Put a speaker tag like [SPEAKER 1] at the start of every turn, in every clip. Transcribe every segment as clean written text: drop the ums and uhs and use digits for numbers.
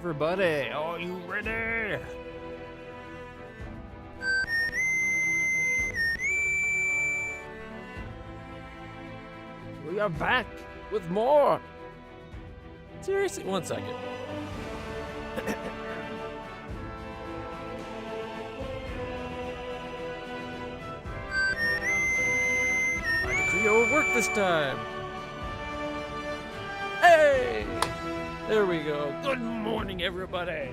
[SPEAKER 1] everybody. Are you ready? We are back with more. Seriously, 1 second. I decree it will work this time. Hey! There we go. Good morning, everybody.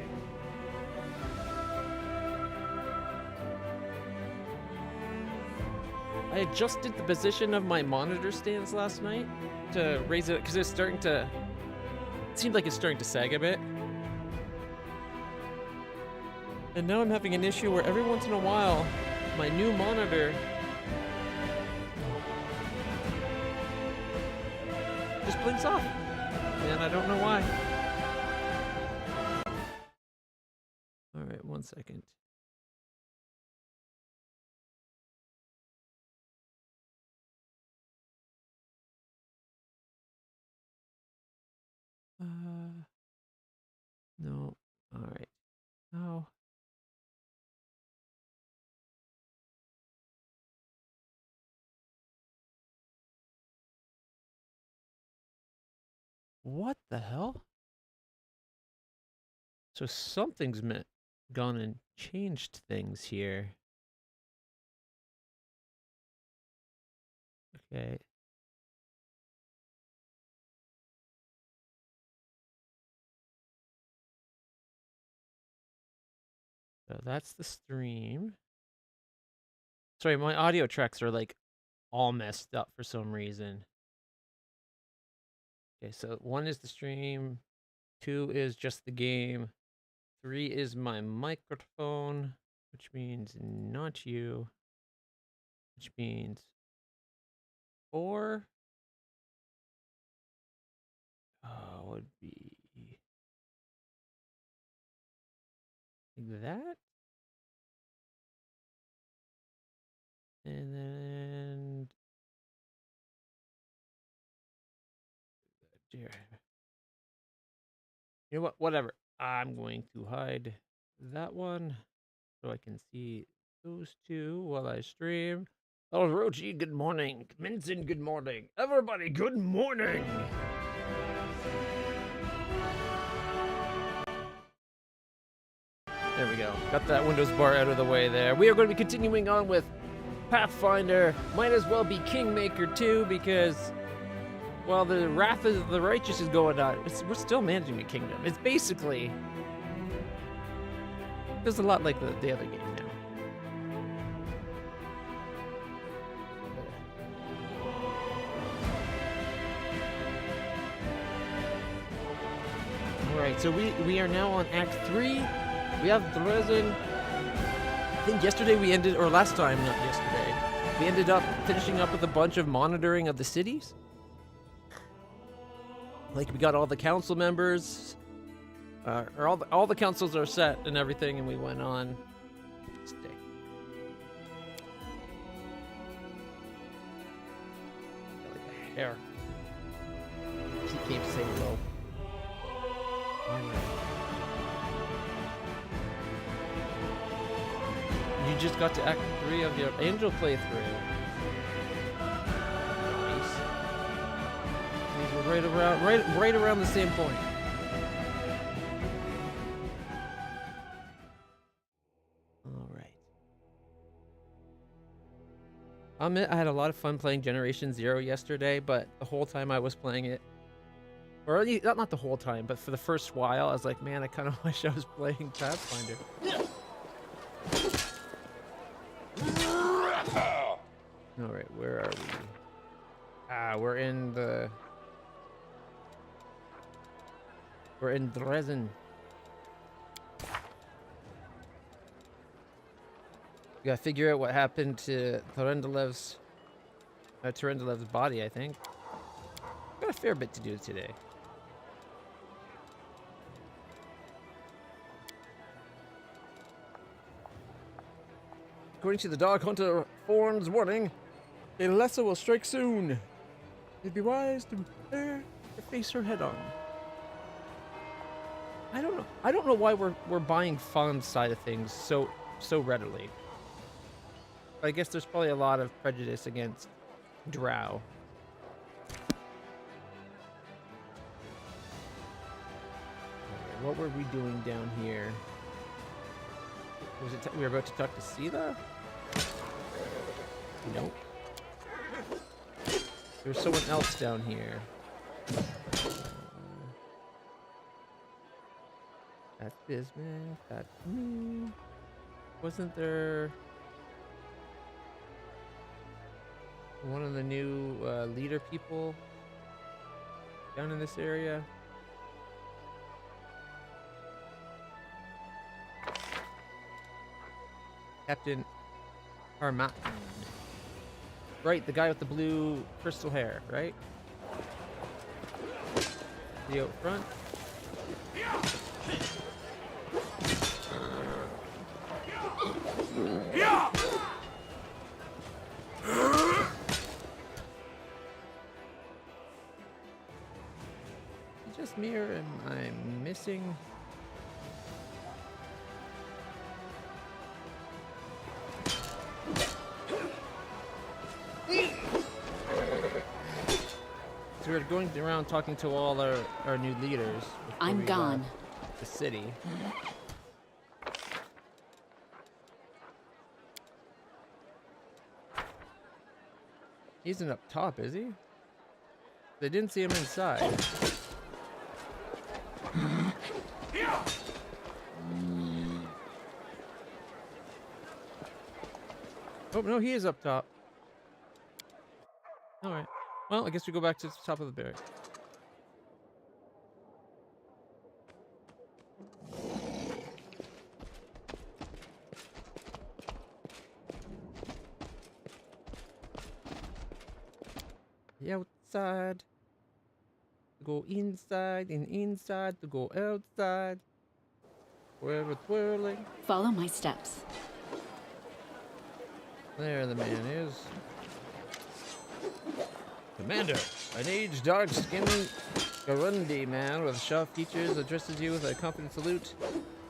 [SPEAKER 1] I adjusted the position of my monitor stands last night to raise it because it's starting to. It seemed like it's starting to sag a bit. And now I'm having an issue where every once in a while, my new monitor just blinks off. And I don't know why. Alright, 1 second. No. Alright. Oh. What the hell? So something's gone and changed things here. Okay. So that's the stream. Sorry, my audio tracks are like all messed up for some reason. Okay, so 1 is the stream, 2 is just the game, 3 is my microphone, which means not you, which means 4 would be like that. And then dear. You know what? Whatever. I'm going to hide that one so I can see those two while I stream. Oh, Rochi, good morning. Minson, good morning. Everybody, good morning. There we go. Got that Windows bar out of the way there. We are going to be continuing on with Pathfinder. Might as well be Kingmaker too, because, well, the Wrath of the Righteous is going on. We're still managing the kingdom. It's basically... Feels a lot like the other game now. Alright, so we are now on Act 3. We have the resin. I think yesterday we ended, or last time, not yesterday, we ended up finishing up with a bunch of monitoring of the cities. Like, we got all the council members, or all the councils are set and everything, and we went on. Stay. Like a hair. She keeps saying low. Alright. You just got to Act 3 of your Angel playthrough. Nice. These were right around the same point. Alright. I'll admit I had a lot of fun playing Generation Zero yesterday, but the whole time I was playing it, or not the whole time, but for the first while, I was like, man, I kind of wish I was playing Pathfinder. Alright, where are we? We're in Dresden. We gotta figure out what happened to Turendalev's body, I think. Got a fair bit to do today. According to the Dog Hunter Forum's warning, a lesser will strike soon. It'd be wise to prepare to face her head on. I don't know. I don't know why we're buying Fawn's side of things so readily. I guess there's probably a lot of prejudice against Drow. Right, what were we doing down here? Was it we were about to talk to Sela? Nope. There's someone else down here. That's Bismuth. That's me. Wasn't there one of the new leader people down in this area? Captain Armand. Right, the guy with the blue crystal hair, right? The out front. Just me or am I missing? So we're going around talking to all our new leaders.
[SPEAKER 2] I'm gone.
[SPEAKER 1] The city. He isn't up top, is he? They didn't see him inside. Oh, no, he is up top. Alright. Well, I guess we go back to the top of the barrack. The outside to go inside and inside to go outside. Forever twirling.
[SPEAKER 2] Follow my steps.
[SPEAKER 1] There the man is. Commander, an aged, dark-skinned Garundi man with sharp features addresses you with a confident salute.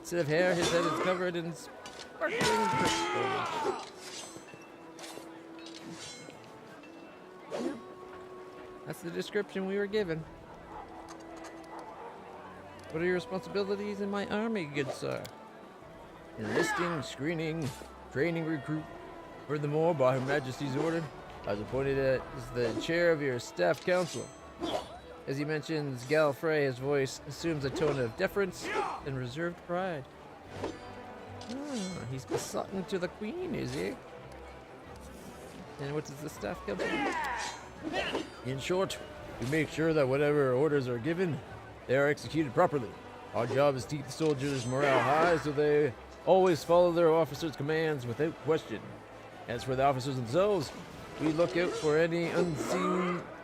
[SPEAKER 1] Instead of hair, his head is covered in sparkling crystals. Yep. That's the description we were given. What are your responsibilities in my army, good sir? Enlisting, screening, training, recruit. Furthermore, by Her Majesty's order, I was appointed as the chair of your staff council. As he mentions Gallifrey, his voice assumes a tone of deference and reserved pride. Ah, he's besotten to the queen, is he? And what does the staff council do? In short, we make sure that whatever orders are given, they are executed properly. Our job is to keep the soldiers' morale high so they always follow their officers' commands without question. As for the officers themselves, we look out for any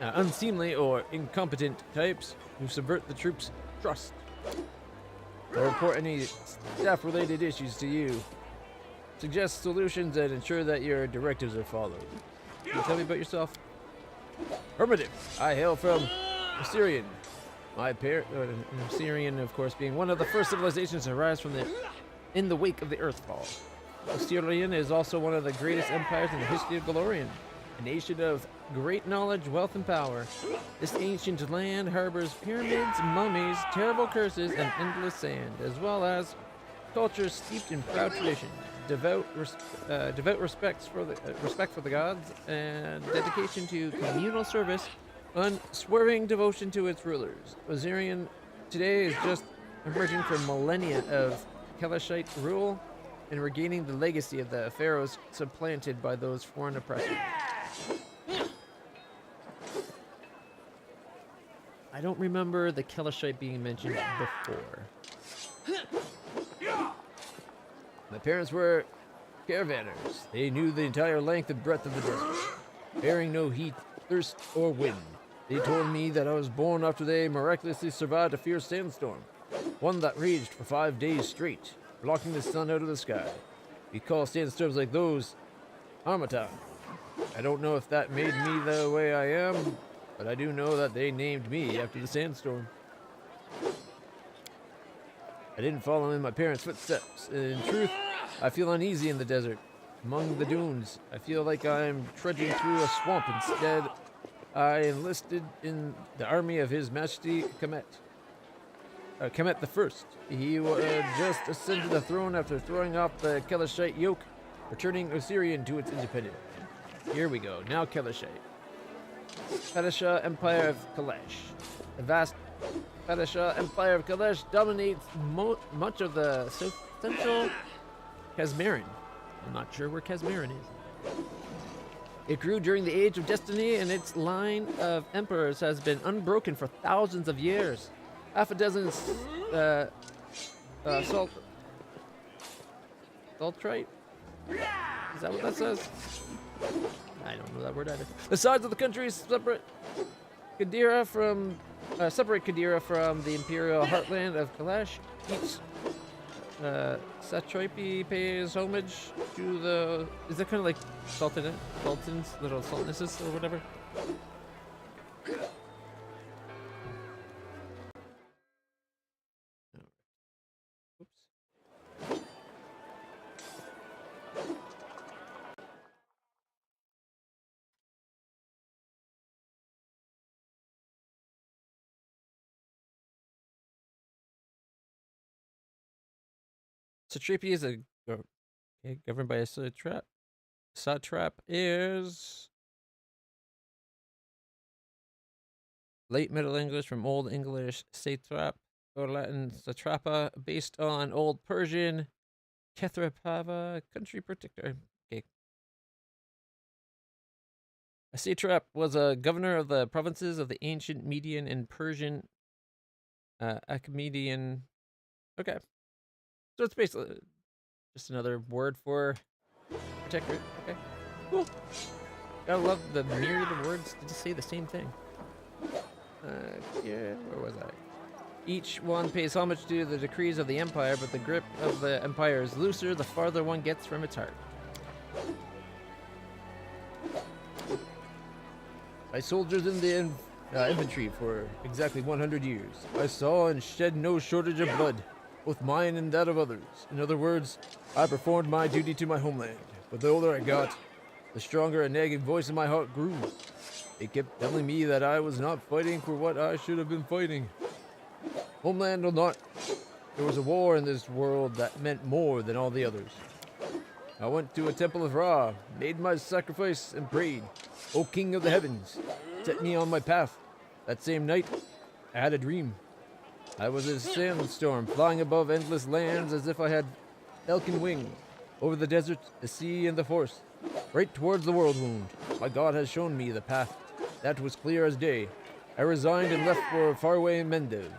[SPEAKER 1] unseemly or incompetent types who subvert the troops' trust. Or report any staff-related issues to you. Suggest solutions and ensure that your directives are followed. Can you tell me about yourself? Affirmative. I hail from Assyrian. Assyrian, of course, being one of the first civilizations to rise from in the wake of the Earthfall. Assyrian is also one of the greatest empires in the history of Galorian, a nation of great knowledge, wealth, and power. This ancient land harbors pyramids, mummies, terrible curses, and endless sand, as well as culture steeped in proud tradition, devout respect for the gods, and dedication to communal service, unswerving devotion to its rulers. Assyrian today is just emerging from millennia of Kelishite rule and regaining the legacy of the pharaohs supplanted by those foreign oppressors. I don't remember the Kelishite being mentioned before. My parents were caravanners. They knew the entire length and breadth of the desert, bearing no heat, thirst, or wind. They told me that I was born after they miraculously survived a fierce sandstorm, one that raged for 5 days straight, blocking the sun out of the sky. We call sandstorms like those Harmattan. I don't know if that made me the way I am, but I do know that they named me after the sandstorm. I didn't follow in my parents' footsteps. In truth, I feel uneasy in the desert, among the dunes. I feel like I'm trudging through a swamp. Instead, I enlisted in the army of His Majesty Kemet. Kemet the First. He just ascended the throne after throwing off the Kelishite yoke, returning Osirian to its independence. Here we go. Now Kelishite. Padishah Empire of Kalesh. The vast Padishah Empire of Kalesh dominates much of the central Kazmarin. I'm not sure where Kazmarin is. It grew during the Age of Destiny, and its line of emperors has been unbroken for thousands of years. Half a dozen Saltrite? Is that what that says? I don't know that word either. The sides of the country separate Qadira from the imperial heartland of Kalash. Each satrapy pays homage to the... Is that kind of like sultans, little sultanesses or whatever? Satrapy is governed by a satrap. Satrap is late Middle English from Old English satrap or Latin satrapa, based on Old Persian kethrapava, country protector. Okay. A satrap was a governor of the provinces of the ancient Median and Persian Achaemenian. Okay. So it's basically just another word for protectorate. Okay, cool. Gotta love the myriad of words to just say the same thing. Yeah, where was I? Each one pays homage to the decrees of the empire, but the grip of the empire is looser the farther one gets from its heart. I soldiered in the infantry for exactly 100 years. I saw and shed no shortage of blood, both mine and that of others. In other words, I performed my duty to my homeland. But the older I got, the stronger a nagging voice in my heart grew. It kept telling me that I was not fighting for what I should have been fighting. Homeland or not, there was a war in this world that meant more than all the others. I went to a temple of Ra, made my sacrifice, and prayed, "O King of the Heavens, set me on my path." That same night, I had a dream. I was in a sandstorm, flying above endless lands as if I had elkin wings, over the desert, the sea, and the forest, right towards the world wound. My God has shown me the path. That was clear as day. I resigned and left for faraway Mendev.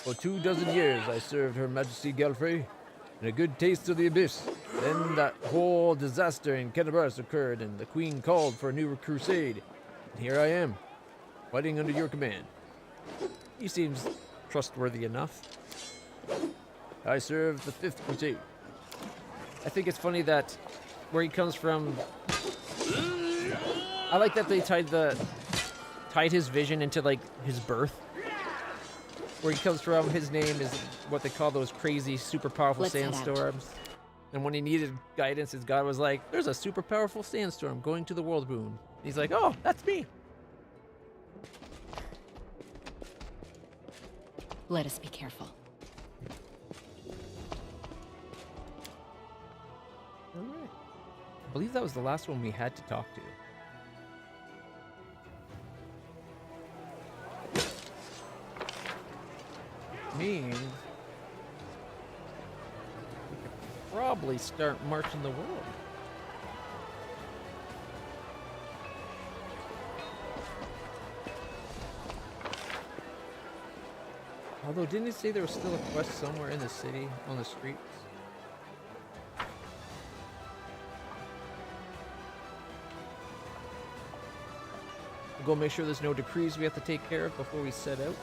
[SPEAKER 1] For 24 years I served Her Majesty Gelfrey, and a good taste of the abyss. Then that whole disaster in Kenabars occurred, and the Queen called for a new crusade. And here I am, fighting under your command. He seems trustworthy enough. I served the 5th Crusade. I think it's funny that where he comes from, I like that they tied his vision into like his birth. Where he comes from, his name is what they call those crazy, super powerful sandstorms. And when he needed guidance, his God was like, "There's a super powerful sandstorm going to the world boon." He's like, "Oh, that's me."
[SPEAKER 2] Let us be careful.
[SPEAKER 1] All right. I believe that was the last one we had to talk to. Means we could probably start marching the world. Although, didn't it say there was still a quest somewhere in the city, on the streets? We'll go make sure there's no decrees we have to take care of before we set out.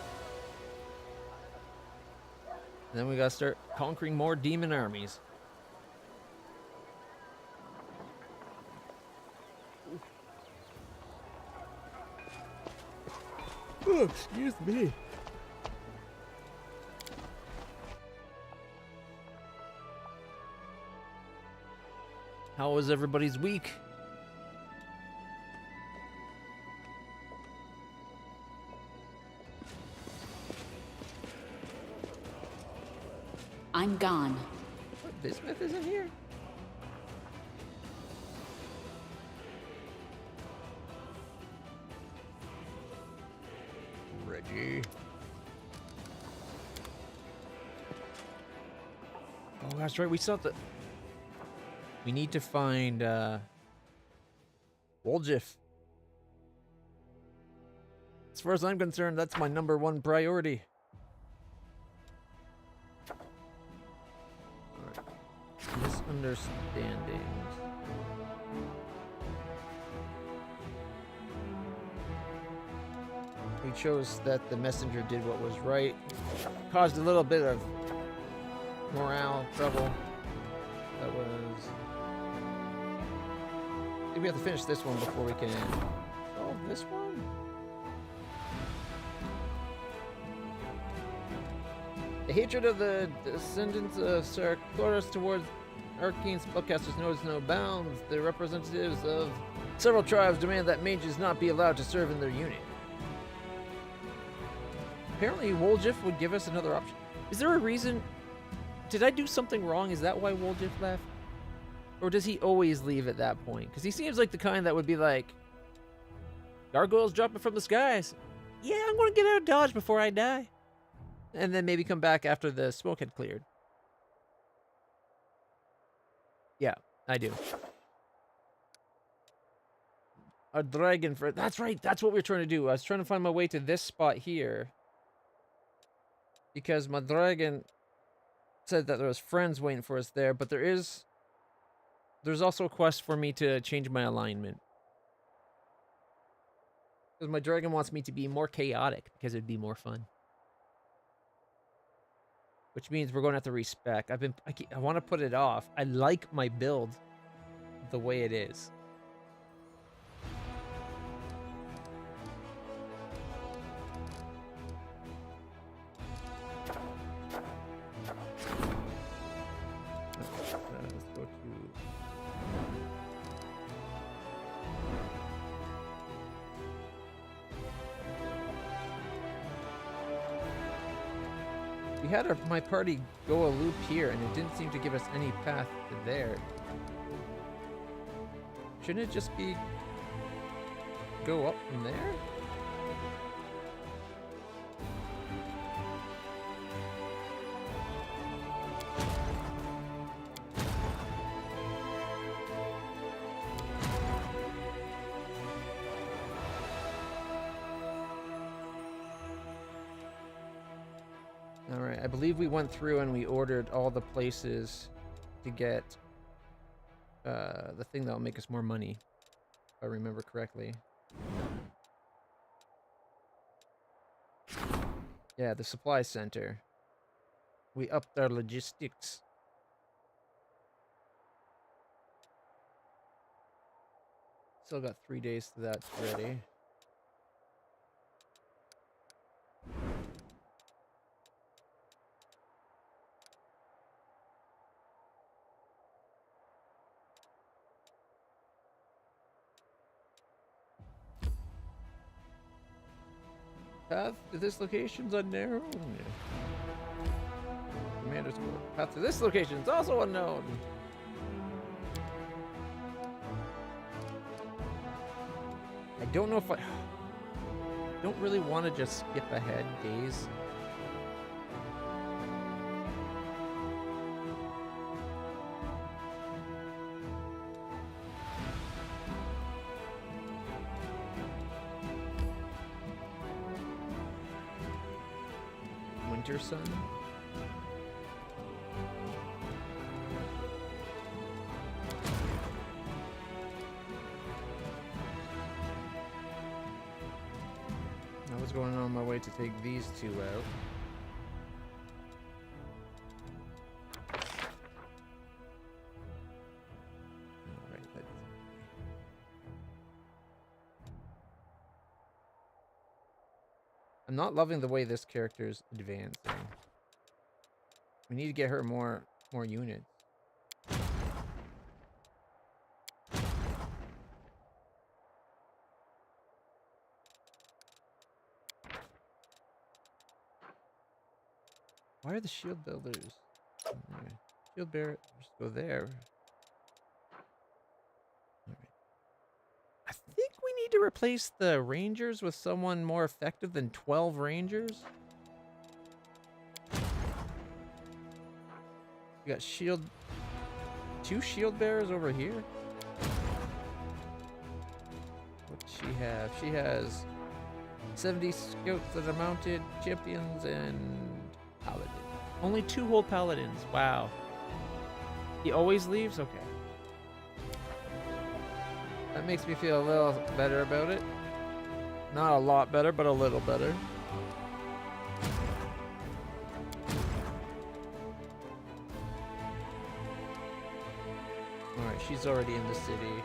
[SPEAKER 1] And then we gotta start conquering more demon armies. Oh, excuse me. How was everybody's week?
[SPEAKER 2] I'm gone.
[SPEAKER 1] What, Bismuth isn't here? Reggie. Oh, that's right. We saw the... We need to find, Woljif. As far as I'm concerned, that's my #1 priority. Alright. Misunderstandings. We chose that the messenger did what was right. Caused a little bit of morale trouble. That was... I think we have to finish this one before we can... Oh, this one? The hatred of the descendants of Sarkoros towards arcane spellcasters knows no bounds. The representatives of several tribes demand that mages not be allowed to serve in their unit. Apparently, Woljif would give us another option. Is there a reason? Did I do something wrong? Is that why Woljif left? Or does he always leave at that point? Because he seems like the kind that would be like, gargoyles dropping from the skies. Yeah, I'm going to get out of Dodge before I die. And then maybe come back after the smoke had cleared. Yeah, I do. A dragon for... That's right, that's what we were trying to do. I was trying to find my way to this spot here. Because my dragon said that there was friends waiting for us there, but there's also a quest for me to change my alignment. Because my dragon wants me to be more chaotic, because it'd be more fun. Which means we're going to have to respec. I want to put it off. I like my build the way it is. Let's go to... We had my party go a loop here, and it didn't seem to give us any path to there. Shouldn't it just be... go up from there? Alright, I believe we went through and we ordered all the places to get the thing that'll make us more money, if I remember correctly. Yeah, the supply center. We upped our logistics. Still got 3 days to that's ready. Path to this location's unknown. Commander's quote. Path to this location is also unknown. I don't know if I don't really want to just skip ahead days. Winter Sun. I was going on my way to take these two out. Alright, let's see. I'm not loving the way this character is advancing. We need to get her more units. Why are the shield builders? Alright. Shield bearer, just go there. Alright. I think we need to replace the rangers with someone more effective than 12 rangers. We got two shield bearers over here. What does she have? She has 70 scouts that are mounted, champions, and paladins. Only 2 whole paladins. Wow. He always leaves? Okay. That makes me feel a little better about it. Not a lot better, but a little better. Alright, she's already in the city.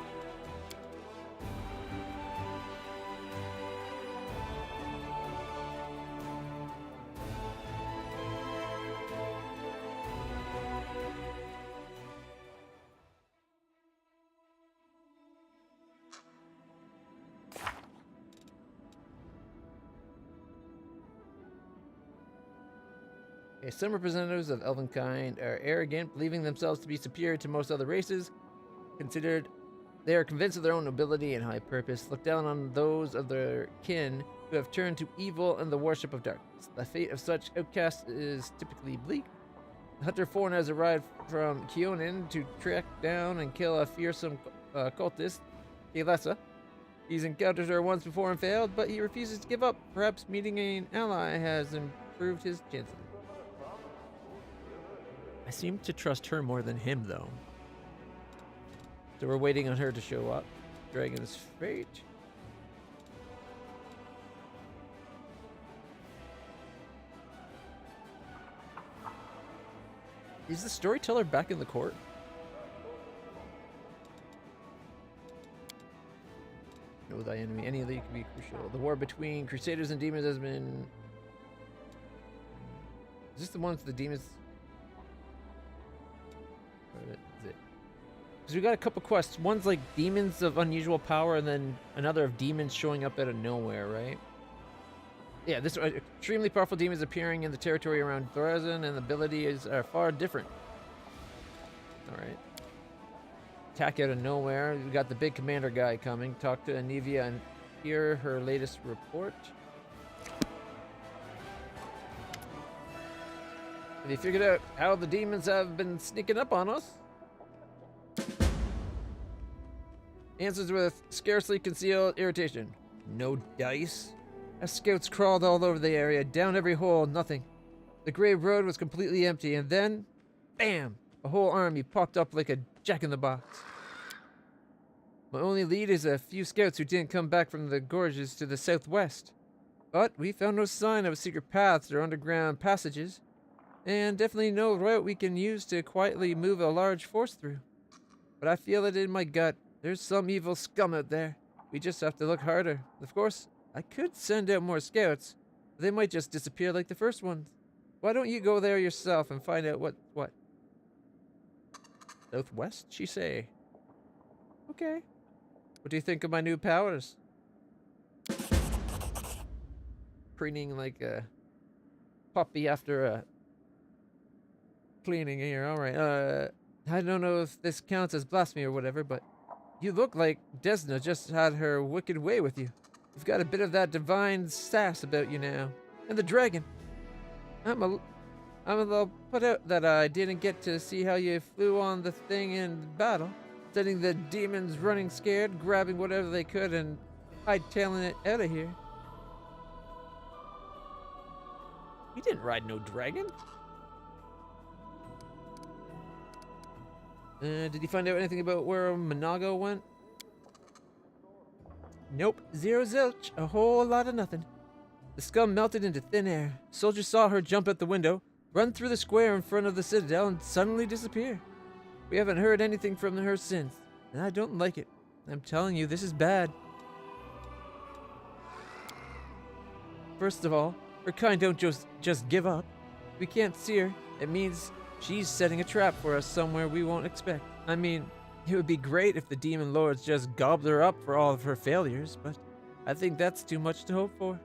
[SPEAKER 1] Okay, some representatives of elvenkind are arrogant, believing themselves to be superior to most other races. They are convinced of their own nobility and high purpose, look down on those of their kin who have turned to evil and the worship of darkness. The fate of such outcasts is typically bleak. Hunter Forn has arrived from Keonin to track down and kill a fearsome cultist, Kaelessa. He's encountered her once before and failed, but he refuses to give up. Perhaps meeting an ally has improved his chances. I seem to trust her more than him, though. So we're waiting on her to show up. Dragon's Fate. Is the storyteller back in the court? Know thy enemy. Any lead can be crucial. The war between Crusaders and demons has been... Is this the one with the demons? Because we got a couple quests. One's like demons of unusual power, and then another of demons showing up out of nowhere, right? Yeah, this extremely powerful demons appearing in the territory around Thorazin, and the abilities are far different. Alright. Attack out of nowhere. We got the big commander guy coming. Talk to Anivia and hear her latest report. Have you figured out how the demons have been sneaking up on us? Answers with scarcely concealed irritation. No dice? As scouts crawled all over the area, down every hole, nothing. The grave road was completely empty, and then, bam! A whole army popped up like a jack-in-the-box. My only lead is a few scouts who didn't come back from the gorges to the southwest. But we found no sign of secret paths or underground passages, and definitely no route we can use to quietly move a large force through. But I feel it in my gut. There's some evil scum out there. We just have to look harder. Of course, I could send out more scouts, but they might just disappear like the first ones. Why don't you go there yourself and find out what? Southwest, she say. Okay. What do you think of my new powers? Preening like a puppy after a cleaning here. Alright, I don't know if this counts as blasphemy or whatever, but you look like Desna just had her wicked way with you. You've got a bit of that divine sass about you now. And the dragon. I'm a little put out that I didn't get to see how you flew on the thing in battle. Setting the demons running scared, grabbing whatever they could and hightailing it out of here. You didn't ride no dragon. Did you find out anything about where Monago went? Nope, zero zilch, a whole lot of nothing. The scum melted into thin air. Soldiers saw her jump out the window, run through the square in front of the citadel, and suddenly disappear. We haven't heard anything from her since, and I don't like it. I'm telling you, this is bad. First of all, her kind don't just give up. We can't see her. It means she's setting a trap for us somewhere we won't expect. I mean, it would be great if the demon lords just gobbled her up for all of her failures, but I think that's too much to hope for.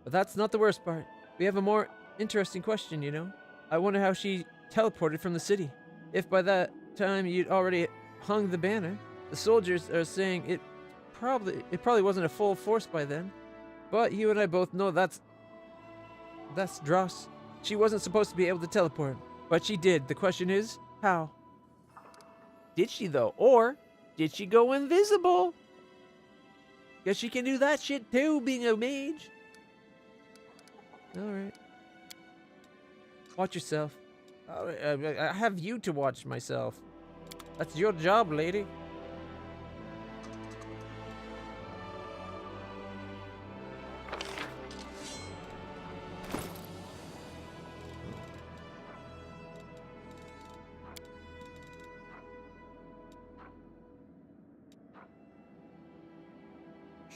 [SPEAKER 1] But that's not the worst part. We have a more Interesting question, you know. I wonder how she teleported from the city. If by that time you'd already hung the banner, the soldiers are saying it probably wasn't a full force by then. But you and I both know that's Dross. She wasn't supposed to be able to teleport, but she did. The question is, how? Did she though? Or did she go invisible? Guess she can do that shit too, being a mage. Alright. Watch yourself. I have you to watch myself. That's your job, lady.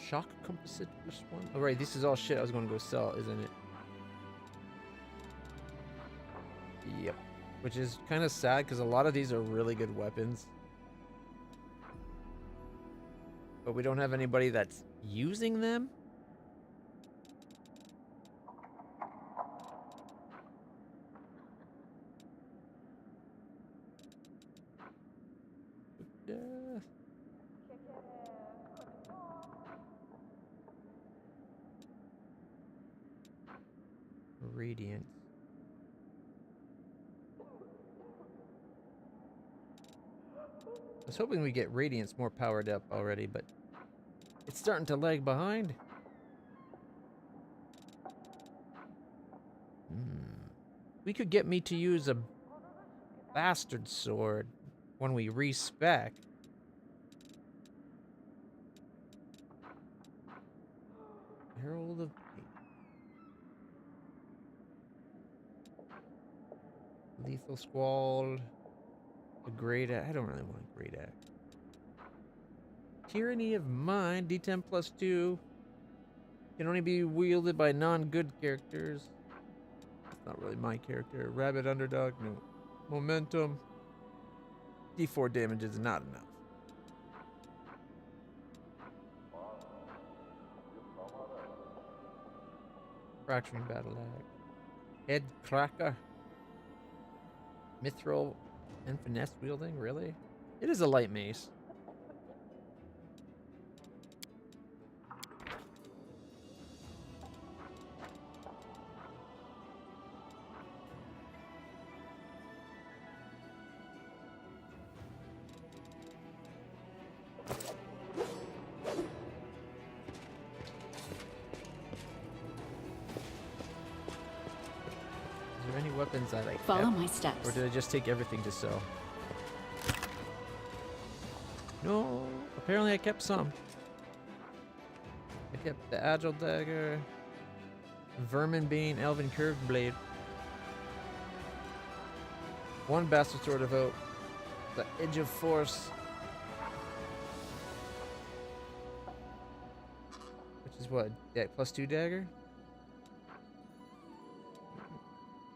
[SPEAKER 1] Shock composite plus one. Oh, right, this is all shit I was going to go sell, isn't it? Yep. Which is kind of sad because a lot of these are really good weapons. But we don't have anybody that's using them. Radiant. I was hoping we get Radiance more powered up already, but it's starting to lag behind. We could get me to use a bastard sword when we respec. Herald of Lethal Squall. A great axe. I don't really want a great axe. Tyranny of Mind, D10 plus 2. Can only be wielded by non-good characters. That's not really my character. Rabbit Underdog, no. Momentum. D4 damage is not enough. Fracturing Battle Axe. Head Cracker. Mithril and finesse wielding, really? It is a light mace. Is there any weapons that I
[SPEAKER 2] Follow
[SPEAKER 1] kept?
[SPEAKER 2] my steps.
[SPEAKER 1] Or did I just take everything to sell? No, apparently I kept some. I kept the Agile Dagger, Vermin Bane, Elven Curved Blade, one Bastard Sword of Hope, the Edge of Force, which is what, plus 2 dagger?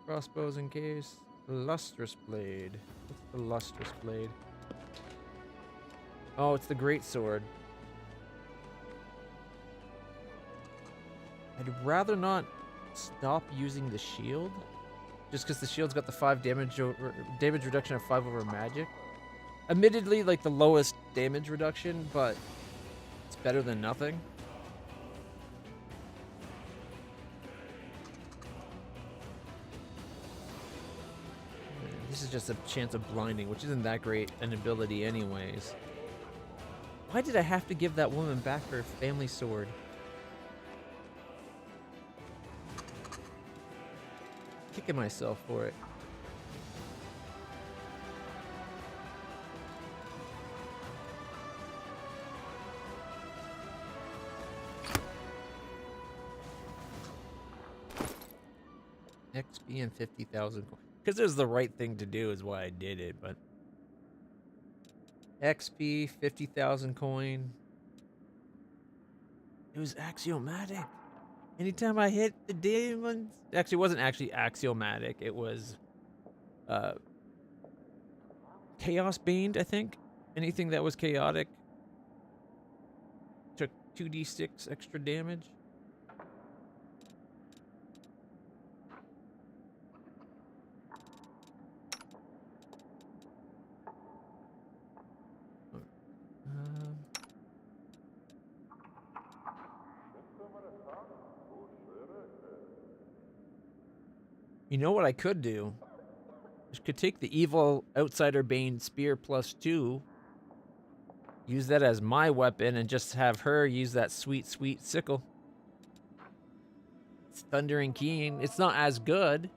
[SPEAKER 1] Crossbows in case, Lustrous Blade. What's the Lustrous Blade? Oh, it's the Great Sword. I'd rather not stop using the shield, just because the shield's got the 5 damage reduction of 5 over magic. Admittedly, like the lowest damage reduction, but it's better than nothing. This is just a chance of blinding, which isn't that great an ability anyways. Why did I have to give that woman back her family sword? Kicking myself for it. XP and 50,000 coins. Because it was the right thing to do is why I did it, but... XP, 50,000 coin. It was axiomatic. Anytime I hit the demons... Actually, it wasn't actually axiomatic. It was... Chaos Baned, I think. Anything that was chaotic took 2d6 extra damage. You know what I could do? I could take the evil Outsider Bane Spear +2, use that as my weapon, and just have her use that sweet, sweet sickle. It's Thundering Keen. It's not as good,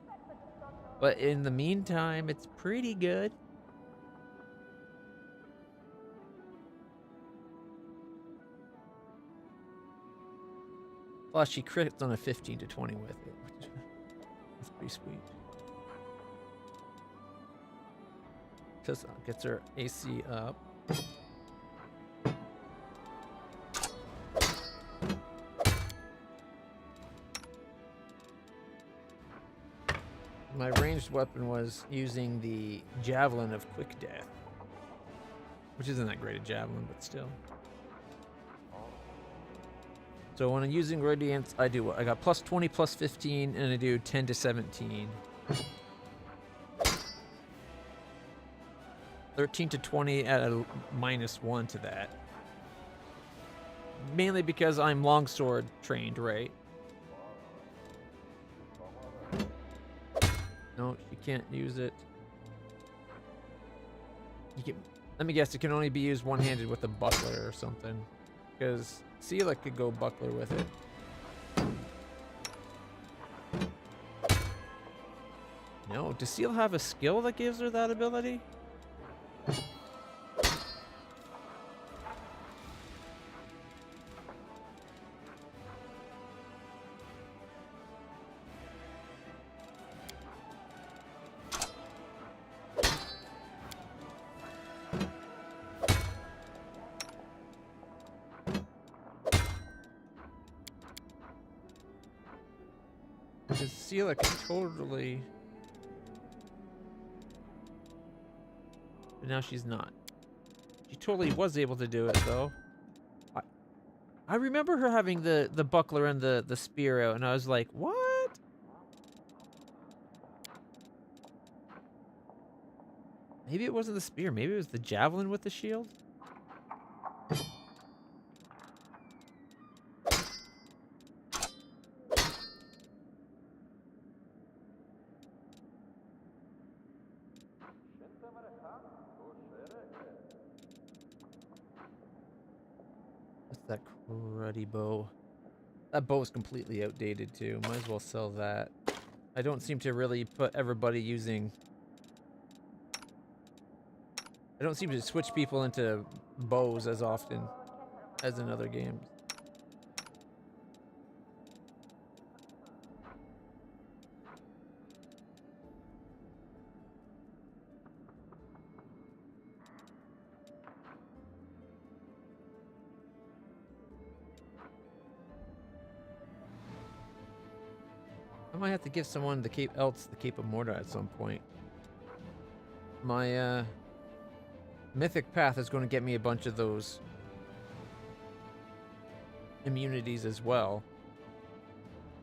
[SPEAKER 1] but in the meantime, it's pretty good. Plus, she crits on a 15 to 20 with it, which is pretty sweet. Just gets her AC up. My ranged weapon was using the Javelin of Quick Death, which isn't that great a javelin, but still. So when I'm using Radiance, I do what? I got +20, +15, and I do 10 to 17. 13 to 20 at a -1 to that. Mainly because I'm longsword trained, right? No, she can't use it. You can, let me guess, it can only be used one-handed with a buckler or something. Because Sela could go buckler with it. No, does Seal have a skill that gives her that ability? Because Sela can totally... But now she's not. She totally was able to do it, though. I remember her having the buckler and the spear out, and I was like, what? Maybe it wasn't the spear. Maybe it was the javelin with the shield? What's that cruddy bow? That bow is completely outdated too. Might as well sell that. I don't seem to really put everybody using... I don't seem to switch people into bows as often as in other games. I might have to give someone the Cape of Morta at some point. My Mythic Path is going to get me a bunch of those immunities as well.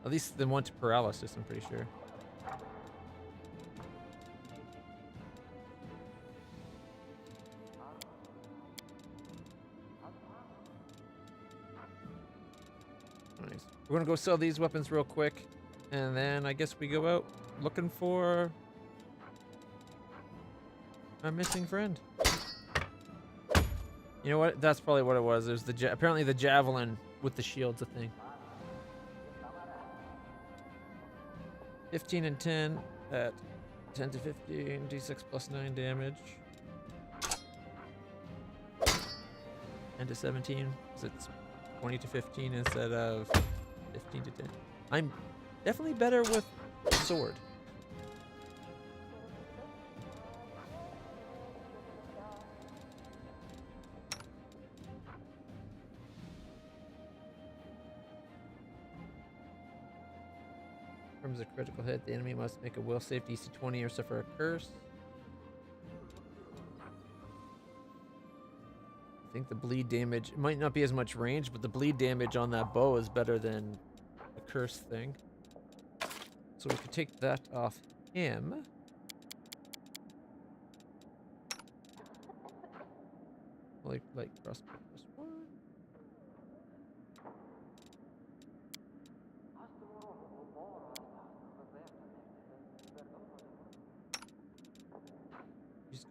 [SPEAKER 1] At least the one to paralysis, I'm pretty sure. Nice. We're going to go sell these weapons real quick. And then I guess we go out looking for our missing friend. You know what? That's probably what it was. There's the apparently the javelin with the shield's a thing. 15 and 10 at 10 to 15, d6 plus 9 damage. 10 to 17, so it's 20 to 15 instead of 15 to 10. I'm definitely better with sword. In terms of critical hit, the enemy must make a will save DC 20 or suffer a curse. I think the bleed damage, it might not be as much range, but the bleed damage on that bow is better than the curse thing. So we could take that off him. Like crossbow plus 1.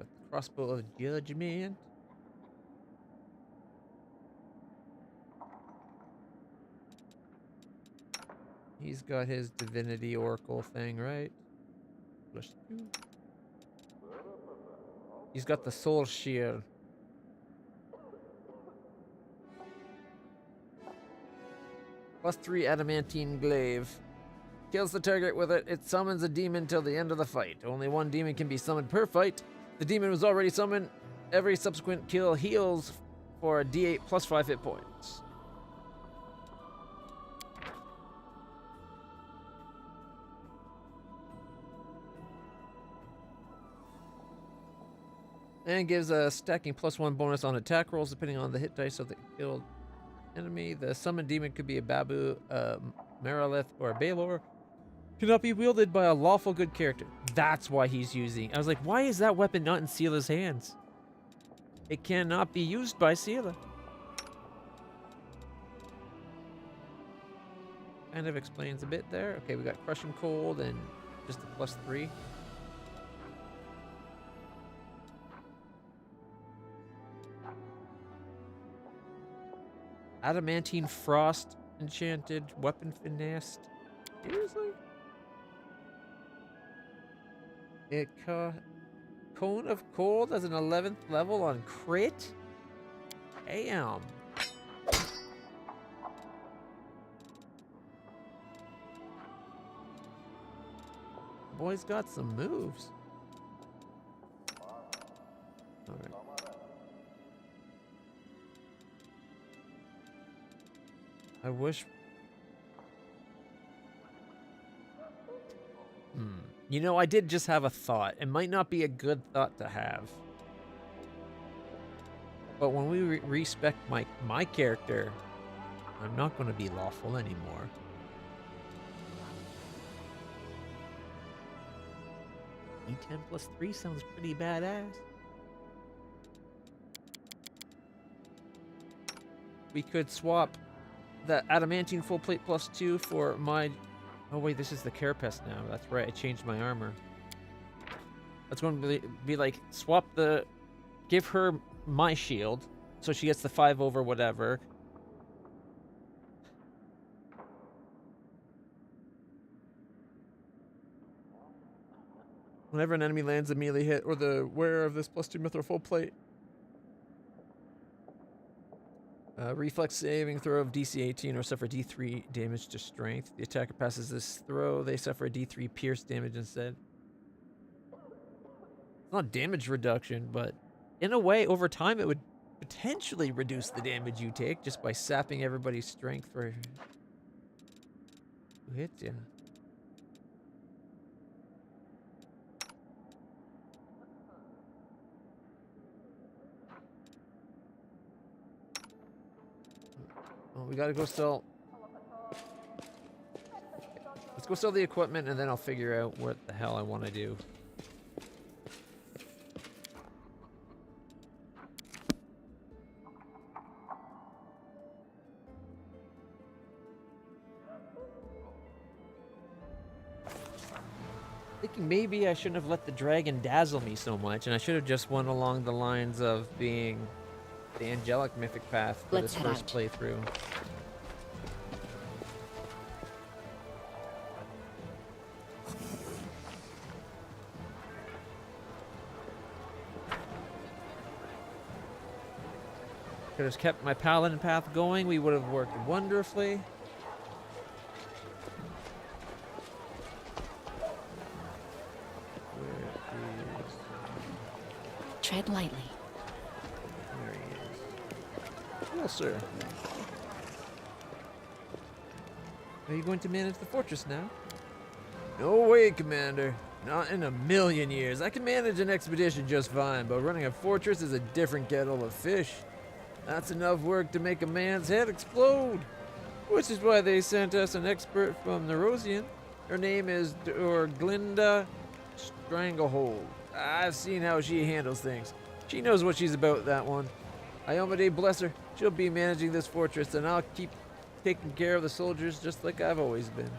[SPEAKER 1] Got the crossbow of judgment. He's got his divinity oracle thing, right? +2. He's got the soul shield. +3 adamantine glaive. Kills the target with it. It summons a demon till the end of the fight. Only one demon can be summoned per fight. The demon was already summoned. Every subsequent kill heals for a D8 +5 hit points. And gives a stacking +1 bonus on attack rolls depending on the hit dice of the killed enemy. The summoned demon could be a Babu, Marilith, or a Baelor. Cannot be wielded by a lawful good character. That's why he's using. I was like, why is that weapon not in Seela's hands? It cannot be used by Seela. Kind of explains a bit there. Okay, we got Crushing Cold and just a +3. Adamantine Frost enchanted weapon finessed. Seriously? It Cone of Cold as an 11th level on crit? Damn. Boy's got some moves. Alright. I wish... You know, I did just have a thought. It might not be a good thought to have. But when we respect my character, I'm not going to be lawful anymore. E10 +3 sounds pretty badass. We could swap the adamantine full plate +2 for my... Oh wait, this is the carapace now. That's right, I changed my armor. That's going to be like, swap the... Give her my shield, so she gets the 5 over whatever. Whenever an enemy lands a melee hit or the wearer of this +2 mithril full plate, reflex saving throw of DC 18 or suffer D3 damage to strength. The attacker passes this throw, they suffer a D3 pierce damage instead. It's not damage reduction, but in a way, over time, it would potentially reduce the damage you take just by sapping everybody's strength for who hits you. Oh, we gotta go sell. Let's go sell the equipment and then I'll figure out what the hell I want to do. Thinking maybe I shouldn't have let the dragon dazzle me so much and I should have just went along the lines of being the angelic mythic path for this first playthrough. Could have kept my paladin path going, we would have worked wonderfully. Where is...
[SPEAKER 2] Tread lightly.
[SPEAKER 1] There he is. Well, sir. Are you going to manage the fortress now? No way, Commander. Not in a million years. I can manage an expedition just fine, but running a fortress is a different kettle of fish. That's enough work to make a man's head explode. Which is why they sent us an expert from Nerosian. Her name is Glinda Stranglehold. I've seen how she handles things. She knows what she's about, that one. Iomade bless her. She'll be managing this fortress, and I'll keep taking care of the soldiers just like I've always been.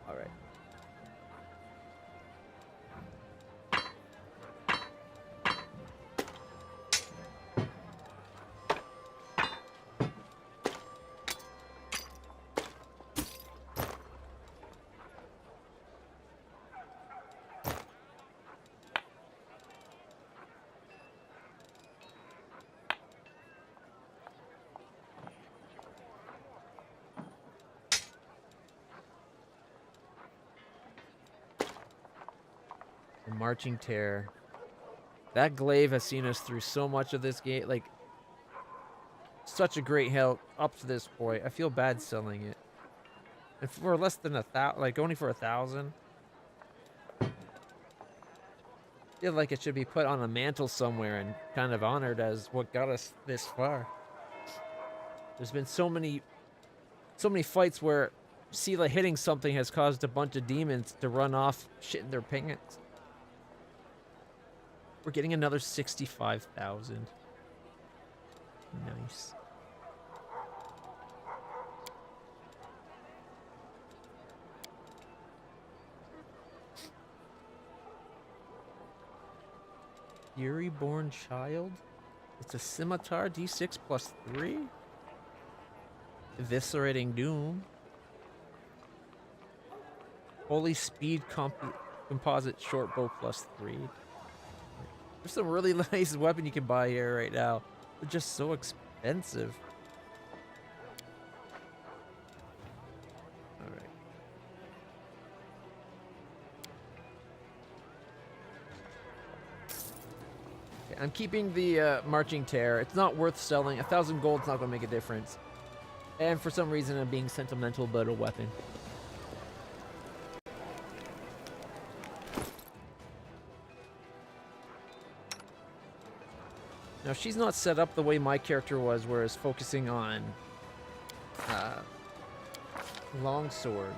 [SPEAKER 1] Alright. Marching Terror. That glaive has seen us through so much of this game. Like, such a great help up to this point. I feel bad selling it. And for less than 1,000, like only for 1,000. I feel like it should be put on a mantle somewhere and kind of honored as what got us this far. There's been so many fights where Sela hitting something has caused a bunch of demons to run off shitting their pants. We're getting another 65,000. Nice. Fury-born child? It's a scimitar, D6 plus 3? Eviscerating doom. Holy speed composite short bow plus 3. There's some really nice weapon you can buy here right now. They're just so expensive. Alright. Okay, I'm keeping the Marching Terror. It's not worth selling. 1,000 gold's not going to make a difference. And for some reason, I'm being sentimental about a weapon. Now, she's not set up the way my character was, whereas focusing on longsword.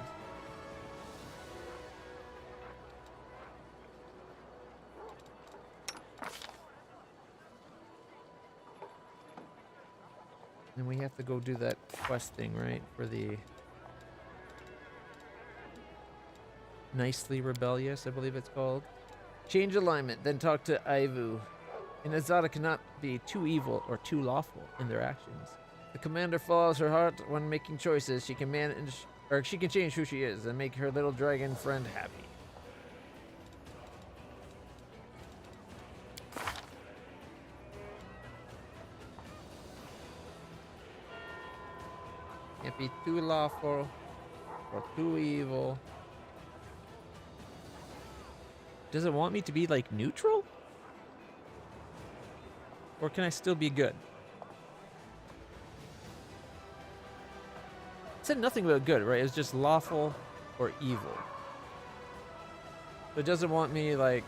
[SPEAKER 1] And we have to go do that quest thing, right? For the Nicely Rebellious, I believe it's called. Change alignment, then talk to Aivu. And Azada cannot be too evil or too lawful in their actions. The commander follows her heart when making choices. She can she can change who she is and make her little dragon friend happy. Can't be too lawful or too evil. Does it want me to be like neutral? Or can I still be good? It said nothing about good, right? It's just lawful or evil. So it doesn't want me like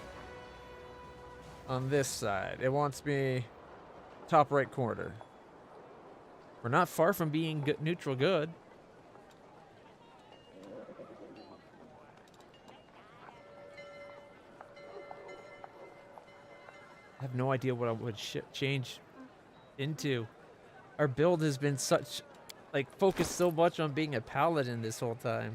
[SPEAKER 1] on this side. It wants me top right corner. We're not far from being good, neutral good. I have no idea what I would change into. Our build has been such, like, focused so much on being a paladin this whole time.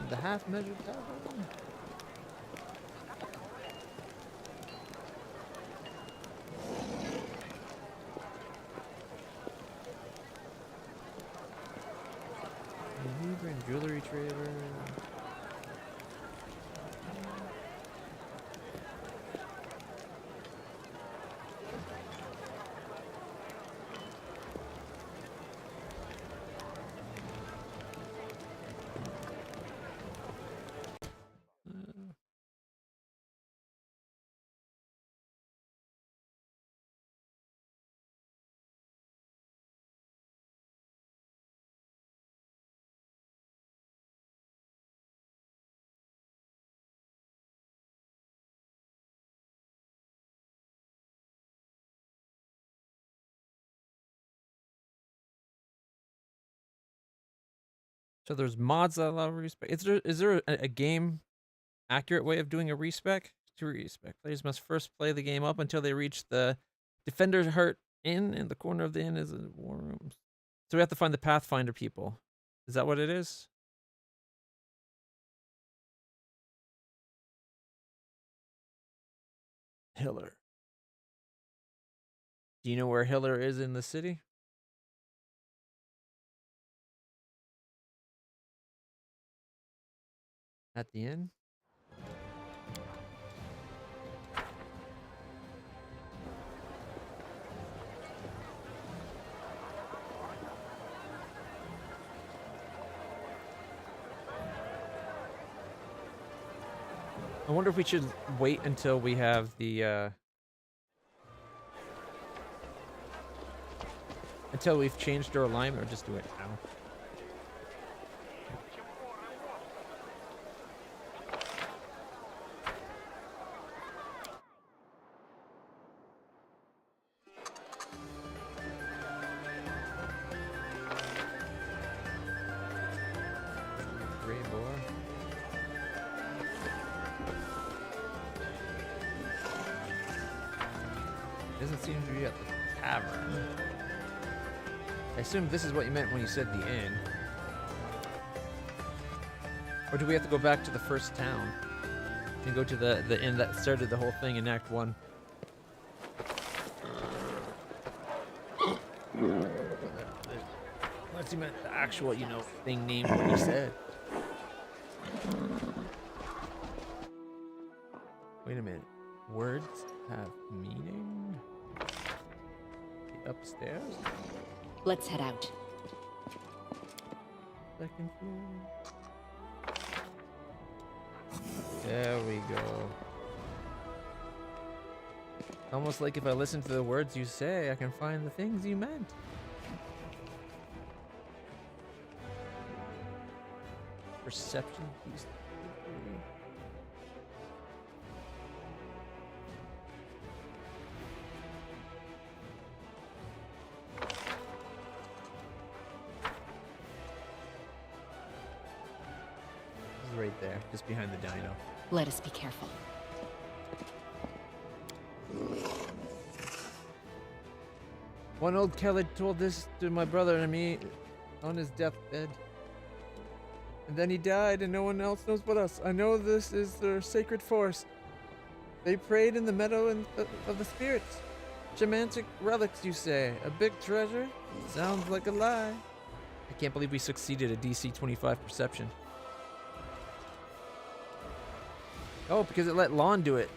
[SPEAKER 1] The half measure paladin. Jewelry trader. So there's mods that allow respec. Is there a game accurate way of doing a respec? To respec, players must first play the game up until they reach the Defender's Hut Inn. In the corner of the inn is a war room. So we have to find the Pathfinder people. Is that what it is? Hiller. Do you know where Hiller is in the city? at the inn. I wonder if we should wait until we have the, until we've changed our alignment, or just do it now. Doesn't seem to be at the tavern. I assume this is what you meant when you said the inn. Or do we have to go back to the first town and go to the inn that started the whole thing in Act 1? Unless you meant the actual, you know, thing named what you said. Wait a minute. Words have meaning? The upstairs?
[SPEAKER 2] Let's head out.
[SPEAKER 1] Second floor. There we go. Almost like if I listen to the words you say, I can find the things you meant. Perception piece. Right there, just behind the dino.
[SPEAKER 2] Let us be careful.
[SPEAKER 1] One old Kelly told this to my brother and me on his deathbed. And then he died and no one else knows but us. I know this is their sacred forest. They prayed in the meadow of the spirits. Shamanic relics, you say? A big treasure? Sounds like a lie. I can't believe we succeeded at DC 25 perception. Oh, because it let Lon do it.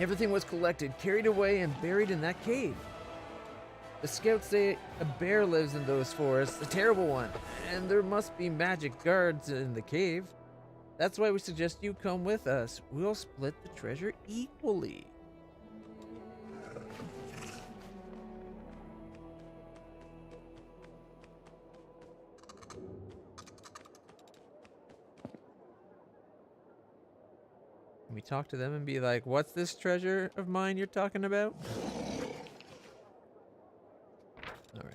[SPEAKER 1] Everything was collected, carried away, and buried in that cave. The scouts say a bear lives in those forests, a terrible one, and there must be magic guards in the cave. That's why we suggest you come with us. We'll split the treasure equally. Can we talk to them and be like, what's this treasure of mine you're talking about? All right.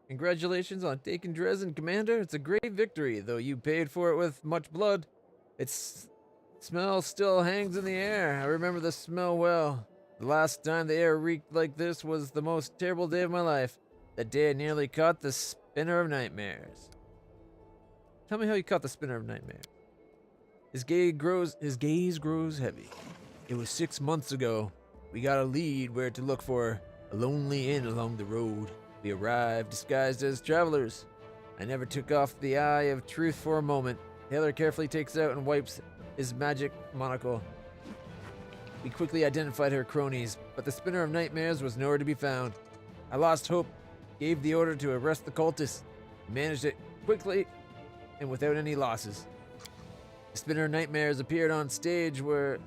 [SPEAKER 1] Congratulations on taking Dresden, Commander. It's a great victory, though you paid for it with much blood. Its smell still hangs in the air. I remember the smell well. The last time the air reeked like this was the most terrible day of my life. That day I nearly caught the Spinner of Nightmares. Tell me how you caught the Spinner of Nightmares. His gaze grows heavy. It was 6 months ago. We got a lead where to look for a lonely inn along the road. We arrived disguised as travelers. I never took off the eye of truth for a moment. Taylor carefully takes out and wipes his magic monocle. We quickly identified her cronies, but the Spinner of Nightmares was nowhere to be found. I lost hope, gave the order to arrest the cultists, managed it quickly and without any losses. The Spinner of Nightmares appeared on stage where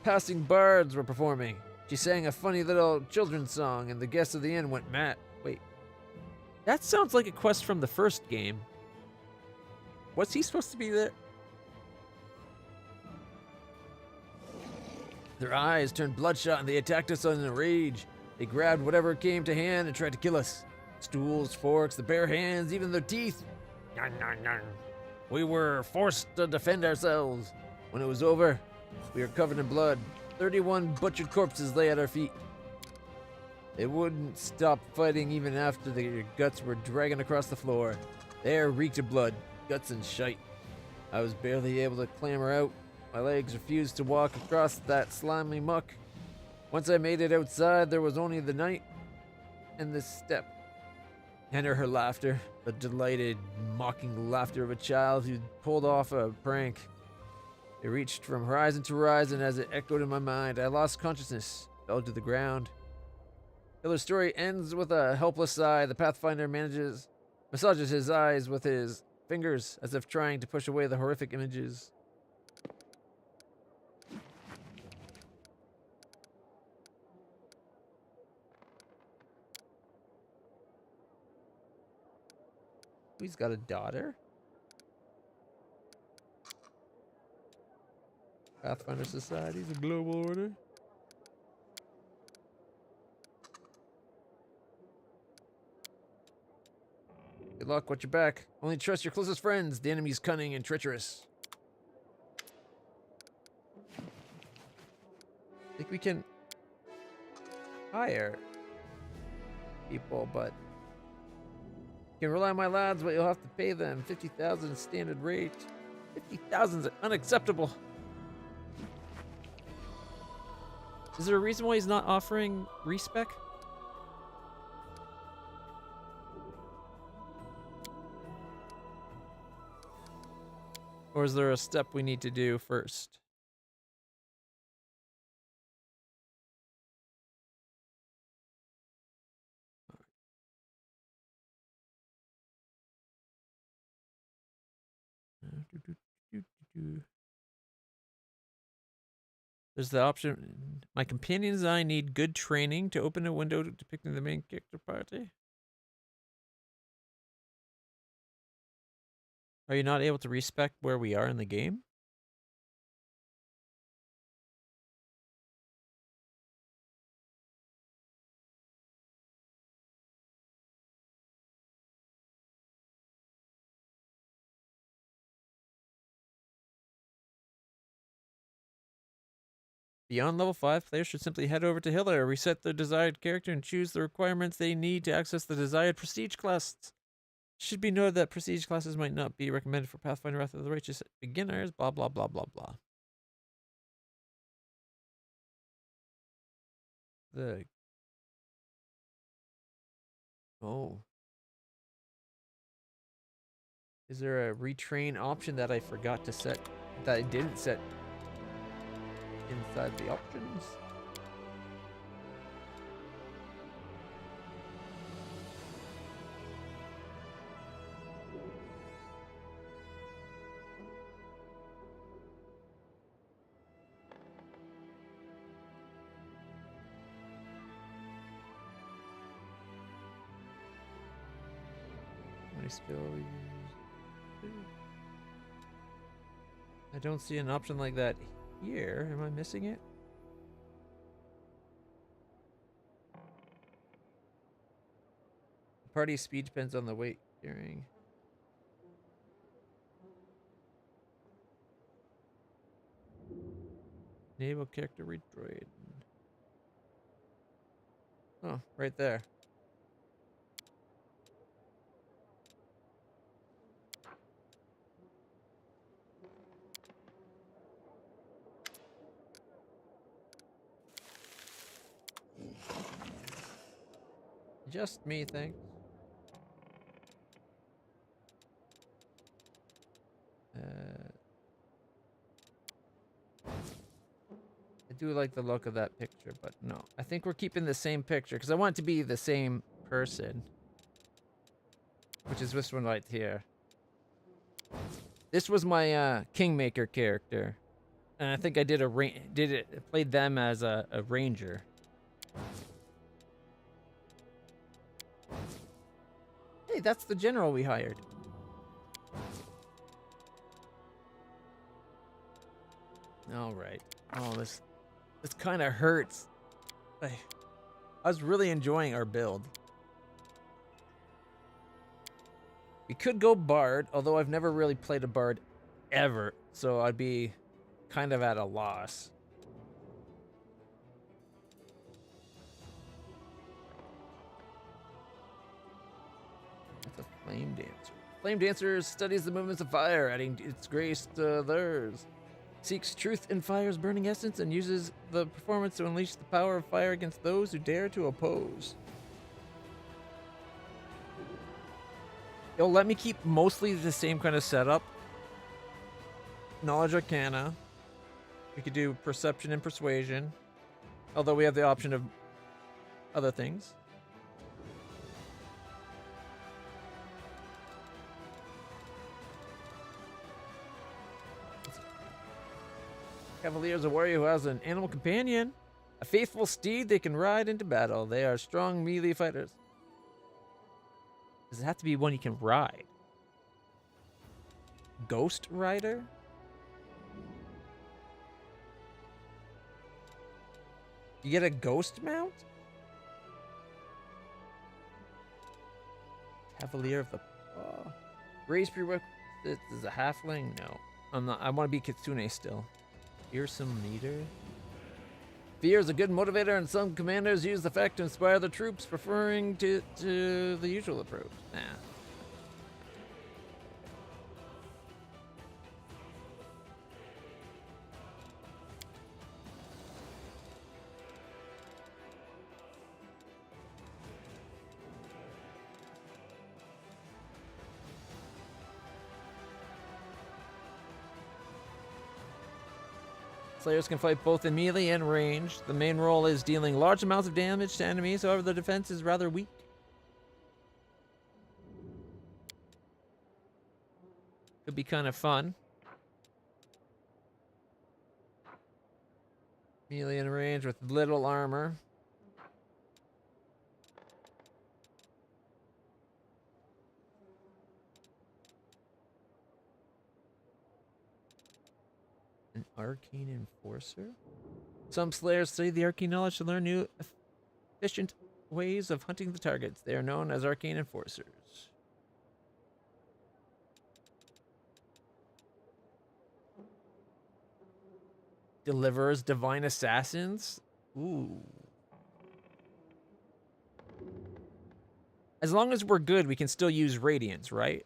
[SPEAKER 1] passing bards were performing. She sang a funny little children's song and the guests of the inn went mad. Wait, that sounds like a quest from the first game. Was he supposed to be there? Their eyes turned bloodshot and they attacked us in a rage. They grabbed whatever came to hand and tried to kill us. Stools, forks, the bare hands, even their teeth. We were forced to defend ourselves. When it was over, We are covered in blood. 31 butchered corpses lay at our feet. They wouldn't stop fighting even after their guts were dragging across the floor. The air reeked of blood, guts and shite. I was barely able to clamber out. My legs refused to walk across that slimy muck. Once I made it outside, there was only the night and the step. And her laughter, the delighted, mocking laughter of a child who pulled off a prank. It reached from horizon to horizon as it echoed in my mind. I lost consciousness, fell to the ground. Hiller's story ends with a helpless sigh. The Pathfinder massages his eyes with his fingers as if trying to push away the horrific images. He's got a daughter? Pathfinder Society's a global order. Good luck, watch your back. Only trust your closest friends. The enemy's cunning and treacherous. I think we can hire people, but you can rely on my lads, but you'll have to pay them 50,000 standard rate. 50,000 is unacceptable. Is there a reason why he's not offering respec? Or is there a step we need to do first? There's the option. My companions and I need good training to open a window depicting the main character party. Are you not able to respec where we are in the game? Beyond level 5, players should simply head over to Hiller, reset their desired character, and choose the requirements they need to access the desired prestige class. Should be noted that prestige classes might not be recommended for Pathfinder Wrath of the Righteous beginners, blah blah blah blah blah. Oh. Is there a retrain option that I forgot to set, that I didn't set inside the options? How many skill we use? I don't see an option like that here. Am I missing it? Party speed depends on the weight carrying. Enable character redroid. Oh, right there. Just me, thanks. I do like the look of that picture, but no. I think we're keeping the same picture because I want it to be the same person. Which is this one right here. This was my Kingmaker character. And I think I did played them as a ranger. Hey, that's the general we hired. All right. Oh, this kind of hurts. I was really enjoying our build. We could go Bard, although I've never really played a Bard ever, so I'd be kind of at a loss. That's a flame dancer. Flame dancer studies the movements of fire, adding its grace to theirs. Seeks truth in fire's burning essence and uses the performance to unleash the power of fire against those who dare to oppose. It'll let me keep mostly the same kind of setup. Knowledge Arcana. We could do Perception and Persuasion. Although we have the option of other things. Cavalier is a warrior who has an animal companion. A faithful steed they can ride into battle. They are strong melee fighters. Does it have to be one you can ride? Ghost Rider? You get a ghost mount? Cavalier of the Paw. Raise prerequisites is a halfling? No. I'm not. I want to be Kitsune still. Fearsome leader? Fear is a good motivator, and some commanders use the fact to inspire the troops, preferring to the usual approach. Nah. Slayers can fight both in melee and range. The main role is dealing large amounts of damage to enemies, however the defense is rather weak. Could be kind of fun. Melee and range with little armor. An arcane enforcer? Some slayers study the arcane knowledge to learn new, efficient ways of hunting the targets. They are known as arcane enforcers. Deliverers, divine assassins? Ooh. As long as we're good, we can still use radiance, right?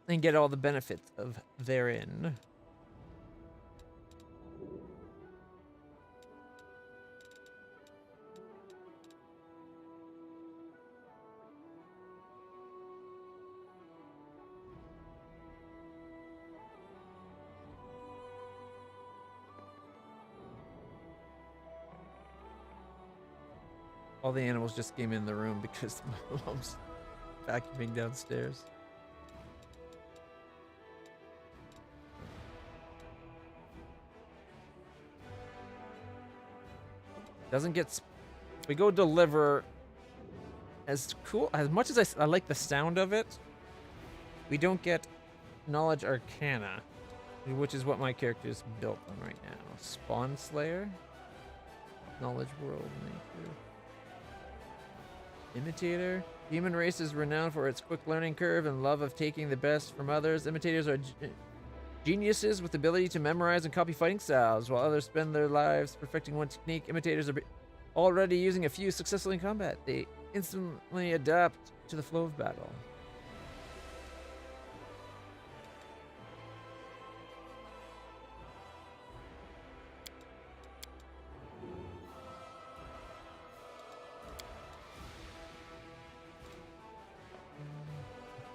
[SPEAKER 1] And get all the benefits of therein. All the animals just came in the room because my mom's vacuuming downstairs. Doesn't get... We go deliver. As cool... As much as I like the sound of it, we don't get Knowledge Arcana, which is what my character is built on right now. Spawn Slayer? Knowledge World Maker. Imitator. Human race is renowned for its quick learning curve and love of taking the best from others. Imitators are geniuses with the ability to memorize and copy fighting styles, while others spend their lives perfecting one technique. Imitators are already using a few successfully in combat. They instantly adapt to the flow of battle.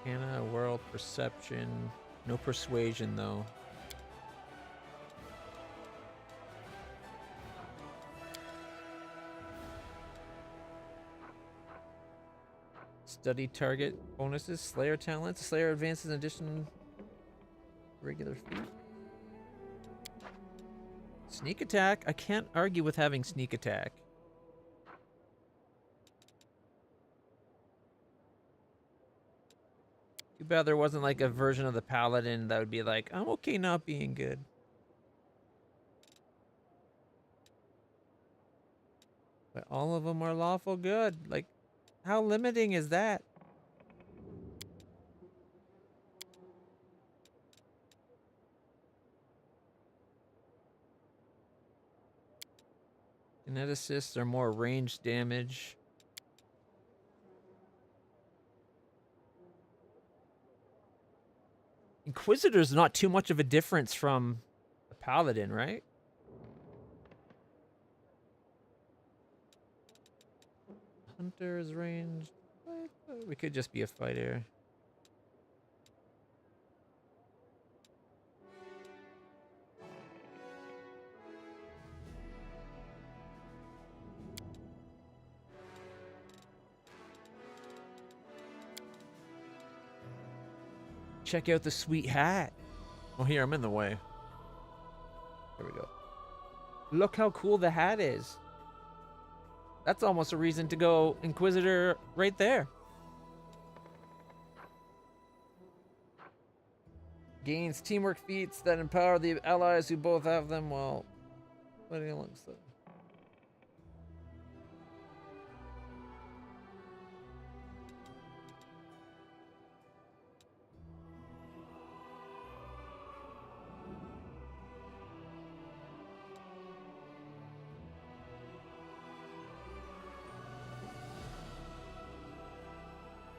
[SPEAKER 1] Arcana, world, perception. No persuasion, though. Study target bonuses. Slayer talents. Slayer advances in addition regular feat. Sneak attack. I can't argue with having sneak attack. Too bad there wasn't like a version of the paladin that would be like, I'm okay not being good. But all of them are lawful good. Like, how limiting is that? Geneticists are more range damage. Inquisitor's not too much of a difference from the Paladin, right? Hunter's range. We could just be a fighter. Check out the sweet hat. Oh, here, I'm in the way. There we go. Look how cool the hat is. That's almost a reason to go Inquisitor right there. Gains teamwork feats that empower the allies who both have them while fighting alongside.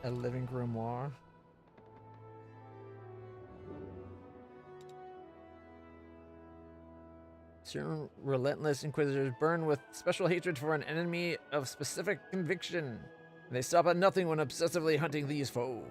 [SPEAKER 1] A living grimoire. Certain relentless inquisitors burn with special hatred for an enemy of specific conviction. They stop at nothing when obsessively hunting these foes.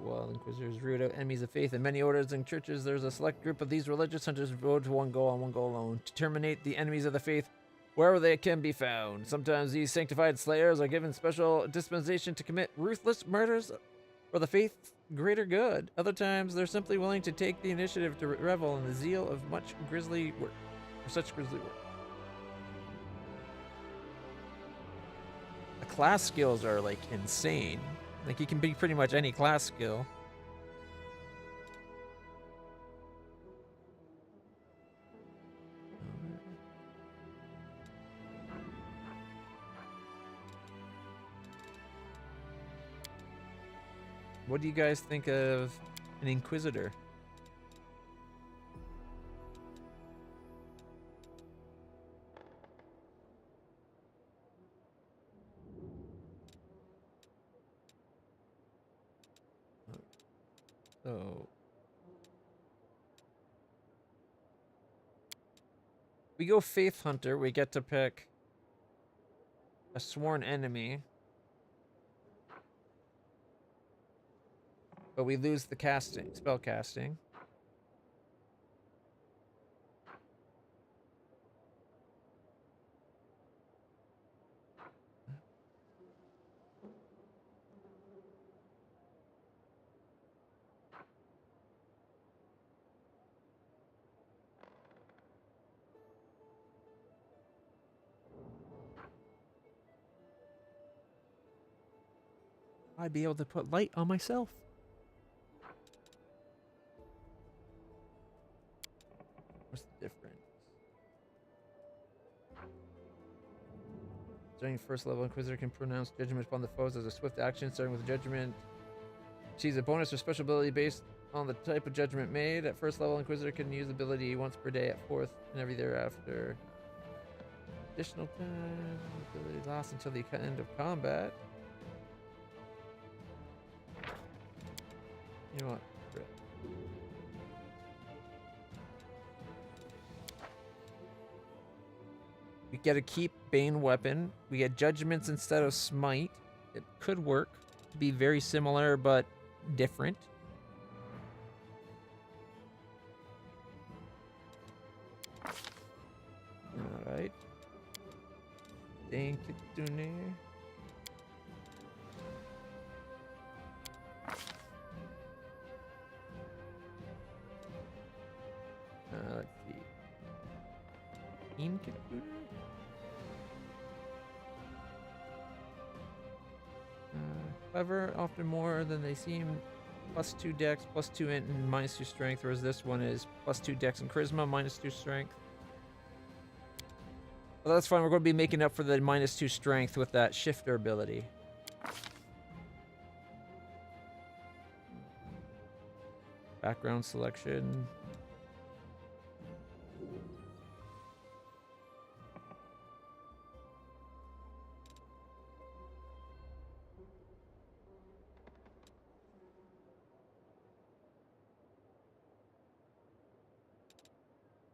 [SPEAKER 1] While inquisitors root out enemies of faith in many orders and churches, there's a select group of these religious hunters devoted to one goal and one goal alone: to terminate the enemies of the faith wherever they can be found. Sometimes these sanctified slayers are given special dispensation to commit ruthless murders for the faith's greater good. Other times, they're simply willing to take the initiative to revel in the zeal of such grisly work. The class skills are like insane. Like, you can be pretty much any class skill. What do you guys think of an Inquisitor? So, we go Faith Hunter, we get to pick a sworn enemy. But we lose the casting, spell casting. I'd be able to put light on myself. What's the difference? During first level, Inquisitor can pronounce judgment upon the foes as a swift action, starting with judgment. She's a bonus or special ability based on the type of judgment made. At first level, Inquisitor can use the ability once per day. At fourth and every thereafter. Additional time. Ability lasts until the end of combat. You know what? We get to keep Bane weapon. We get judgments instead of smite. It could work. Be very similar, but different. Alright. Dane Kitsune. Let's see. Kitsune? clever, often more than they seem. +2 dex, +2 int, and -2 strength, whereas this one is +2 dex and charisma, -2 strength. Well, that's fine. We're going to be making up for the -2 strength with that shifter ability. Background selection.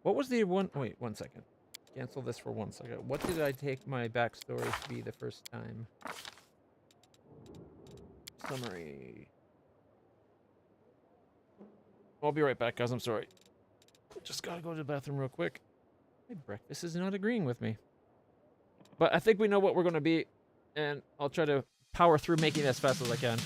[SPEAKER 1] What was the one? Wait, 1 second. Cancel this for 1 second. What did I take my backstory to be the first time? Summary. I'll be right back, guys. I'm sorry. Just gotta go to the bathroom real quick. My breakfast is not agreeing with me. But I think we know what we're gonna be, and I'll try to power through making it as fast as I can.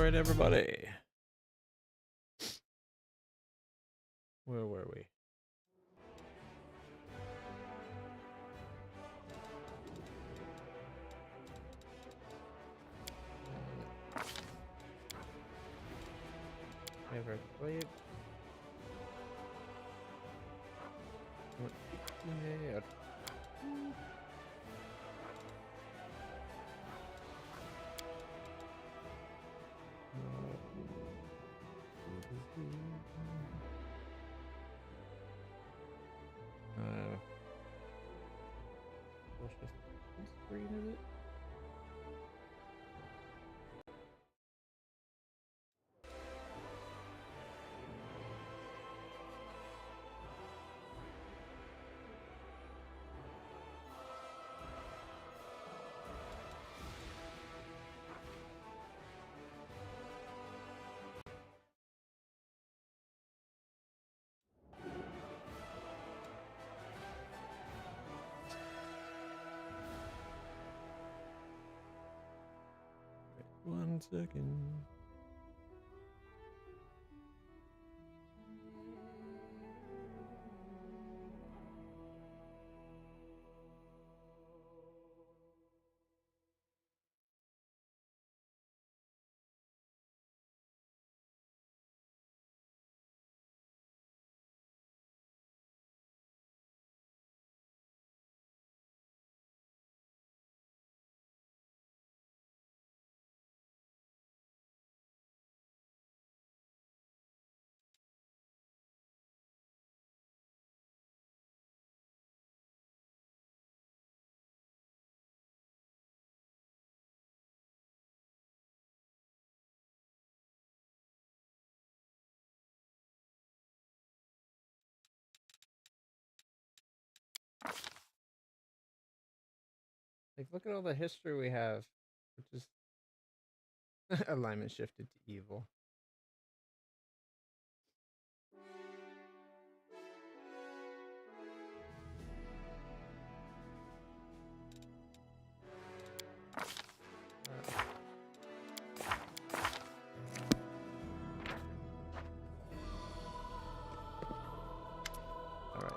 [SPEAKER 1] Alright, everybody. Where were we? Never played. Yeah. What's this screen, is it? One second. Like, look at all the history we have, which is alignment shifted to evil. All right.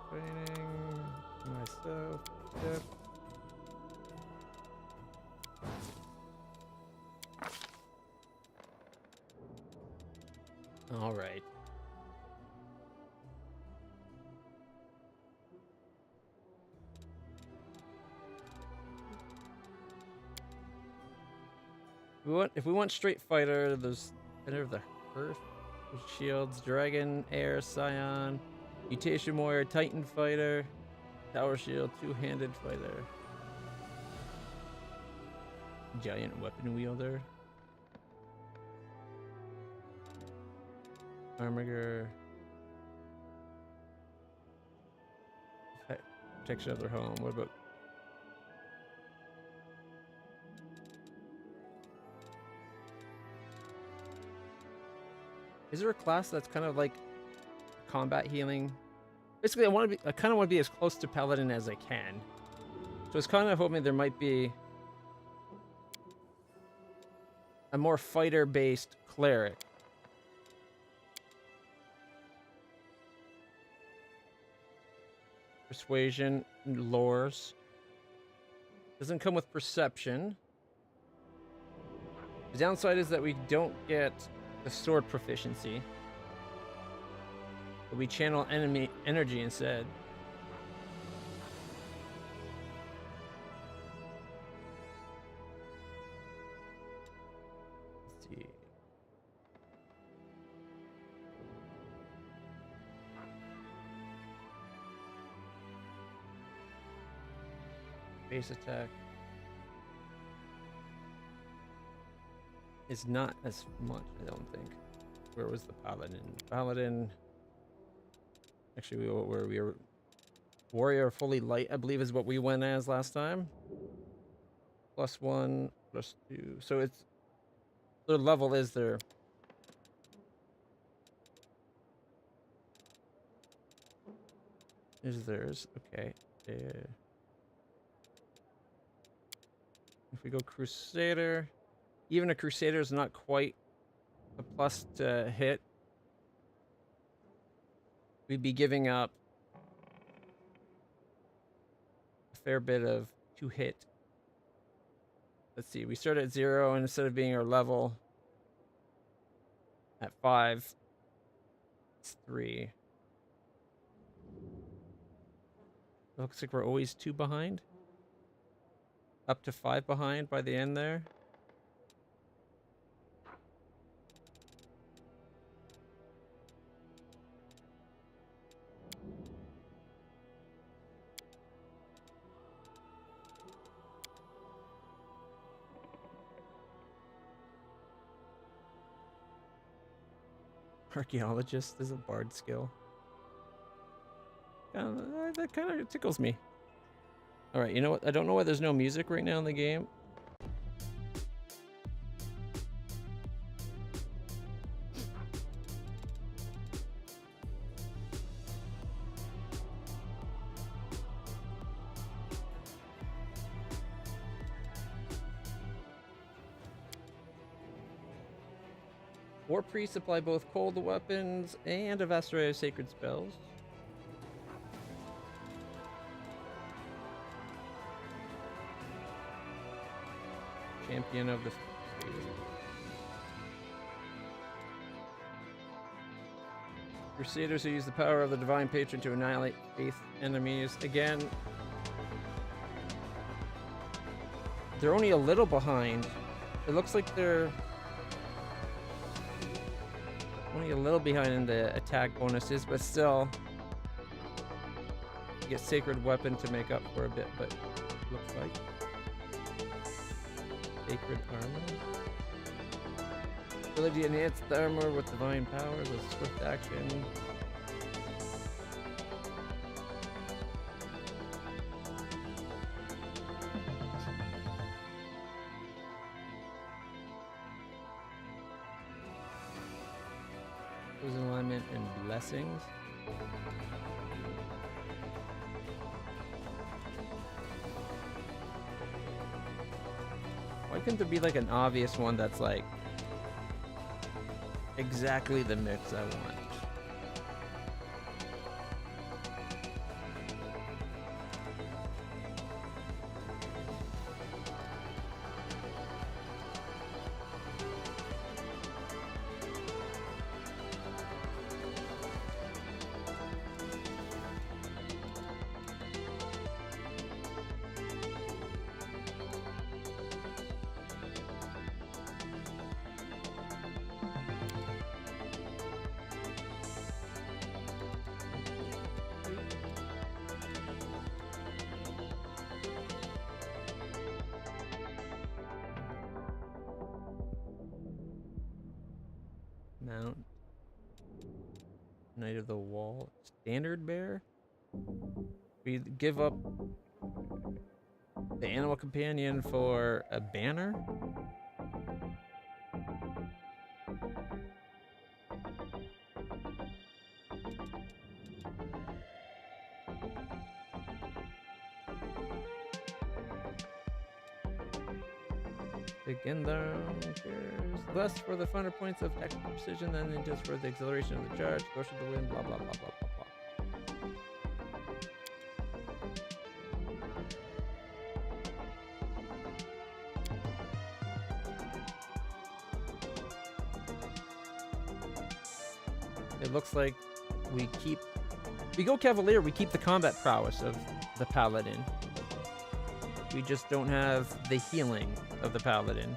[SPEAKER 1] Training myself. Yep. All right. If we want Street Fighter, there's Enter of the Earth, Shields, Dragon, Air, Scion, Mutation Warrior, Titan Fighter, Tower Shield, Two-Handed Fighter, Giant Weapon Wielder, Armiger, Protection of their home. What about is there a class that's kind of like combat healing? Basically, I kind of want to be as close to Paladin as I can. So it's kind of hoping there might be a more fighter-based cleric. Persuasion, lores. Doesn't come with perception. The downside is that we don't get the sword proficiency. But we channel enemy energy instead. Let's see. Base attack is not as much, I don't think. Where was the Paladin? Paladin. Actually, we were Warrior fully light, I believe, is what we went as last time. +1, +2. So it's their level is their. Is theirs okay? If we go Crusader, Even a Crusader is not quite a plus to hit. We'd be giving up a fair bit of to hit. Let's see, we start at 0, and instead of being our level at 5, it's 3. Looks like we're always 2 behind. Up to 5 behind by the end there. Archaeologist is a bard skill. That kind of tickles me. Alright, you know what? I don't know why there's no music right now in the game. War priests apply both cold weapons and a vast array of sacred spells. Champion of the Crusaders who use the power of the divine patron to annihilate faith enemies. Again, they're only a little behind. It looks like they're only a little behind in the attack bonuses, but still, you get sacred weapon to make up for a bit, but it looks like. Sacred armor. Ability to enhance the armor with divine powers, a swift action. Chosen alignment and blessings. Why couldn't there be like an obvious one that's like exactly the mix I want? Mount. Knight of the Wall. Standard bear? We give up the animal companion for a banner? Again, there's less for the finer points of tactical precision than it does for the acceleration of the charge, force of the wind, blah blah blah blah blah blah. It looks like we go Cavalier, we keep the combat prowess of the Paladin. We just don't have the healing of the Paladin.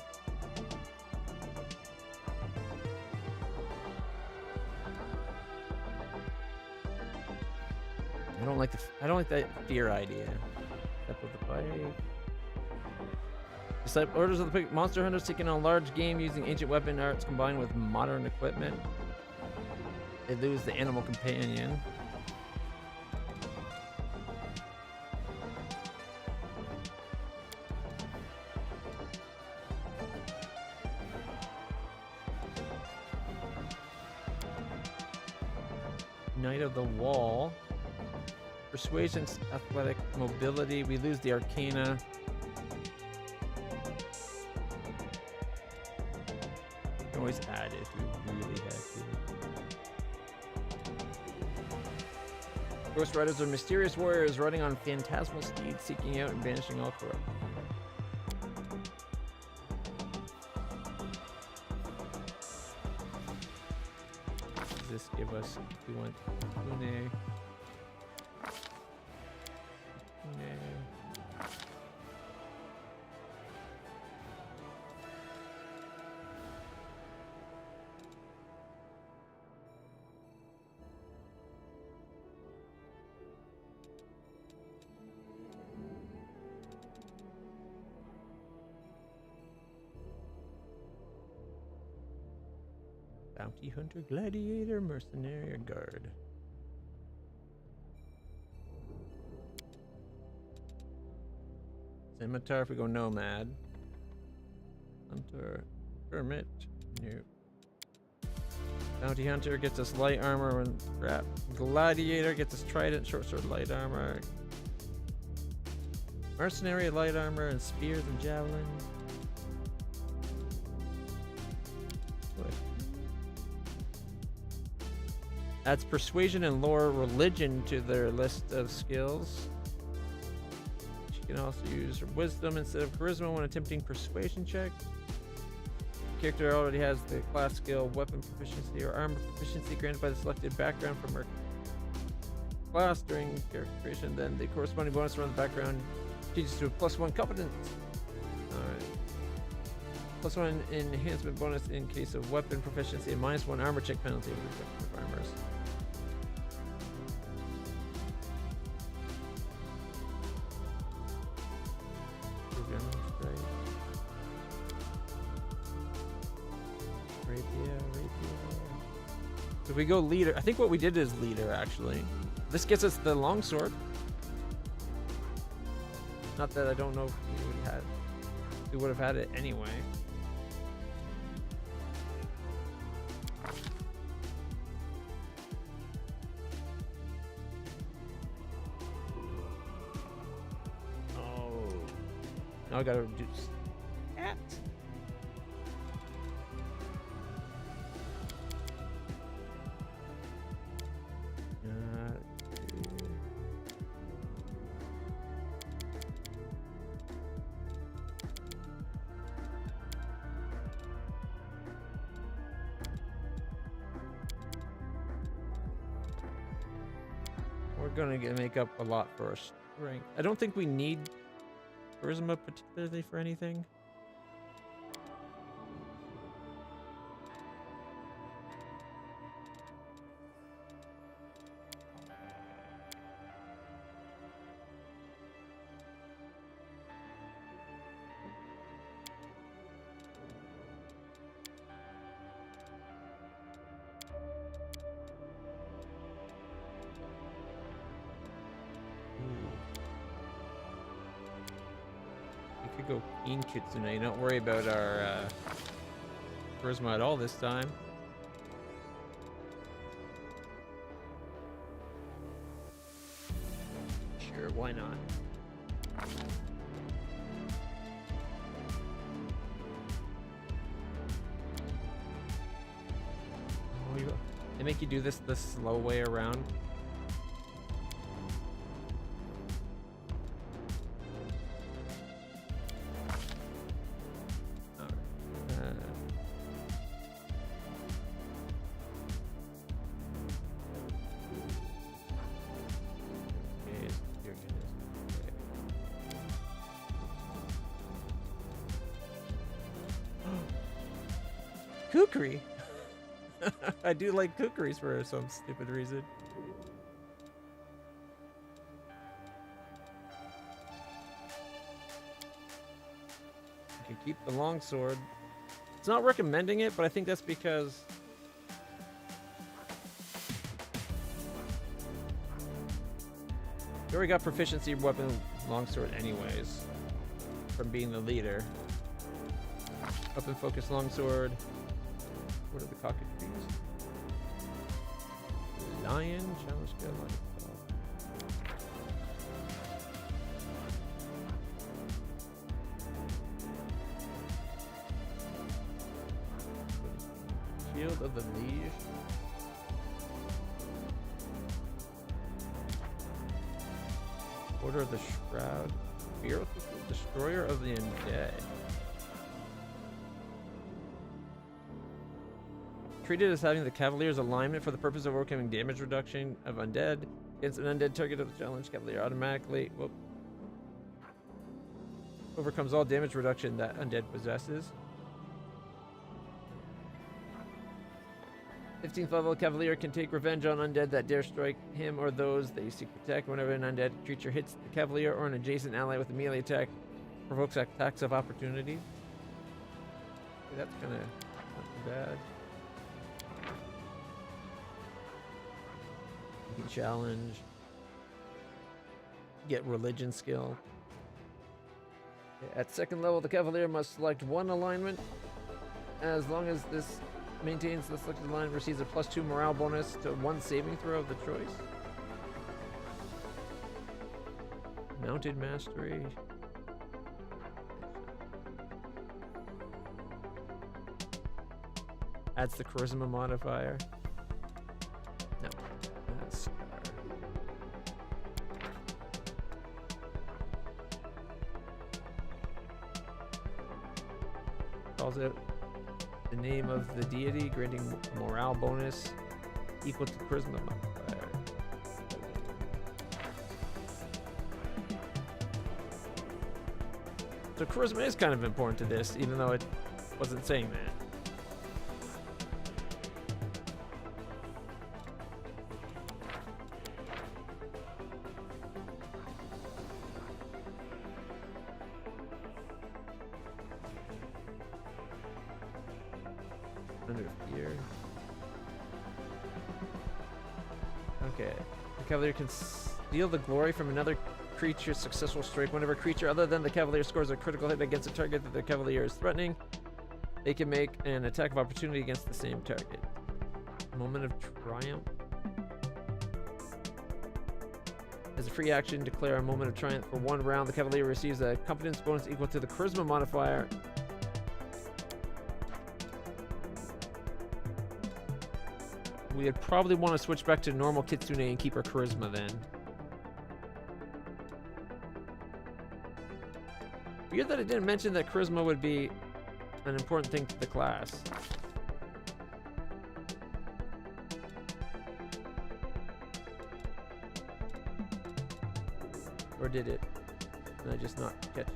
[SPEAKER 1] I don't like that fear idea. Step of the pike. Disciple orders of the monster hunters taking on a large game using ancient weapon arts combined with modern equipment. They lose the animal companion. Knight of the Wall. Persuasion, athletic, mobility. We lose the Arcana. can always add if we really had to. Ghost Riders are mysterious warriors riding on phantasmal steeds, seeking out and banishing all corrupt. Does this give us? We want Pune. Bounty Hunter, Gladiator, Mercenary, or Guard. Scimitar if we go Nomad. Hunter, Hermit, nope. Bounty Hunter gets us light armor and crap. Gladiator gets us Trident, short sword, light armor. Mercenary, light armor, and spears and javelins. Adds persuasion and lore religion to their list of skills. She can also use her wisdom instead of charisma when attempting persuasion check. Character already has the class skill, weapon proficiency, or armor proficiency granted by the selected background from her class during character creation. Then the corresponding bonus from the background teaches to a +1 competence. Alright. +1 enhancement bonus in case of weapon proficiency and -1 armor check penalty for armors. So if we go leader, I think what we did is leader actually. This gets us the longsword. Not that I don't know if we would have had it anyway. Oh, now I gotta reduce that. We're gonna make up a lot for our strength. I don't think we need charisma particularly for anything. Go Keen Kitsune, don't worry about our charisma at all this time. Sure, why not? Oh, they make you do this the slow way around. Kukri. I do like kukris for some stupid reason. I can keep the longsword. It's not recommending it, but I think that's because we already got proficiency weapon longsword anyways from being the leader. Up and focus longsword. What are the cockatrices? Lion, challenge skill, lion. Field of the Liege. Order of the Shroud. Fearless Destroyer of the Undead. Treated as having the Cavalier's alignment for the purpose of overcoming damage reduction of undead. Against an undead target of the challenge, Cavalier automatically overcomes all damage reduction that undead possesses. 15th level, Cavalier can take revenge on undead that dare strike him or those they seek to protect. Whenever an undead creature hits the Cavalier or an adjacent ally with a melee attack, provokes attacks of opportunity. Okay, that's kind of not too bad. You can challenge. Get religion skill. At second level, the Cavalier must select one alignment. As long as this maintains the selected alignment, receives a +2 morale bonus to one saving throw of the choice. Mounted mastery. Adds the charisma modifier. No, that's calls it the name of the deity, granting morale bonus equal to charisma modifier. So charisma is kind of important to this, even though it wasn't saying that. Under fear. Okay. The Cavalier can steal the glory from another creature's successful strike. Whenever a creature other than the Cavalier scores a critical hit against a target that the Cavalier is threatening, they can make an attack of opportunity against the same target. Moment of Triumph. As a free action, declare a moment of triumph for 1 round. The Cavalier receives a competence bonus equal to the charisma modifier. We'd probably want to switch back to normal Kitsune and keep our charisma then. Weird that it didn't mention that charisma would be an important thing to the class. Or did it? Did I just not catch it?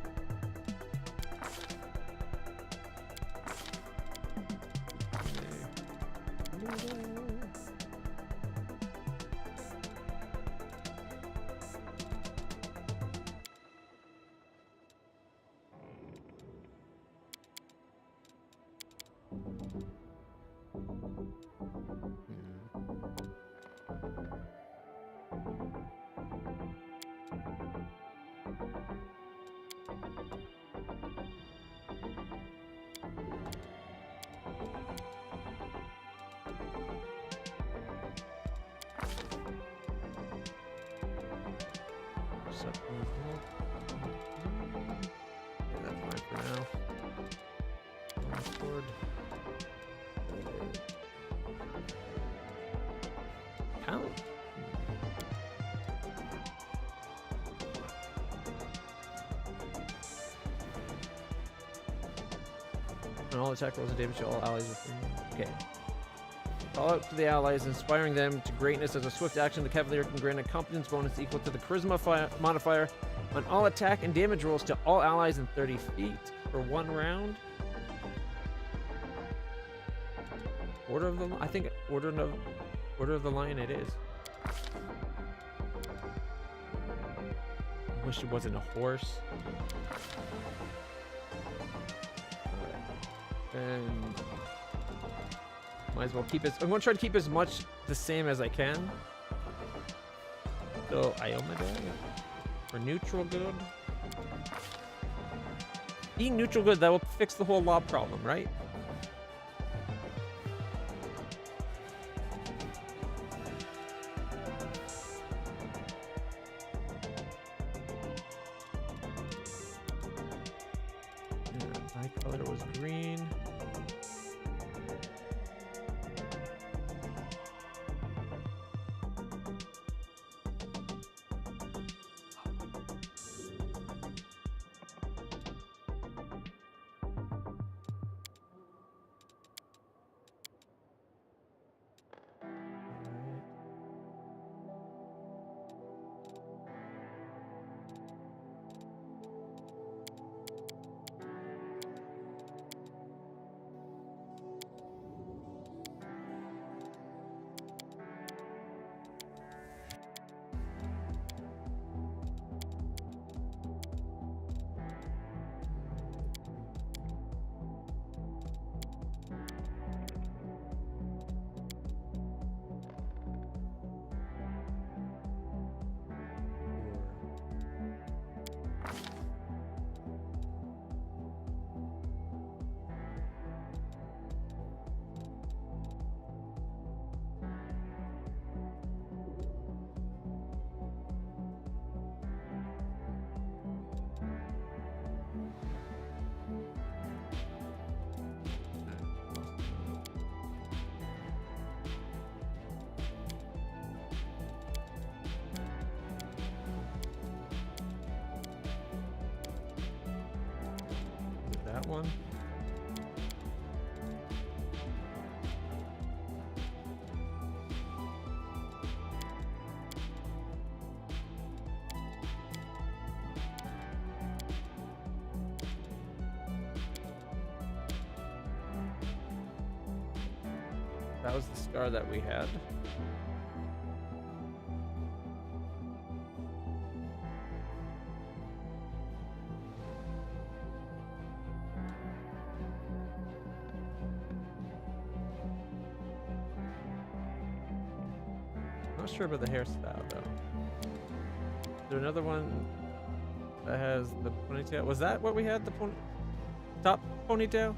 [SPEAKER 1] And all attack rolls and damage to all allies within. Okay. Call out to the allies, inspiring them to greatness. As a swift action, the Cavalier can grant a competence bonus equal to the charisma modifier on all attack and damage rolls to all allies in 30 feet for 1 round. Order of the I think Order of the Lion it is. I wish it wasn't a horse. And might as well keep it. I'm going to try to keep as much the same as I can. So Iomade for neutral good. Being neutral good, that will fix the whole lob problem, right? Yeah, my color was green. that one. That was the scar that we had. Not sure about the hairstyle though. Is there another one that has the ponytail? Was that what we had? The top ponytail?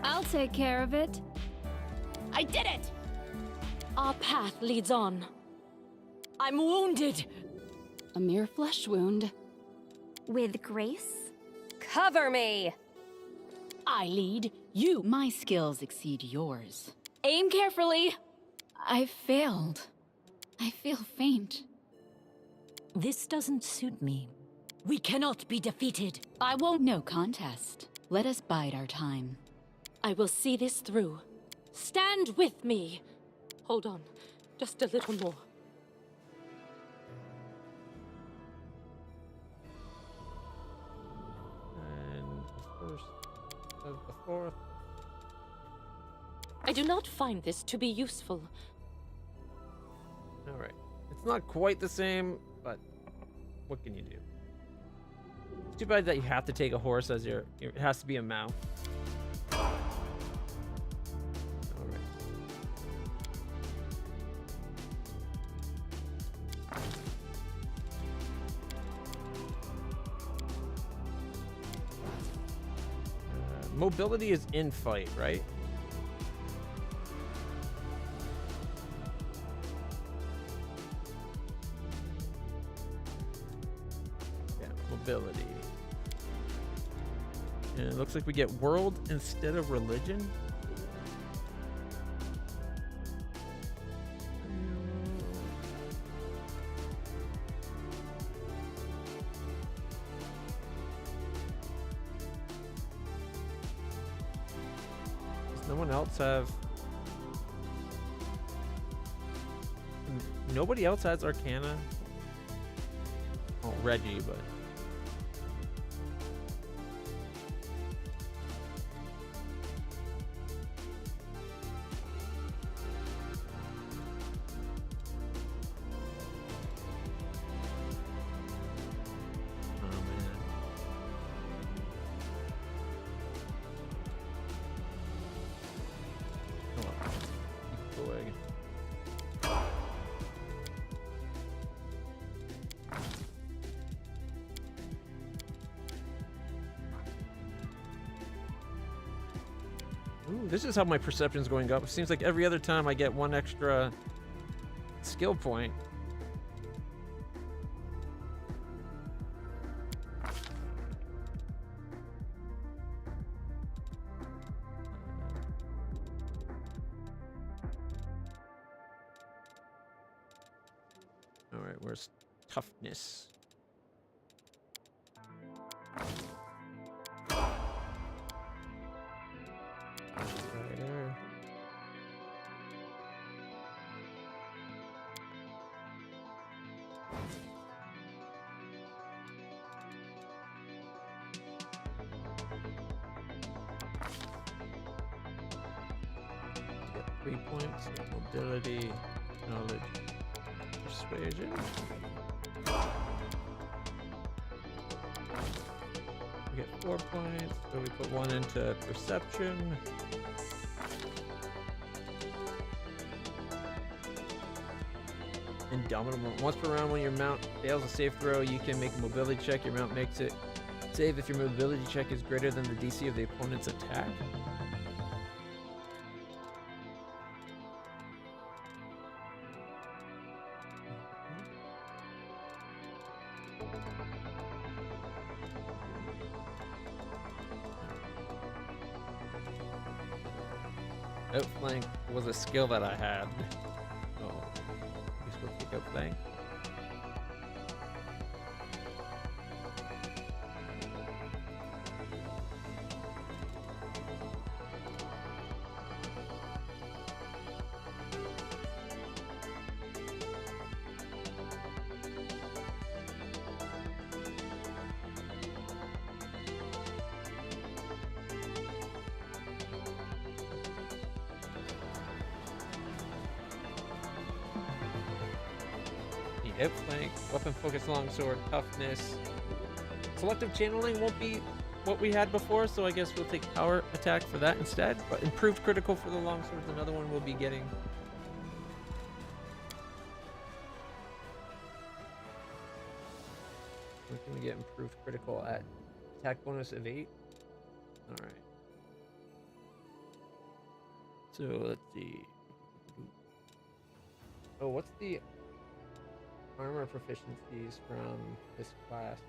[SPEAKER 3] I'll take care of it.
[SPEAKER 2] I did it! Our path leads on. I'm wounded. A mere flesh wound.
[SPEAKER 3] With grace?
[SPEAKER 4] Cover me!
[SPEAKER 2] I lead, you.
[SPEAKER 5] My skills exceed yours.
[SPEAKER 2] Aim carefully.
[SPEAKER 5] I failed. I feel faint.
[SPEAKER 4] This doesn't suit me.
[SPEAKER 2] We cannot be defeated.
[SPEAKER 5] I won't. No contest. Let us bide our time.
[SPEAKER 2] I will see this through. Stand with me. Hold on, just a little more.
[SPEAKER 1] And the first of the fourth.
[SPEAKER 2] I do not find this to be useful.
[SPEAKER 1] Alright. It's not quite the same, but what can you do? Too bad that you have to take a horse as your it has to be a mount. Alright. Mobility is in fight, right? Yeah, mobility. And it looks like we get world instead of religion. Does no one else have... Nobody else has Arcana? Oh, Reggie, but... Ooh, this is how my perception's going up. It seems like every other time I get one extra skill point. All right, where's toughness? Right there. Get 3 points. Mobility, knowledge, persuasion. We get 4 points, so we put 1 into perception. Indomitable. Once per round, when your mount fails a save throw, you can make a mobility check. Your mount makes it save if your mobility check is greater than the DC of the opponent's attack. Outflank was a skill that I had. Oh, we supposed to take outflank. Outflank, weapon focus, longsword, toughness. Selective channeling won't be what we had before, so I guess we'll take power attack for that instead. But improved critical for the longsword is another one we'll be getting. Where can we get improved critical at? Attack bonus of 8. Alright. So let's see. Oh, what's the armor proficiencies from this class?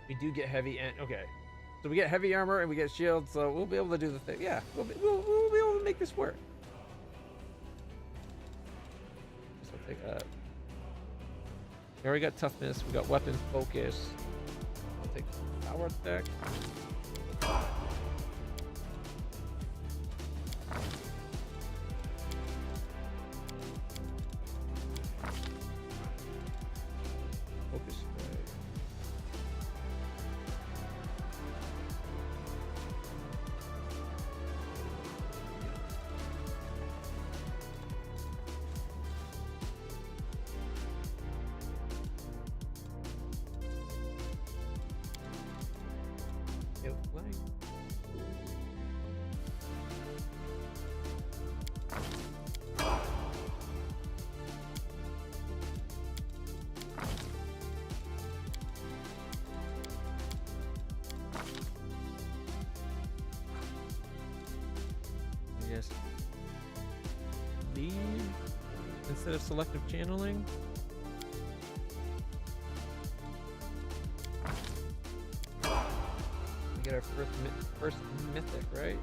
[SPEAKER 1] We do get heavy and okay. So we get heavy armor and we get shield, so we'll be able to do the thing. Yeah, we'll be able to make this work. So I'll take that. Here we got toughness, we got weapon focus. I'll take power attack. Focus strike. Outflank. Yes. Leave instead of selective channeling. We get our first mythic, right?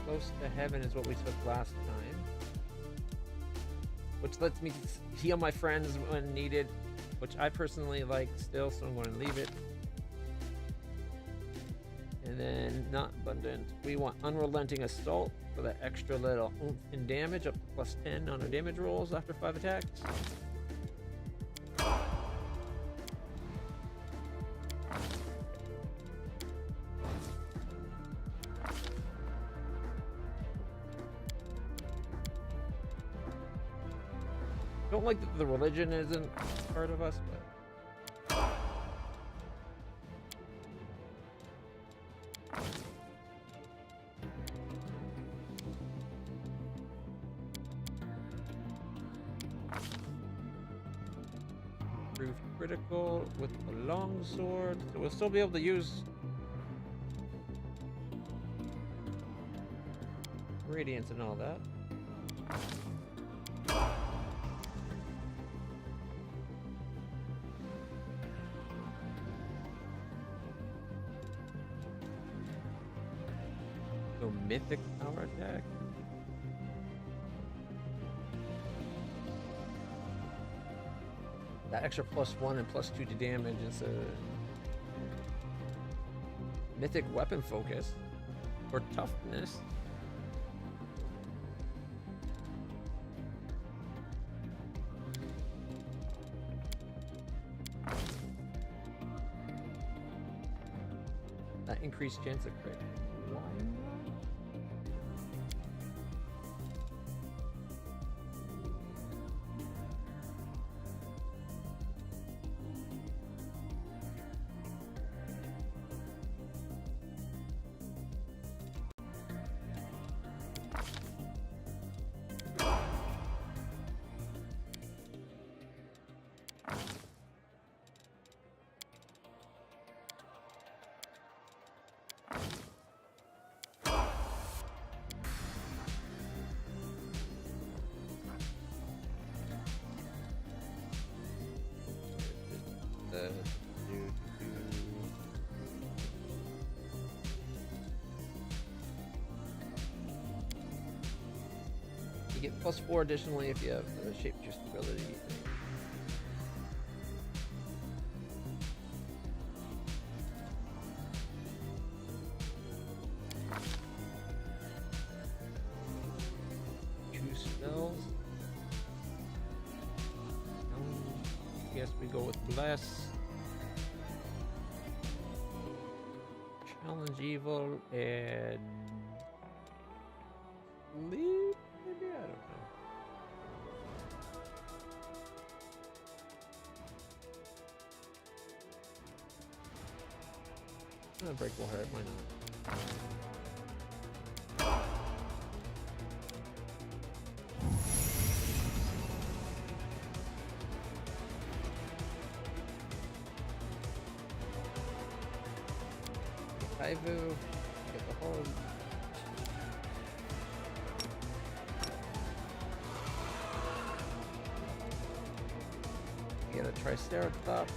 [SPEAKER 1] Close to heaven is what we took last time, which lets me heal my friends when needed, which I personally like still, so I'm going to leave it. And then not abundant. We want unrelenting assault for that extra little oomph in damage, up to +10 on our damage rolls after 5 attacks. Don't like that the religion isn't part of us, but improved critical with the longsword, so we'll still be able to use radiance and all that. So mythic power attack. That extra +1 and +2 to damage is a mythic weapon focus or toughness. That increased chance of crit. Why? You get +4 additionally if you have the shapeshifter ability. Two spells. I guess we go with Bless. Challenge Evil and Leap? Maybe? I don't know. Unbreakable Heart, why not? Kaivu, get the whole. Get a Triceratops.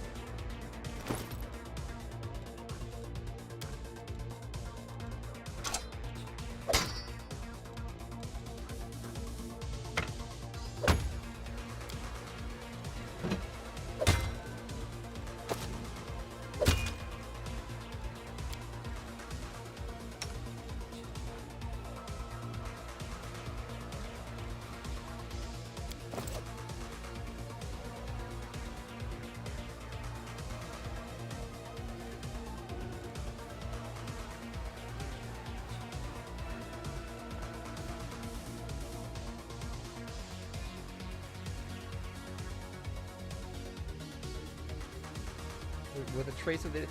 [SPEAKER 1] With a trace of it.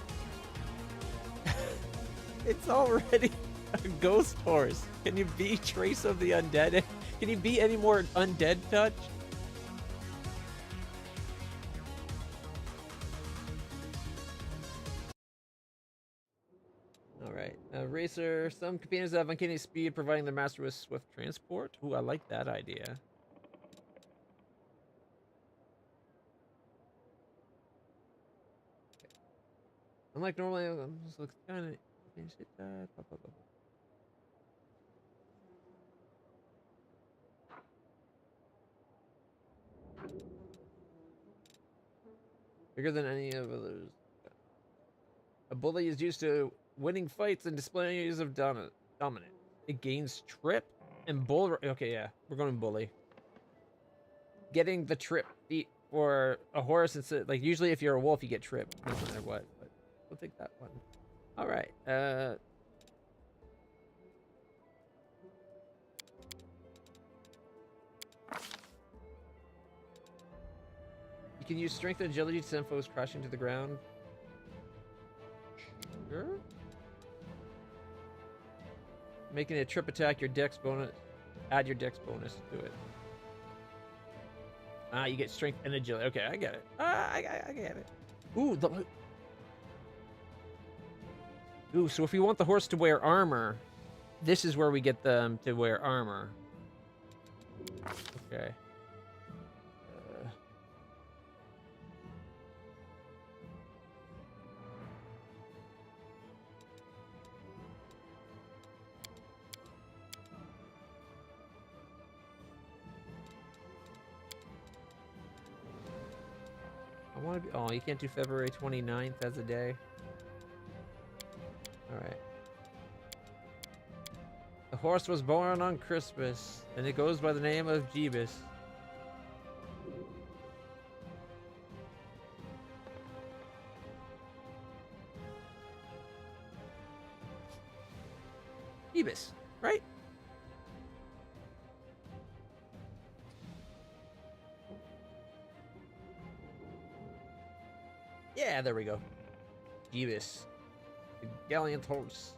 [SPEAKER 1] It's already a ghost horse. Can you be trace of the undead? Can you be any more undead touch? Alright. Racer. Some companions have uncanny speed, providing their master with swift transport. Ooh, I like that idea. Unlike normally, this looks kind of. Bigger than any of others. A bully is used to winning fights and displays of dominance. It gains trip and bull. Okay, yeah, we're going bully. Getting the trip feat for a horse instead, like usually if you're a wolf, you get trip no matter what. But we'll take that one. All right. You can use strength and agility to send foes crashing to the ground. Sure. Making a trip attack your dex bonus. Add your dex bonus to it. Ah, you get strength and agility. Okay, I get it. I get it. Ooh, so if we want the horse to wear armor, this is where we get them to wear armor. Okay. I want to be. Oh, you can't do February 29th as a day. Alright. The horse was born on Christmas, and it goes by the name of Jeebus. Ebis, right? Yeah, there we go. Ebis. The gallant horse.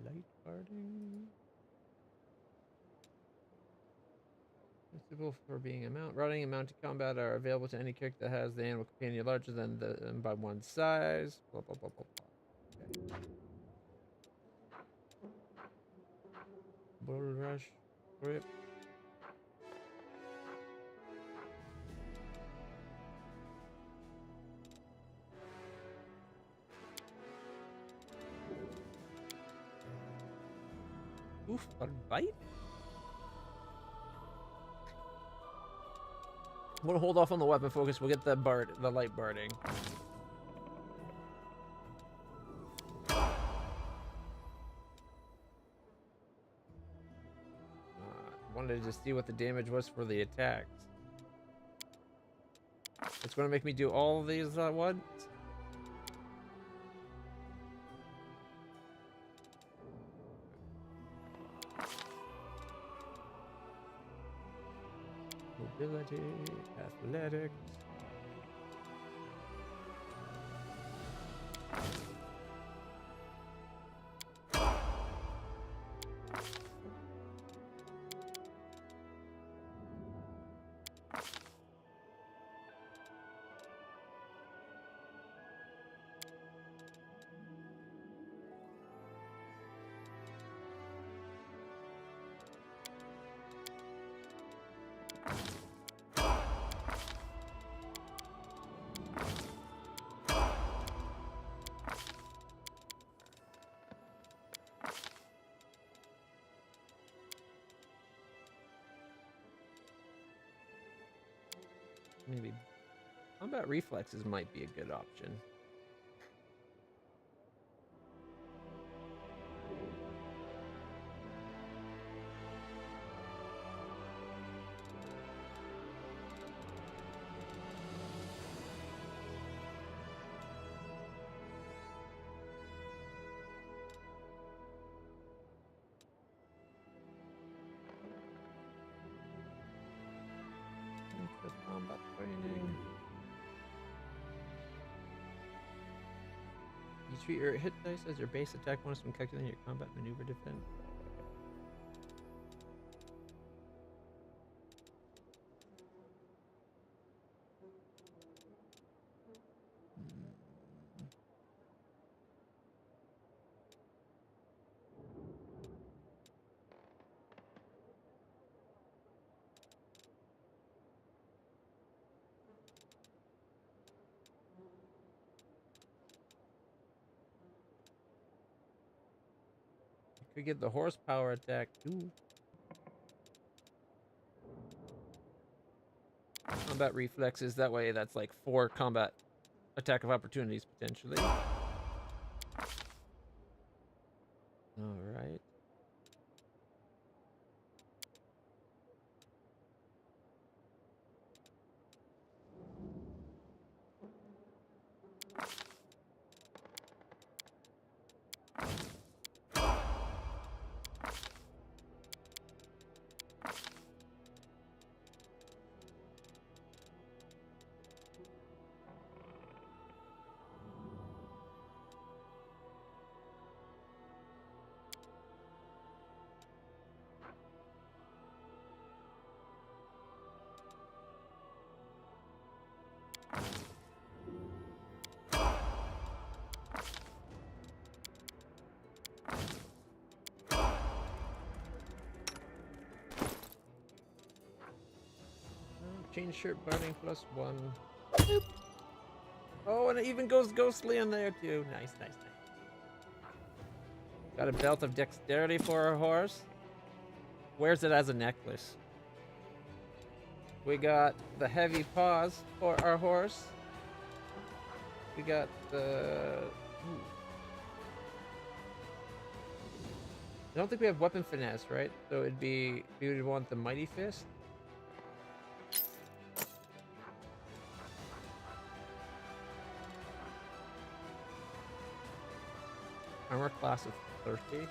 [SPEAKER 1] Light barding. Suitable for being a mount. Riding and mounted combat are available to any character that has the animal companion larger than them by one size. Blah blah blah blah blah. Okay. Bull rush. Rip. Oof, a bite? I want to hold off on the weapon focus. We'll get the light barding. Wanted to see what the damage was for the attacks. It's going to make me do all of these at once. Mobility, athletics. Maybe combat reflexes might be a good option. Combat training. You treat your hit dice as your base attack bonus when calculating your combat maneuver defense. Could get the horsepower attack too. Combat reflexes, that way that's like 4 combat attack of opportunities potentially. Alright. Change shirt barding +1. Boop. Oh, and it even goes ghostly in there too. Nice, nice, nice. Got a belt of dexterity for our horse. Wears it as a necklace. We got the heavy paws for our horse. We got the... I don't think we have weapon finesse, right? So it'd be... We would want the mighty fist. Armor class of 30.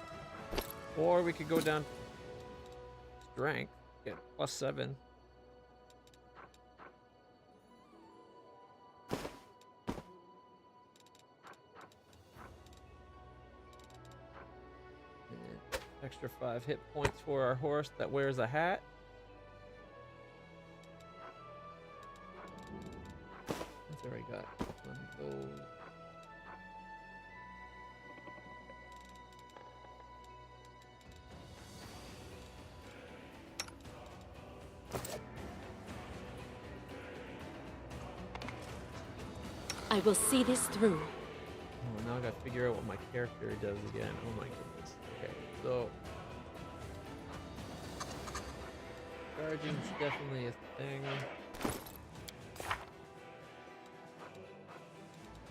[SPEAKER 1] Or we could go down strength, get +7. And extra 5 hit points for our horse that wears a hat. What's already got one of those.
[SPEAKER 2] I will see this through.
[SPEAKER 1] Oh, now I gotta figure out what my character does again. Oh my goodness. Okay, so charging's definitely a thing.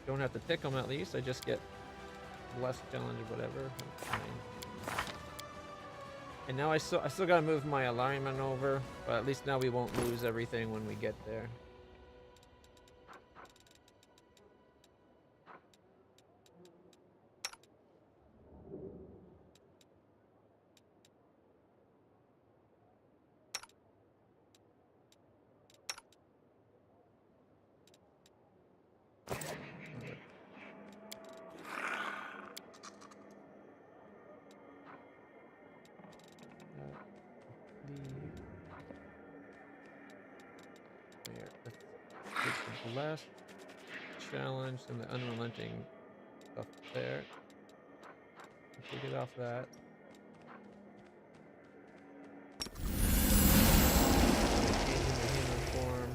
[SPEAKER 1] Don't have to pick them at least. I just get less challenge or whatever. Fine. And now I still gotta move my alignment over, but at least now we won't lose everything when we get there. The last challenge and the unrelenting stuff there. Take it off that. Changing the human form.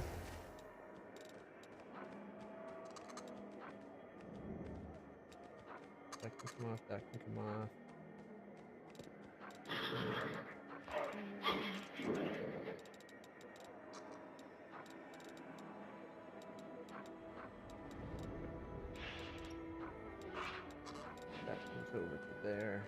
[SPEAKER 1] That can come off, that can come off. Over to there.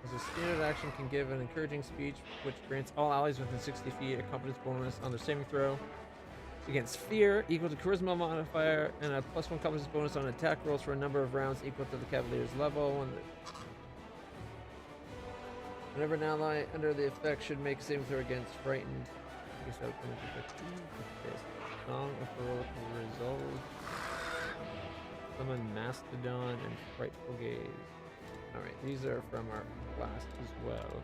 [SPEAKER 1] As a standard action can give an encouraging speech, which grants all allies within 60 feet a confidence bonus on their saving throw against fear equal to charisma modifier and a +1 confidence bonus on attack rolls for a number of rounds equal to the cavalier's level. Whenever an ally under the effect should make a saving throw against frightened. I guess that would come into effect too. Song of Heroic Resolve. Summon Mastodon and Frightful Gaze. Alright, these are from our class as well.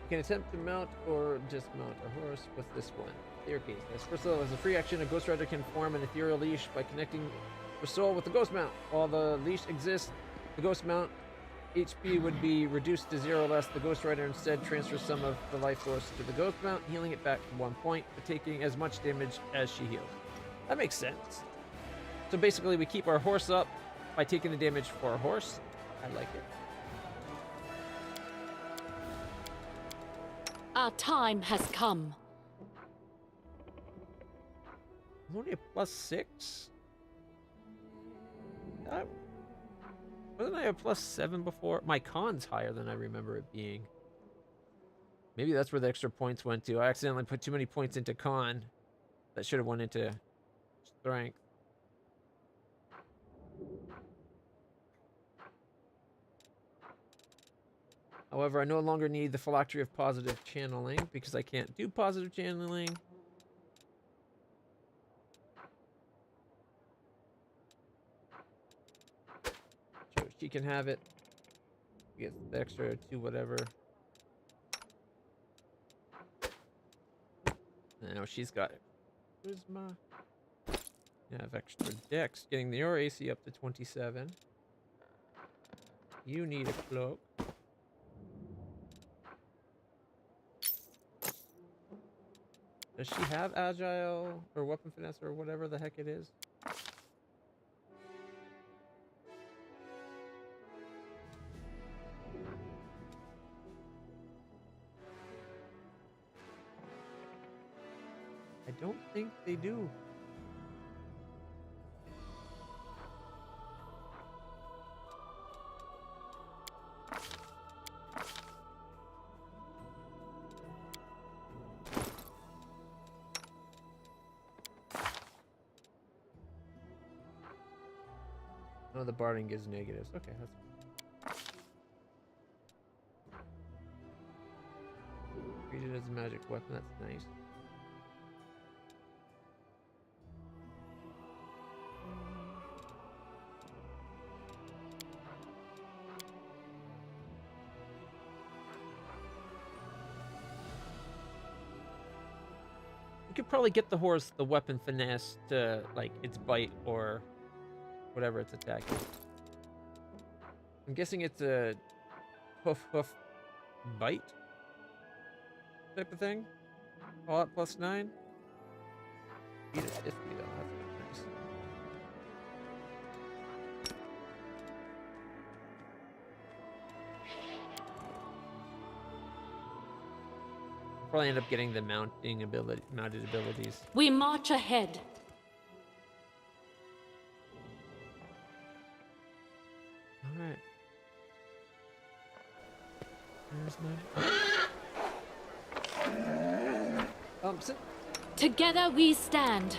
[SPEAKER 1] You can attempt to mount or dismount a horse with this one. Staircase. First of all, as a free action, a Ghost Rider can form an ethereal leash by connecting her soul with the Ghost Mount. While the leash exists, the Ghost Mount HP would be reduced to 0 less. The Ghost Rider instead transfers some of the life force to the Ghost Mount, healing it back to 1 point, but taking as much damage as she heals. That makes sense. So basically, we keep our horse up by taking the damage for our horse. I like it.
[SPEAKER 2] Our time has come.
[SPEAKER 1] I'm only a +6. Wasn't I a +7 before? My con's higher than I remember it being. Maybe that's where the extra points went to. I accidentally put too many points into con. That should have went into strength. However, I no longer need the phylactery of positive channeling because I can't do positive channeling. So she can have it. Get the extra 2 whatever. Now she's got it. Where's my... I have extra dex. Getting your AC up to 27. You need a cloak. Does she have agile or weapon finesse or whatever the heck it is? I don't think they do. Oh, the barding gives negatives. Okay, that's treat it as a magic weapon. That's nice. You could probably get the horse the weapon finesse to like its bite or whatever its attack is. I'm guessing it's a hoof bite type of thing. All at +9. Beat it 50 though. That's nice. Probably end up getting the mounted abilities.
[SPEAKER 2] We march ahead.
[SPEAKER 1] All right. There's my.
[SPEAKER 2] Together we stand.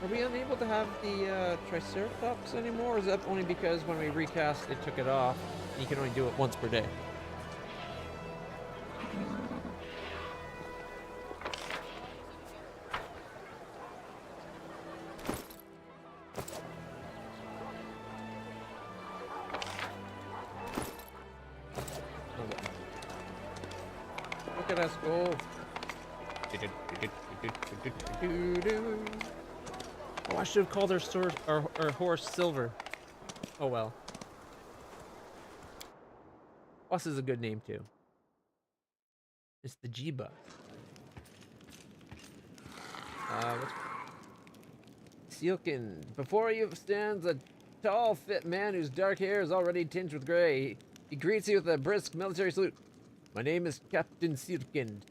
[SPEAKER 1] Are we unable to have the Triceratops anymore? Or is that only because when we recast it took it off? And you can only do it once per day. Look at us go. Oh, I should have called our horse Silver. Oh well. Boss is a good name too. It's the Jiba. Sealkin. Before you stands a tall, fit man whose dark hair is already tinged with gray. He greets you with a brisk military salute. My name is Captain Sealkin.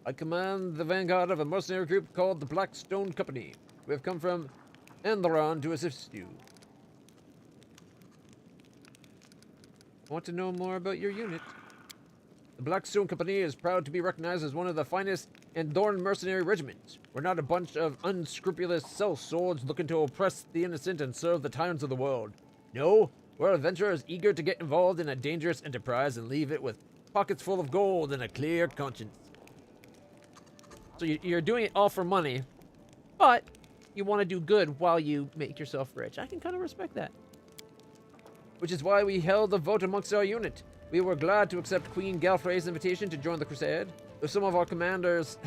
[SPEAKER 1] I command the vanguard of a mercenary group called the Blackstone Company. We have come from Andron to assist you. Want to know more about your unit? The Blackstone Company is proud to be recognized as one of the finest Andorran mercenary regiments. We're not a bunch of unscrupulous sellswords looking to oppress the innocent and serve the tyrants of the world. No, we're adventurers eager to get involved in a dangerous enterprise and leave it with pockets full of gold and a clear conscience. So you're doing it all for money, but you want to do good while you make yourself rich. I can kind of respect that. Which is why we held a vote amongst our unit. We were glad to accept Queen Galfrey's invitation to join the crusade. Though some of our commanders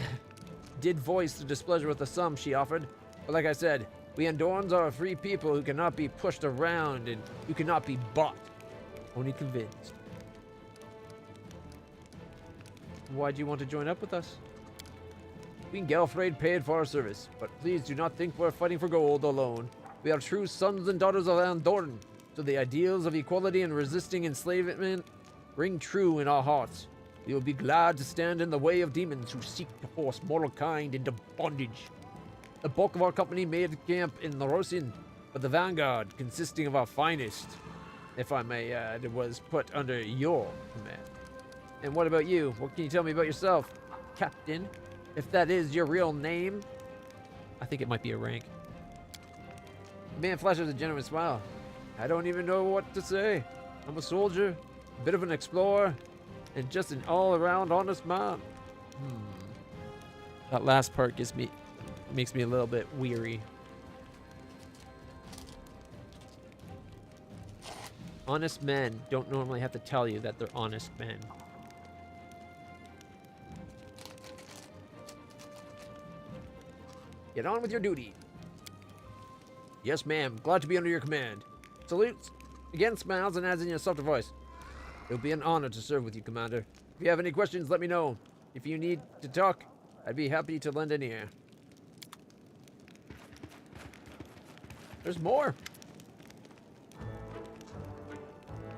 [SPEAKER 1] did voice their displeasure with the sum she offered. But like I said, we Andorans are a free people who cannot be pushed around and who cannot be bought. Only convinced. Why do you want to join up with us? Queen Galfrey paid for our service, but please do not think we're fighting for gold alone. We are true sons and daughters of Andorran, so the ideals of equality and resisting enslavement ring true in our hearts. We will be glad to stand in the way of demons who seek to force mortal kind into bondage. The bulk of our company made camp in Lorosin, but the vanguard, consisting of our finest, if I may add, was put under your command. And what about you? What can you tell me about yourself, Captain? If that is your real name. I think it might be a rank. The man flashes a genuine smile. I don't even know what to say. I'm a soldier, a bit of an explorer, and just an all-around honest man. That last part makes me a little bit weary. Honest men don't normally have to tell you that they're honest men. Get on with your duty. Yes, ma'am. Glad to be under your command. Salutes. Again smiles and adds in a softer voice. It will be an honor to serve with you, Commander. If you have any questions, let me know. If you need to talk, I'd be happy to lend an ear. There's more.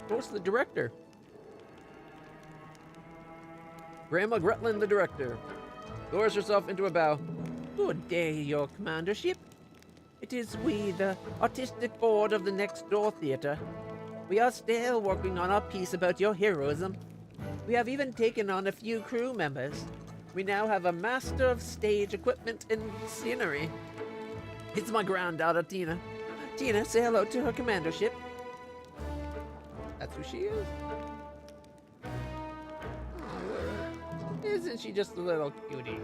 [SPEAKER 1] Who's the director? Grandma Gretland, the director, lowers herself into a bow. Good day, your commandership. It is we, the artistic board of the Next Door Theater. We are still working on our piece about your heroism. We have even taken on a few crew members. We now have a master of stage equipment and scenery. It's my granddaughter, Tina. Tina, say hello to her commandership. That's who she is. Oh, isn't she just a little cutie?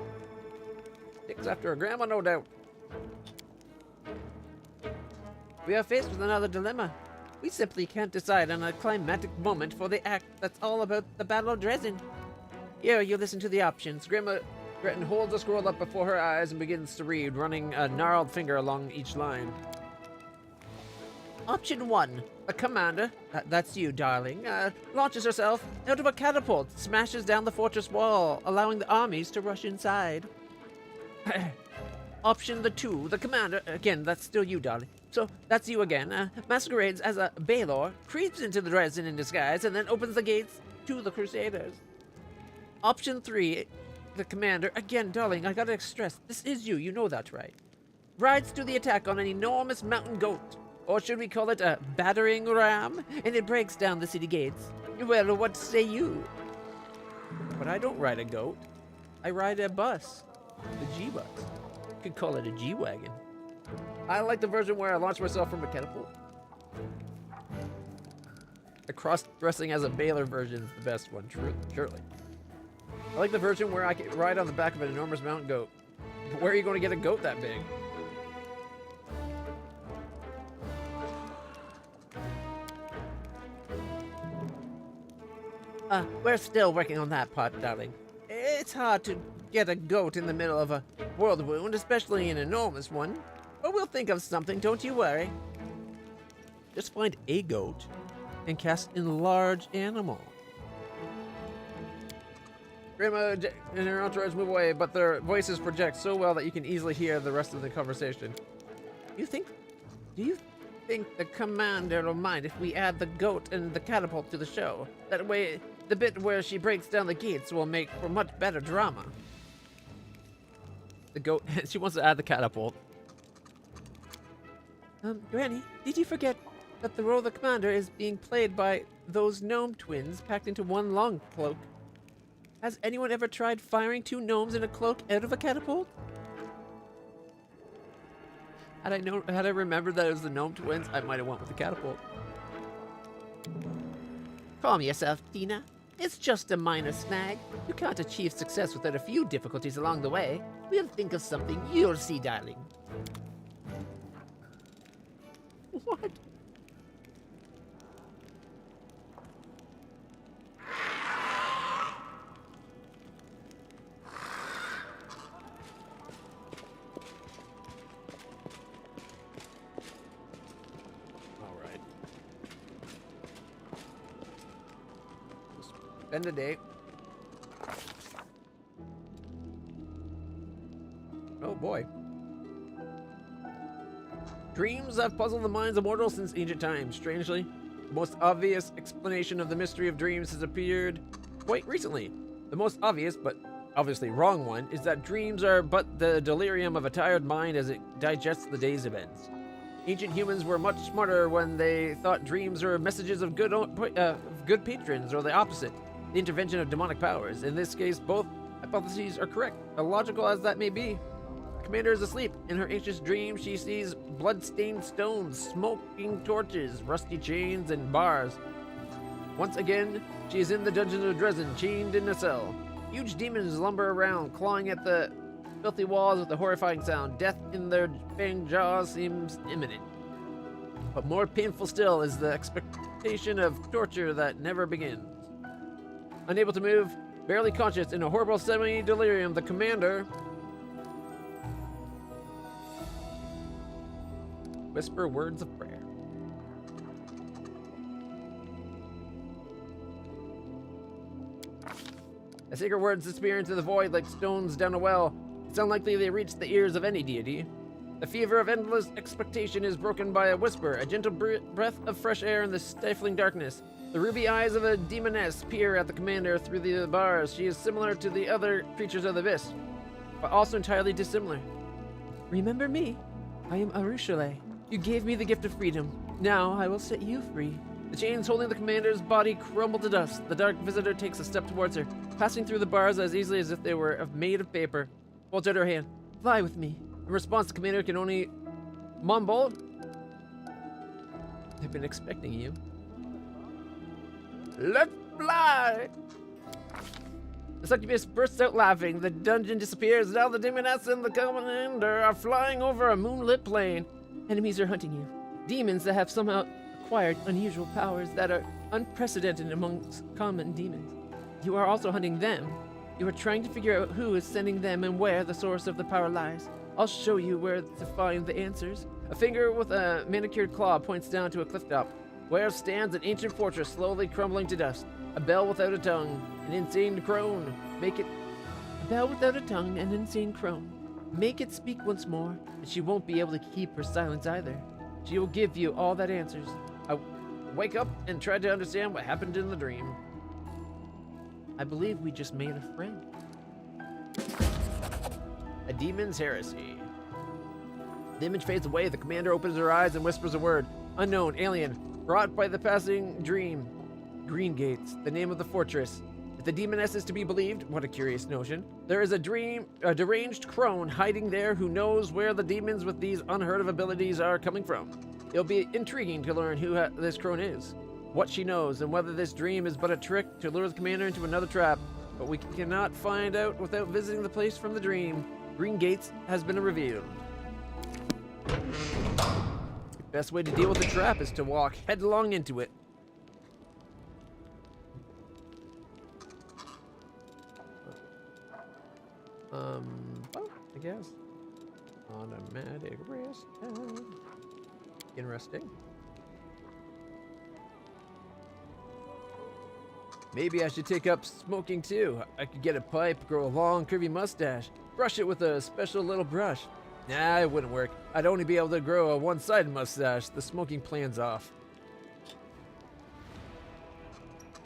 [SPEAKER 1] Sticks after her grandma, no doubt. We are faced with another dilemma. We simply can't decide on a climatic moment for the act that's all about the Battle of Dresden. Here, you listen to the options. Grandma Gretton holds a scroll up before her eyes and begins to read, running a gnarled finger along each line. Option 1. The commander, that's you, darling, launches herself out of a catapult, smashes down the fortress wall, allowing the armies to rush inside. Option 2. The commander, again, that's still you, darling. So, that's you again, masquerades as a Baylor, creeps into the Dresden in disguise, and then opens the gates to the Crusaders. Option 3. The commander, again, darling, I gotta stress, this is you, you know that, right? Rides to the attack on an enormous mountain goat. Or should we call it a battering ram? And it breaks down the city gates. Well, what say you? But I don't ride a goat. I ride a bus. The G-bus. You could call it a G-wagon. I like the version where I launch myself from a catapult. The cross-dressing as a Baylor version is the best one, surely. I like the version where I can ride on the back of an enormous mountain goat. But where are you going to get a goat that big? We're still working on that part, darling. It's hard to get a goat in the middle of a world wound, especially an enormous one. But we'll think of something, don't you worry. Just find a goat and cast enlarge animal. Grandma and her entourage move away, but their voices project so well that you can easily hear the rest of the conversation. Do you think the commander will mind if we add the goat and the catapult to the show? That way, the bit where she breaks down the gates will make for much better drama. The goat, she wants to add the catapult. Granny, did you forget that the role of the commander is being played by those gnome twins packed into one long cloak? Has anyone ever tried firing 2 gnomes in a cloak out of a catapult? Had I remembered that it was the gnome twins, I might have went with the catapult. Calm yourself, Tina. It's just a minor snag. You can't achieve success without a few difficulties along the way. We'll think of something, you'll see, darling. What? Spend a day. Oh boy. Dreams have puzzled the minds of mortals since ancient times. Strangely, the most obvious explanation of the mystery of dreams has appeared quite recently. The most obvious, but obviously wrong one, is that dreams are but the delirium of a tired mind as it digests the day's events. Ancient humans were much smarter when they thought dreams were messages of good patrons, or the opposite, the intervention of demonic powers. In this case, both hypotheses are correct, illogical as that may be. The commander is asleep. In her anxious dream, she sees blood-stained stones, smoking torches, rusty chains, and bars. Once again, she is in the dungeons of Dresden, chained in a cell. Huge demons lumber around, clawing at the filthy walls with a horrifying sound. Death in their fanged jaws seems imminent. But more painful still is the expectation of torture that never begins. Unable to move, barely conscious, in a horrible semi-delirium, the commander... whisper words of prayer. As sacred words disappear into the void like stones down a well, it's unlikely they reach the ears of any deity. The fever of endless expectation is broken by a whisper, a gentle breath of fresh air in the stifling darkness. The ruby eyes of a demoness peer at the commander through the bars. She is similar to the other creatures of the abyss, but also entirely dissimilar. Remember me? I am Arushale. You gave me the gift of freedom. Now I will set you free. The chains holding the commander's body crumble to dust. The dark visitor takes a step towards her, passing through the bars as easily as if they were made of paper. Holds out her hand. Fly with me. In response, the commander can only mumble. I've been expecting you. Let's fly! The succubus bursts out laughing. The dungeon disappears. Now the demoness and the commander are flying over a moonlit plain. Enemies are hunting you. Demons that have somehow acquired unusual powers that are unprecedented amongst common demons. You are also hunting them. You are trying to figure out who is sending them and where the source of the power lies. I'll show you where to find the answers. A finger with a manicured claw points down to a cliff top, where stands an ancient fortress slowly crumbling to dust. A bell without a tongue, an insane crone. A bell without a tongue, an insane crone. Make it speak once more, and she won't be able to keep her silence either. She will give you all that answers. I wake up and try to understand what happened in the dream. I believe we just made a friend. A demon's heresy. The image fades away. The commander opens her eyes and whispers a word. Unknown, alien, brought by the passing dream. Green Gates, the name of the fortress. If the demoness is to be believed, what a curious notion. There is a deranged crone hiding there who knows where the demons with these unheard of abilities are coming from. It'll be intriguing to learn who this crone is, what she knows, and whether this dream is but a trick to lure the commander into another trap. But we cannot find out without visiting the place from the dream. Green Gates has been revealed. The best way to deal with the trap is to walk headlong into it. I guess. Automatic rest. Interesting. Maybe I should take up smoking too. I could get a pipe, grow a long, curvy mustache, brush it with a special little brush. Nah, it wouldn't work. I'd only be able to grow a one-sided mustache. The smoking plan's off.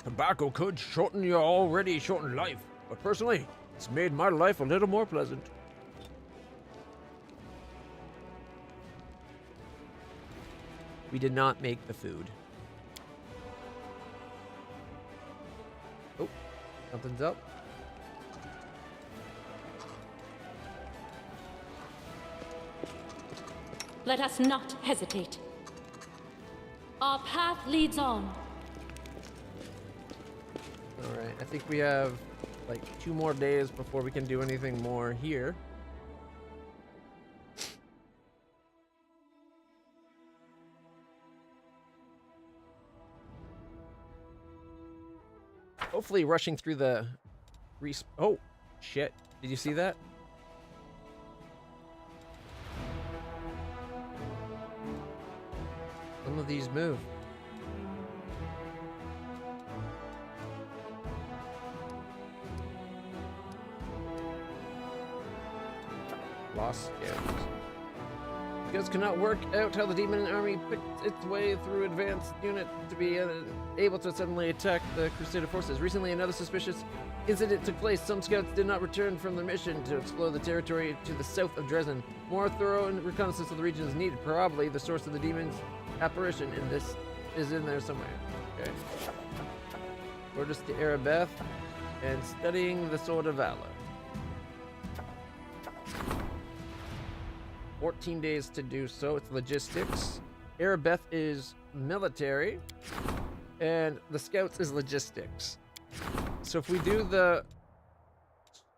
[SPEAKER 1] Tobacco could shorten your already shortened life, but personally, it's made my life a little more pleasant. We did not make the food. Oh, something's up.
[SPEAKER 2] Let us not hesitate. Our path leads on.
[SPEAKER 1] Alright, I think we have like 2 more days before we can do anything more here. Hopefully rushing through the oh, shit. Did you see that? Some of these move. Lost scouts. Scouts cannot work out how the demon army picked its way through advanced unit to be able to suddenly attack the Crusader forces. Recently, another suspicious incident took place. Some scouts did not return from their mission to explore the territory to the south of Dresden. More thorough reconnaissance of the region is needed. Probably the source of the demon's apparition in this is in there somewhere. Okay. Orders to Arabeth and studying the Sword of Valor. 14 days to do so. It's logistics. Arabeth is military, and the scouts is logistics. So if we do the...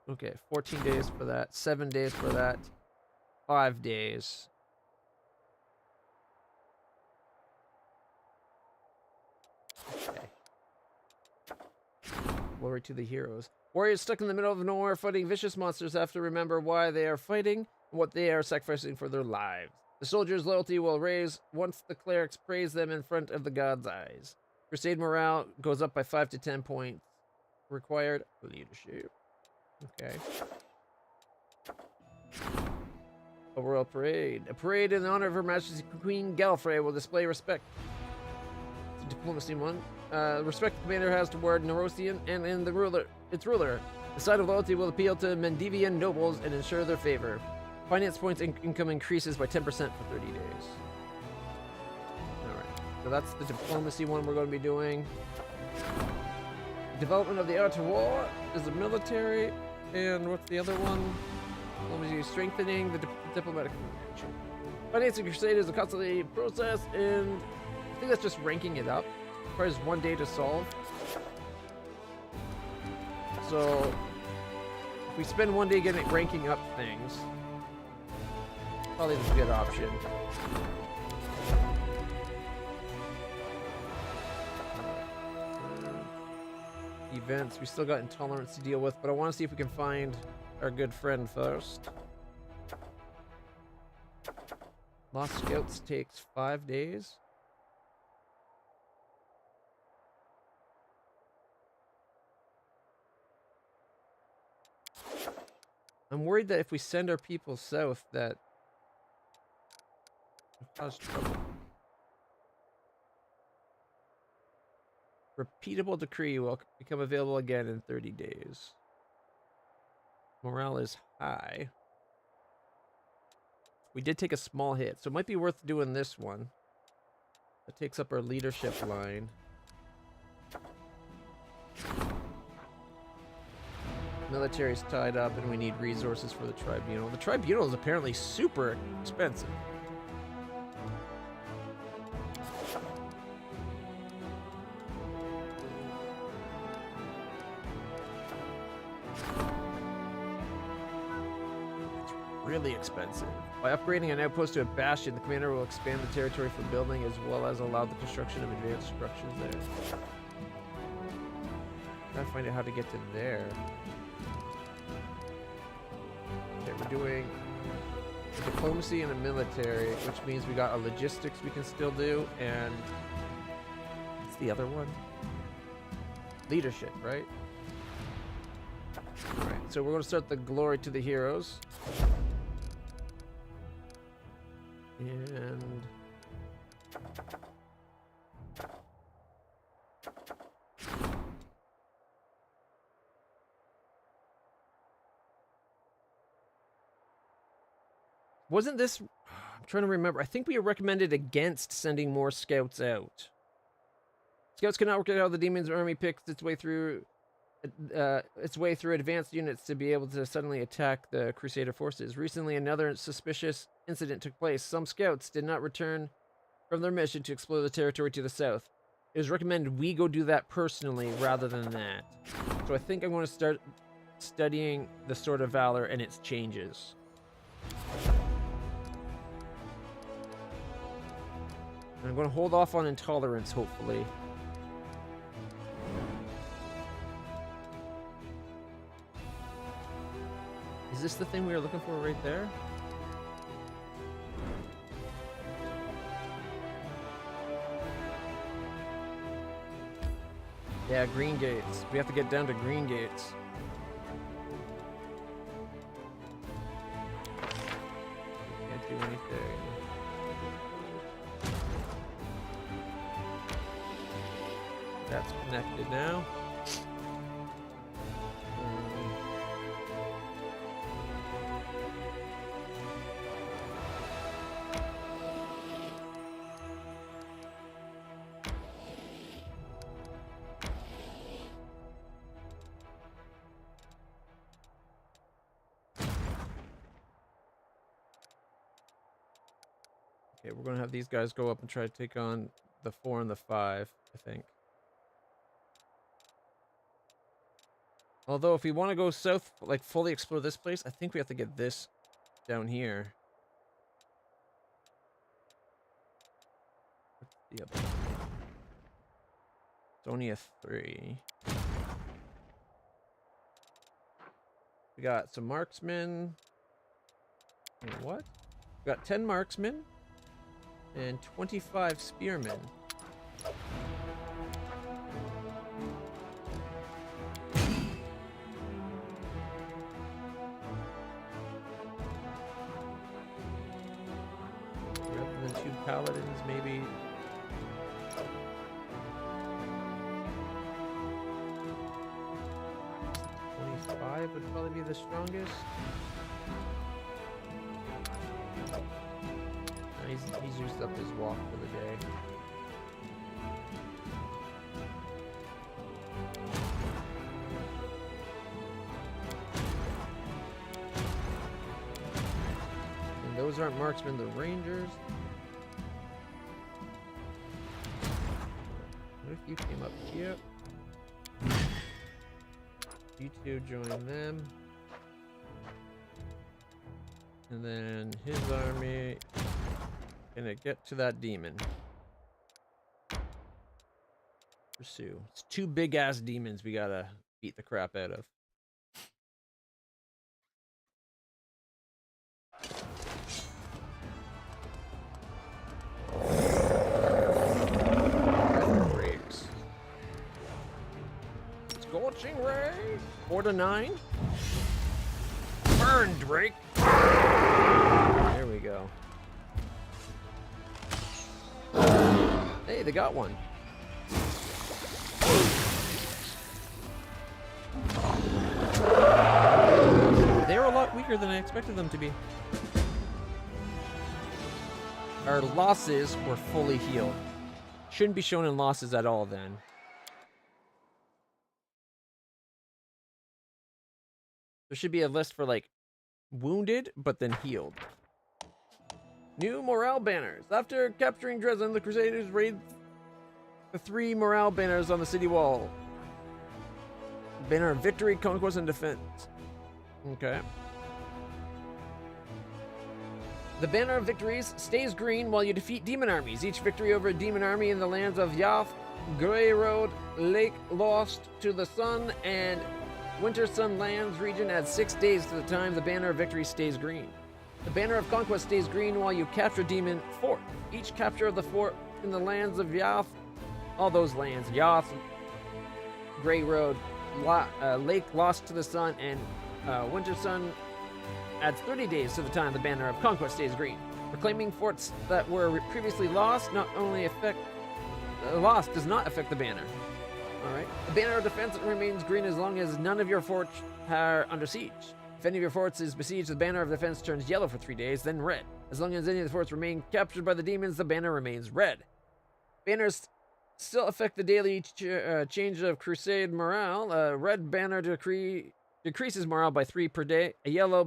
[SPEAKER 1] Okay, 14 days for that, 7 days for that, 5 days. Okay. Glory to the heroes. Warriors stuck in the middle of nowhere fighting vicious monsters have to remember why they are fighting and what they are sacrificing for their lives. The soldiers' loyalty will raise once the clerics praise them in front of the gods' eyes. Crusade morale goes up by 5 to 10 points. Required leadership. Okay. A royal parade. A parade in honor of Her Majesty Queen Galfrey will display respect. It's a diplomacy one. Respect the commander has toward Nerosian and in its ruler. The sign of loyalty will appeal to Mendivian nobles and ensure their favor. Finance points income increases by 10% for 30 days. Alright, so that's the diplomacy one we're going to be doing. Development of the art of war is the military. And what's the other one? Diplomacy strengthening the diplomatic connection. Financing crusade is a costly process, and I think that's just ranking it up. Requires 1 day to solve. So if we spend 1 day ranking up things, probably that's a good option. Events, we still got intolerance to deal with, but I want to see if we can find our good friend first. Lost Scouts takes 5 days. I'm worried that if we send our people south that it'll cause trouble. Repeatable decree will become available again in 30 days. Morale is high. We did take a small hit, so it might be worth doing this one. That takes up our leadership line. Military's tied up and we need resources for the tribunal. The tribunal is apparently super expensive. Really expensive. By upgrading an outpost to a bastion, the commander will expand the territory for building as well as allow the construction of advanced structures there. Gotta find out how to get to there. Okay, we're doing a diplomacy and a military, which means we got a logistics we can still do, and what's the other one? Leadership, right? Alright, so we're gonna start the glory to the heroes. And wasn't this, I'm trying to remember, I think we recommended against sending more scouts out. Scouts cannot work out how the demon's army picks its way through advanced units to be able to suddenly attack the Crusader forces. Recently, another suspicious incident took place. Some scouts did not return from their mission to explore the territory to the south. It was recommended we go do that personally rather than that. So I think I'm going to start studying the Sword of Valor and its changes. And I'm going to hold off on intolerance, hopefully. Is this the thing we were looking for right there? Yeah, green gates. We have to get down to green gates. Can't do anything. That's connected now. Okay, we're gonna have these guys go up and try to take on the 4 and the 5, I think. Although, if we want to go south, like fully explore this place, I think we have to get this down here. What's the other one? It's only a 3. We got some marksmen. Wait, what? We got 10 marksmen and 25 spearmen. Rather than 2 paladins, maybe. Would probably be the strongest. No, he's used up his walk for the day. And those aren't marksmen, the rangers. What if you came up here? You two join them. And then his army gonna get to that demon. Pursue. It's 2 big ass demons we gotta beat the crap out of. Breaks. Scorching ray. 4 to 9. Burn, Drake. There we go. Hey, they got one. They're a lot weaker than I expected them to be. Our losses were fully healed. Shouldn't be shown in losses at all then. There should be a list for like wounded, but then healed. New morale banners. After capturing Dresden, the Crusaders raid the 3 morale banners on the city wall. Banner of victory, conquest, and defense. Okay. The banner of victories stays green while you defeat demon armies. Each victory over a demon army in the lands of Yath, Grey Road, Lake Lost to the Sun, and Winter Sun Lands region adds 6 days to the time the banner of victory stays green. The banner of conquest stays green while you capture demon fort. Each capture of the fort in the lands of Yath, all those lands, Yath, Grey Road, Lake Lost to the Sun, and Winter Sun adds 30 days to the time the banner of conquest stays green. Reclaiming forts that were previously lost does not affect the banner. Alright. The banner of defense remains green as long as none of your forts are under siege. If any of your forts is besieged, the banner of defense turns yellow for 3 days, then red. As long as any of the forts remain captured by the demons, the banner remains red. Banners still affect the daily change of crusade morale. A red banner decreases morale by 3 per day. A yellow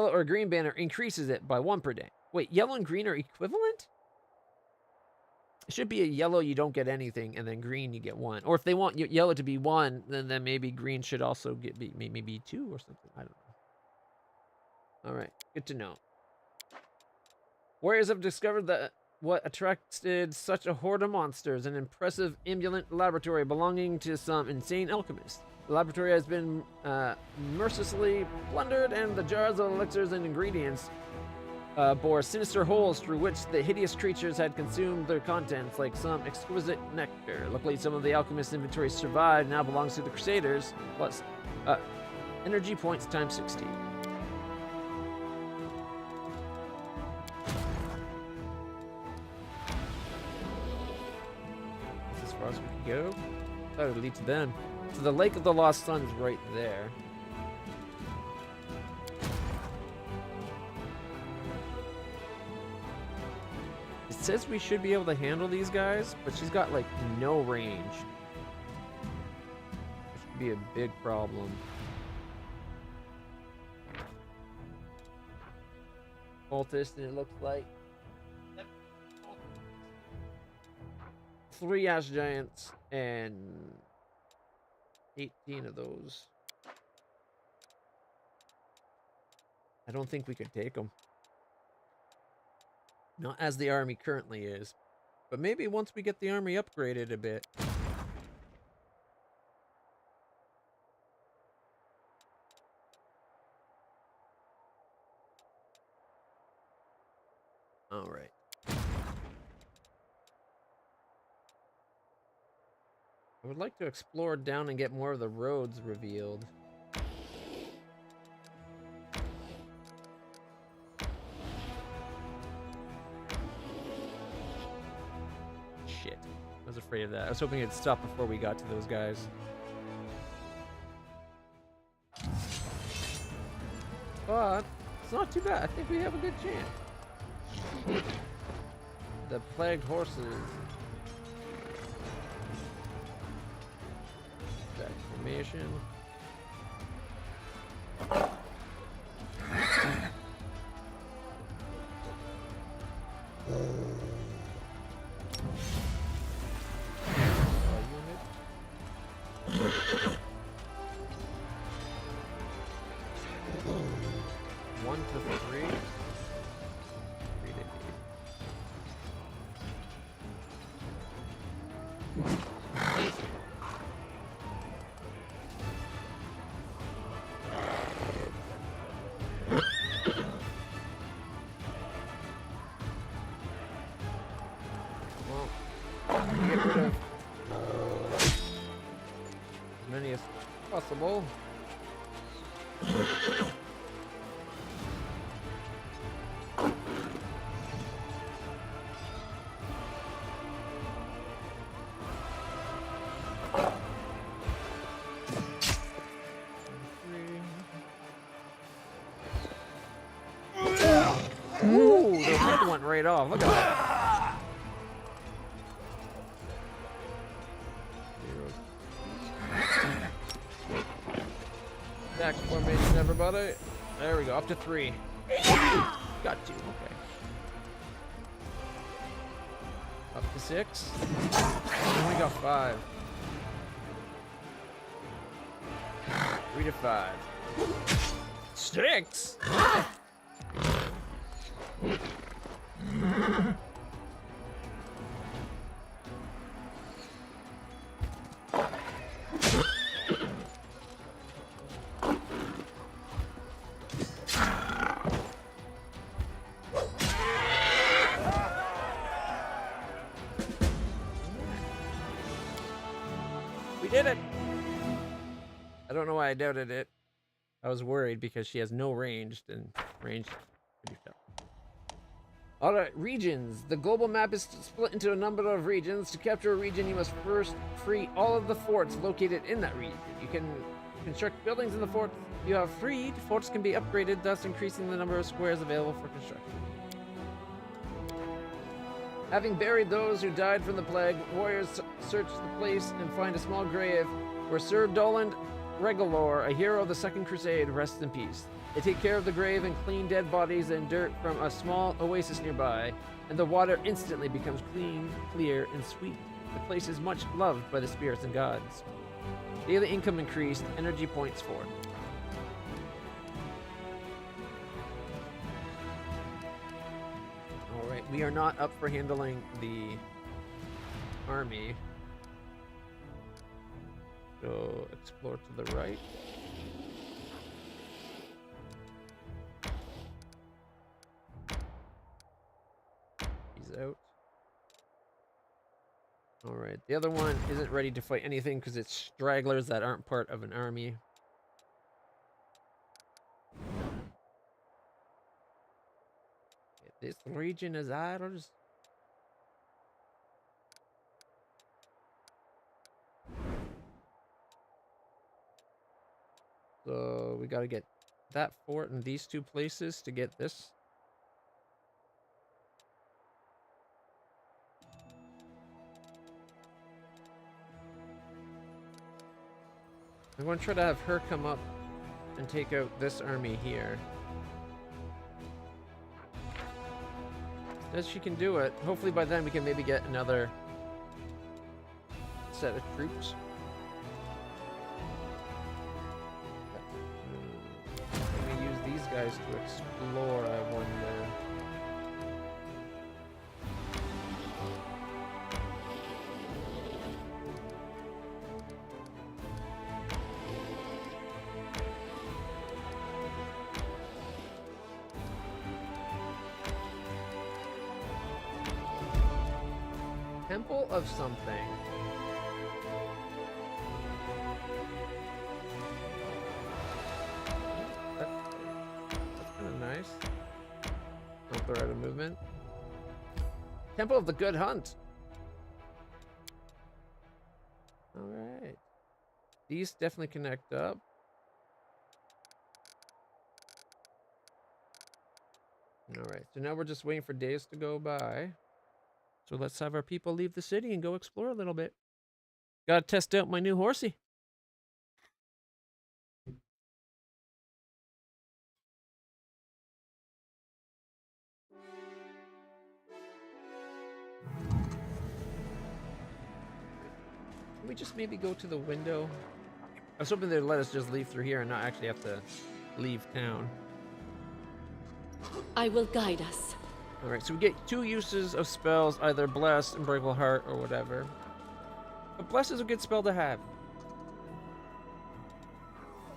[SPEAKER 1] or green banner increases it by 1 per day. Wait, yellow and green are equivalent? It should be a yellow, you don't get anything, and then green, you get 1. Or if they want yellow to be 1, then maybe green should also be maybe 2 or something. I don't know. All right, good to know. Warriors have discovered that what attracted such a horde of monsters, an impressive ambulant laboratory belonging to some insane alchemists. The laboratory has been mercilessly plundered, and the jars of elixirs and ingredients bore sinister holes through which the hideous creatures had consumed their contents, like some exquisite nectar. Luckily, some of the alchemist's inventory survived, now belongs to the Crusaders, plus energy points times 60. That's as far as we can go. That would lead to them. So the Lake of the Lost Sun's right there. It says we should be able to handle these guys, but she's got like no range. Which could be a big problem. Cultist, and it looks like 3 ash giants and 18 of those. I don't think we could take them. Not as the army currently is, but maybe once we get the army upgraded a bit. All right. I would like to explore down and get more of the roads revealed. Shit. I was afraid of that. I was hoping it'd stop before we got to those guys. But it's not too bad. I think we have a good chance. The plagued horses. That formation. Possible. Ooh, the head went right off. Look at that. Attack formation, everybody. There we go, up to 3. Got 2, okay. Up to 6. We got 5. 3 to 5. 6? We did it! I don't know why I doubted it. I was worried because she has no ranged, and ranged pretty tough. Alright, regions. The global map is split into a number of regions. To capture a region, you must first free all of the forts located in that region. You can construct buildings in the forts you have freed. Forts can be upgraded, thus increasing the number of squares available for construction. Having buried those who died from the plague, warriors search the place and find a small grave where Sir Doland Regalor, a hero of the Second Crusade, rests in peace. They take care of the grave and clean dead bodies and dirt from a small oasis nearby, and the water instantly becomes clean, clear, and sweet. The place is much loved by the spirits and gods. Daily income increased, energy points 4. Alright, we are not up for handling the army. So, explore to the right. He's out. Alright, the other one isn't ready to fight anything because it's stragglers that aren't part of an army. This region is ours. So we gotta get that fort in these 2 places to get this. I'm going to try to have her come up and take out this army here. As she can do it, hopefully by then we can maybe get another set of troops. Can we use these guys to explore, I wonder? Temple of something. That's kind of nice. Don't throw out of movement. Temple of the Good Hunt. Alright. These definitely connect up. Alright, so now we're just waiting for days to go by. So let's have our people leave the city and go explore a little bit. Gotta test out my new horsey. Can we just maybe go to the window? I was hoping they'd let us just leave through here and not actually have to leave town.
[SPEAKER 2] I will guide us.
[SPEAKER 1] Alright, so we get 2 uses of spells, either Bless, Unbreakable Heart, or whatever. But Bless is a good spell to have.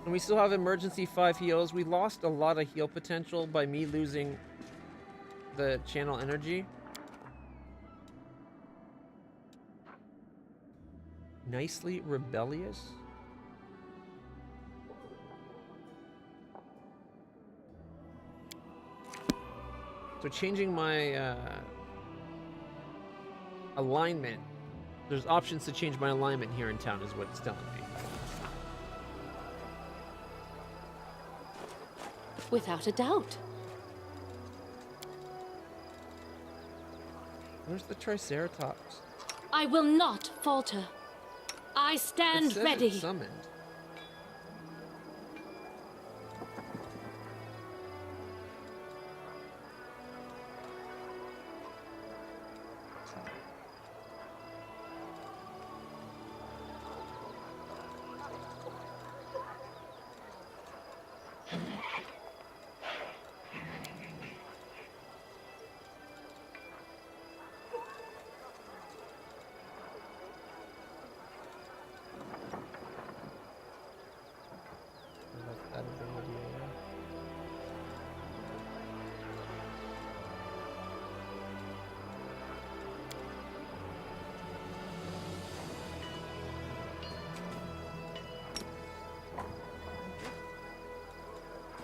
[SPEAKER 1] And we still have Emergency 5 heals. We lost a lot of heal potential by me losing the channel energy. Nicely Rebellious. So changing my alignment. There's options to change my alignment here in town is what it's telling me.
[SPEAKER 2] Without a doubt.
[SPEAKER 1] Where's the Triceratops?
[SPEAKER 2] I will not falter. I stand
[SPEAKER 1] It says
[SPEAKER 2] ready.
[SPEAKER 1] it's summoned. That ability there.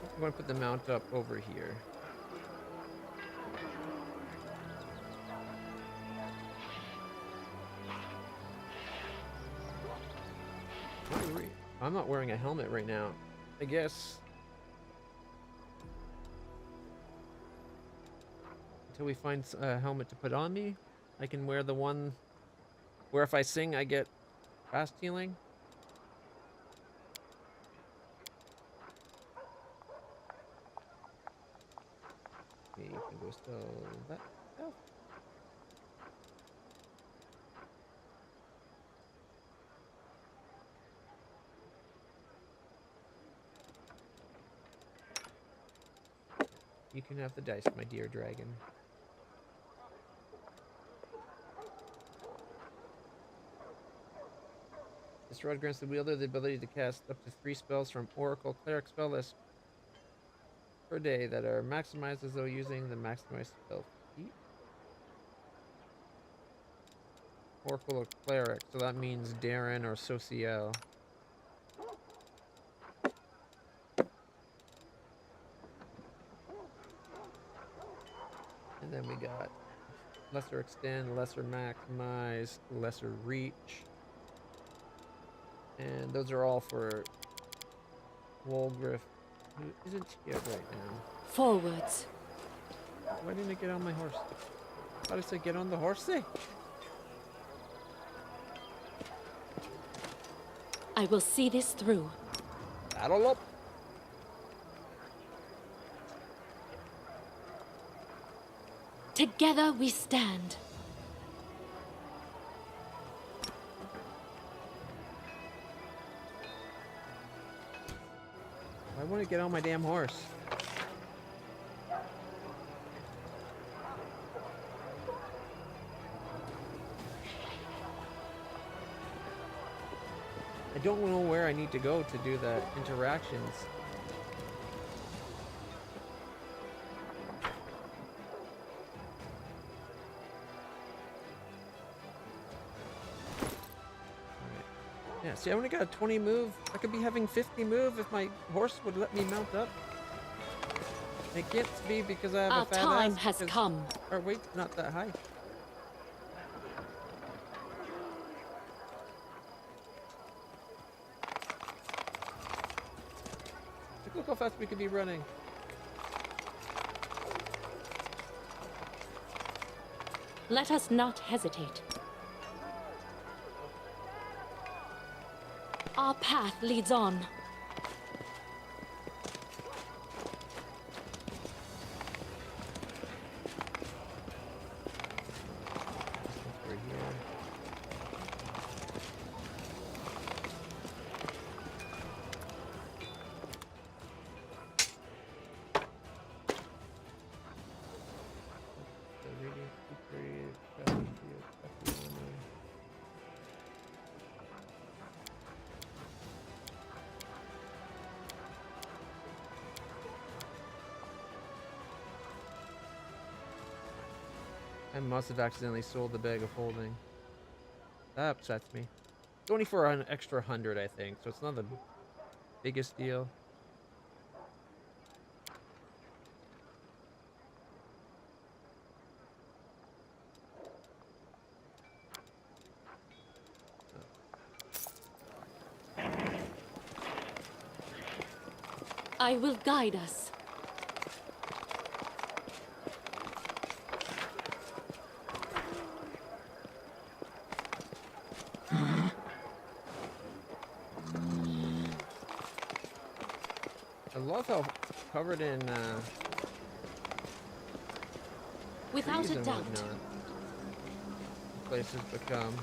[SPEAKER 1] I'm going to put the mount up over here. I'm not wearing a helmet right now. I guess until we find a helmet to put on me, I can wear the one where if I sing I get fast healing. Okay, you can go still that. Oh. You can have the dice, my dear dragon. This rod grants the wielder the ability to cast up to 3 spells from Oracle Cleric spell list per day that are maximized as though using the maximized spell feat. Oracle or Cleric, so that means Darren or Social. And then we got Lesser Extend, Lesser Maximize, Lesser Reach. And those are all for Wolgriff, who isn't here right now.
[SPEAKER 2] Forwards.
[SPEAKER 1] Why didn't I get on my horse? How did I say get on the horse?
[SPEAKER 2] I will see this through.
[SPEAKER 1] Saddle up.
[SPEAKER 2] Together we stand.
[SPEAKER 1] I want to get on my damn horse. I don't know where I need to go to do the interactions. See, I only got a 20 move. I could be having 50 move if my horse would let me mount up. It can't be because I have
[SPEAKER 2] Our
[SPEAKER 1] a fat
[SPEAKER 2] time
[SPEAKER 1] ass,
[SPEAKER 2] has
[SPEAKER 1] because
[SPEAKER 2] come.
[SPEAKER 1] our weight's not that high. Look how fast we could be running.
[SPEAKER 2] Let us not hesitate. Our path leads on.
[SPEAKER 1] We're here. The radiant secret, battlefield, I must have accidentally sold the bag of holding. That upsets me. It's only for an extra 100, I think, so it's not the biggest deal.
[SPEAKER 2] I will guide us.
[SPEAKER 1] I love how covered in
[SPEAKER 2] Without
[SPEAKER 1] trees
[SPEAKER 2] a
[SPEAKER 1] and
[SPEAKER 2] doubt.
[SPEAKER 1] whatnot places become.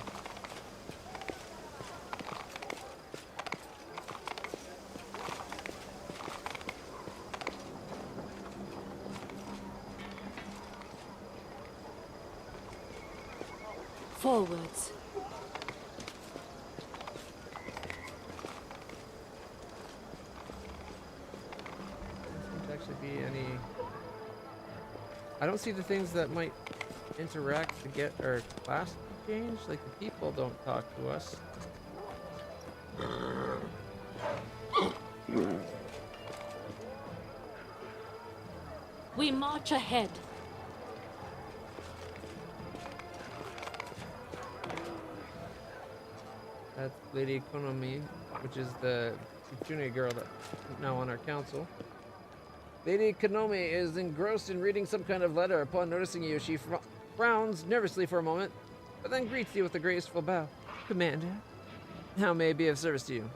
[SPEAKER 2] Forwards.
[SPEAKER 1] Doesn't actually be any. I don't see the things that might interact to get our class changed. Like the people don't talk to us.
[SPEAKER 2] We march ahead.
[SPEAKER 1] That's Lady Konomi, which is the junior girl that's now on our council. Lady Konomi is engrossed in reading some kind of letter. Upon noticing you, she frowns nervously for a moment, but then greets you with a graceful bow. Commander, how may I be of service to you?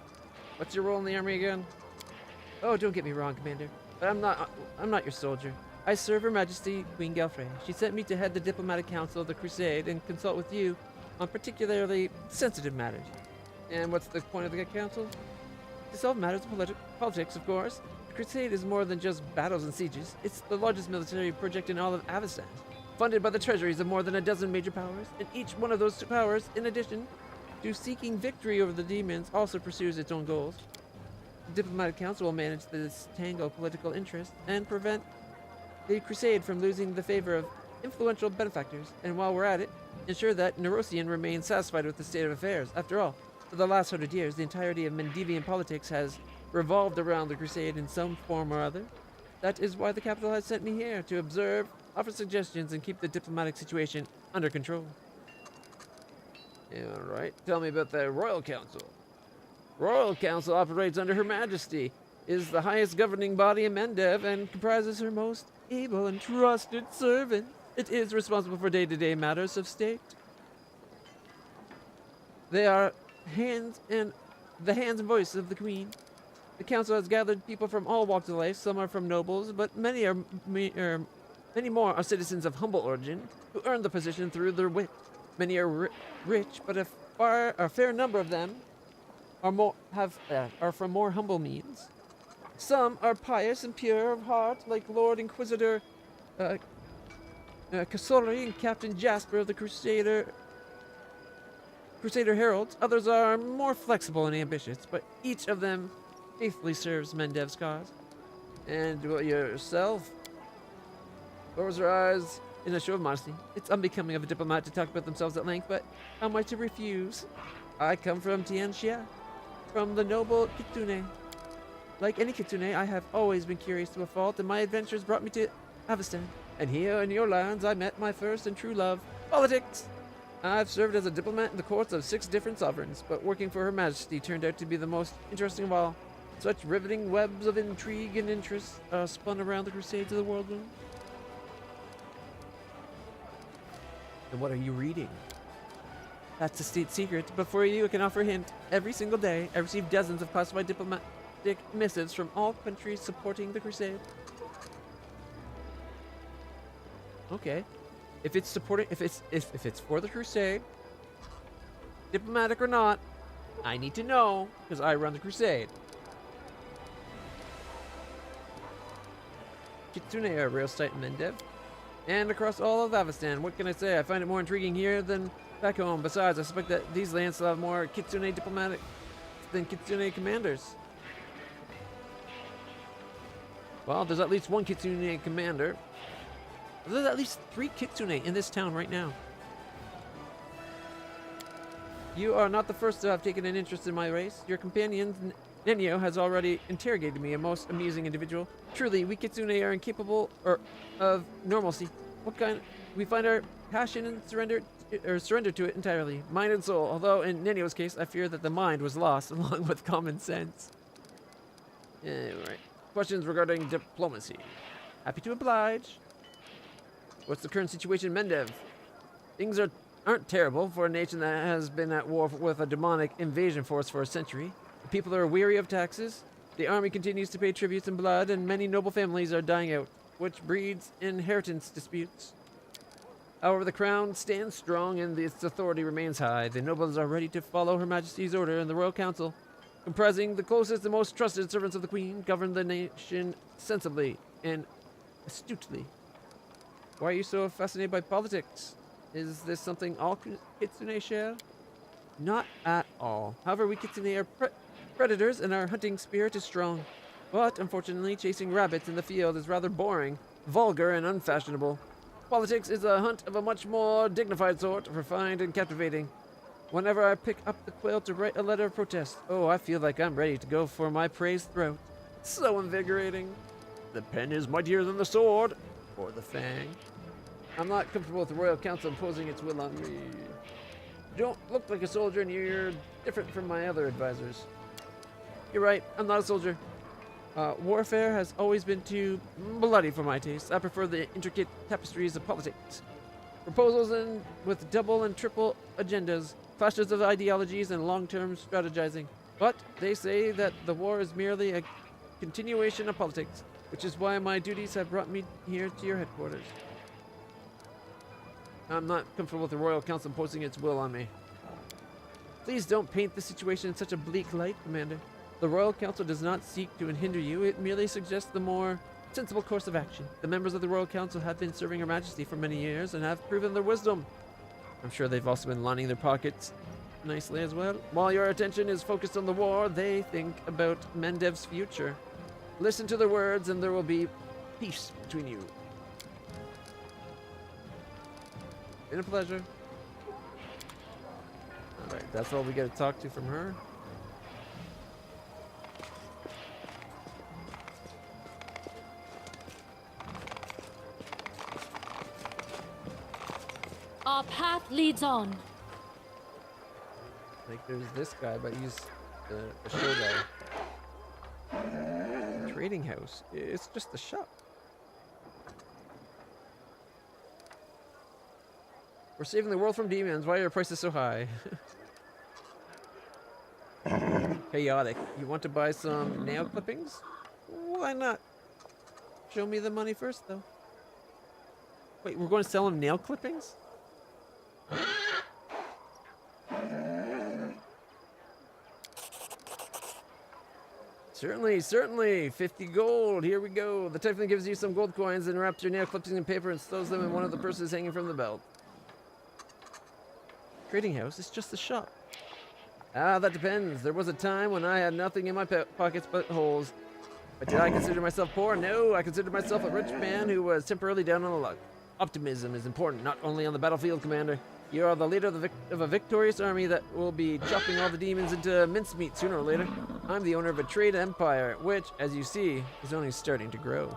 [SPEAKER 1] What's your role in the army again? Oh, don't get me wrong, Commander, but I'm not your soldier. I serve Her Majesty Queen Galfrey. She sent me to head the diplomatic council of the Crusade and consult with you on particularly sensitive matters. And what's the point of the council? To solve matters of politics, of course. The Crusade is more than just battles and sieges. It's the largest military project in all of Avastan, funded by the treasuries of more than a dozen major powers, and each one of those powers, in addition to seeking victory over the demons, also pursues its own goals. The diplomatic council will manage this tangle of political interests and prevent the Crusade from losing the favor of influential benefactors, and while we're at it, ensure that Nerosian remains satisfied with the state of affairs. After all, for the last 100 years, the entirety of Mendevian politics has revolved around the Crusade in some form or other. That is why the capital has sent me here, to observe, offer suggestions, and keep the diplomatic situation under control. Alright, tell me about the Royal Council. Royal Council operates under Her Majesty, is the highest governing body in Mendev, and comprises her most able and trusted servant. It is responsible for day-to-day matters of state. They are the hands and voice of the Queen. The council has gathered people from all walks of life. Some are from nobles, but many more are citizens of humble origin who earn the position through their wit. Many are rich, but a fair number of them are from more humble means. Some are pious and pure of heart, like Lord Inquisitor Kasori and Captain Jasper of the Crusader Heralds. Others are more flexible and ambitious, but each of them faithfully serves Mendev's cause. And yourself? Close her eyes in a show of modesty. It's unbecoming of a diplomat to talk about themselves at length, but how am I to refuse? I come from Tianxia, from the noble Kitsune. Like any Kitsune, I have always been curious to a fault, and my adventures brought me to Avestan. And here in your lands, I met my first and true love, politics. I've served as a diplomat in the courts of 6 different sovereigns, but working for Her Majesty turned out to be the most interesting of all. Such riveting webs of intrigue and interest spun around the crusades of the world. And what are you reading? That's a state secret, but for you I can offer a hint. Every single day, I receive dozens of classified diplomatic missives from all countries supporting the crusade. Okay. If it's supporting, if it's for the crusade, diplomatic or not, I need to know, because I run the crusade. Kitsune are real sight in Mendev. And across all of Avestan. What can I say? I find it more intriguing here than back home. Besides, I suspect that these lands still have more Kitsune diplomatic than Kitsune commanders. Well, there's at least one Kitsune commander. There's at least 3 Kitsune in this town right now. You are not the first to have taken an interest in my race. Your companion, Nenio, has already interrogated me, a most amusing individual. Truly, we Kitsune are incapable of normalcy. What kind? We find our passion and surrender to it entirely, mind and soul. Although in Nenio's case, I fear that the mind was lost along with common sense. Alright. Questions regarding diplomacy. Happy to oblige. What's the current situation in Mendev? Things aren't terrible for a nation that has been at war with a demonic invasion force for a century. The people are weary of taxes. The army continues to pay tributes in blood, and many noble families are dying out, which breeds inheritance disputes. However, the crown stands strong and its authority remains high. The nobles are ready to follow Her Majesty's order, and the Royal Council, comprising the closest and most trusted servants of the Queen, govern the nation sensibly and astutely. Why are you so fascinated by politics? Is this something all Kitsune share? Not at all. However, we Kitsune are predators and our hunting spirit is strong. But, unfortunately, chasing rabbits in the field is rather boring, vulgar, and unfashionable. Politics is a hunt of a much more dignified sort, refined and captivating. Whenever I pick up the quill to write a letter of protest, oh, I feel like I'm ready to go for my praised throat. So invigorating. The pen is mightier than the sword. Or the fang. I'm not comfortable with the Royal Council imposing its will on me. You don't look like a soldier and you're different from my other advisors. You're right, I'm not a soldier. Warfare has always been too bloody for my taste. I prefer the intricate tapestries of politics. Proposals with double and triple agendas, clashes of ideologies, and long-term strategizing. But they say that the war is merely a continuation of politics, which is why my duties have brought me here to your headquarters. I'm not comfortable with the Royal Council imposing its will on me. Please don't paint the situation in such a bleak light, Commander. The Royal Council does not seek to hinder you, it merely suggests the more sensible course of action. The members of the Royal Council have been serving Her Majesty for many years and have proven their wisdom. I'm sure they've also been lining their pockets nicely as well. While your attention is focused on the war, they think about Mendev's future. Listen to their words and there will be peace between you. Been a pleasure. Alright, that's all we get to talk to from her.
[SPEAKER 2] Our path leads on.
[SPEAKER 1] Like there's this guy, but he's the show guy. Trading house. It's just a shop. We're saving the world from demons. Why are your prices so high? Chaotic. You want to buy some nail clippings? Why not? Show me the money first, though. Wait, we're going to sell him nail clippings? Certainly, certainly. 50 gold. Here we go. The Typhoon gives you some gold coins and wraps your nail clippings in paper and stows them in one of the purses hanging from the belt. Trading house? It's just a shop. Ah, that depends. There was a time when I had nothing in my pockets but holes. But did I consider myself poor? No, I considered myself a rich man who was temporarily down on the luck. Optimism is important, not only on the battlefield, Commander. You are the leader of a victorious army that will be chopping all the demons into mincemeat sooner or later. I'm the owner of a trade empire, which, as you see, is only starting to grow.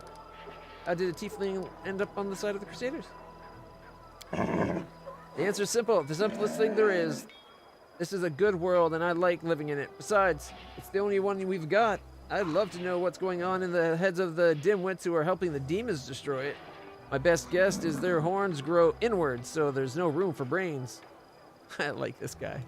[SPEAKER 1] How did a tiefling end up on the side of the Crusaders? The answer is simple. The simplest thing there is. This is a good world, and I like living in it. Besides, it's the only one we've got. I'd love to know what's going on in the heads of the dimwits who are helping the demons destroy it. My best guess is their horns grow inwards, so there's no room for brains. I like this guy.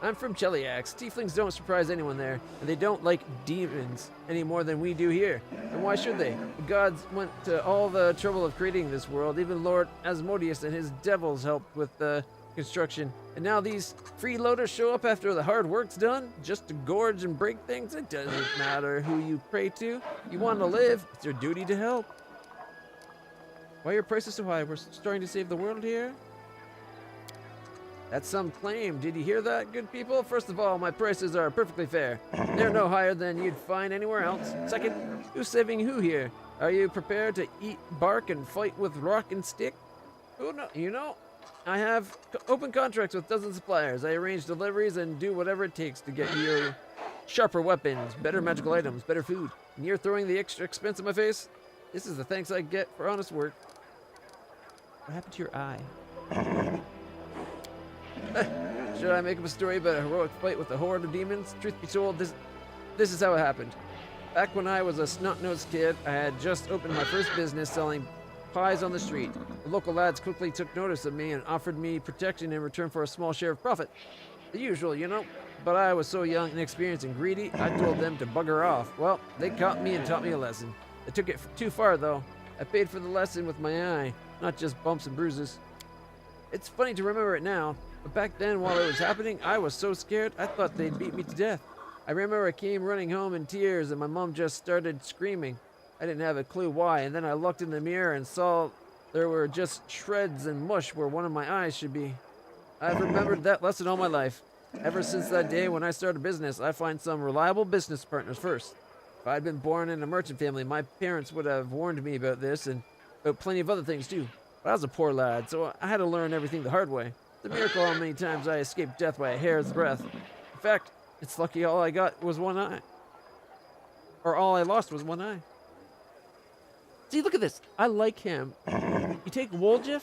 [SPEAKER 1] I'm from Cheliax. Tieflings don't surprise anyone there, and they don't like demons any more than we do here. And why should they? The gods went to all the trouble of creating this world. Even Lord Asmodeus and his devils helped with the construction. And now these freeloaders show up after the hard work's done, just to gorge and break things? It doesn't matter who you pray to. You want to live, it's your duty to help. Why are your prices so high? We're starting to save the world here? That's some claim. Did you hear that, good people? First of all, my prices are perfectly fair. They're no higher than you'd find anywhere else. Second, who's saving who here? Are you prepared to eat bark and fight with rock and stick? Who knows? You know, I have open contracts with dozens of suppliers. I arrange deliveries and do whatever it takes to get you sharper weapons, better magical items, better food. And you're throwing the extra expense in my face? This is the thanks I get for honest work. What happened to your eye? Should I make up a story about a heroic fight with a horde of demons? Truth be told, this is how it happened. Back when I was a snot-nosed kid, I had just opened my first business selling pies on the street. The local lads quickly took notice of me and offered me protection in return for a small share of profit. The usual, you know. But I was so young, inexperienced, and greedy, I told them to bugger off. Well, they caught me and taught me a lesson. They took it too far, though. I paid for the lesson with my eye, not just bumps and bruises. It's funny to remember it now, but back then, while it was happening, I was so scared, I thought they'd beat me to death. I remember I came running home in tears, and my mom just started screaming. I didn't have a clue why, and then I looked in the mirror and saw there were just shreds and mush where one of my eyes should be. I've remembered that lesson all my life. Ever since that day when I started business, I find some reliable business partners first. If I'd been born in a merchant family, my parents would have warned me about this and about plenty of other things too. But I was a poor lad, so I had to learn everything the hard way. It's a miracle how many times I escaped death by a hair's breadth. In fact, it's lucky all I got was one eye. Or all I lost was one eye. See, look at this. I like him. You take Woljif?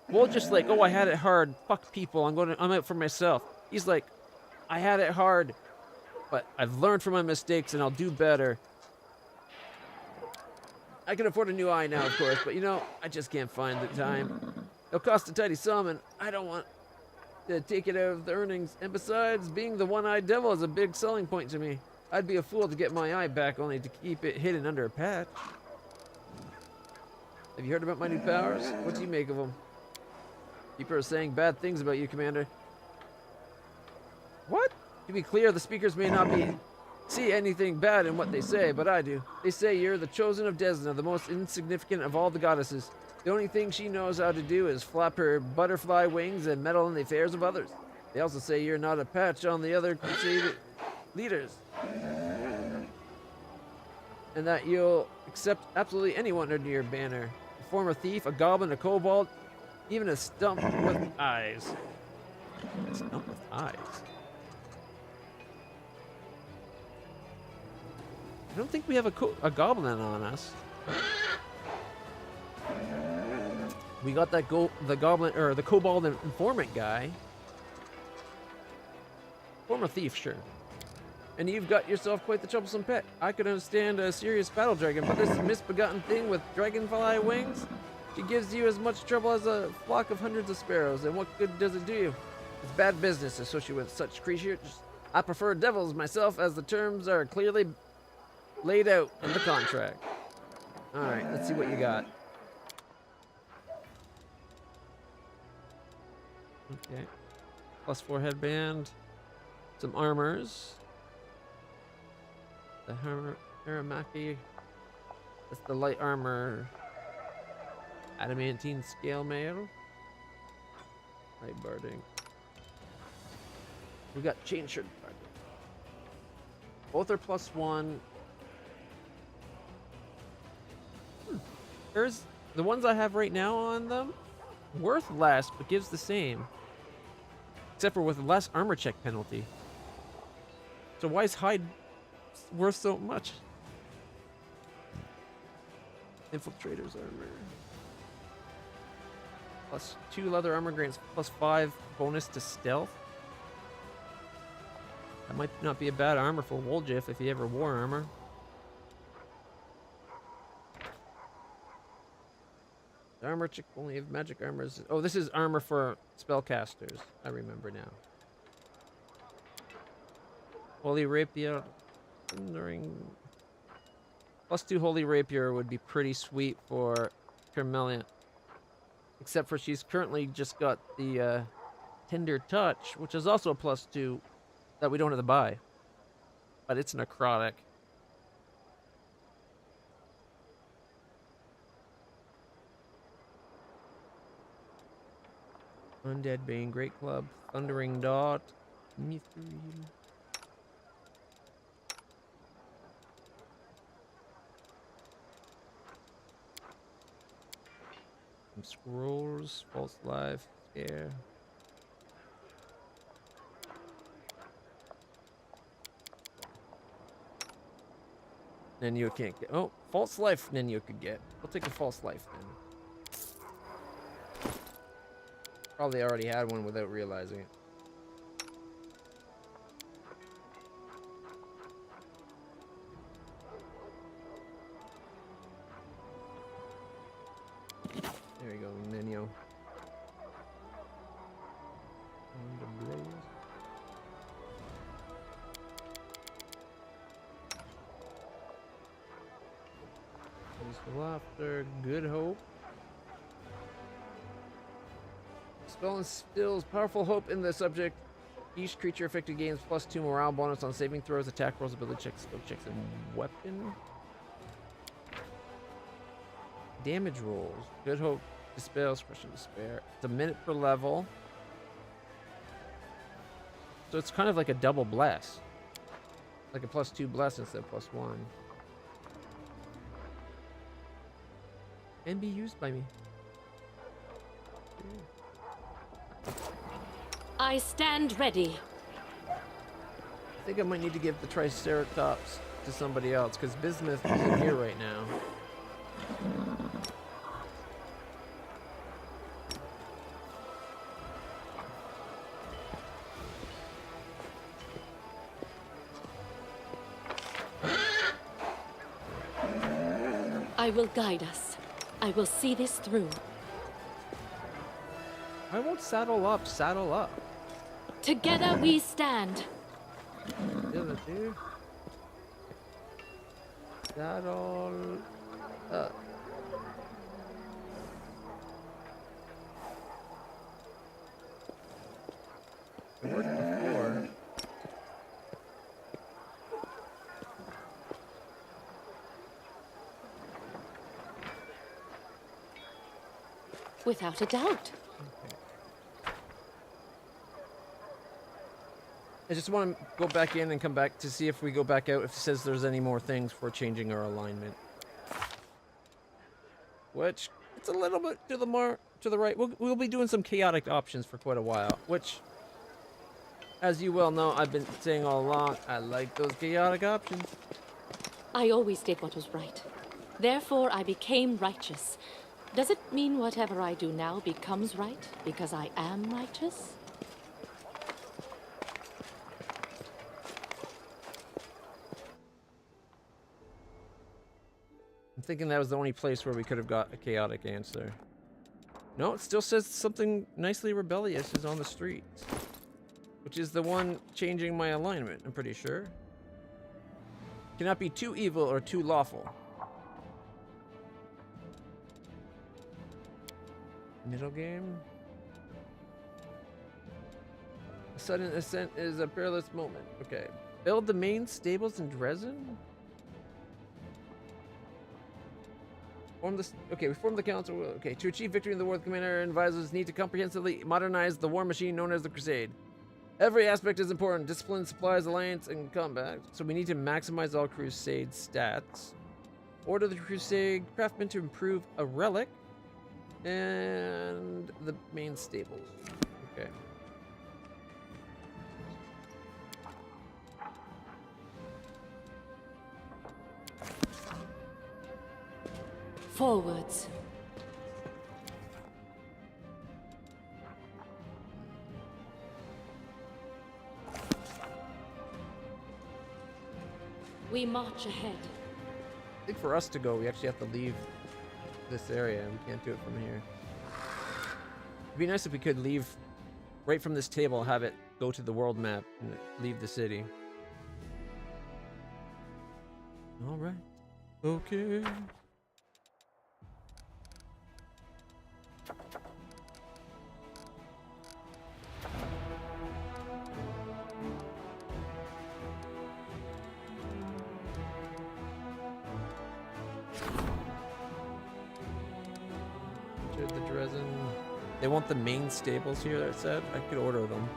[SPEAKER 1] Woljif's like, oh, I had it hard. Fuck people. I'm out for myself. He's like, I had it hard, but I've learned from my mistakes and I'll do better. I can afford a new eye now, of course, but you know, I just can't find the time. It'll cost a tidy sum, and I don't want to take it out of the earnings. And besides, being the one-eyed devil is a big selling point to me. I'd be a fool to get my eye back only to keep it hidden under a patch. Have you heard about my new powers? What do you make of them? People are saying bad things about you, Commander. What? To be clear, the speakers may not see anything bad in what they say, but I do. They say you're the chosen of Desna, the most insignificant of all the goddesses. The only thing she knows how to do is flap her butterfly wings and meddle in the affairs of others. They also say you're not a patch on the other Crusade leaders. And that you'll accept absolutely anyone under your banner. A former thief, a goblin, a kobold, even a stump with eyes. A stump with eyes? I don't think we have a goblin on us. We got that the goblin or the kobold informant guy. Former thief, sure. And you've got yourself quite the troublesome pet. I could understand a serious battle dragon, but this misbegotten thing with dragonfly wings, she gives you as much trouble as a flock of hundreds of sparrows. And what good does it do you? It's bad business associated with such creatures. I prefer devils myself, as the terms are clearly laid out in the contract. Alright, let's see what you got. Okay. +4 headband. Some armors. The Haramaki. That's the light armor. Adamantine scale mail. Light barding. We got chain shirt barding. Both are +1. There's the ones I have right now on them worth less, but gives the same. Except for with less armor check penalty. So why is hide worth so much? Infiltrator's armor. Plus 2 leather armor grants, plus 5 bonus to stealth. That might not be a bad armor for Woljiff if he ever wore armor. The armor check only have magic armors. Oh, this is armor for spellcasters. I remember now. Holy Rapier. Thundering. Plus 2 Holy Rapier would be pretty sweet for Carmelia. Except for she's currently just got the Tender Touch, which is also a plus 2 that we don't have to buy. But it's necrotic. Undead Bane, Great Club, Thundering Dot, Mithril. Some scrolls, false life, scare. Nenyo can't get. Oh, false life Nenyo could get. We'll take a false life then. Probably already had one without realizing it. There you go, Nenyo. On the blaze. Peaceful laughter, good hope. Spell instills powerful hope in the subject. Each creature affected gains plus 2 morale bonus on saving throws, attack rolls, ability checks, skill checks, and weapon. Damage rolls. Good hope, dispel, suppression, despair. It's a minute per level. So it's kind of like a double bless. Like a plus 2 bless instead of plus 1. And be used by me.
[SPEAKER 2] I stand ready.
[SPEAKER 1] I think I might need to give the Triceratops to somebody else, because Bismuth isn't here right now.
[SPEAKER 2] I will guide us. I will see this through.
[SPEAKER 1] I won't saddle up, saddle up.
[SPEAKER 2] Together we stand.
[SPEAKER 1] Still dude. Saddle up. It worked before.
[SPEAKER 2] Without a doubt.
[SPEAKER 1] I just want to go back in and come back to see if we go back out if it says there's any more things for changing our alignment. Which, it's a little bit to the right. We'll be doing some chaotic options for quite a while, which, as you well know, I've been saying all along, I like those chaotic options.
[SPEAKER 2] I always did what was right. Therefore, I became righteous. Does it mean whatever I do now becomes right because I am righteous?
[SPEAKER 1] I'm thinking that was the only place where we could have got a chaotic answer. No, it still says something nicely rebellious is on the streets. Which is the one changing my alignment, I'm pretty sure. Cannot be too evil or too lawful. Middle game. A sudden ascent is a perilous moment. Okay. Build the main stables in Dresden? We formed the council. Okay, to achieve victory in the war, the commander and advisors need to comprehensively modernize the war machine known as the Crusade. Every aspect is important: discipline, supplies, alliance, and combat. So we need to maximize all Crusade stats. Order the Crusade craftsman to improve a relic. And the main stables. Okay.
[SPEAKER 2] Forwards. We march ahead.
[SPEAKER 1] I think for us to go, we actually have to leave this area. We can't do it from here. It'd be nice if we could leave right from this table, have it go to the world map and leave the city. All right. Okay. The Dresden. They want the main stables here, that said. I could order them.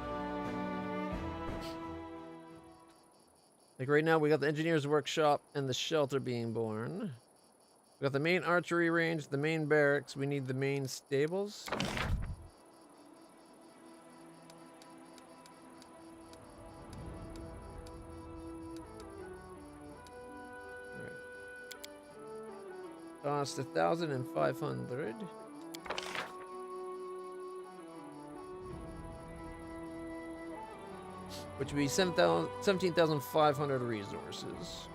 [SPEAKER 1] Like right now, we got the engineer's workshop and the shelter being born. We got the main archery range, the main barracks. We need the main stables. Alright. Cost 1,500. Which would be 17,500 resources.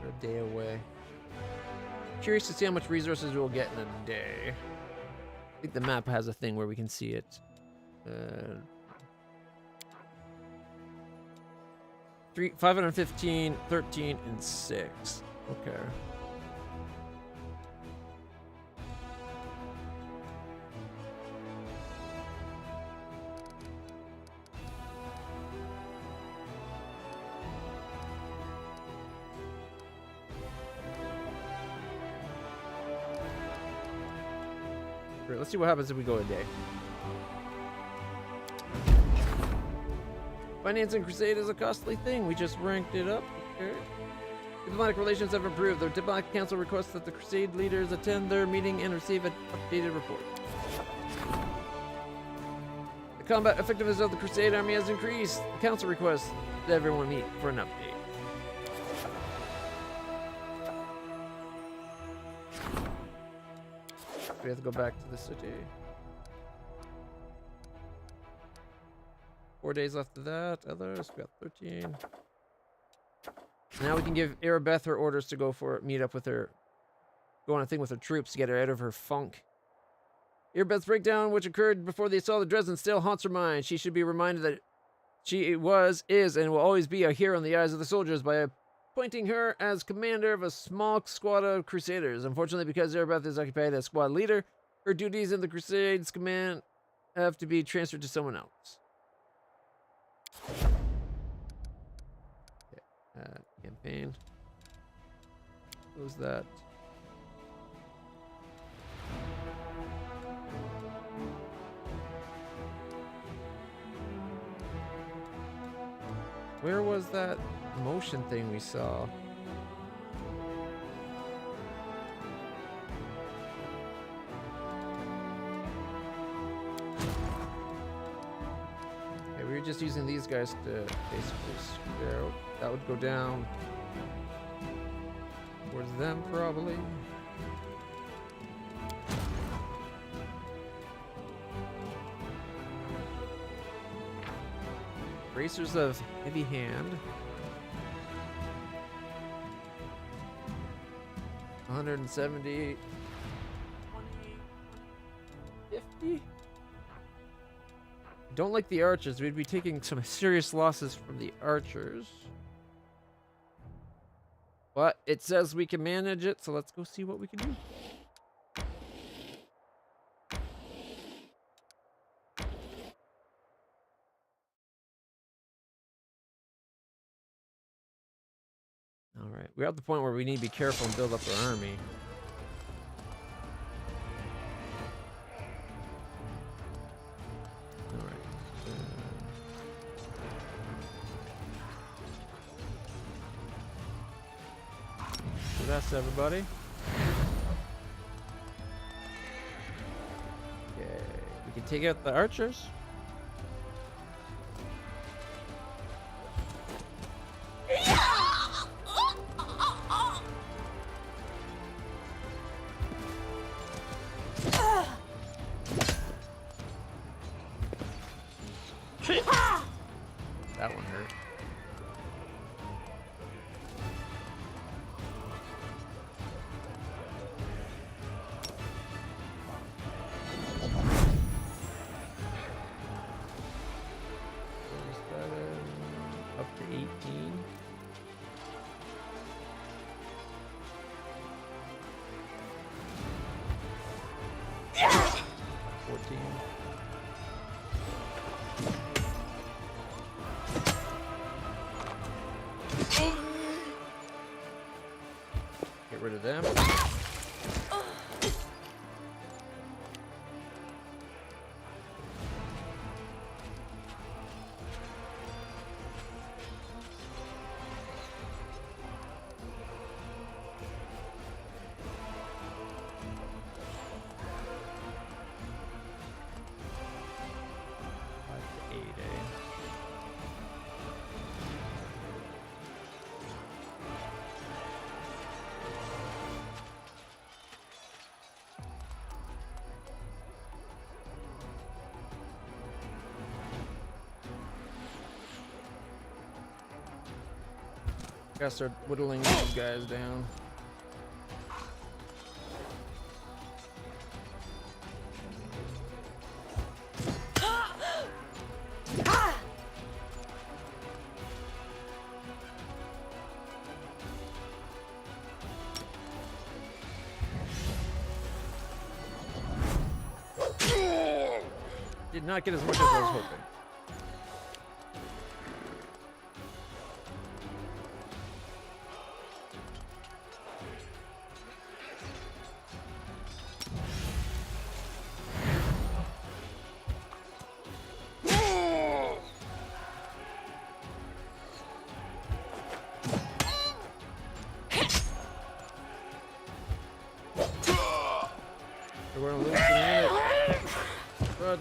[SPEAKER 1] We're a day away. Curious to see how much resources we'll get in a day. I think the map has a thing where we can see it. 515, 13, and 6. Okay. Great, let's see what happens if we go a day. Financing Crusade is a costly thing. We just ranked it up. Okay. Diplomatic relations have improved. The Diplomatic Council requests that the Crusade leaders attend their meeting and receive an updated report. The combat effectiveness of the Crusade army has increased. The Council requests that everyone meet for an update. We have to go back to the city. 4 days left of that. Others, we got 13. Now we can give Arabeth her orders to go for meet up with her, go on a thing with her troops to get her out of her funk. Arabeth's breakdown, which occurred before they saw the Dresden, still haunts her mind. She should be reminded that she was, is, and will always be a hero in the eyes of the soldiers by appointing her as commander of a small squad of crusaders. Unfortunately, because Arabeth is occupied as squad leader, her duties in the Crusades command have to be transferred to someone else. Okay. Campaign. Close that. Where was that motion thing we saw? We were just using these guys to basically square out. That would go down towards them, probably. Bracers of heavy hand. 170. 50. Don't like the archers. We'd be taking some serious losses from the archers. But it says we can manage it, so let's go see what we can do. Alright, we're at the point where we need to be careful and build up our army. That's everybody. Okay, we can take out the archers. That one hurt. Up to 18. Yeah. 14. Get rid of them. Gotta start whittling these guys down. Did not get as much as I was hoping. We're gonna lose in a minute. But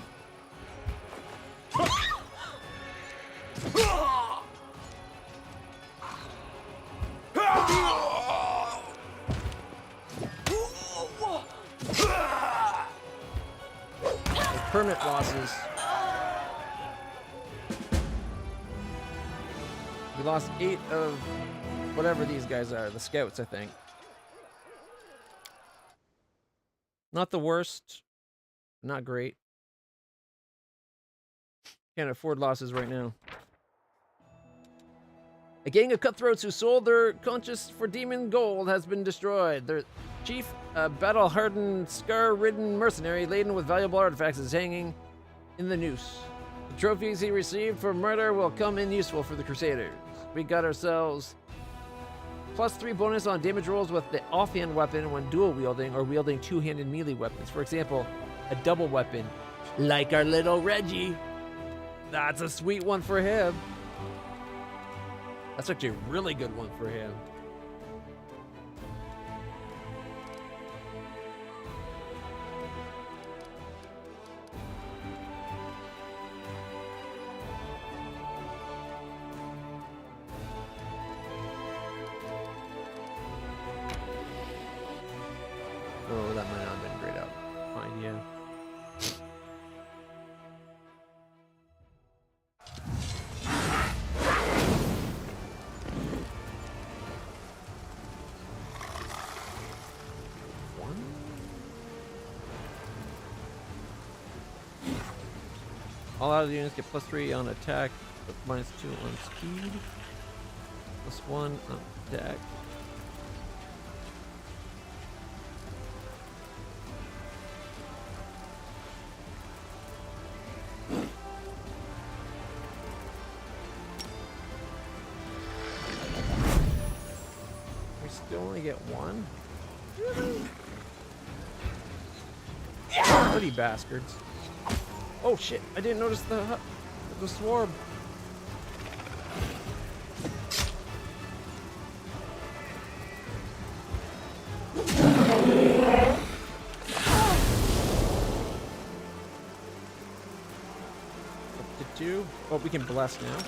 [SPEAKER 1] permit losses. We lost 8 of whatever these guys are, the scouts, I think. Not the worst, not great. Can't afford losses right now. A gang of cutthroats who sold their conscience for demon gold has been destroyed. Their chief, a battle-hardened, scar-ridden mercenary laden with valuable artifacts, is hanging in the noose. The trophies he received for murder will come in useful for the Crusaders. We got ourselves +3 bonus on damage rolls with the offhand weapon when dual wielding or wielding two-handed melee weapons. For example, a double weapon, like our little Reggie. That's a sweet one for him. That's actually a really good one for him. Oh, that might not have been a great out. Fine, yeah. All out units get +3 on attack, but -2 on speed, +1 on attack. We still only get 1? Really? Bloody bastards. Oh shit, I didn't notice the swarm. 2. Oh, we can bless now.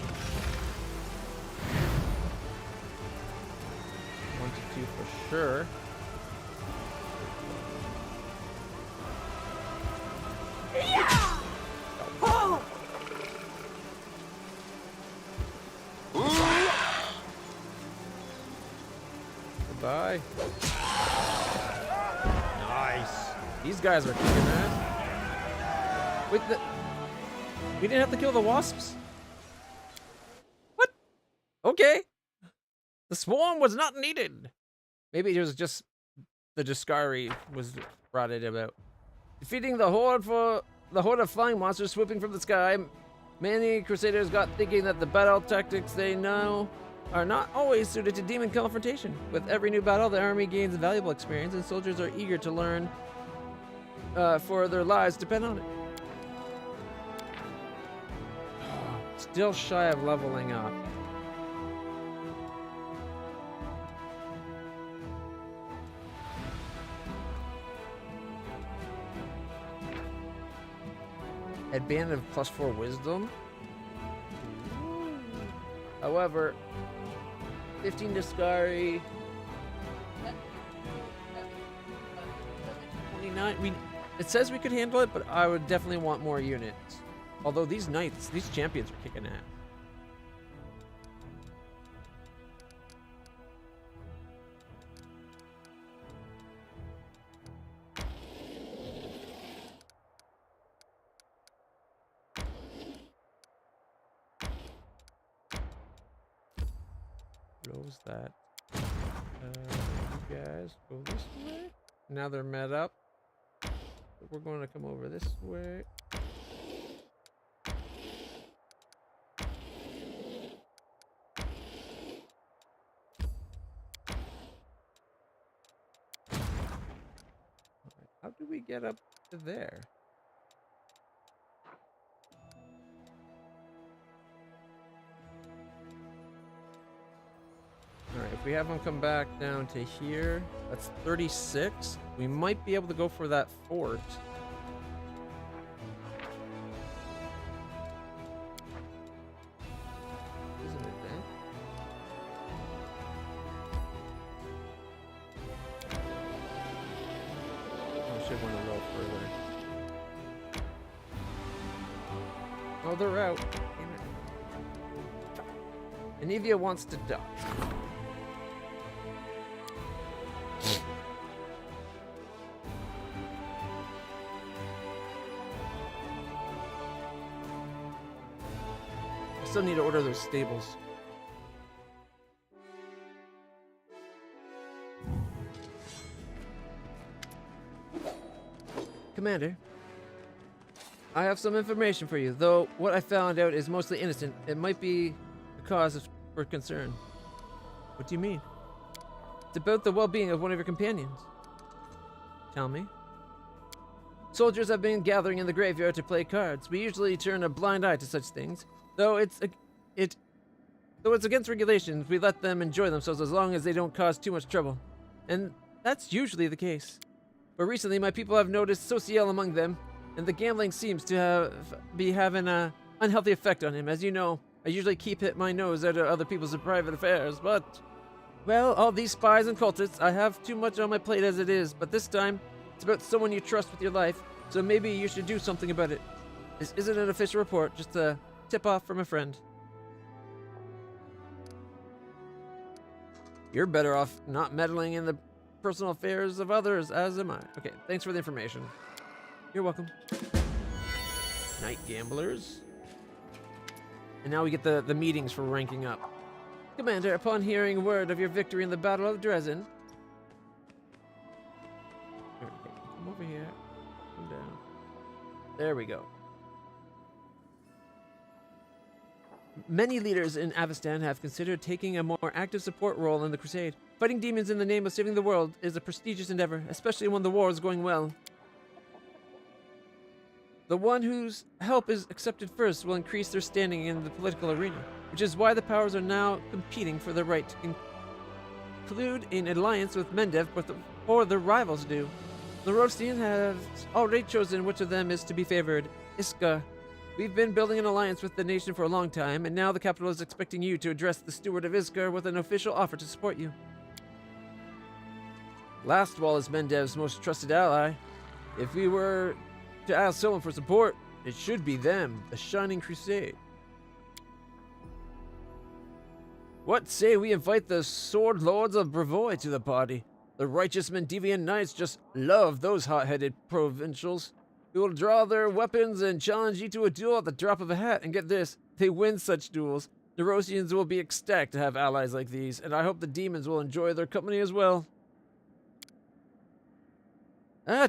[SPEAKER 1] 1 to 2 for sure. Goodbye. Nice. These guys are kicking ass. Wait, we didn't have to kill the wasps? What? Okay. The swarm was not needed. Maybe it was just the Discari was brought it about. Defeating the horde of flying monsters swooping from the sky, many crusaders got thinking that the battle tactics they know are not always suited to demon confrontation. With every new battle, the army gains valuable experience, and soldiers are eager to learn, for their lives depend on it. Still shy of leveling up. Advantage of +4 wisdom. However, 15 Discari. 29. It says we could handle it, but I would definitely want more units. Although these knights, these champions are kicking ass. What was that? You guys go this way. Now they're met up. We're going to come over this way. How do we get up to there? Alright, if we have them come back down to here, that's 36. We might be able to go for that fort. Isn't it then? I should want to roll further. Oh, they're out. Damn it. Anivia wants to duck. Still need to order those stables. Commander, I have some information for you, though what I found out is mostly innocent. It might be a cause for concern. What do you mean? It's about the well-being of one of your companions. Tell me. Soldiers have been gathering in the graveyard to play cards. We usually turn a blind eye to such things. Though it's against regulations, we let them enjoy themselves as long as they don't cause too much trouble. And that's usually the case. But recently, my people have noticed Sociel among them, and the gambling seems to be having an unhealthy effect on him. As you know, I usually keep my nose out of other people's private affairs, but, well, all these spies and cultists, I have too much on my plate as it is, but this time, it's about someone you trust with your life, so maybe you should do something about it. This isn't an official report, just a tip off from a friend. You're better off not meddling in the personal affairs of others, as am I. Okay, thanks for the information. You're welcome. Night Gamblers. And now we get the meetings for ranking up. Commander, upon hearing word of your victory in the Battle of Dresden. Okay, come over here. Come down. There we go. Many leaders in Avestan have considered taking a more active support role in the crusade. Fighting demons in the name of saving the world is a prestigious endeavor, especially when the war is going well. The one whose help is accepted first will increase their standing in the political arena, which is why the powers are now competing for the right to conclude an alliance with Mendev before their rivals do. The Rosian has already chosen which of them is to be favored. Iska We've been building an alliance with the nation for a long time, and now the capital is expecting you to address the steward of Iskar with an official offer to support you. Lastwall is Mendev's most trusted ally. If we were to ask someone for support, it should be them, the Shining Crusade. What say we invite the Sword Lords of Brevoy to the party? The righteous Mendevian knights just love those hot-headed provincials. We will draw their weapons and challenge you to a duel at the drop of a hat. And get this, they win such duels. Nerosians will be ecstatic to have allies like these, and I hope the demons will enjoy their company as well.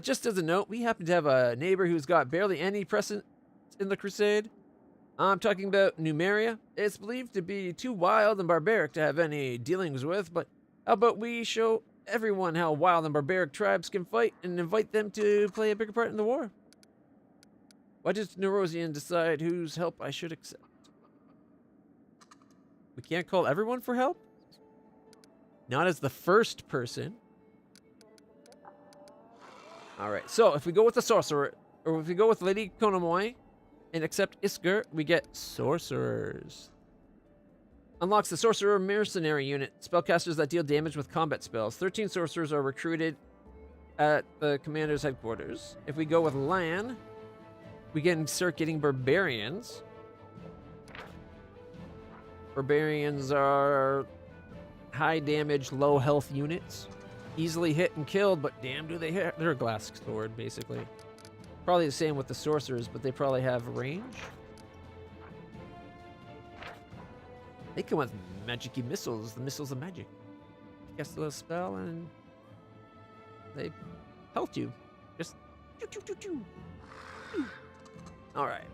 [SPEAKER 1] Just as a note, we happen to have a neighbor who's got barely any presence in the crusade. I'm talking about Numeria. It's believed to be too wild and barbaric to have any dealings with, but how about we show everyone how wild and barbaric tribes can fight and invite them to play a bigger part in the war? Why does Nerosian decide whose help I should accept? We can't call everyone for help? Not as the first person. Alright, so if we go with the sorcerer, or if we go with Lady Konomoy and accept Iskar, we get sorcerers. Unlocks the sorcerer mercenary unit. Spellcasters that deal damage with combat spells. 13 sorcerers are recruited at the commander's headquarters. If we go with Lan, we can start getting barbarians. Barbarians are high damage, low health units. Easily hit and killed, but damn do they hit. They're a glass sword, basically. Probably the same with the sorcerers, but they probably have range. They come with magic-y missiles, the missiles of magic. Cast a little spell and they pelt you. Just choo-choo-choo-choo. Alright.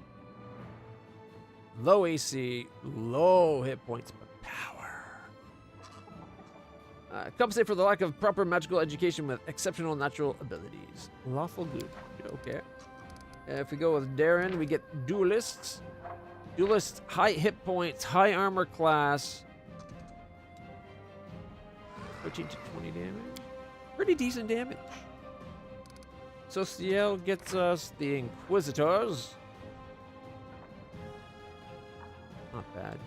[SPEAKER 1] Low AC, low hit points, but power. Compensate for the lack of proper magical education with exceptional natural abilities. Lawful good. Okay. If we go with Darren, we get duelists. Duelist, high hit points, high armor class. 13 to 20 damage. Pretty decent damage. Social gets us the Inquisitors. Not bad.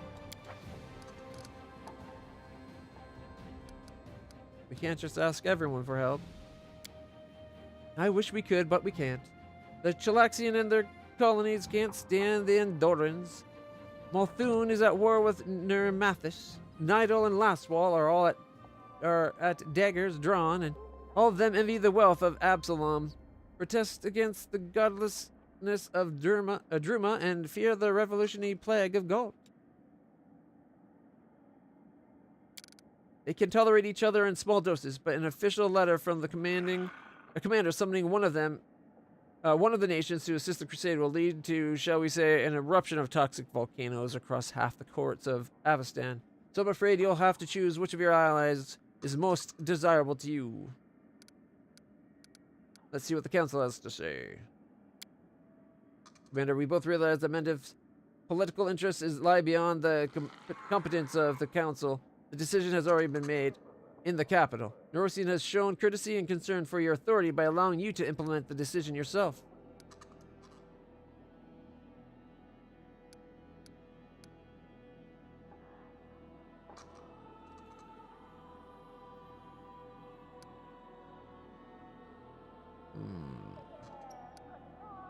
[SPEAKER 1] We can't just ask everyone for help. I wish we could, but we can't. The Chalaxian and their colonies can't stand the Andorrans. Multhun is at war with Nermathis. Nidal and Lastwall are at daggers drawn, and all of them envy the wealth of Absalom, protest against the godlessness of Druma, and fear the revolutionary plague of Gaul. They can tolerate each other in small doses, but an official letter from the commander summoning one of the nations to assist the crusade will lead to, shall we say, an eruption of toxic volcanoes across half the courts of Avestan. So I'm afraid you'll have to choose which of your allies is most desirable to you. Let's see what the council has to say. Commander, we both realize that Mendev's political interests lie beyond the competence of the council. The decision has already been made in the capital. Nerosian has shown courtesy and concern for your authority by allowing you to implement the decision yourself.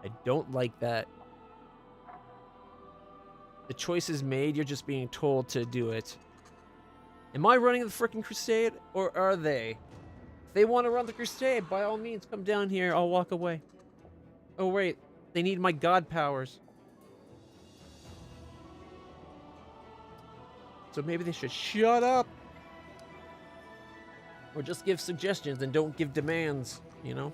[SPEAKER 1] I don't like that. The choice is made, you're just being told to do it. Am I running the frickin' crusade, or are they? If they want to run the crusade, by all means, come down here. I'll walk away. Oh, wait. They need my god powers. So maybe they should shut up. Or just give suggestions and don't give demands, you know?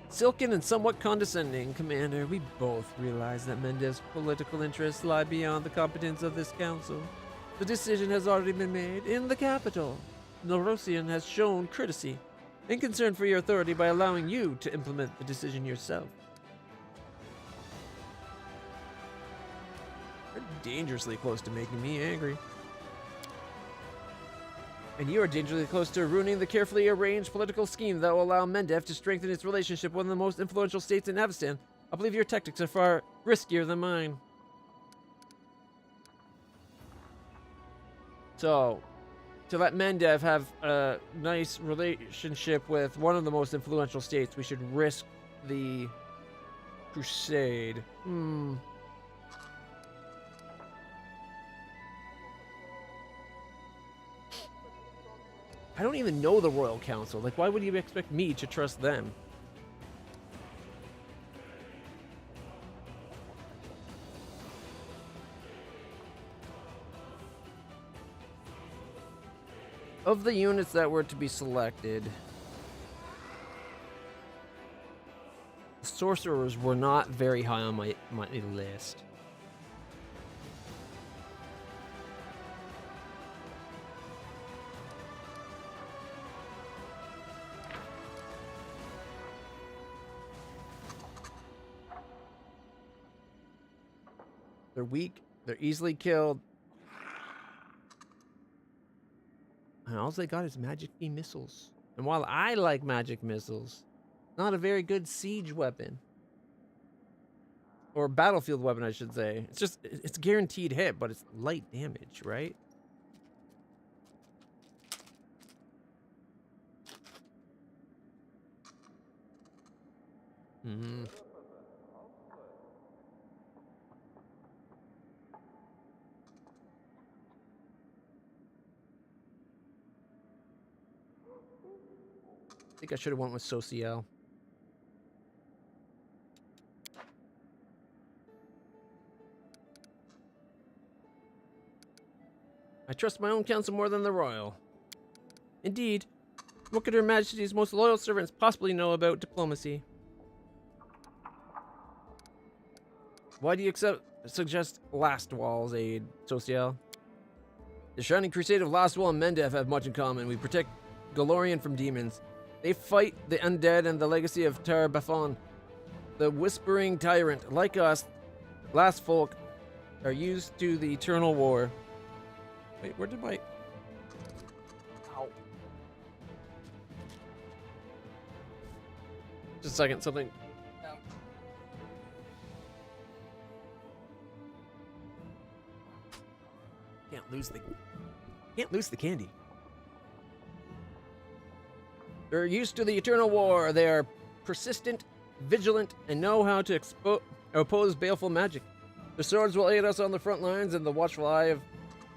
[SPEAKER 1] Silken and somewhat condescending, Commander, we both realize that Mendev's political interests lie beyond the competence of this council. The decision has already been made in the capital. Nerosian has shown courtesy and concern for your authority by allowing you to implement the decision yourself. You're dangerously close to making me angry. And you are dangerously close to ruining the carefully arranged political scheme that will allow Mendev to strengthen its relationship with one of the most influential states in Avestan. I believe your tactics are far riskier than mine. So, to let Mendev have a nice relationship with one of the most influential states, we should risk the crusade. I don't even know the Royal Council. Like, why would you expect me to trust them? Of the units that were to be selected, sorcerers were not very high on my list. They're weak. They're easily killed. And all they got is magic beam missiles. And while I like magic missiles, not a very good siege weapon. Or battlefield weapon, I should say. It's just, it's guaranteed hit, but it's light damage, right? Mm-hmm. I think I should have went with Social. I trust my own counsel more than the royal. Indeed, what could Her Majesty's most loyal servants possibly know about diplomacy? Why do you suggest Lastwall's aid, Social? The Shining Crusade of Lastwall and Mendev have much in common. We protect Galorian from demons. They fight the undead and the legacy of Tar Bafon. The Whispering Tyrant, like us, last folk, are used to the eternal war. Wait, where did my... Ow. Just a second, something... Can't lose the candy. They're used to the eternal war. They are persistent, vigilant, and know how to oppose baleful magic. The swords will aid us on the front lines, and the watchful eye of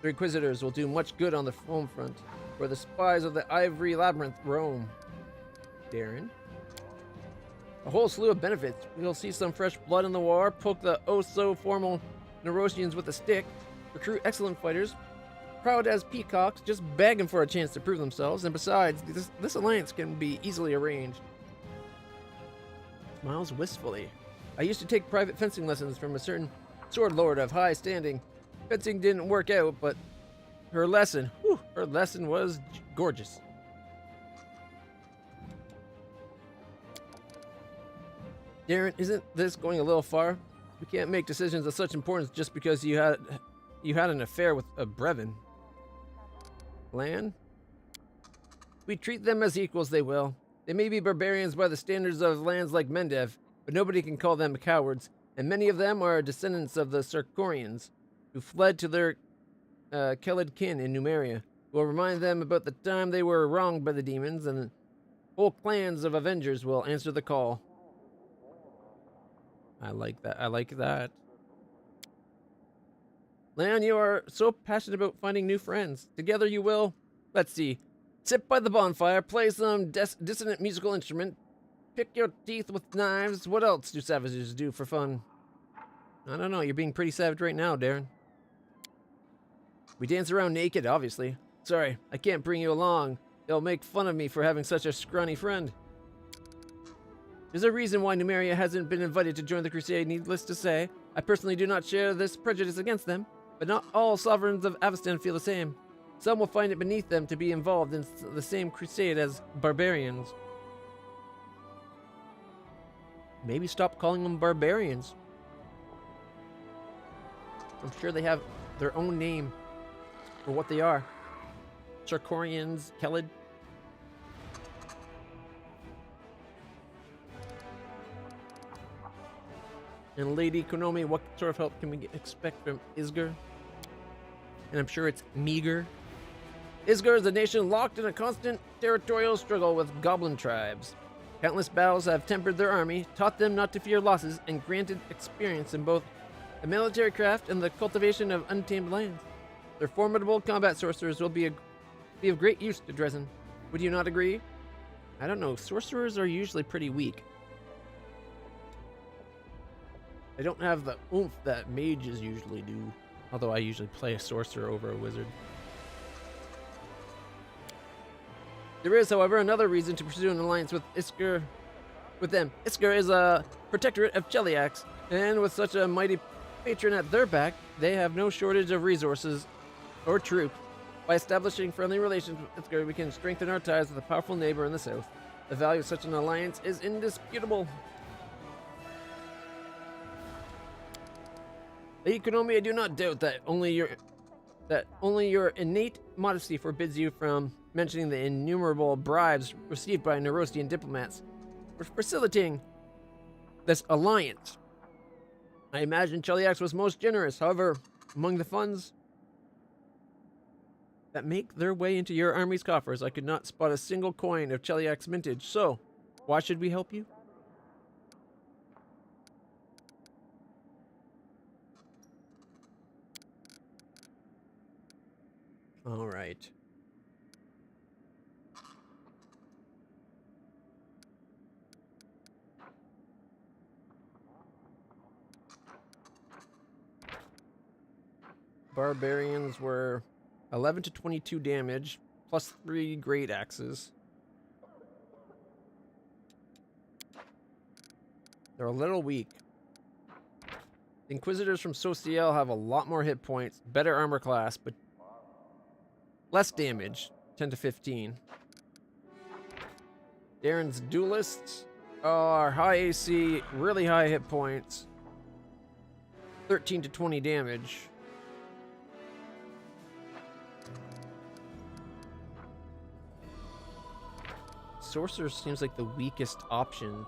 [SPEAKER 1] the Inquisitors will do much good on the home front, where the spies of the Ivory Labyrinth roam. Darren. A whole slew of benefits. We'll see some fresh blood in the war, poke the oh-so-formal Nerosians with a stick, recruit excellent fighters, proud as peacocks, just begging for a chance to prove themselves, and besides, this alliance can be easily arranged. Smiles wistfully. I used to take private fencing lessons from a certain sword lord of high standing. Fencing didn't work out, but her lesson was gorgeous. Darren, isn't this going a little far? We can't make decisions of such importance just because you had an affair with a Brevin. Lan? We treat them as equals, they will. They may be barbarians by the standards of lands like Mendev, but nobody can call them cowards, and many of them are descendants of the Sarkorians, who fled to their Kelid kin in Numeria. We'll remind them about the time they were wronged by the demons, and whole clans of Avengers will answer the call. I like that. I like that. Lan, you are so passionate about finding new friends. Together you will, let's see, sit by the bonfire, play some dissonant musical instrument, pick your teeth with knives. What else do savages do for fun? I don't know. You're being pretty savage right now, Darren. We dance around naked, obviously. Sorry, I can't bring you along. They'll make fun of me for having such a scrawny friend. There's a reason why Numeria hasn't been invited to join the crusade, needless to say. I personally do not share this prejudice against them, but not all sovereigns of Avestan feel the same. Some will find it beneath them to be involved in the same crusade as barbarians. Maybe stop calling them barbarians. I'm sure they have their own name for what they are. Charkorians, Kelid. And Lady Konomi, what sort of help can we expect from Isger? And I'm sure it's meager. Isger is a nation locked in a constant territorial struggle with goblin tribes. Countless battles have tempered their army, taught them not to fear losses, and granted experience in both the military craft and the cultivation of untamed lands. Their formidable combat sorcerers will be of great use to Dresden. Would you not agree? I don't know. Sorcerers are usually pretty weak. They don't have the oomph that mages usually do. Although I usually play a sorcerer over a wizard. There is, however, another reason to pursue an alliance with Isker. With them. Isker is a protectorate of Cheliax, and with such a mighty patron at their back, they have no shortage of resources or troops. By establishing friendly relations with Isker, we can strengthen our ties with a powerful neighbor in the south. The value of such an alliance is indisputable. Lady Konomi, I do not doubt that only your innate modesty forbids you from mentioning the innumerable bribes received by Nerosian diplomats for facilitating this alliance. I imagine Cheliax was most generous. However, among the funds that make their way into your army's coffers, I could not spot a single coin of Cheliax mintage. So, why should we help you? All right. Barbarians were 11 to 22 damage, plus 3 great axes. They're a little weak. The Inquisitors from Sociel have a lot more hit points, better armor class, but less damage, 10 to 15. Darren's Duelists are high AC, really high hit points, 13 to 20 damage. Sorcerer seems like the weakest option.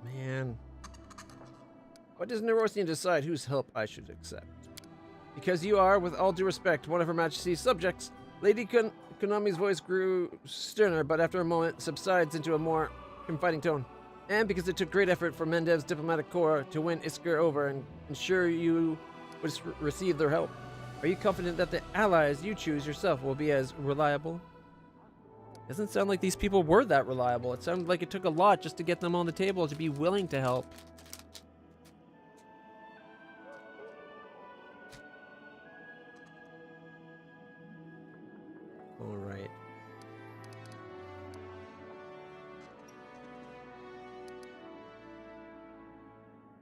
[SPEAKER 1] Man. Why does Nerosian decide whose help I should accept? Because you are, with all due respect, one of Her Majesty's subjects. Lady Konami's voice grew sterner, but after a moment subsides into a more confiding tone. And because it took great effort for Mendev's diplomatic corps to win Isker over and ensure you would receive their help. Are you confident that the allies you choose yourself will be as reliable? Doesn't sound like these people were that reliable. It sounded like it took a lot just to get them on the table to be willing to help. All right.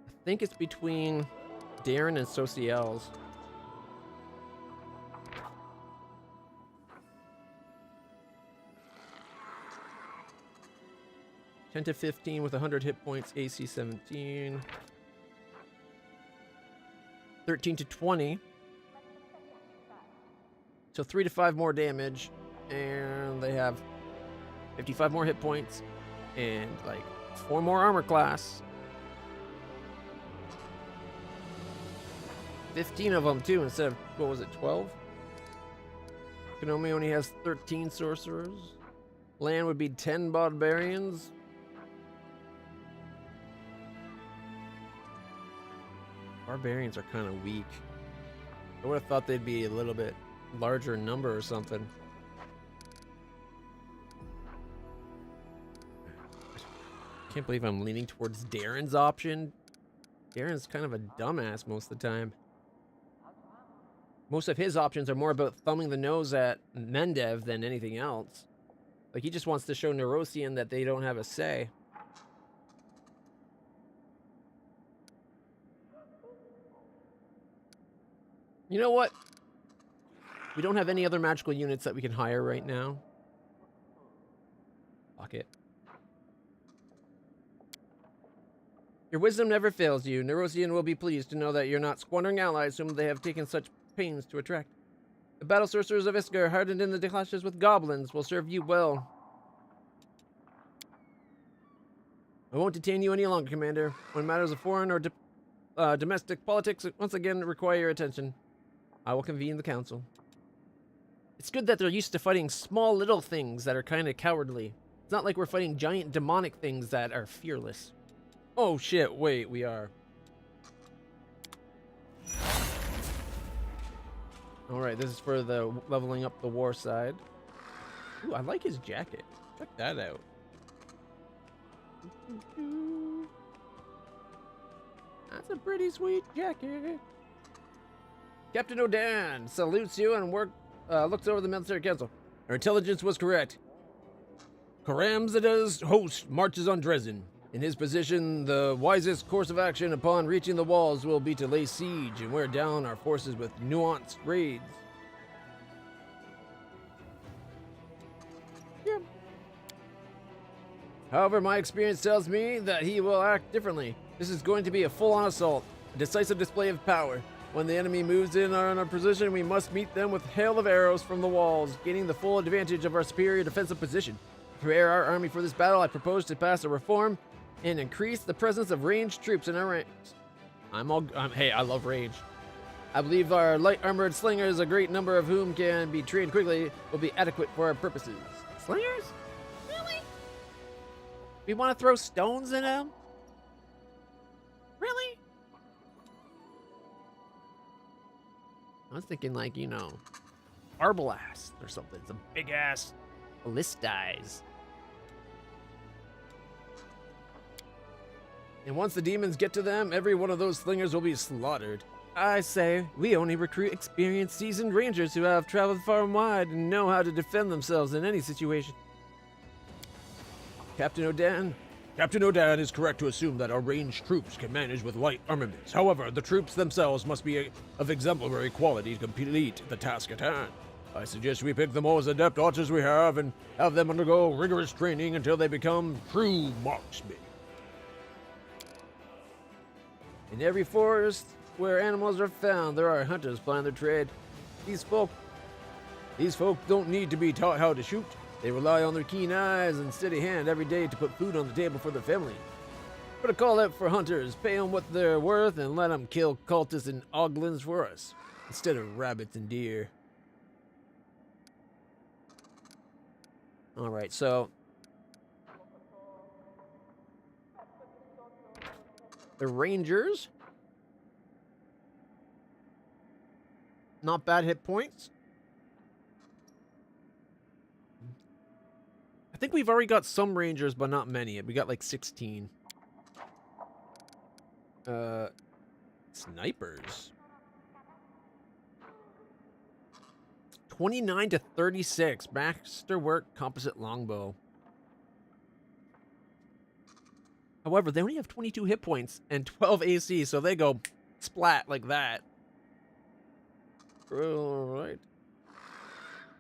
[SPEAKER 1] I think it's between Darren and Sociel's. $10 to 15 with 100 hit points, AC 17. 13 to 20. So 3 to 5 more damage. And they have 55 more hit points. And like 4 more armor class. 15 of them too, instead of, what was it, 12? Konomi only has 13 sorcerers. Land would be 10 barbarians. Barbarians are kind of weak. I would have thought they'd be a little bit larger number or something. Can't believe I'm leaning towards Darren's option. Darren's kind of a dumbass most of the time. Most of his options are more about thumbing the nose at Mendev than anything else. Like, he just wants to show Nerosian that they don't have a say. You know what? We don't have any other magical units that we can hire right now. Fuck it. Your wisdom never fails you. Nerosian will be pleased to know that you're not squandering allies whom they have taken such pains to attract. The battle sorcerers of Iskar, hardened in the clashes with goblins, will serve you well. I won't detain you any longer, Commander. When matters of foreign or domestic politics once again require your attention, I will convene the council. It's good that they're used to fighting small little things that are kind of cowardly. It's not like we're fighting giant demonic things that are fearless. Oh shit, wait, we are. Alright, this is for the leveling up the war side. Ooh, I like his jacket. Check that out. That's a pretty sweet jacket. Captain O'Dan salutes you and looks over the military council. Our intelligence was correct. Karamzada's host marches on Dresden. In his position, the wisest course of action upon reaching the walls will be to lay siege and wear down our forces with nuanced raids. Yeah. However, my experience tells me that he will act differently. This is going to be a full-on assault, a decisive display of power. When the enemy moves in on our position, we must meet them with hail of arrows from the walls, gaining the full advantage of our superior defensive position. To prepare our army for this battle, I propose to pass a reform and increase the presence of ranged troops in our ranks. Hey, I love range. I believe our light armored slingers, a great number of whom can be trained quickly, will be adequate for our purposes. Slingers? Really? We want to throw stones at them? Really? I was thinking like, you know, Arbalast or something. It's a big ass ballistize. And once the demons get to them, every one of those slingers will be slaughtered. I say, we only recruit experienced, seasoned rangers who have traveled far and wide and know how to defend themselves in any situation. Captain O'Dan? Captain O'Dan is correct to assume that our ranged troops can manage with light armaments. However, the troops themselves must be of exemplary quality to complete the task at hand. I suggest we pick the most adept archers we have and have them undergo rigorous training until they become true marksmen. In every forest where animals are found, there are hunters plying their trade. These folk don't need to be taught how to shoot. They rely on their keen eyes and steady hand every day to put food on the table for their family. Put a call out for hunters, pay them what they're worth, and let them kill cultists and oglins for us, instead of rabbits and deer. Alright, so the Rangers. Not bad hit points. I think we've already got some Rangers, but not many. We got like 16. Snipers. 29 to 36. Masterwork composite longbow. However, they only have 22 hit points and 12 AC, so they go splat like that. Alright.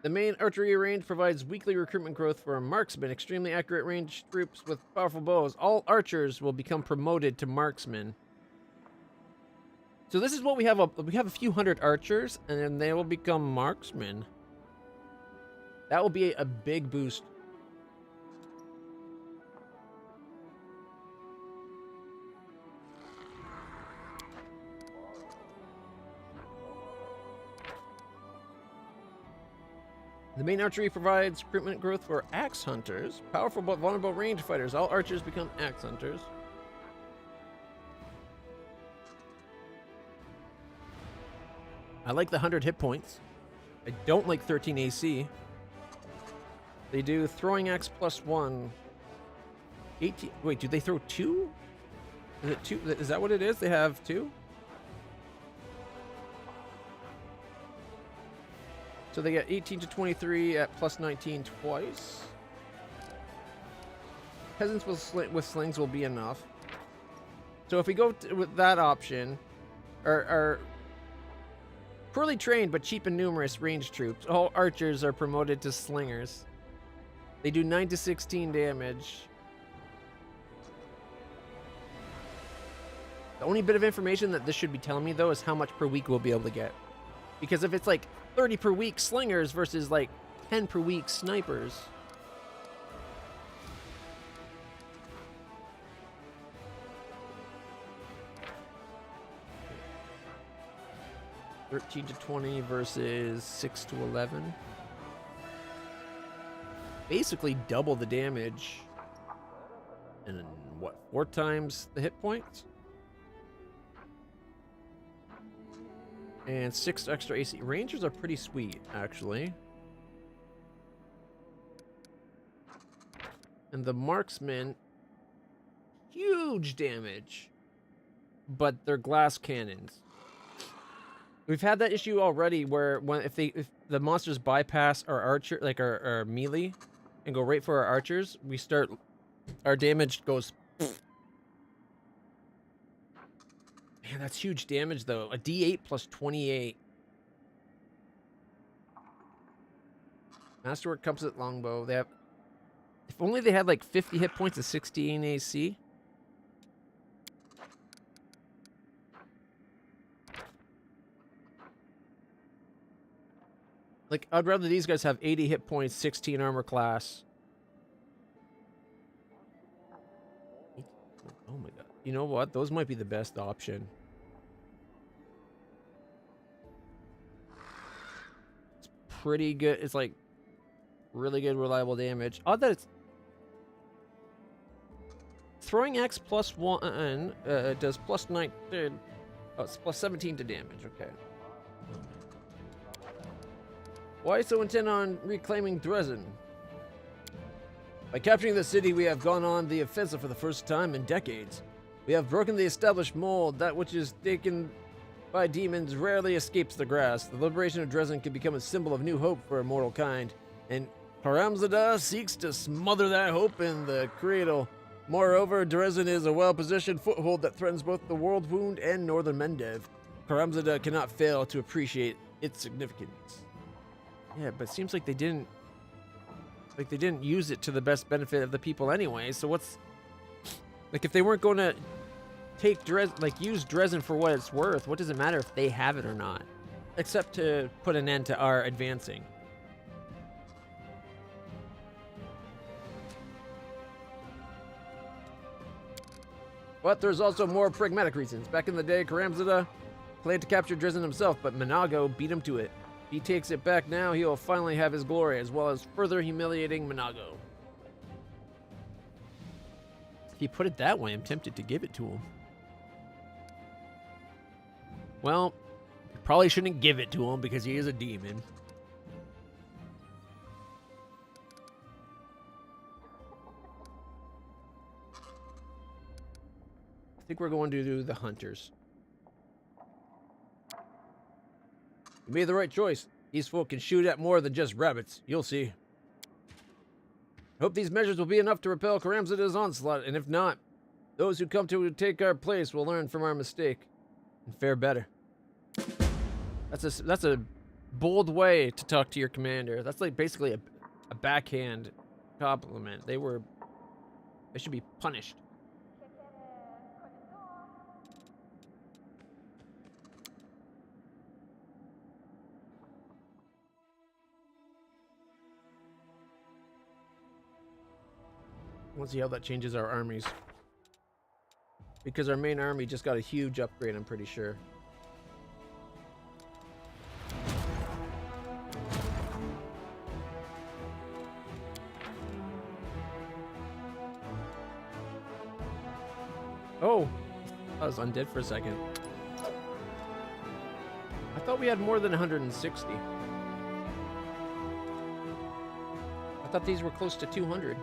[SPEAKER 1] The main archery range provides weekly recruitment growth for marksmen, extremely accurate ranged troops with powerful bows. All archers will become promoted to marksmen. So this is what we have. We have a few hundred archers, and then they will become marksmen. That will be a big boost. The main archery provides recruitment growth for axe hunters, powerful but vulnerable range fighters. All archers become axe hunters. I like the 100 hit points. I don't like 13 AC. They do throwing axe +1. 18. Wait, do they throw 2? Is it 2? Is that what it is? They have 2? So they get 18 to 23 at +19 twice. Peasants with slings will be enough. So if we go with that option, our poorly trained but cheap and numerous ranged troops, all archers are promoted to slingers. They do 9 to 16 damage. The only bit of information that this should be telling me, though, is how much per week we'll be able to get. Because if it's like 30 per week slingers versus like 10 per week snipers. $13 to $20 versus $6 to $11. Basically double the damage. And what, 4 times the hit points? And 6 extra AC. Rangers are pretty sweet, actually. And the marksmen, huge damage. But they're glass cannons. We've had that issue already where if the monsters bypass our archer, like our melee, and go right for our archers, our damage goes. Man, that's huge damage though. A D8 plus 28. Masterwork composite longbow. They have. If only they had like 50 hit points of 16 AC. Like, I'd rather these guys have 80 hit points, 16 armor class. Oh my god. You know what? Those might be the best option. It's pretty good. It's like really good, reliable damage. Odd that it's throwing X plus 1 does plus 9. Oh, it's plus 17 to damage. Okay. Why so intent on reclaiming Dresden? By capturing the city, we have gone on the offensive for the first time in decades. We have broken the established mold. That which is taken by demons rarely escapes the grasp. The liberation of Dresden can become a symbol of new hope for immortal kind, and Karamzada seeks to smother that hope in the cradle. Moreover, Dresden is a well-positioned foothold that threatens both the World Wound and Northern Mendev. Karamzada cannot fail to appreciate its significance. Yeah, but it seems like they didn't use it to the best benefit of the people anyway. So what's like if they weren't going to take use Dresden for what it's worth, what does it matter if they have it or not? Except to put an end to our advancing. But there's also more pragmatic reasons. Back in the day, Karamzada planned to capture Dresden himself, but Minago beat him to it. If he takes it back now, he will finally have his glory, as well as further humiliating Minago. If you put it that way, I'm tempted to give it to him. Well, you probably shouldn't give it to him because he is a demon. I think we're going to do the hunters. You made the right choice. These folk can shoot at more than just rabbits. You'll see. I hope these measures will be enough to repel Karamzada's onslaught, and if not, those who come to take our place will learn from our mistake and fare better. That's a bold way to talk to your commander. That's like basically a backhand compliment. They should be punished. We'll see how that changes our armies. Because our main army just got a huge upgrade, I'm pretty sure. Oh! I was undead for a second. I thought we had more than 160. I thought these were close to 200.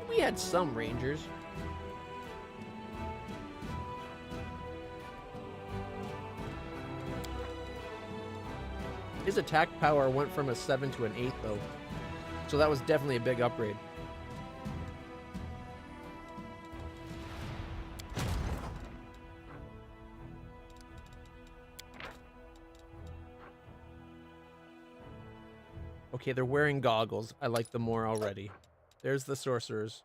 [SPEAKER 1] We had some rangers. His attack power went from a 7 to an 8 though. So that was definitely a big upgrade. Okay, they're wearing goggles. I like them more already. There's the sorcerers.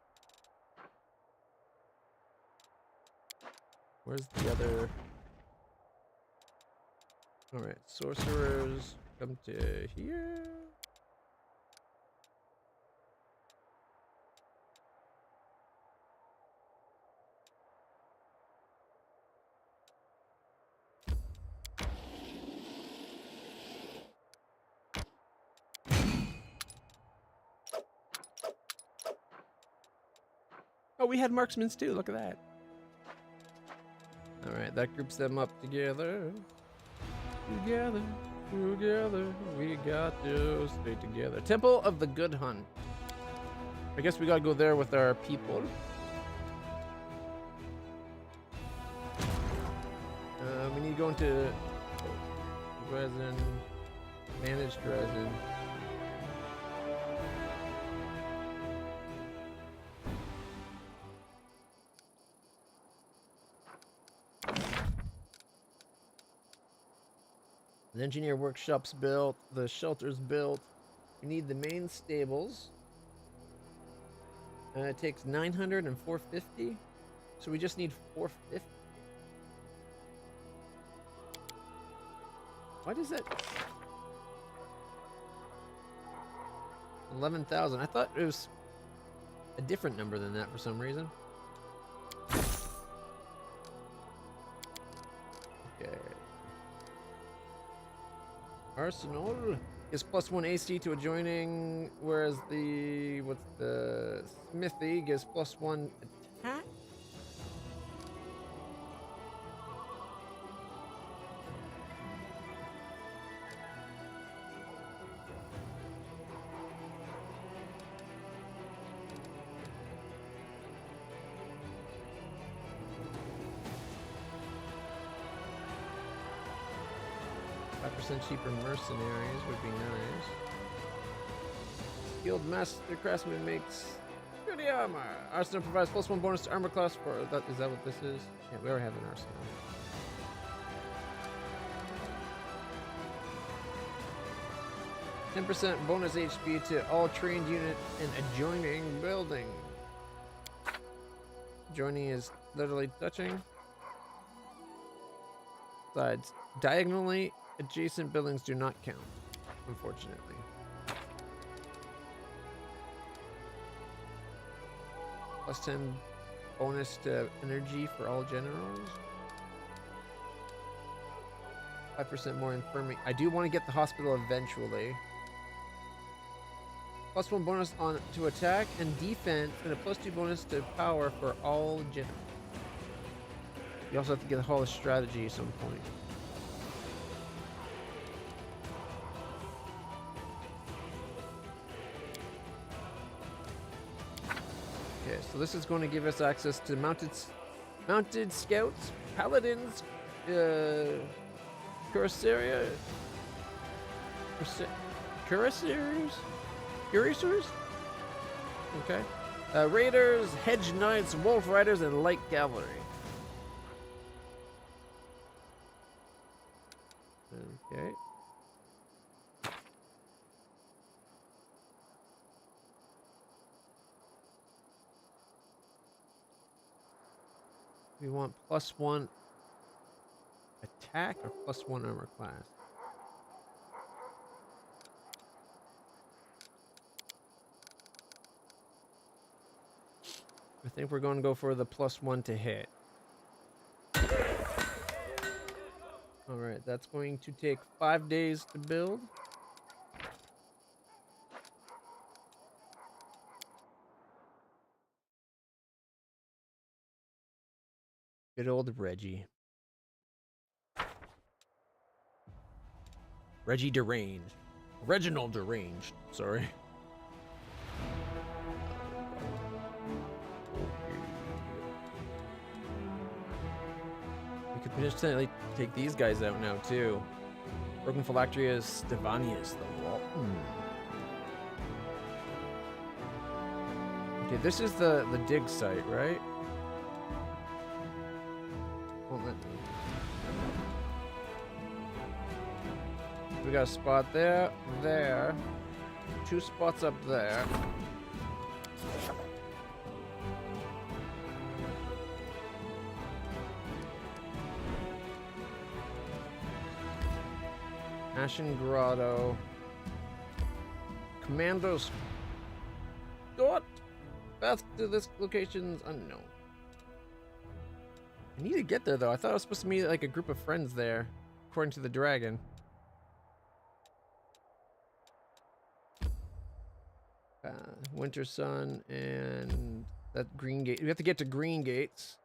[SPEAKER 1] Where's the other? Alright, sorcerers, come to here. Oh, we had marksmen too. Look at that. All right, that groups them up together. Together, we got to stay together. Temple of the Good Hunt. I guess we gotta go there with our people. We need to go into resin, managed resin. The engineer workshop's built, the shelter's built. We need the main stables. It takes 900 and 450. So we just need 450. Why does that? 11,000. I thought it was a different number than that for some reason. Okay. Arsenal is +1 AC to adjoining, whereas the smithy gives +1 attack. 5% cheaper mercenaries would be nice. Skilled master craftsman makes sturdy armor. Arsenal provides +1 bonus to armor class for that. Is that what this is? Yeah, we already have an arsenal. %10 bonus HP to all trained units in adjoining building. Joining is literally touching. Sides. Diagonally adjacent buildings do not count, unfortunately. +10 bonus to energy for all generals. 5% more infirmary. I do want to get the hospital eventually. +1 bonus on to attack and defense, and a +2 bonus to power for all generals. You also have to get the Hall of Strategy at some point. Okay, so this is going to give us access to mounted scouts, paladins, cuirassiers, okay, raiders, hedge knights, wolf riders, and light cavalry. Okay. We want +1 attack or +1 armor class. I think we're going to go for the +1 to hit. Alright, that's going to take 5 days to build. Good old Reggie. Reggie Deranged. Reginald Deranged, sorry. We could potentially take these guys out now too. Broken Phylacterius Stevanius, the wall. Okay, this is the dig site, right? Won't let me. We got a spot there, there. 2 spots up there. Ashen Grotto. Commandos. What? Path to this location's unknown. I need to get there though. I thought I was supposed to meet like a group of friends there, according to the dragon. Winter Sun and that Green Gate. We have to get to Green Gates.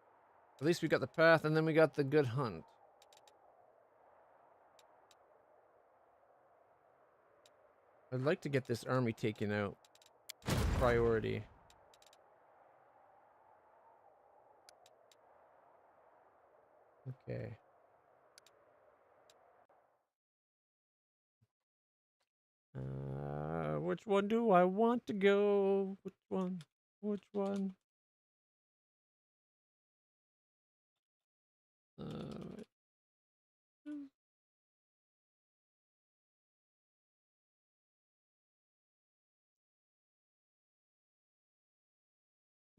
[SPEAKER 1] At least we got the path, and then we got the Good Hunt. I'd like to get this army taken out. Priority. Okay. Which one do I want to go? Which one? Which one?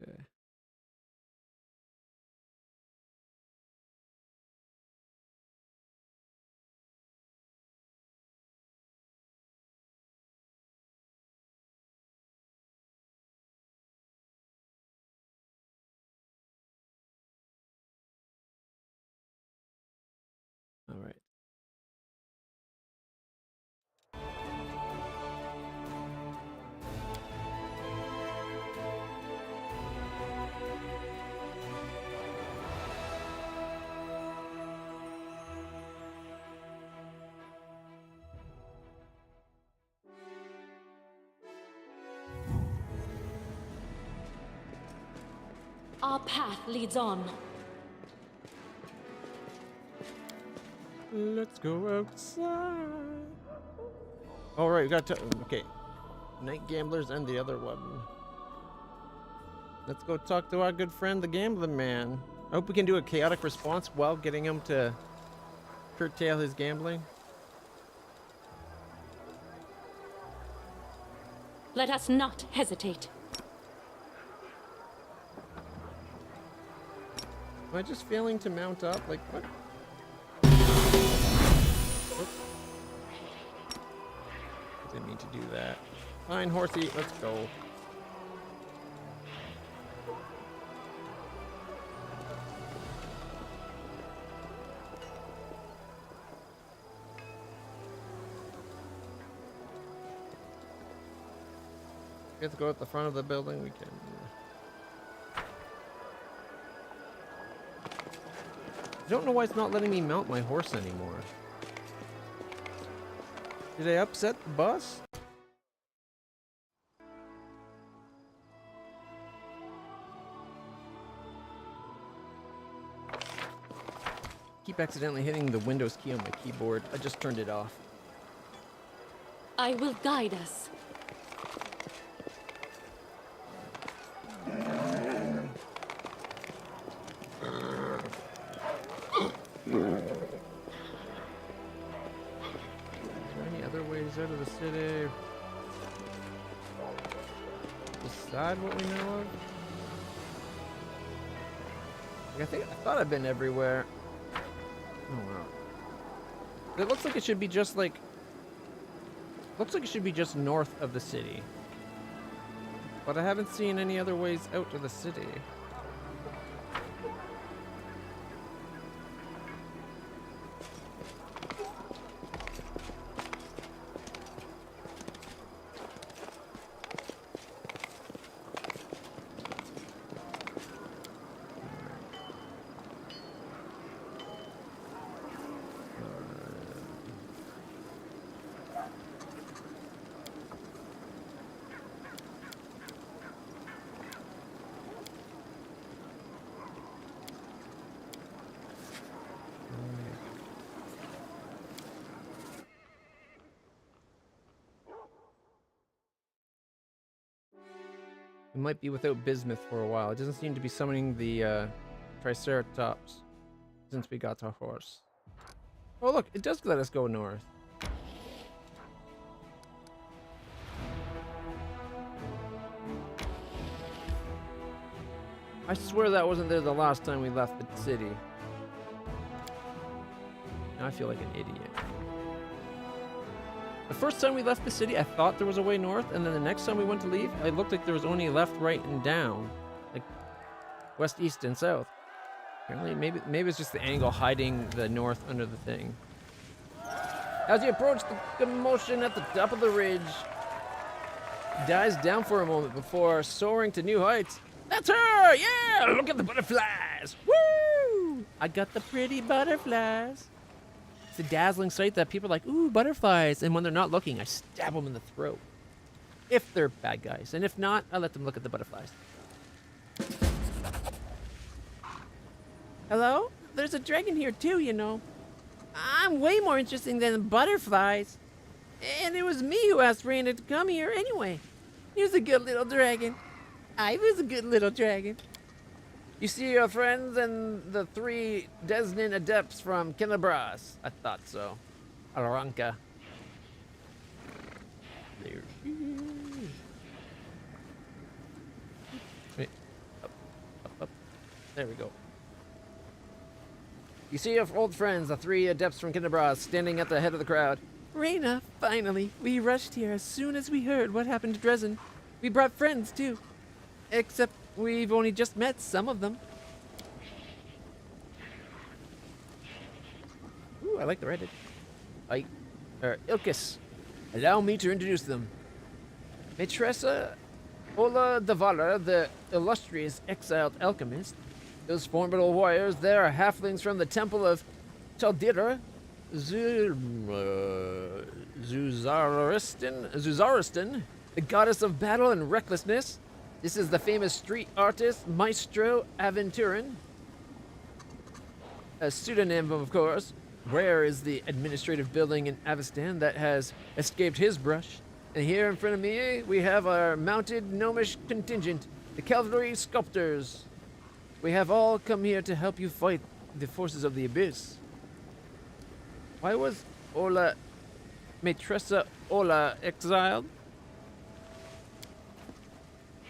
[SPEAKER 1] Okay. All right.
[SPEAKER 2] Our path leads on.
[SPEAKER 1] Let's go outside. All right, we got to. Okay, Night Gamblers and the other one. Let's go talk to our good friend, the Gambling Man. I hope we can do a chaotic response while getting him to curtail his gambling.
[SPEAKER 2] Let us not hesitate.
[SPEAKER 1] Am I just failing to mount up? Like, what? Oops. Didn't mean to do that. Fine, horsey, let's go. We have to go at the front of the building. We can. I don't know why it's not letting me mount my horse anymore. Did I upset the bus? Keep accidentally hitting the Windows key on my keyboard. I just turned it off.
[SPEAKER 2] I will guide us. Out of the city. Decide what we know of. Like, I thought I've been everywhere. Oh wow. It looks like it should be just like. Looks like it should be just north of the city. But I haven't seen any other ways out of the city. We might be without bismuth for a while. It doesn't seem to be summoning the Triceratops since we got our horse. Oh look, it does let us go north. I swear that wasn't there the last time we left the city. Now I feel like an idiot. The first time we left the city, I thought there was a way north, and then the next time we went to leave, it looked like there was only left, right, and down. Like, west, east, and south. Apparently, maybe it's just the angle hiding the north under the thing. As you approach the commotion at the top of the ridge, dies down for a moment before soaring to new heights. That's her! Yeah! Look at the butterflies! Woo! I got the pretty butterflies. It's a dazzling sight that people are like, ooh, butterflies. And when they're not looking, I stab them in the throat. If they're bad guys. And if not, I let them look at the butterflies. Hello? There's a dragon here too, you know. I'm way more interesting than butterflies. And it was me who asked Raina to come here anyway. He was a good little dragon. I was a good little dragon. You see your friends and the 3 Desnin adepts from Kinabras. I thought so. Aranka. There she is. Wait. Up. There we go. You see your old friends, the 3 adepts from Kinabras, standing at the head of the crowd. Raina, finally. We rushed here as soon as we heard what happened to Dresden. We brought friends, too. Except we've only just met some of them. Ooh, I like the Reddit. Ilkis. Allow me to introduce them. Maitressa Ola Davala, the illustrious exiled alchemist. Those formidable warriors, they are halflings from the temple of Chaldira, Zuzaristan, the goddess of battle and recklessness. This is the famous street artist, Maestro Aventurin. A pseudonym, of course. Rare is the administrative building in Avestan that has escaped his brush. And here in front of me, we have our mounted gnomish contingent, the cavalry sculptors. We have all come here to help you fight the forces of the abyss. Why was Maitressa Ola exiled?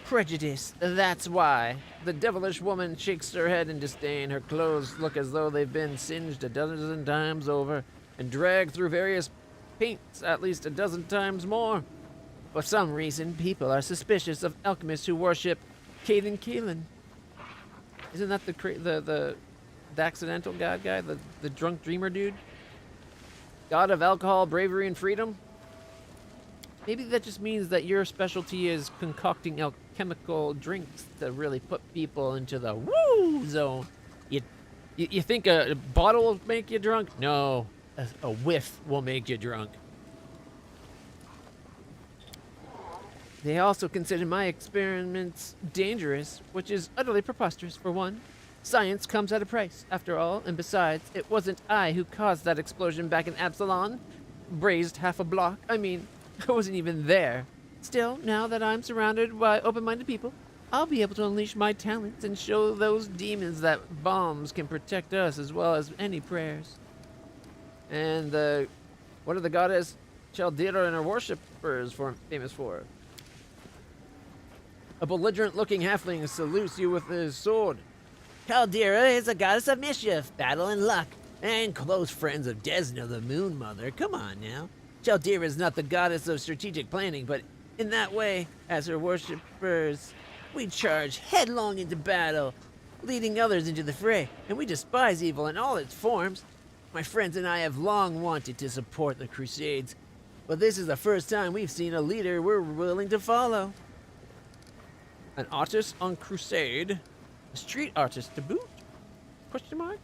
[SPEAKER 2] Prejudice, that's why. The devilish woman shakes her head in disdain. Her clothes look as though they've been singed a dozen times over and dragged through various paints at least a dozen times more. For some reason, people are suspicious of alchemists who worship Caden Keelan. Isn't that the accidental god guy, the drunk dreamer dude? God of alcohol, bravery, and freedom? Maybe that just means that your specialty is concocting alchemical drinks to really put people into the woo zone. You think a bottle will make you drunk? No, a whiff will make you drunk. They also consider my experiments dangerous, which is utterly preposterous for one. Science comes at a price, after all, and besides, it wasn't I who caused that explosion back in Absalon. Brazed half a block. I mean, I wasn't even there. Still, now that I'm surrounded by open-minded people, I'll be able to unleash my talents and show those demons that bombs can protect us as well as any prayers. And what are the goddess Chaldira and her worshippers famous for? A belligerent-looking halfling salutes you with his sword. Chaldira is a goddess of mischief, battle, and luck, and close friends of Desna, the Moon Mother. Come on now. Chaldira is not the goddess of strategic planning, but in that way, as her worshippers, we charge headlong into battle, leading others into the fray, and we despise evil in all its forms. My friends and I have long wanted to support the Crusades, but this is the first time we've seen a leader we're willing to follow. An artist on crusade? A street artist to boot? Question mark?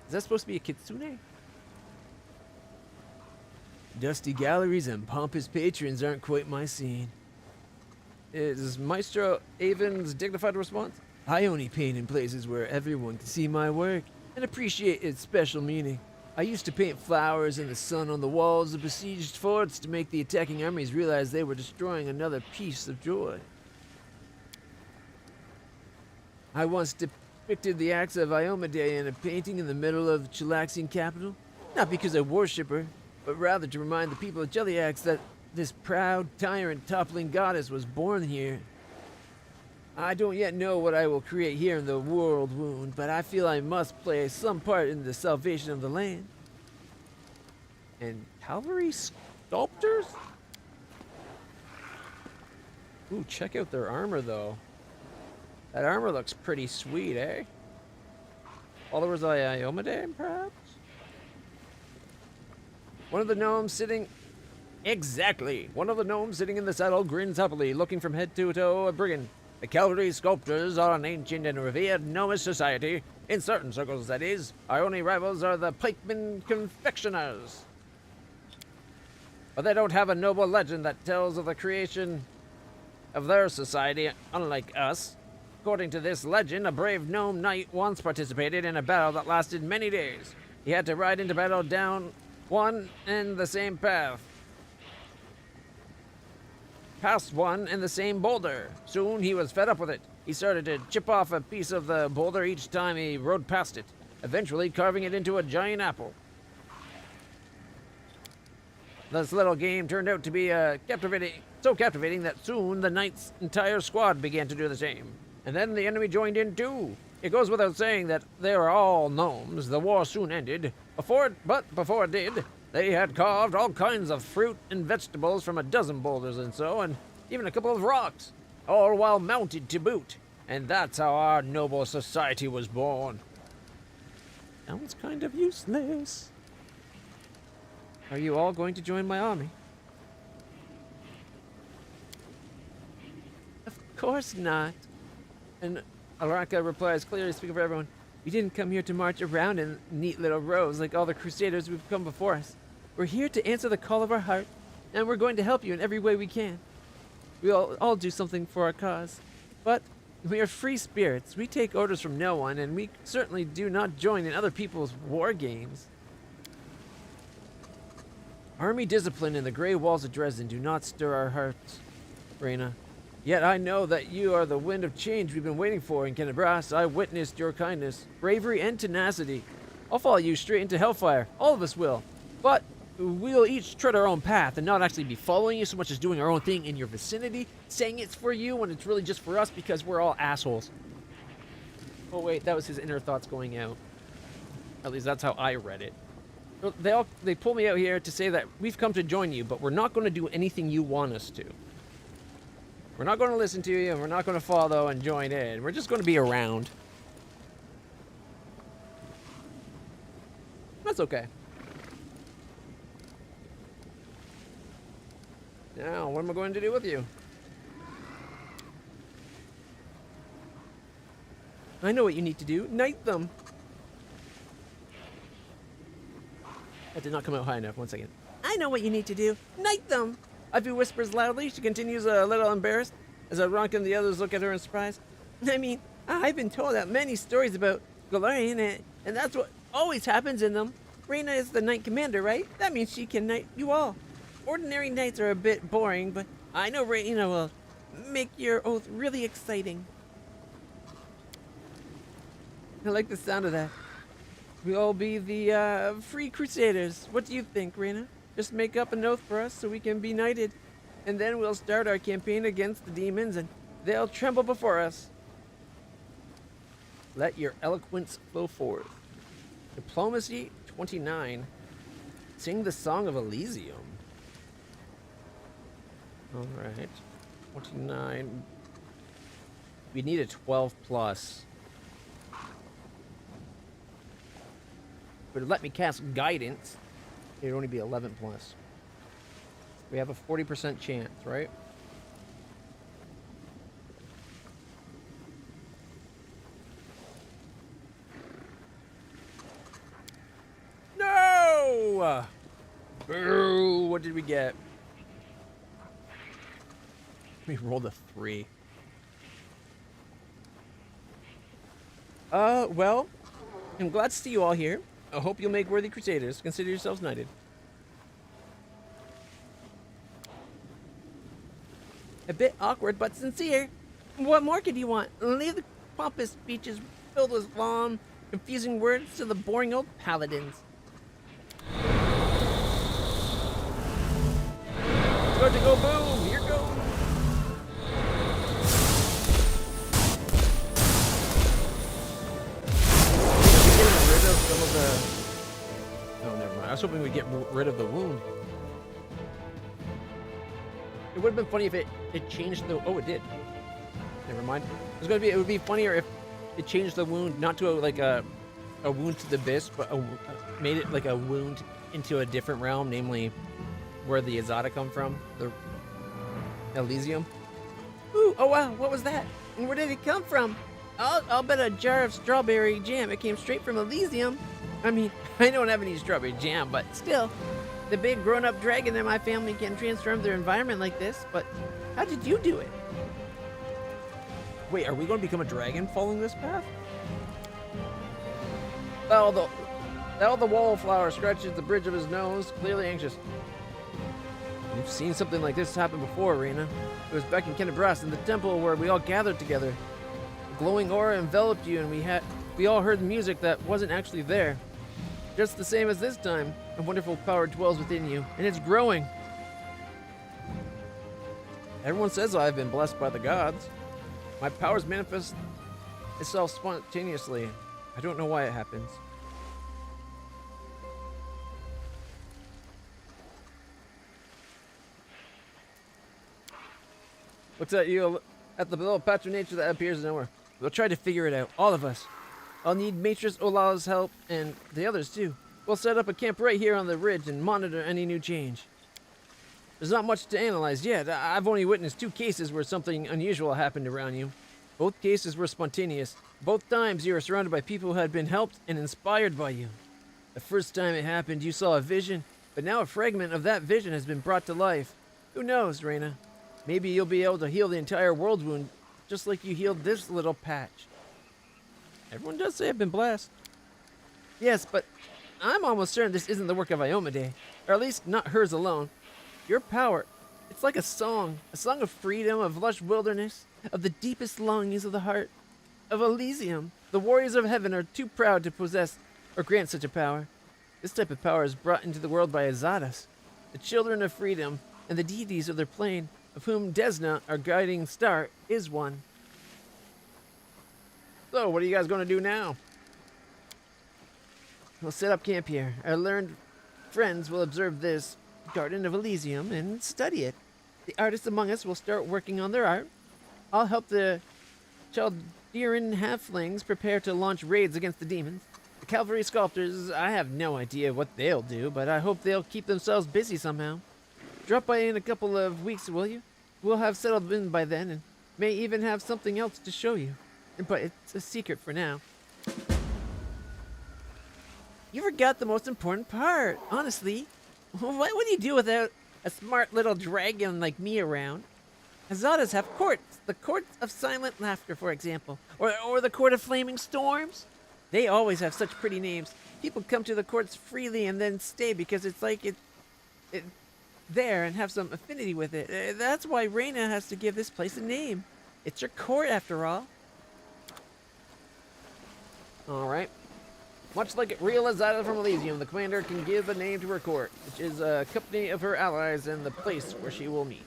[SPEAKER 2] Is that supposed to be a kitsune? Dusty galleries and pompous patrons aren't quite my scene. Is Maestro Avon's dignified response? I only paint in places where everyone can see my work and appreciate its special meaning. I used to paint flowers and the sun on the walls of besieged forts to make the attacking armies realize they were destroying another piece of joy. I once depicted the acts of Iomade in a painting in the middle of the Chilaxian capital. Not because I worship her, but rather to remind the people of Jelliax that this proud, tyrant, toppling goddess was born here. I don't yet know what I will create here in the world wound, but I feel I must play some part in the salvation of the land. And cavalry sculptors? Ooh, check out their armor, though. That armor looks pretty sweet, eh? Followers of Iomade, perhaps? One of the gnomes sitting... Exactly! One of the gnomes sitting in the saddle grins happily, looking from head to toe a brigand. The cavalry sculptors are an ancient and revered gnomish society. In certain circles, that is. Our only rivals are the pikemen confectioners. But they don't have a noble legend that tells of the creation of their society, unlike us. According to this legend, a brave gnome knight once participated in a battle that lasted many days. He had to ride into battle down one and the same path. Past one and the same boulder. Soon he was fed up with it. He started to chip off a piece of the boulder each time he rode past it, eventually carving it into a giant apple. This little game turned out to be so captivating that soon the knight's entire squad began to do the same. And then the enemy joined in too. It goes without saying that they were all gnomes. The war soon ended. Before it did, they had carved all kinds of fruit and vegetables from a dozen boulders and so, and even a couple of rocks, all while mounted to boot. And that's how our noble society was born. Sounds kind of useless. Are you all going to join my army? Of course not. And Araka replies, clearly speaking for everyone, we didn't come here to march around in neat little rows like all the crusaders who've come before us. We're here to answer the call of our heart, and we're going to help you in every way we can. We all do something for our cause. But we are free spirits. We take orders from no one, and we certainly do not join in other people's war games. Army discipline and the gray walls of Dresden do not stir our hearts, Reyna. Yet I know that you are the wind of change we've been waiting for in Kenabras. I witnessed your kindness, bravery, and tenacity. I'll follow you straight into Hellfire. All of us will. But we'll each tread our own path and not actually be following you so much as doing our own thing in your vicinity, saying it's for you when it's really just for us because we're all assholes. Oh wait, that was his inner thoughts going out. At least that's how I read it. They pull me out here to say that we've come to join you, but we're not going to do anything you want us to. We're not going to listen to you, and we're not going to follow and join in. We're just going to be around. That's okay. Now, what am I going to do with you? I know what you need to do. Knight them. That did not come out high enough. One second. I know what you need to do. Knight them. Ivy whispers loudly. She continues a little embarrassed as Ronk and the others look at her in surprise. I mean, I've been told that many stories about Galarian, and that's what always happens in them. Reyna is the knight commander, right? That means she can knight you all. Ordinary knights are a bit boring, but I know Reyna will make your oath really exciting. I like the sound of that. We'll all be the free crusaders. What do you think, Reyna? Just make up an oath for us so we can be knighted. And then we'll start our campaign against the demons and they'll tremble before us. Let your eloquence flow forth. Diplomacy 29. Sing the Song of Elysium. Alright. 29. We need a 12 plus. But let me cast guidance. It'd only be 11 plus. We have a 40% chance, right? No! Boo! What did we get? We rolled a 3. Well, I'm glad to see you all here. I hope you'll make worthy crusaders. Consider yourselves knighted. A bit awkward, but sincere. What more could you want? Leave the pompous speeches filled with long, confusing words to the boring old paladins. about to go boom. Here goes. Getting rid of some of the... Oh, never mind. I was hoping we'd get rid of the wound. It would have been funny if it changed the... Oh, it did. Never mind. It would be funnier if it changed the wound, not to a wound to the abyss, but made it like a wound into a different realm, namely where the Azada come from, the Elysium. Ooh, oh wow, what was that? And where did it come from? I'll bet a jar of strawberry jam. It came straight from Elysium. I mean, I don't have any strawberry jam, but still. The big grown-up dragon in my family can transform their environment like this, but how did you do it? Wait, are we going to become a dragon following this path? Oh, the wallflower scratches the bridge of his nose, clearly anxious. You've seen something like this happen before, Reina. It was back in Kenabras in the temple where we all gathered together. A glowing aura enveloped you, and we all heard music that wasn't actually there. Just the same as this time, a wonderful power dwells within you, and it's growing. Everyone says I've been blessed by the gods. My powers manifest itself spontaneously. I don't know why it happens. Looks at you at the little patch of nature that appears nowhere. We'll try to figure it out, all of us. I'll need Matrix Olala's help, and the others too. We'll set up a camp right here on the ridge and monitor any new change. There's not much to analyze yet. I've only witnessed 2 cases where something unusual happened around you. Both cases were spontaneous. Both times you were surrounded by people who had been helped and inspired by you. The first time it happened, you saw a vision, but now a fragment of that vision has been brought to life. Who knows, Reina? Maybe you'll be able to heal the entire world wound, just like you healed this little patch. Everyone does say I've been blessed. Yes, but I'm almost certain this isn't the work of Iomade, or at least not hers alone. Your power, it's like a song of freedom, of lush wilderness, of the deepest longings of the heart, of Elysium. The warriors of heaven are too proud to possess or grant such a power. This type of power is brought into the world by Azadas, the children of freedom, and the deities of their plane, of whom Desna, our guiding star, is one. So, what are you guys going to do now? We'll set up camp here. Our learned friends will observe this Garden of Elysium and study it. The artists among us will start working on their art. I'll help the Chaldean halflings prepare to launch raids against the demons. The cavalry sculptors, I have no idea what they'll do, but I hope they'll keep themselves busy somehow. Drop by in a couple of weeks, will you? We'll have settled in by then, and may even have something else to show you. But it's a secret for now. You forgot the most important part, honestly. What would you do without a smart little dragon like me around? Azadas have courts. The Court of Silent Laughter, for example. Or the Court of Flaming Storms. They always have such pretty names. People come to the courts freely and then stay because it's like it there and have some affinity with it. That's why Reina has to give this place a name. It's her court, after all. Alright. Much like real Azada from Elysium, the commander can give a name to her court, which is a company of her allies and the place where she will meet.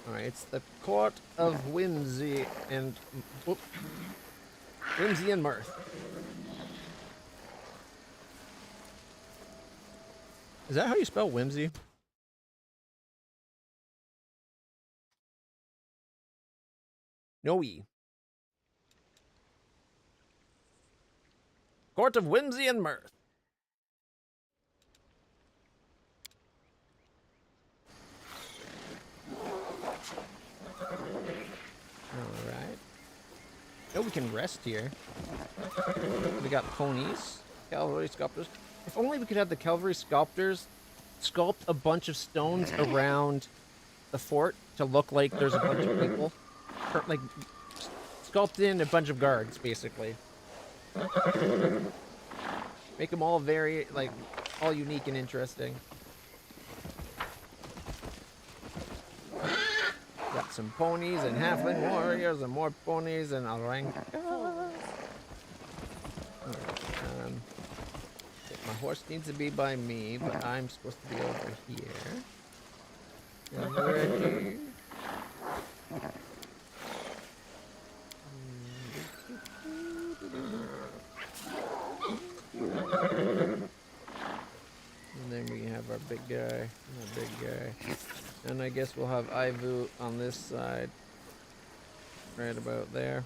[SPEAKER 2] Alright, it's the Court of Whimsy and... Whimsy and Mirth. Is that how you spell whimsy? No-e. Court of Whimsy and Mirth. Alright. Oh, we can rest here. We got ponies. Cavalry sculptors. If only we could have the cavalry sculptors sculpt a bunch of stones around the fort to look like there's a bunch of people. Or, like, sculpt in a bunch of guards, basically. Make them all very, like, all unique and interesting. Got some ponies and halfling warriors and more ponies and orangas. My horse needs to be by me, but I'm supposed to be over here. Ready? And then we have our big guy, and our big guy. And I guess we'll have Ivu on this side. Right about there.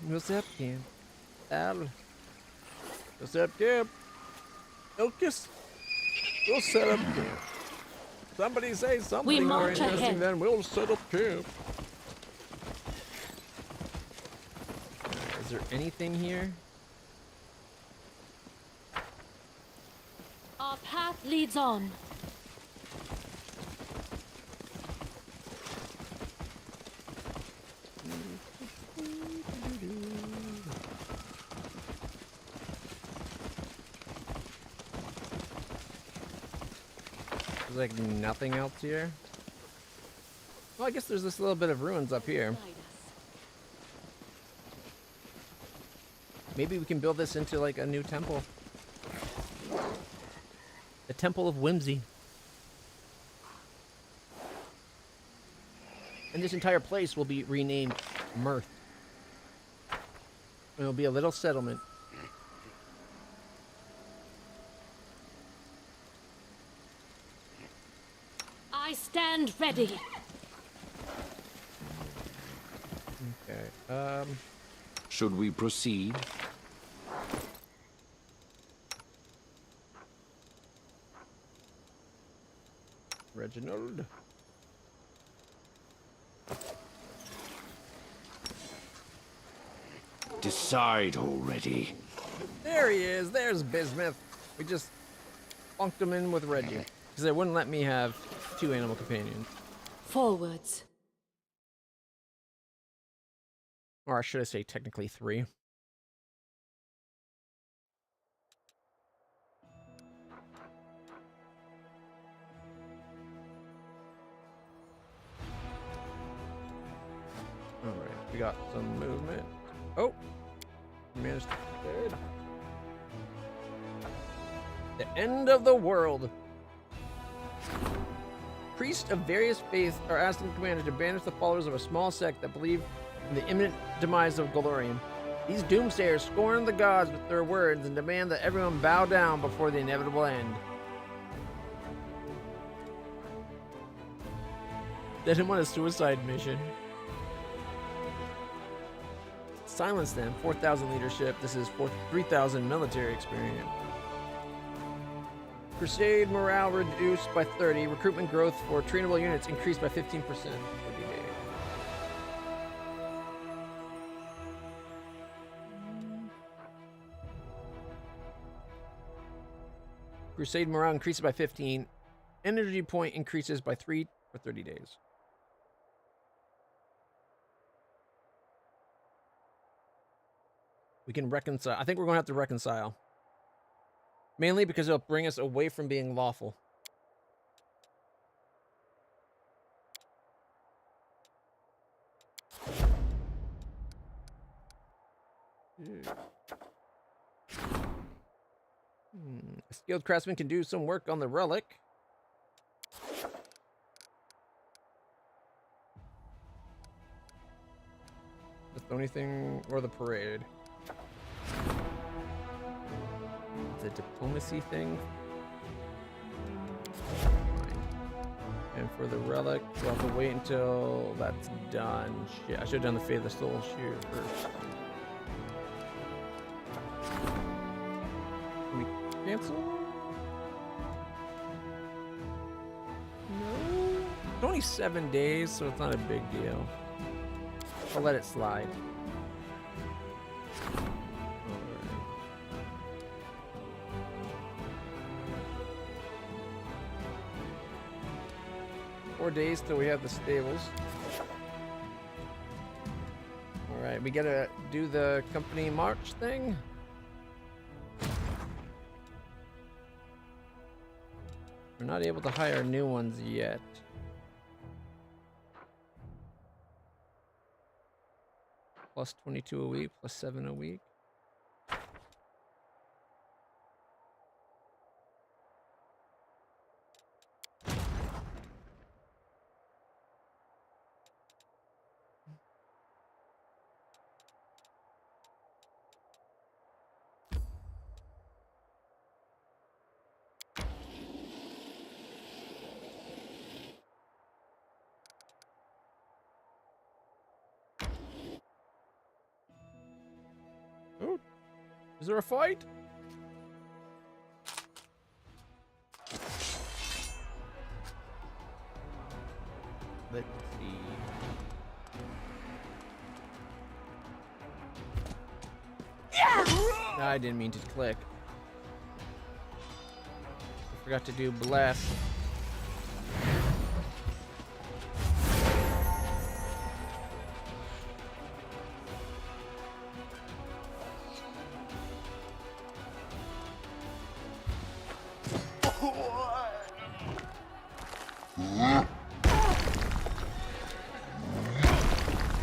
[SPEAKER 2] What's up, Cam? Al. What's up, Cam? Ilkus? We'll set up camp. Somebody say something more
[SPEAKER 4] march
[SPEAKER 2] interesting
[SPEAKER 4] ahead.
[SPEAKER 2] than we'll set up camp. Is there anything here?
[SPEAKER 4] Our path leads on.
[SPEAKER 2] There's like nothing else here. Well, I guess there's this little bit of ruins up here. Maybe we can build this into like a new temple. The Temple of Whimsy. And this entire place will be renamed Mirth. It'll be a little settlement.
[SPEAKER 4] I stand ready.
[SPEAKER 2] Okay.
[SPEAKER 6] Should we proceed?
[SPEAKER 2] Reginald.
[SPEAKER 6] Decide already.
[SPEAKER 2] There he is. There's Bismuth. We just bunked him in with Reggie. Because they wouldn't let me have 2 animal companions.
[SPEAKER 4] Forwards.
[SPEAKER 2] Or should I say technically 3. Alright, we got some movement. Oh! Managed to get the end of the world. Priests of various faiths are asking the commander to banish the followers of a small sect that believe in the imminent demise of Golorium. These doomsayers scorn the gods with their words and demand that everyone bow down before the inevitable end. Set him on a suicide mission. Silence them. 4,000 leadership. This is 3,000 military experience. Crusade morale reduced by 30. Recruitment growth for trainable units increased by 15%. Crusade morale increases by 15. Energy point increases by 3 for 30 days. We can reconcile. I think we're going to have to reconcile. Mainly because it'll bring us away from being lawful. A skilled craftsman can do some work on the relic. The only thing, or the parade. The diplomacy thing. Fine. And for the relic, we'll have to wait until that's done. Shit, I should have done the Fate of the Soul Shear first. Can we cancel? No. It's only 7 days, so it's not a big deal. I'll let it slide. 4 days till we have the stables. Alright, we gotta do the company march thing. We're not able to hire new ones yet. Plus 22 a week, plus 7 a week. Oh, is there a fight? Let's see. I didn't mean to click. I forgot to do bless.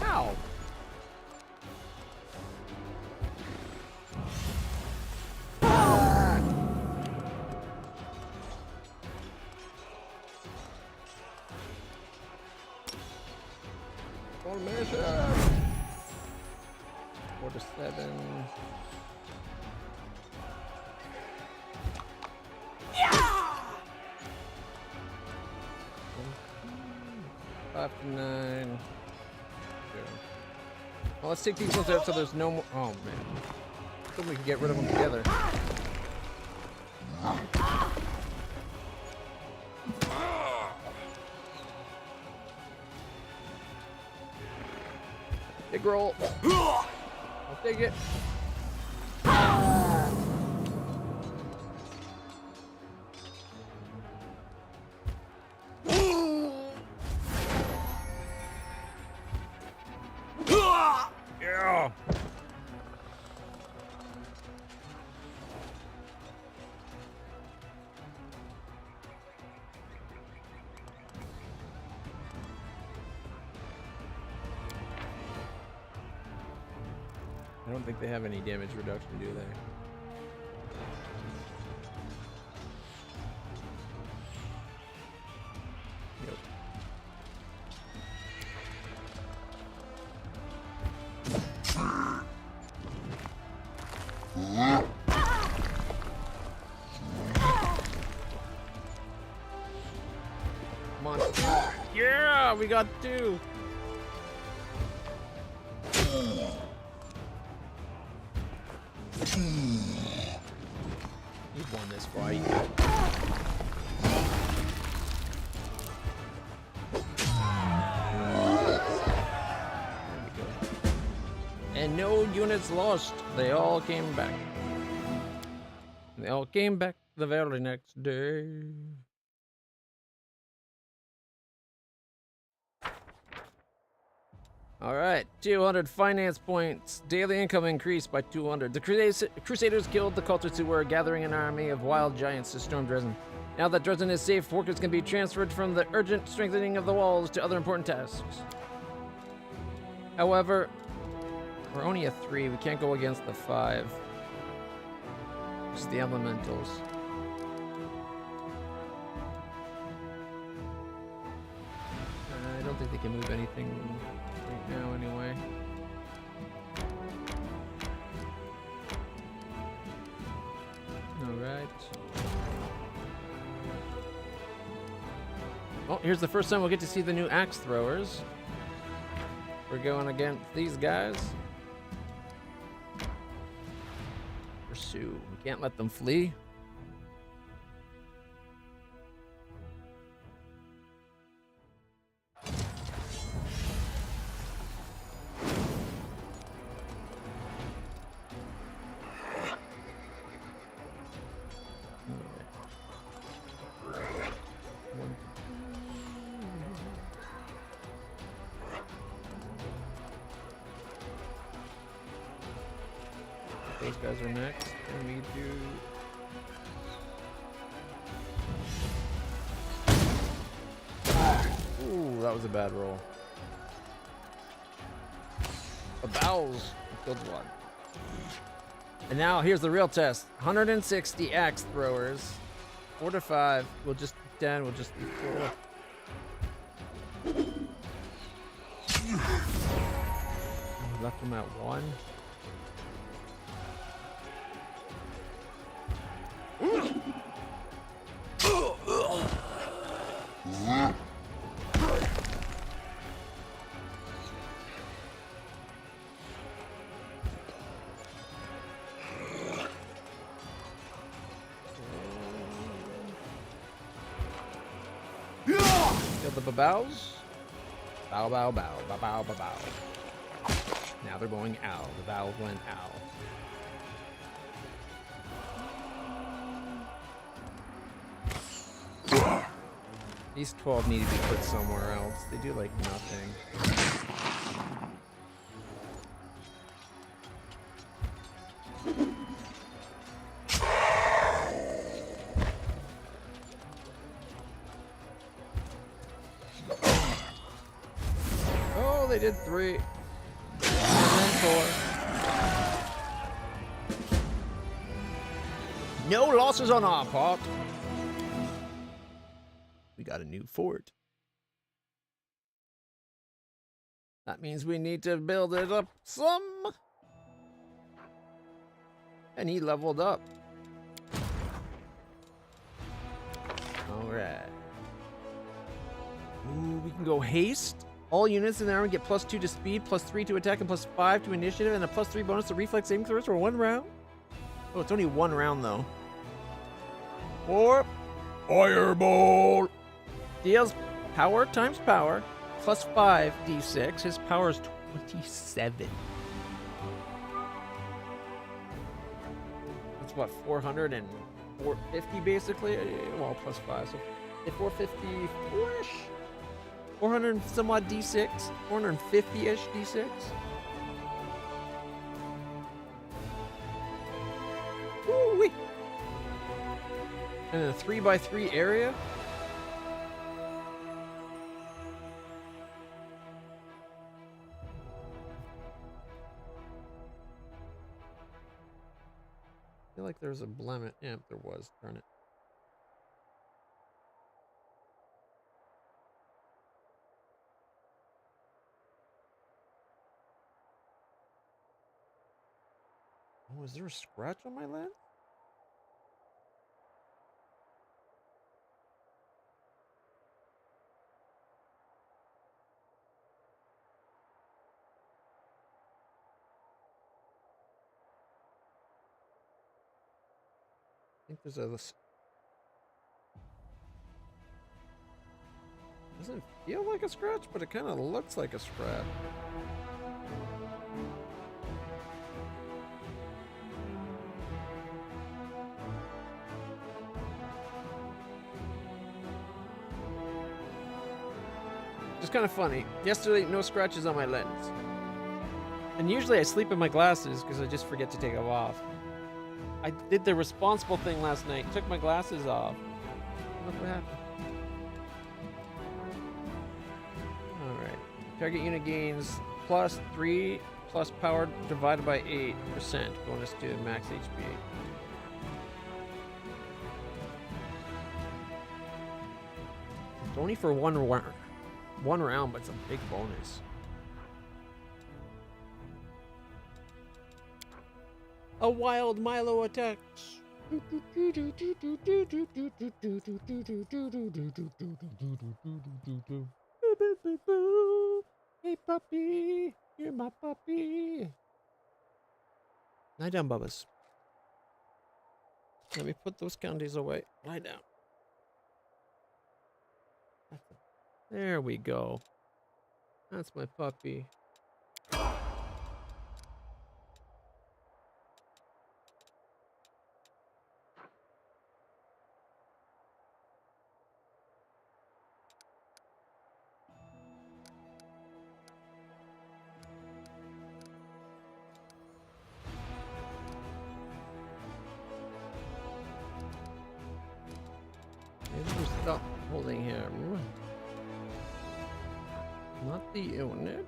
[SPEAKER 2] Ow! Formation! 4 to 7. Five to 9. Well, let's take these ones out so there's no more. Oh man. I think we can get rid of them together. Big roll. I'll take it. Yeah. I don't think they have any damage reduction, do they? Yep. Come on. Yeah, we got 2. You've won this fight. There we go. And no units lost. They all came back. They all came back the very next day. All right, 200 finance points. Daily income increased by 200. The Crusaders killed the cultists who were gathering an army of wild giants to storm Dresden. Now that Dresden is safe, workers can be transferred from the urgent strengthening of the walls to other important tasks. However, we're only a 3. We can't go against the 5. It's the elementals. I don't think they can move anything right now anyway. Alright. Oh, here's the first time we'll get to see the new axe throwers. We're going against these guys. Pursue. We can't let them flee. Those guys are next, and we do. Ooh, that was a bad roll. A bowels killed one. And now here's the real test. 160 axe throwers. 4 to 5. We'll just 10. We'll just do 4. Oh, left him at 1. Kill the babows. Bow, bow, bow, bow, bow, bow, bow. Now they're going ow. The bow went ow. These 12 need to be put somewhere else. They do like nothing. Oh, they did 3. And then 4. No losses on our part. We got a new fort. That means we need to build it up some. And he leveled up. Alright. Ooh, we can go haste. All units in the army get +2 to speed, +3 to attack, and +5 to initiative, and a +3 bonus to reflex saving throws for 1 round. Oh, it's only 1 round though. Or fireball. Deals power times power, +5 d6. His power is 27. That's what, 400 and 450 basically? Well, +5, so 454-ish? 400 and some odd d6? 450-ish d6? Woo-wee! And a 3x3 area? I feel like there's a blemish. Yeah, there was. Darn it. Oh, is there a scratch on my lens? I think there's a... Doesn't feel like a scratch, but it kind of looks like a scratch. Just kind of funny. Yesterday, no scratches on my lens. And usually I sleep in my glasses because I just forget to take them off. I did the responsible thing last night. Took my glasses off. Look what happened. Alright. Target unit gains +3 plus power divided by 8% bonus to max HP. It's only for one round, but it's a big bonus. A wild Milo attacks. Hey puppy, you're my puppy. Lie down, Bubbas. Let me put those candies away. Lie down. There we go. That's my puppy. Stop holding him. Not the unit.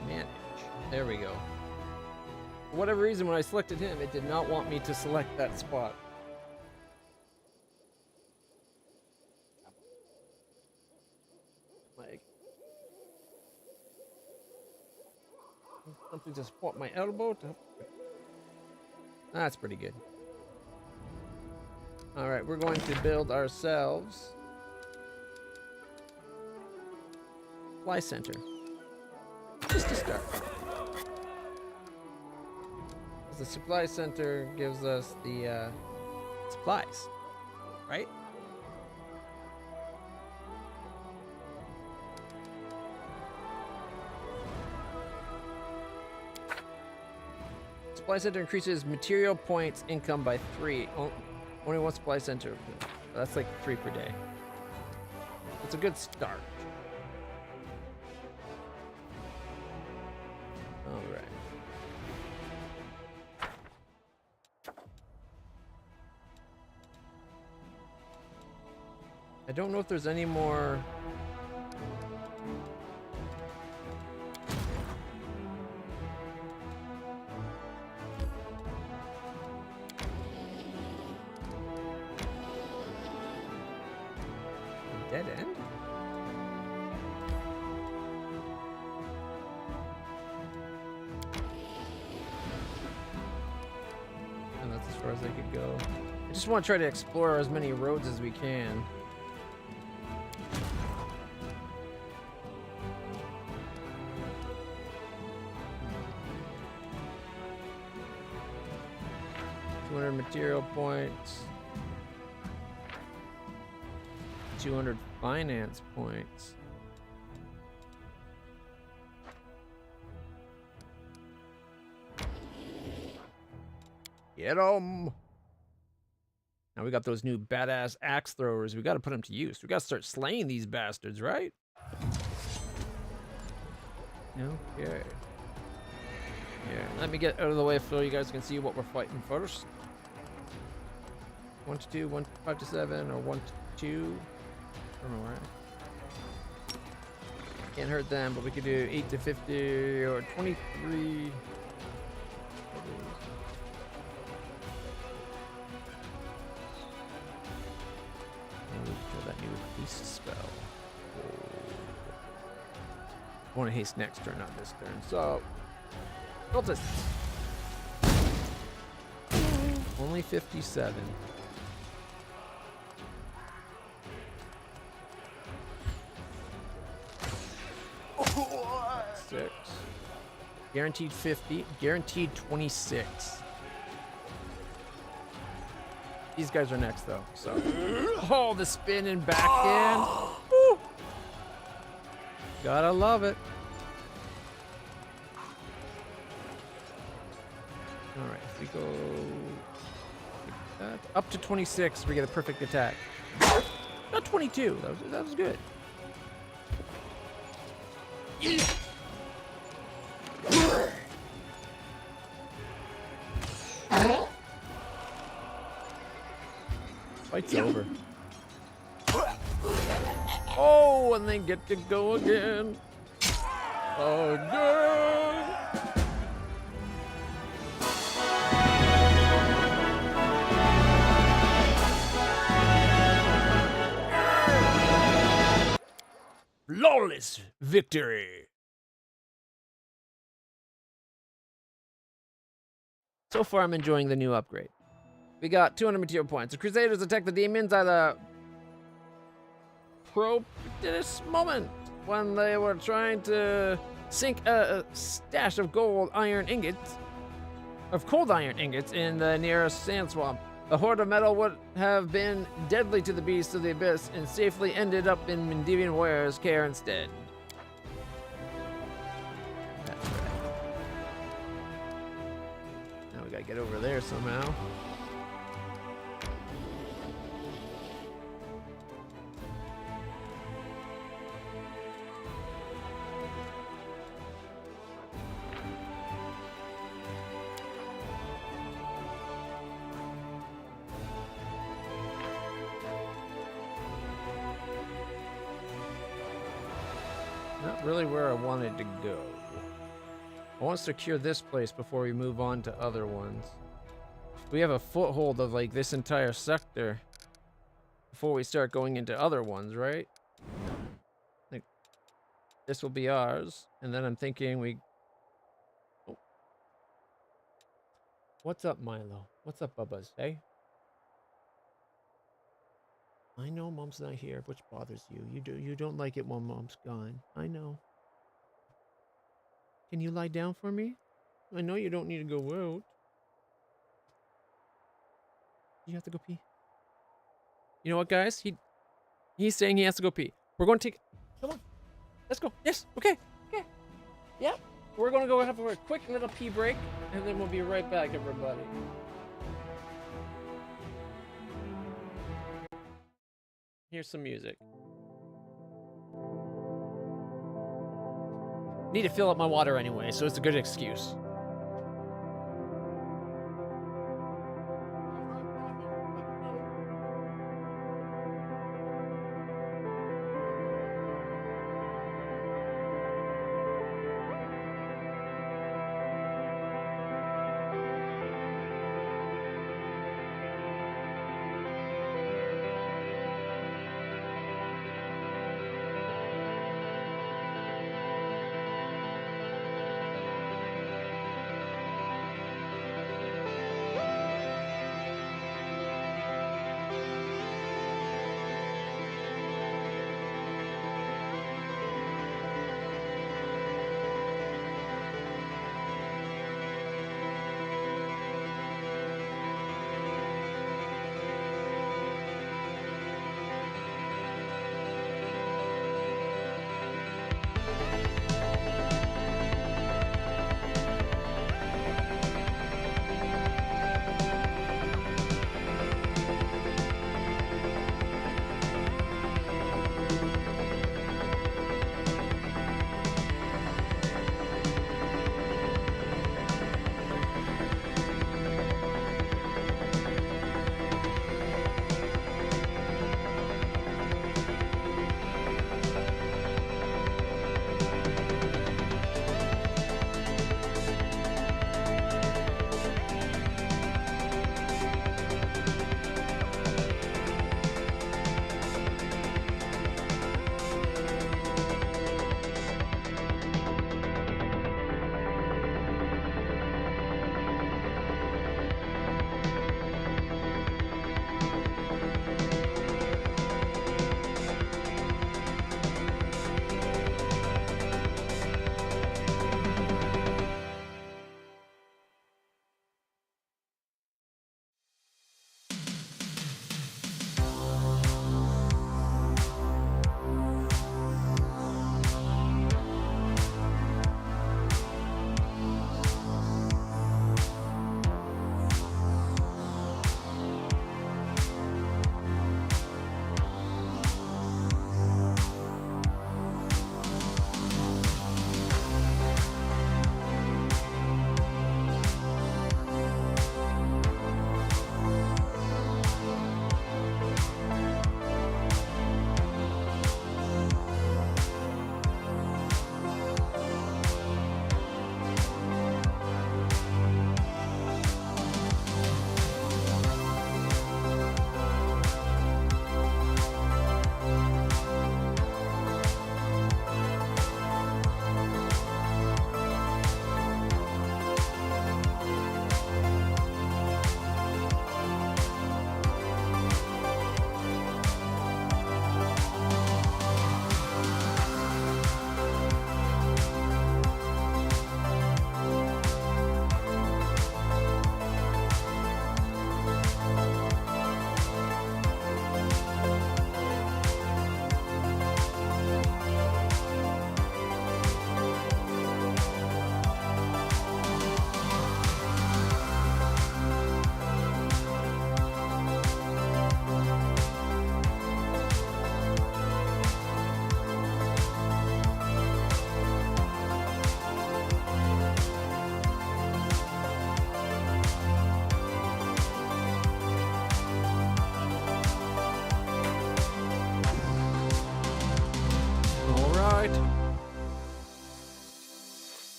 [SPEAKER 2] Manage. There we go. For whatever reason, when I selected him, it did not want me to select that spot. Like something to support my elbow. That's pretty good. All right, we're going to build ourselves supply center. Just to start. The supply center gives us the supplies, right? Supply center increases material points income by 3. Only one supply center. That's like 3 per day. It's a good start. All right. I don't know if there's any more. Dead end? And that's as far as I could go. I just want to try to explore as many roads as we can. Material points. 200 finance points. Get 'em! Now we got those new badass axe throwers. We got to put them to use. We got to start slaying these bastards, right? Okay. Here, let me get out of the way so you guys can see what we're fighting first. 1 to 2, 1 5 to 7, or 1 to 2. I don't know where. Can't hurt them, but we could do 8 to 50 or 23. That new haste spell. I want to haste next turn, not this turn. So, cultists. Only 57. Six. Guaranteed 50. Guaranteed 26. These guys are next, though. So, oh, the spin and backhand. Woo. Gotta love it. All right, if we go like that, up to 26, we get a perfect attack. Not 22. That was good. Fight's over. Oh, and they get to go again. Again. Flawless victory. So far, I'm enjoying the new upgrade. We got 200 material points. The Crusaders attacked the demons at a propitious moment when they were trying to sink a stash of cold iron ingots in the nearest sand swamp. The horde of metal would have been deadly to the beasts of the abyss and safely ended up in Mendevian warriors' care instead. That's right. Now we gotta get over there somehow. really where I wanted to go. I want to secure this place before we move on to other ones. We have a foothold of like this entire sector before we start going into other ones, right? Like this will be ours, and then I'm thinking we. Oh. What's up, Milo? What's up, Bubba's? Hey. I know Mom's not here, which bothers you. You don't like it when Mom's gone. I know. Can you lie down for me? I know you don't need to go out. You have to go pee. You know what, guys? He's saying he has to go pee. We're going to take. Come on, let's go. Yes. Okay. Okay. Yeah. We're going to go have a quick little pee break, and then we'll be right back, everybody. Here's some music. Need to fill up my water anyway, so it's a good excuse.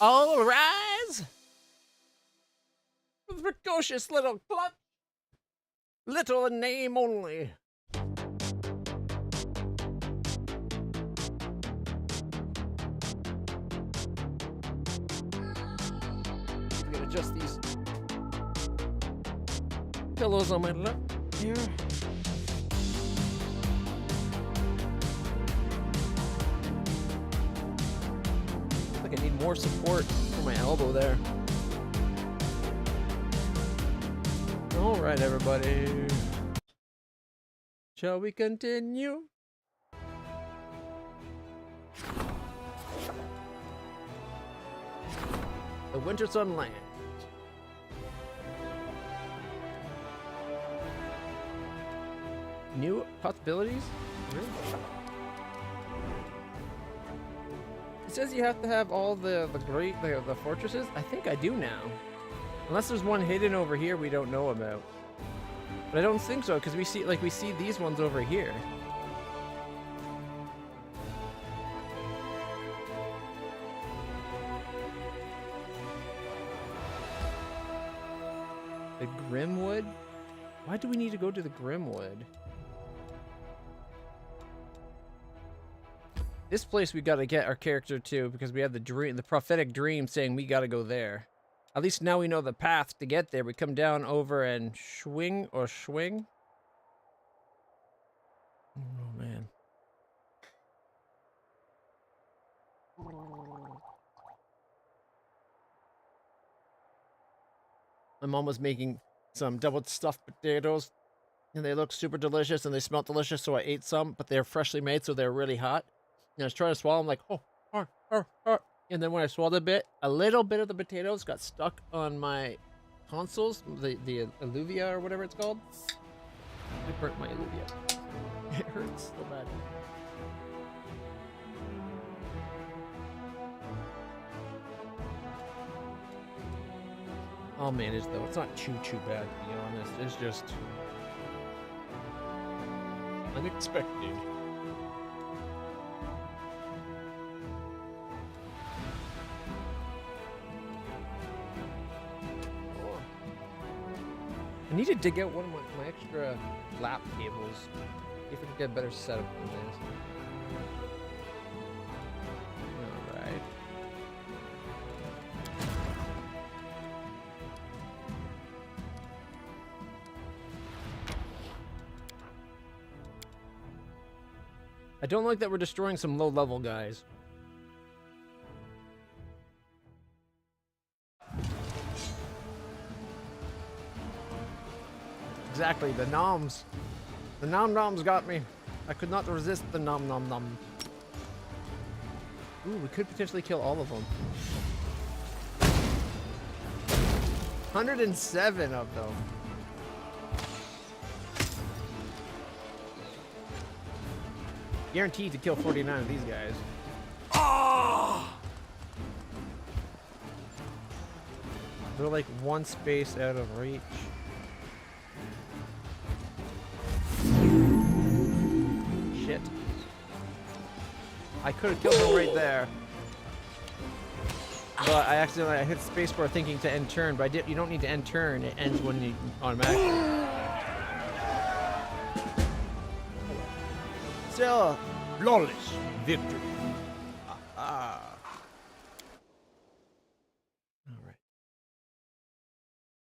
[SPEAKER 2] All rise! Precocious little clutch. Little in name only. I'm gonna adjust these pillows on my lap here. I think I need more support for my elbow there. All right, everybody. Shall we continue? The winter sun lands. New possibilities? Really? It says you have to have all the fortresses. I think I do now. Unless there's one hidden over here we don't know about. But I don't think so, because we see these ones over here. The Grimwood? Why do we need to go to the Grimwood? This place we gotta get our character to, because we have the prophetic dream saying we gotta go there. At least now we know the path to get there. We come down over and swing. Oh, man. My mom was making some double stuffed potatoes, and they looked super delicious, and they smelled delicious, so I ate some, but they're freshly made, so they're really hot. And I was trying to swallow them like, and then when I swallowed a little bit of the potatoes got stuck on my tonsils, the alluvia or whatever it's called. I burnt my alluvia. It hurts so bad. I'll manage though. It's not too bad, to be honest. It's just unexpected. I need to dig out one of my extra lap cables. See if we can get a better setup than this. Alright. I don't like that we're destroying some low-level guys. Exactly, the noms. The nom-noms got me. I could not resist the nom-nom-nom. Ooh, we could potentially kill all of them. 107 of them. Guaranteed to kill 49 of these guys. Oh! They're like one space out of reach. Shit. I could have killed him right there. But I accidentally hit spacebar thinking to end turn, but you don't need to end turn, it ends when you automatically. So, flawless victory. Alright.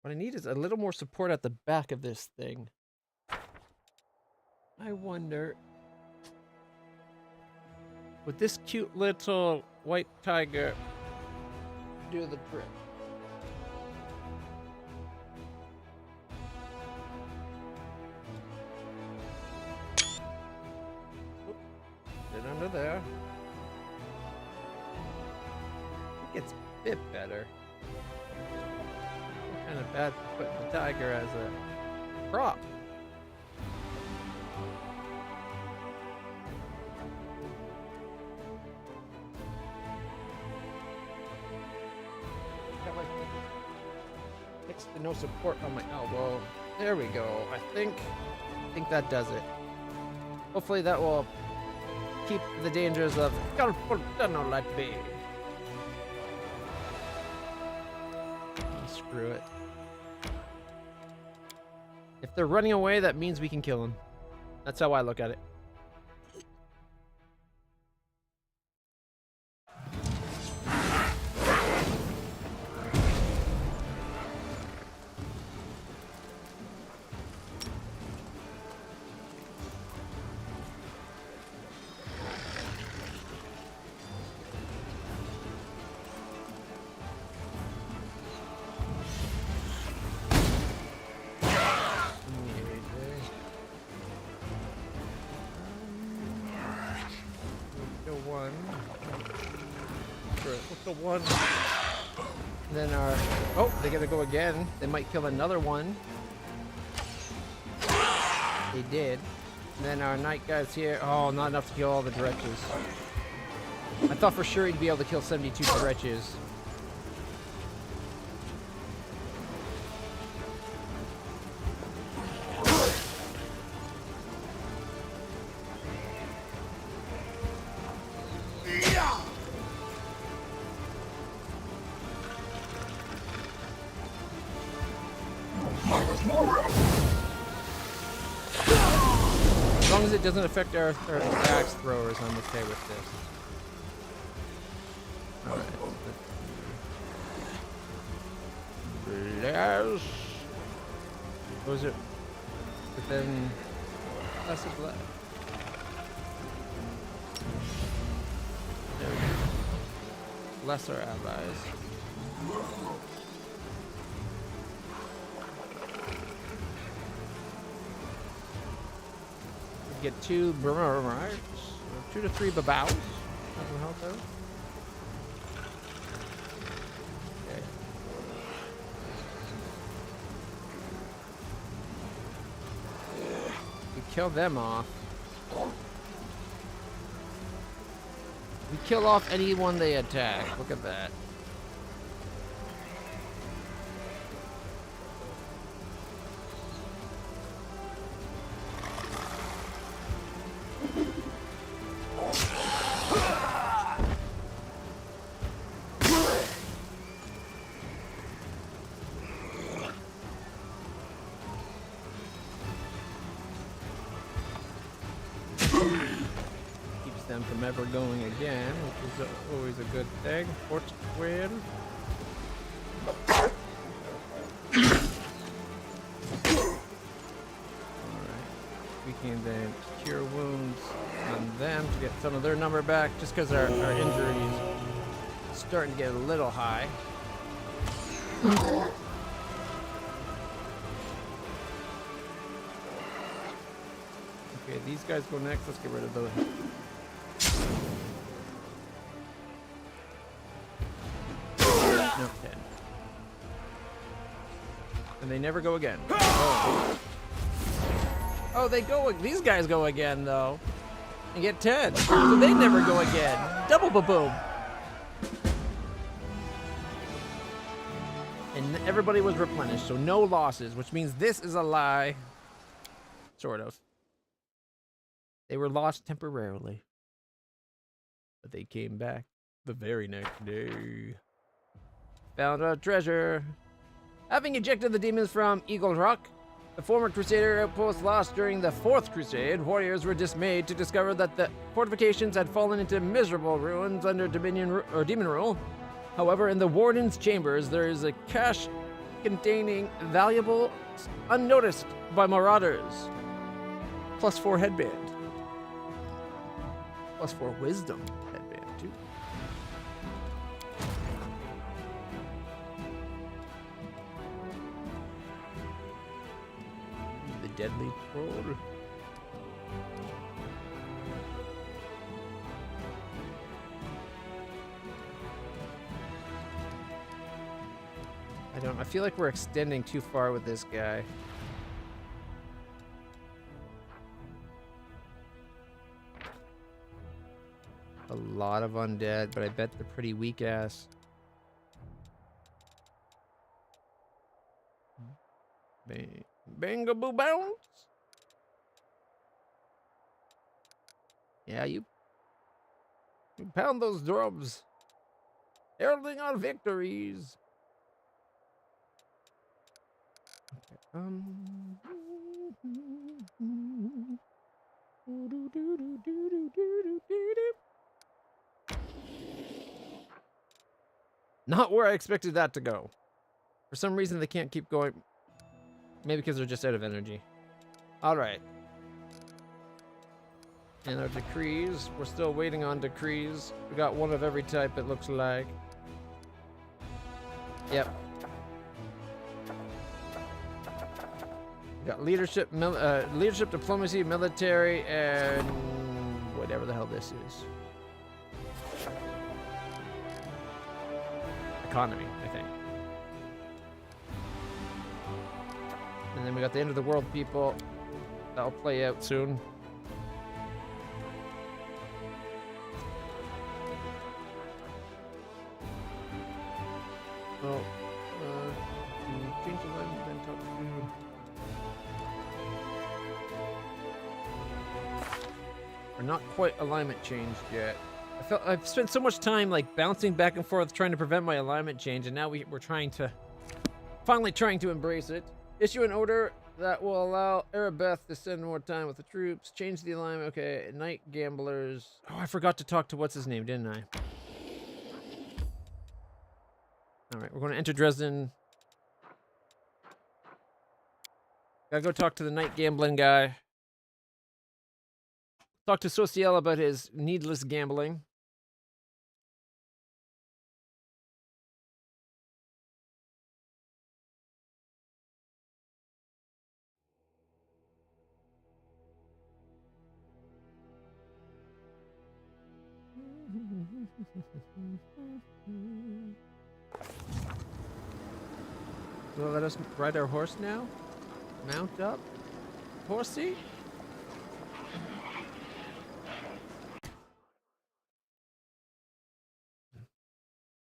[SPEAKER 2] What I need is a little more support at the back of this thing. I wonder, would this cute little white tiger do the trick? Get under there. It gets a bit better. Kind of bad for putting the tiger as a prop. No support on my elbow. There we go. I think that does it. Hopefully that will keep the dangers of carpal tunnel at bay. screw it. If they're running away, that means we can kill them. That's how I look at it. The one. Then our... Oh, they gotta go again. They might kill another one. They did. And then our knight guy's here. Oh, not enough to kill all the dretches. I thought for sure he'd be able to kill 72 dretches. As long as it doesn't affect our axe throwers, I'm okay with this. Alright. Blast. What was it? But then... Less of that. There we go. Lesser allies. Get 2 right? 2 to 3 babaus. Doesn't help out. Okay. We kill them off. We kill off anyone they attack. Look at that. Keeps them from ever going again, which is always a good thing. Fort Square. Alright. We can then cure wounds on them to get some of their number back, just because our injury is starting to get a little high. Okay, these guys go next. Let's get rid of those. Okay. And they never go again. Oh, oh they go. These guys go again, though. And get 10. So they never go again. Double ba-boom. And everybody was replenished, so no losses, which means this is a lie. Sort of. They were lost temporarily, but they came back the very next day. Found a treasure. Having ejected the demons from Eagle Rock, the former Crusader outpost lost during the Fourth Crusade, warriors were dismayed to discover that the fortifications had fallen into miserable ruins under demon rule. However, in the Warden's chambers, there is a cache containing valuables unnoticed by marauders. +4 headband. +4 wisdom headband, too. The deadly troll. I feel like we're extending too far with this guy. A lot of undead, but I bet they're pretty weak ass. Bangaboo bounce. Yeah, you pound those drums, heralding our victories. Not where I expected that to go. For some reason, they can't keep going. Maybe because they're just out of energy. All right. And our decrees. We're still waiting on decrees. We got one of every type, it looks like. Yep. We got leadership, leadership, diplomacy, military, and whatever the hell this is. Economy, I think. And then we got the end of the world people. That'll play out soon. Oh, change the line, then talk to. We're not quite alignment changed yet. I've spent so much time like bouncing back and forth trying to prevent my alignment change, and now we're finally trying to embrace it. Issue an order that will allow Arabeth to spend more time with the troops. Change the alignment. Okay, night gamblers. Oh, I forgot to talk to what's his name, didn't I? All right, we're going to enter Dresden. Gotta go talk to the night gambling guy. Talk to Sociel about his needless gambling. Will let us ride our horse now? Mount up? Horsey?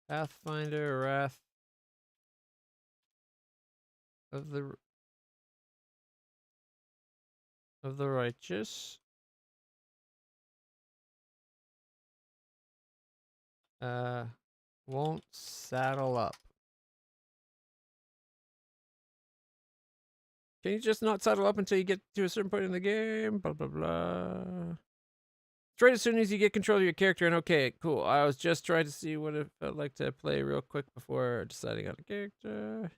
[SPEAKER 2] Pathfinder, Wrath of the Righteous. Won't saddle up. Can you just not saddle up until you get to a certain point in the game? Blah, blah, blah. Trade as soon as you get control of your character, and okay, cool. I was just trying to see what it felt like to play real quick before deciding on a character.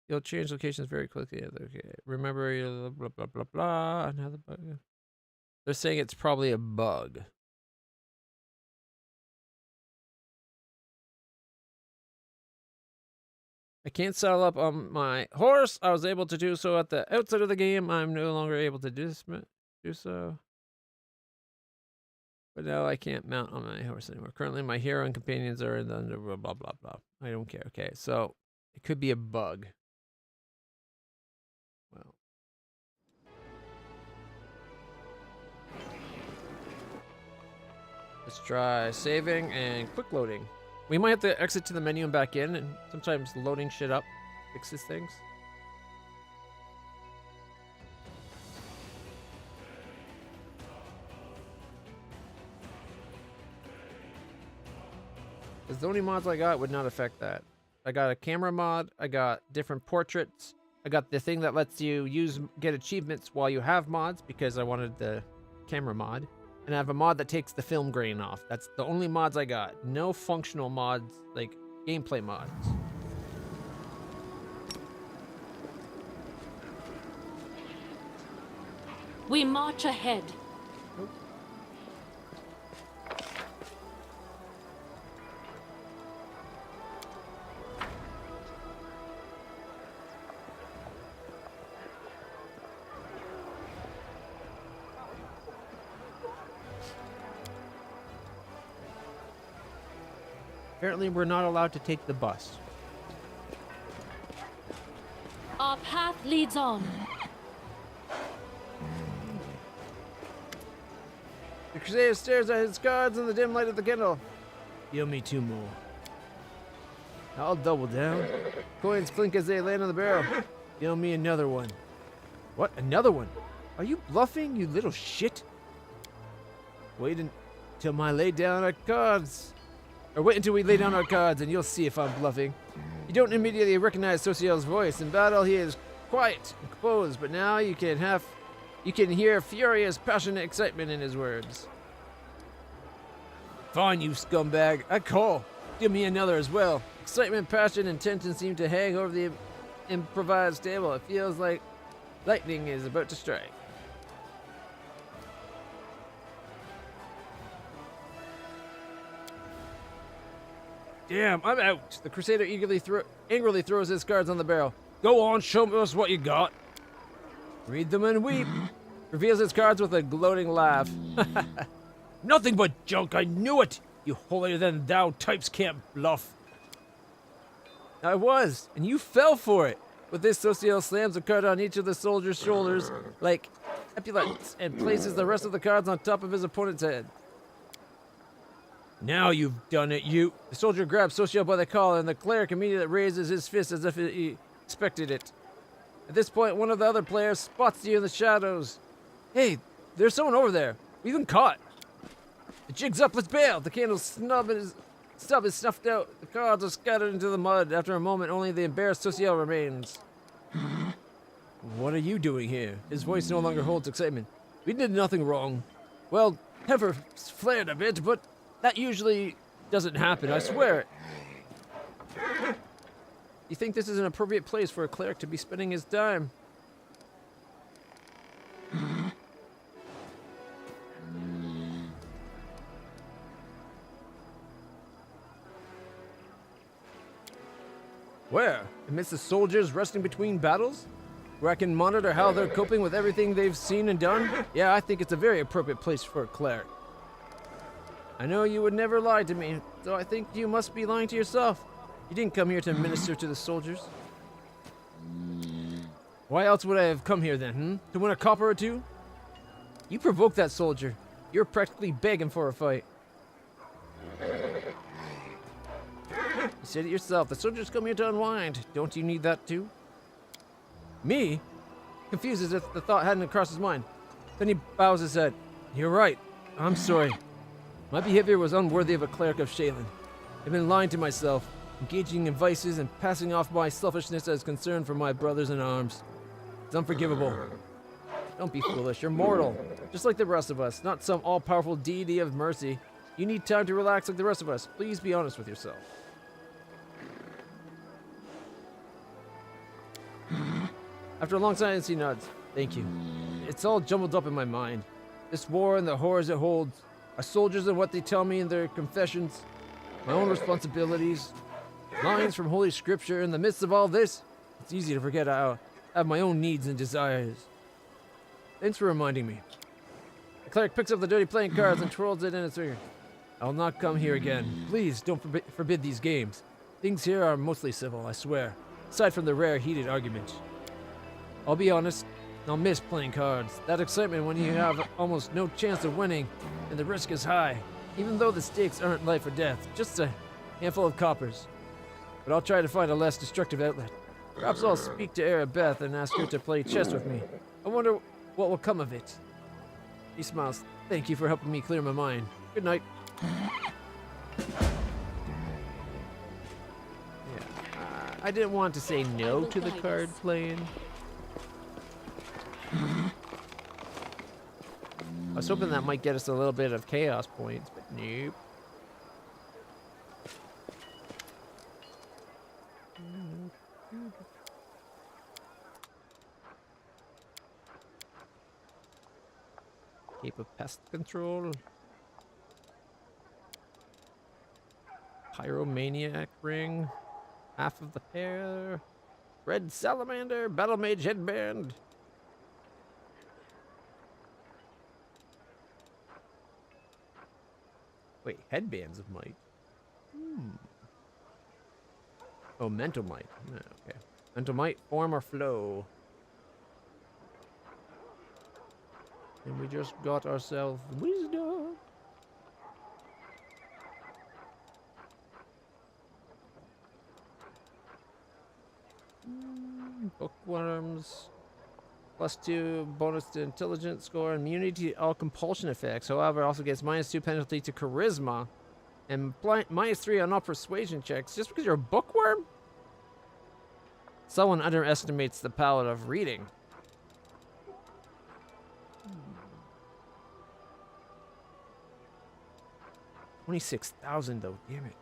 [SPEAKER 2] You'll change locations very quickly. Okay, remember your blah, blah, blah, blah. Another bug. They're saying it's probably a bug. I can't saddle up on my horse. I was able to do so at the outset of the game. I'm no longer able to do so. But now I can't mount on my horse anymore. Currently, my hero and companions are in the under blah, blah, blah, blah. I don't care. Okay, so it could be a bug. Well. Let's try saving and quick loading. We might have to exit to the menu and back in, and sometimes loading shit up fixes things. Because the only mods I got would not affect that. I got a camera mod, I got different portraits, I got the thing that lets you get achievements while you have mods, because I wanted the camera mod. And I have a mod that takes the film grain off. That's the only mods I got. No functional mods, like gameplay mods.
[SPEAKER 4] We march ahead.
[SPEAKER 2] Apparently, we're not allowed to take the bus.
[SPEAKER 4] Our path leads on.
[SPEAKER 2] The Crusader stares at his cards in the dim light of the candle. Deal me 2 more. I'll double down. Coins clink as they land on the barrel. Deal me another one. What? Another one? Are you bluffing, you little shit? Wait until I lay down our cards. Or wait until we lay down our cards and you'll see if I'm bluffing. You don't immediately recognize Sociel's voice. In battle, he is quiet and composed, but now you can hear furious, passionate excitement in his words. Fine, you scumbag. I call. Give me another as well. Excitement, passion, and tension seem to hang over the improvised table. It feels like lightning is about to strike. Damn, I'm out. The Crusader angrily throws his cards on the barrel. Go on, show us what you got. Read them and weep. Reveals his cards with a gloating laugh. Nothing but junk, I knew it! You holier-than-thou types can't bluff. I was, and you fell for it. With this, Sociel slams a card on each of the soldier's shoulders like epaulets and places the rest of the cards on top of his opponent's head. Now you've done it, you. The soldier grabs Sociel by the collar, and the cleric immediately raises his fist as if he expected it. At this point, one of the other players spots you in the shadows. Hey, there's someone over there. We've been caught. The jig's up, let's bail. The candle's stub is snuffed out. The cards are scattered into the mud. After a moment, only the embarrassed Sociel remains. What are you doing here? His voice no longer holds excitement. We did nothing wrong. Well, temper flared a bit, but that usually doesn't happen, I swear it. You think this is an appropriate place for a cleric to be spending his time? Where? Amidst the soldiers resting between battles? Where I can monitor how they're coping with everything they've seen and done? Yeah, I think it's a very appropriate place for a cleric. I know you would never lie to me, so I think you must be lying to yourself. You didn't come here to minister to the soldiers. Why else would I have come here then, To win a copper or two? You provoked that soldier. You're practically begging for a fight. You said it yourself. The soldiers come here to unwind. Don't you need that too? Me? Confused as if the thought hadn't crossed his mind. Then he bows his head. You're right. I'm sorry. My behavior was unworthy of a cleric of Shaylin. I've been lying to myself, engaging in vices, and passing off my selfishness as concern for my brothers in arms. It's unforgivable. Don't be foolish. You're mortal, just like the rest of us, not some all-powerful deity of mercy. You need time to relax like the rest of us. Please be honest with yourself. After a long silence, he nods. Thank you. It's all jumbled up in my mind. This war and the horrors it holds, our soldiers and what they tell me in their confessions, my own responsibilities, lines from Holy Scripture. In the midst of all this, it's easy to forget I have my own needs and desires. Thanks for reminding me. The cleric picks up the dirty playing cards and twirls it in its finger. I'll not come here again. Please don't forbid these games. Things here are mostly civil, I swear, aside from the rare heated argument. I'll be honest, I'll miss playing cards. That excitement when you have almost no chance of winning and the risk is high, even though the stakes aren't life or death, just a handful of coppers. But I'll try to find a less destructive outlet. Perhaps I'll speak to Arabeth and ask her to play chess with me. I wonder what will come of it. He smiles. Thank you for helping me clear my mind. Good night. Yeah, I didn't want to say no to the card playing. I was hoping that might get us a little bit of chaos points, but nope. Cape of Pest Control. Pyromaniac Ring. Half of the pair. Red Salamander. Battle Mage Headband. Wait, Headbands of Might. Oh, Mental Might. Oh, okay. Mental Might, Form or Flow. And we just got ourselves Wisdom. Bookworms. +2 bonus to intelligence score and immunity to all compulsion effects. However, also gets -2 penalty to charisma and -3 on all persuasion checks. Just because you're a bookworm? Someone underestimates the power of reading. 26,000 though, damn it.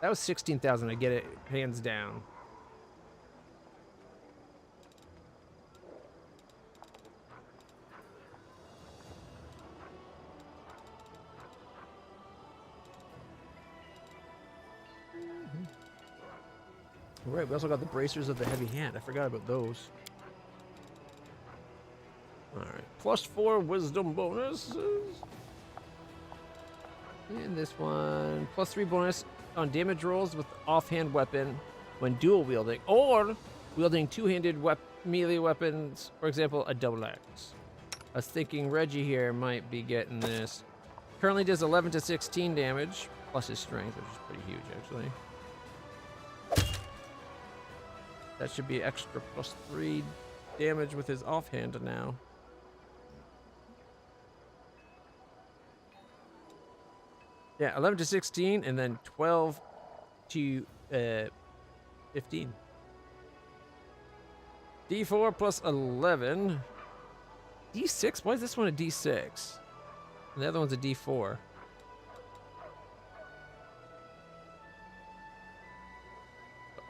[SPEAKER 2] That was 16,000, I get it, hands down. Right, we also got the bracers of the heavy hand. I forgot about those. Alright, +4 wisdom bonuses. And this one, +3 bonus on damage rolls with offhand weapon when dual wielding or wielding two-handed melee weapons, for example, a double axe. I was thinking Reggie here might be getting this. Currently does 11 to 16 damage, plus his strength, which is pretty huge, actually. That should be extra +3 damage with his offhand now. Yeah, 11 to 16, and then 12 to 15. D4 plus 11. D6? Why is this one a D6? And the other one's a D4.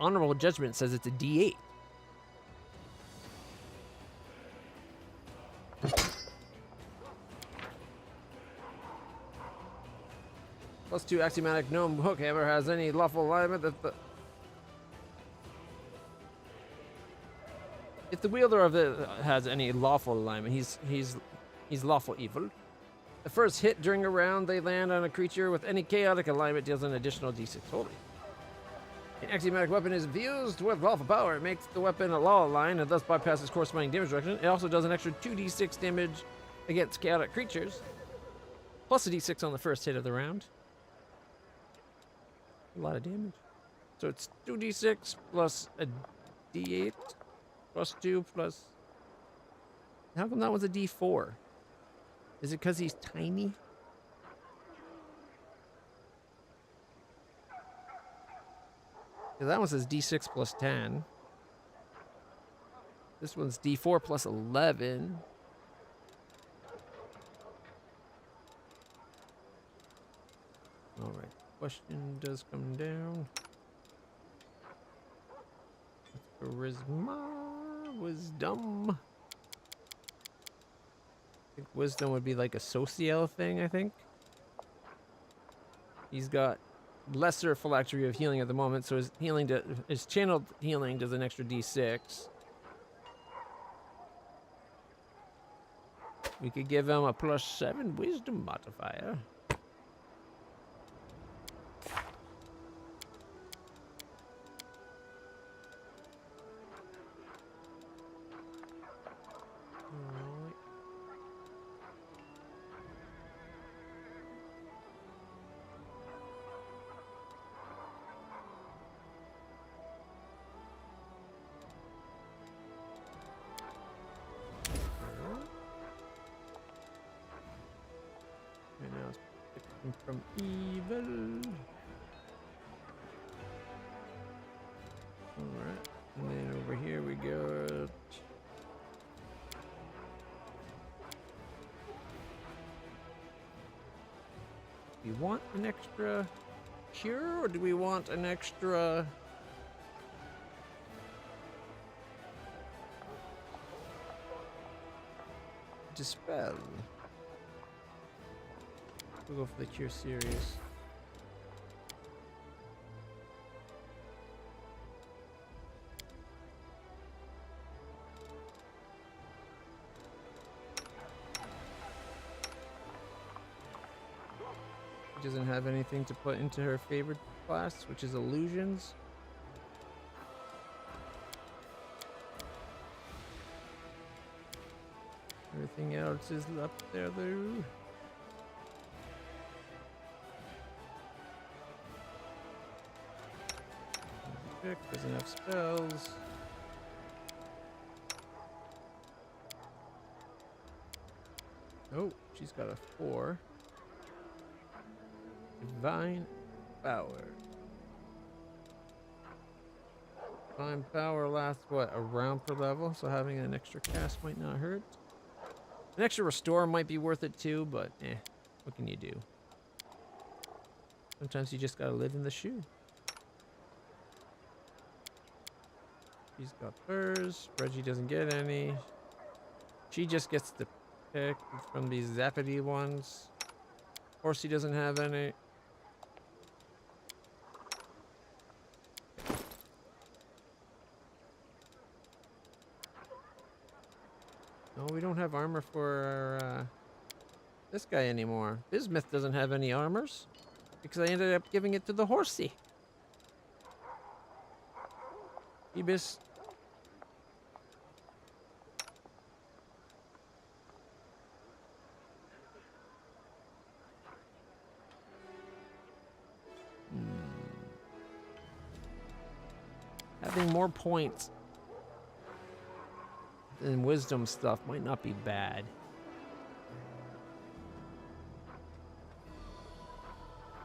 [SPEAKER 2] Honorable Judgment says it's a D8. +2 axiomatic gnome hookhammer has any lawful alignment that the... If the wielder of it has any lawful alignment, he's lawful evil. The first hit during a round they land on a creature with any chaotic alignment deals an additional D6. Holy. An axiomatic weapon is infused with lawful power. It makes the weapon a law aligned and thus bypasses corresponding damage reduction. It also does an extra 2d6 damage against chaotic creatures, plus a d6 on the first hit of the round. A lot of damage. So it's 2d6 plus a d8 plus 2 plus... How come that one's a d4? Is it because he's tiny? That one says D6 plus 10. This one's D4 plus 11. All right, question does come down. Charisma, wisdom. I think wisdom would be like a social thing, I think. He's got lesser phylactery of healing at the moment, so his channeled healing does an extra d6. We could give him a +7 wisdom modifier. Alright. And now it's picking from evil. Alright, and then over here we got... Do we want an extra cure, or do we want an extra... dispel? We'll go for the cure series. She doesn't have anything to put into her favorite class, which is illusions. Everything else is up there though. Doesn't have spells. Oh, she's got a 4. Divine power. Time power lasts, what, a round per level? So having an extra cast might not hurt. An extra restore might be worth it too, but what can you do? Sometimes you just gotta live in the shoe. She's got hers. Reggie doesn't get any. She just gets to pick from these zappity ones. Horsey doesn't have any. No, we don't have armor for this guy anymore. Bismuth doesn't have any armors because I ended up giving it to the horsey. Ebis. Having more points than wisdom stuff might not be bad.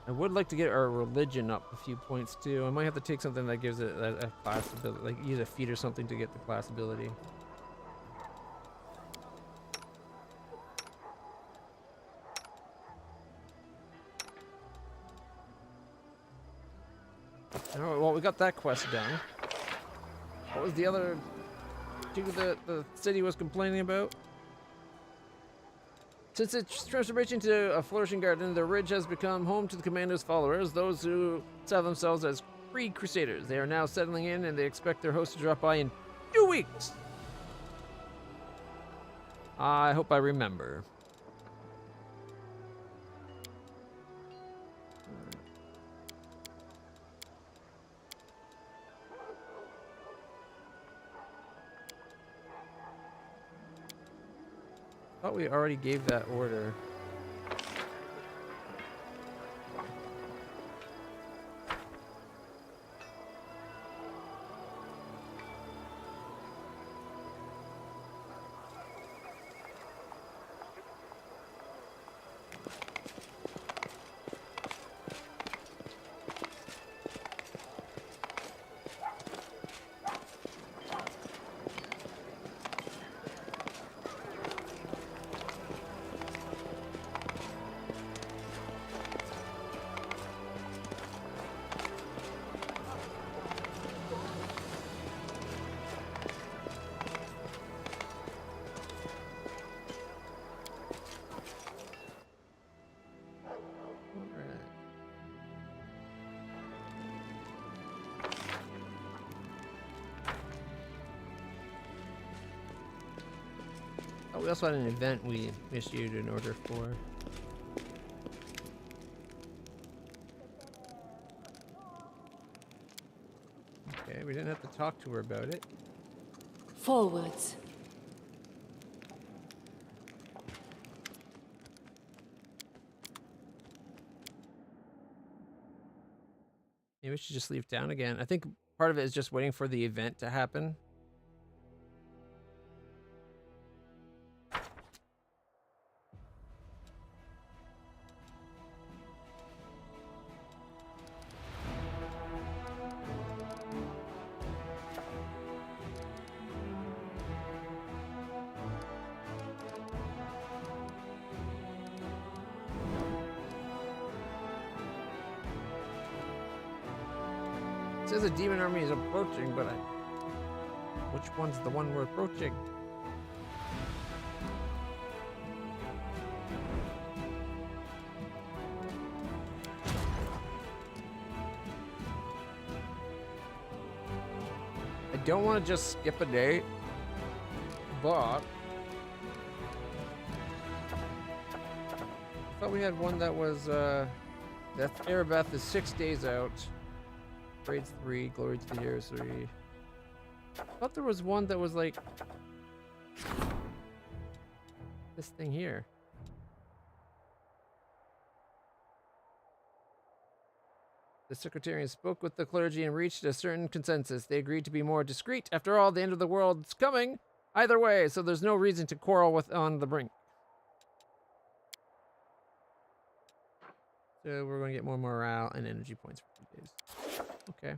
[SPEAKER 2] I would like to get our religion up a few points too. I might have to take something that gives it a class ability, like use a feat or something to get the class ability. Alright, well, we got that quest done. What was the other two that the city was complaining about? Since its transformation into a flourishing garden, the ridge has become home to the commando's followers, those who saw themselves as free crusaders. They are now settling in and they expect their host to drop by in 2 weeks. I hope I remember. I thought we already gave that order. Oh, we also had an event we issued an order for. Okay, we didn't have to talk to her about it.
[SPEAKER 4] Forwards.
[SPEAKER 2] Maybe we should just leave town again. I think part of it is just waiting for the event to happen. It says a demon army is approaching, but which one's the one we're approaching? I don't want to just skip a day, but I thought we had one that was Death Erebeth is 6 days out. Grades 3, Glory to the Years 3. I thought there was one that was like this thing here. The Secretarian spoke with the clergy and reached a certain consensus. They agreed to be more discreet. After all, the end of the world's coming either way, so there's no reason to quarrel with on the brink. So we're going to get more morale and energy points for 2 days. Okay.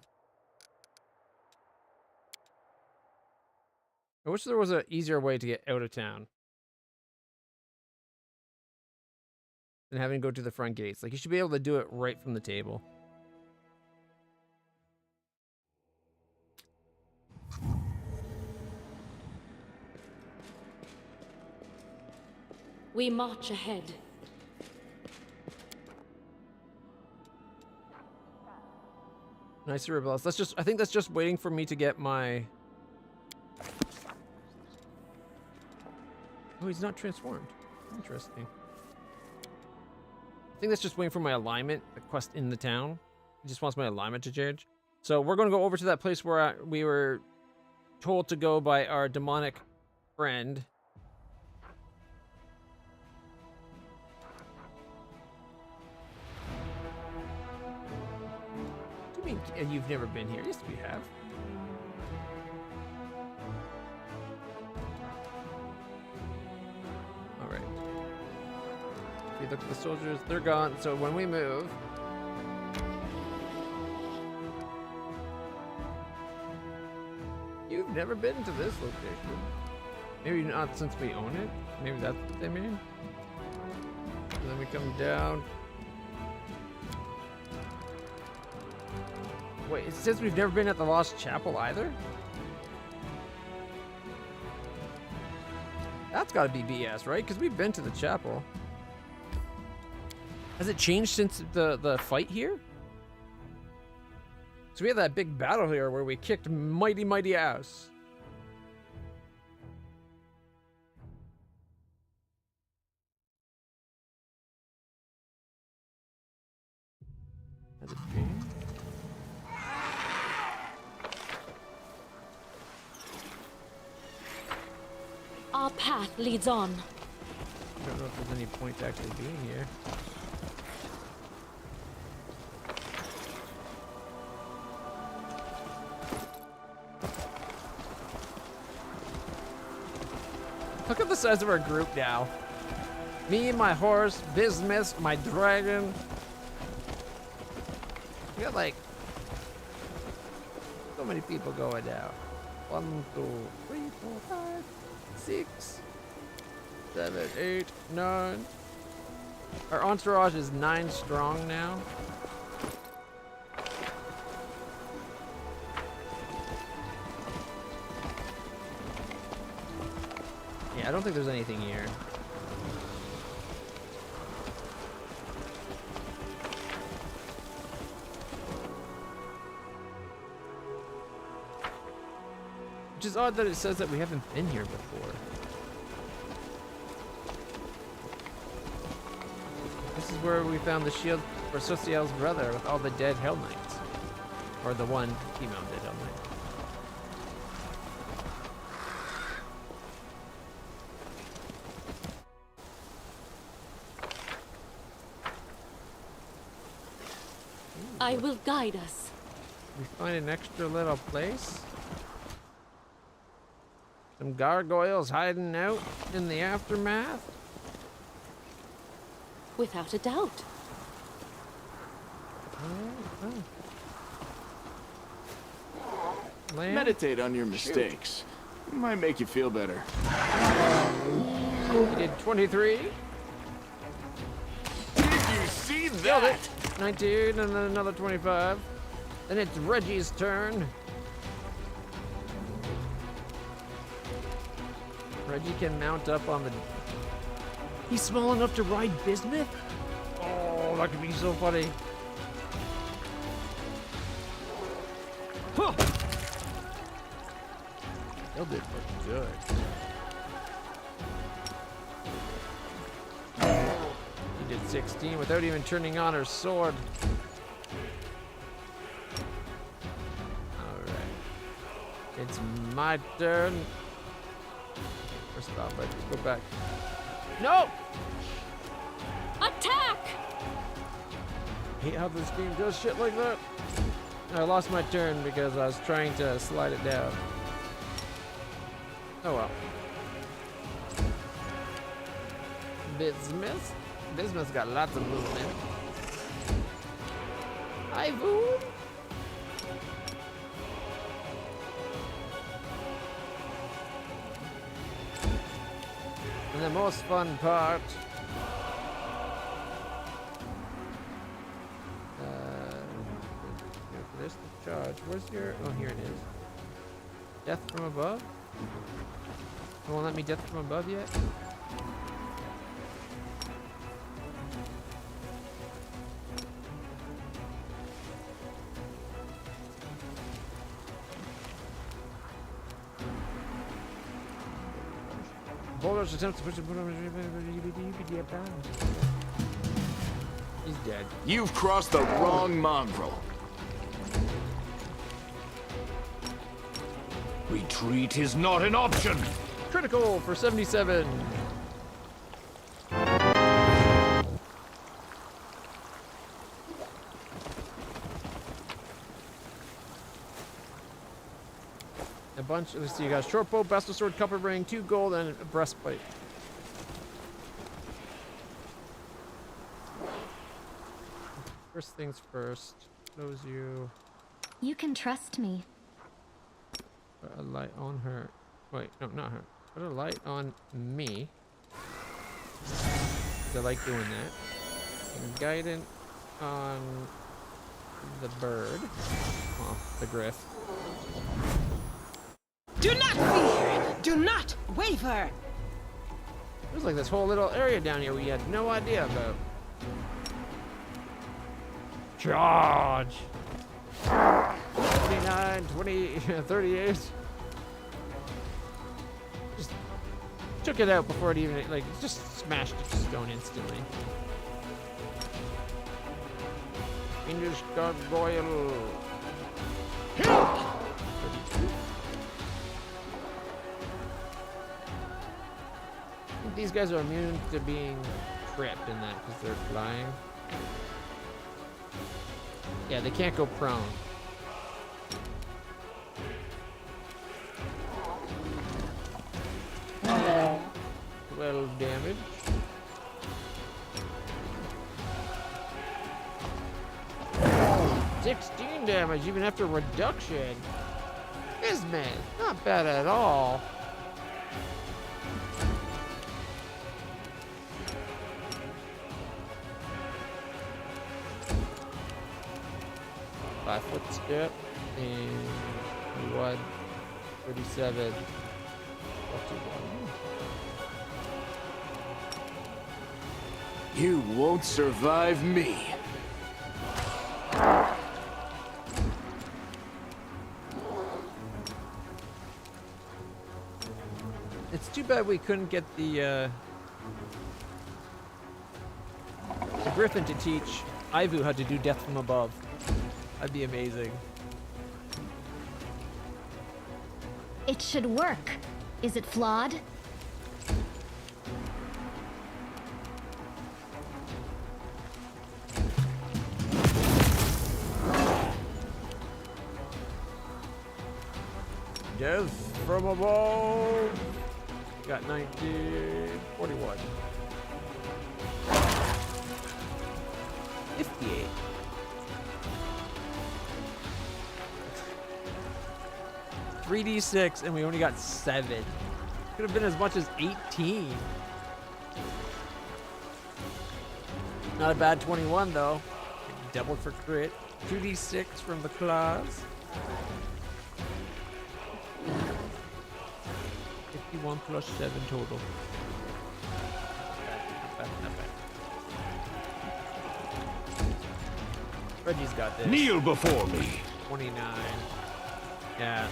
[SPEAKER 2] I wish there was an easier way to get out of town than having to go to the front gates. Like, you should be able to do it right from the table.
[SPEAKER 4] We march ahead.
[SPEAKER 2] Nice rebels. That's just, I think that's just waiting for me to get my... Oh, he's not transformed. Interesting. I think that's just waiting for my alignment, the quest in the town. He just wants my alignment to change. So we're going to go over to that place where we were told to go by our demonic friend. What do you mean you've never been here? Yes, we have. All right. If you look at the soldiers, they're gone. So when we move, you've never been to this location. Maybe not since we own it. Maybe that's what they mean. And then we come down. Wait, it says we've never been at the Lost Chapel either? That's gotta be BS, right? Because we've been to the chapel. Has it changed since the fight here? So we had that big battle here where we kicked mighty ass. Has it changed?
[SPEAKER 4] Our path leads on.
[SPEAKER 2] I don't know if there's any point to actually being here. Look at the size of our group now. Me, my horse, Bismuth, my dragon. We got like so many people going now. 1, 2, 3, 4, 5, 6, 7, 8, 9. Our entourage is 9 strong now. Yeah, I don't think there's anything here. Which is odd that it says that we haven't been here before. This is where we found the shield for Sociel's brother with all the dead Hell Knights. Or the one female dead Hell Knight.
[SPEAKER 4] I will guide us.
[SPEAKER 2] We find an extra little place. Some gargoyles hiding out in the aftermath.
[SPEAKER 4] Without a doubt.
[SPEAKER 2] Land?
[SPEAKER 6] Meditate on your mistakes. Might make you feel better.
[SPEAKER 2] We did 23.
[SPEAKER 6] Did you see that?
[SPEAKER 2] 19 and then another 25. Then it's Reggie's turn. Reggie can mount up on the... He's small enough to ride Bismuth? Oh, that could be so funny. Huh! Still did look good. He did 16 without even turning on her sword. Alright. It's my turn. First off, let's go back. No!
[SPEAKER 4] Attack!
[SPEAKER 2] I hate how this game does shit like that. I lost my turn because I was trying to slide it down. Oh well. Bismuth? Bismuth's got lots of movement. Hi, Voon! And the most fun part. For this to charge. Where's your? Oh, here it is. Death from above. You won't let me death from above yet? Boulders attempts to push the He's dead.
[SPEAKER 6] You've crossed the wrong mongrel.
[SPEAKER 7] Retreat is not an option.
[SPEAKER 2] Critical for 77. A bunch. Let's see. You got a short bow, bastard sword, copper ring, 2 gold, and a breastplate. First things first. Close you.
[SPEAKER 3] You can trust me.
[SPEAKER 2] Put a light on her. Wait, no, not her. Put a light on me. 'Cause I like doing that. And guidance on the bird. Oh, the griff.
[SPEAKER 8] Do not fear! Do not waver!
[SPEAKER 2] There's like this whole little area down here we had no idea about. Charge! 29, 20, 38. Just took it out before it even, like, just smashed it to stone instantly. English gargoyle. I think these guys are immune to being trapped in that because they're flying. Yeah, they can't go prone. 12 damage. Oh, 16 damage even after reduction. Bismuth, not bad at all. Five foot step and 21, 37.
[SPEAKER 6] You won't survive me.
[SPEAKER 2] It's too bad we couldn't get the Griffin to teach Ivu how to do death from above. That'd be amazing.
[SPEAKER 3] It should work. Is it flawed?
[SPEAKER 2] Death from above. Got 19, 41. 58. $3d6 and we only got 7. Could have been as much as 18. Not a bad 21 though. Doubled for crit. 2d6 from the claws. 51 plus 7 total. Not bad. Reggie's got this.
[SPEAKER 7] Kneel before me.
[SPEAKER 2] 29. Yeah.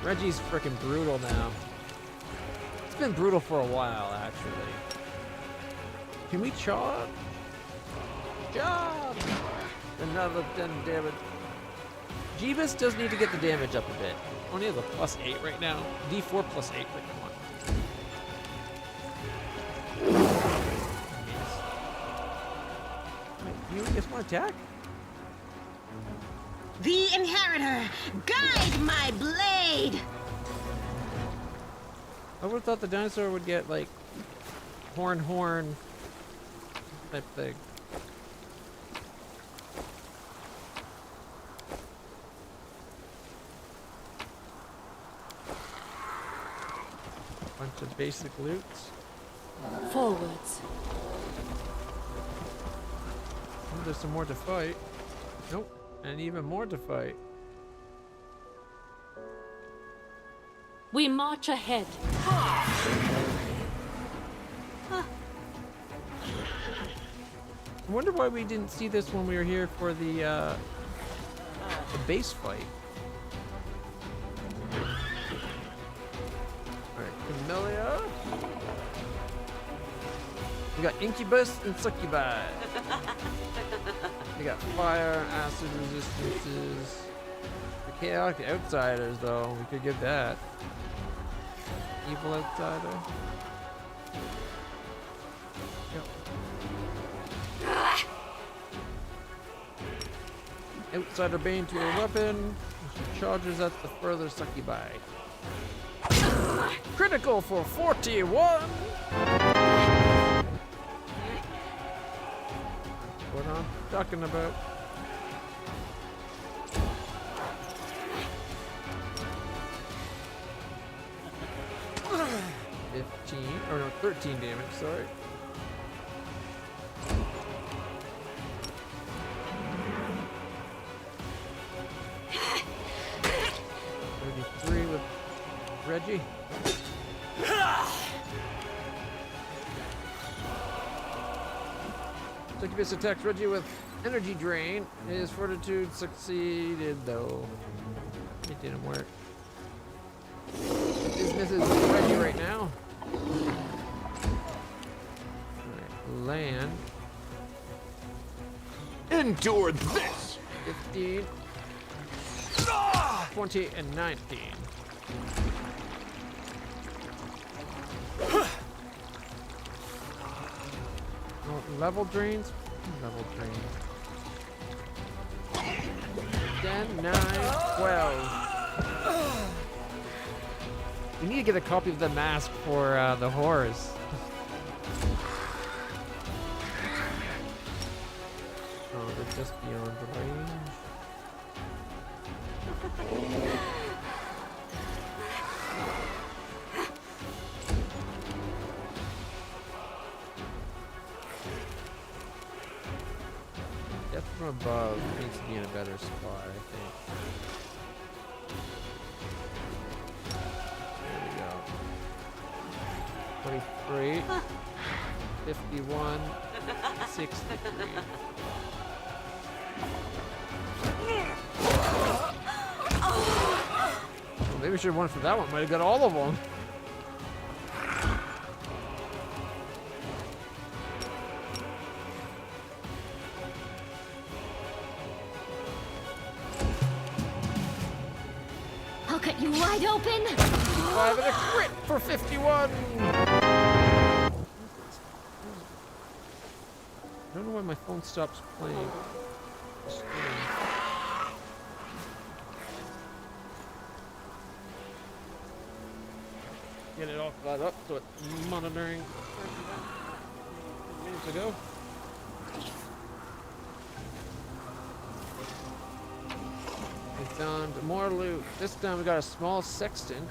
[SPEAKER 2] Reggie's freaking brutal now. It's been brutal for a while, actually. Can we charge? Charge! Another 10 damage. Jeebus does need to get the damage up a bit. Only has a plus 8 right now. D4 plus 8, but come on. Wait, you just want to attack?
[SPEAKER 8] The Inheritor, guide my blade!
[SPEAKER 2] I would have thought the dinosaur would get, like, horn type thing. Bunch of basic loots.
[SPEAKER 4] Forwards.
[SPEAKER 2] Oh, there's some more to fight. Nope. And even more to fight.
[SPEAKER 4] We march ahead.
[SPEAKER 2] I wonder why we didn't see this when we were here for the base fight. Alright, Camellia. We got Incubus and Succubi. We got fire, acid resistances. The chaotic outsiders, though, we could give that. Evil outsider. Yep. Outsider Bane to a weapon. She charges at the further Succubi. Critical for 41! What I'm talking about. Or no, 13 damage, sorry. With Reggie. Succubus attacks Reggie with energy drain. His fortitude succeeded though. It didn't work. This misses Reggie right now. Alright, land.
[SPEAKER 6] Endure this!
[SPEAKER 2] 15. 20 and 19. Oh, level drains? Level drains. 10, 9, 12. We need to get a copy of the mask for the horrors. Oh, they're just beyond the range. Death from above needs to be in a better spot, I think. There we go. 23, 51, 63. Well, maybe we should have won for that one. Might have got all of them.
[SPEAKER 3] I'll cut you wide open.
[SPEAKER 2] 5 and a crit for 51. I don't know why my phone stops playing. Get it all caught up so it's monitoring minutes ago. We found more loot. This time we got a small sextant.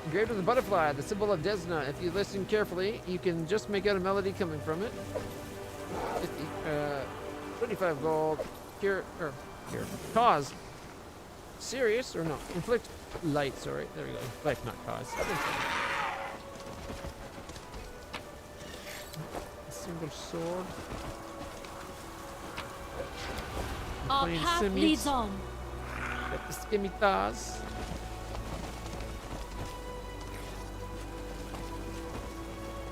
[SPEAKER 2] Engraved with a butterfly, the symbol of Desna. If you listen carefully, you can just make out a melody coming from it. 50, 25 gold. Cure. Cause. Serious or no? Inflict light, sorry. There we go. Life, not cause. A single sword.
[SPEAKER 4] Our
[SPEAKER 2] Playing
[SPEAKER 4] path
[SPEAKER 2] Simius.
[SPEAKER 4] leads on.
[SPEAKER 2] Got the skimitas.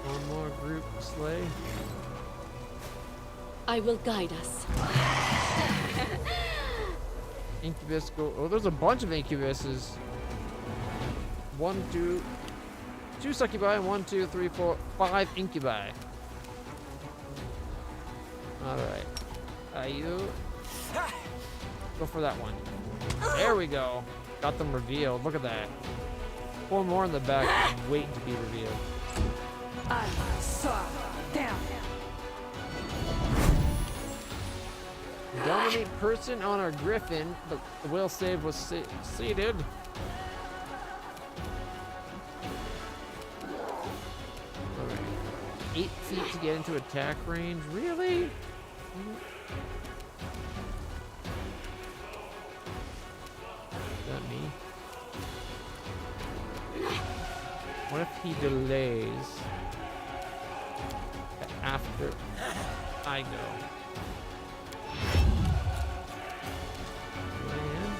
[SPEAKER 2] One more group to slay.
[SPEAKER 4] I will guide us.
[SPEAKER 2] Incubus go. Oh, there's a bunch of incubuses. 2 succubi. 1, 2, 3, 4, 5 incubi. All right. Are you? Go for that one. There we go. Got them revealed. Look at that. 4 more in the back, waiting to be revealed.
[SPEAKER 8] I saw down.
[SPEAKER 2] Dominate person on our griffin, but the will save was seated. Alright. 8 feet to get into attack range. Really? Is that me? What if he delays after I go? And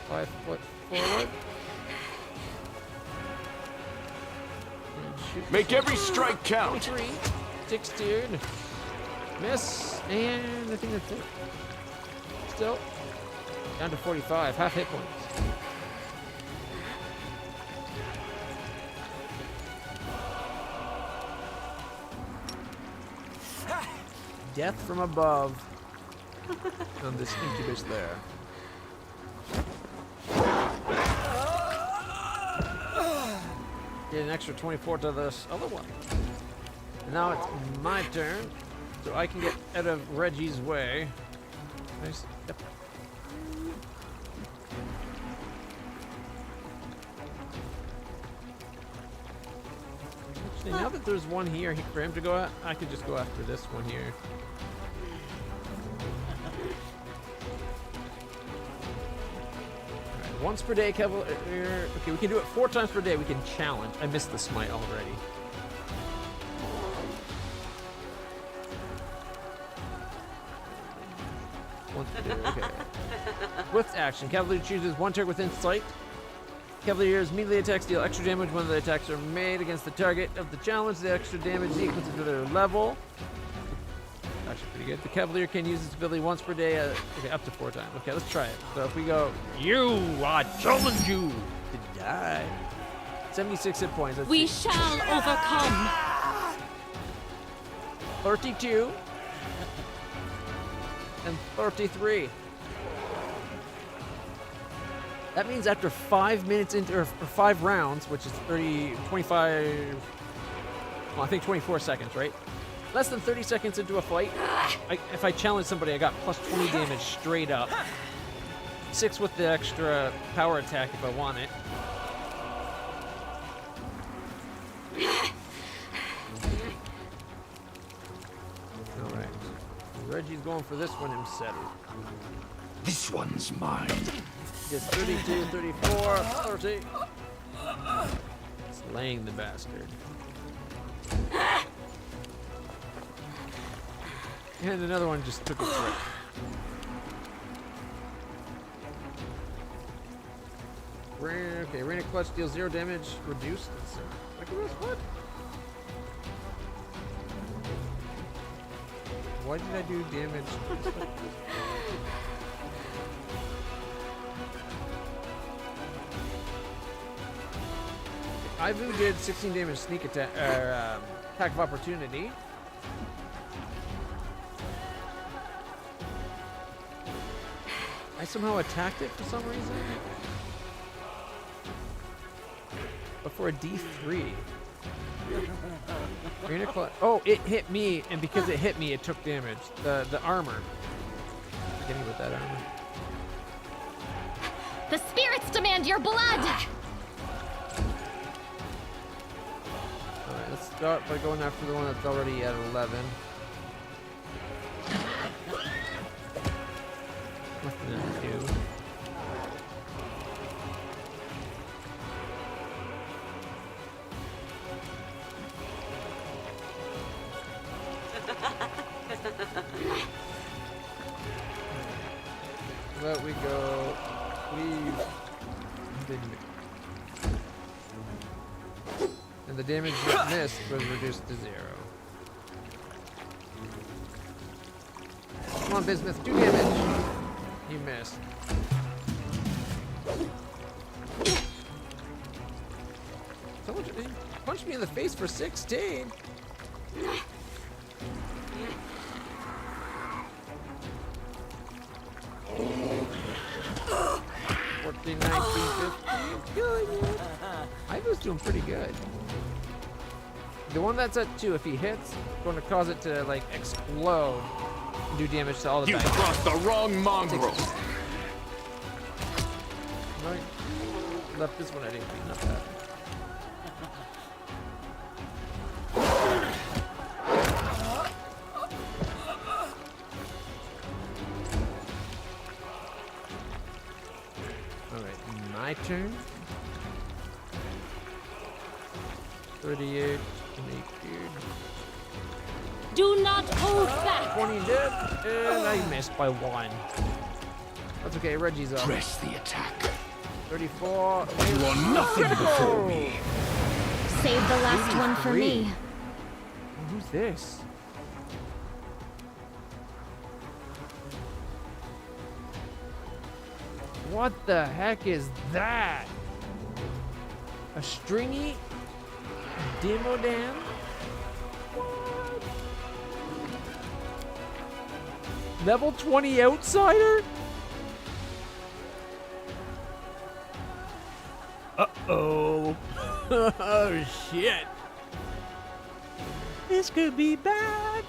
[SPEAKER 2] 5 foot forward. And shoot.
[SPEAKER 6] Make every strike count.
[SPEAKER 2] 23. 16. Miss. And I think that's it. Still. Down to 45. Half hit points. Death from above on this incubus there. Get an extra 24 to this other one. And now it's my turn, so I can get out of Reggie's way. Nice. Yep. Actually, now that there's one here for him to go at, I could just go after this one here. Alright, once per day, Cavalier. Okay, we can do it 4 times per day. We can challenge. I missed the smite already. Once per day, okay. Swift action. Cavalier chooses one target within sight. Cavalier's melee attacks deal extra damage when the attacks are made against the target of the challenge. The extra damage is equal to their level. Actually pretty good. The Cavalier can use its ability once per day, okay, up to 4 times. Okay, let's try it. So if we go, I challenge you to die. 76 hit points. Let's
[SPEAKER 4] We
[SPEAKER 2] see.
[SPEAKER 4] shall overcome.
[SPEAKER 2] 32. And 33. That means after 5 minutes into, or 5 rounds, which is 25, well, I think 24 seconds, right? Less than 30 seconds into a fight, if I challenge somebody, I got plus 20 damage straight up. 6 with the extra power attack if I want it. Alright. Reggie's going for this one himself.
[SPEAKER 7] This one's mine.
[SPEAKER 2] Gets 32, 34, 30. Slaying the bastard. And another one just took a trip. Okay, LitlClutch deals 0 damage, reduced. Look at this, what? Why did I do damage? Ivu did 16 damage sneak attack, attack of opportunity. I somehow attacked it for some reason. But for a D3. Oh, it hit me, and because it hit me, it took damage. The armor. Forgetting about that armor.
[SPEAKER 3] The spirits demand your blood!
[SPEAKER 2] Alright, let's start by going after the one that's already at 11. Nothing to do. But we go. Leave. And the damage that missed was reduced to 0. Come on, Bismuth, do damage. You missed. Someone punched me in the face for 16. 14, 19, 15. Good. I was doing pretty good. The one that's at 2, if he hits, going to cause it to like explode and do damage to all the
[SPEAKER 6] You
[SPEAKER 2] back.
[SPEAKER 6] brought the wrong mongrel.
[SPEAKER 2] Right. Left this one, I didn't clean up that. Alright, my turn. 38 naked.
[SPEAKER 4] Do not hold back.
[SPEAKER 2] 20 dead, and I missed by 1. That's okay, Reggie's up.
[SPEAKER 7] Press the attack.
[SPEAKER 2] 34.
[SPEAKER 7] You are nothing before me.
[SPEAKER 3] Save the last one for
[SPEAKER 2] 83.
[SPEAKER 3] me.
[SPEAKER 2] Oh, who's this? What the heck is that? A stringy Demodan? Level 20 outsider? Uh-oh. Oh, shit. This could be bad.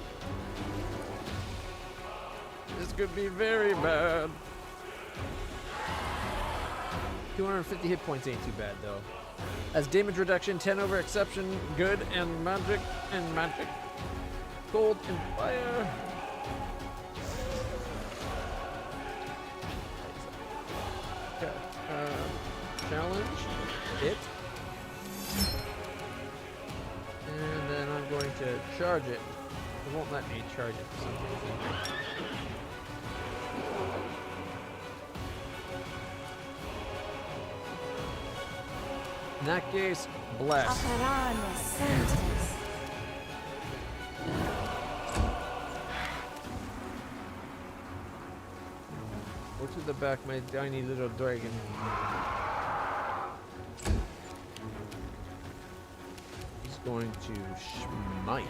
[SPEAKER 2] This could be very bad. 250 hit points ain't too bad, though. As damage reduction, 10 over exception, good, and magic, cold, and fire. Okay. Challenge, hit. And then I'm going to charge it. It won't let me charge it for some reason. In that case, bless. Go to the back, my tiny little dragon. He's going to smite.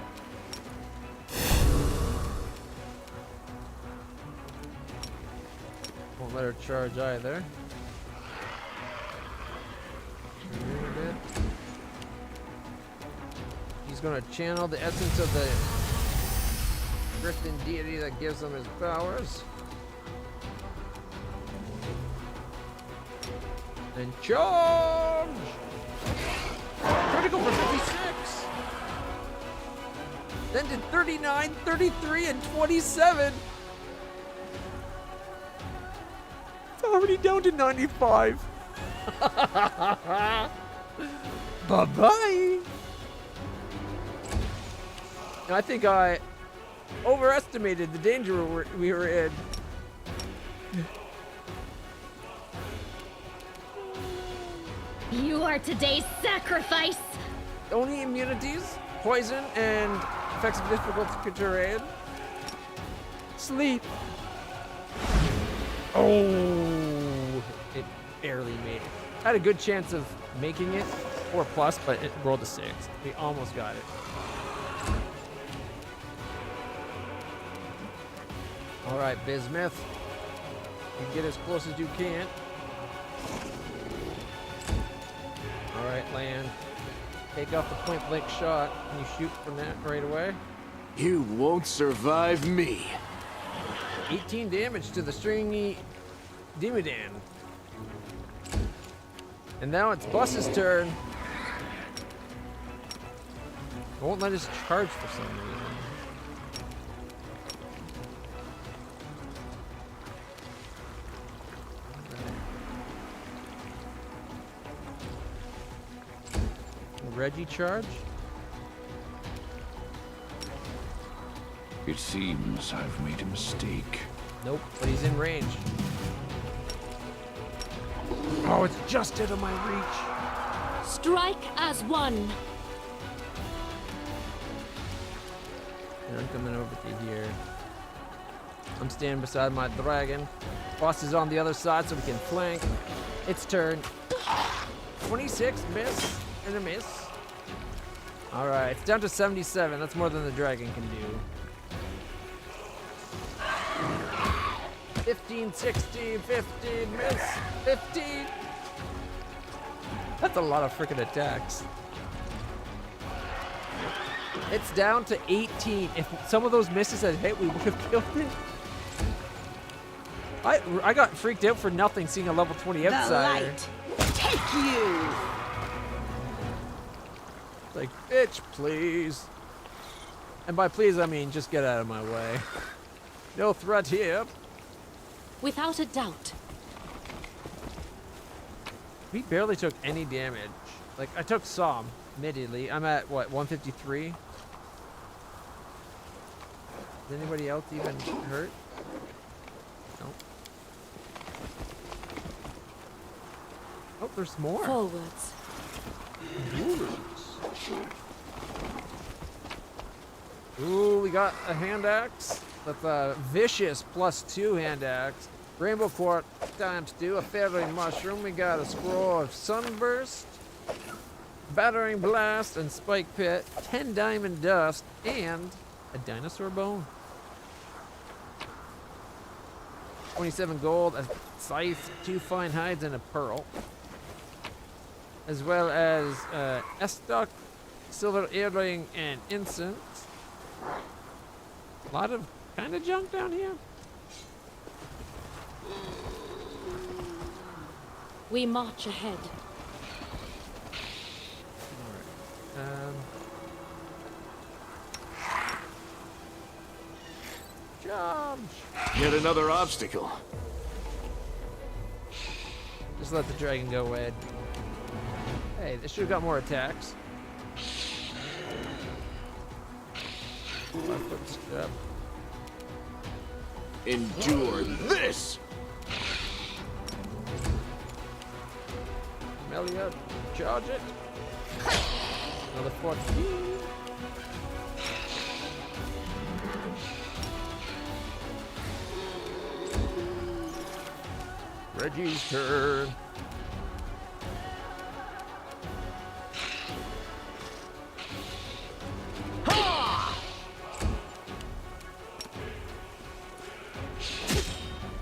[SPEAKER 2] Won't let her charge either. He's going to channel the essence of the Griffin deity that gives him his powers. And charge! Critical for 56! Then did 39, 33, and 27! It's already down to 95! Bye-bye! I think I overestimated the danger we were in.
[SPEAKER 3] You are today's sacrifice.
[SPEAKER 2] Only immunities, poison, and effects of difficult terrain. Sleep. Oh, it barely made it. Had a good chance of making it 4+, but it rolled a 6. We almost got it. All right, Bismuth. You get as close as you can. All right, land. Take off the point blank shot. Can you shoot from that right away?
[SPEAKER 6] You won't survive me.
[SPEAKER 2] 18 damage to the stringy Demodan. And now it's Bus's turn. I won't let us charge for some reason. Reggie charge?
[SPEAKER 7] It seems I've made a mistake.
[SPEAKER 2] Nope, but he's in range. Oh, it's just out of my reach.
[SPEAKER 4] Strike as one.
[SPEAKER 2] And I'm coming over to here. I'm standing beside my dragon. Boss is on the other side so we can flank. It's turn. 26, miss, and a miss. All right, it's down to 77. That's more than the dragon can do. 15, 16, 15, miss, 15. That's a lot of freaking attacks. It's down to 18. If some of those misses had hit, we would have killed it. I got freaked out for nothing seeing a level 20 outsider.
[SPEAKER 8] Take you!
[SPEAKER 2] Like, bitch, please. And by please, I mean just get out of my way. No threat here.
[SPEAKER 4] Without a doubt.
[SPEAKER 2] We barely took any damage. Like, I took some, admittedly. I'm at, what, 153? Is anybody else even hurt? No. Oh, there's more.
[SPEAKER 4] Forwards.
[SPEAKER 2] Ooh, we got a hand axe. That's a vicious +2 hand axe. Rainbow Quartz ×2, a feathery mushroom. We got a scroll of sunburst, battering blast, and spike pit. 10 diamond dust, and a dinosaur bone. 27 gold, a scythe, 2 fine hides, and a pearl. As well as estoc, silver earring, and incense. A lot of kind of junk down here.
[SPEAKER 4] We march ahead.
[SPEAKER 2] Charge!
[SPEAKER 6] Yet another obstacle.
[SPEAKER 2] Just let the dragon go ahead. Hey, they should have got more attacks. 5-foot step.
[SPEAKER 6] Endure this!
[SPEAKER 2] Melia, charge it. Another 14. Reggie's turn.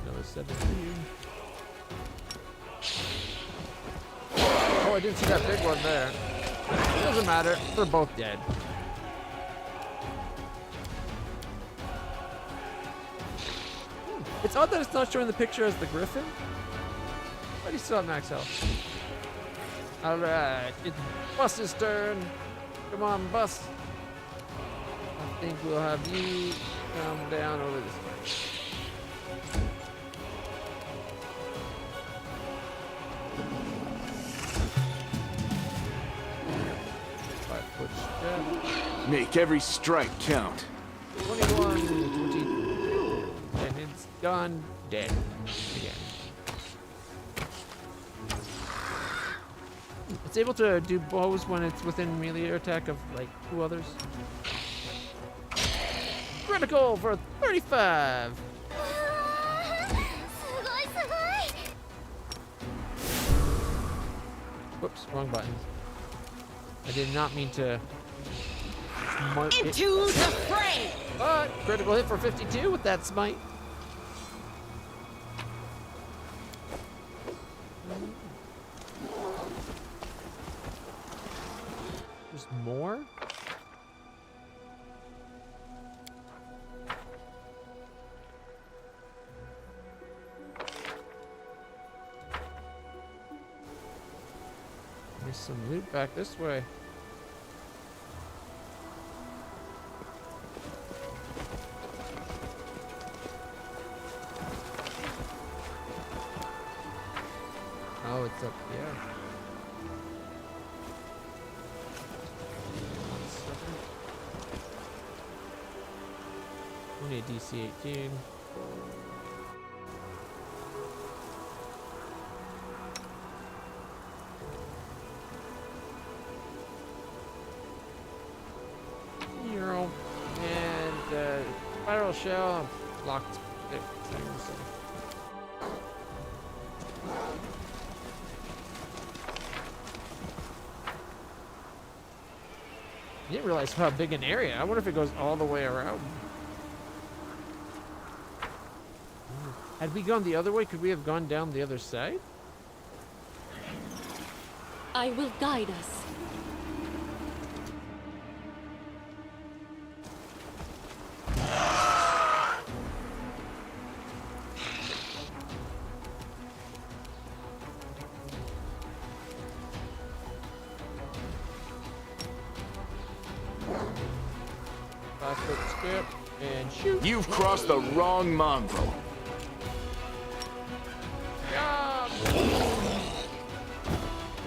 [SPEAKER 2] Another 17. Oh, I didn't see that big one there. Doesn't matter. They're both dead. It's odd that it's not showing the picture as the griffin. Why do you still have max health? Alright, it's Bus's turn. Come on, Bus. I think we'll have you come down over this way.
[SPEAKER 6] Make every strike count.
[SPEAKER 2] 21, 22, and it's gone dead again. It's able to do bows when it's within melee attack of like 2 others. Critical for 35. Whoops, wrong button. I did not mean to smite it.
[SPEAKER 8] Into the fray!
[SPEAKER 2] But critical hit for 52 with that smite. There's more? There's some loot back this way. Oh, it's up here. 1 second. We need DC 18. Euro. And spiral shell locked things. I didn't realize how big an area. I wonder if it goes all the way around. Had we gone the other way, could we have gone down the other side?
[SPEAKER 4] I will guide us.
[SPEAKER 2] Skip and shoot.
[SPEAKER 6] You've crossed the wrong mongrel.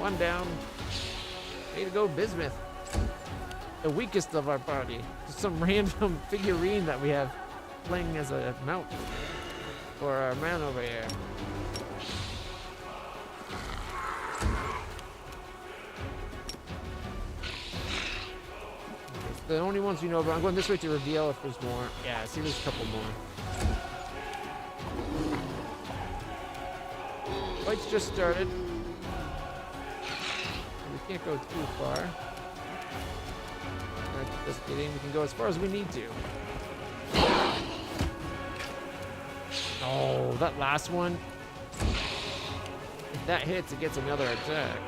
[SPEAKER 2] One down. Way to go, Bismuth. The weakest of our party. Just some random figurine that we have playing as a mount for our man over here. It's the only ones we know about. I'm going this way to reveal if there's more. Yeah, I see there's a couple more. Fight's just started. We can't go too far. Just kidding, we can go as far as we need to. Oh, that last one. If that hits, it gets another attack.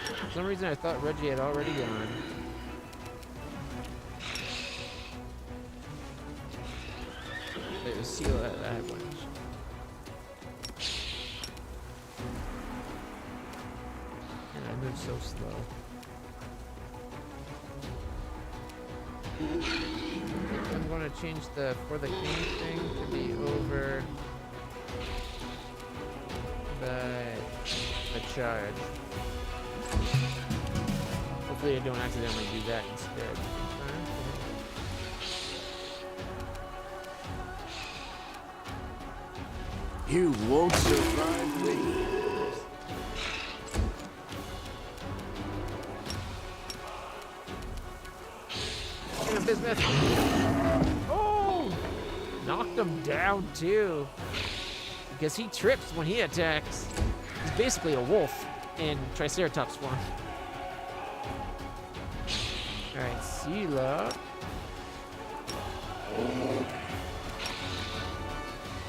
[SPEAKER 2] For some reason I thought Reggie had already gone. It was seal that one. And I moved so slow. I'm gonna change the for the king thing to be over the charge. Hopefully I don't accidentally do that instead.
[SPEAKER 6] You won't survive me.
[SPEAKER 2] Get him, Bismuth. Oh! Knocked him down too. Because he trips when he attacks. He's basically a wolf in Triceratops form. Alright, Sela.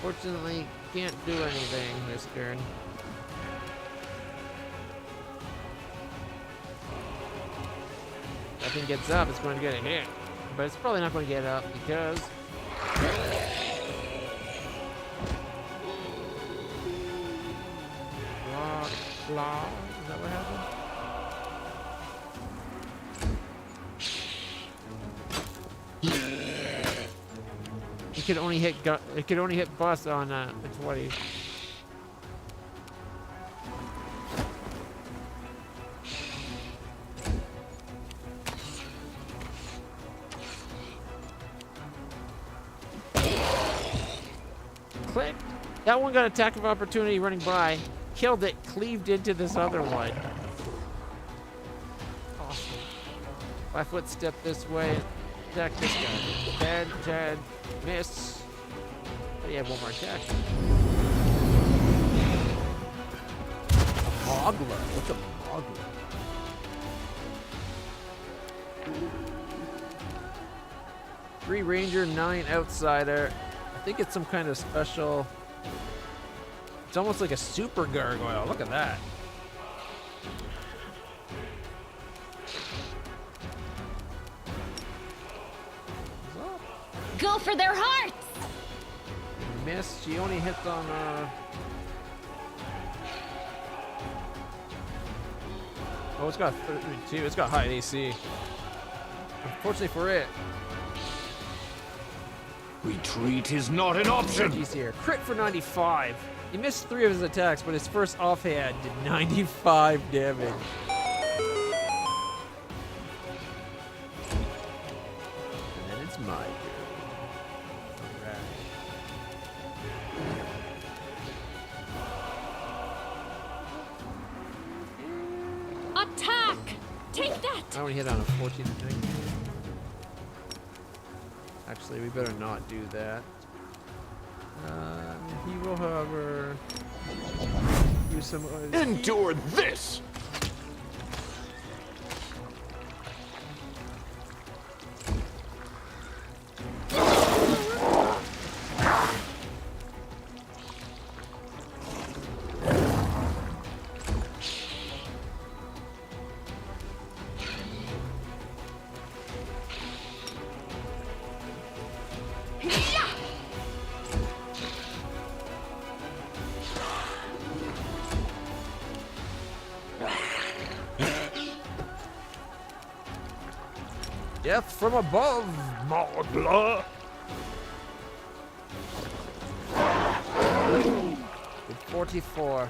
[SPEAKER 2] Fortunately, can't do anything this turn. Nothing gets up, it's going to get a hit. But it's probably not going to get up because... Claw. Is that what happened? It could only hit boss on the 20. Click. That one got attack of opportunity running by. Killed it, cleaved into this other one. Awesome. 5 foot step this way. Attack this guy. Dead, miss. Oh, you have one more attack. A Mogler. What's a Mogler? Three Ranger, 9 Outsider. I think it's some kind of special. It's almost like a super gargoyle. Look at that.
[SPEAKER 3] Go for their hearts!
[SPEAKER 2] Miss. She only hits on oh, it's got 32. It's got high AC. Unfortunately for it.
[SPEAKER 7] Retreat is not an option.
[SPEAKER 2] He's here. Crit for 95. He missed 3 of his attacks, but his first offhand did 95 damage. And then it's my turn. Alright.
[SPEAKER 4] Attack! Take that!
[SPEAKER 2] I only hit on a 14 to 19. Actually, we better not do that. He will, however, use some.
[SPEAKER 6] Endure this!
[SPEAKER 2] Death from above, Mogla. With 44.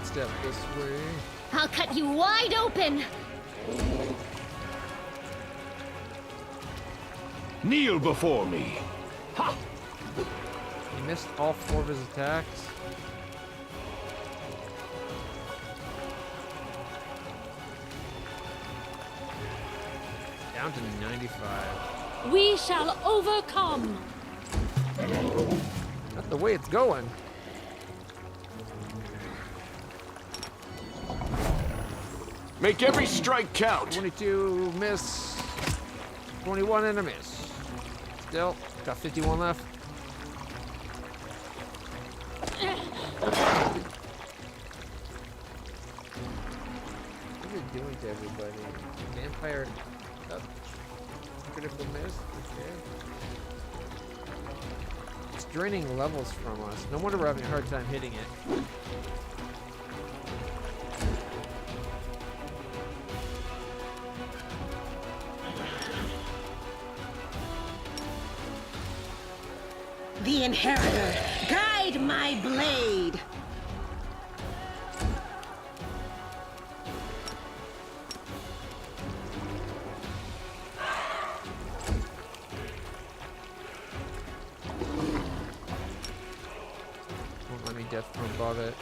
[SPEAKER 2] Step this way.
[SPEAKER 3] I'll cut you wide open.
[SPEAKER 7] Kneel before me. Ha!
[SPEAKER 2] He missed all 4 of his attacks. Down to 95.
[SPEAKER 4] We shall overcome.
[SPEAKER 2] That's the way it's going.
[SPEAKER 6] Make every strike count.
[SPEAKER 2] 22 miss. 21 and a miss. Still got 51 left. What is it doing to everybody? Vampire touch. Critical miss. Okay. It's draining levels from us. No wonder we're having a hard time hitting it.
[SPEAKER 8] The Inheritor, guide my blade.
[SPEAKER 2] Won't let me death from above it.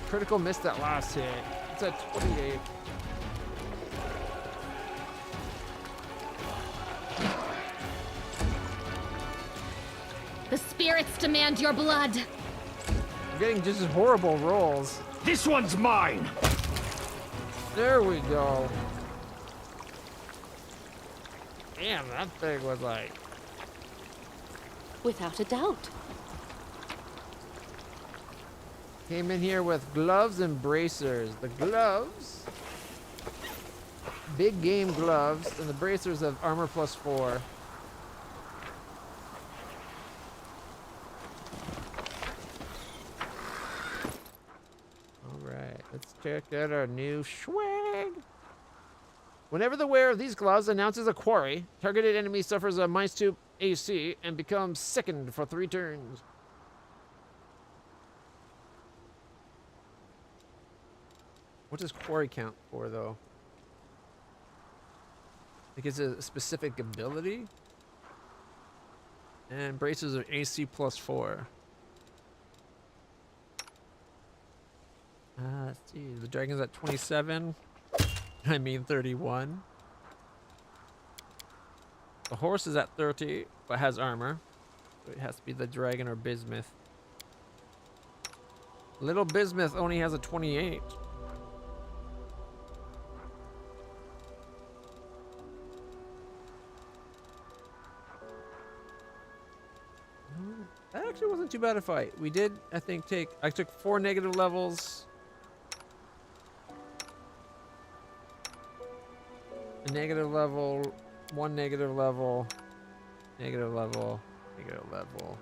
[SPEAKER 2] Critical missed that last hit. It's at 28.
[SPEAKER 3] The spirits demand your blood.
[SPEAKER 2] I'm getting just horrible rolls.
[SPEAKER 7] This one's mine.
[SPEAKER 2] There we go. Damn, that thing was like...
[SPEAKER 5] Without a doubt.
[SPEAKER 2] Came in here with gloves and bracers. The gloves... Big game gloves, and the bracers have armor +4. Let's check out our new swag. Whenever the wearer of these gloves announces a quarry, targeted enemy suffers a -2 AC and becomes sickened for 3 turns. What does quarry count for, though? Like, is it a specific ability? And braces are AC +4. Let's see. The dragon's at 27. I mean 31. The horse is at 30, but has armor. So it has to be the dragon or bismuth. Little bismuth only has a 28. That actually wasn't too bad a fight. We did, I think, I took 4 negative levels. A negative level, 1 negative level, negative level, negative level.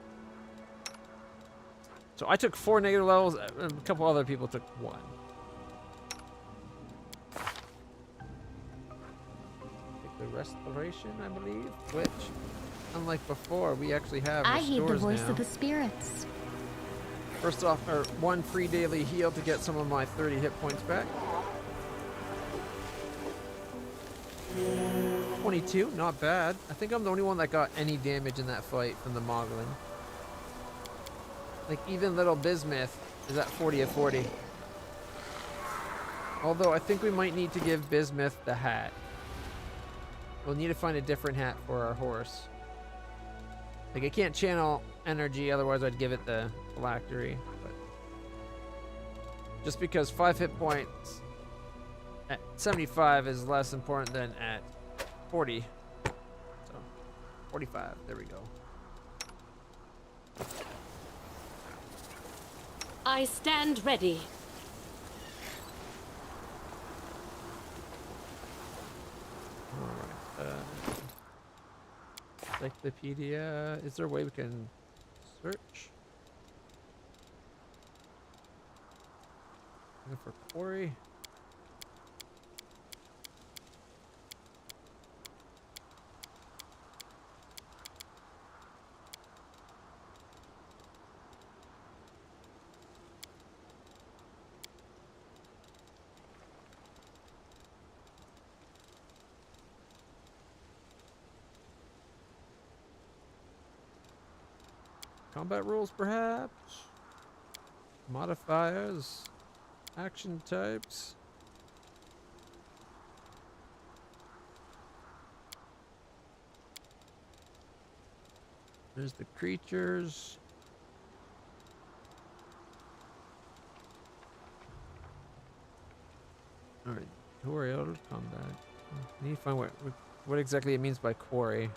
[SPEAKER 2] So I took 4 negative levels, and a couple other people took 1. Take the restoration, I believe, which, unlike before, we actually have
[SPEAKER 3] I heed the
[SPEAKER 2] restores
[SPEAKER 3] voice
[SPEAKER 2] now.
[SPEAKER 3] of the spirits.
[SPEAKER 2] First off, 1 free daily heal to get some of my 30 hit points back. 22, not bad. I think I'm the only one that got any damage in that fight from the Moglin. Like, even little bismuth is at 40 of 40. Although, I think we might need to give bismuth the hat. We'll need to find a different hat for our horse. Like, I can't channel energy, otherwise I'd give it the phylactery. But just because 5 hit points at 75 is less important than at 40. So, 45. There we go.
[SPEAKER 4] I stand ready.
[SPEAKER 2] Alright, encyclopedia. Is there a way we can search? Looking for quarry. Combat rules, perhaps? Modifiers? Action types? There's the creatures. Alright, quarry out of combat. I need to find what exactly it means by quarry.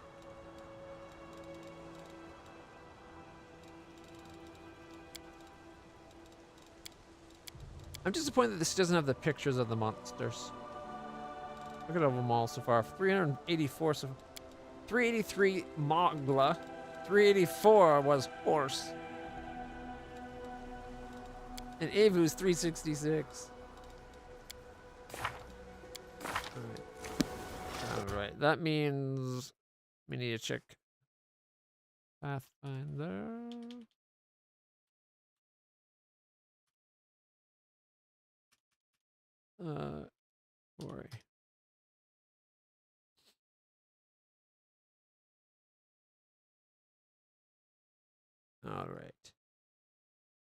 [SPEAKER 2] I'm disappointed that this doesn't have the pictures of the monsters. Look at them all so far. 384, so 383 Mogla. 384 was horse. And Avu's 366. Alright, that means we need to check Pathfinder. Quarry. All right.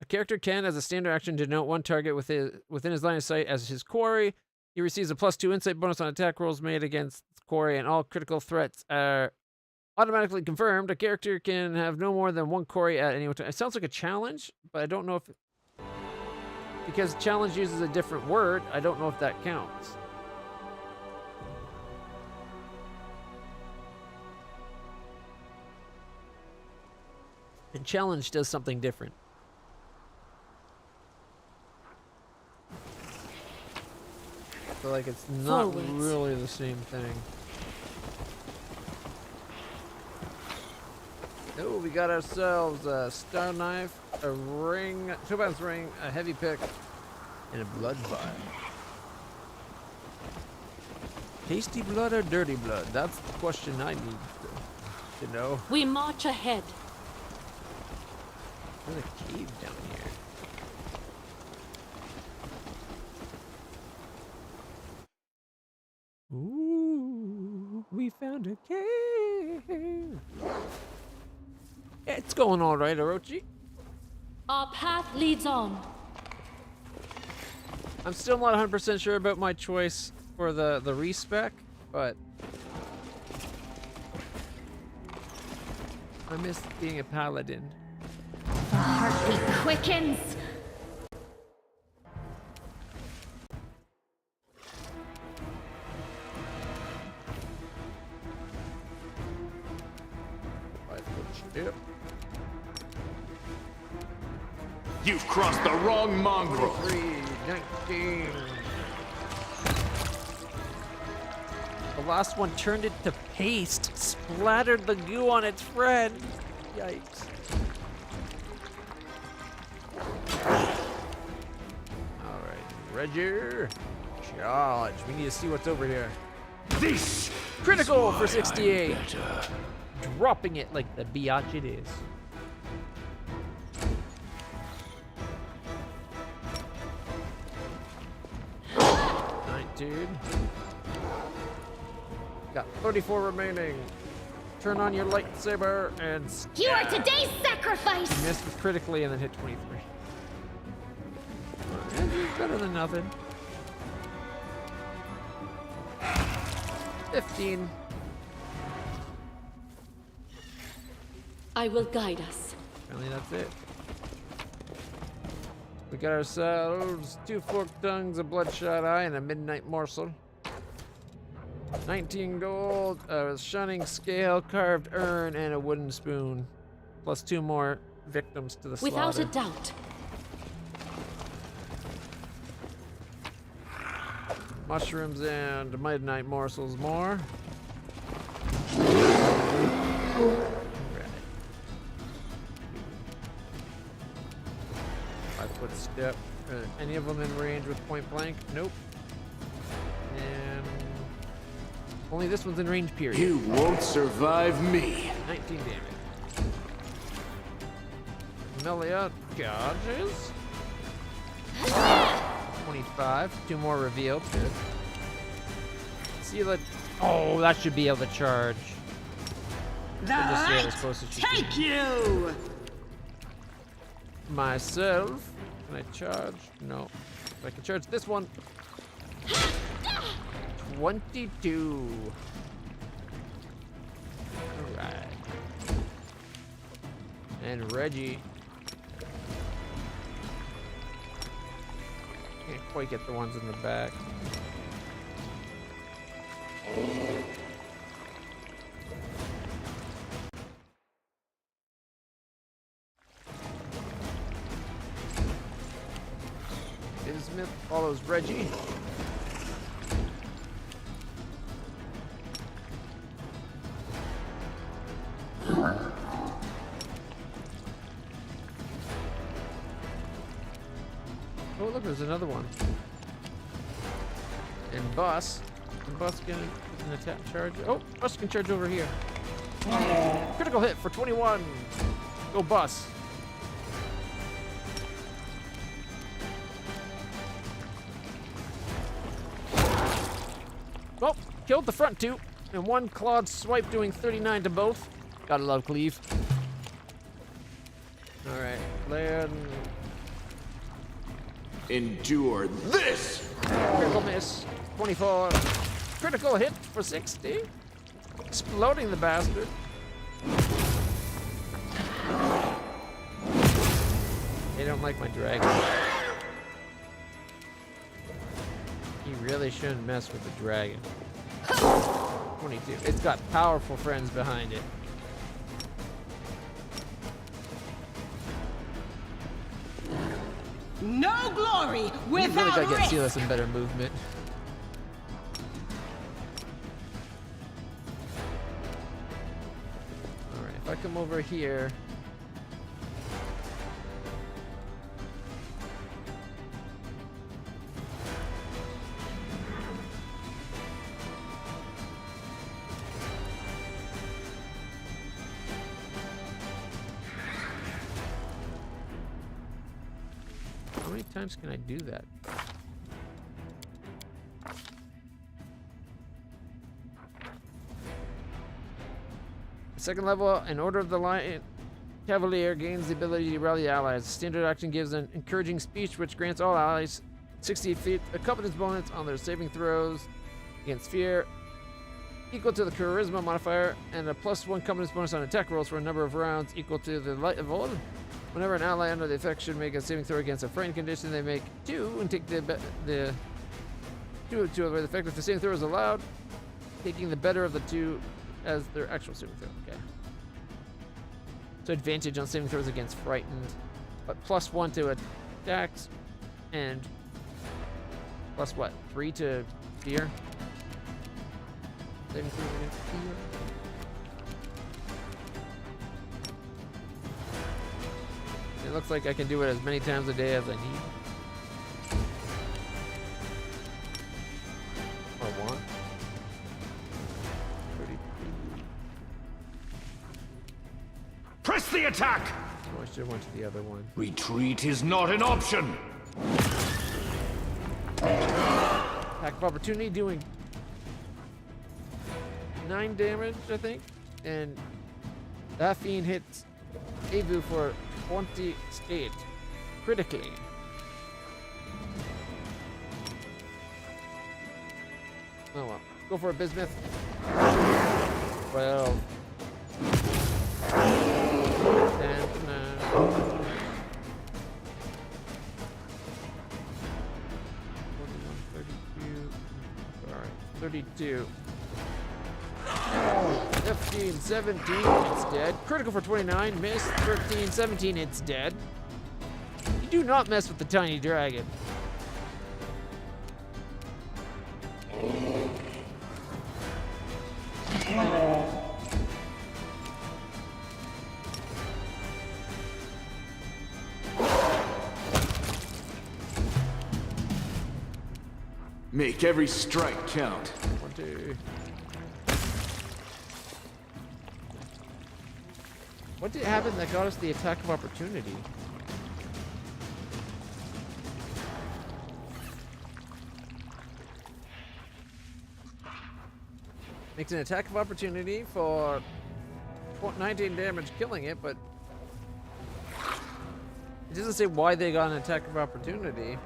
[SPEAKER 2] A character can, as a standard action, denote one target within his line of sight as his quarry. He receives a +2 insight bonus on attack rolls made against quarry, and all critical threats are automatically confirmed. A character can have no more than one quarry at any time. It sounds like a challenge, but I don't know if... Because challenge uses a different word, I don't know if that counts. And challenge does something different. So like it's not
[SPEAKER 4] Forwards.
[SPEAKER 2] really the same thing. Oh, we got ourselves a star knife, a ring, 2-ounce ring, a heavy pick, and a blood vial. Tasty blood or dirty blood? That's the question I need to know.
[SPEAKER 4] We march ahead.
[SPEAKER 2] There's a cave down here. Ooh, we found a cave. It's going all right, Orochi.
[SPEAKER 4] Our path leads on.
[SPEAKER 2] I'm still not 100% sure about my choice for the respec, but I miss being a paladin.
[SPEAKER 3] The heartbeat quickens.
[SPEAKER 2] Yep.
[SPEAKER 6] You've crossed the wrong mongrel.
[SPEAKER 2] 19. The last one turned it to paste, splattered the goo on its friend. Yikes. Alright, Roger. Charge. We need to see what's over here.
[SPEAKER 7] This
[SPEAKER 2] Critical
[SPEAKER 7] is
[SPEAKER 2] for
[SPEAKER 7] why
[SPEAKER 2] 68.
[SPEAKER 7] I'm better.
[SPEAKER 2] Dropping it like the biatch it is. Dude. Got 34 remaining. Turn on your lightsaber and
[SPEAKER 3] You are today's sacrifice.
[SPEAKER 2] missed critically and then hit 23. It's better than nothing. 15.
[SPEAKER 4] I will guide us.
[SPEAKER 2] Apparently that's it. We got ourselves 2 forked tongues, a bloodshot eye, and a midnight morsel. 19 gold, a shunning scale, carved urn, and a wooden spoon. Plus 2 more victims to the
[SPEAKER 4] Without
[SPEAKER 2] slaughter.
[SPEAKER 4] a doubt.
[SPEAKER 2] Mushrooms and midnight morsels more. Step. Any of them in range with point blank? Nope. And only this one's in range, period.
[SPEAKER 6] You won't survive me.
[SPEAKER 2] 19 damage. Melia dodges. 25. 2 more revealed. Good. Seal it. Oh, that should be able to charge.
[SPEAKER 8] The
[SPEAKER 2] Just see how
[SPEAKER 8] light
[SPEAKER 2] close as she
[SPEAKER 8] take
[SPEAKER 2] can.
[SPEAKER 8] you!
[SPEAKER 2] Myself. Can I charge? No. I can charge this one. 22. Alright. And Reggie. Can't quite get the ones in the back. Smith follows Reggie. Oh, look, there's another one. And Bus. And Bus can attack charge. Oh, Bus can charge over here. Critical hit for 21. Go Bus. Well, killed the front two, and one clawed swipe doing 39 to both. Gotta love Cleave. Alright, land.
[SPEAKER 6] Endure this!
[SPEAKER 2] Critical miss, 24. Critical hit for 60. Exploding the bastard. They don't like my dragon. You really shouldn't mess with the dragon. 22. It's got powerful friends behind it.
[SPEAKER 8] No glory
[SPEAKER 2] You really
[SPEAKER 8] without
[SPEAKER 2] gotta get
[SPEAKER 8] risk!
[SPEAKER 2] Silas some better movement. Alright, if I come over here. How many times can I do that? Second level, an Order of the Lion Cavalier gains the ability to rally allies. Standard action gives an encouraging speech which grants all allies 60 feet a competence bonus on their saving throws against fear equal to the charisma modifier and a +1 competence bonus on attack rolls for a number of rounds equal to the light of old. Whenever an ally under the effect should make a saving throw against a frightened condition, they make 2 and take the 2 of the effect. If the saving throw is allowed, taking the better of the 2 as their actual saving throw. Okay. So advantage on saving throws against frightened, but +1 to attacks, and plus what? 3 to fear. Saving throws against fear. It looks like I can do it as many times a day as I need. Or want. 32.
[SPEAKER 7] Press the attack!
[SPEAKER 2] Oh, I should have went to the other one.
[SPEAKER 7] Retreat is not an option.
[SPEAKER 2] Attack of opportunity doing 9 damage, I think. And that fiend hits Avu for 28 critically. Oh well. Go for it, Bismuth. 12. 10, 41, 32. Alright, 32. 15, 17, it's dead. Critical for 29, miss. 13, 17, it's dead. You do not mess with the tiny dragon.
[SPEAKER 6] Make every strike count.
[SPEAKER 2] 1, 2. What did happen that got us the attack of opportunity? Makes an attack of opportunity for 19 damage killing it, but it doesn't say why they got an attack of opportunity.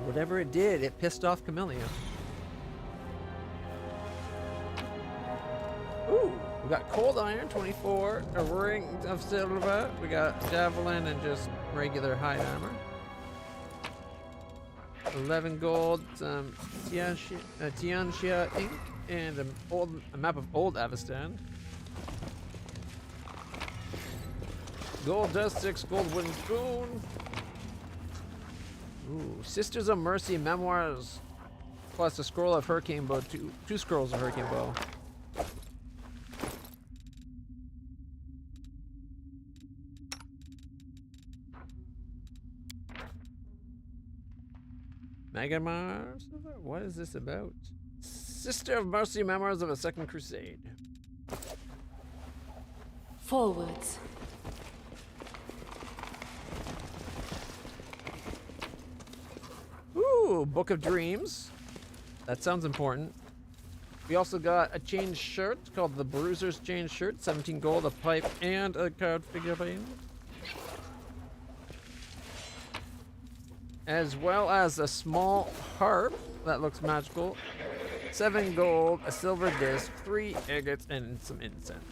[SPEAKER 2] Whatever it did, it pissed off Camellia. Ooh, we got cold iron, 24, a ring of silver. We got javelin and just regular hide armor. 11 gold, some Tianxia ink, and a map of old Avestan. Gold dust, 6 gold wooden spoon. Ooh, Sisters of Mercy memoirs, plus a scroll of Hurricane Bow, two scrolls of Hurricane Bow. Megamars? What is this about? Sister of Mercy memoirs of a Second Crusade.
[SPEAKER 4] Forwards.
[SPEAKER 2] Ooh, Book of Dreams. That sounds important. We also got a chain shirt called the Bruiser's Chain Shirt, 17 gold, a pipe, and a card figurine. As well as a small harp that looks magical, 7 gold, a silver disc, 3 agates, and some incense.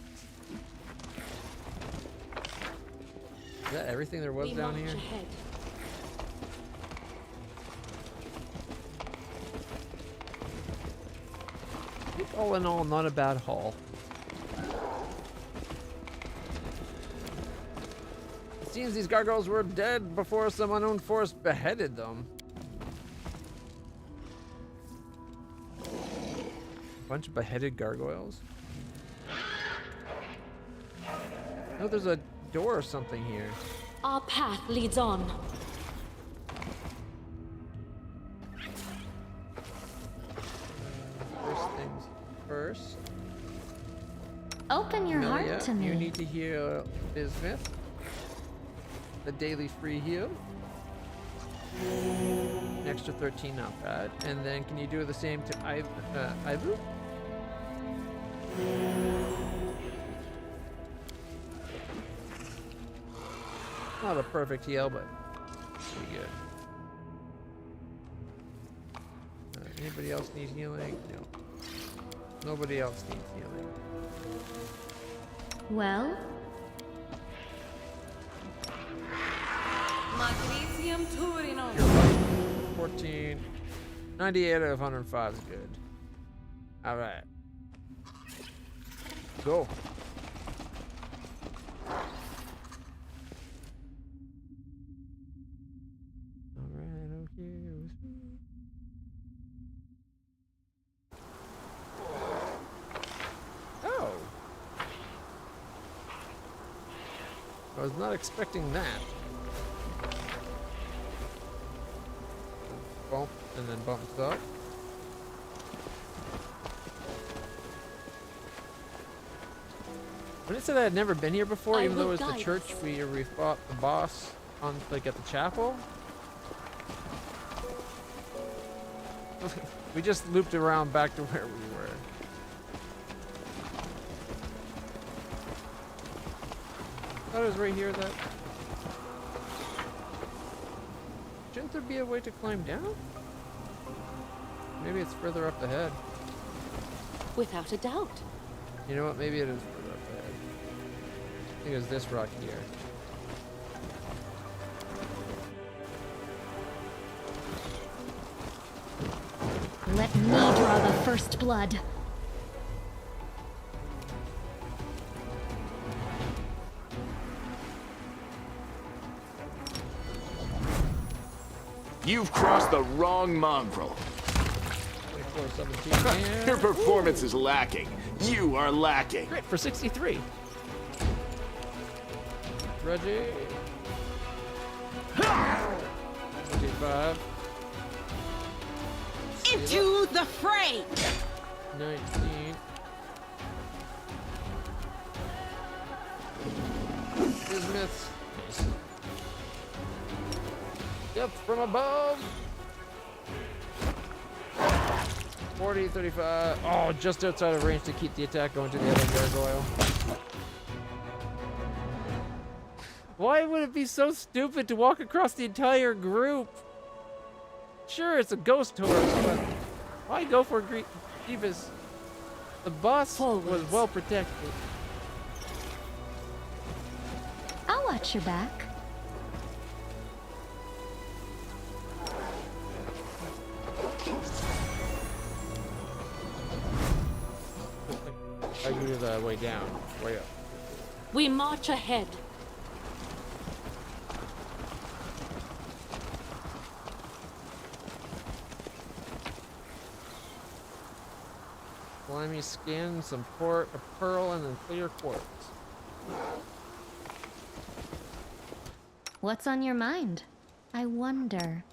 [SPEAKER 2] Is that everything there was down here?
[SPEAKER 4] Ahead.
[SPEAKER 2] I think all in all, not a bad haul. It seems these gargoyles were dead before some unknown force beheaded them. A bunch of beheaded gargoyles. Oh, there's a door or something here.
[SPEAKER 4] Our path leads on.
[SPEAKER 2] First things first.
[SPEAKER 3] Open your
[SPEAKER 2] Amelia,
[SPEAKER 3] heart to me.
[SPEAKER 2] you need to heal Bismuth. The daily free heal. An extra 13, not bad. And then can you do the same to Ivu? Not a perfect heal, but pretty good. Anybody else need healing? No. Nobody else needs healing.
[SPEAKER 3] Well,
[SPEAKER 8] Magnesium Turino.
[SPEAKER 2] 14. 98 out of 105 is good. Alright. Go. Alright, okay with me. Oh. I was not expecting that. Bump and then bumps up. When it said I had never been here before, even though it was the church we fought the boss on, like, at the chapel. We just looped around back to where we were. I thought it was right here that... Shouldn't there be a way to climb down? Maybe it's further up ahead.
[SPEAKER 4] Without a doubt.
[SPEAKER 2] You know what? Maybe it is further up ahead. I think it was this rock here.
[SPEAKER 3] let me draw the first blood.
[SPEAKER 6] You've crossed the wrong mongrel.
[SPEAKER 2] 24, 17, and...
[SPEAKER 6] Your performance is lacking. You are lacking.
[SPEAKER 2] Crit for 63. Reggie. 25.
[SPEAKER 8] Into the fray!
[SPEAKER 2] 19. Bismuth. Nice. Yep, from above. 40, 35. Oh, just outside of range to keep the attack going to the other gargoyle. Why would it be so stupid to walk across the entire group? Sure, it's a ghost horse, but why go for Grievous? The boss was well protected.
[SPEAKER 3] I'll watch your back.
[SPEAKER 2] I do the way down, way up.
[SPEAKER 4] We march ahead.
[SPEAKER 2] Slimy skin, some port, a pearl, and then clear quartz.
[SPEAKER 3] What's on your mind? I wonder.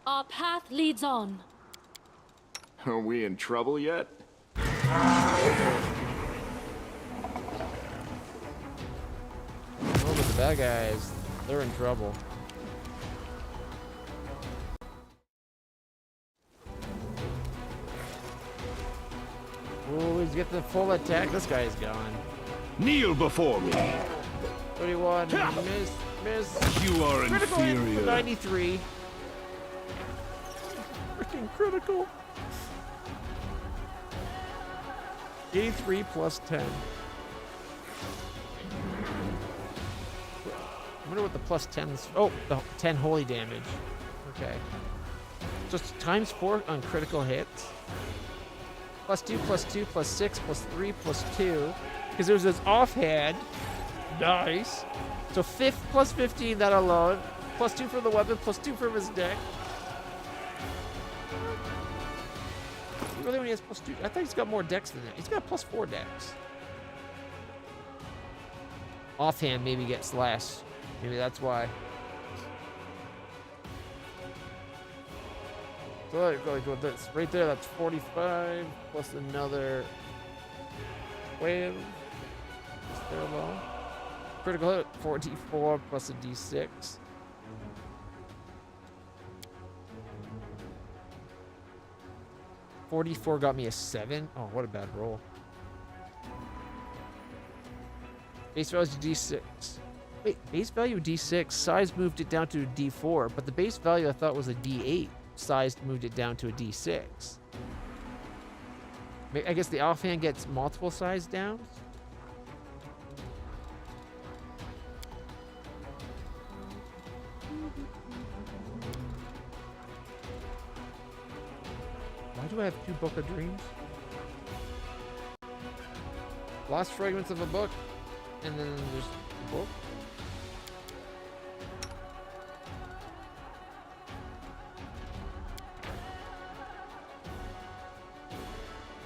[SPEAKER 4] Our path leads on.
[SPEAKER 6] Are we in trouble yet?
[SPEAKER 2] Oh, but the bad guys, they're in trouble. Oh, he's getting the full attack. This guy's gone.
[SPEAKER 7] Kneel before me.
[SPEAKER 2] 31, miss.
[SPEAKER 7] You are
[SPEAKER 2] Critical hit for
[SPEAKER 7] inferior.
[SPEAKER 2] 93. Freaking critical. 83 plus 10. I wonder what the plus 10's. Oh, the 10 holy damage. Okay. So it's times 4 on critical hits. Plus 2, plus 2, plus 6, plus 3, plus 2. Because there's this offhand. Nice. So 5 plus 15, that alone. Plus 2 for the weapon, plus 2 from his deck. He really only has plus 2. I thought he's got more decks than that. He's got plus 4 decks. Offhand maybe gets less. Maybe that's why. So like with this right there, that's 45 plus another 12. There alone. Critical hit 44 plus a d6. $44 got me a 7. Oh, what a bad roll. Base value is d6. Wait, base value d6. Size moved it down to a d4, but the base value I thought was a d8. Size moved it down to a d6. I guess the offhand gets multiple size downs. Why do I have 2 Book of Dreams? Lost fragments of a book, and then there's the book.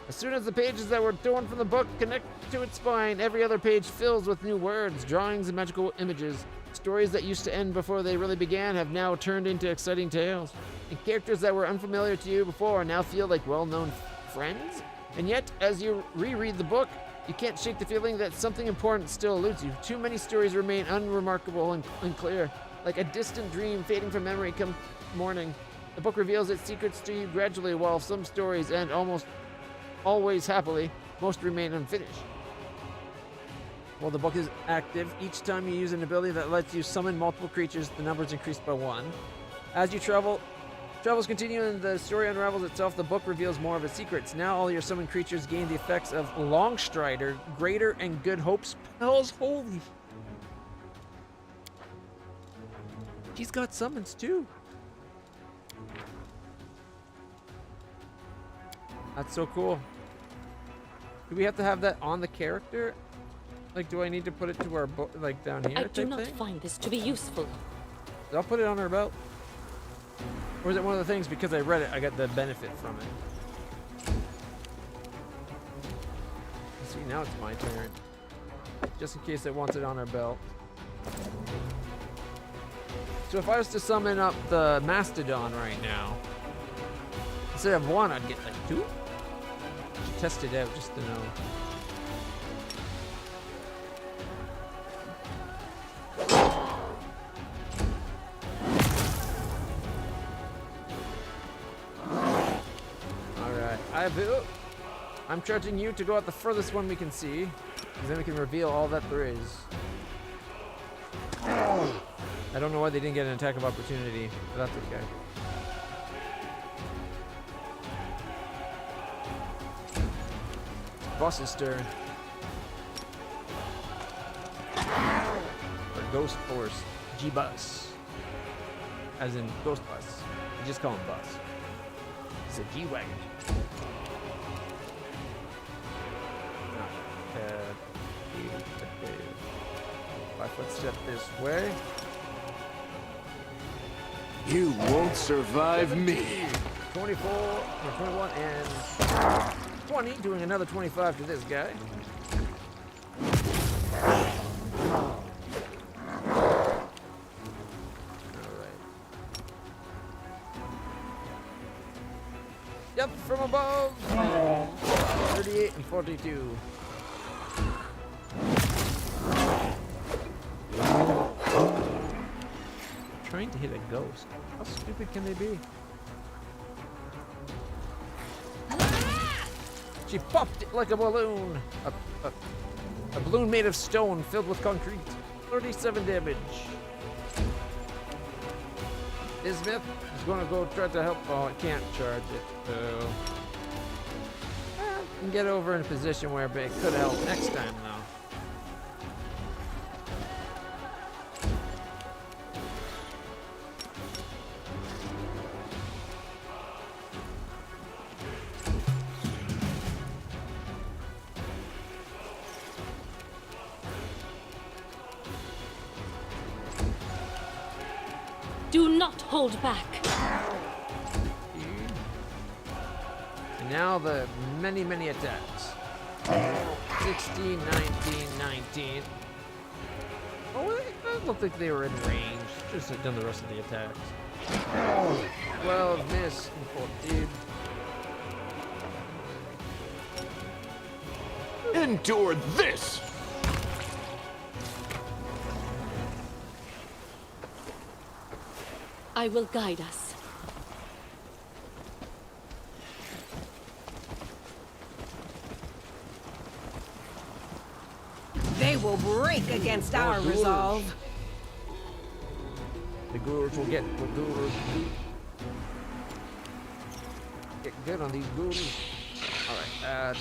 [SPEAKER 2] As soon as the pages that were torn from the book connect to its spine, every other page fills with new words, drawings, and magical images. Stories that used to end before they really began have now turned into exciting tales. And characters that were unfamiliar to you before now feel like well-known friends. And yet, as you reread the book, you can't shake the feeling that something important still eludes you. Too many stories remain unremarkable and unclear, like a distant dream fading from memory come morning. The book reveals its secrets to you gradually, while some stories end almost always happily, most remain unfinished. While the book is active, each time you use an ability that lets you summon multiple creatures, the number is increased by 1. As you travels continue and the story unravels itself, the book reveals more of its secrets. Now all your summoned creatures gain the effects of Longstrider, Greater, and Good Hope spells. Holy! He's got summons too. That's so cool. Do we have to have that on the character? Like, do I need to put it to our like down here?
[SPEAKER 4] I
[SPEAKER 2] type
[SPEAKER 4] do not
[SPEAKER 2] thing?
[SPEAKER 4] find this to be useful.
[SPEAKER 2] I'll put it on our belt. Or is it one of the things because I read it, I got the benefit from it? See, now it's my turn. Just in case it wants it on our belt. So if I was to summon up the Mastodon right now, instead of one, I'd get like two? Should test it out just to know. I'm charging you to go out the furthest one we can see, because then we can reveal all that there is. I don't know why they didn't get an attack of opportunity, but that's okay. Boss's turn. Or Ghost Force. G-Bus. As in Ghost Bus. You just call him Bus. It's a G-Wagon. 5-foot step this way.
[SPEAKER 6] You won't survive me.
[SPEAKER 2] 24, or 21, and 20. Doing another 25 to this guy. Alright. Yep, from above. 38 and 42. Trying to hit a ghost. How stupid can they be? She popped it like a balloon. A balloon made of stone filled with concrete. 37 damage. Bismuth is going to go try to help. Oh, it can't charge it. So can get over in a position where it could help next time, though.
[SPEAKER 4] Do not hold back.
[SPEAKER 2] And now the many, many attacks. 16, 19, 19. Oh, I don't think they were in range. Just have done the rest of the attacks. 12, miss, and 14.
[SPEAKER 6] Endure this!
[SPEAKER 4] I will guide us.
[SPEAKER 8] They will break against our
[SPEAKER 2] ghouls.
[SPEAKER 8] resolve.
[SPEAKER 2] The ghouls will get what ghouls do. Get good on these ghouls. Alright,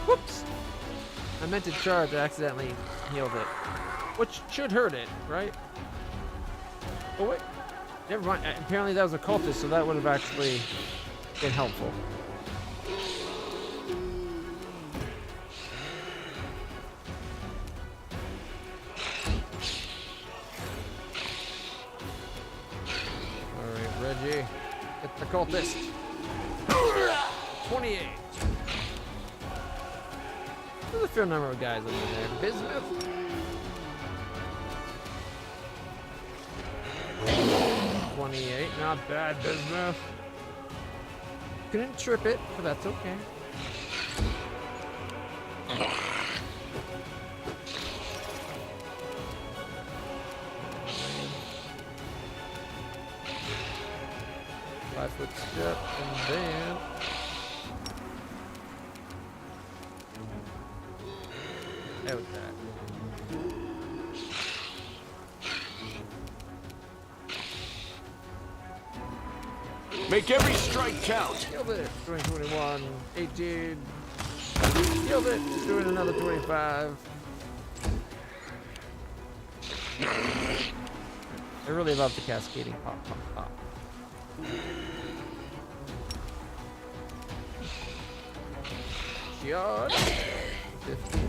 [SPEAKER 2] whoops! I meant to charge, I accidentally healed it. Which should hurt it, right? Oh wait, never mind. Apparently that was a cultist, so that would have actually been helpful. Alright, Reggie. Get the cultist. 28. There's a fair number of guys over there. Bismuth. 28. Not bad, Bismuth. Couldn't trip it, but that's okay. Five-foot step, and then out that.
[SPEAKER 6] Make every strike count.
[SPEAKER 2] Shield it. Doing 21, 18. Shield it. Doing another 25. I really love the cascading pop, pop, pop. Shot. 15.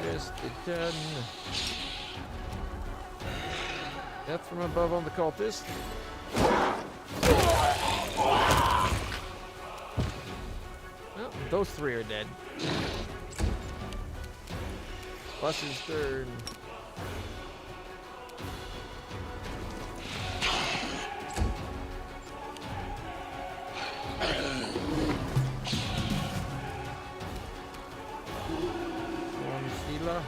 [SPEAKER 2] Just a 10. Death from above on the cultist. Well, those three are dead. Plus his turn. One Sheila.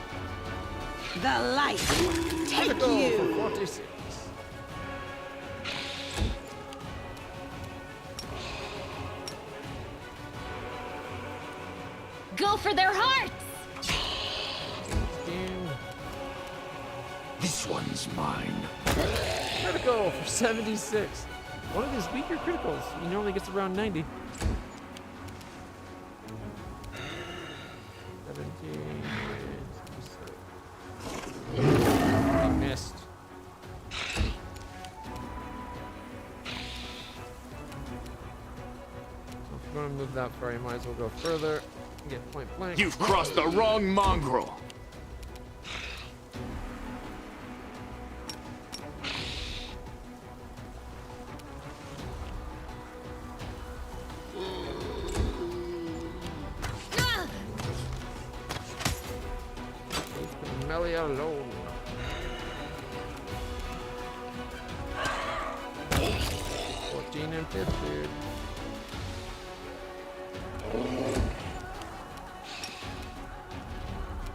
[SPEAKER 8] The light take
[SPEAKER 2] Critical
[SPEAKER 8] you.
[SPEAKER 2] for 46.
[SPEAKER 3] Go for their hearts!
[SPEAKER 2] 16.
[SPEAKER 7] This one's mine.
[SPEAKER 2] Critical for 76. One of his weaker criticals. He normally gets around 90. 17. He missed. If you're going to move that far, you might as well go further. Get point blank.
[SPEAKER 6] You've crossed the wrong mongrel.
[SPEAKER 2] Leave Melia alone. And 15.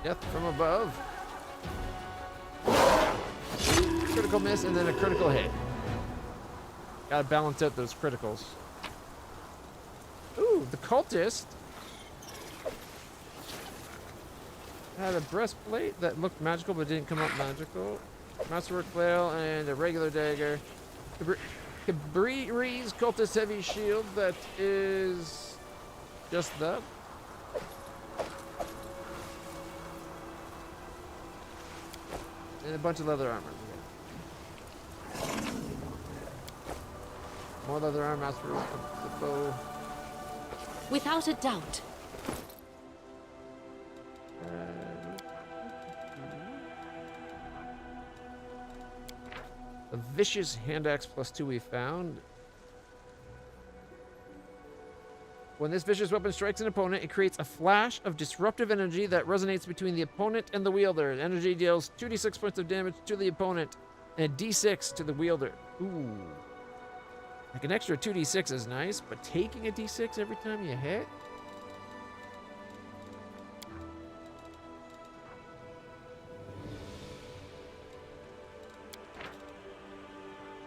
[SPEAKER 2] Death from above. Critical miss and then a critical hit. Gotta balance out those criticals. Ooh, the cultist had a breastplate that looked magical but didn't come up magical. Masterwork flail and a regular dagger. Cabri's cultist heavy shield that is just that. And a bunch of leather armor. More leather armor, master the bow.
[SPEAKER 4] Without a doubt.
[SPEAKER 2] A vicious hand axe +2 we found. When this vicious weapon strikes an opponent, it creates a flash of disruptive energy that resonates between the opponent and the wielder. The energy deals 2d6 points of damage to the opponent and a d6 to the wielder. Ooh. Like an extra 2d6 is nice, but taking a d6 every time you hit?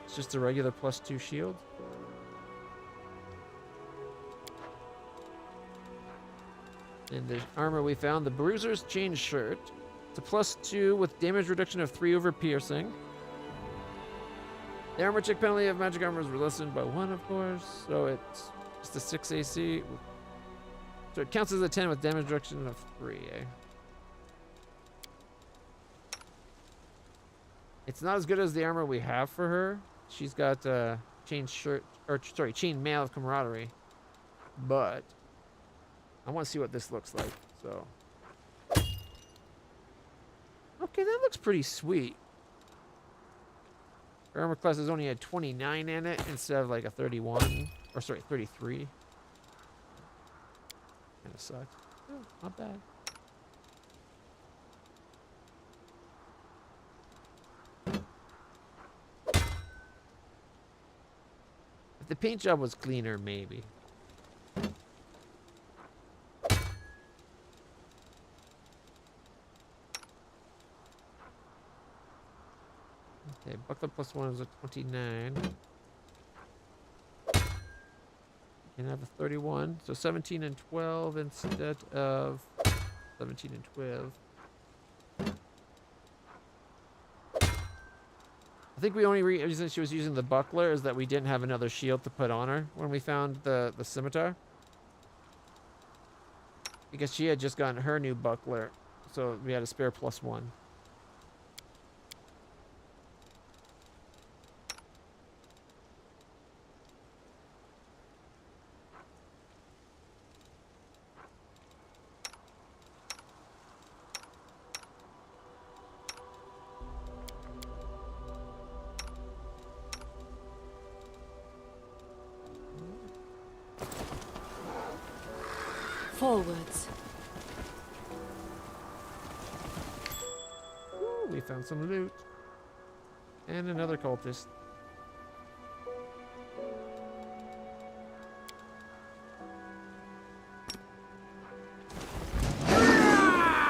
[SPEAKER 2] It's just a regular +2 shield. And the armor we found, the Bruiser's Chain Shirt. It's a +2 with damage reduction of 3 over piercing. The armor check penalty of magic armor is lessened by 1, of course. So it's just a 6 AC. So it counts as a 10 with damage reduction of 3, eh? It's not as good as the armor we have for her. She's got chain shirt, or sorry, chain mail of camaraderie. But I want to see what this looks like, so. Okay, that looks pretty sweet. Her armor class has only had 29 in it instead of like a 31, or sorry, 33. Kind of sucks. Oh, not bad. If the paint job was cleaner, maybe. Okay, buckler +1 is a 29. And I have a 31. So 17 and 12 instead of 17 and 12. I think we only reason she was using the buckler is that we didn't have another shield to put on her when we found the scimitar. Because she had just gotten her new buckler. So we had a spare +1.
[SPEAKER 4] Forwards.
[SPEAKER 2] Ooh, we found some loot. And another cultist.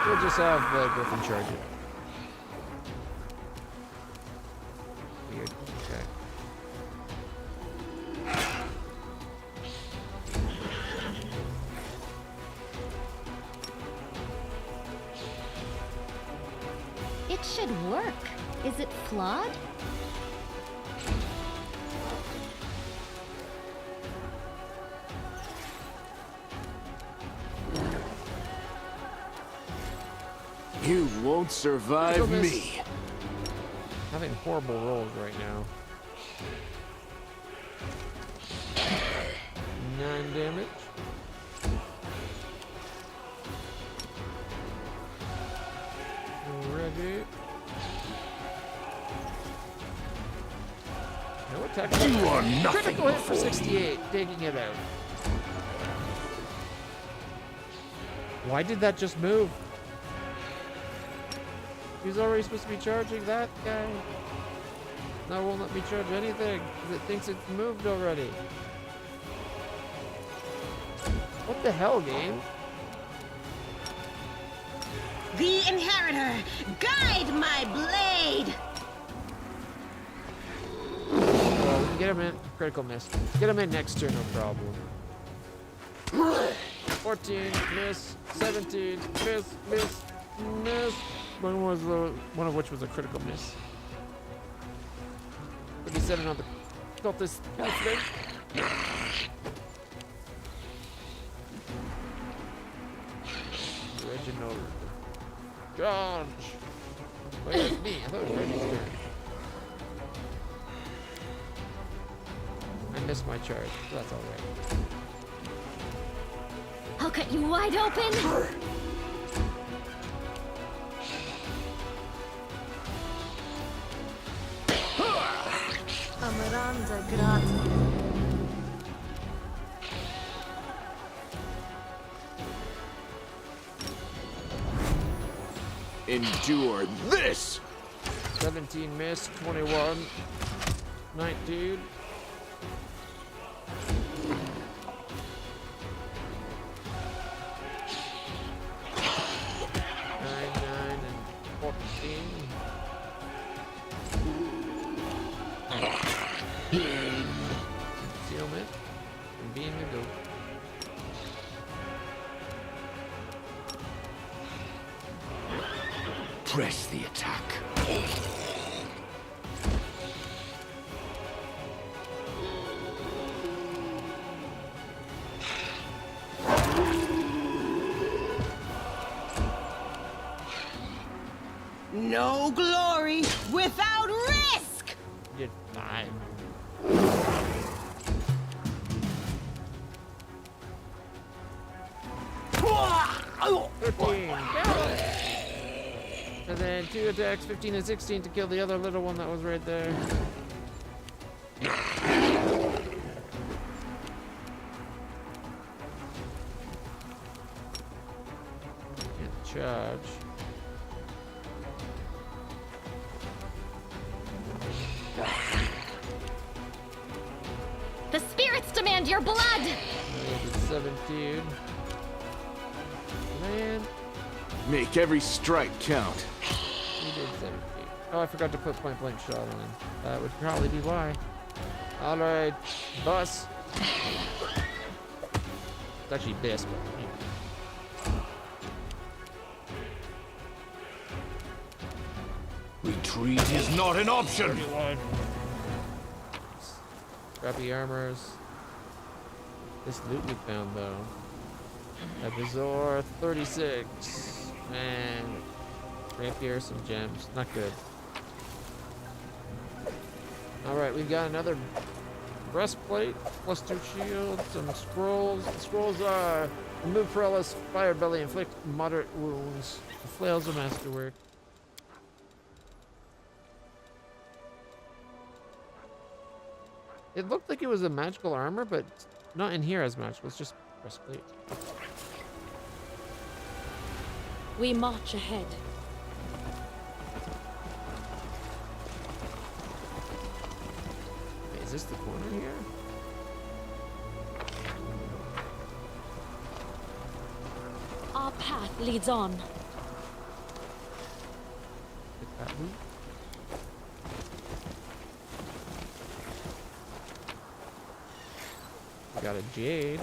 [SPEAKER 2] We'll just have the Griffin charge it. Weird. Okay.
[SPEAKER 3] It should work. Is it flawed?
[SPEAKER 6] You won't survive me.
[SPEAKER 2] Having horrible rolls right now. 9 damage. Ready. No attack.
[SPEAKER 7] You are nothing.
[SPEAKER 2] Critical hit for 68, taking it out. Why did that just move? He's already supposed to be charging that guy. Now it won't let me charge anything because it thinks it's moved already. What the hell, game?
[SPEAKER 8] The Inheritor, guide my blade!
[SPEAKER 2] Well, we can get him in. Critical miss. Get him in next turn, no problem. 14, miss. 17, miss, miss, miss. One of which was a critical miss. 57 on the cultist. Reginald. Charge! Wait, it's me. I thought it was Reggie's turn. I missed my charge. So that's alright.
[SPEAKER 3] I'll cut you wide open. Amaranda grata.
[SPEAKER 6] Endure this!
[SPEAKER 2] 17 miss, 21, 19. Concealment and being a goat.
[SPEAKER 7] Press the attack.
[SPEAKER 8] No glory without risk!
[SPEAKER 2] You're fine. And then 2 attacks, 15 and 16 to kill the other little one that was right there. Can't charge.
[SPEAKER 3] The spirits demand your blood!
[SPEAKER 2] 17. Man,
[SPEAKER 6] Make every strike count.
[SPEAKER 2] he did 17. Oh, I forgot to put point blank shot on. That would probably be why. Alright, boss. It's actually this, but
[SPEAKER 7] Retreat is not an option.
[SPEAKER 2] 31. Crappy armors. This loot we found though. Abizor 36. And rapier, some gems. Not good. Alright, we've got another breastplate, plus 2 shields, some scrolls. The scrolls are remove paralysis, fire belly, inflict moderate wounds. The flails are masterwork. It looked like it was a magical armor, but not in here as magical. It's just breastplate.
[SPEAKER 4] We march ahead.
[SPEAKER 2] Wait, is this the corner here?
[SPEAKER 4] Our path leads on.
[SPEAKER 2] Hit that loot. We got a jade.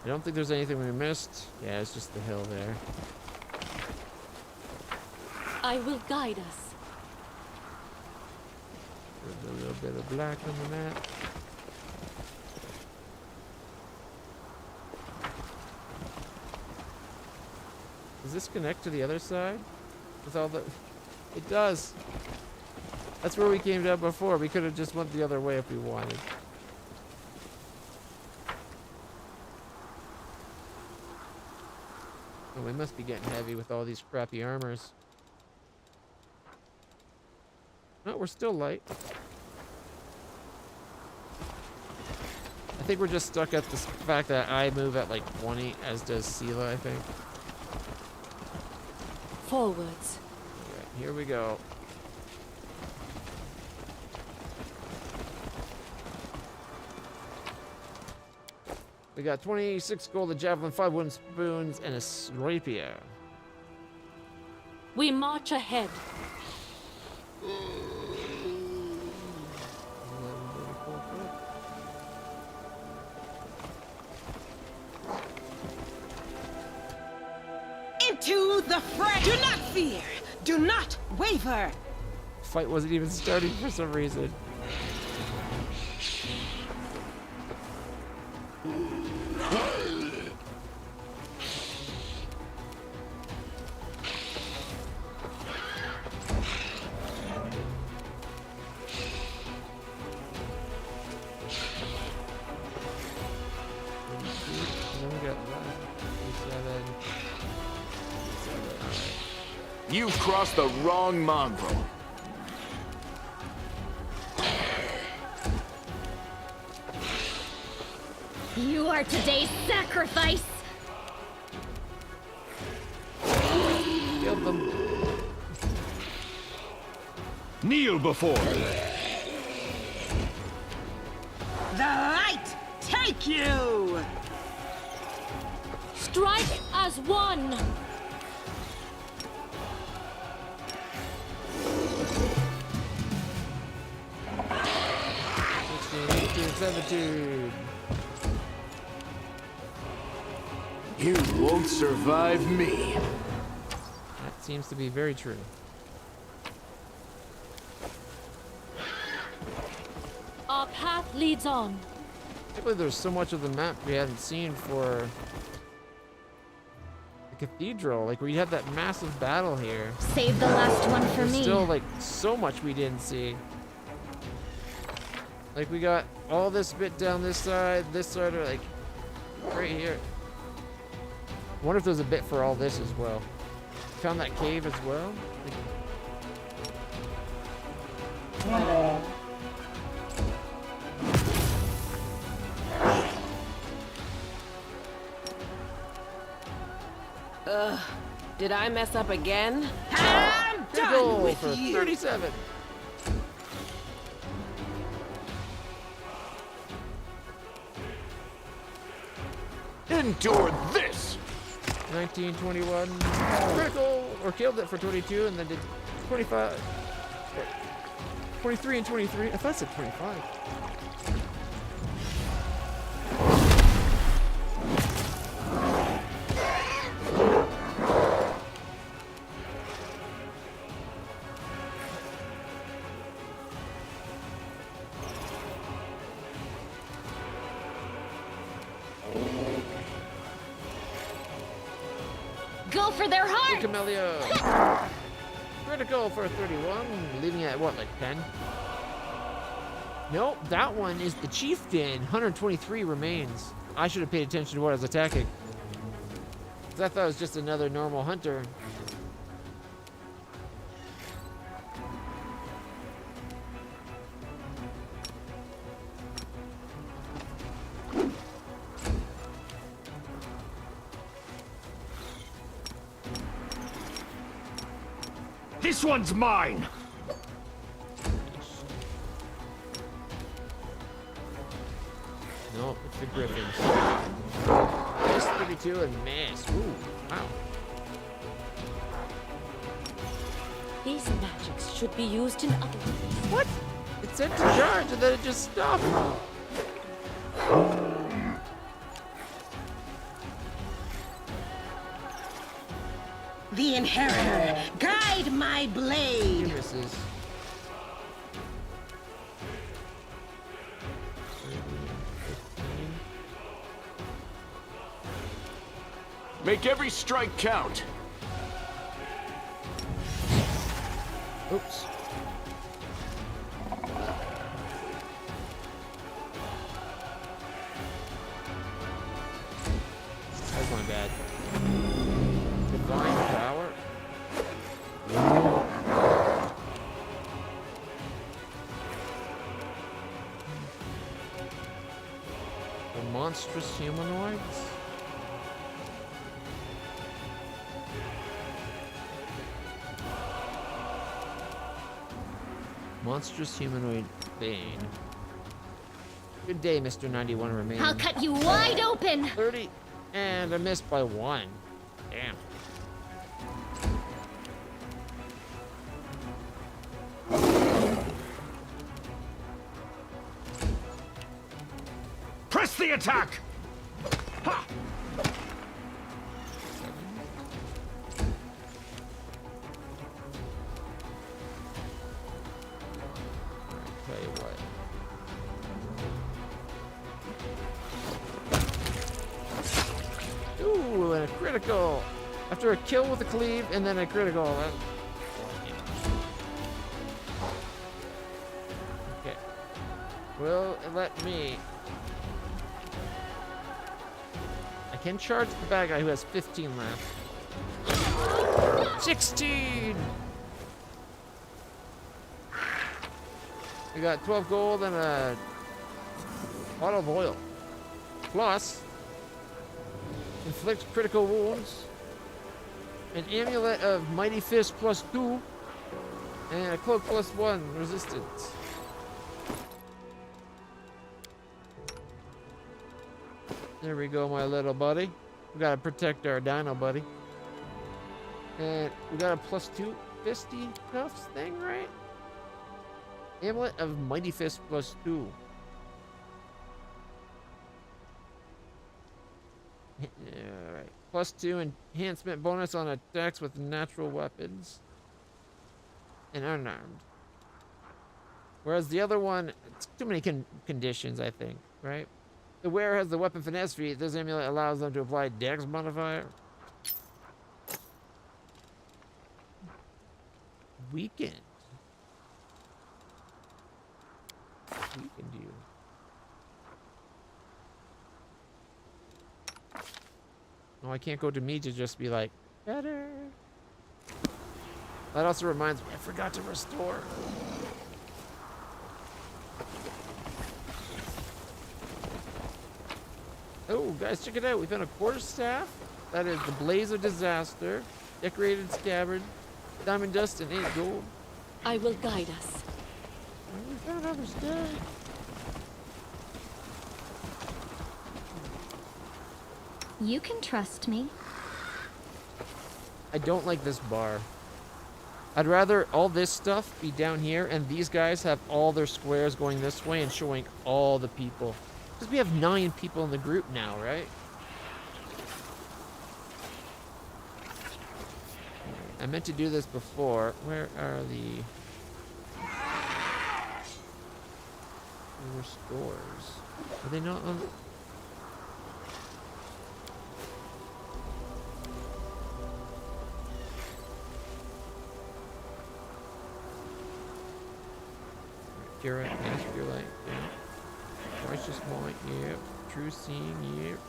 [SPEAKER 2] I don't think there's anything we missed. Yeah, it's just the hill there.
[SPEAKER 4] I will guide us.
[SPEAKER 2] There's a little bit of black on the map. Does this connect to the other side? With all the... It does! That's where we came down before. We could have just went the other way if we wanted. Oh, we must be getting heavy with all these crappy armors. No, we're still light. I think we're just stuck at the fact that I move at like 20, as does Sela, I think.
[SPEAKER 4] Forwards.
[SPEAKER 2] Alright, here we go. We got 26 gold, a javelin, 5 wooden spoons, and a rapier.
[SPEAKER 4] We march ahead.
[SPEAKER 8] Into the fray! Do not fear! Do not waver!
[SPEAKER 2] Fight wasn't even starting for some reason.
[SPEAKER 6] You've crossed the wrong mongrel.
[SPEAKER 3] You are today's sacrifice!
[SPEAKER 2] Kill them.
[SPEAKER 7] Kneel before.
[SPEAKER 8] The light take you!
[SPEAKER 4] Strike as one.
[SPEAKER 2] 17.
[SPEAKER 6] You won't survive me.
[SPEAKER 2] That seems to be very true.
[SPEAKER 4] Our path leads on.
[SPEAKER 2] I can't believe there's so much of the map we hadn't seen for the cathedral. Like, we had that massive battle here.
[SPEAKER 3] Save the last one for
[SPEAKER 2] There's
[SPEAKER 3] me.
[SPEAKER 2] still, like, so much we didn't see. Like, we got all this bit down this side, or, like, right here. I wonder if there's a bit for all this as well. Found that cave as well?
[SPEAKER 8] Ugh, did I mess up again? I'm done
[SPEAKER 2] Goal
[SPEAKER 8] with
[SPEAKER 2] for
[SPEAKER 8] you!
[SPEAKER 2] 37.
[SPEAKER 6] Endure this!
[SPEAKER 2] 19, 21. Critical! Or killed it for 22 and then did 25.
[SPEAKER 1] 23 and 23. I thought it said 25.
[SPEAKER 3] Go for their heart!
[SPEAKER 1] Camellia. Critical for 31, leaving at what, like 10? Nope, that one is the chieftain. 123 remains. I should have paid attention to what I was attacking. 'Cause I thought it was just another normal hunter.
[SPEAKER 7] This one's mine!
[SPEAKER 1] Nope, it's the Griffins. Miss 32 and miss. Ooh, wow.
[SPEAKER 4] These magics should be used in other ways.
[SPEAKER 1] What? It said to charge and then it just stopped.
[SPEAKER 8] The inheritor, guide my
[SPEAKER 1] Two
[SPEAKER 8] blade.
[SPEAKER 1] misses.
[SPEAKER 6] Make every strike count.
[SPEAKER 1] Oops. That's my bad. Divine power. The monstrous humanoids. Monstrous humanoid Bane. Good day, Mr. 91 remains.
[SPEAKER 3] I'll cut you wide open!
[SPEAKER 1] 30, and I missed by 1. Damn.
[SPEAKER 7] Press the attack! Ha!
[SPEAKER 1] Tell you what. Ooh, and a critical. After a kill with a cleave and then a critical. Okay. Will it let me? I can charge the bad guy who has 15 left. 16! We got 12 gold and a bottle of oil. Plus, inflict critical wounds, an amulet of mighty fist +2, and a cloak +1 resistance. There we go, my little buddy. We gotta protect our dino buddy. And we got a +2 fisty cuffs thing, right? Amulet of Mighty Fist +2. Alright. +2 enhancement bonus on attacks with natural weapons. And unarmed. Whereas the other one, it's too many conditions, I think, right? The wearer has the weapon finesse feat. This amulet allows them to apply dex modifier. Weakened. Weakened you. Oh, I can't go to me to just be like, better. That also reminds me, I forgot to restore. Oh, guys, check it out. We found a quarterstaff. That is the Blaze of Disaster. Decorated scabbard. Diamond dust and 8 gold.
[SPEAKER 4] I will guide us.
[SPEAKER 1] And we found other stuff.
[SPEAKER 3] You can trust me.
[SPEAKER 1] I don't like this bar.
[SPEAKER 2] I'd rather all this stuff be down here and these guys have all their squares going this way and showing all the people. Because we have 9 people in the group now, right? I meant to do this before. Where are the... There were stores. Are they not on... Pure, yes, pure light, yeah. Righteous light, yep. True seeing, yep.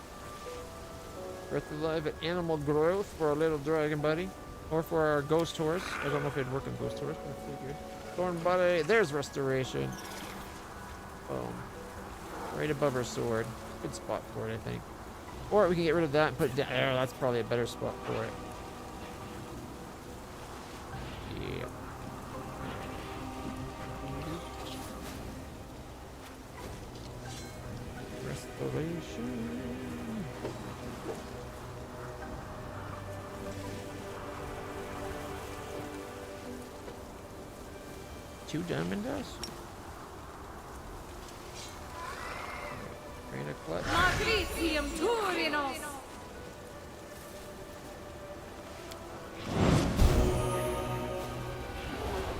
[SPEAKER 2] Breath of life and animal growth for our little dragon buddy. Or for our ghost horse. I don't know if it'd work on ghost horse, but I figured. Thorn body, there's restoration. Boom. Right above our sword. Good spot for it, I think. Or we can get rid of that and put it down. Oh, that's probably a better spot for it. Yeah. Restoration. 2 diamond dust. LitlClutch.
[SPEAKER 8] Magritium Turinos.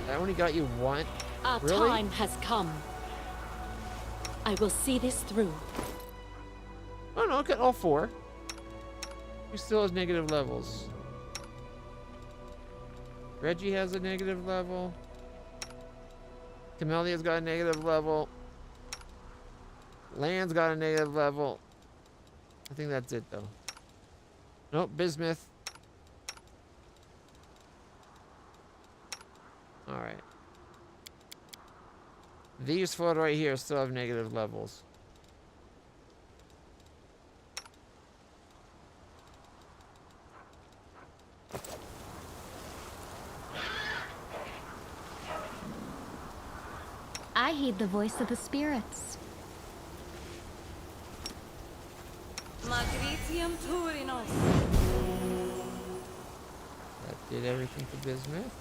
[SPEAKER 2] That only got you 1.
[SPEAKER 4] Our
[SPEAKER 2] Really?
[SPEAKER 4] time has come. I will see this through.
[SPEAKER 2] Oh no, got all 4. He still has negative levels. Reggie has a negative level. Camelia's got a negative level. Land's got a negative level. I think that's it though. Nope, Bismuth. Alright. These 4 right here still have negative levels.
[SPEAKER 3] I heed the voice of the spirits.
[SPEAKER 8] Magritium Turinos.
[SPEAKER 2] That did everything for Bismuth.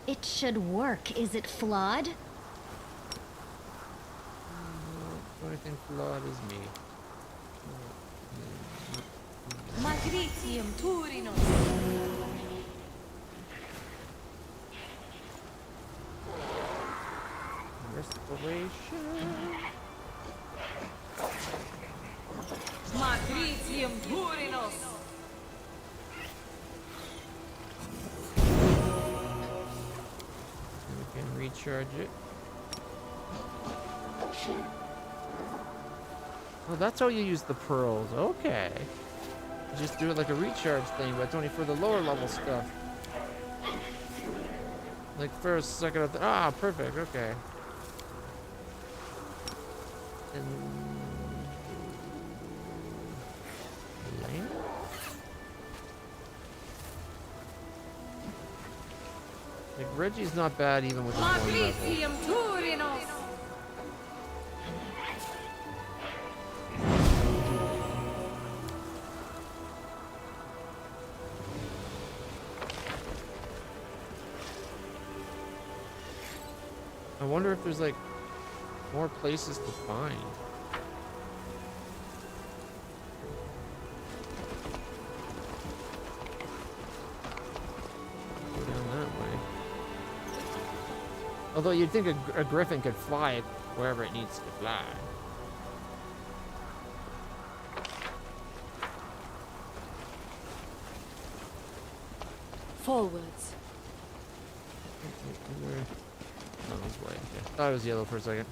[SPEAKER 3] It should work. Is it flawed?
[SPEAKER 2] The only thing flawed is me.
[SPEAKER 8] Magritium Turinos.
[SPEAKER 2] Restoration.
[SPEAKER 8] Magritium Turinos.
[SPEAKER 2] And we can recharge it. Oh, that's how you use the pearls. Okay. You just do it like a recharge thing, but it's only for the lower level stuff. Like first, second, ah, perfect. Okay. And land? Like Reggie's not bad even with his one level.
[SPEAKER 8] Magritium Turinos.
[SPEAKER 2] I wonder if there's like more places to find. Go down that way. Although you'd think a griffin could fly wherever it needs to fly.
[SPEAKER 4] Forwards.
[SPEAKER 2] No, it's white. Okay. Thought it was yellow for a second.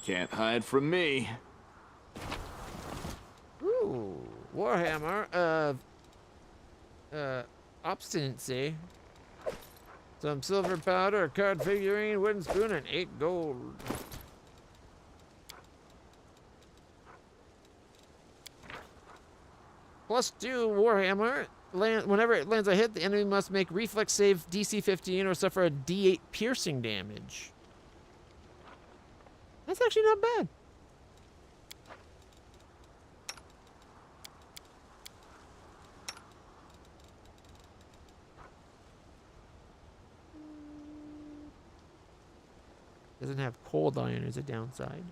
[SPEAKER 6] Can't hide from me.
[SPEAKER 2] Ooh, Warhammer obstinacy. Some silver powder, a card figurine, wooden spoon, and 8 gold. +2 Warhammer. Whenever it lands a hit, the enemy must make reflex save DC 15 or suffer a D8 piercing damage. That's actually not bad. Doesn't have cold iron as a downside.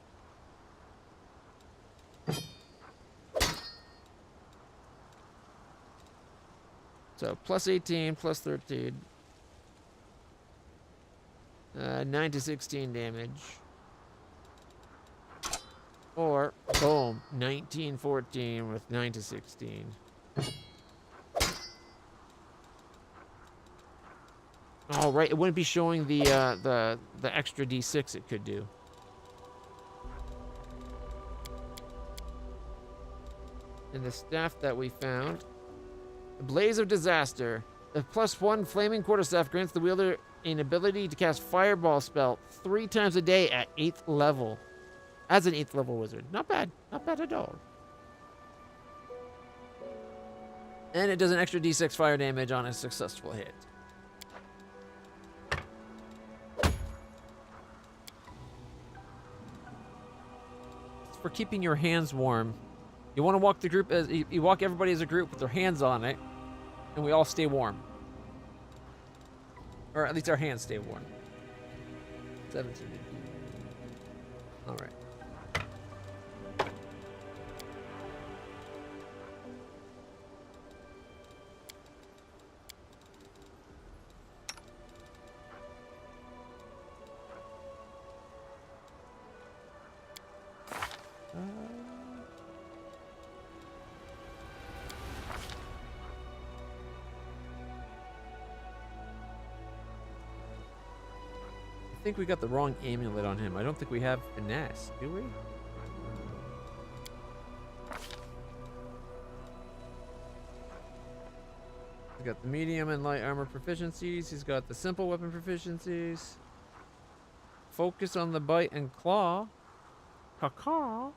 [SPEAKER 2] So plus 18, plus 13. 9 to 16 damage. Or, boom, 19, 14 with 9 to 16. Oh, right, it wouldn't be showing the extra D6 it could do. And the staff that we found. The Blaze of Disaster. The +1 flaming quarterstaff grants the wielder an ability to cast fireball spell 3 times a day at 8th level. As an 8th level wizard. Not bad. Not bad at all. And it does an extra D6 fire damage on a successful hit. It's for keeping your hands warm. You want to walk the group as you walk everybody as a group with their hands on it, and we all stay warm. Or at least our hands stay warm. 17. All right. I think we got the wrong amulet on him. I don't think we have finesse, do we? He's got the medium and light armor proficiencies. He's got the simple weapon proficiencies. Focus on the bite and claw. Caw.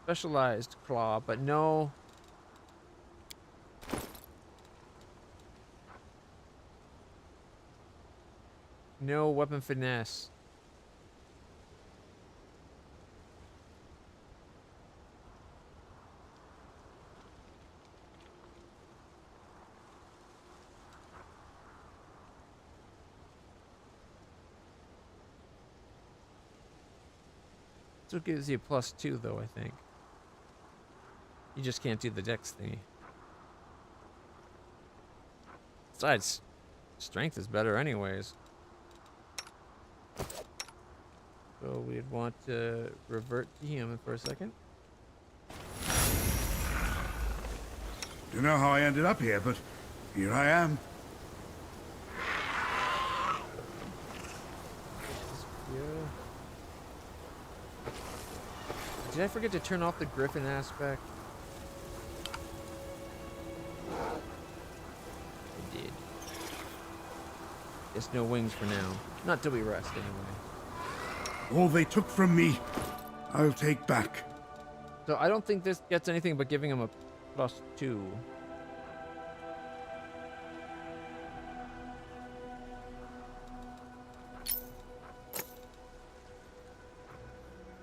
[SPEAKER 2] Specialized claw, but no. No weapon finesse. So it gives you a +2 though, I think. You just can't do the dex thingy. Besides, strength is better anyways. So we'd want to revert to human for a second.
[SPEAKER 9] Don't know how I ended up here, but here I am.
[SPEAKER 2] Did I forget to turn off the griffin aspect? I did. Just no wings for now. Not till we rest, anyway.
[SPEAKER 9] All they took from me, I'll take back.
[SPEAKER 2] So I don't think this gets anything but giving him a +2.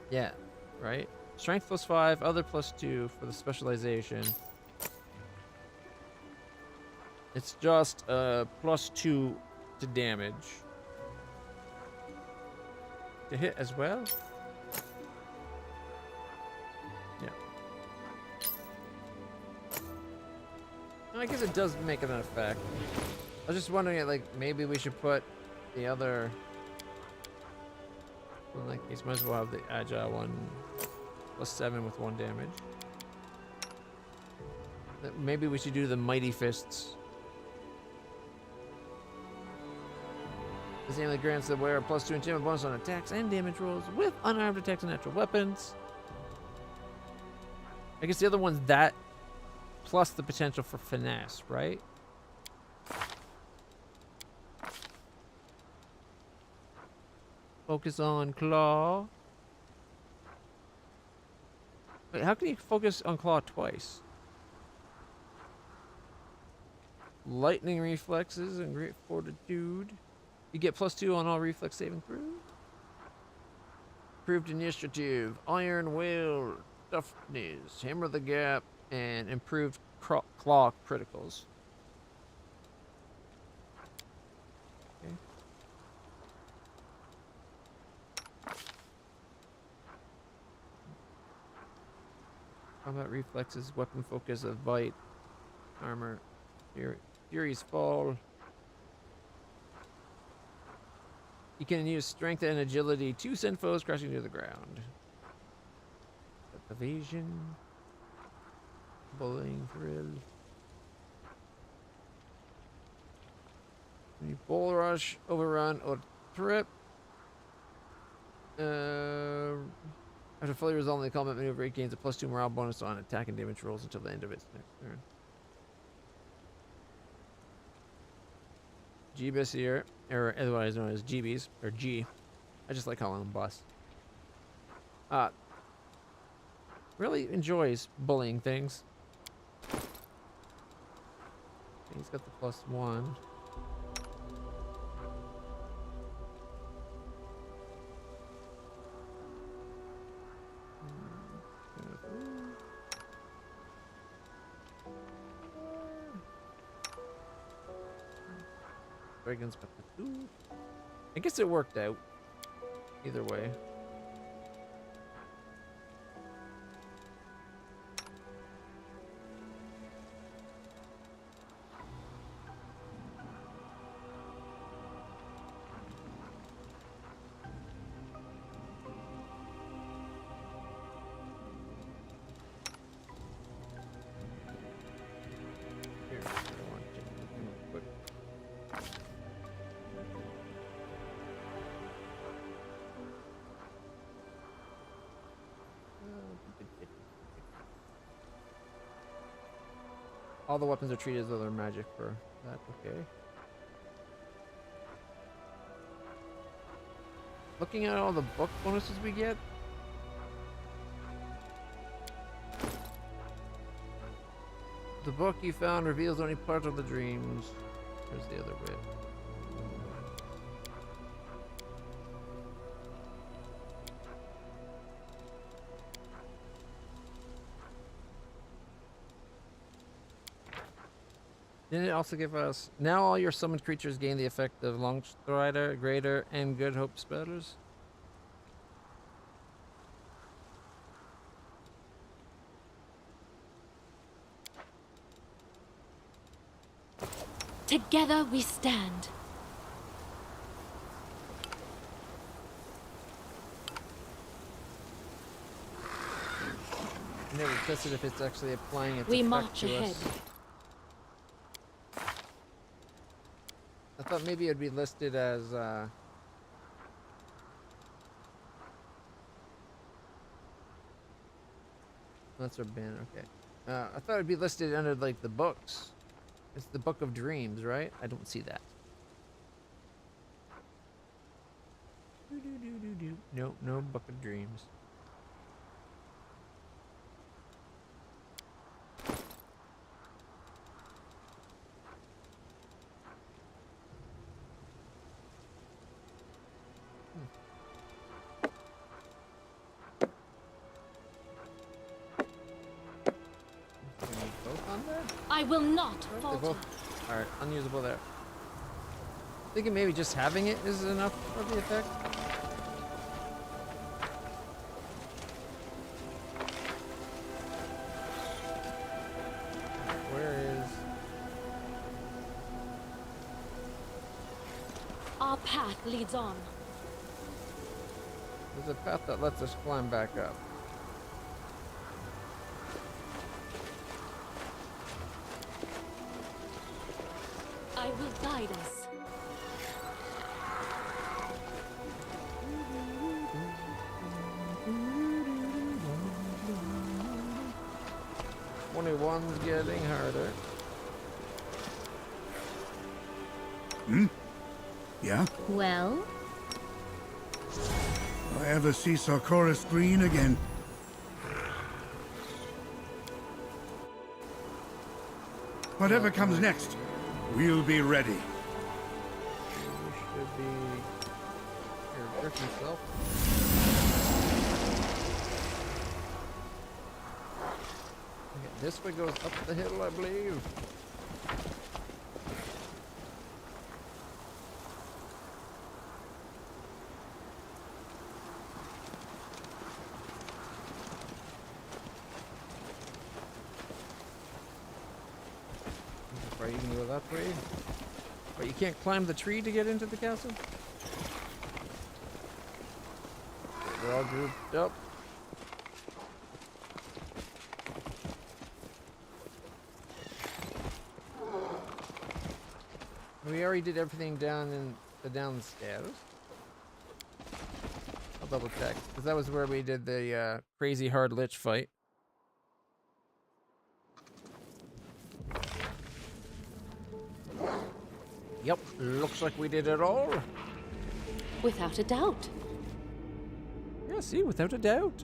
[SPEAKER 2] Yeah, right? Strength +5, other +2 for the specialization. It's just a +2 to damage. To hit as well? Yeah. I guess it does make an effect. I was just wondering, like, maybe we should put the other... In that case, might as well have the agile one. +7 with 1 damage. Maybe we should do the mighty fists. This amulet grants the wearer +2 enchantment bonus on attacks and damage rolls with unarmed attacks and natural weapons. I guess the other one's that plus the potential for finesse, right? Focus on claw. Wait, how can you focus on claw twice? Lightning reflexes and great fortitude. You get +2 on all reflex saving throws. Improved initiative, iron will, toughness, hammer the gap, and improved claw criticals. Okay. Combat reflexes, weapon focus of bite, armor, Fury's fall. You can use strength and agility to send foes crashing to the ground. Evasion. Bullying thrill. Bull rush, overrun, or trip. After fully resolving the combat maneuver, it gains a +2 morale bonus on attack and damage rolls until the end of its next turn. Jeebus here, or otherwise known as GBs, or G. I just like calling him Boss. Really enjoys bullying things. He's got the +1. Dragons got the 2. I guess it worked out. Either way. Here, I want to check this real quick. All the weapons are treated as though they're magic for that, okay. Looking at all the book bonuses we get. The book you found reveals only part of the dreams. Here's the other bit. Didn't it also give us... Now all your summoned creatures gain the effect of Longstrider, Greater, and Good Hope spellers?
[SPEAKER 4] Together we stand.
[SPEAKER 2] Never tested if it's actually applying its
[SPEAKER 4] We
[SPEAKER 2] effect
[SPEAKER 4] march
[SPEAKER 2] to
[SPEAKER 4] ahead.
[SPEAKER 2] us. I thought maybe it'd be listed as that's our banner, okay. I thought it'd be listed under like the books. It's the Book of Dreams, right? I don't see that. Nope, no Book of Dreams. Both on there?
[SPEAKER 4] I will not
[SPEAKER 2] They
[SPEAKER 4] falter.
[SPEAKER 2] both are unusable there. Thinking maybe just having it is enough for the effect. Where is...
[SPEAKER 4] Our path leads on.
[SPEAKER 2] There's a path that lets us climb back up.
[SPEAKER 4] I will guide us.
[SPEAKER 2] One's getting harder.
[SPEAKER 9] Yeah?
[SPEAKER 3] Well,
[SPEAKER 9] I ever see Sarkoris green again? Whatever comes next, we'll be ready.
[SPEAKER 2] You should be your griffin self. Okay, this way goes up the hill, I believe. Right, you can go that way. But you can't climb the tree to get into the castle? We're all grouped up. We already did everything down in the downstairs. I'll double check, because that was where we did the crazy hard lich fight. Yep, looks like we did it all.
[SPEAKER 4] Without a doubt.
[SPEAKER 2] Yeah, see, without a doubt.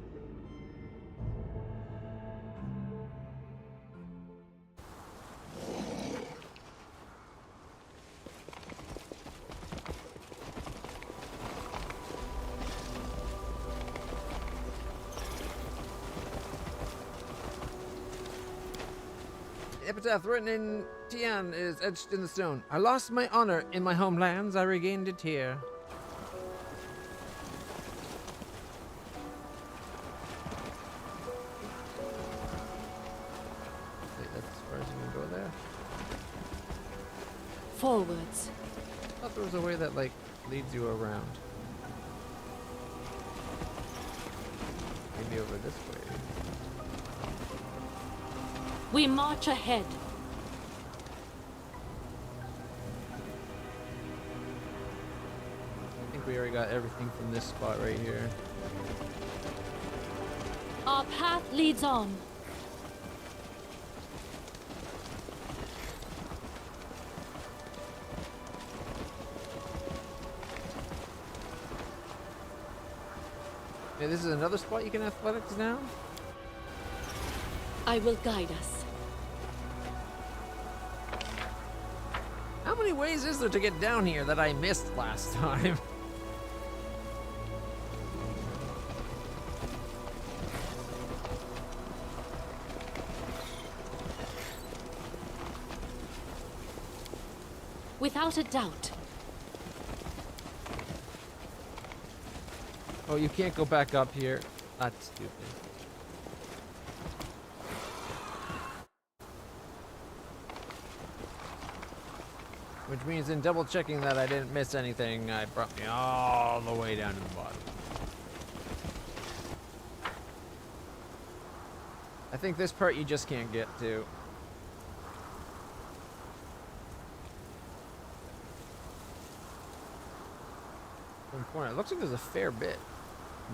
[SPEAKER 2] The epitaph written in Tian is etched in the stone. I lost my honor in my homelands, I regained it here. Wait, that's as far as you can go there?
[SPEAKER 4] Forwards.
[SPEAKER 2] I thought there was a way that, like, leads you around. Maybe over this way.
[SPEAKER 4] We march ahead.
[SPEAKER 2] I think we already got everything from this spot right here.
[SPEAKER 4] Our path leads on.
[SPEAKER 2] Okay, this is another spot you can athletics now?
[SPEAKER 4] I will guide us.
[SPEAKER 2] How many ways is there to get down here that I missed last time?
[SPEAKER 4] Without a doubt.
[SPEAKER 2] Oh, you can't go back up here. That's stupid. Which means in double checking that I didn't miss anything, I brought me all the way down to the bottom. I think this part you just can't get to. From corner. It looks like there's a fair bit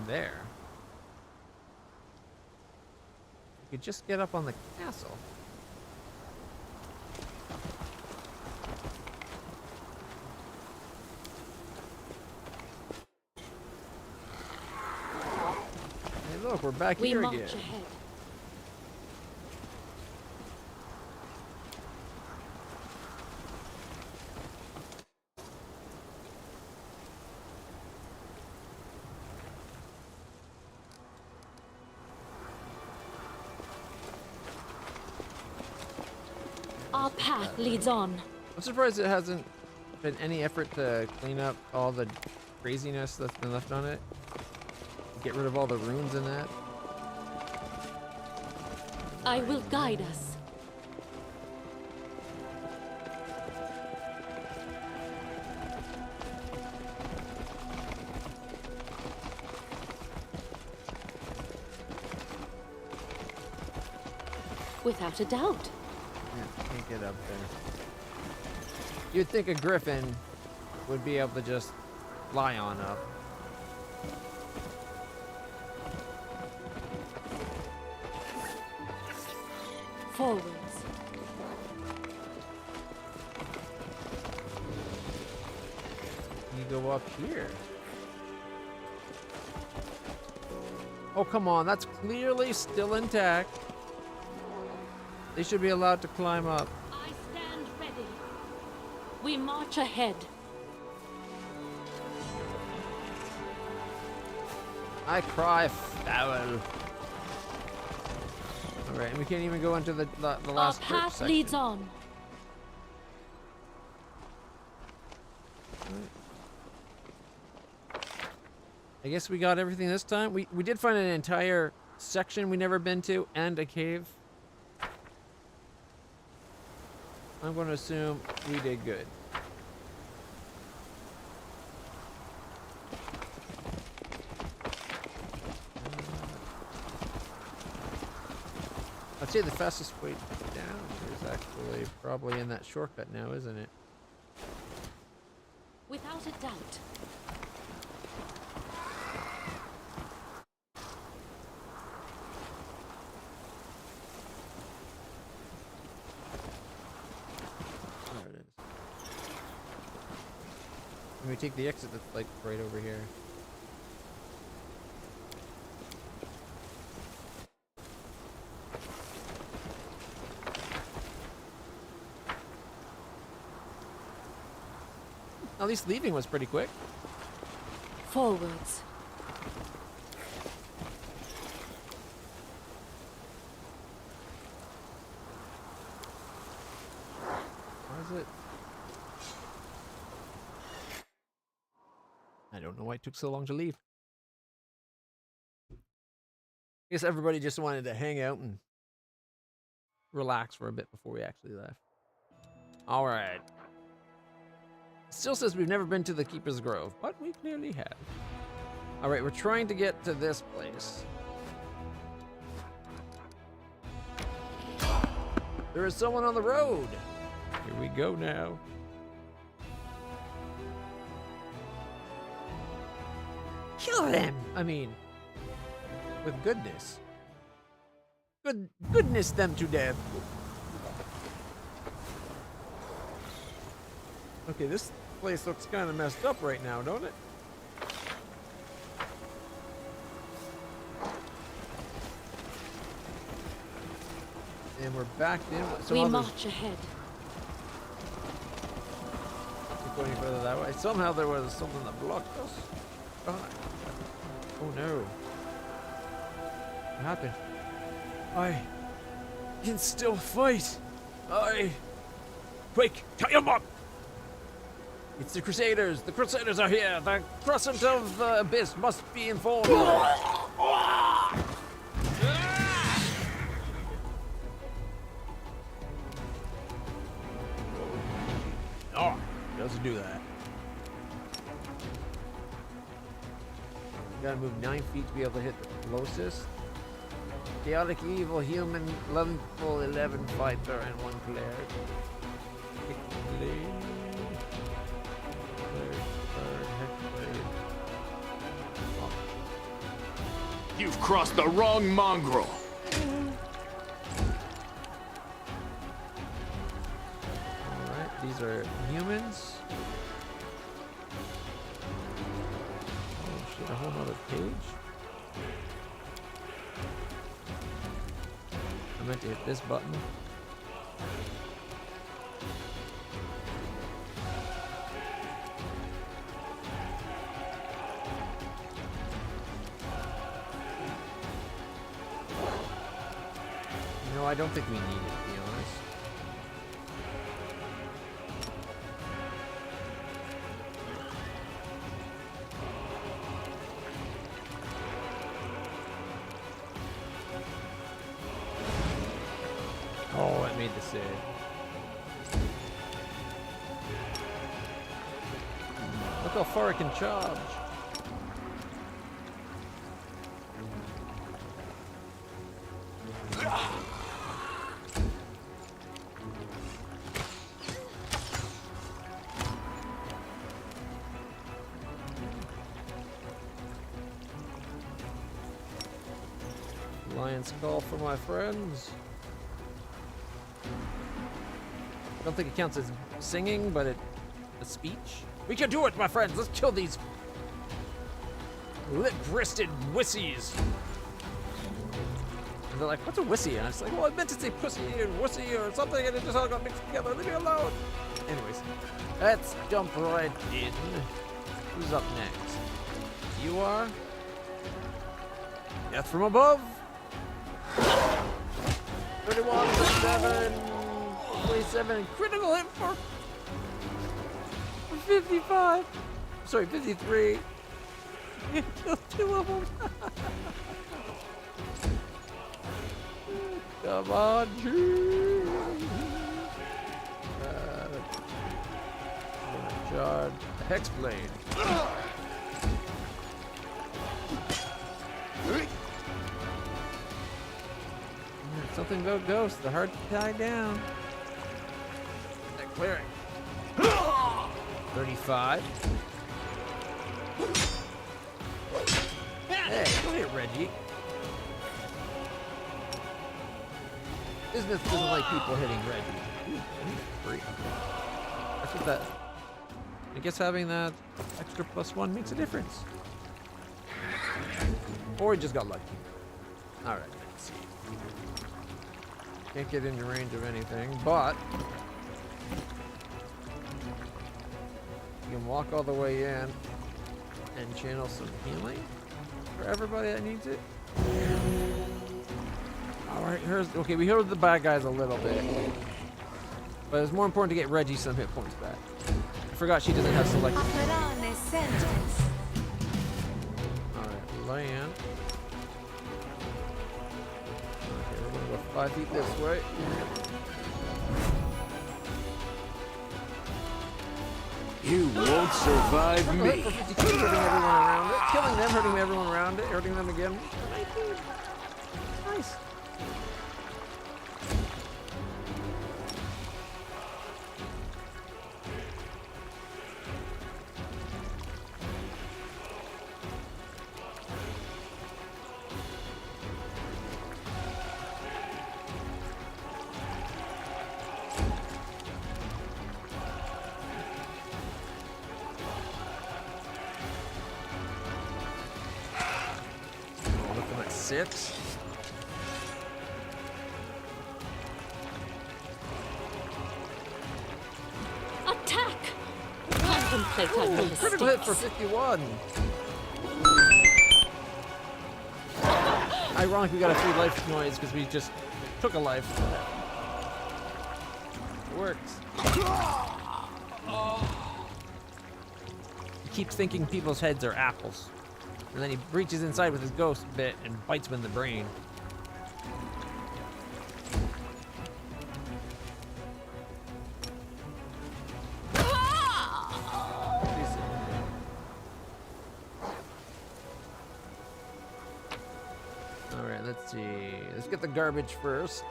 [SPEAKER 2] there. You could just get up on the castle. Hey, look, we're back
[SPEAKER 4] We
[SPEAKER 2] here
[SPEAKER 4] march
[SPEAKER 2] again.
[SPEAKER 4] ahead. Our path leads on.
[SPEAKER 2] I'm surprised it hasn't been any effort to clean up all the craziness that's been left on it. Get rid of all the runes in that.
[SPEAKER 4] I will guide us. Without a doubt.
[SPEAKER 2] Yeah, can't get up there. You'd think a griffin would be able to just fly on up.
[SPEAKER 4] Forwards.
[SPEAKER 2] You go up here. Oh, come on. That's clearly still intact. They should be allowed to climb up.
[SPEAKER 4] I We march ahead.
[SPEAKER 2] I cry foul. Alright, and we can't even go into the
[SPEAKER 4] Our
[SPEAKER 2] last
[SPEAKER 4] path
[SPEAKER 2] section.
[SPEAKER 4] leads on.
[SPEAKER 2] I guess we got everything this time. We did find an entire section we never been to and a cave. I'm going to assume we did good. I'd say the fastest way down is actually probably in that shortcut now, isn't it?
[SPEAKER 4] Without a doubt.
[SPEAKER 2] There it is. Let me take the exit that's like right over here. At least leaving was pretty quick.
[SPEAKER 4] Forwards.
[SPEAKER 2] Why is it? I don't know why it took so long to leave. I guess everybody just wanted to hang out and relax for a bit before we actually left. All right. Still says we've never been to the Keeper's Grove, but we clearly have. All right, we're trying to get to this place. There is someone on the road. Here we go now. Kill them! I mean, with goodness. Goodness them to death. Okay, this place looks kind of messed up right now, don't it? And we're backed in.
[SPEAKER 4] We march ahead.
[SPEAKER 2] Keep going further that way. Somehow there was something that blocked us. Oh no. What happened? I can still fight. Quick, tie him up! It's the Crusaders! The Crusaders are here! The Crescent of the Abyss must be informed! Oh, doesn't do that. You gotta move 9 feet to be able to hit the closest. Chaotic evil, human, lethal 11 fighter, and 1 cleric.
[SPEAKER 6] You've crossed the wrong mongrel.
[SPEAKER 2] Alright, these are humans. Oh shit, a whole nother page. I meant to hit this button. No, I don't think we need it, to be honest. Oh, it made the save. Look how far it can charge. Lion's call for my friends. I don't think it counts as singing, but a speech. We can do it, my friends. Let's kill these lip-breasted wussies. And they're like, what's a wussy? And I was like, well, I meant to say pussy and wussy or something, and it just all got mixed together. Leave me alone. Anyways, let's jump right in. Who's up next? You are? Death from above. 31, 7, 27, critical hit for 55. Sorry, 53. You killed 2 of them. Come on, charge. Hex blade. Something about ghosts. They're hard to tie down. That clearing. 35. Hey, don't hit Reggie. Business doesn't like people hitting Reggie. Ooh, free. That's what that. I guess having that extra +1 makes a difference. Or he just got lucky. Alright, let's see. Can't get into range of anything, but you can walk all the way in and channel some healing for everybody that needs it. Alright, okay, we healed the bad guys a little bit. But it's more important to get Reggie some hit points back. I forgot she doesn't have selected. Alright, land. Okay, we're gonna go 5 feet this way.
[SPEAKER 6] You won't survive me.
[SPEAKER 2] For 52, hurting everyone around it. Killing them, hurting everyone around it, hurting them again. 19. Nice. Looking at 6.
[SPEAKER 4] Attack! Contemplate on your
[SPEAKER 2] Critical hit
[SPEAKER 4] mistakes.
[SPEAKER 2] for 51. Ironically, we got a 3 life noise because we just took a life. It works. He keeps thinking people's heads are apples. And then he reaches inside with his ghost bit and bites him in the brain. Alright, let's see. Let's get the garbage first.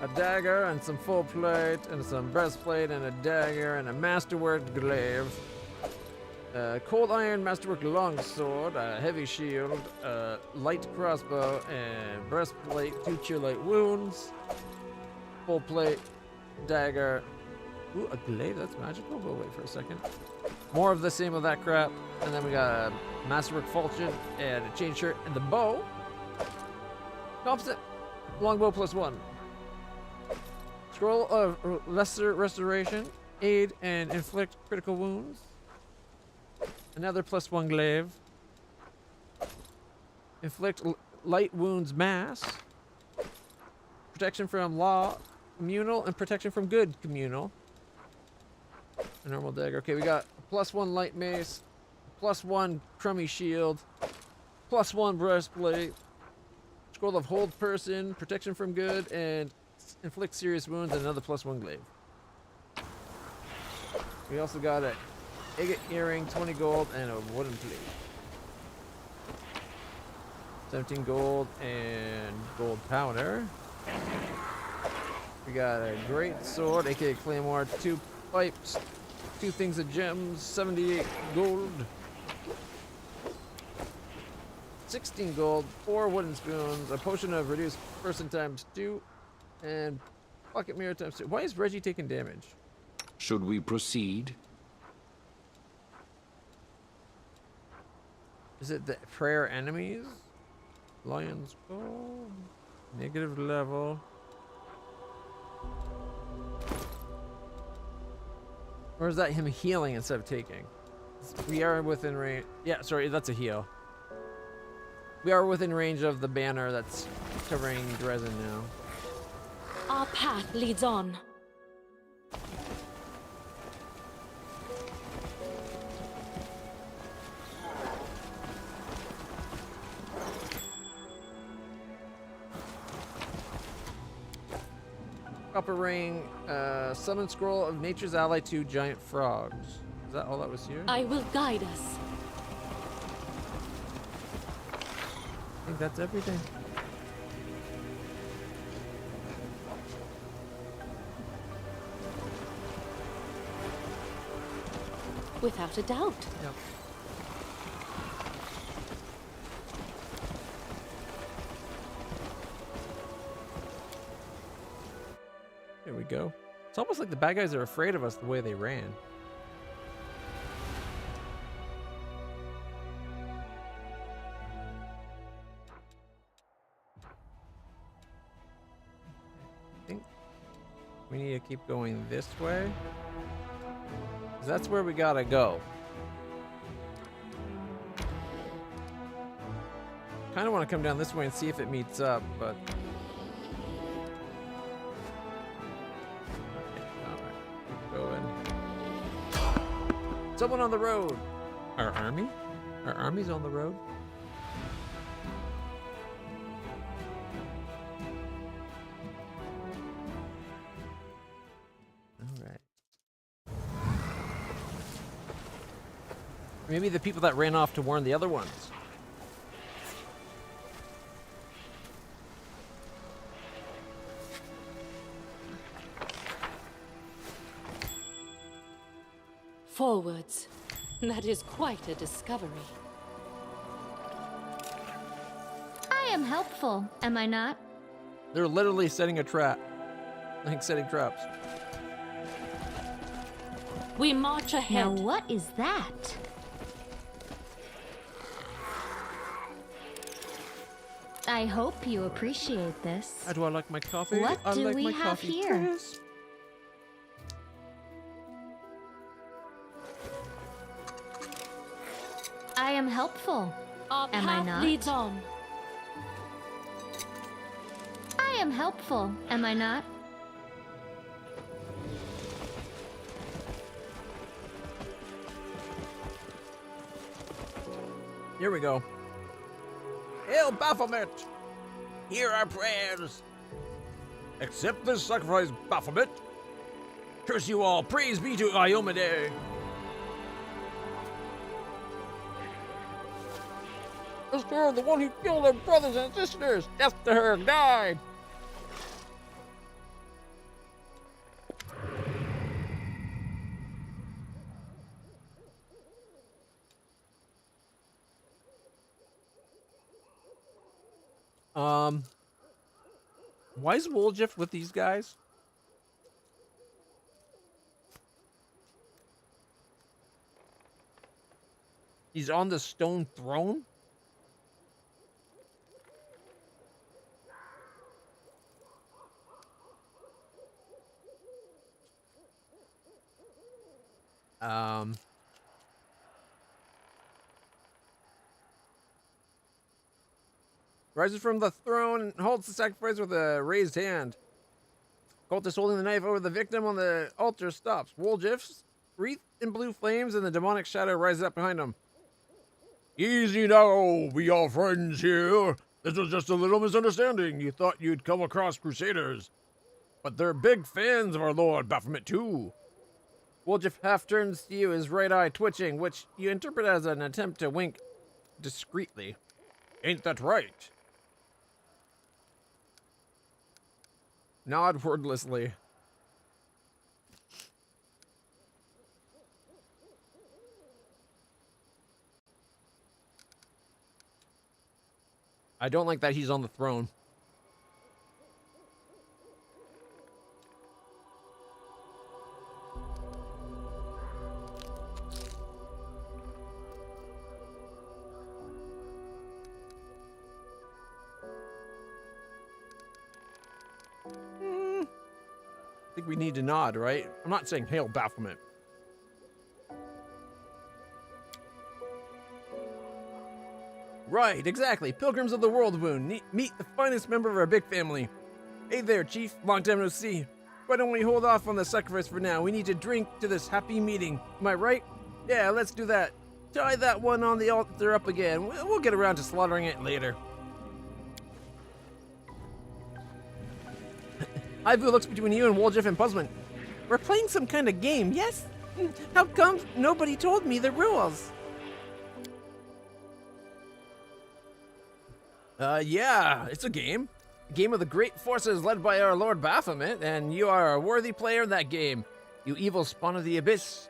[SPEAKER 2] A dagger and some full plate and some breastplate and a dagger and a masterwork glaive. Cold iron masterwork longsword, a heavy shield, light crossbow, and breastplate, 2 cure light wounds, full plate, dagger. Ooh, a glaive, that's magical? We'll wait for a second. More of the same of that crap. And then we got a masterwork falchion and a chain shirt and the bow. Opposite, longbow +1. Scroll of lesser restoration, aid and inflict critical wounds. Another +1 glaive. Inflict light wounds mass. Protection from law communal and protection from good communal. A normal dagger. Okay, we got +1 light mace, +1 crummy shield, +1 breastplate. Scroll of hold person, protection from good, and inflict serious wounds, and another +1 glaive. We also got a agate earring, 20 gold, and a wooden plate. 17 gold and gold powder. We got a great sword, aka claymore, 2 pipes, 2 things of gems, 78 gold. 16 gold, 4 wooden spoons, a potion of reduced person ×2, and pocket mirror ×2. Why is Reggie taking damage?
[SPEAKER 6] Should we proceed?
[SPEAKER 2] Is it the prayer enemies? Lion's gold. Negative level. Or is that him healing instead of taking? We are within range. Yeah, sorry, that's a heal. We are within range of the banner that's covering Dresden now.
[SPEAKER 4] Our path leads on.
[SPEAKER 2] Upper ring, summon scroll of nature's ally to giant frogs. Is that all that was here?
[SPEAKER 4] I will guide us.
[SPEAKER 2] I think that's everything.
[SPEAKER 4] Without a doubt.
[SPEAKER 2] Yep. There we go. It's almost like the bad guys are afraid of us the way they ran. I think we need to keep going this way. 'Cause that's where we gotta go. Kind of want to come down this way and see if it meets up, but... Someone on the road. Our army? Our army's on the road? Alright. Maybe the people that ran off to warn the other ones.
[SPEAKER 4] Forwards. That is quite a discovery.
[SPEAKER 3] I am helpful, am I not?
[SPEAKER 2] They're literally setting a trap. Like setting traps.
[SPEAKER 4] We march ahead.
[SPEAKER 3] Now what is that? I hope you appreciate this.
[SPEAKER 2] How do I like my coffee?
[SPEAKER 3] What
[SPEAKER 2] I
[SPEAKER 3] do
[SPEAKER 2] like
[SPEAKER 3] we
[SPEAKER 2] my
[SPEAKER 3] have
[SPEAKER 2] coffee
[SPEAKER 3] here?
[SPEAKER 2] crisp.
[SPEAKER 3] I am helpful.
[SPEAKER 4] Our
[SPEAKER 3] Am I
[SPEAKER 4] path
[SPEAKER 3] not?
[SPEAKER 4] leads on.
[SPEAKER 3] I am helpful, am I not?
[SPEAKER 2] Here we go. Hail Baphomet! Hear our prayers! Accept this sacrifice, Baphomet! Curse you all! Praise be to Iomade! This girl, the one who killed her brothers and sisters! Death to her! Die! Why is Woljif with these guys? He's on the stone throne? Rises from the throne and holds the sacrifice with a raised hand. Cultist holding the knife over the victim on the altar stops. Woljif's wreathed in blue flames and the demonic shadow rises up behind him. Easy now, we are friends here. This was just a little misunderstanding. You thought you'd come across crusaders. But they're big fans of our Lord Baphomet too. Woljif half turns to you, his right eye twitching, which you interpret as an attempt to wink discreetly. Ain't that right? Nod wordlessly. I don't like that he's on the throne. I think we need to nod, right? I'm not saying hail Baphomet. Right, exactly. Pilgrims of the World Wound. Meet the finest member of our big family. Hey there, Chief. Long time no see. Why don't we hold off on the sacrifice for now? We need to drink to this happy meeting. Am I right? Yeah, let's do that. Tie that one on the altar up again. We'll get around to slaughtering it later. Ivu looks between you and Woljif in puzzlement. We're playing some kind of game, yes? How come nobody told me the rules? Yeah, it's a game. A game of the great forces led by our Lord Baphomet, and you are a worthy player in that game. You evil spawn of the abyss.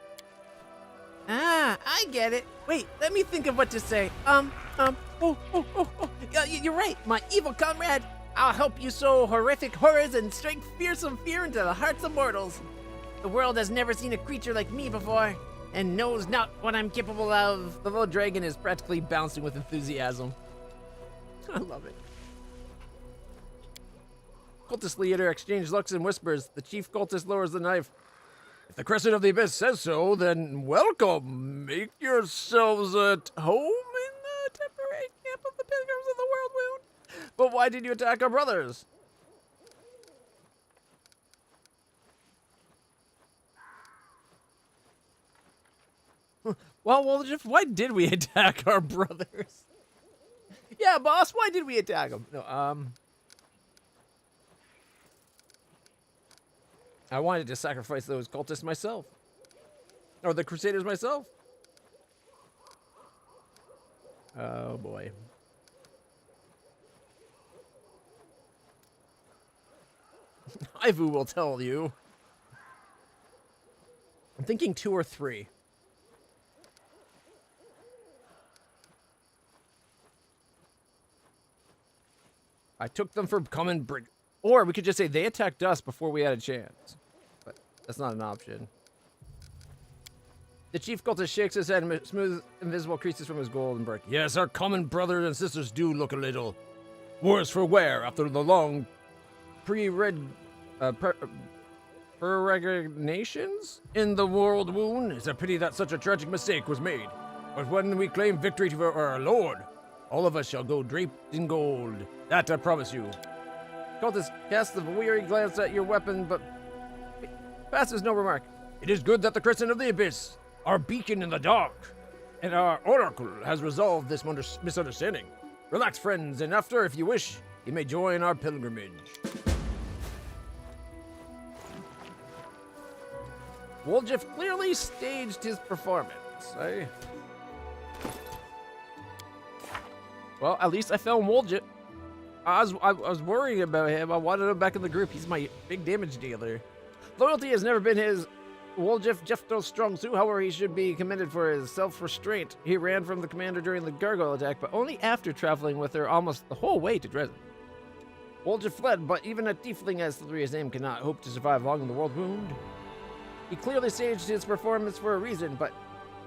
[SPEAKER 2] Ah, I get it. Wait, let me think of what to say. You're right, my evil comrade. I'll help you sow horrific horrors and strike fearsome fear into the hearts of mortals. The world has never seen a creature like me before, and knows not what I'm capable of. The little dragon is practically bouncing with enthusiasm. I love it. Cultist leader exchange looks and whispers. The chief cultist lowers the knife. If the Crescent of the Abyss says so, then welcome. Make yourselves at home in the temporary camp of the Pilgrims of the World Wound. But why did you attack our brothers? Well, Woljif, why did we attack our brothers? Yeah, boss, why did we attack them? No, I wanted to sacrifice those cultists myself. Or the Crusaders myself. Oh, boy. Ivu will tell you. I'm thinking 2 or 3. I took them for common brig. Or we could just say they attacked us before we had a chance. But that's not an option. The chief cultist shakes his head and smooths invisible creases from his golden brick. Yes, our common brothers and sisters do look a little worse for wear after the long peregrinations in the world wound. It's a pity that such a tragic mistake was made. But when we claim victory for our Lord, all of us shall go draped in gold. That I promise you. Cultist casts a weary glance at your weapon, but passes no remark. It is good that the Crescent of the Abyss, our beacon in the dark, and our oracle has resolved this misunderstanding. Relax, friends, and after, if you wish, you may join our pilgrimage. Woljif clearly staged his performance. Well, at least I found Woljif. I was worrying about him. I wanted him back in the group. He's my big damage dealer. Loyalty has never been his Woljif Jeffto's strong suit. However, he should be commended for his self-restraint. He ran from the commander during the gargoyle attack, but only after traveling with her almost the whole way to Dresden. Woljif fled, but even a tiefling as slippery his name cannot hope to survive long in the world wound. He clearly staged his performance for a reason, but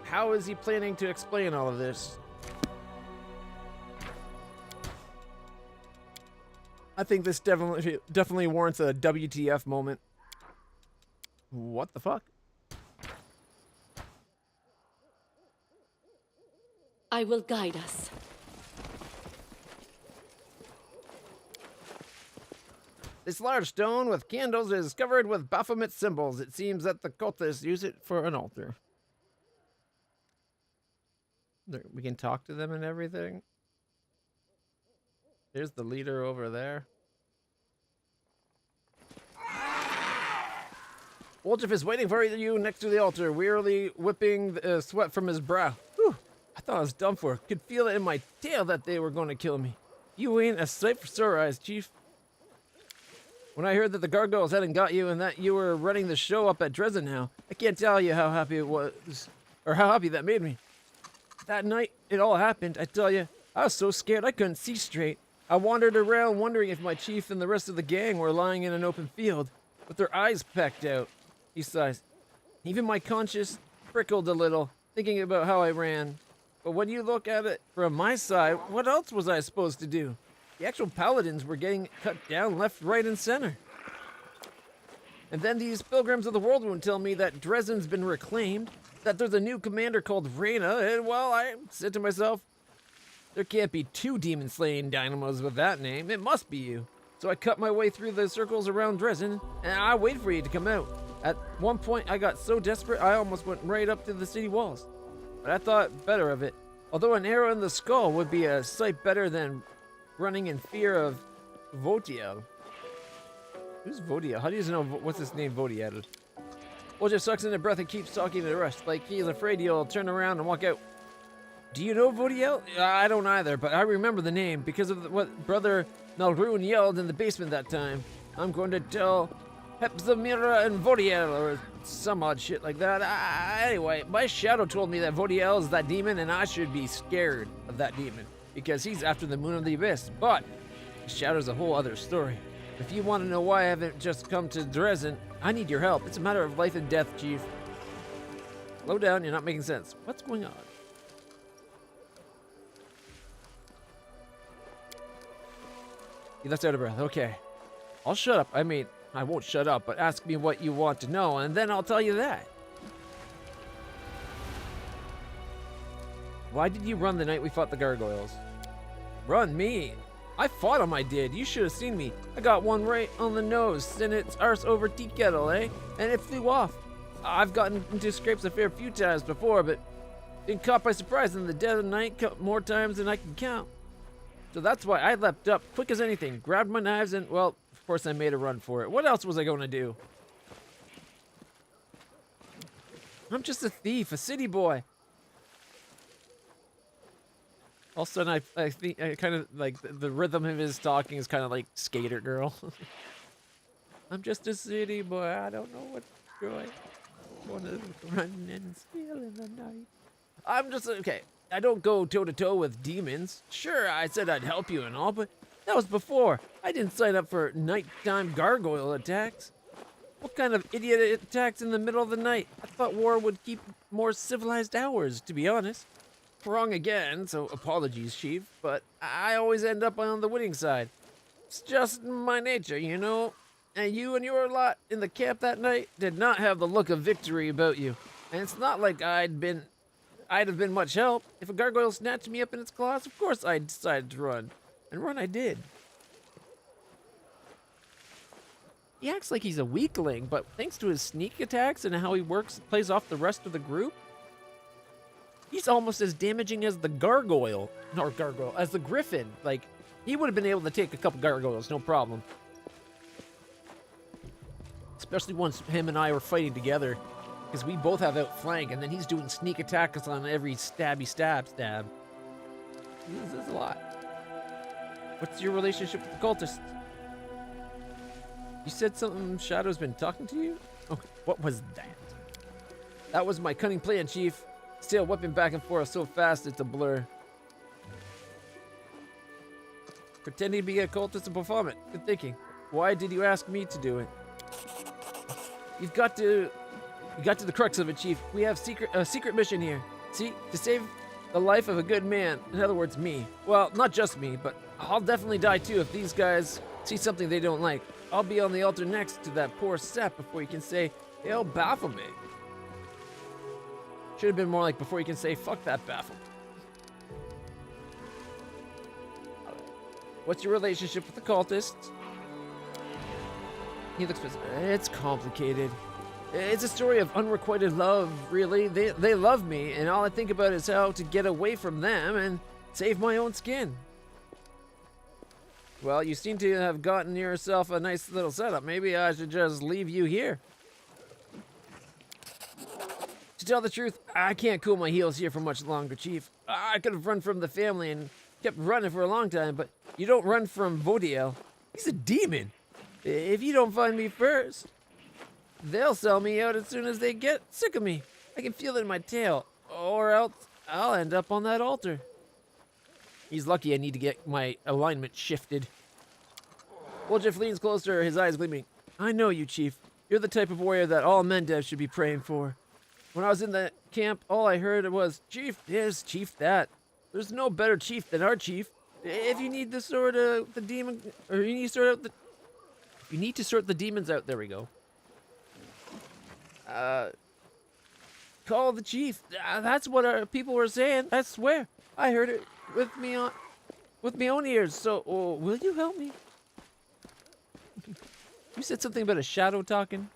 [SPEAKER 2] how is he planning to explain all of this? I think this definitely warrants a WTF moment. What the fuck?
[SPEAKER 4] I will guide us.
[SPEAKER 2] This large stone with candles is covered with Baphomet symbols. It seems that the cultists use it for an altar. We can talk to them and everything. There's the leader over there. Woljif is waiting for you next to the altar, wearily whipping the sweat from his brow. Whew, I thought I was done for. Could feel it in my tail that they were going to kill me. You ain't a sight for sore eyes, Chief. When I heard that the gargoyles hadn't got you and that you were running the show up at Dresden now, I can't tell you how happy it was, or how happy that made me. That night it all happened, I tell you, I was so scared I couldn't see straight. I wandered around wondering if my chief and the rest of the gang were lying in an open field, with their eyes pecked out. He sighs. Even my conscience prickled a little, thinking about how I ran. But when you look at it from my side, what else was I supposed to do? The actual paladins were getting cut down left, right, and center. And then these pilgrims of the world would tell me that Dresden's been reclaimed, that there's a new commander called Reyna, and well, I said to myself, There can't be two demon-slaying dynamos with that name. It must be you. So I cut my way through the circles around Dresden, and I waited for you to come out. At one point, I got so desperate, I almost went right up to the city walls. But I thought better of it. Although an arrow in the skull would be a sight better than running in fear of Votiel. Who's Votiel? How do you know what's his name, Votiel? Well, just sucks in the breath and keeps talking to the rest, like he's afraid you'll turn around and walk out. Do you know Votiel? I don't either, but I remember the name because of what Brother Nalrun yelled in the basement that time. I'm going to tell Hepzamira and Votiel, or some odd shit like that. Anyway, my shadow told me that Votiel is that demon, and I should be scared of that demon, because he's after the Moon of the Abyss. But the shadow's a whole other story. If you want to know why I haven't just come to Dresden, I need your help. It's a matter of life and death, Chief. Slow down, you're not making sense. What's going on? He lets out a breath. Okay. I'll shut up. I mean, I won't shut up, but ask me what you want to know, and then I'll tell you that. Why did you run the night we fought the gargoyles? Run me? I fought him, I did. You should have seen me. I got one right on the nose, sent its arse over tea kettle, eh? And it flew off. I've gotten into scrapes a fair few times before, but been caught by surprise in the dead of night more times than I can count. So that's why I leapt up, quick as anything, grabbed my knives, and, well, of course I made a run for it. What else was I going to do? I'm just a thief, a city boy. All of a sudden, I think I kind of like the rhythm of his talking is kind of like Skater Girl. I'm just a city boy. I don't know what's going. Wanna run and steal in the night. I'm just okay. I don't go toe to toe with demons. Sure, I said I'd help you and all, but that was before. I didn't sign up for nighttime gargoyle attacks. What kind of idiot attacks in the middle of the night? I thought war would keep more civilized hours, to be honest. Wrong again, so apologies, Chief, but I always end up on the winning side. It's just my nature, you know? And you and your lot in the camp that night did not have the look of victory about you. And it's not like I'd have been much help. If a gargoyle snatched me up in its claws, of course I decided to run. And run I did. He acts like he's a weakling, but thanks to his sneak attacks and how he plays off the rest of the group, he's almost as damaging as the gargoyle. Or gargoyle, as the griffin. Like, he would have been able to take a couple gargoyles, no problem. Especially once him and I were fighting together. Because we both have outflank, and then he's doing sneak attacks on every stabby stab. This is a lot. What's your relationship with the cultists? You said something Shadow's been talking to you? Okay, what was that? That was my cunning plan, Chief. Still whipping back and forth so fast it's a blur. Pretending to be a cultist and perform it. Good thinking. Why did you ask me to do it? You got to the crux of it, Chief. We have a secret mission here. See, to save the life of a good man. In other words, me. Well, not just me, but I'll definitely die too if these guys see something they don't like. I'll be on the altar next to that poor sap before you can say, they'll baffle me. Should have been more like before you can say, fuck that baffle. What's your relationship with the cultists? He looks busy. It's complicated. It's a story of unrequited love, really. They love me, and all I think about is how to get away from them and save my own skin. Well, you seem to have gotten yourself a nice little setup. Maybe I should just leave you here. To tell the truth, I can't cool my heels here for much longer, Chief. I could have run from the family and kept running for a long time, but you don't run from Votiel. He's a demon. If you don't find me first, they'll sell me out as soon as they get sick of me. I can feel it in my tail, or else I'll end up on that altar. He's lucky I need to get my alignment shifted. Woljif leans closer, his eyes gleaming. I know you, Chief. You're the type of warrior that all Mendev should be praying for. When I was in the camp, all I heard was, Chief this, Chief that. There's no better chief than our chief. If you need to sort out the demon, or you need to sort out the... You need to sort the demons out. There we go. Call the chief. That's what our people were saying. I swear. I heard it with my own ears. So, will you help me? You said something about a shadow talking.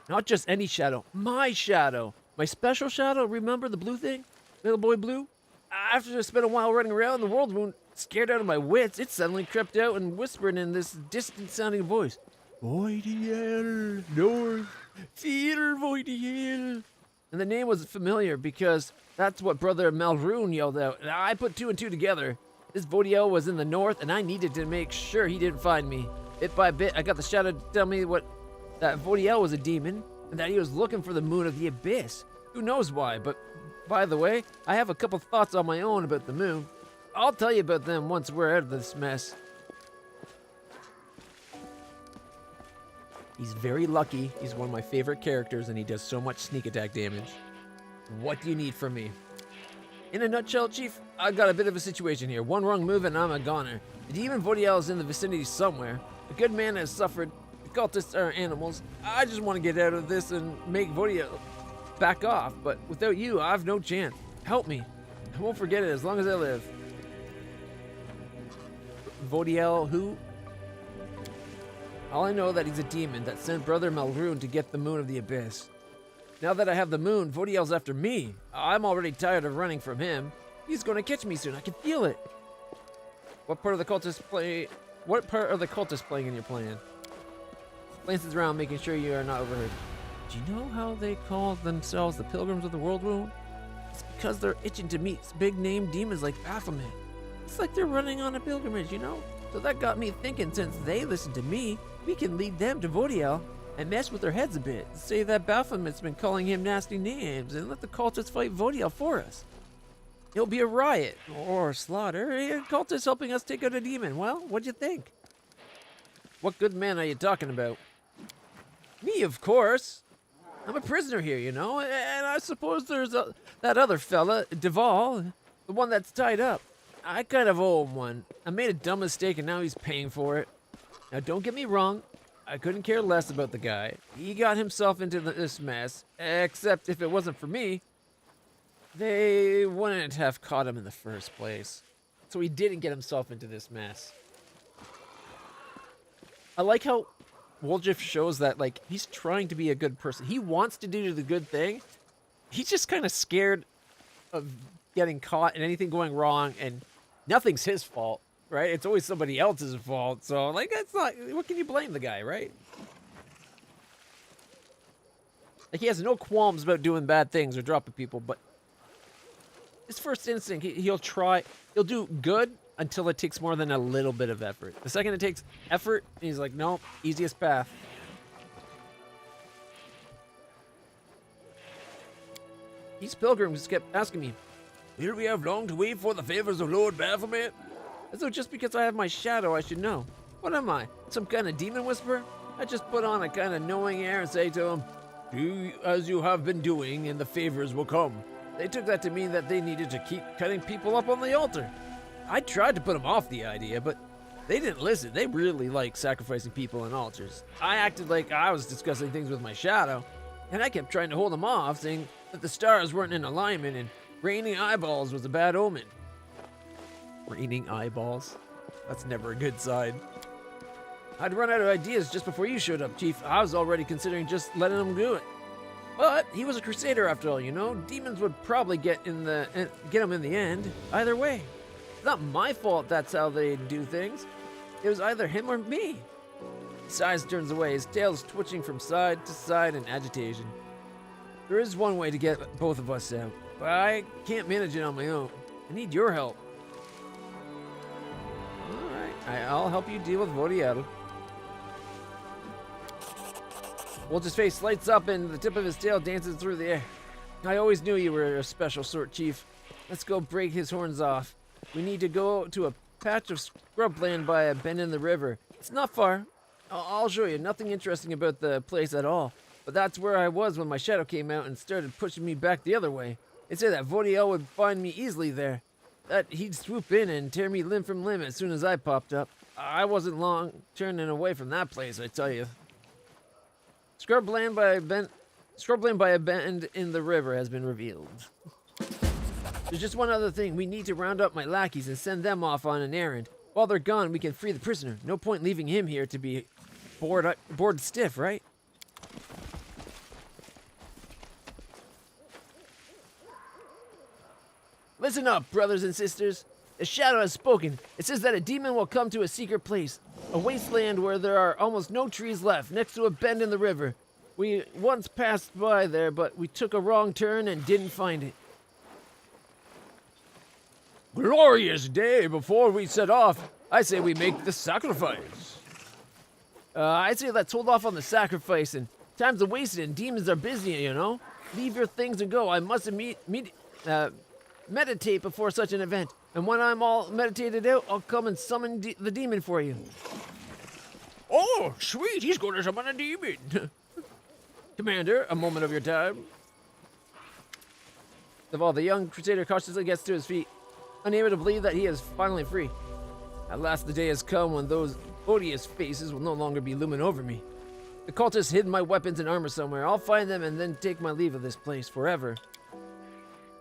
[SPEAKER 2] Not just any shadow, my shadow. My special shadow, remember the blue thing? Little boy blue? After I spent a while running around the world moon, scared out of my wits, it suddenly crept out and whispered in this distant sounding voice. Voidiel, north, fear Voidiel. And the name was familiar because that's what Brother Malroon yelled out. And I put 2 and 2 together. This Voidiel was in the north and I needed to make sure he didn't find me. Bit by bit, I got the shadow to tell me that Voidiel was a demon and that he was looking for the moon of the abyss. Who knows why, but by the way, I have a couple thoughts on my own about the moon. I'll tell you about them once we're out of this mess. He's very lucky. He's one of my favorite characters and he does so much sneak attack damage. What do you need from me? In a nutshell, Chief, I've got a bit of a situation here. One wrong move and I'm a goner. The demon Voidiel is in the vicinity somewhere. A good man has suffered. The cultists are animals. I just want to get out of this and make Voidiel back off, but without you, I have no chance. Help me. I won't forget it as long as I live. Voidiel, who? All I know that he's a demon that sent Brother Malroon to get the moon of the abyss. Now that I have the moon, Voidiel's after me. I'm already tired of running from him. He's going to catch me soon. I can feel it. What part are the cultists playing in your plan? Glances around, making sure you are not overheard. Do you know how they call themselves the Pilgrims of the World Wound? It's because they're itching to meet big-name demons like Baphomet. It's like they're running on a pilgrimage, you know? So that got me thinking, since they listen to me, we can lead them to Voidiel and mess with their heads a bit. Say that Baphomet's been calling him nasty names and let the cultists fight Voidiel for us. It'll be a riot or slaughter. And cultists helping us take out a demon. Well, what'd you think? What good man are you talking about? Me, of course. I'm a prisoner here, you know, and I suppose there's that other fella, Duval, the one that's tied up. I kind of owe him one. I made a dumb mistake and now he's paying for it. Now, don't get me wrong. I couldn't care less about the guy. He got himself into this mess, except if it wasn't for me, they wouldn't have caught him in the first place. So he didn't get himself into this mess. I like how Woljif shows that, like, he's trying to be a good person. He wants to do the good thing. He's just kind of scared of getting caught and anything going wrong, and nothing's his fault, right? It's always somebody else's fault. So, like, that's not, what can you blame the guy, right? Like, he has no qualms about doing bad things or dropping people, but his first instinct, he'll do good until it takes more than a little bit of effort. The second it takes effort, he's like, nope, easiest path. These pilgrims kept asking me, here we have long to wait for the favors of Lord Baphomet? As though just because I have my shadow, I should know. What am I, some kind of demon whisperer? I just put on a kind of knowing air and say to them, do as you have been doing and the favors will come. They took that to mean that they needed to keep cutting people up on the altar. I tried to put them off the idea, but they didn't listen. They really like sacrificing people on altars. I acted like I was discussing things with my shadow, and I kept trying to hold them off, saying that the stars weren't in alignment and raining eyeballs was a bad omen. Raining eyeballs? That's never a good sign. I'd run out of ideas just before you showed up, Chief. I was already considering just letting him do it. But he was a crusader after all, you know? Demons would probably get him in the end. Either way. It's not my fault that's how they do things. It was either him or me. His eyes turns away, his tail's twitching from side to side in agitation. There is one way to get both of us out, but I can't manage it on my own. I need your help. Alright, I'll help you deal with Voidiel. Wolf's face lights up and the tip of his tail dances through the air. I always knew you were a special sort, Chief. Let's go break his horns off. We need to go to a patch of scrubland by a bend in the river. It's not far. I'll show you. Nothing interesting about the place at all. But that's where I was when my shadow came out and started pushing me back the other way. They said that Voidiel would find me easily there. That he'd swoop in and tear me limb from limb as soon as I popped up. I wasn't long turning away from that place, I tell you. Scrubland by a bend in the river has been revealed. There's just one other thing. We need to round up my lackeys and send them off on an errand. While they're gone, we can free the prisoner. No point leaving him here to be bored stiff, right? Listen up, brothers and sisters. The shadow has spoken. It says that a demon will come to a secret place, a wasteland where there are almost no trees left, next to a bend in the river. We once passed by there, but we took a wrong turn and didn't find it. Glorious day before we set off. I say we make the sacrifice. I say let's hold off on the sacrifice, and time's wasted and demons are busy, you know? Leave your things and go. I must meditate before such an event. And when I'm all meditated out, I'll come and summon the demon for you. Oh, sweet, he's going to summon a demon. Commander, a moment of your time. The young crusader cautiously gets to his feet, unable to believe that he is finally free. At last the day has come when those odious faces will no longer be looming over me. The cultists hid my weapons and armor somewhere. I'll find them and then take my leave of this place forever.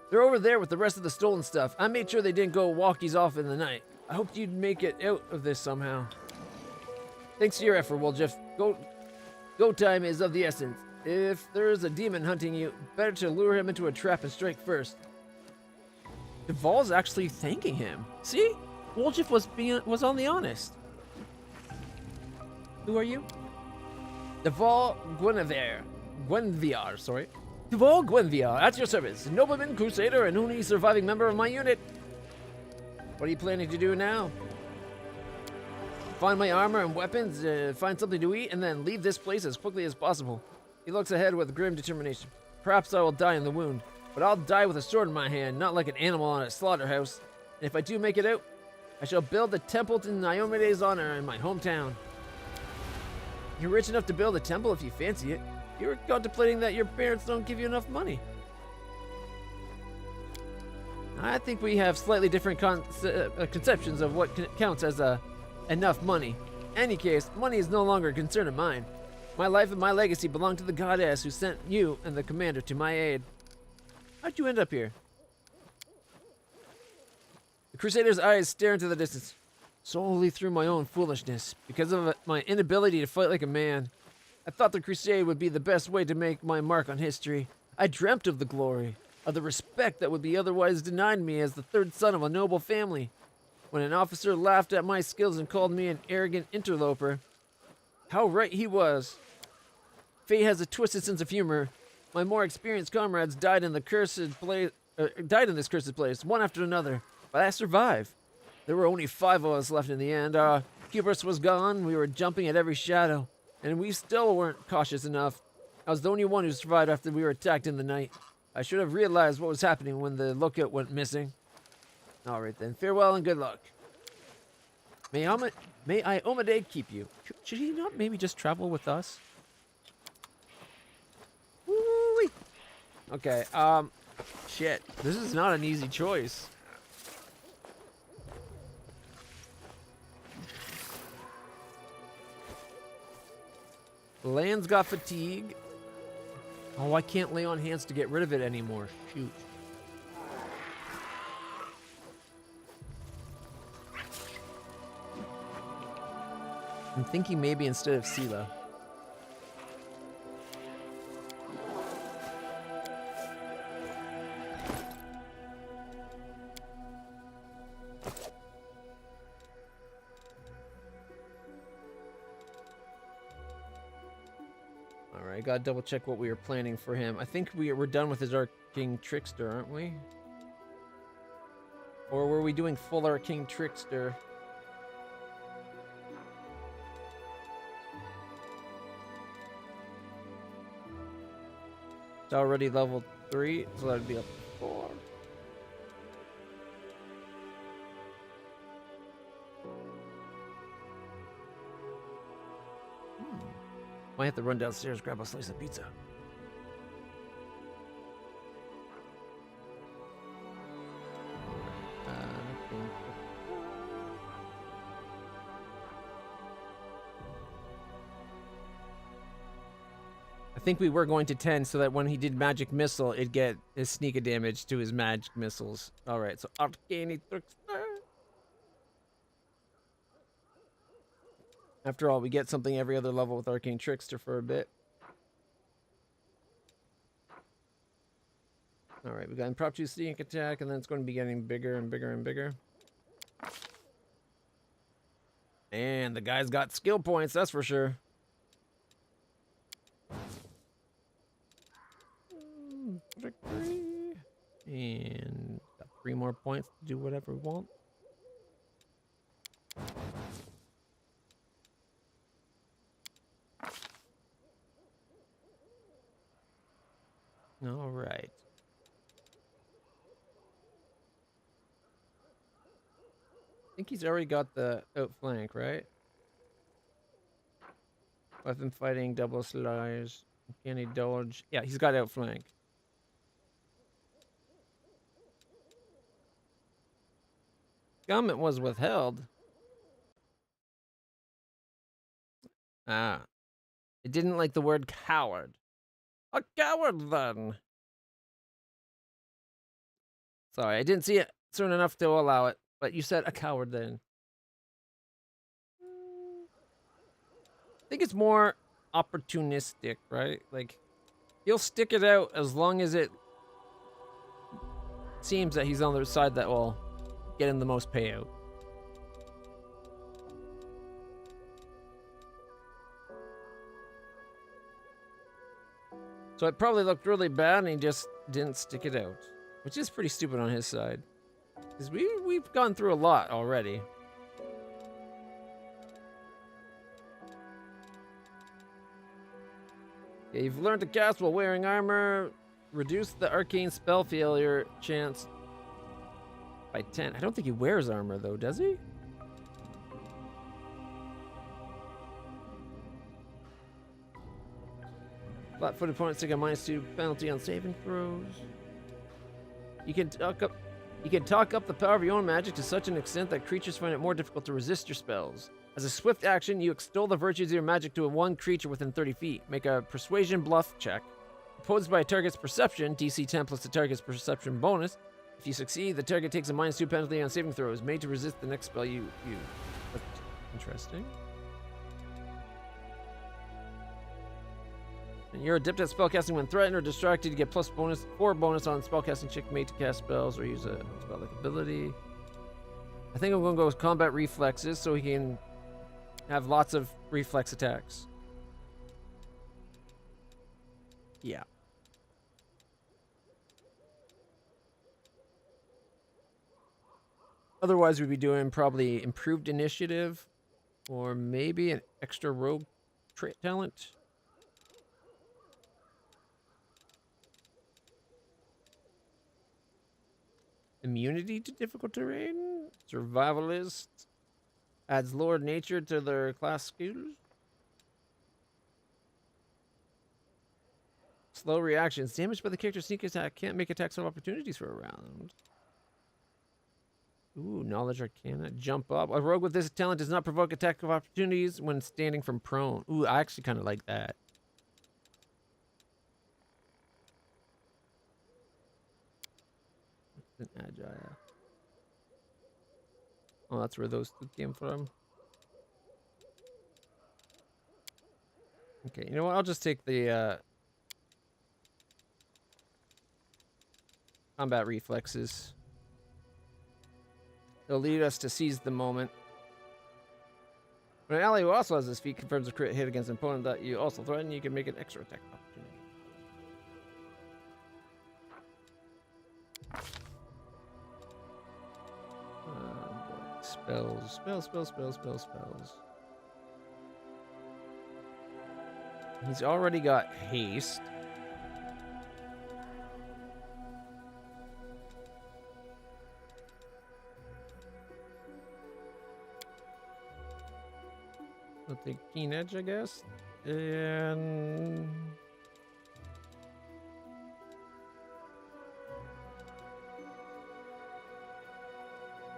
[SPEAKER 2] They're over there with the rest of the stolen stuff. I made sure they didn't go walkies off in the night. I hoped you'd make it out of this somehow. Thanks to your effort, Woljeff. Go time is of the essence. If there's a demon hunting you, better to lure him into a trap and strike first. Duvall's actually thanking him. See? Woljeff was on the honest. Who are you? Duval Gwenviar, sorry. Duval Gwenviar, at your service. Nobleman, crusader, and only surviving member of my unit. What are you planning to do now? Find my armor and weapons, find something to eat, and then leave this place as quickly as possible. He looks ahead with grim determination. Perhaps I will die in the wound, but I'll die with a sword in my hand, not like an animal on a slaughterhouse. And if I do make it out, I shall build a temple to Niomede's honor in my hometown. You're rich enough to build a temple if you fancy it. You were contemplating that your parents don't give you enough money. I think we have slightly different conceptions of what counts as enough money. In any case, money is no longer a concern of mine. My life and my legacy belong to the goddess who sent you and the commander to my aid. How'd you end up here? The crusader's eyes stare into the distance. Solely through my own foolishness, because of my inability to fight like a man. I thought the crusade would be the best way to make my mark on history. I dreamt of the glory, of the respect that would be otherwise denied me as the third son of a noble family. When an officer laughed at my skills and called me an arrogant interloper, how right he was. Fate has a twisted sense of humor. My more experienced comrades died in this cursed place, one after another, but I survived. There were only 5 of us left in the end. Hubris was gone, we were jumping at every shadow, and we still weren't cautious enough. I was the only one who survived after we were attacked in the night. I should have realized what was happening when the lookout went missing. Alright then, farewell and good luck. May Iomade keep you. Should he not maybe just travel with us? Woo-wee. Okay, shit. This is not an easy choice. Land's got fatigue. Oh, I can't lay on hands to get rid of it anymore. Shoot. I'm thinking maybe instead of Sela. Alright, gotta double check what we were planning for him. I think we're done with his Arcane Trickster, aren't we? Or were we doing full Arcane Trickster? It's already level 3, so that'd be up to 4. Might have to run downstairs, grab a slice of pizza. I think we were going to 10 so that when he did magic missile, it'd get his sneak damage to his magic missiles. All right, so Arcane Trickster. After all, we get something every other level with Arcane Trickster for a bit. All right, we got Improp 2 sneak attack, and then it's going to be getting bigger and bigger and bigger. And the guy's got skill points, that's for sure. Victory. And got 3 more points to do whatever we want. All right. I think he's already got the outflank, right? Weapon fighting, double slice, can he dodge? Yeah, he's got outflank. Comment was withheld. Ah. It didn't like the word coward. A coward, then. Sorry, I didn't see it soon enough to allow it, but you said a coward then. I think it's more opportunistic, right? Like, he'll stick it out as long as it seems that he's on the side that will get him the most payout. So it probably looked really bad and he just didn't stick it out. Which is pretty stupid on his side. Because we've gone through a lot already. Yeah, you've learned to cast while wearing armor. Reduce the arcane spell failure chance by 10. I don't think he wears armor though, does he? Flat-footed opponents take a -2 penalty on saving throws. You can talk up the power of your own magic to such an extent that creatures find it more difficult to resist your spells. As a swift action, you extol the virtues of your magic to one creature within 30 feet. Make a persuasion bluff check. Opposed by a target's perception, DC 10 plus the target's perception bonus. If you succeed, the target takes a -2 penalty on saving throws made to resist the next spell you use. That's interesting. And you're adept at spellcasting when threatened or distracted. You get +4 bonus on spellcasting check made to cast spells or use a spell-like ability. I think I'm going to go with combat reflexes so he can have lots of reflex attacks. Yeah. Otherwise, we'd be doing probably improved initiative or maybe an extra rogue trait talent. Immunity to difficult terrain. Survivalist. Adds Lord Nature to their class skills. Slow reactions. Damaged by the character's sneak attack. Can't make attacks of opportunities for a round. Ooh, Knowledge Arcana. Jump up. A rogue with this talent does not provoke attack of opportunities when standing from prone. Ooh, I actually kind of like that. An agile. Oh, that's where those two came from. Okay, you know what? I'll just take the combat reflexes. It'll lead us to seize the moment. When an ally who also has this feat confirms a crit hit against an opponent that you also threaten, you can make an extra attack opportunity. Spells. He's already got haste. I'll take Keen Edge, I guess. And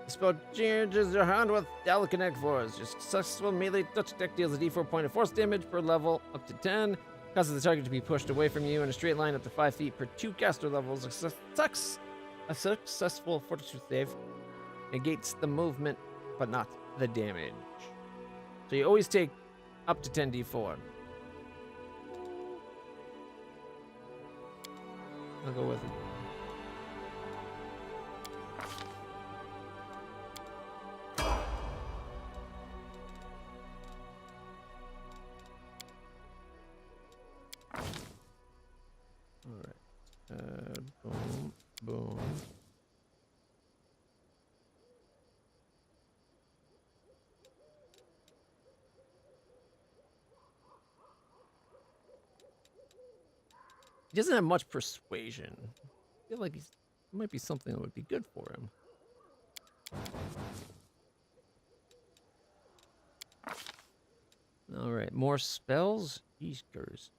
[SPEAKER 2] the spell changes your hand with Telekinetic Force. Your successful melee touch attack deals a d4 point of force damage per level up to 10. Causes the target to be pushed away from you in a straight line up to 5 feet per 2 caster levels. A successful fortitude save negates the movement, but not the damage. So you always take up to 10d4. I'll go with it. Boom, boom. He doesn't have much persuasion. I feel like it might be something that would be good for him. All right, more spells. Easters.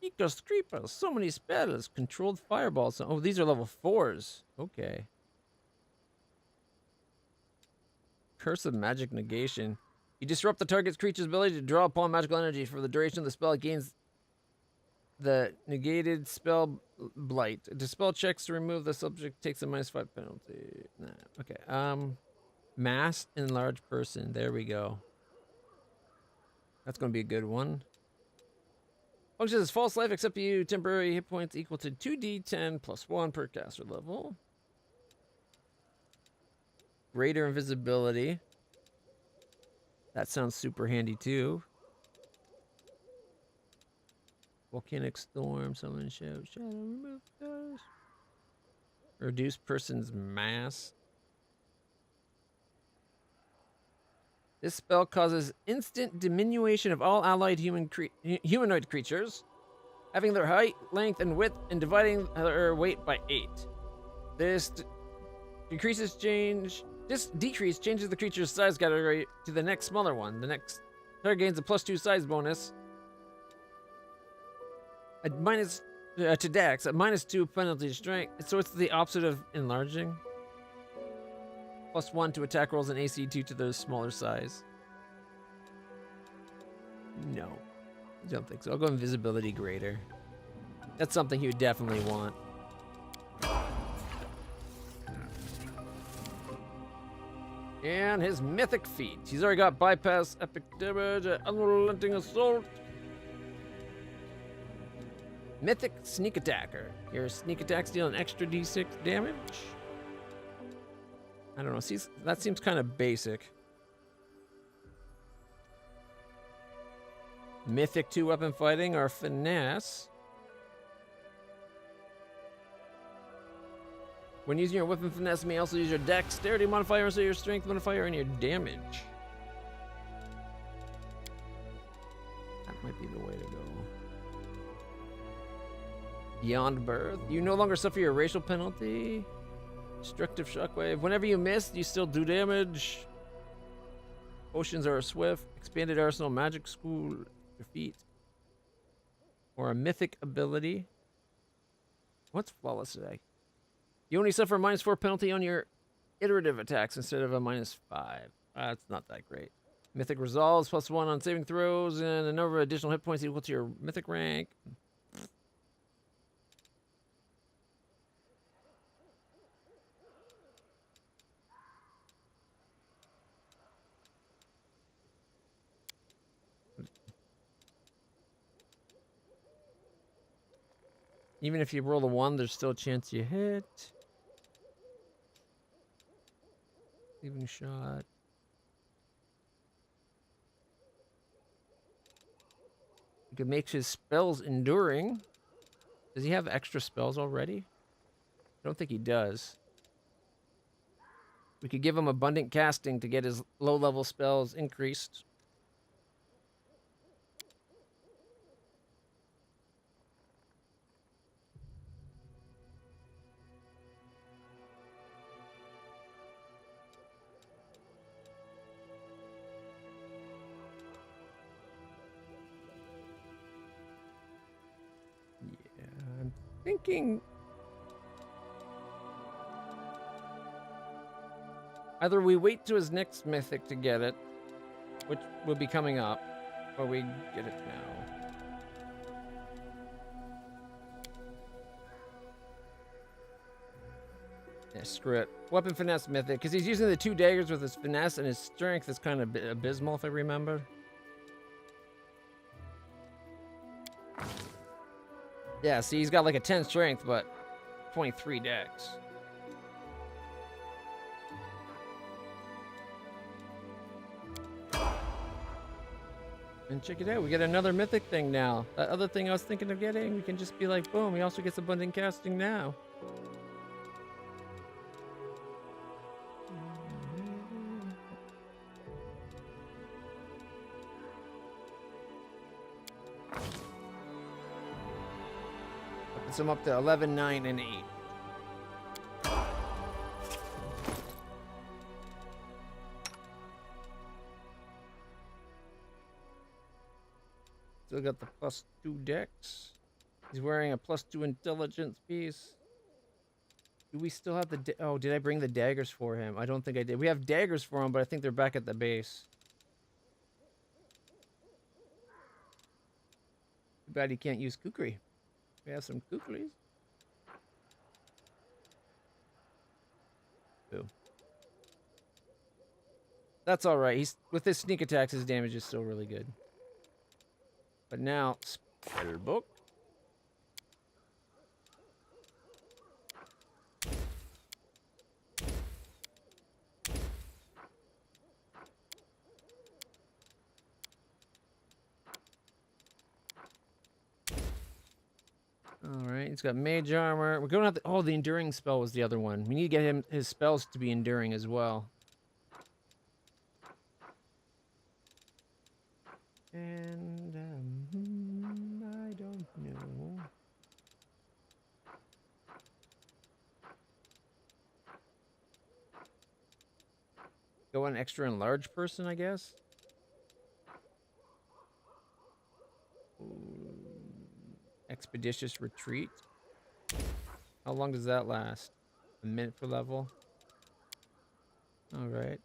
[SPEAKER 2] Eagles creepers, so many spells. Controlled fireballs. Oh, these are level 4s. Okay. Curse of Magic Negation. You disrupt the target's creature's ability to draw upon magical energy for the duration of the spell. It gains the negated spell blight. Dispel checks to remove the subject takes a -5 penalty. Nah. Okay. Mass enlarged person. There we go. That's gonna be a good one. Functions as false life, except you temporary hit points equal to 2d10 plus 1 per caster level. Greater invisibility. That sounds super handy too. Volcanic storm, summon shadow, remove those. Reduce person's mass. This spell causes instant diminution of all allied humanoid creatures, having their height, length, and width, and dividing their weight by 8. This decrease changes the creature's size category to the next smaller one. The next target gains a +2 size bonus. A minus to Dex, a -2 penalty to strength. So it's the opposite of enlarging. +1 to attack rolls and AC 2 to their smaller size. No, I don't think so. I'll go invisibility greater. That's something you would definitely want. And his mythic feat. He's already got bypass, epic damage, unrelenting assault. Mythic sneak attacker. Your sneak attacks deal an extra d6 damage. I don't know. That seems kind of basic. Mythic 2 weapon fighting or finesse. When using your weapon finesse, you may also use your dexterity modifier instead of your strength modifier and your damage. That might be the way to go. Beyond birth. You no longer suffer your racial penalty. Destructive shockwave. Whenever you miss, you still do damage. Potions are swift. Expanded arsenal, magic school, defeat. Or a mythic ability. What's flawless today? You only suffer a -4 penalty on your iterative attacks instead of a -5. That's not that great. Mythic resolves, +1 on saving throws, and a number of additional hit points equal to your mythic rank. Even if you roll a 1, there's still a chance you hit. Even shot. You could make his spells enduring. Does he have extra spells already? I don't think he does. We could give him abundant casting to get his low-level spells increased. Thinking either we wait to his next mythic to get it, which will be coming up, or we get it now. Yeah, screw it. Weapon finesse mythic, because he's using the 2 daggers with his finesse, and his strength is kind of abysmal, if I remember. Yeah, see, he's got like a 10 strength, but 23 dex. And check it out, we get another mythic thing now. That other thing I was thinking of getting, we can just be like, boom, he also gets abundant casting now. Puts him up to 11, 9, and 8. Still got the +2 dex. He's wearing a +2 intelligence piece. Do we still have the... Oh, did I bring the daggers for him? I don't think I did. We have daggers for him, but I think they're back at the base. Too bad he can't use kukri. We have some kukris. Ooh. That's alright. He's with his sneak attacks, his damage is still really good. But now, spell book. Alright, he's got mage armor. We're going to have the... Oh, the enduring spell was the other one. We need to get him his spells to be enduring as well. And, I don't know. Go an extra enlarged person, I guess? Ooh. Expeditious retreat. How long does that last? A minute per level? Alright.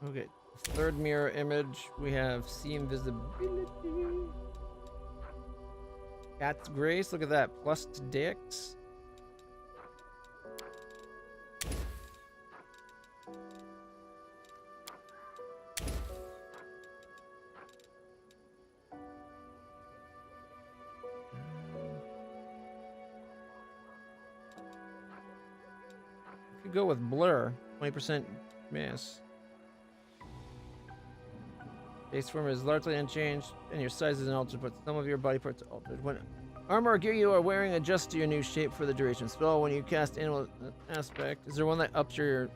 [SPEAKER 2] Okay. Third mirror image. We have see invisibility. Cat's grace. Look at that. +2 dex. Go with blur, 20% miss. Base form is largely unchanged, and your size is altered, but some of your body parts are altered. When armor or gear you are wearing adjusts to your new shape for the duration. Spell when you cast animal aspect. Is there one that ups your...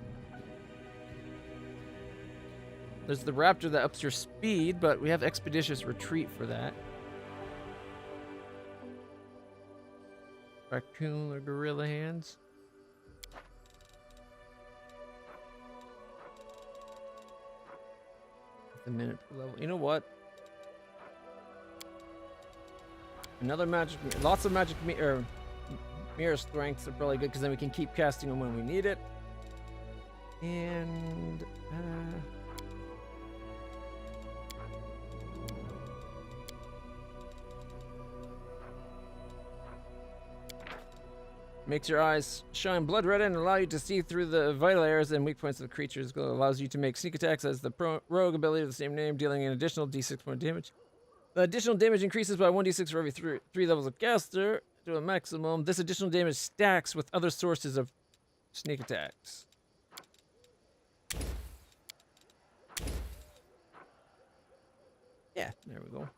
[SPEAKER 2] There's the raptor that ups your speed, but we have expeditious retreat for that. Raccoon or gorilla hands. A minute per level. You know what? Another magic, lots of magic mirror strengths are probably good because then we can keep casting them when we need it. And makes your eyes shine blood red and allow you to see through the vital areas and weak points of the creatures. Allows you to make sneak attacks as the rogue ability of the same name, dealing an additional d6 point damage. The additional damage increases by 1d6 for every three levels of caster to a maximum. This additional damage stacks with other sources of sneak attacks. Yeah, there we go.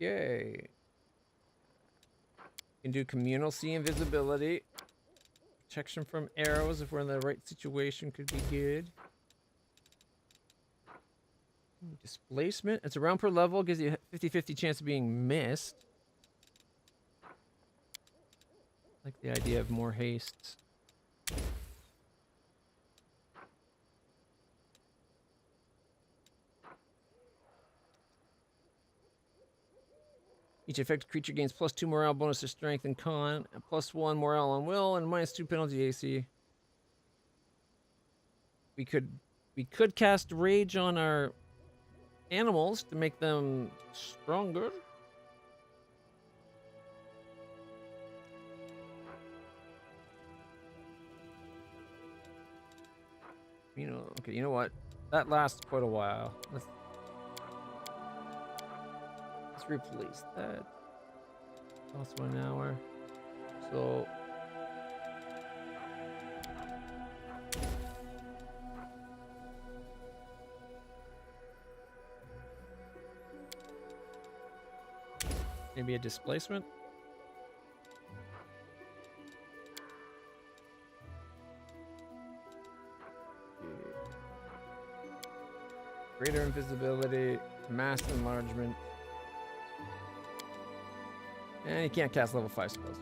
[SPEAKER 2] Okay. Can do communal see invisibility. Protection from arrows if we're in the right situation could be good. Displacement. It's a round per level. Gives you a 50-50 chance of being missed. I like the idea of more haste. Each affected creature gains +2 morale bonus to strength and con, and +1 morale and will, and -2 penalty AC. We could cast rage on our animals to make them stronger. You know, okay, you know what? That lasts quite a while. Let's replace that. Costs 1 hour. So maybe a displacement. Greater invisibility, mass enlargement. And you can't cast level 5 spells.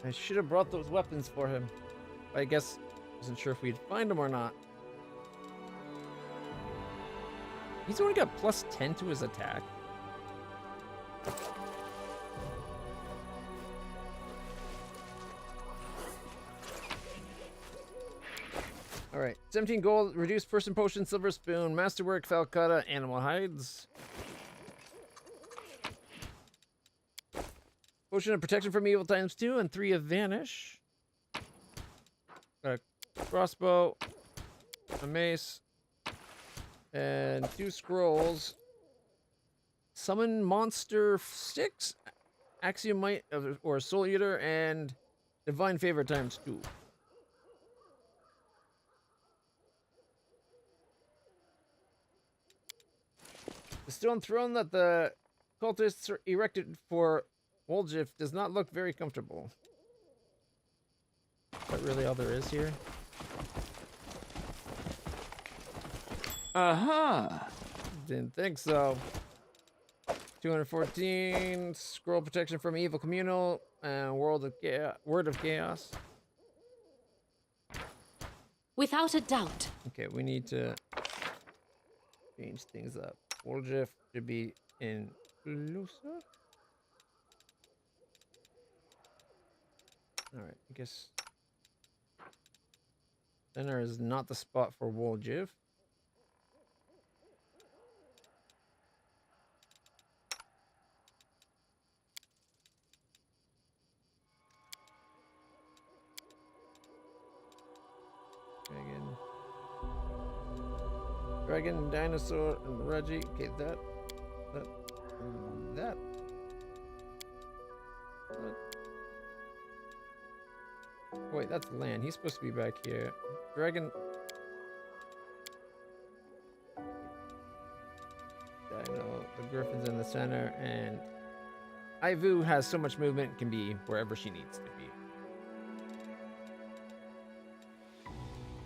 [SPEAKER 2] I should have brought those weapons for him. I guess I wasn't sure if we'd find them or not. He's only got plus 10 to his attack. Alright, 17 gold, reduced person potion, silver spoon, masterwork, falcata, animal hides. Potion of protection from evil ×2 and 3 of vanish. Got a crossbow, a mace, and 2 scrolls. Summon monster 6, axiomite or soul eater, and divine favor ×2. The stone throne that the cultists erected for Woljif does not look very comfortable. Is that really all there is here? Didn't think so. 214 scroll protection from evil communal and word of chaos.
[SPEAKER 4] Without a doubt.
[SPEAKER 2] Okay, we need to change things up. Woljif should be inclusive. Alright, I guess center is not the spot for Woljif. Dragon, dinosaur, and Reggie. Okay, that. What? Wait, that's land. He's supposed to be back here. Dragon. Dino. The griffin's in the center, and Ivu has so much movement, can be wherever she needs to be.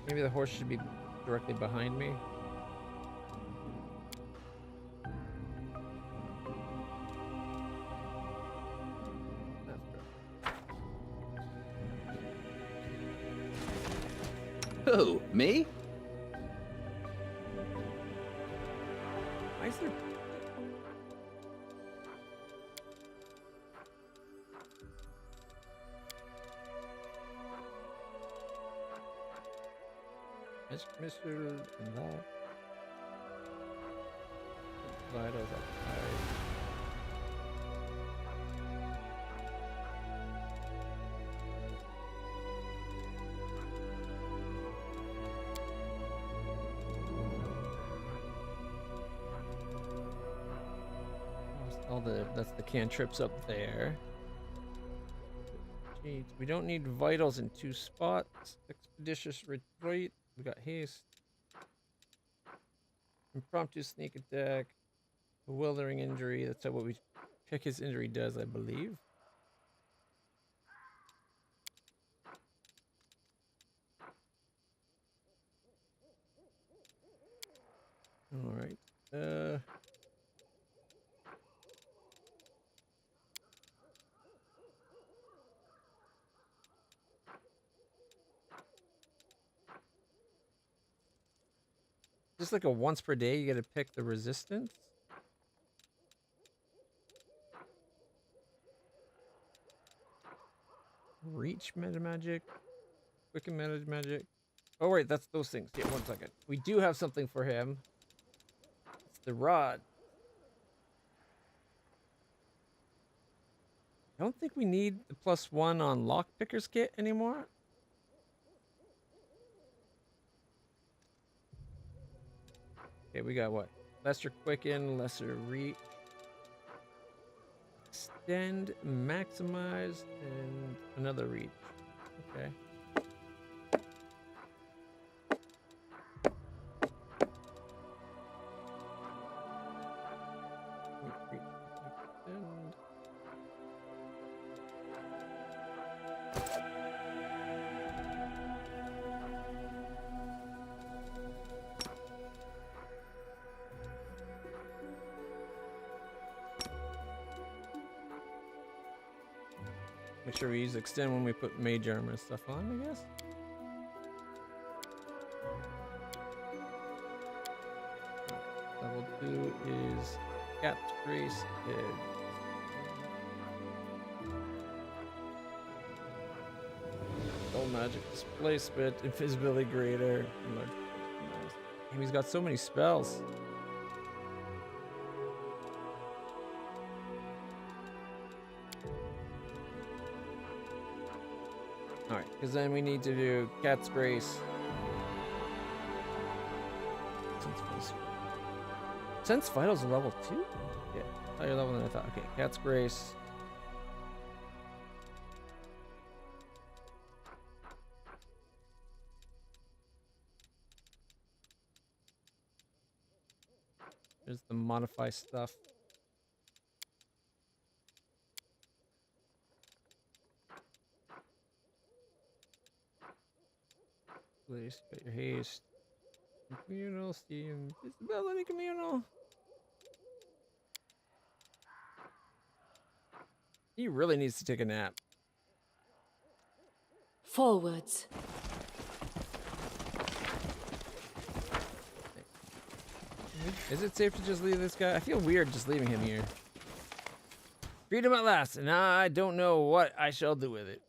[SPEAKER 2] Maybe the horse should be directly behind me.
[SPEAKER 10] Who? Me?
[SPEAKER 2] Why is there... Mr. and that. Vitals outside. That's the cantrips up there. Jeez, we don't need vitals in 2 spots. Expeditious retreat. We got haste. Impromptu sneak attack. Bewildering injury. That's what we pick his injury does, I believe. All right. Just like a once per day, you gotta pick the resistance. Reach meta magic, quicken meta magic. Oh wait, that's those things. Yeah, 1 second. We do have something for him. the rod. I don't think we need the +1 on Lockpicker's kit anymore. Okay, we got what? Lesser Quicken, Lesser Reach. Extend, Maximize, and another Reach. Okay. Extend. Make sure we use extend when we put mage armor and stuff on, I guess. Level 2 is Cat's Grace. Spell magic displacement, invisibility greater. Damn, he's got so many spells. Alright, because then we need to do Cat's Grace. Sense Vital's a level 2? Yeah, higher level than I thought. Okay, Cat's Grace. There's the modify stuff. Please, got your haste. Communal, steam, visibility, communal. He really needs to take a nap.
[SPEAKER 4] Forwards.
[SPEAKER 2] Is it safe to just leave this guy? I feel weird just leaving him here. Freedom at last, and I don't know what I shall do with it.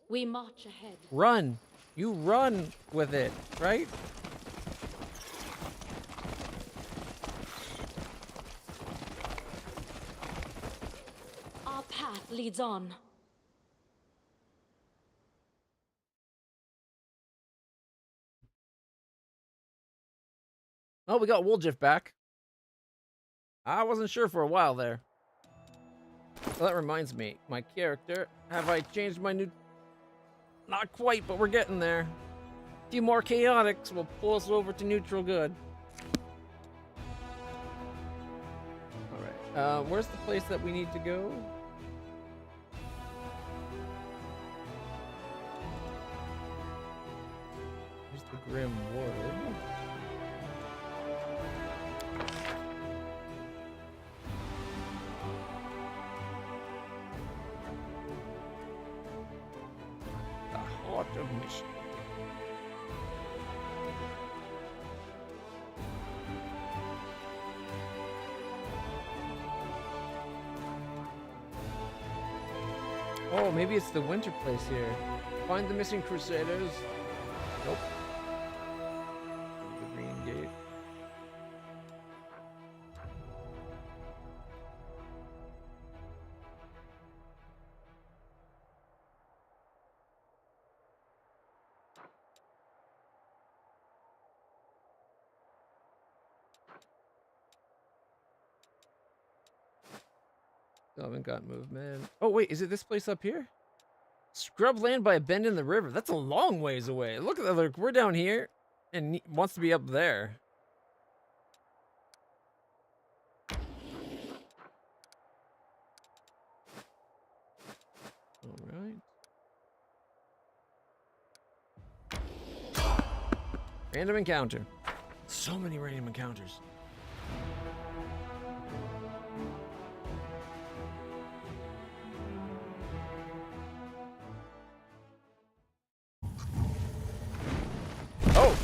[SPEAKER 4] We march ahead.
[SPEAKER 2] Run! You run with it, right?
[SPEAKER 4] Our path leads on.
[SPEAKER 2] Oh, we got Wooljiff back. I wasn't sure for a while there. Well, that reminds me, my character. Have I changed my new... Not quite, but we're getting there. A few more chaotics will pull us over to neutral good. Alright, where's the place that we need to go? Here's the Grim Wood. Of mission. Oh, maybe it's the winter place here. Find the missing crusaders. Nope. The green gate. Still haven't got movement. Oh wait, is it this place up here? Scrub land by a bend in the river. That's a long ways away. Look at that. Look, we're down here, and he wants to be up there. All right. Random encounter. So many random encounters. Oh!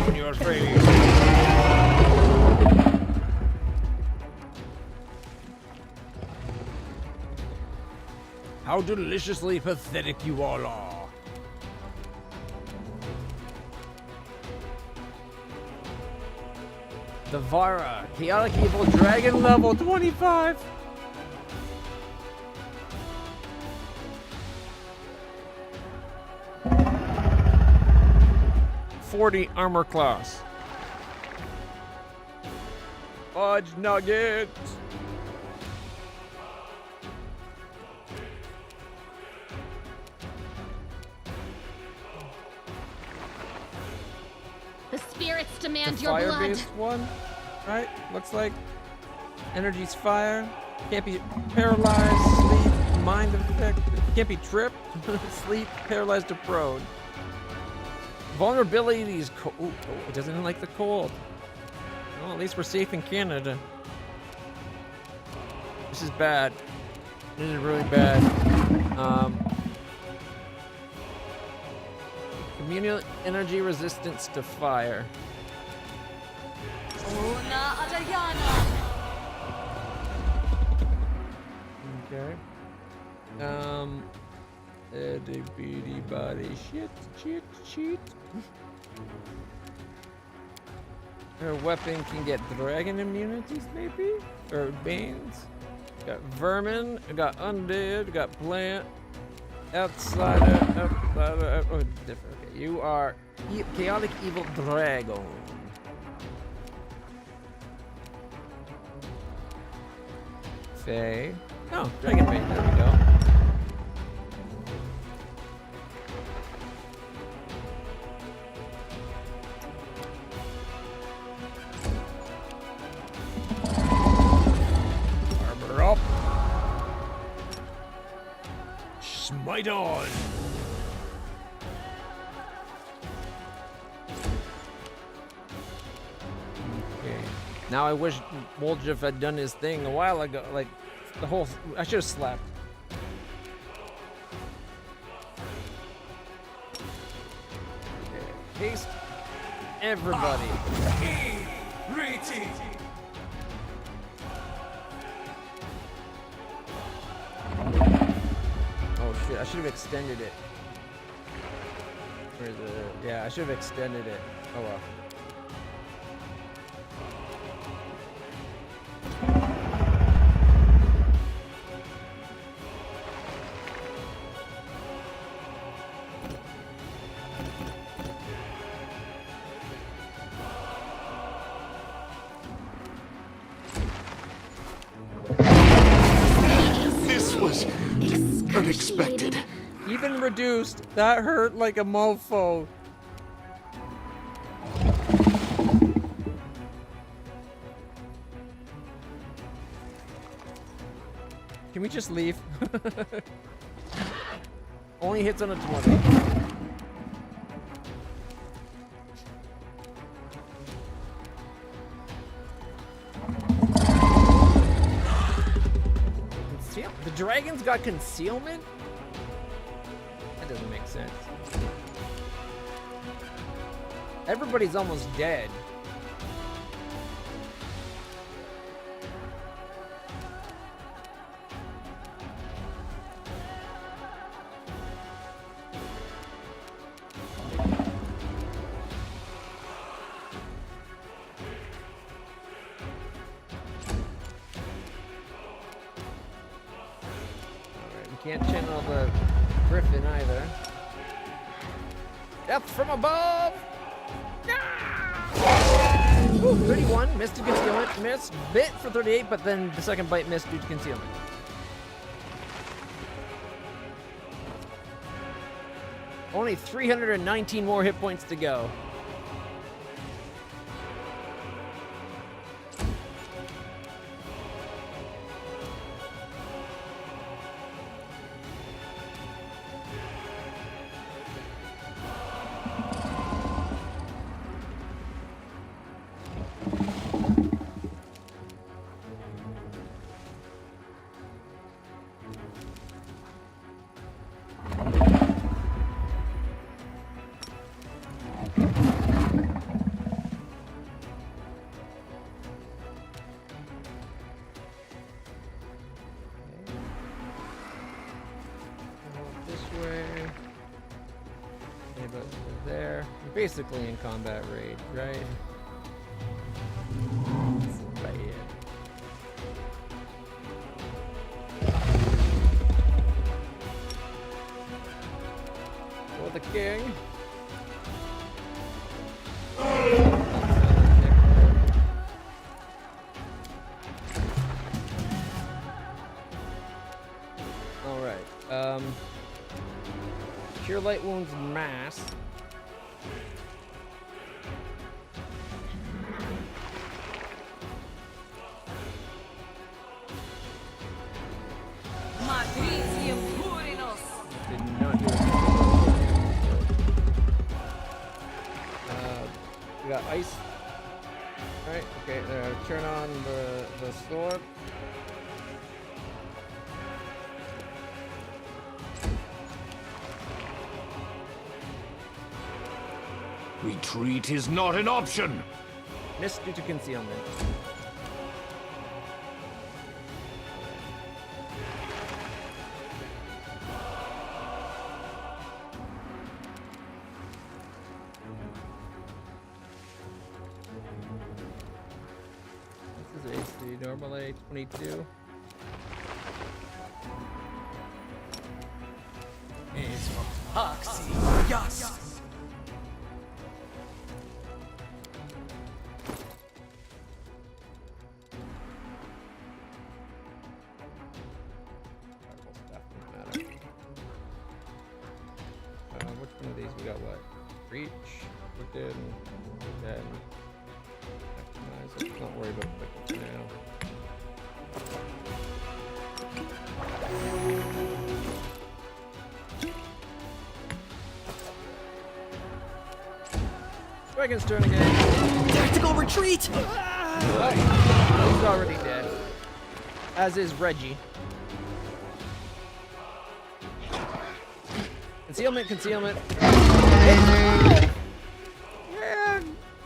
[SPEAKER 2] When you're afraid. How deliciously pathetic you all are. The Vara, chaotic evil dragon level 25. .40 armor class. Fudge nuggets.
[SPEAKER 3] The spirits
[SPEAKER 2] The
[SPEAKER 3] demand your blood.
[SPEAKER 2] fire-based one, right? Looks like energy's fire. Can't be paralyzed, sleep, mind effect. Can't be tripped, sleep, paralyzed, or prone. Vulnerability is cold. Ooh, it doesn't like the cold. Well, at least we're safe in Canada. This is bad. This is really bad. Communal energy resistance to fire. Okay. Itty bitty body shit. Her weapon can get dragon immunities, maybe? Or banes? Got vermin, got undead, got plant, outsider, oh, different. Okay, you are chaotic evil dragon. Faye. Oh, dragon bane, there we go. Armor up. Smite on. Okay. Now I wish Woljif had done his thing a while ago. Like the whole. I should have slept. Okay. Haste everybody. Oh shit! I should have extended it. Where's it? Yeah, I should have extended it. Oh well.
[SPEAKER 6] This was unexpected.
[SPEAKER 2] Even reduced, that hurt like a mofo. Can we just leave? Only hits on a 20. The dragon's got concealment? That doesn't make sense. Everybody's almost dead. Can't channel the griffin either. Death from above! Ah! Ooh, 31, missed to concealment, missed, bit for 38, but then the second bite missed due to concealment. Only 319 more hit points to go. There. You're basically in combat raid, right? King. All right. Cure light wounds mass. Did not do it. We got ice. Right, okay, there. Turn on the sword.
[SPEAKER 7] Retreat is not an option.
[SPEAKER 2] Missed due to concealment. This is AC, normally 22. Which one of these we got what? Reach, within, dead. Let's not worry about quickness now. Dragon's turn again.
[SPEAKER 11] Tactical retreat!
[SPEAKER 2] Oh, he's already dead. As is Reggie. Concealment, concealment. Yeah,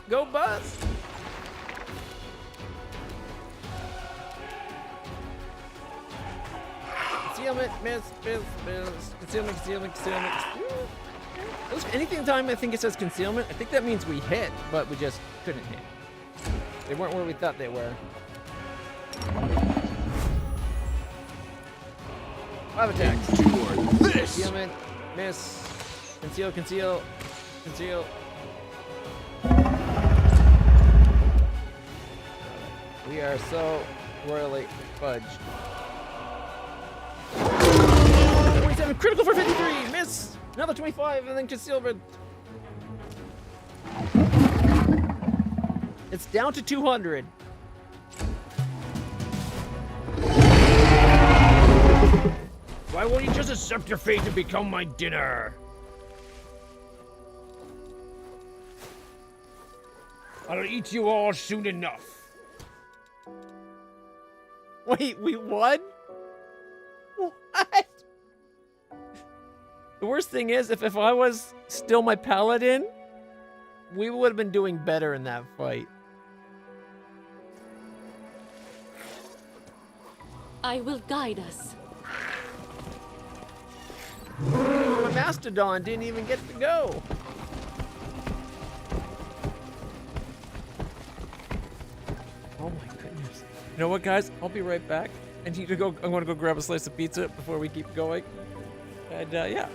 [SPEAKER 2] go Buzz. Concealment, miss. Concealment, concealment. Anything time I think it says concealment, I think that means we hit, but we just couldn't hit. They weren't where we thought they were. 5 attacks.
[SPEAKER 6] This.
[SPEAKER 2] Concealment, miss. Conceal, conceal, conceal. We are so royally fudged. 27, critical for 53, miss. Another 25, and then concealment. It's down to 200.
[SPEAKER 7] Why won't you just accept your fate and become my dinner? I'll eat you all soon enough.
[SPEAKER 2] Wait, we won? What? The worst thing is, if I was still my paladin, we would have been doing better in that fight.
[SPEAKER 4] I will guide us.
[SPEAKER 2] My Mastodon didn't even get to go. Oh my goodness. You know what, guys? I'll be right back. I need to go. I'm going to go grab a slice of pizza before we keep going. And yeah.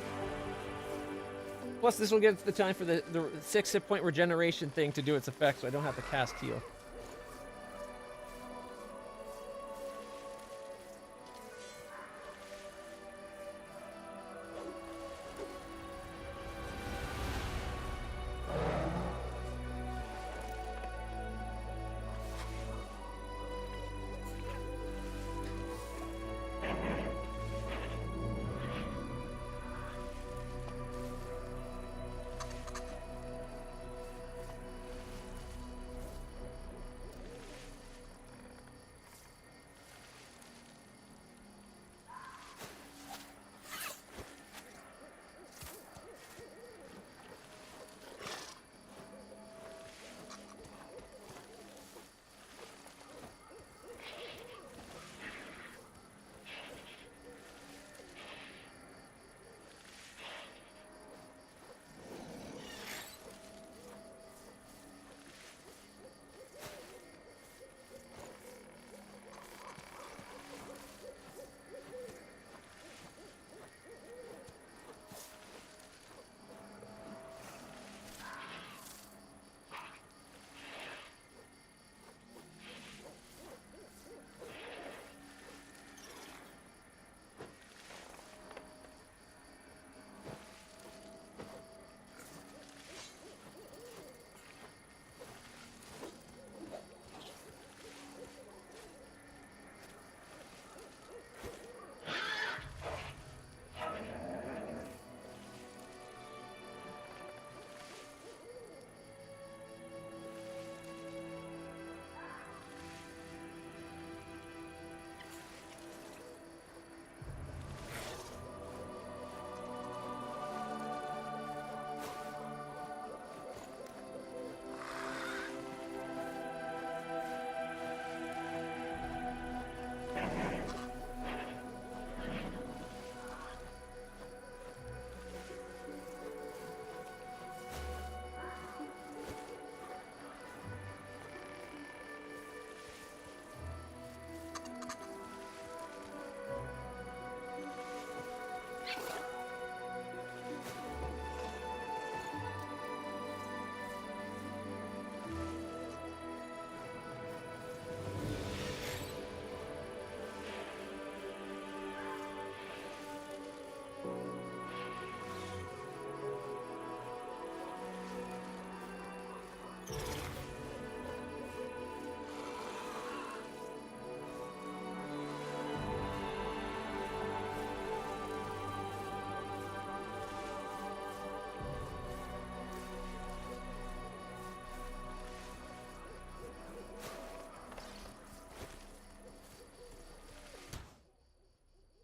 [SPEAKER 2] Plus, this will give the time for the 6 hit point regeneration thing to do its effect, so I don't have to cast heal.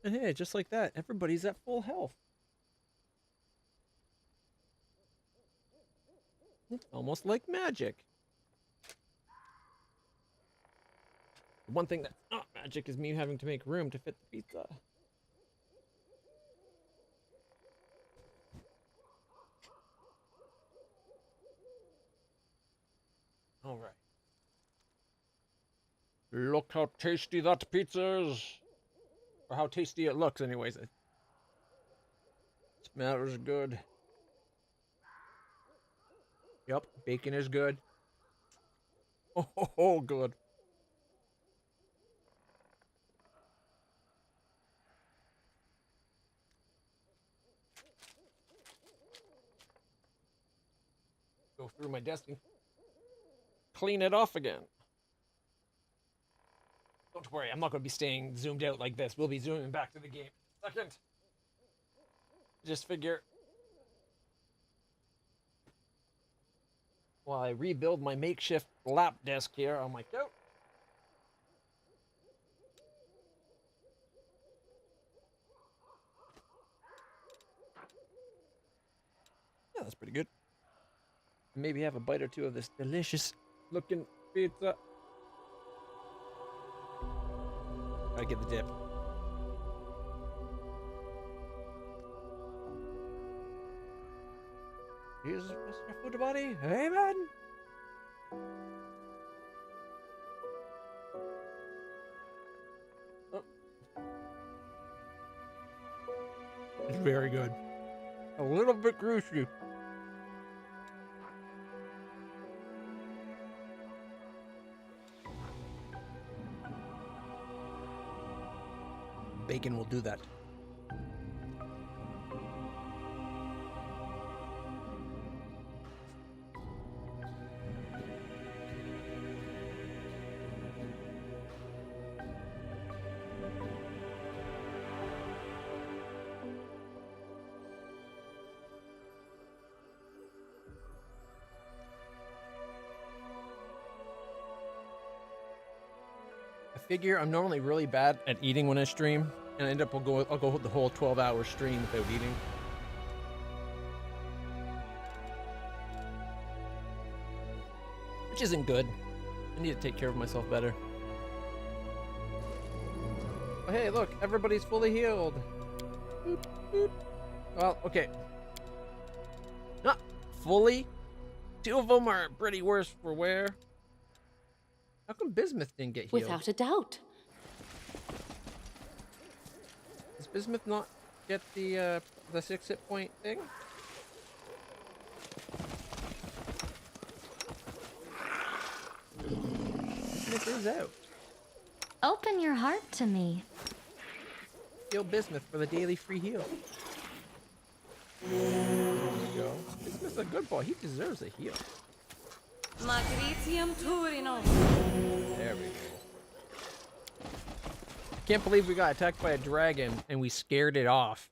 [SPEAKER 2] And hey, just like that, everybody's at full health. It's almost like magic. One thing that's not magic is me having to make room to fit the pizza. All right.
[SPEAKER 1] Look how tasty that pizza is.
[SPEAKER 2] Or how tasty it looks, anyways. It smells good. Yep, bacon is good. Oh, good. Go through my desk and clean it off again. Don't worry, I'm not going to be staying zoomed out like this. We'll be zooming back to the game. Second. Just figure. While I rebuild my makeshift lap desk here, I'm like, go. Yeah, that's pretty good. Maybe have a bite or two of this delicious looking pizza. Gotta get the dip. Here's Mr. Food Body. Hey, man. Oh. It's very good. A little bit greasy. Bacon will do that. I figure I'm normally really bad at eating when I stream, and I end up I'll go the whole 12-hour stream without eating. Which isn't good. I need to take care of myself better. Oh, hey, look, everybody's fully healed. Boop, boop. Well, okay. Not fully. Two of them are pretty worse for wear. How come Bismuth didn't get healed?
[SPEAKER 4] Without a doubt.
[SPEAKER 2] Does Bismuth not get the 6 hit point thing? Bismuth is out.
[SPEAKER 3] Open your heart to me.
[SPEAKER 2] Heal Bismuth for the daily free heal. There we go. Bismuth's a good boy. He deserves a heal.
[SPEAKER 8] Magritium Turino.
[SPEAKER 2] There we go. Can't believe we got attacked by a dragon and we scared it off.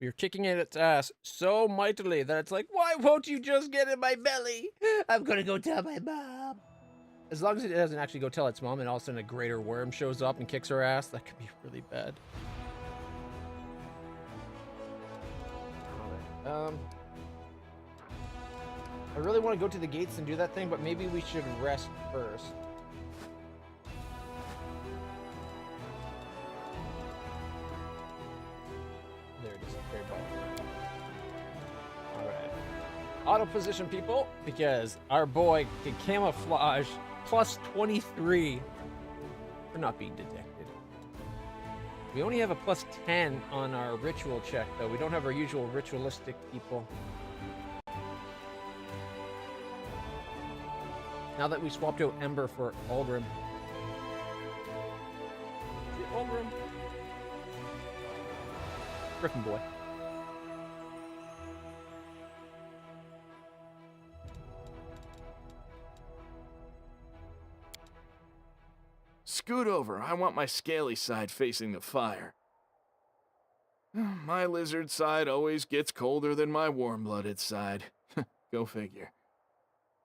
[SPEAKER 2] We were kicking at its ass so mightily that it's like, why won't you just get in my belly? I'm gonna go tell my mom. As long as it doesn't actually go tell its mom and all of a sudden a greater worm shows up and kicks her ass, that could be really bad. I really want to go to the gates and do that thing, but maybe we should rest first. There it is. Very bottom. Alright. Auto position, people, because our boy can camouflage plus 23 for not being detected. We only have a plus 10 on our ritual check, though. We don't have our usual ritualistic people. Now that we swapped out Ember for Aldrim. Is it Aldrim? Griffin boy.
[SPEAKER 6] Scoot over. I want my scaly side facing the fire. My lizard side always gets colder than my warm-blooded side. Go figure.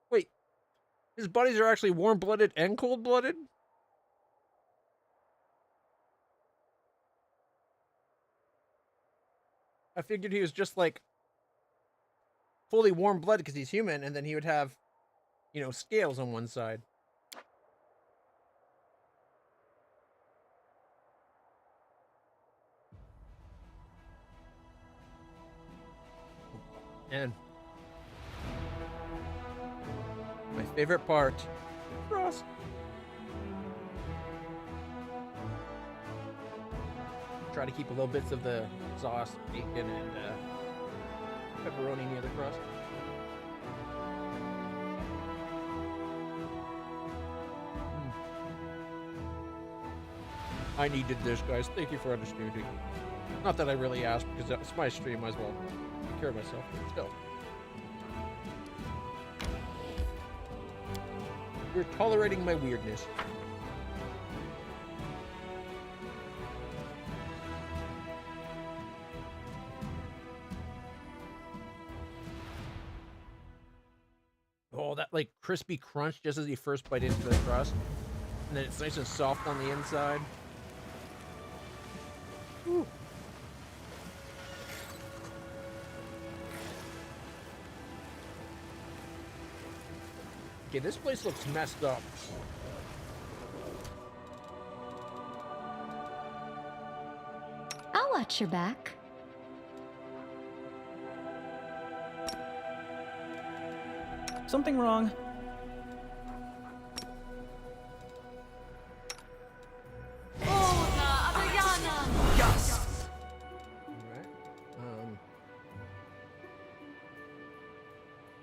[SPEAKER 2] Wait, his buddies are actually warm-blooded and cold-blooded? I figured he was just like fully warm-blooded because he's human, and then he would have, you know, scales on one side. And my favorite part, frost. Try to keep a little bits of the sauce, bacon, and pepperoni near the crust. I needed this, guys. Thank you for understanding. Not that I really asked, because it's my stream. Might as well take care of myself. Still. You're tolerating my weirdness. Oh, that like crispy crunch just as you first bite into the crust. And then it's nice and soft on the inside. Woo. Okay, this place looks messed up.
[SPEAKER 3] I'll watch your back.
[SPEAKER 11] Something wrong?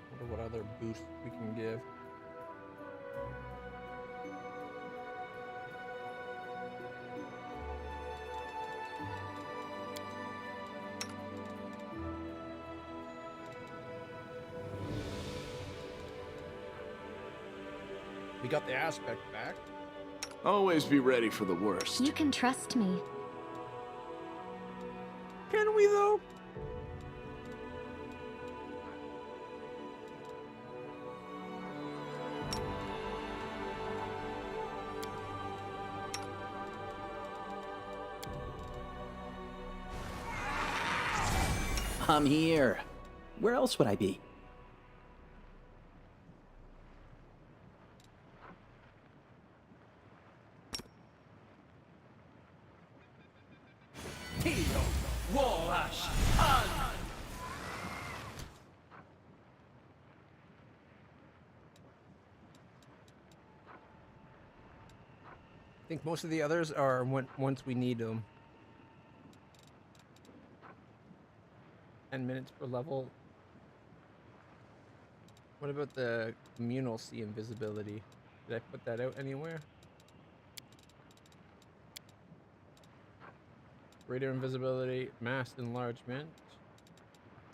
[SPEAKER 2] Wonder what other boosts we can give. We got the aspect back.
[SPEAKER 6] Always be ready for the worst.
[SPEAKER 3] You can trust me.
[SPEAKER 2] Can we though?
[SPEAKER 10] I'm here. Where else would I be?
[SPEAKER 2] I think most of the others are once we need them. 10 minutes per level. What about the communal sea invisibility? Did I put that out anywhere? Greater invisibility, mass enlargement.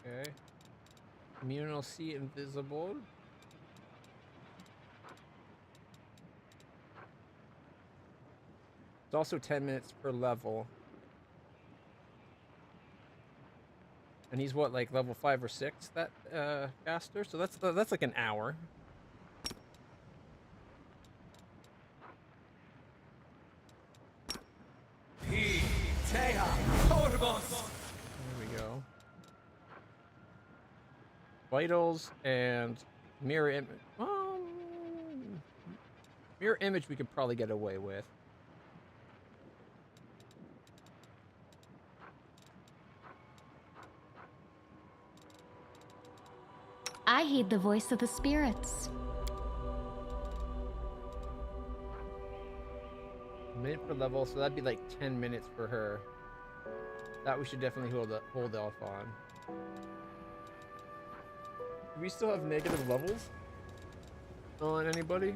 [SPEAKER 2] Okay. Communal sea invisible. It's also 10 minutes per level. And he's what, like level 5 or 6, that caster? So that's like an hour. There we go. Vitals and mirror image. Mirror image we could probably get away with.
[SPEAKER 3] I heed the voice of the spirits.
[SPEAKER 2] Minute per level, so that'd be like 10 minutes for her. That we should definitely hold off on. Do we still have negative levels on anybody?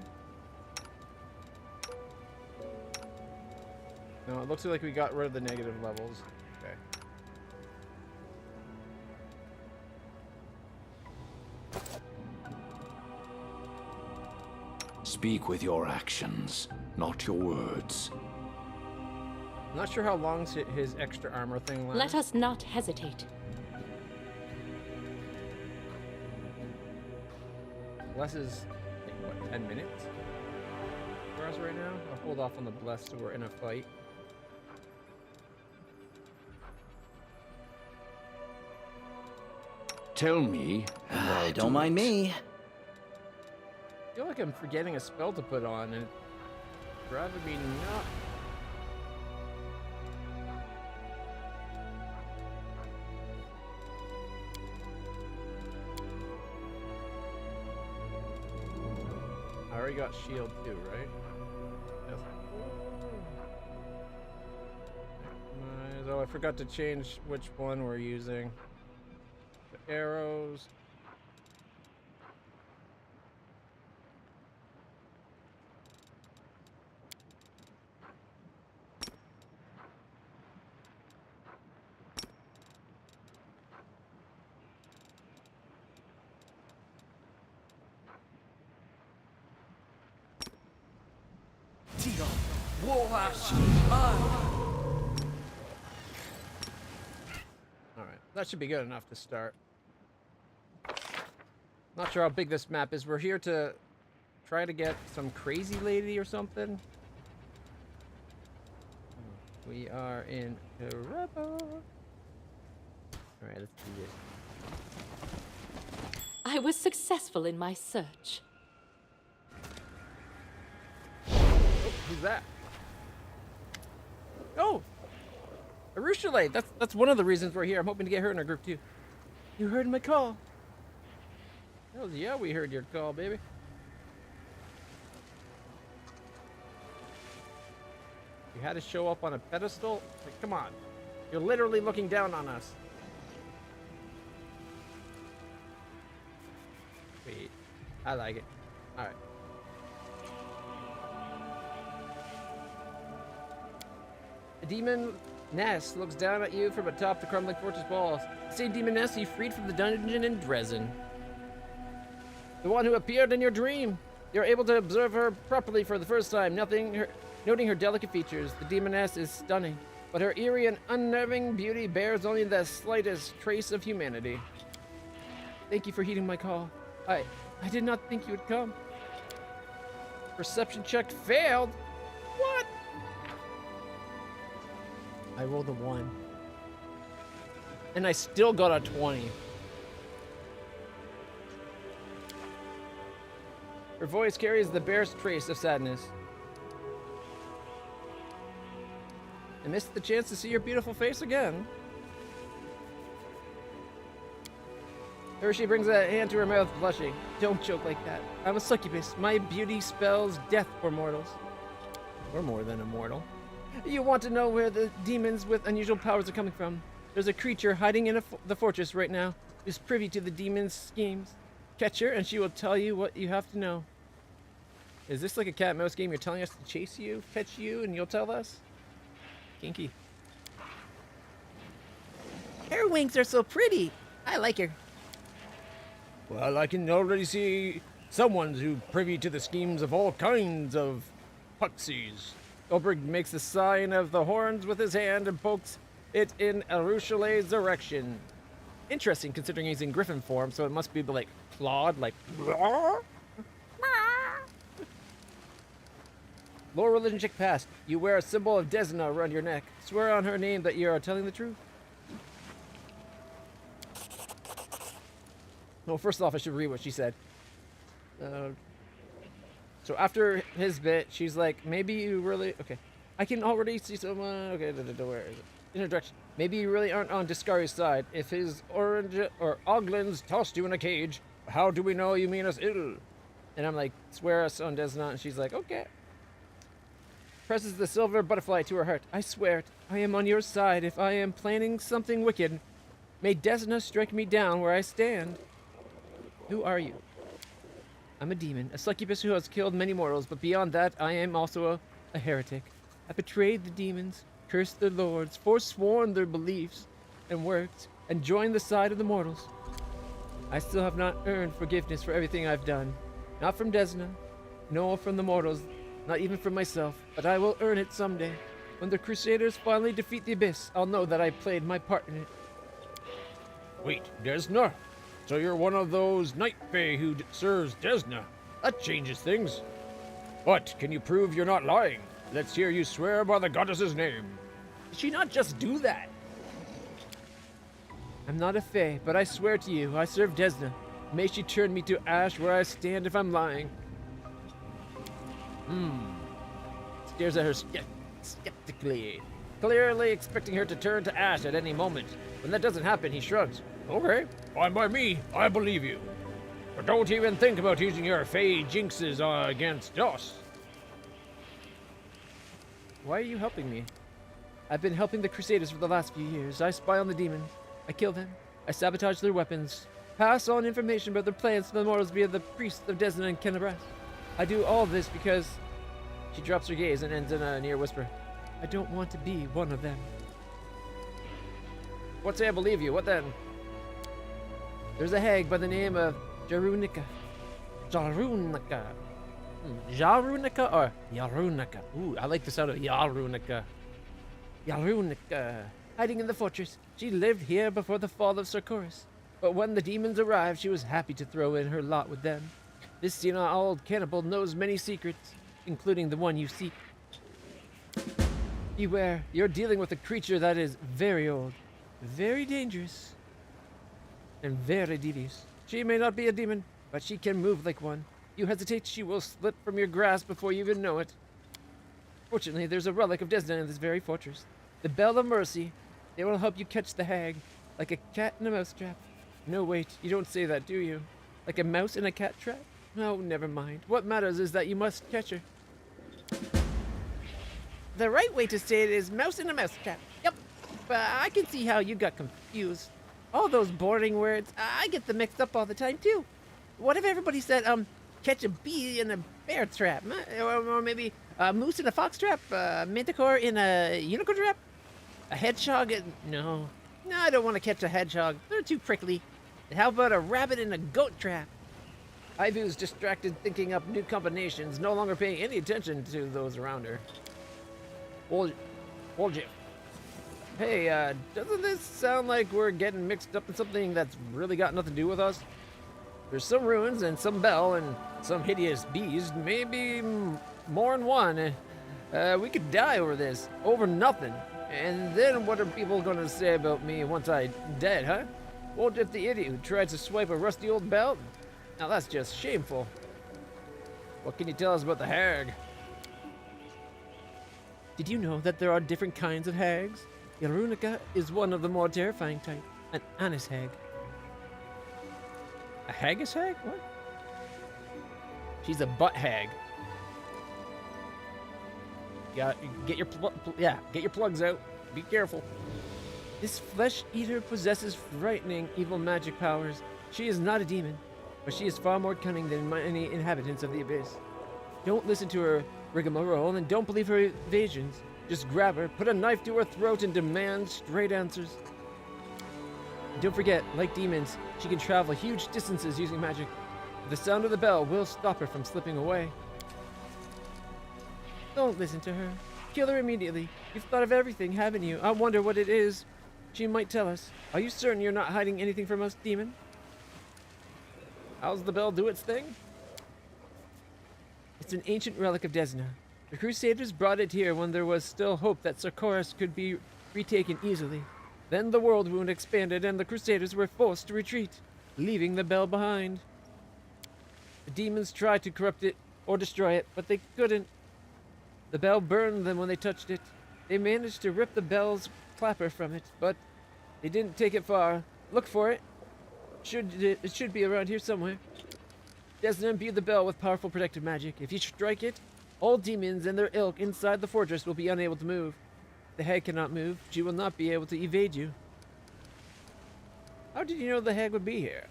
[SPEAKER 2] No, it looks like we got rid of the negative levels. Okay.
[SPEAKER 12] Speak with your actions, not your words.
[SPEAKER 2] I'm not sure how long his extra armor thing lasts.
[SPEAKER 4] Let us not hesitate.
[SPEAKER 2] Bless is, like, what, 10 minutes for us right now? I'll hold off on the bless so we're in a fight.
[SPEAKER 12] Tell me, and I'll
[SPEAKER 10] Don't
[SPEAKER 12] do
[SPEAKER 10] mind
[SPEAKER 12] it.
[SPEAKER 10] me.
[SPEAKER 2] I feel like I'm forgetting a spell to put on, and it's driving me nuts. I already got shield too, right? Yes. Oh, I forgot to change which one we're using. The arrows. Alright, that should be good enough to start. Not sure how big this map is. We're here to try to get some crazy lady or something. We are in trouble. Alright, let's do this.
[SPEAKER 4] I was successful in my search.
[SPEAKER 2] Oh, who's that? Oh! Arushale! That's one of the reasons we're here. I'm hoping to get her in our group too. You heard my call. Hells yeah, we heard your call, baby. You had to show up on a pedestal? Like, come on. You're literally looking down on us. Wait. I like it. Alright. A demon nest looks down at you from atop the crumbling fortress walls. The same demon nest you freed from the dungeon in Dresden. The one who appeared in your dream. You're able to observe her properly for the first time, noting her delicate features. The demoness is stunning, but her eerie and unnerving beauty bears only the slightest trace of humanity. Thank you for heeding my call. I did not think you would come. Perception check failed. What? I rolled a 1. And I still got a 20. Her voice carries the barest trace of sadness. I missed the chance to see your beautiful face again. There she brings a hand to her mouth, blushing. Don't joke like that. I'm a succubus. My beauty spells death for mortals. We're more than immortal. You want to know where the demons with unusual powers are coming from? There's a creature hiding in the fortress right now who's privy to the demon's schemes. Catch her and she will tell you what you have to know. Is this like a cat and mouse game? You're telling us to chase you, catch you, and you'll tell us? Kinky. Her wings are so pretty. I like her. Well, I can already see someone who's privy to the schemes of all kinds of puxies. Ulbrich makes the sign of the horns with his hand and pokes it in Arushale's direction. Interesting, considering he's in griffin form, so it must be like clawed, like. Lower religion check passed. You wear a symbol of Desna around your neck. Swear on her name that you are telling the truth. Well, first off, I should read what she said. So after his bit, she's like, maybe you really... Okay. I can already see someone... Okay, where is it? Introduction. Maybe you really aren't on Discari's side. If his orange or Oglins tossed you in a cage, how do we know you mean us ill? And I'm like, swear us on Desna. And she's like, okay. Presses the silver butterfly to her heart. I swear it. I am on your side. If I am planning something wicked, may Desna strike me down where I stand. Who are you? I'm a demon, a succubus who has killed many mortals, but beyond that, I am also a heretic. I betrayed the demons, cursed their lords, forsworn their beliefs and works, and joined the side of the mortals. I still have not earned forgiveness for everything I've done. Not from Desna, nor from the mortals, not even from myself, but I will earn it someday. When the Crusaders finally defeat the Abyss, I'll know that I played my part in it.
[SPEAKER 7] Wait, Desna? So you're one of those Night Fae who serves Desna. That changes things. But can you prove you're not lying? Let's hear you swear by the goddess's name.
[SPEAKER 2] Did she not just do that?
[SPEAKER 1] I'm not a fae, but I swear to you, I serve Desna. May she turn me to ash where I stand if I'm lying. Stares at her skeptically, clearly expecting her to turn to ash at any moment. When that doesn't happen, he shrugs.
[SPEAKER 7] Okay, fine by me. I believe you. But don't even think about using your fey jinxes against us.
[SPEAKER 1] Why are you helping me? I've been helping the Crusaders for the last few years. I spy on the demons. I kill them. I sabotage their weapons. Pass on information about their plans to the mortals via the priests of Desna and Kenabras. I do all this because... She drops her gaze and ends in a near whisper. I don't want to be one of them.
[SPEAKER 2] What say I believe you? What then?
[SPEAKER 1] There's a hag by the name of Jarunica. Jarunica. Jarunica or Yarunica? Ooh, I like the sound of Yarunica. Yarunica. Hiding in the fortress. She lived here before the fall of Sarkoris. But when the demons arrived, she was happy to throw in her lot with them. This senile old cannibal knows many secrets, including the one you seek. Beware, you're dealing with a creature that is very old, very dangerous, and very devious. She may not be a demon, but she can move like one. You hesitate, she will slip from your grasp before you even know it. Fortunately, there's a relic of Desna in this very fortress. The Bell of Mercy. It will help you catch the hag, like a cat in a mouse trap. No, wait, you don't say that, do you? Like a mouse in a cat trap? Oh, never mind. What matters is that you must catch her. The right way to say it is mouse in a mouse trap. Yep, but I can see how you got confused. All those boring words, I get them mixed up all the time, too. What if everybody said, catch a bee in a bear trap? Or maybe a moose in a fox trap? A manticore in a unicorn trap? A hedgehog in... No, I don't want to catch a hedgehog. They're too prickly. How about a rabbit in a goat trap? Ivu's distracted thinking up new combinations, no longer paying any attention to those around her. Hold you. Hey, doesn't this sound like we're getting mixed up in something that's really got nothing to do with us? There's some ruins and some bell and some hideous beast, maybe more than one. We could die over this, over nothing. And then what are people gonna say about me once I'm dead, huh? What if the idiot who tried to swipe a rusty old belt? Now that's just shameful. What can you tell us about the hag? Did you know that there are different kinds of hags? Yarunica is one of the more terrifying type, an honest hag. A haggis hag? What? She's a butt hag. Get your plugs out. Be careful. This flesh eater possesses frightening evil magic powers. She is not a demon, but she is far more cunning than many inhabitants of the abyss. Don't listen to her rigmarole and don't believe her evasions. Just grab her, put a knife to her throat, and demand straight answers. And don't forget, like demons, she can travel huge distances using magic. The sound of the bell will stop her from slipping away. Don't listen to her. Kill her immediately. You've thought of everything, haven't you? I wonder what it is. She might tell us. Are you certain you're not hiding anything from us, demon? How's the bell do its thing? It's an ancient relic of Desna. The Crusaders brought it here when there was still hope that Sarkoris could be retaken easily. Then the world wound expanded and the Crusaders were forced to retreat, leaving the bell behind. The demons tried to corrupt it or destroy it, but they couldn't. The bell burned them when they touched it. They managed to rip the bell's clapper from it, but they didn't take it far. Look for it. It should be around here somewhere. Desna imbued the bell with powerful protective magic. If you strike it, all demons and their ilk inside the fortress will be unable to move. The hag cannot move. She will not be able to evade you. How did you know the hag would be here?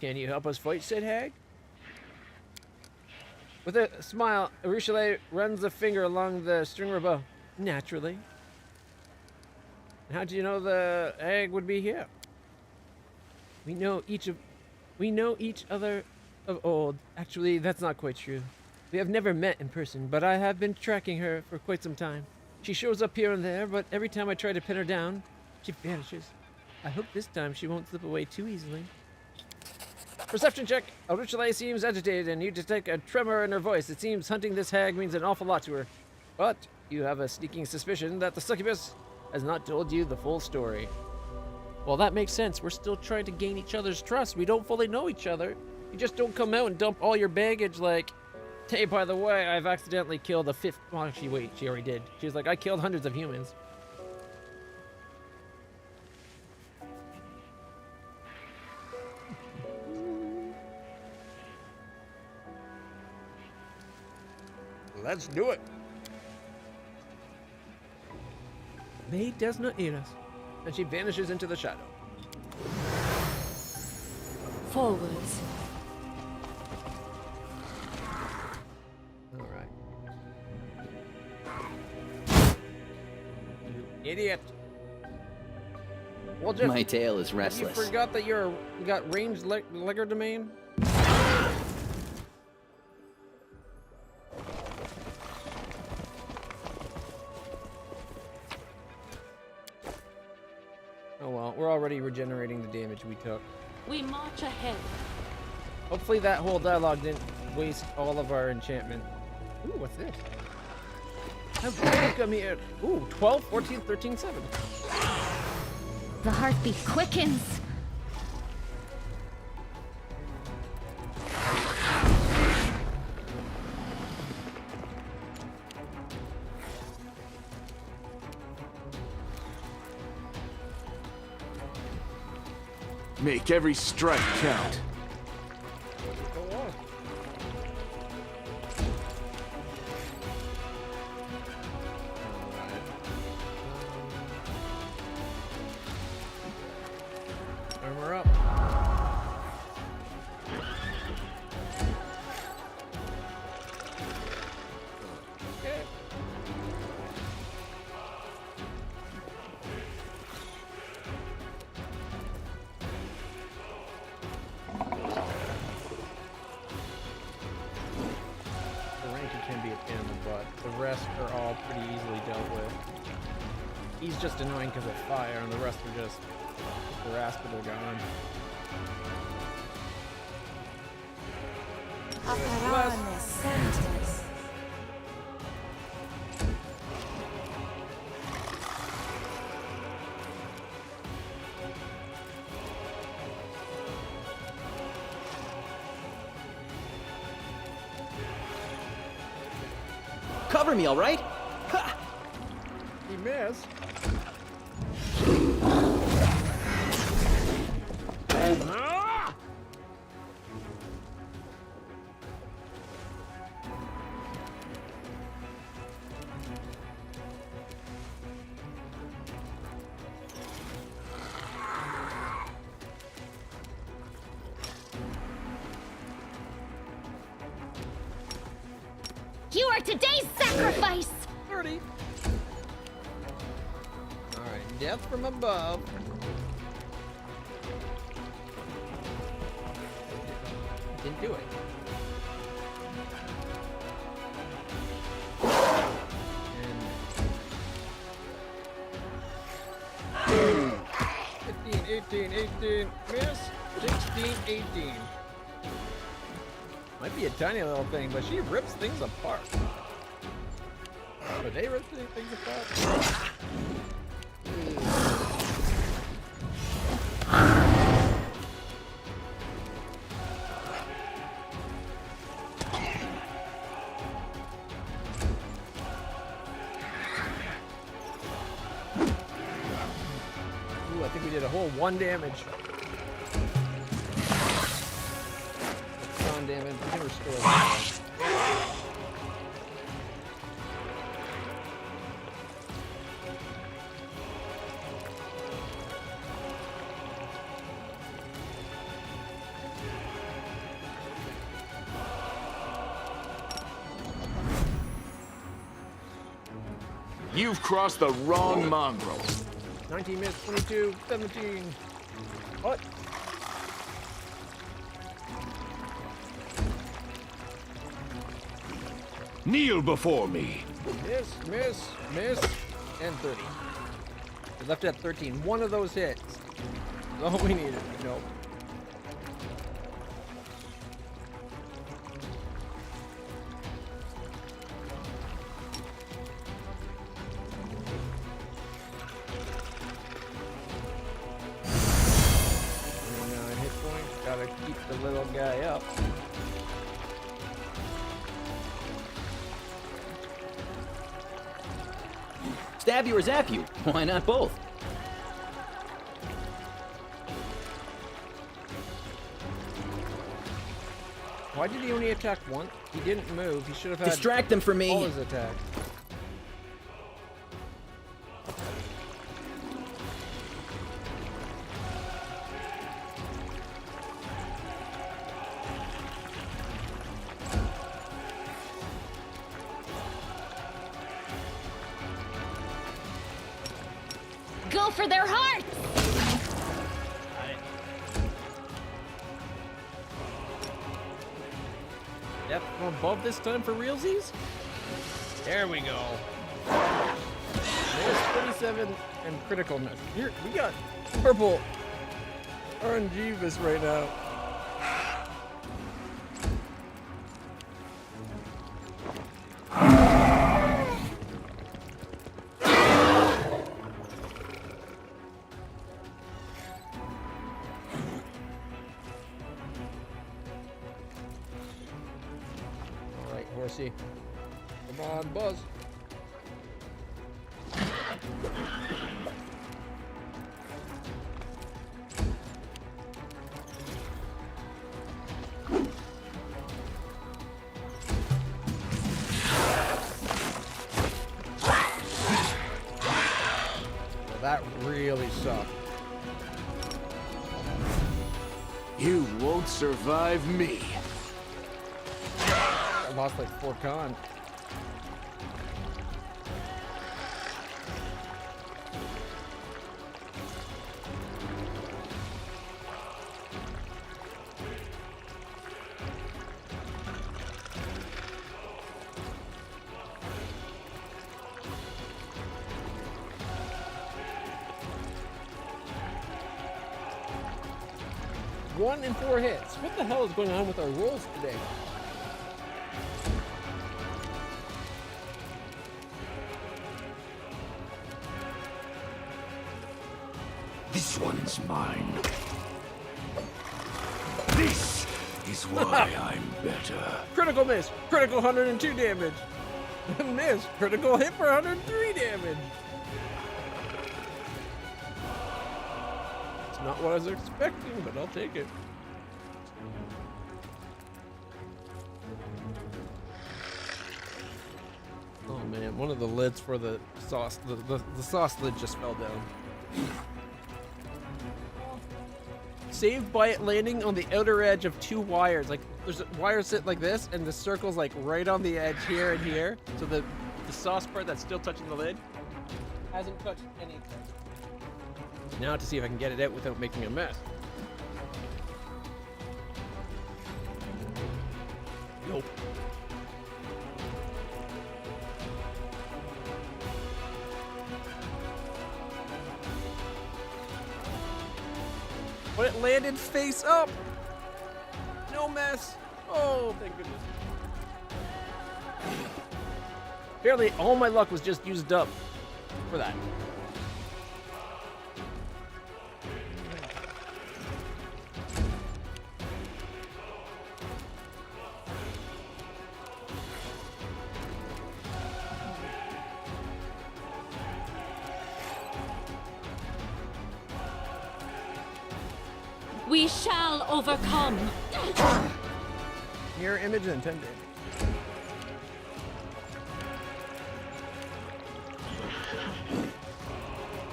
[SPEAKER 1] Can you help us fight said hag? With a smile, Arushale runs a finger along the string of her bow. Naturally. How do you know the hag would be here? We know each other of old. Actually, that's not quite true. We have never met in person, but I have been tracking her for quite some time. She shows up here and there, but every time I try to pin her down, she vanishes. I hope this time she won't slip away too easily. Perception check. Arushale seems agitated, and you detect a tremor in her voice. It seems hunting this hag means an awful lot to her. But you have a sneaking suspicion that the succubus has not told you the full story. Well, that makes sense. We're still trying to gain each other's trust. We don't fully know each other. You just don't come out and dump all your baggage like, hey, by the way, I've accidentally killed a fifth. Well, actually, wait, she already did. She was like, I killed hundreds of humans.
[SPEAKER 7] Let's do it.
[SPEAKER 1] May Desna eat us. And she vanishes into the shadow.
[SPEAKER 4] Forwards.
[SPEAKER 1] All right. You idiot. Well, Jeff,
[SPEAKER 10] My tail is
[SPEAKER 1] you
[SPEAKER 10] restless.
[SPEAKER 1] forgot that you got ranged legerdemain? Oh well, we're already regenerating the damage we took.
[SPEAKER 4] We march ahead.
[SPEAKER 1] Hopefully that whole dialogue didn't waste all of our enchantment. Ooh, what's this? Come here. Ooh, 12, 14, 13, 7.
[SPEAKER 3] The heartbeat quickens.
[SPEAKER 6] Make every strike count.
[SPEAKER 1] Go on. Armor up. Okay. The ranking can be a pain in the butt. The rest are all pretty easily dealt with. He's just annoying because of fire, and the rest are just harassed but they're gone.
[SPEAKER 10] Cover me, all right? Ha!
[SPEAKER 1] He missed.
[SPEAKER 3] You are today's sacrifice!
[SPEAKER 1] 30. Alright, death from above. Didn't do it. And 15, 18, 18, miss. 16, 18. Might be a tiny little thing, but she rips things apart. But they rip things apart. Ooh, I think we did a whole 1 damage. Damage. We can restore that.
[SPEAKER 6] You've crossed the wrong mongrel.
[SPEAKER 1] 19 miss, 22, 17. What?
[SPEAKER 12] Kneel before me.
[SPEAKER 1] Miss, miss, miss, and 30. We left at 13. One of those hits. That's all we needed. Nope.
[SPEAKER 2] keep the little guy up.
[SPEAKER 10] Stab you or zap you? Why not both?
[SPEAKER 2] Why did he only attack once? He didn't move. He should have had
[SPEAKER 10] Distract them from me.
[SPEAKER 2] all his attacks.
[SPEAKER 3] Go for their hearts!
[SPEAKER 2] Yep, from above this time for realsies. There we go. There's 27 and critical miss. Here, we got purple RNG right now. Horsey. Come on, Buzz. Well, that really sucked.
[SPEAKER 6] You won't survive me.
[SPEAKER 2] I lost like 4 con. One in 4 hits. What the hell is going on with our rolls today?
[SPEAKER 12] This one's mine. This is why I'm better.
[SPEAKER 2] Critical miss. Critical 102 damage. Miss. Critical hit for 103 damage. It's not what I was expecting, but I'll take it. Oh man, one of the lids for the sauce, the sauce lid just fell down. Saved by it landing on the outer edge of 2 wires. Like, there's a wire sit like this, and the circle's like right on the edge here and here. So the sauce part that's still touching the lid hasn't touched anything. Now to see if I can get it out without making a mess. Nope. But it landed face up. No mess. Oh, thank goodness. Apparently, all my luck was just used up for that.
[SPEAKER 4] We shall overcome.
[SPEAKER 2] Mirror image and 10 damage.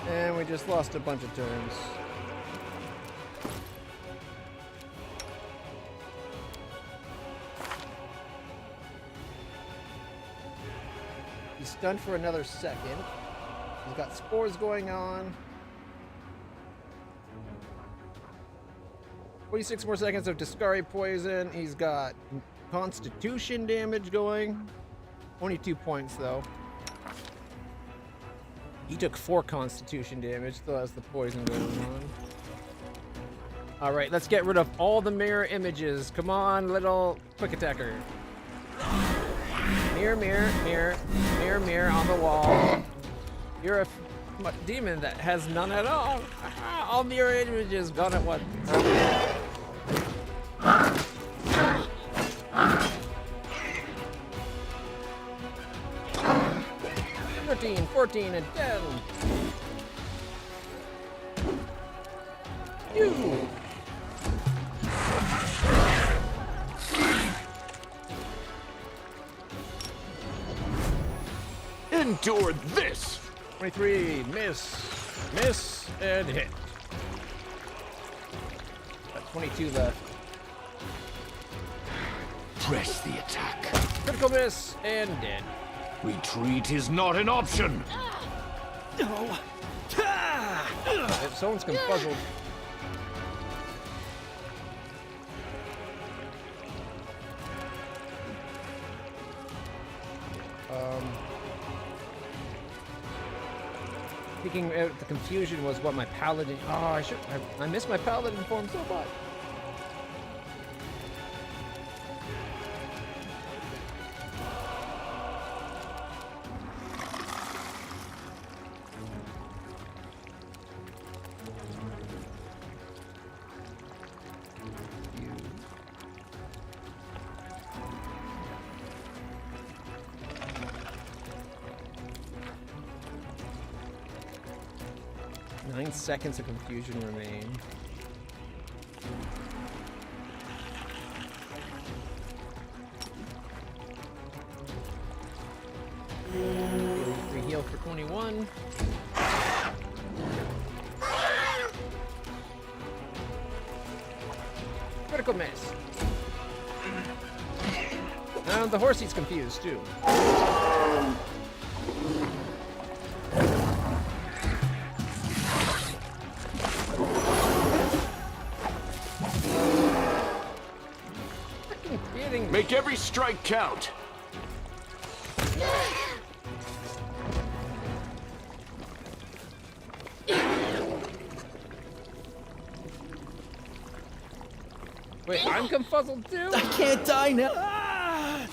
[SPEAKER 2] And we just lost a bunch of turns. He's stunned for another second. He's got spores going on. 46 more seconds of Discari poison. He's got constitution damage going. Only 2 points though. He took 4 constitution damage, still has the poison going on. Alright, let's get rid of all the mirror images. Come on, little quick attacker. Mirror, mirror, mirror, mirror, mirror on the wall. You're a demon that has none at all. All mirror images gone at once. 13, 14, and 10. You.
[SPEAKER 6] Endure this!
[SPEAKER 2] 23, miss, and hit. Got 22 left.
[SPEAKER 12] Press the attack.
[SPEAKER 2] Critical miss, and dead.
[SPEAKER 12] Retreat is not an option.
[SPEAKER 2] If someone's confuzzled. Picking out the confusion was what my paladin. Oh, I missed my paladin form so much. Seconds of confusion remain. We heal for 21. Critical miss. And the horsey's confused too.
[SPEAKER 6] Make every strike count.
[SPEAKER 2] Wait, I'm confuzzled too?
[SPEAKER 11] I can't die now.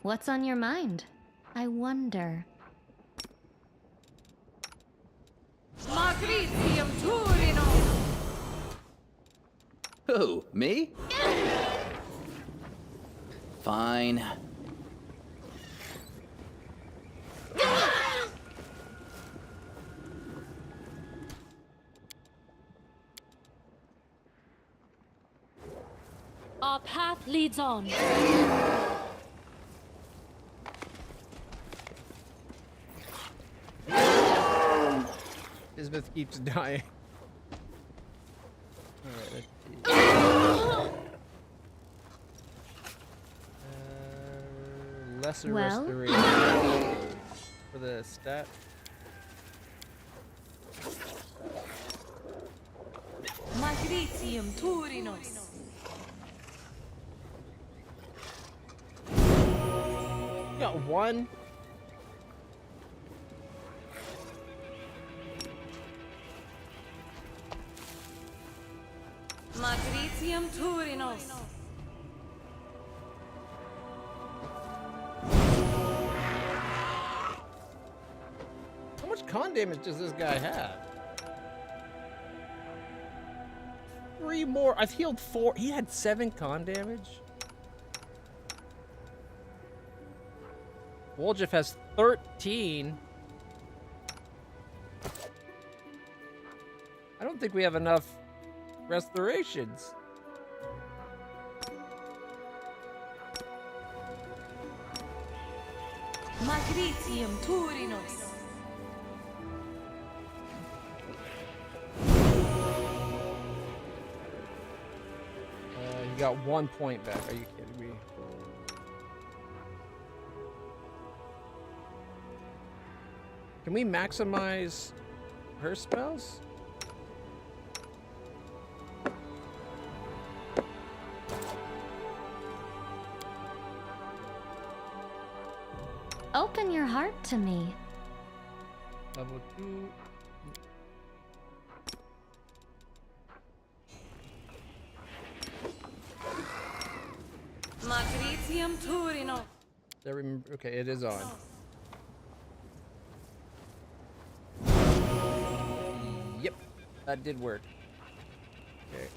[SPEAKER 3] What's on your mind? I wonder.
[SPEAKER 8] Magritium Turino!
[SPEAKER 10] Who? Me? Fine.
[SPEAKER 4] Our path leads on.
[SPEAKER 2] Elizabeth keeps dying. Alright, let's see. Lesser restoration for the stat.
[SPEAKER 8] Magritium Turinos!
[SPEAKER 2] Got one.
[SPEAKER 8] Magritium Turinos!
[SPEAKER 2] How much con damage does this guy have? 3 more. I've healed 4. He had 7 con damage. Woljif has 13. I don't think we have enough restorations.
[SPEAKER 8] Magritium Turinos!
[SPEAKER 2] You got 1 point back. Are you kidding me? Can we maximize her spells?
[SPEAKER 3] Open your heart to me.
[SPEAKER 2] Level 2.
[SPEAKER 8] Magritium Turino!
[SPEAKER 2] Okay, it is on. Yep, that did work. Okay,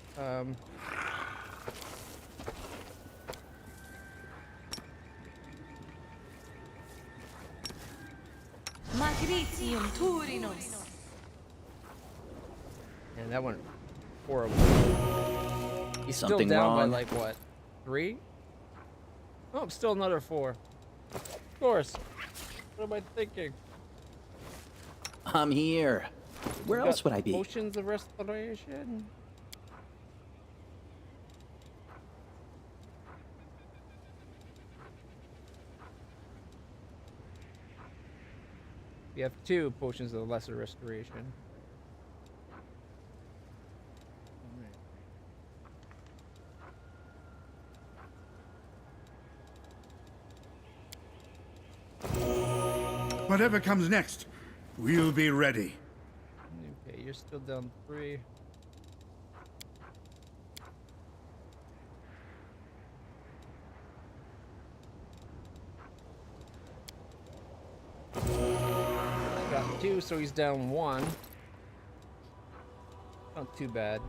[SPEAKER 8] Gritium Turinos.
[SPEAKER 2] And that went horrible. He's still
[SPEAKER 10] Something
[SPEAKER 2] down by
[SPEAKER 10] wrong?
[SPEAKER 2] like what? 3? Oh, still another 4. Of course. What am I thinking?
[SPEAKER 10] I'm here. Where
[SPEAKER 2] Got
[SPEAKER 10] else would I be?
[SPEAKER 2] Potions of restoration. We have 2 potions of lesser restoration.
[SPEAKER 9] Whatever comes next, we'll be ready.
[SPEAKER 2] Okay, you're still down 3. Got 2, so he's down 1. Not too bad.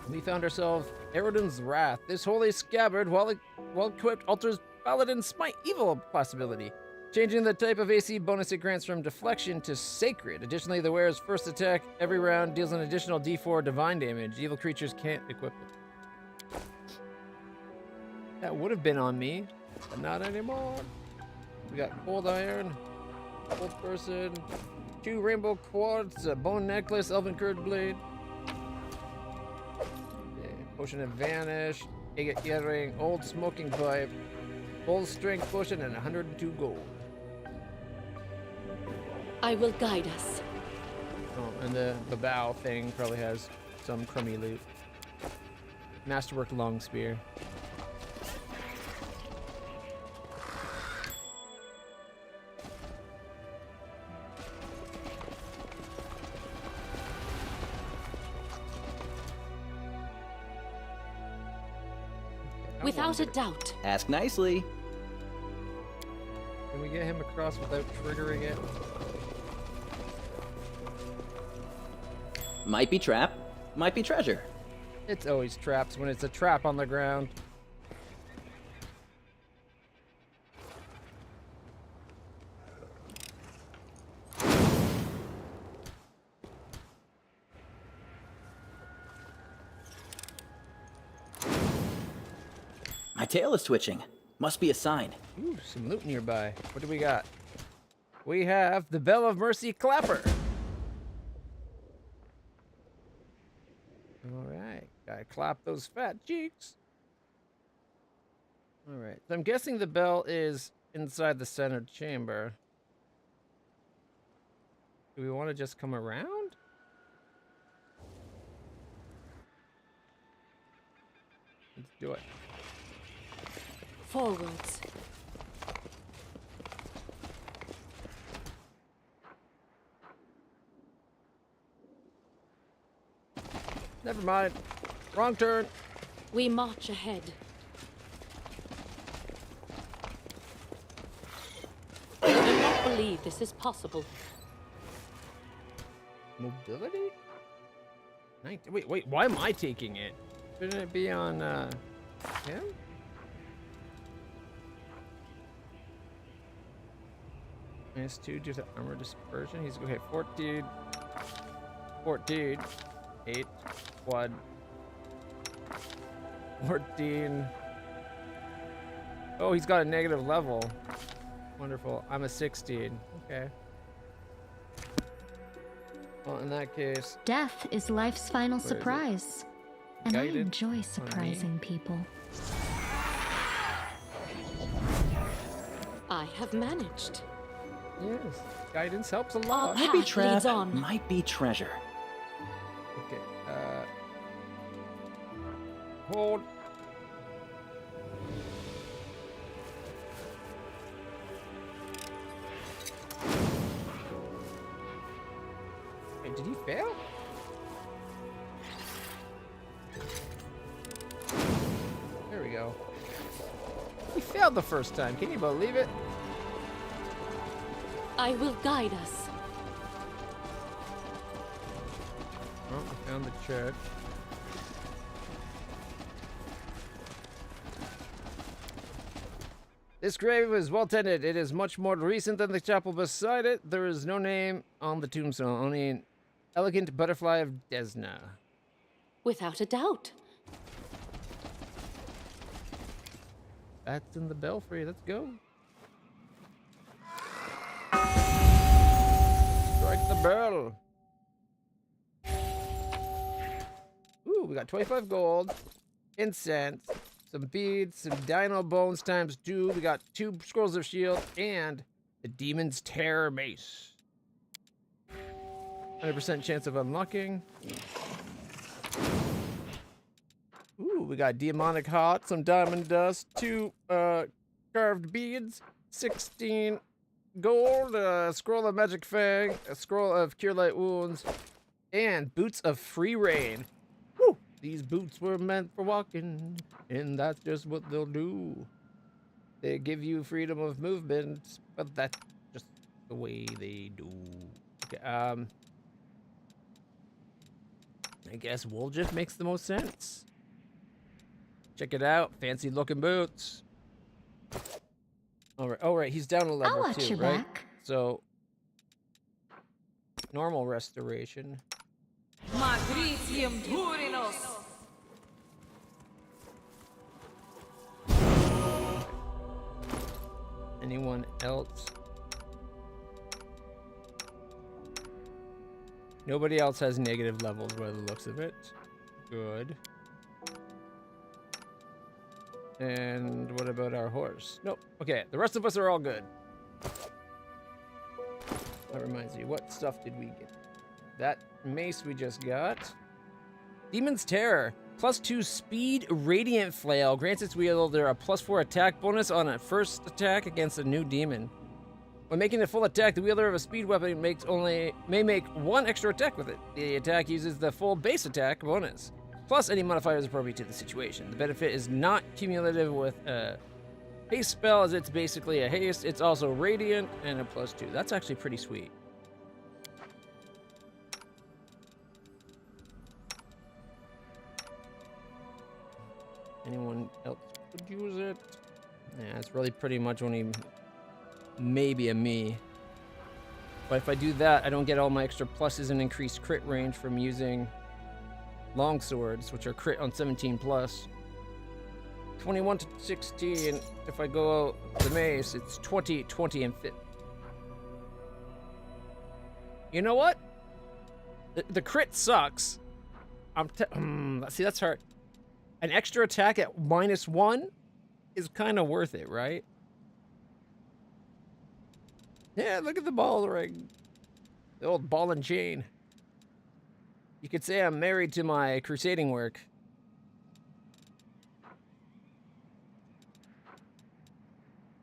[SPEAKER 2] We found ourselves Eredin's Wrath. This holy scabbard, while equipped, alters Paladin's Smite Evil possibility, changing the type of AC bonus it grants from Deflection to Sacred. Additionally, the wearer's first attack every round deals an additional D4 divine damage. Evil creatures can't equip it. That would have been on me, but not anymore. We got Cold Iron, Cold Person, 2 Rainbow Quartz, a Bone Necklace, Elven Curd Blade. Potion of Vanish, Agate Earring, Old Smoking Pipe, Full Strength Potion, and 102 gold.
[SPEAKER 4] I will guide us.
[SPEAKER 2] Oh, and the bow thing probably has some crummy loot. Masterwork Long Spear.
[SPEAKER 4] Without a doubt.
[SPEAKER 10] Ask nicely.
[SPEAKER 2] Can we get him across without triggering it?
[SPEAKER 10] Might be trap, might be treasure.
[SPEAKER 2] It's always traps when it's a trap on the ground.
[SPEAKER 10] My tail is twitching. Must be a sign.
[SPEAKER 2] Ooh, some loot nearby. What do we got? We have the Bell of Mercy Clapper. Alright, gotta clap those fat cheeks. Alright, so I'm guessing the bell is inside the center chamber. Do we want to just come around? Let's do it.
[SPEAKER 4] Forwards.
[SPEAKER 2] Never mind. Wrong turn.
[SPEAKER 4] We march ahead. I do not believe this is possible.
[SPEAKER 2] Mobility? Wait, why am I taking it? Shouldn't it be on, him? -2 due to armor dispersion. He's okay. 14. 14. 8. Quad. 14. Oh, he's got a negative level. Wonderful. I'm a 16. Okay. Well, in that case...
[SPEAKER 3] Death is life's final
[SPEAKER 2] Where is it?
[SPEAKER 3] surprise. And I
[SPEAKER 2] Guided
[SPEAKER 3] enjoy surprising people.
[SPEAKER 4] I have managed.
[SPEAKER 2] Yes. Guidance helps a
[SPEAKER 4] Our
[SPEAKER 2] lot.
[SPEAKER 10] Might be
[SPEAKER 4] path
[SPEAKER 10] trap,
[SPEAKER 4] leads on.
[SPEAKER 10] might be treasure.
[SPEAKER 2] Okay. Hold. Wait, did he fail? There we go. He failed the first time. Can you believe it?
[SPEAKER 4] I will guide us.
[SPEAKER 2] Oh, I found the church.
[SPEAKER 1] This grave is well tended. It is much more recent than the chapel beside it. There is no name on the tombstone, only an elegant butterfly of Desna.
[SPEAKER 4] Without a doubt.
[SPEAKER 1] That's in the belfry. Let's go. Strike the bell. Ooh, we got 25 gold, incense, some beads, some dino bones times 2. We got 2 scrolls of shield and the demon's terror mace. 100% chance of unlocking. Ooh, we got demonic heart, some diamond dust, 2 carved beads, 16 gold, a scroll of magic fang, a scroll of cure light wounds, and boots of free reign. Woo! These boots were meant for walking, and that's just what they'll do. They give you freedom of movement, but that's just the way they do. Okay, I guess wool just makes the most sense. Check it out, fancy looking boots. All right, oh right, he's down a level
[SPEAKER 3] I'll watch
[SPEAKER 1] too,
[SPEAKER 3] your
[SPEAKER 1] right?
[SPEAKER 3] back.
[SPEAKER 1] So normal restoration.
[SPEAKER 8] Magritium Durinos.
[SPEAKER 1] Anyone else? Nobody else has negative levels by the looks of it. Good. And what about our horse? Nope. Okay, the rest of us are all good. That reminds me, what stuff did we get? That mace we just got. Demon's Terror. +2 speed radiant flail. Grants its wielder a +4 attack bonus on a first attack against a new demon. When making a full attack, the wielder of a speed weapon may make 1 extra attack with it. The attack uses the full base attack bonus, plus any modifiers appropriate to the situation. The benefit is not cumulative with a haste spell, as it's basically a haste. It's also radiant and a +2. That's actually pretty sweet. Anyone else could use it? Yeah, it's really pretty much only maybe a me. But if I do that, I don't get all my extra pluses and increased crit range from using longswords, which are crit on 17 plus. 21 to 16. If I go the mace, it's 20, 20, and 50. You know what? The crit sucks. See, that's hard. An extra attack at -1 is kind of worth it, right? Yeah, look at the ball ring. The old ball and chain. You could say I'm married to my crusading work.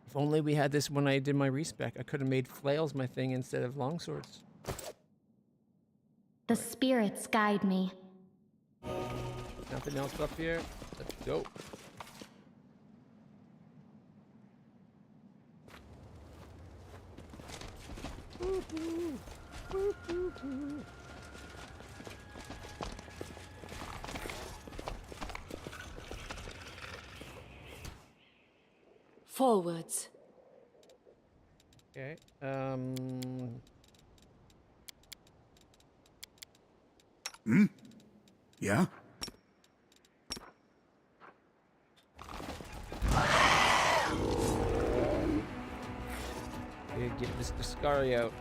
[SPEAKER 1] If only we had this when I did my respec. I could have made flails my thing instead of longswords.
[SPEAKER 3] The spirits guide me.
[SPEAKER 1] Nothing else up here? Let's go.
[SPEAKER 4] Forwards.
[SPEAKER 1] Okay.
[SPEAKER 9] Yeah?
[SPEAKER 1] Get this Discari out.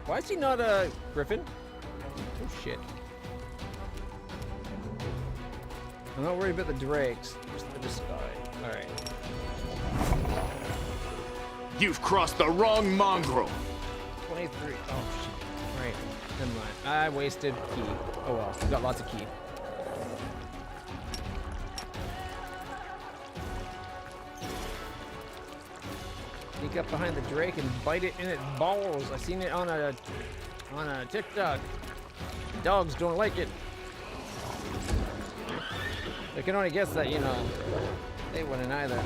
[SPEAKER 1] Why is he not a griffin? Oh shit. I'm not worried about the drakes, just the Discari. Alright.
[SPEAKER 6] You've crossed the wrong mongrel.
[SPEAKER 1] 23. Oh shit. Alright. Never mind. I wasted key. Oh well. We got lots of key. Sneak up behind the drake and bite it in its balls. I seen it on a TikTok. Dogs don't like it. I can only guess that, you know, they wouldn't either.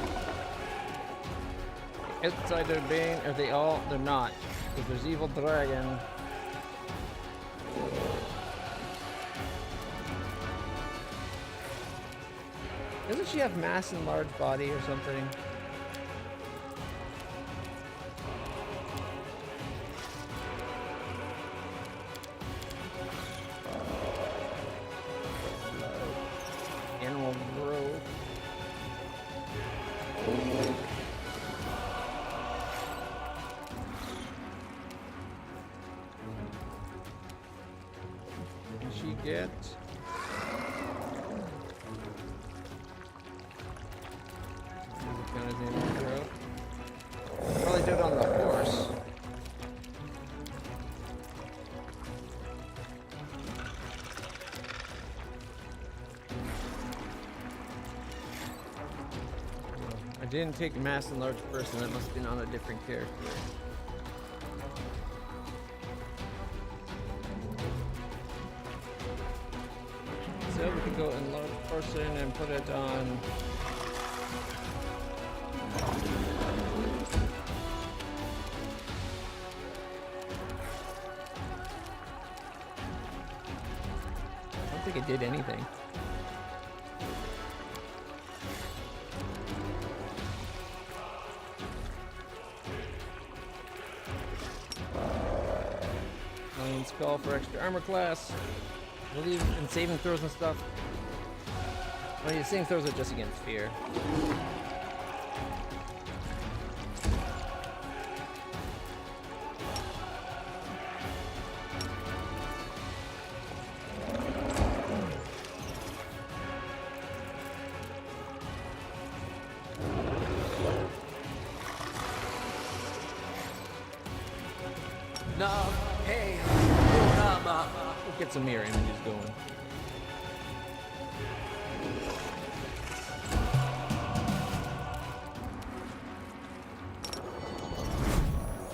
[SPEAKER 1] Outside their being, are they all? They're not. Because there's evil dragon.
[SPEAKER 2] Doesn't she have mass and large body or something? Animal growth. Can she get? Probably do it on the horse. I didn't take mass and large person. That must have been on a different character. So we could go in large person and put it on. I don't think it did anything. Lion Skull for extra armor class. Believe in saving throws and stuff. Well, yeah, saving throws are just against fear.
[SPEAKER 11] No, hey,
[SPEAKER 2] We'll get some mirror images going.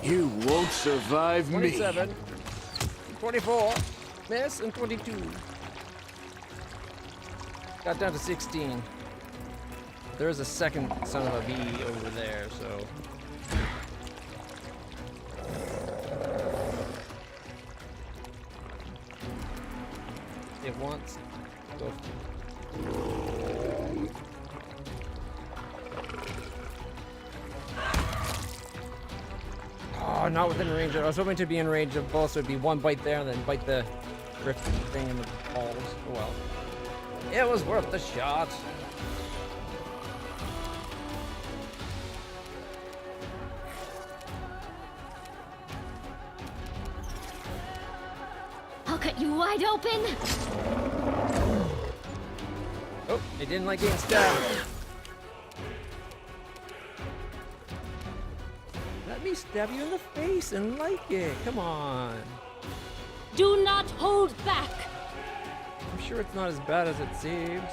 [SPEAKER 6] You won't survive me.
[SPEAKER 2] 27, 24, miss, and 22. Got down to 16. There is a second son of a bee over there, so. It wants to go. Oh, not within range. I was hoping to be in range of both, so it'd be one bite there and then bite the rift thing in the balls. Oh well. It was worth the shot.
[SPEAKER 3] I'll cut you wide open.
[SPEAKER 2] Oh, it didn't like getting stabbed. Let me stab you in the face and like it. Come on.
[SPEAKER 4] Do not hold back.
[SPEAKER 2] I'm sure it's not as bad as it seems.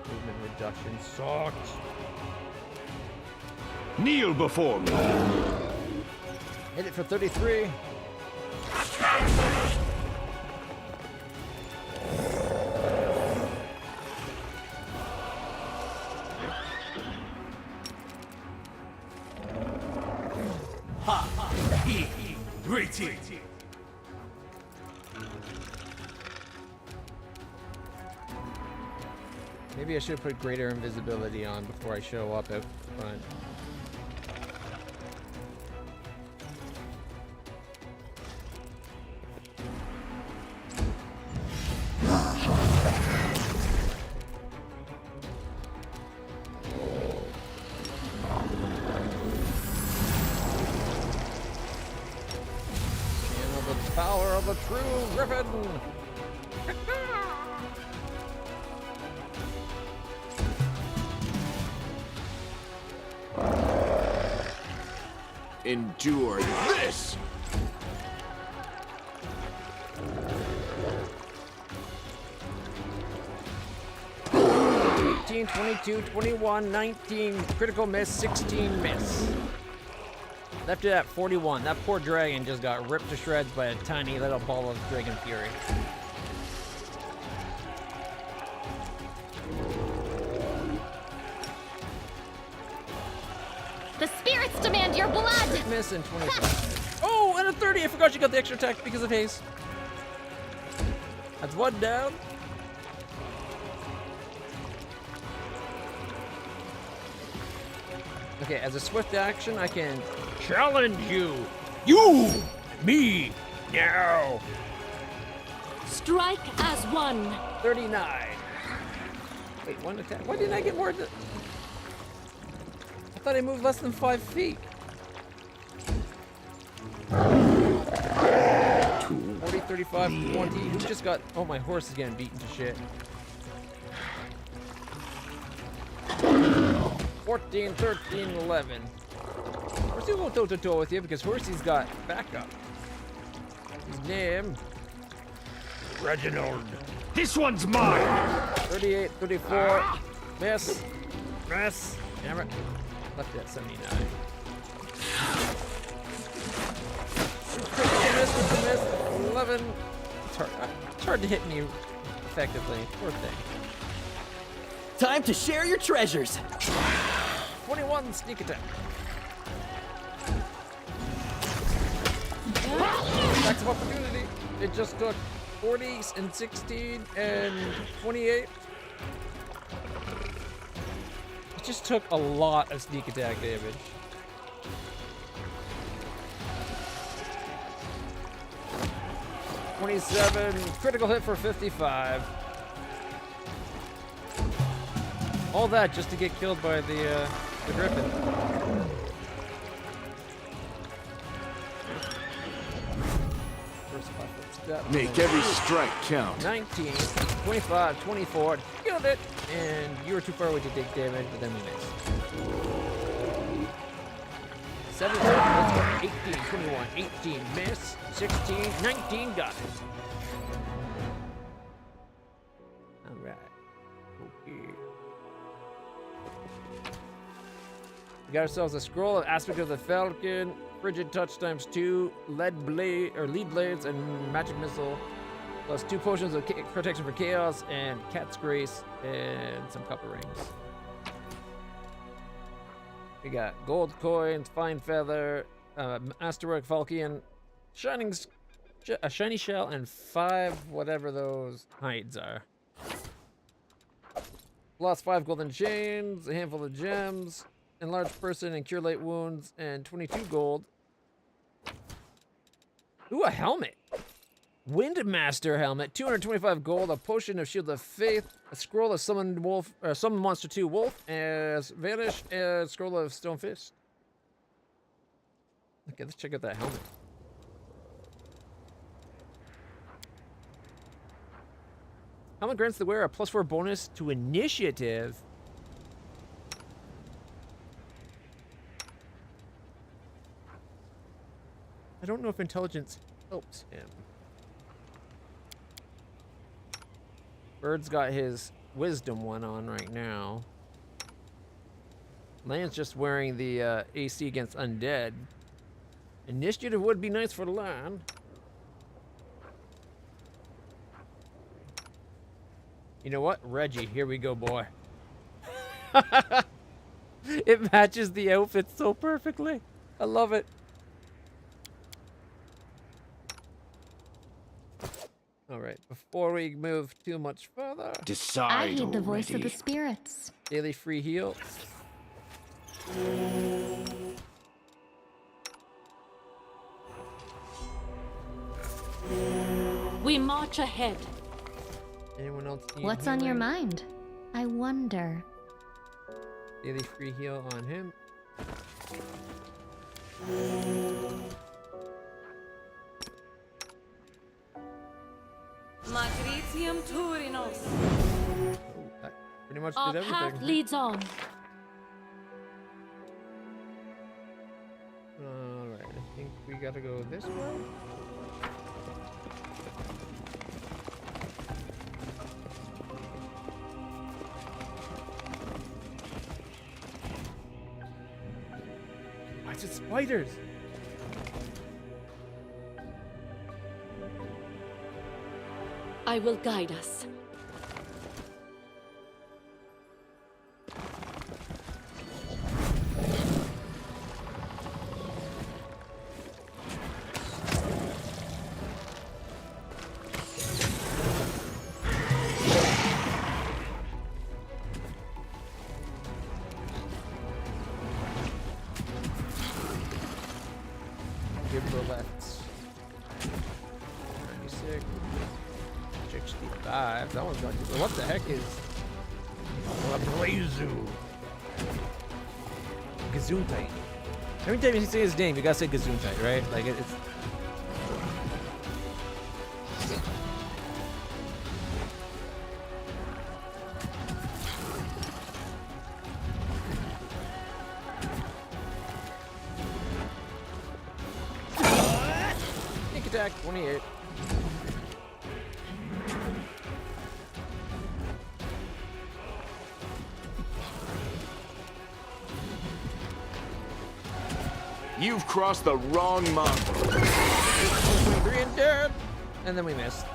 [SPEAKER 2] Movement reduction sucks.
[SPEAKER 12] Kneel before me.
[SPEAKER 2] Hit it for 33.
[SPEAKER 9] Greeting.
[SPEAKER 2] Maybe I should put greater invisibility on before I show up out front. Power of the true Griffin!
[SPEAKER 6] Endure this!
[SPEAKER 2] 18, 22, 21, 19, critical miss, 16 miss. Left it at 41. That poor dragon just got ripped to shreds by a tiny little ball of Dragon Fury. miss, and 25. Oh, and a 30. I forgot you got the extra attack because of haste. That's one down. Okay, as a swift action, I can
[SPEAKER 7] Challenge you! You! Me! Now!
[SPEAKER 4] Strike as one.
[SPEAKER 2] 39. Wait, one attack. Why didn't I get more? I thought I moved less than 5 feet. 40, 35, 20. Who just got... Oh, my horse is getting beaten to shit. 14, 13, 11. Horsey won't toe-to-toe with you because Horsey's got backup. His name...
[SPEAKER 7] Reginald. This one's mine!
[SPEAKER 2] 38, 34. Miss. Miss. Damn it. Left it at 79. Miss. 11. It's hard to hit me effectively. Poor thing.
[SPEAKER 10] Time to share your treasures.
[SPEAKER 2] 21 sneak attack. Attacks of opportunity. It just took 40 and 16 and 28. It just took a lot of sneak attack damage. $27 critical hit for 55. All that just to get killed by the griffin. First 5 foot step.
[SPEAKER 6] Make every strike count.
[SPEAKER 2] 19, 25, 24. Killed it! And you were too far away to take damage, but then we missed. 17, let's go. 18, 21, 18, miss. 16, 19, got it. Alright. Okay. We got ourselves a scroll of Aspect of the Falcon, Frigid Touch ×2, lead blades, and magic missile, plus 2 potions of protection for chaos, and Cat's Grace, and some copper rings. We got gold coins, fine feather, Masterwork Falcon, a shiny shell, and 5 whatever those hides are. Plus 5 golden chains, a handful of gems, enlarged person and cure light wounds, and 22 gold. Ooh, a helmet. Windmaster helmet, 225 gold, a potion of Shield of Faith, a scroll of Summoned Wolf, or Summon Monster 2 Wolf, as Vanish, and a scroll of Stone Fist. Okay, let's check out that helmet. Helmet grants the wearer a +4 bonus to initiative. I don't know if intelligence helps him. Bird's got his wisdom one on right now. Lan's just wearing the AC against undead. Initiative would be nice for Lan. You know what? Reggie, here we go, boy. It matches the outfit so perfectly. I love it. All right, before we move too much further,
[SPEAKER 12] Decide
[SPEAKER 3] I heed the voice of
[SPEAKER 12] already.
[SPEAKER 3] the spirits.
[SPEAKER 2] daily free heal.
[SPEAKER 4] We march ahead.
[SPEAKER 2] Anyone else need
[SPEAKER 3] What's on your
[SPEAKER 2] healing?
[SPEAKER 3] mind? I wonder.
[SPEAKER 2] Daily free heal on him.
[SPEAKER 8] Matricium Turinos.
[SPEAKER 2] Oh, that pretty much
[SPEAKER 4] Our
[SPEAKER 2] did
[SPEAKER 4] path
[SPEAKER 2] everything.
[SPEAKER 4] leads on.
[SPEAKER 2] Alright, I think we gotta go this way. Why is it spiders?
[SPEAKER 4] I will guide us.
[SPEAKER 2] 65. That one's going to. What the heck is Abrazu? Gesundheit. Every time you say his name, you gotta say Gesundheit, right? Like it's. Sneak attack, 28.
[SPEAKER 6] You've crossed the wrong mark.
[SPEAKER 2] 23 and dead. And then we missed.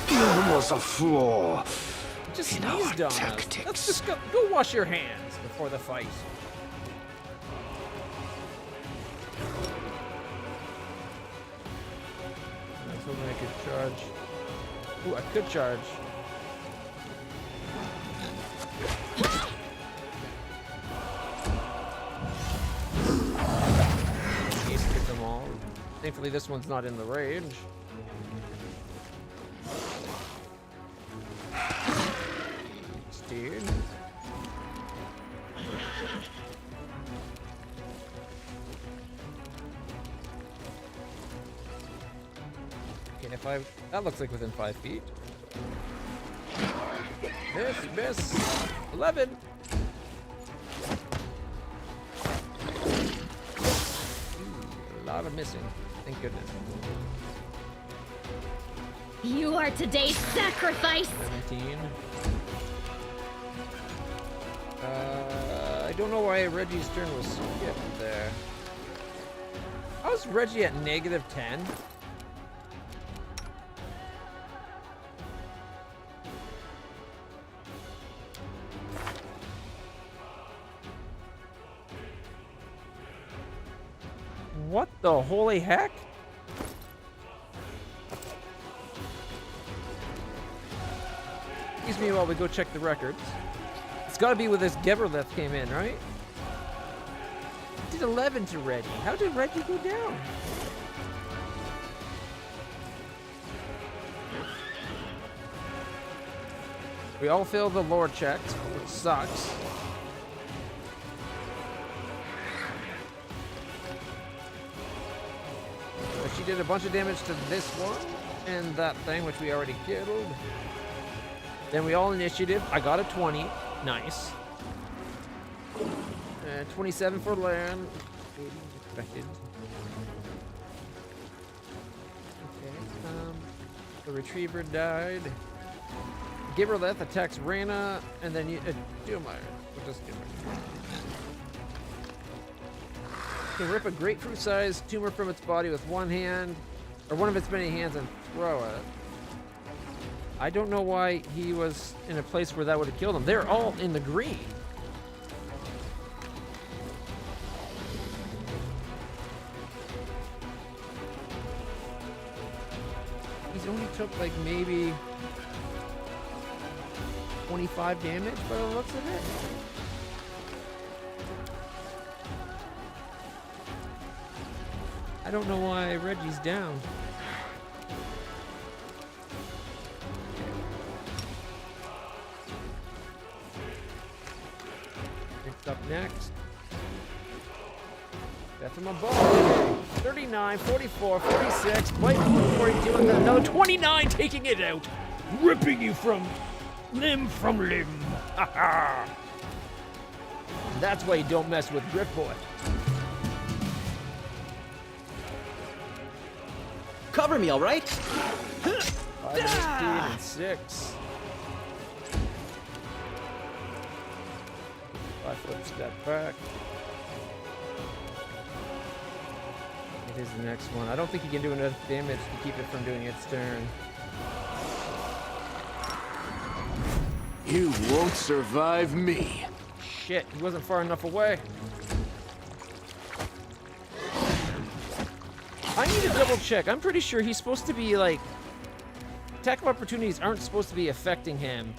[SPEAKER 12] There was a flaw.
[SPEAKER 2] Just
[SPEAKER 12] in our
[SPEAKER 2] sneezed on us.
[SPEAKER 12] tactics.
[SPEAKER 2] Let's just go wash your hands before the fight. I was hoping I could charge. Ooh, I could charge. Get them all. Thankfully, this one's not in the range. Dude. Okay, if I... That looks like within 5 feet. Miss. 11. Ooh, a lot of missing. Thank goodness.
[SPEAKER 3] You are today's sacrifice!
[SPEAKER 2] 17. I don't know why Reggie's turn was skipped there. How's Reggie at -10? What the holy heck? Excuse me while we go check the records. It's got to be with this Geberleth came in, right? Did 11 to Reggie. How did Reggie go down? We all failed the lore checks, which sucks. But she did a bunch of damage to this one and that thing, which we already killed. Then we all initiative. I got a 20. Nice. 27 for land. 80 expected. Okay. The retriever died. Giberleth attacks Rana, and then you. Doomire. What does Doomire? Can rip a grapefruit-sized tumor from its body with one hand, or one of its many hands, and throw it. I don't know why he was in a place where that would have killed him. They're all in the green. He's only took like maybe 25 damage by the looks of it. I don't know why Reggie's down. Up next. That's from above. 39, 44, 46, quite 42, and then another 29 taking it out. Ripping you from limb. That's why you don't mess with Grip Boy.
[SPEAKER 10] Cover me, all right?
[SPEAKER 2] 5 and 6. 5-foot step back. It is the next one. I don't think he can do enough damage to keep it from doing its turn.
[SPEAKER 6] You won't survive me.
[SPEAKER 2] Shit, he wasn't far enough away. I need to double check. I'm pretty sure he's supposed to be like... Attack of opportunities aren't supposed to be affecting him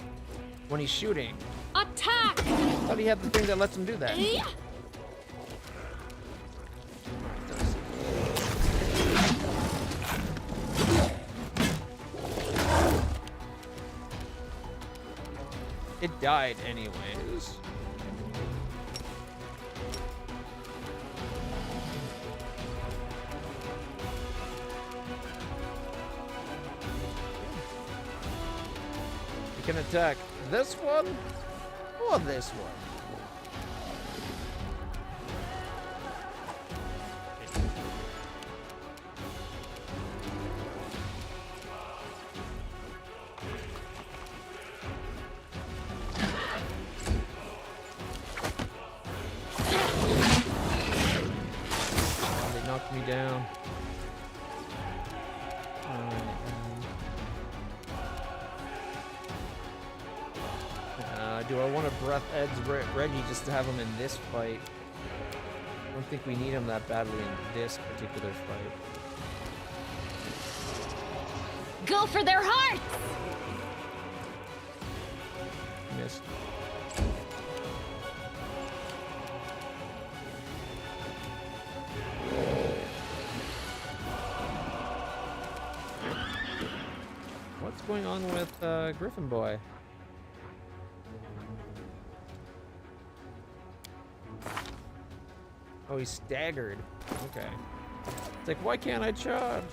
[SPEAKER 2] when he's shooting.
[SPEAKER 4] Attack!
[SPEAKER 2] I thought he had the thing that lets him do that. It died anyways. You can attack this one or this one. They knocked me down. Do I want to breath edge Reggie just to have him in this fight? I don't think we need him that badly in this particular fight.
[SPEAKER 3] Go for their hearts!
[SPEAKER 2] Missed. What's going on with Griffin Boy? Oh, he's staggered. Okay. It's like, why can't I charge?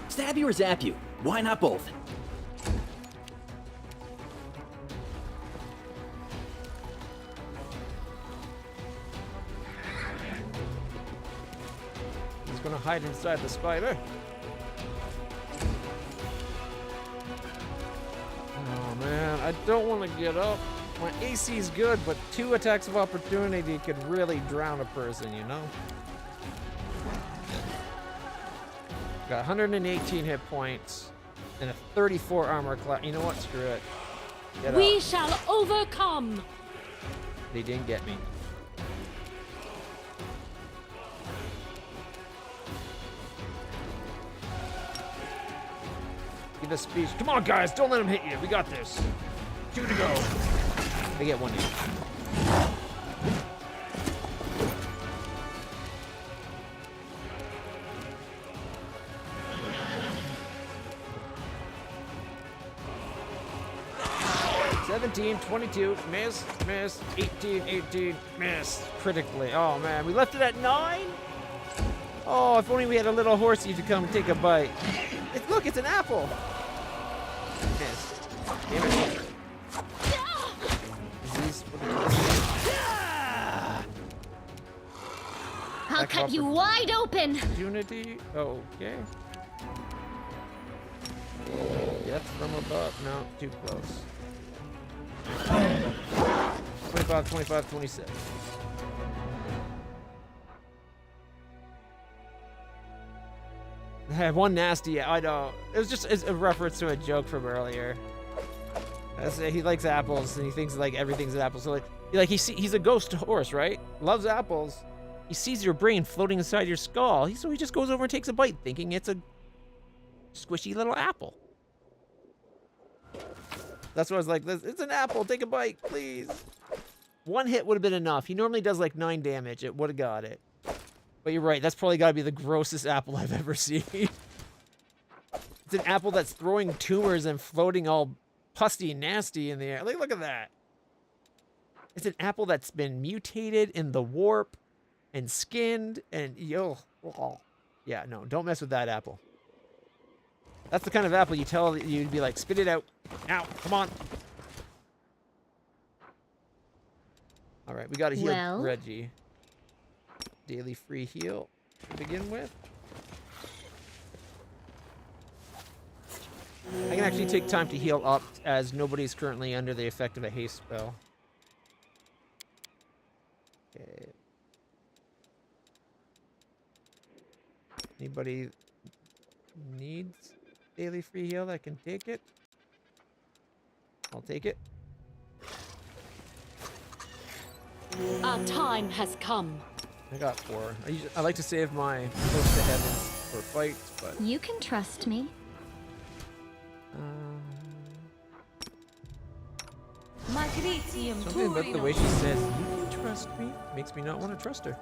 [SPEAKER 10] Stab you or zap you? Why not both?
[SPEAKER 2] He's gonna hide inside the spider. Oh man, I don't want to get up. My AC is good, but 2 attacks of opportunity could really drown a person, you know? Got 118 hit points and a 34 armor class. You know what? Screw it. Get
[SPEAKER 4] We
[SPEAKER 2] up.
[SPEAKER 4] shall overcome.
[SPEAKER 2] They didn't get me. Give a speech. Come on, guys. Don't let him hit you. We got this. 2 to go. They get 1 each. 17, 22, miss, 18, miss, critically. Oh man, we left it at 9? Oh, if only we had a little horsey to come take a bite. Look, it's an apple. Miss. Damn it.
[SPEAKER 3] I'll cut you wide open.
[SPEAKER 2] Unity. Okay. Death from above. No, too close. 25, 25, 26. I had one nasty. I know. It was just a reference to a joke from earlier. He likes apples and he thinks like everything's an apple. So like he's a ghost horse, right? Loves apples. He sees your brain floating inside your skull. So he just goes over and takes a bite, thinking it's a squishy little apple. That's what I was like, it's an apple, take a bite, please. 1 hit would have been enough. He normally does like 9 damage. It would have got it. But you're right, that's probably got to be the grossest apple I've ever seen. It's an apple that's throwing tumors and floating all pusty and nasty in the air. Like, look at that. It's an apple that's been mutated in the warp and skinned and oh. Yeah, no, don't mess with that apple. That's the kind of apple you tell you'd be like, spit it out. Now, come on. All right, we got to heal Reggie. Daily free heal to begin with. I can actually take time to heal up as nobody's currently under the effect of a haste spell. Okay. Anybody needs daily free heal that can take it? I'll take it.
[SPEAKER 4] Our time has come.
[SPEAKER 2] I got 4. I like to save my close to heavens for fights, but
[SPEAKER 3] You can trust me.
[SPEAKER 2] something about the way she says "you can trust me" makes me not want to trust her.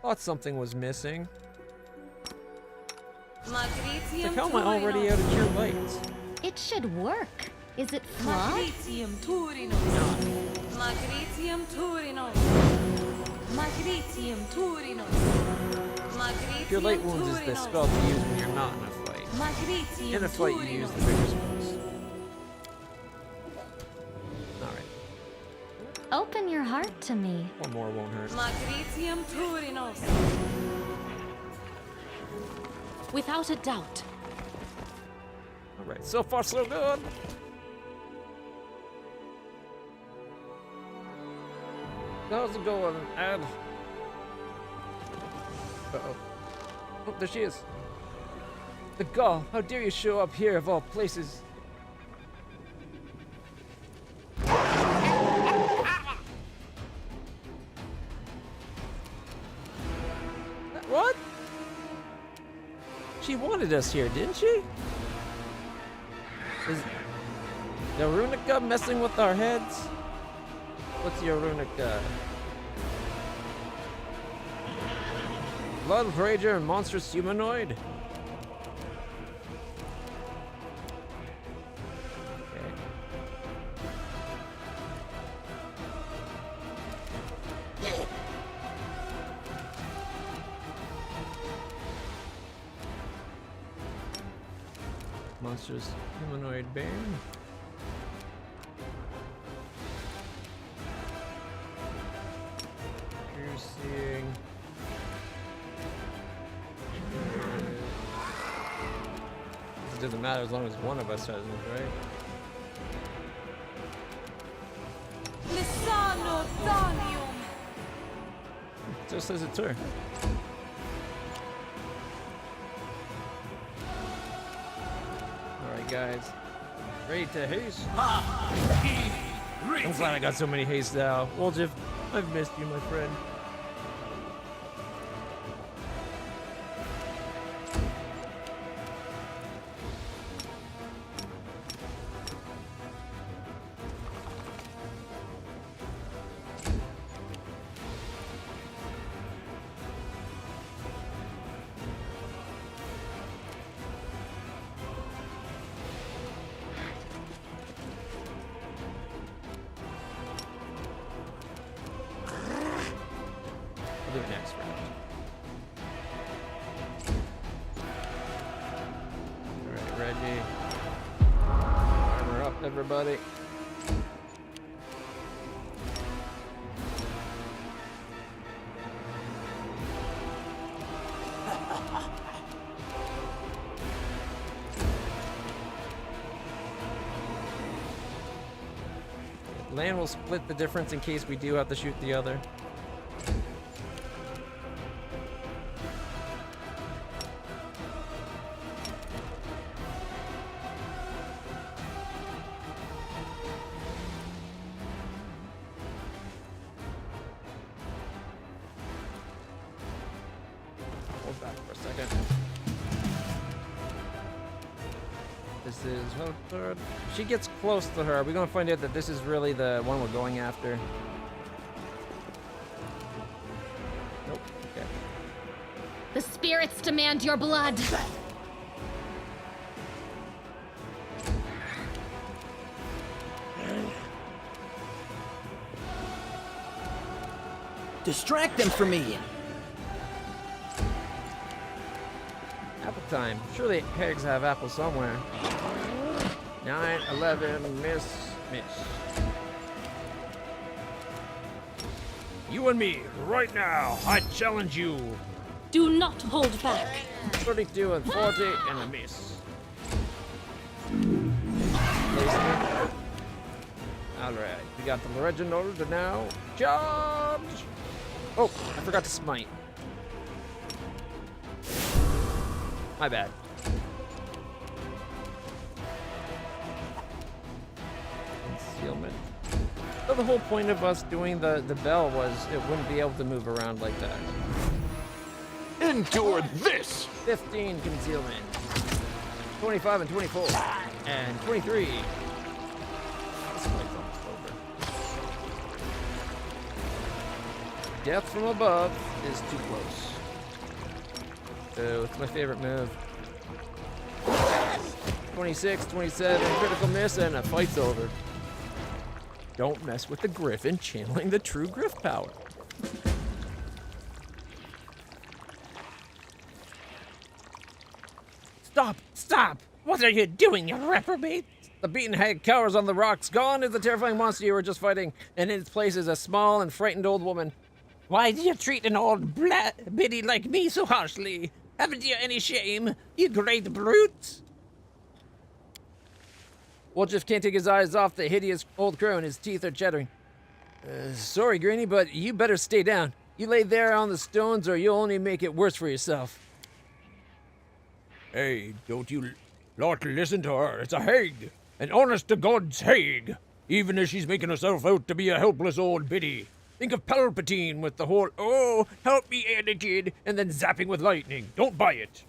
[SPEAKER 2] Thought something was missing. It's like,
[SPEAKER 8] Magritium
[SPEAKER 2] how am I already out of cure lights?
[SPEAKER 3] It should work. Is it flawed?
[SPEAKER 8] Magritium Turinos. Magritium Turinos. Magritium Turinos.
[SPEAKER 2] Cure
[SPEAKER 8] Magritium
[SPEAKER 2] light wounds is the spell to use when you're not in a fight.
[SPEAKER 8] Magritium
[SPEAKER 2] In a fight, you use the bigger spells. Alright,
[SPEAKER 3] Open your heart to me.
[SPEAKER 2] one more won't hurt.
[SPEAKER 8] Magritium Turinos.
[SPEAKER 4] Without a doubt.
[SPEAKER 2] Alright, so far so good. How's it going, Ed? Uh-oh. Oh, there she is. The gall, how dare you show up here of all places? What? She wanted us here, didn't she? Is the Runica messing with our heads? What's your Runica? Blood Rager and monstrous humanoid? Okay. Monstrous humanoid bear. Piercing. It doesn't matter as long as one of us has it, right?
[SPEAKER 8] Lisano Danium.
[SPEAKER 2] It just says it's her. Alright, guys. Ready to haste? I'm glad I got so many haste now. Wolf, I've missed you, my friend. We'll do it next round. Alright, Reggie. Armor up, everybody. Land will split the difference in case we do have to shoot the other. Hold back for a second. This is her third. She gets close to her. We're gonna find out that this is really the one we're going after. Nope. Okay.
[SPEAKER 3] The spirits demand your blood.
[SPEAKER 10] Distract them from me!
[SPEAKER 2] Apple time. Surely hags have apples somewhere. 9, 11, miss.
[SPEAKER 7] You and me, right now, I challenge you.
[SPEAKER 4] Do not hold back.
[SPEAKER 2] 32 and 40 and a miss. Alright, we got the original to now. Charge! Oh, I forgot to smite. My bad. Concealment. So the whole point of us doing the bell was it wouldn't be able to move around like that.
[SPEAKER 12] Endure this!
[SPEAKER 2] 15 concealment. 25 and 24. And 23. This fight's almost over. death from above is too close. So it's my favorite move. 26, 27, critical miss, and a fight's over. Don't mess with the Griffin channeling the true Griff power.
[SPEAKER 1] Stop! Stop! What are you doing, you reprobate?
[SPEAKER 2] The beaten hag cowers on the rocks. Gone is the terrifying monster you were just fighting, and in its place is a small and frightened old woman.
[SPEAKER 1] Why do you treat an old biddy like me so harshly? Haven't you any shame, you great brute?
[SPEAKER 2] Wolfjiff can't take his eyes off the hideous old crow, and his teeth are chattering. Sorry, Granny, but you better stay down. You lay there on the stones, or you'll only make it worse for yourself.
[SPEAKER 7] Hey, don't you lot to listen to her. It's a hag. An honest-to-God's hag. Even as she's making herself out to be a helpless old biddy. Think of Palpatine with the whole, oh, help me, Anakin, and then zapping with lightning. Don't buy it.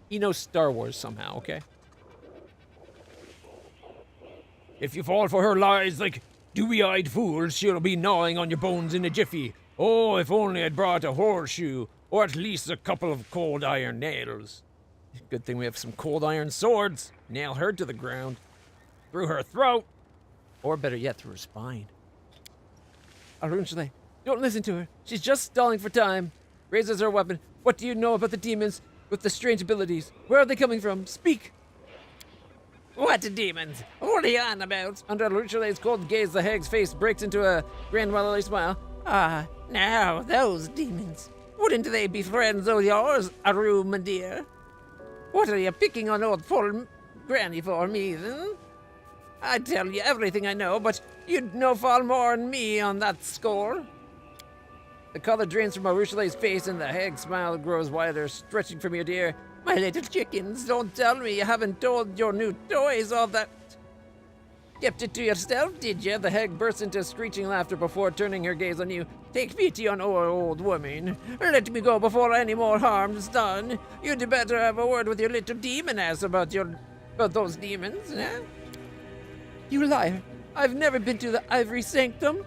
[SPEAKER 2] He knows Star Wars somehow, okay?
[SPEAKER 7] If you fall for her lies like dewy-eyed fools, she'll be gnawing on your bones in a jiffy. Oh, if only I'd brought a horseshoe, or at least a couple of cold iron nails.
[SPEAKER 2] Good thing we have some cold iron swords. Nail her to the ground. Through her throat. Or better yet, through her spine. Arunchale, don't listen to her. She's just stalling for time. Raises her weapon. What do you know about the demons with the strange abilities? Where are they coming from? Speak!
[SPEAKER 1] What demons? What are you on about?
[SPEAKER 2] Under Arunchale's cold gaze, the hag's face breaks into a grandmotherly smile.
[SPEAKER 1] Ah, now, those demons. Wouldn't they be friends of yours, Aru, my dear? What are you picking on old poor Granny for, me, then? I tell you everything I know, but you'd know far more than me on that score.
[SPEAKER 2] The color drains from Arushale's face, and the hag's smile grows wider, stretching from your dear.
[SPEAKER 1] My little chickens, don't tell me you haven't told your new toys all that. Kept it to yourself, did you?
[SPEAKER 2] The hag bursts into screeching laughter before turning her gaze on you.
[SPEAKER 1] Take pity on our old woman. Let me go before any more harm's done. You'd better have a word with your little demon ass about those demons, eh?
[SPEAKER 2] You liar. I've never been to the Ivory Sanctum.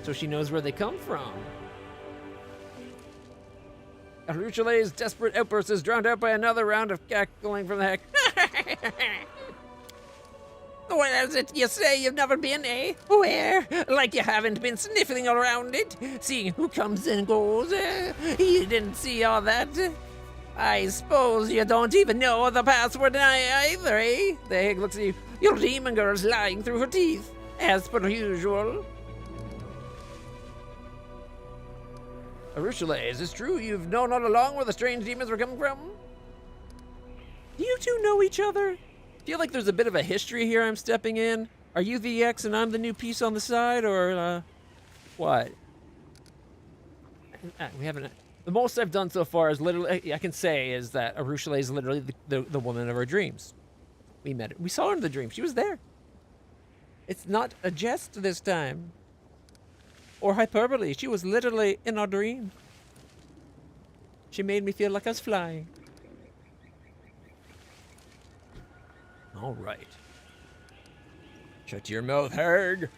[SPEAKER 2] So she knows where they come from. Aruchale's desperate outburst is drowned out by another round of cackling from the hag.
[SPEAKER 1] Where is it you say you've never been, eh? Where? Like you haven't been sniffing around it, seeing who comes and goes, eh? You didn't see all that? I suppose you don't even know the password either, eh?
[SPEAKER 2] The hag looks at you.
[SPEAKER 1] Your demon girl's lying through her teeth, as per usual.
[SPEAKER 2] Arushale, is this true? You've known all along where the strange demons were coming from? Do you two know each other? Feel like there's a bit of a history here I'm stepping in. Are you the X and I'm the new piece on the side, or what? We haven't. The most I've done so far is literally, I can say, is that Arushale is literally the woman of our dreams. We met her. We saw her in the dream. She was there. It's not a jest this time. Or hyperbole. She was literally in our dream. She made me feel like I was flying. All right.
[SPEAKER 7] Shut your mouth, hag.
[SPEAKER 2] Of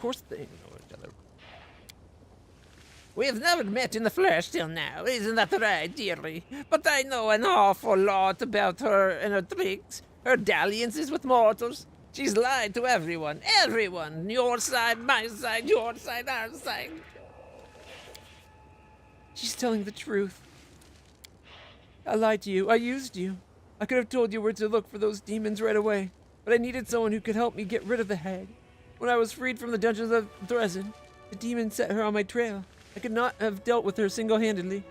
[SPEAKER 2] course they know each other.
[SPEAKER 1] We've never met in the flesh till now, isn't that right, dearie? But I know an awful lot about her and her tricks, her dalliances with mortals. She's lied to everyone, everyone. Your side, my side, your side, our side.
[SPEAKER 2] She's telling the truth. I lied to you. I used you. I could have told you where to look for those demons right away, but I needed someone who could help me get rid of the hag. When I was freed from the dungeons of Dresden, the demon set her on my trail. I could not have dealt with her single-handedly.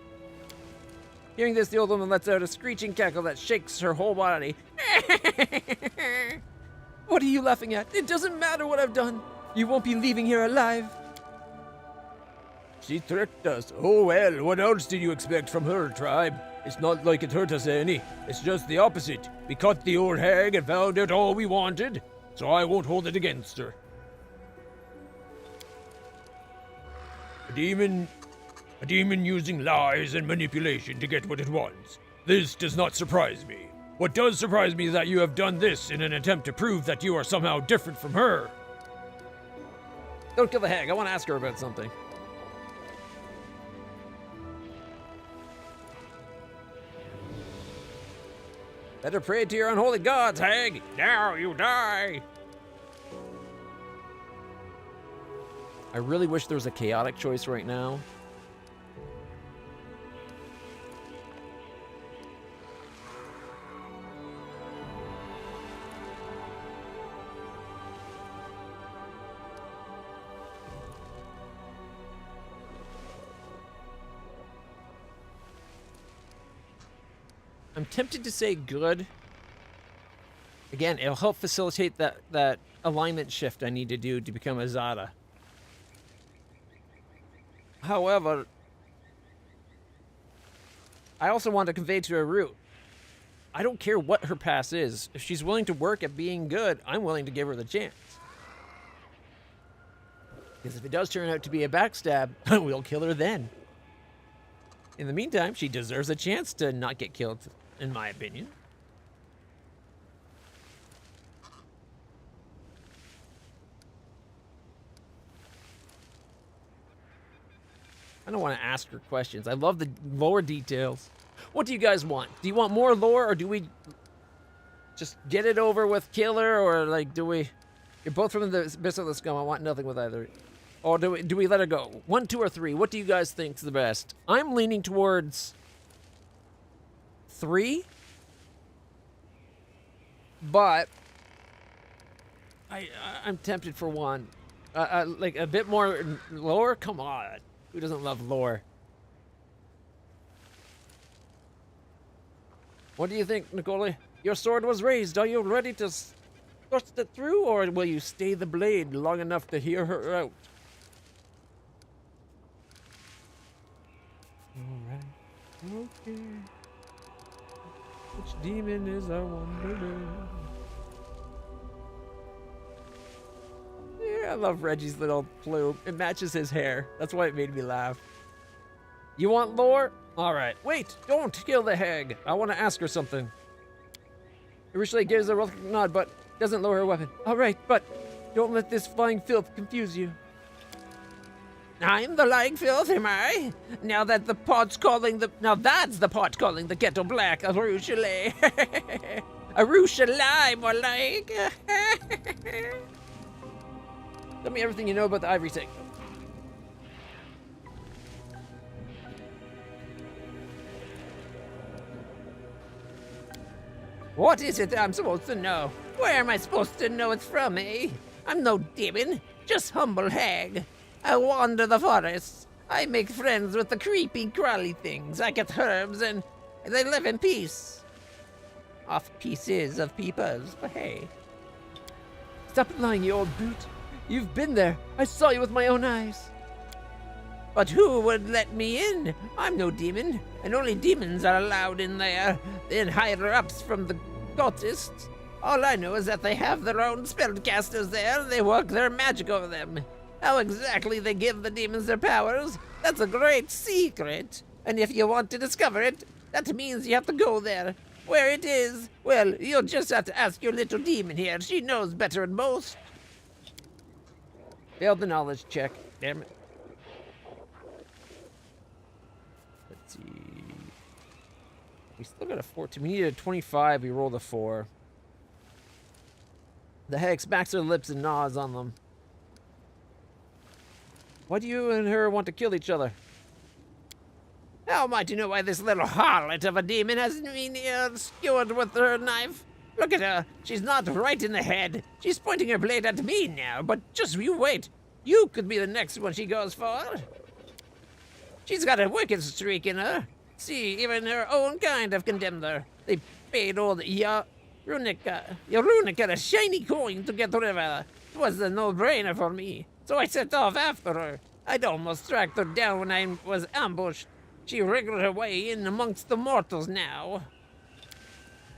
[SPEAKER 2] Hearing this, the old woman lets out a screeching cackle that shakes her whole body. What are you laughing at? It doesn't matter what I've done. You won't be leaving here alive.
[SPEAKER 7] She tricked us. Oh well, what else did you expect from her, tribe? It's not like it hurt us any. It's just the opposite. We caught the old hag and found out all we wanted, so I won't hold it against her. A demon using lies and manipulation to get what it wants. This does not surprise me. What does surprise me is that you have done this in an attempt to prove that you are somehow different from her.
[SPEAKER 2] Don't kill the hag. I want to ask her about something. Better pray to your unholy gods, hag. Now you die. I really wish there was a chaotic choice right now. I'm tempted to say good. Again, it'll help facilitate that alignment shift I need to do to become a Zada. However, I also want to convey to her root. I don't care what her past is. If she's willing to work at being good, I'm willing to give her the chance. Because if it does turn out to be a backstab, we'll kill her then. In the meantime, she deserves a chance to not get killed, in my opinion. I don't want to ask her questions. I love the lore details. What do you guys want? Do you want more lore, or do we just get it over with, kill her, or like do we? You're both from the abyss of the scum. I want nothing with either. Or do we let her go? 1, 2, or 3? What do you guys think's the best? I'm leaning towards 3, but I'm tempted for 1. Like a bit more lore. Come on. Who doesn't love lore? What do you think, Nicole? Your sword was raised. Are you ready to thrust it through, or will you stay the blade long enough to hear her out? Alright. Okay. Which demon is I wonder? Yeah, I love Reggie's little plume. It matches his hair. That's why it made me laugh. You want lore? Alright. Wait, don't kill the hag. I want to ask her something. Originally gives a reluctant nod, but doesn't lower her weapon. Alright, but don't let this flying filth confuse you. I'm the lying filth, am I? Now that the pot's calling the... Now that's the pot calling the kettle black. A rouchelet. A rouchelet, more like. Tell me everything you know about the ivory sack. What is it I'm supposed to know? Where am I supposed to know it's from, eh? I'm no demon, just humble hag. I wander the forests. I make friends with the creepy, crawly things. I get herbs and they live in peace. Off pieces of peepers, but hey. Stop lying, you old boot. You've been there. I saw you with my own eyes. But who would let me in? I'm no demon, and only demons are allowed in there. Then higher-ups from the cultists. All I know is that they have their own spellcasters there, and they work their magic over them. How exactly they give the demons their powers, that's a great secret. And if you want to discover it, that means you have to go there. Where it is, well, you'll just have to ask your little demon here. She knows better than most. Failed the knowledge check. Damn it. Let's see. We still got a 14. We needed a 25. We rolled a 4. The hag smacks her lips and gnaws on them. Why do you and her want to kill each other? How am I to know why this little harlot of a demon has me skewered with her knife? Look at her. She's not right in the head. She's pointing her blade at me now, but just you wait. You could be the next one she goes for. She's got a wicked streak in her. See, even her own kind have condemned her. They paid old Runica a shiny coin to get rid of her. It was a no-brainer for me, so I set off after her. I'd almost tracked her down when I was ambushed. She wriggled her way in amongst the mortals now.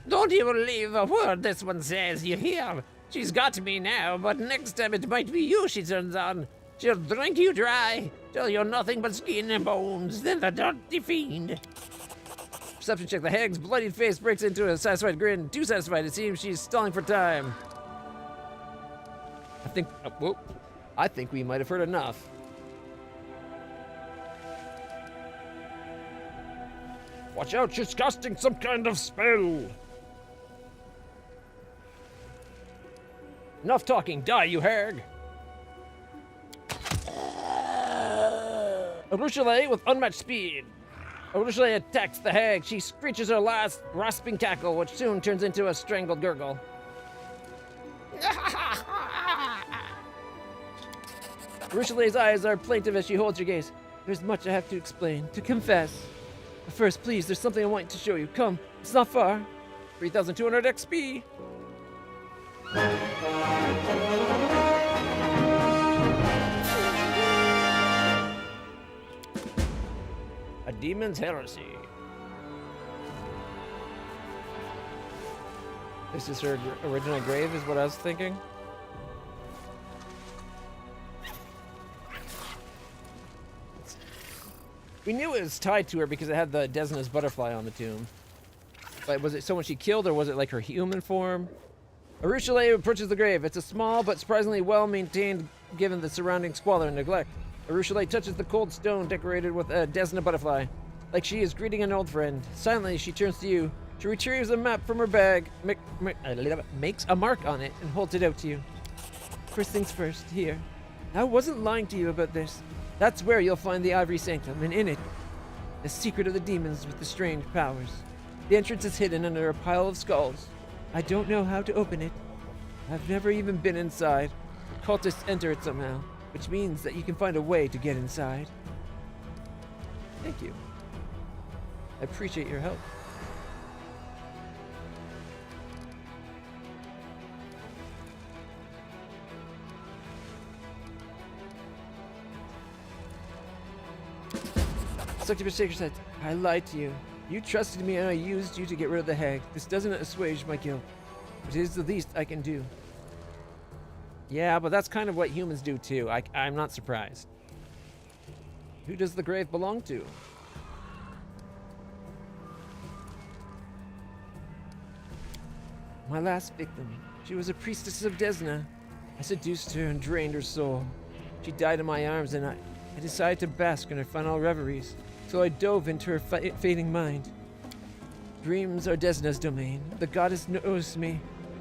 [SPEAKER 2] Don't you believe a word this one says, you hear? She's got me now, but next time it might be you she turns on. She'll drink you dry, till you're nothing but skin and bones, then the dirty fiend. Perception check. The hag's bloodied face breaks into a satisfied grin. Too satisfied, it seems she's stalling for time. I think we might have heard enough.
[SPEAKER 7] Watch out, she's casting some kind of spell.
[SPEAKER 2] Enough talking, die, you hag! Arushale with unmatched speed. Arushale attacks the hag. She screeches her last rasping cackle, which soon turns into a strangled gurgle. Arushale's eyes are plaintive as she holds your gaze. There's much I have to explain, to confess. But first, please, there's something I want to show you. Come, it's not far. 3,200 XP. A demon's heresy. This is her original grave, is what I was thinking. We knew it was tied to her because it had the Desna's butterfly on the tomb. But was it someone she killed, or was it like her human form? Arushale approaches the grave. It's a small but surprisingly well-maintained given the surrounding squalor and neglect. Arushale touches the cold stone decorated with a Desna butterfly, like she is greeting an old friend. Silently, she turns to you. She retrieves a map from her bag, makes a mark on it, and holds it out to you. First things first, here. I wasn't lying to you about this. That's where you'll find the Ivory Sanctum, and in it, the secret of the demons with the strange powers. The entrance is hidden under a pile of skulls. I don't know how to open it. I've never even been inside. Cultists enter it somehow, which means that you can find a way to get inside. Thank you. I appreciate your help. Stuck to your sacred side. I lied to you. You trusted me and I used you to get rid of the hag. This doesn't assuage my guilt, but it is the least I can do. Yeah, but that's kind of what humans do too. I'm not surprised. Who does the grave belong to? My last victim. She was a priestess of Desna. I seduced her and drained her soul. She died in my arms and I decided to bask in her final reveries. So I dove into her fading mind. Dreams are Desna's domain. The goddess knows me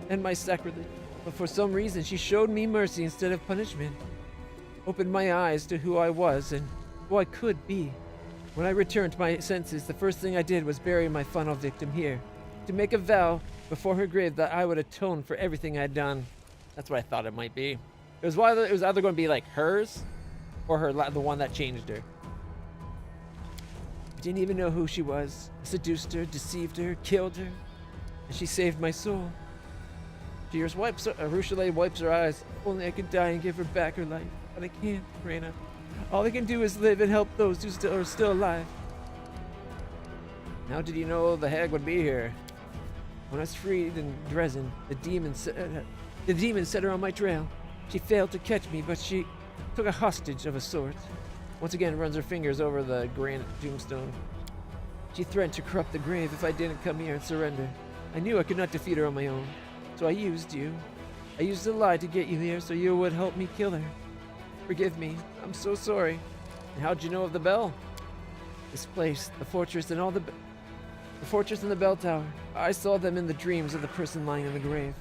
[SPEAKER 2] and my sacrilege. But for some reason, she showed me mercy instead of punishment. Opened my eyes to who I was and who I could be. When I returned to my senses, the first thing I did was bury my final victim here. To make a vow before her grave that I would atone for everything I'd done. That's what I thought it might be. It was either going to be like hers or the one that changed her. I didn't even know who she was. I seduced her, deceived her, killed her, and she saved my soul. Arushale wipes her eyes. Only I could die and give her back her life, but I can't, Reyna. All I can do is live and help those who are still alive. How did you know the hag would be here? When I was freed in Dresden, the demon set her on my trail. She failed to catch me, but she took a hostage of a sort. Once again, runs her fingers over the granite tombstone. She threatened to corrupt the grave if I didn't come here and surrender. I knew I could not defeat her on my own, so I used you. I used a lie to get you here so you would help me kill her. Forgive me. I'm so sorry. And how'd you know of the bell? This place, the fortress, and the fortress and the bell tower. I saw them in the dreams of the person lying in the grave.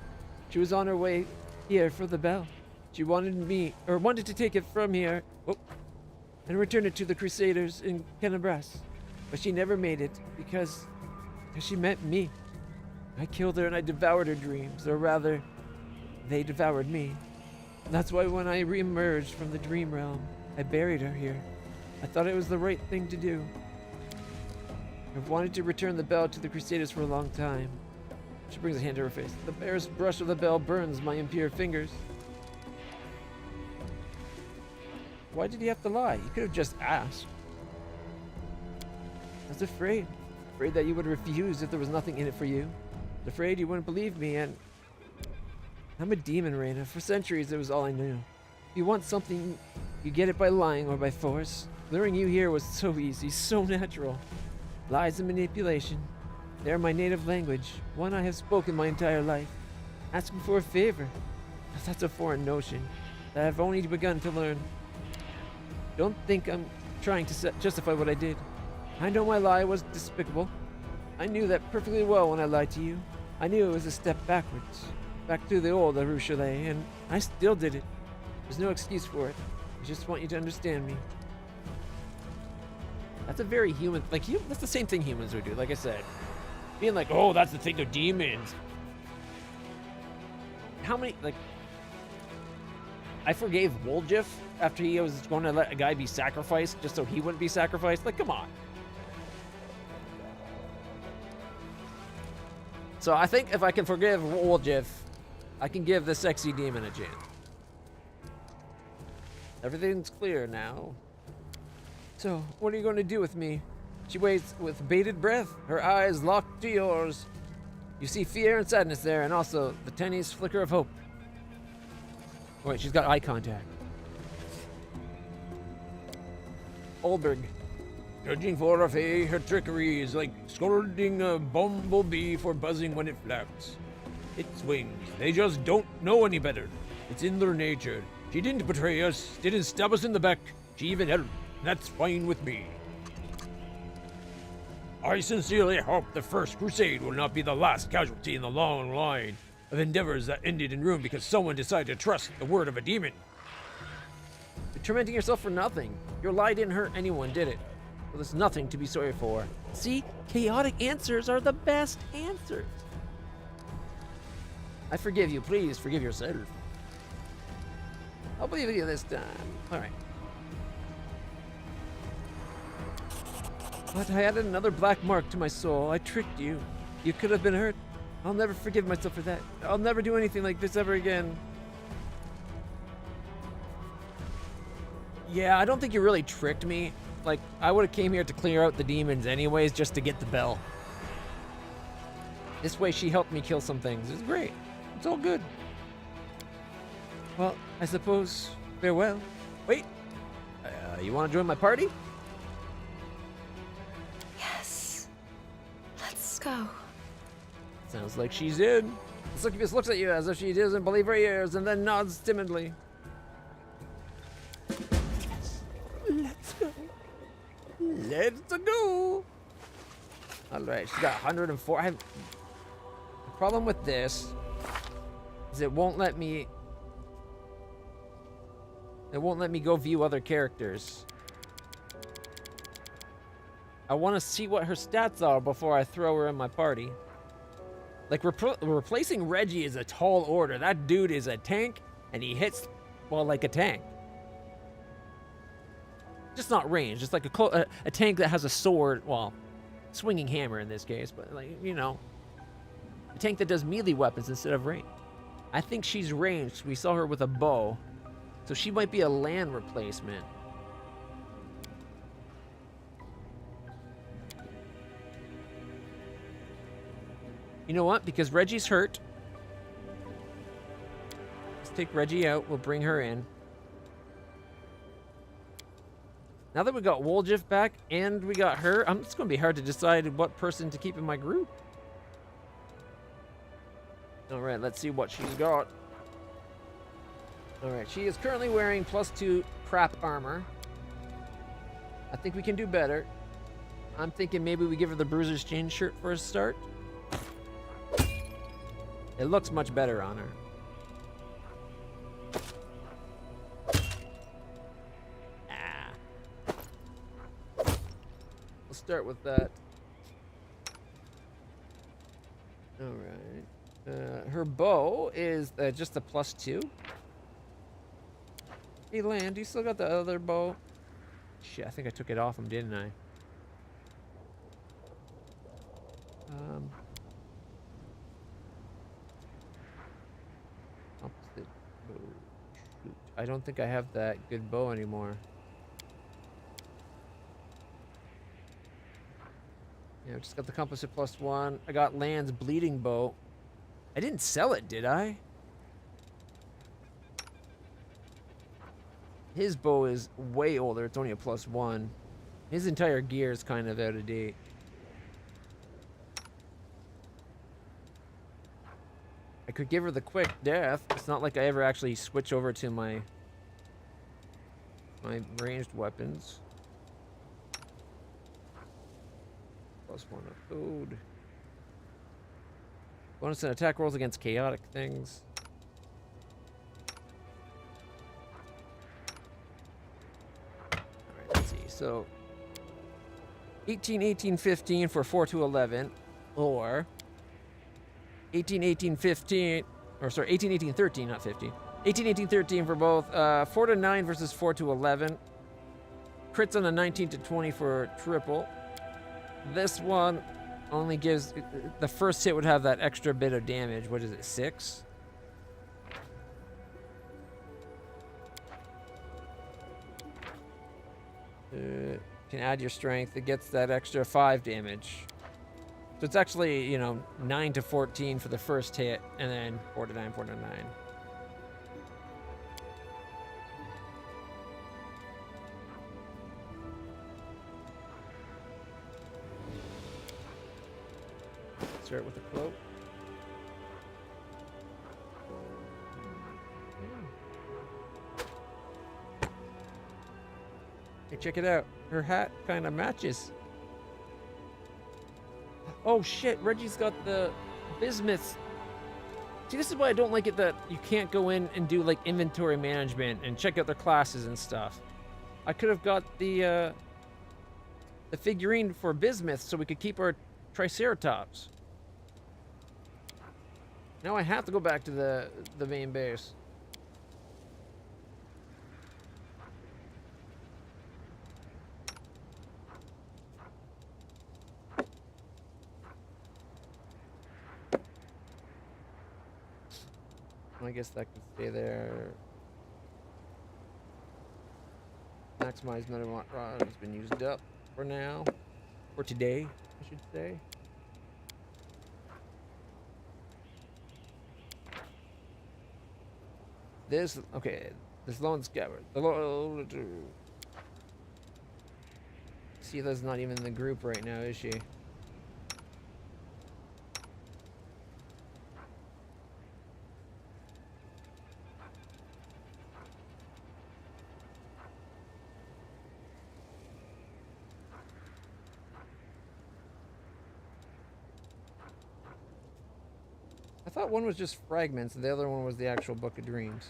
[SPEAKER 2] She was on her way here for the bell. She wanted to take it from here. And return it to the Crusaders in Kenabras. But she never made it because she met me. I killed her and I devoured her dreams, or rather, they devoured me. That's why when I re-emerged from the dream realm, I buried her here. I thought it was the right thing to do. I've wanted to return the bell to the Crusaders for a long time. She brings a hand to her face. The barest brush of the bell burns my impure fingers. Why did he have to lie? He could have just asked. I was afraid. Afraid that you would refuse if there was nothing in it for you. Afraid you wouldn't believe me, and I'm a demon, Reyna. For centuries, it was all I knew. If you want something, you get it by lying or by force. Luring you here was so easy, so natural. Lies and manipulation. They're my native language, one I have spoken my entire life. Asking for a favor. That's a foreign notion. that I've only begun to learn. Don't think I'm trying to justify what I did. I know my lie was despicable. I knew that perfectly well when I lied to you. I knew it was a step backwards, back to the old Rue Chalet, and I still did it. There's no excuse for it. I just want you to understand me. That's a very human, like, that's the same thing humans would do, like I said. Being like, oh, that's the thing of demons. How many, like, I forgave Woljif after he was going to let a guy be sacrificed just so he wouldn't be sacrificed. Like, come on. So I think if I can forgive Woljif, I can give the sexy demon a chance. Everything's clear now. So, what are you going to do with me? She waits with bated breath, her eyes locked to yours. You see fear and sadness there, and also the tiniest flicker of hope. Wait, she's got eye contact. Olberg.
[SPEAKER 7] Judging for her fey, her trickery is like scolding a bumblebee for buzzing when it flaps. Its wings, they just don't know any better. It's in their nature. She didn't betray us, didn't stab us in the back. She even helped. That's fine with me. I sincerely hope the First Crusade will not be the last casualty in the long line of endeavors that ended in ruin because someone decided to trust the word of a demon.
[SPEAKER 2] You're tormenting yourself for nothing. Your lie didn't hurt anyone, did it? Well, there's nothing to be sorry for. See, chaotic answers are the best answers. I forgive you. Please forgive yourself. I'll believe you this time. All right. But I added another black mark to my soul. I tricked you. You could have been hurt. I'll never forgive myself for that. I'll never do anything like this ever again. Yeah, I don't think you really tricked me. Like, I would have came here to clear out the demons anyways, just to get the bell. This way she helped me kill some things. It's great. It's all good. Well, I suppose farewell. Wait. You want to join my party?
[SPEAKER 4] Yes. Let's go.
[SPEAKER 2] Sounds like she's in. The succubus looks at you as if she doesn't believe her ears and then nods timidly. Let's go. Let's go. All right, she's got 104. The problem with this is it won't let me go view other characters. I want to see what her stats are before I throw her in my party. Like, replacing Reggie is a tall order. That dude is a tank, and he hits, well, like a tank. Just not range, just like a tank that has a sword, well, swinging hammer in this case, but, like, you know, a tank that does melee weapons instead of range. I think she's ranged. We saw her with a bow, so she might be a land replacement. You know what? Because Reggie's hurt. Let's take Reggie out. We'll bring her in. Now that we got Woljif back and we got her, it's going to be hard to decide what person to keep in my group. All right, let's see what she's got. All right, she is currently wearing +2 crap armor. I think we can do better. I'm thinking maybe we give her the Bruiser's Chain shirt for a start. It looks much better on her. We'll start with that. Alright. Her bow is just a +2. Hey, Land, you still got the other bow? Shit, I think I took it off him, didn't I? Opposite bow. Shoot. I don't think I have that good bow anymore. Yeah, I just got the composite +1. I got Land's bleeding bow. I didn't sell it, did I? His bow is way older. It's only a +1. His entire gear is kind of out of date. I could give her the quick death. It's not like I ever actually switch over to my my ranged weapons. +1 of food. Bonus in attack rolls against chaotic things. Alright, let's see. So 18, 18, 15 for 4 to 11, or 18, 18, 15, or sorry, 18, 18, 13, not 15. 18, 18, 13 for both 4 to 9 versus 4 to 11. Crits on a 19 to 20 for triple. This one only gives, the first hit would have that extra bit of damage. What is it, 6? Can add your strength. It gets that extra 5 damage. So it's actually, you know, 9 to 14 for the first hit, and then 4 to 9, 4 to 9. Start with the cloak. Hey, check it out. Her hat kind of matches. Oh shit, Reggie's got the bismuths. See, this is why I don't like it that you can't go in and do like inventory management and check out their classes and stuff. I could have got the figurine for bismuth so we could keep our Triceratops. Now I have to go back to the main base. I guess that can stay there. Maximize metal rod has been used up for now. For today, I should say. This, okay, this lone scabbard. Sela's not even in the group right now, is she? I thought one was just fragments and the other one was the actual Book of Dreams.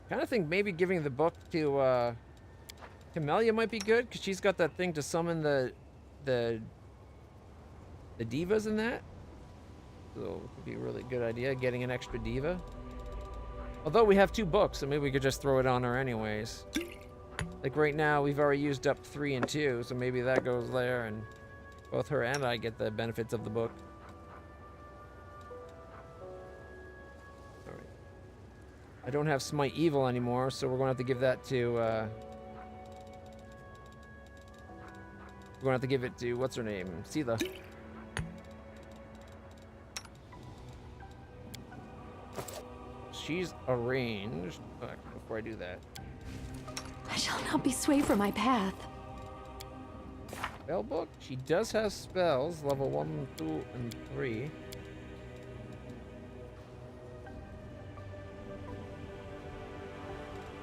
[SPEAKER 2] Kind of think maybe giving the book to Camellia might be good because she's got that thing to summon the divas in that. So it could be a really good idea, getting an extra diva. Although we have 2 books, so maybe we could just throw it on her anyways. Like right now, we've already used up 3 and 2, so maybe that goes there, and both her and I get the benefits of the book. Alright. I don't have Smite Evil anymore, so we're going to have to give that to, we're going to have to give it to, what's her name? Sela. She's arranged. Before I do that,
[SPEAKER 4] I shall not be swayed from my path.
[SPEAKER 2] Spell book. She does have spells, level 1, 2, and 3.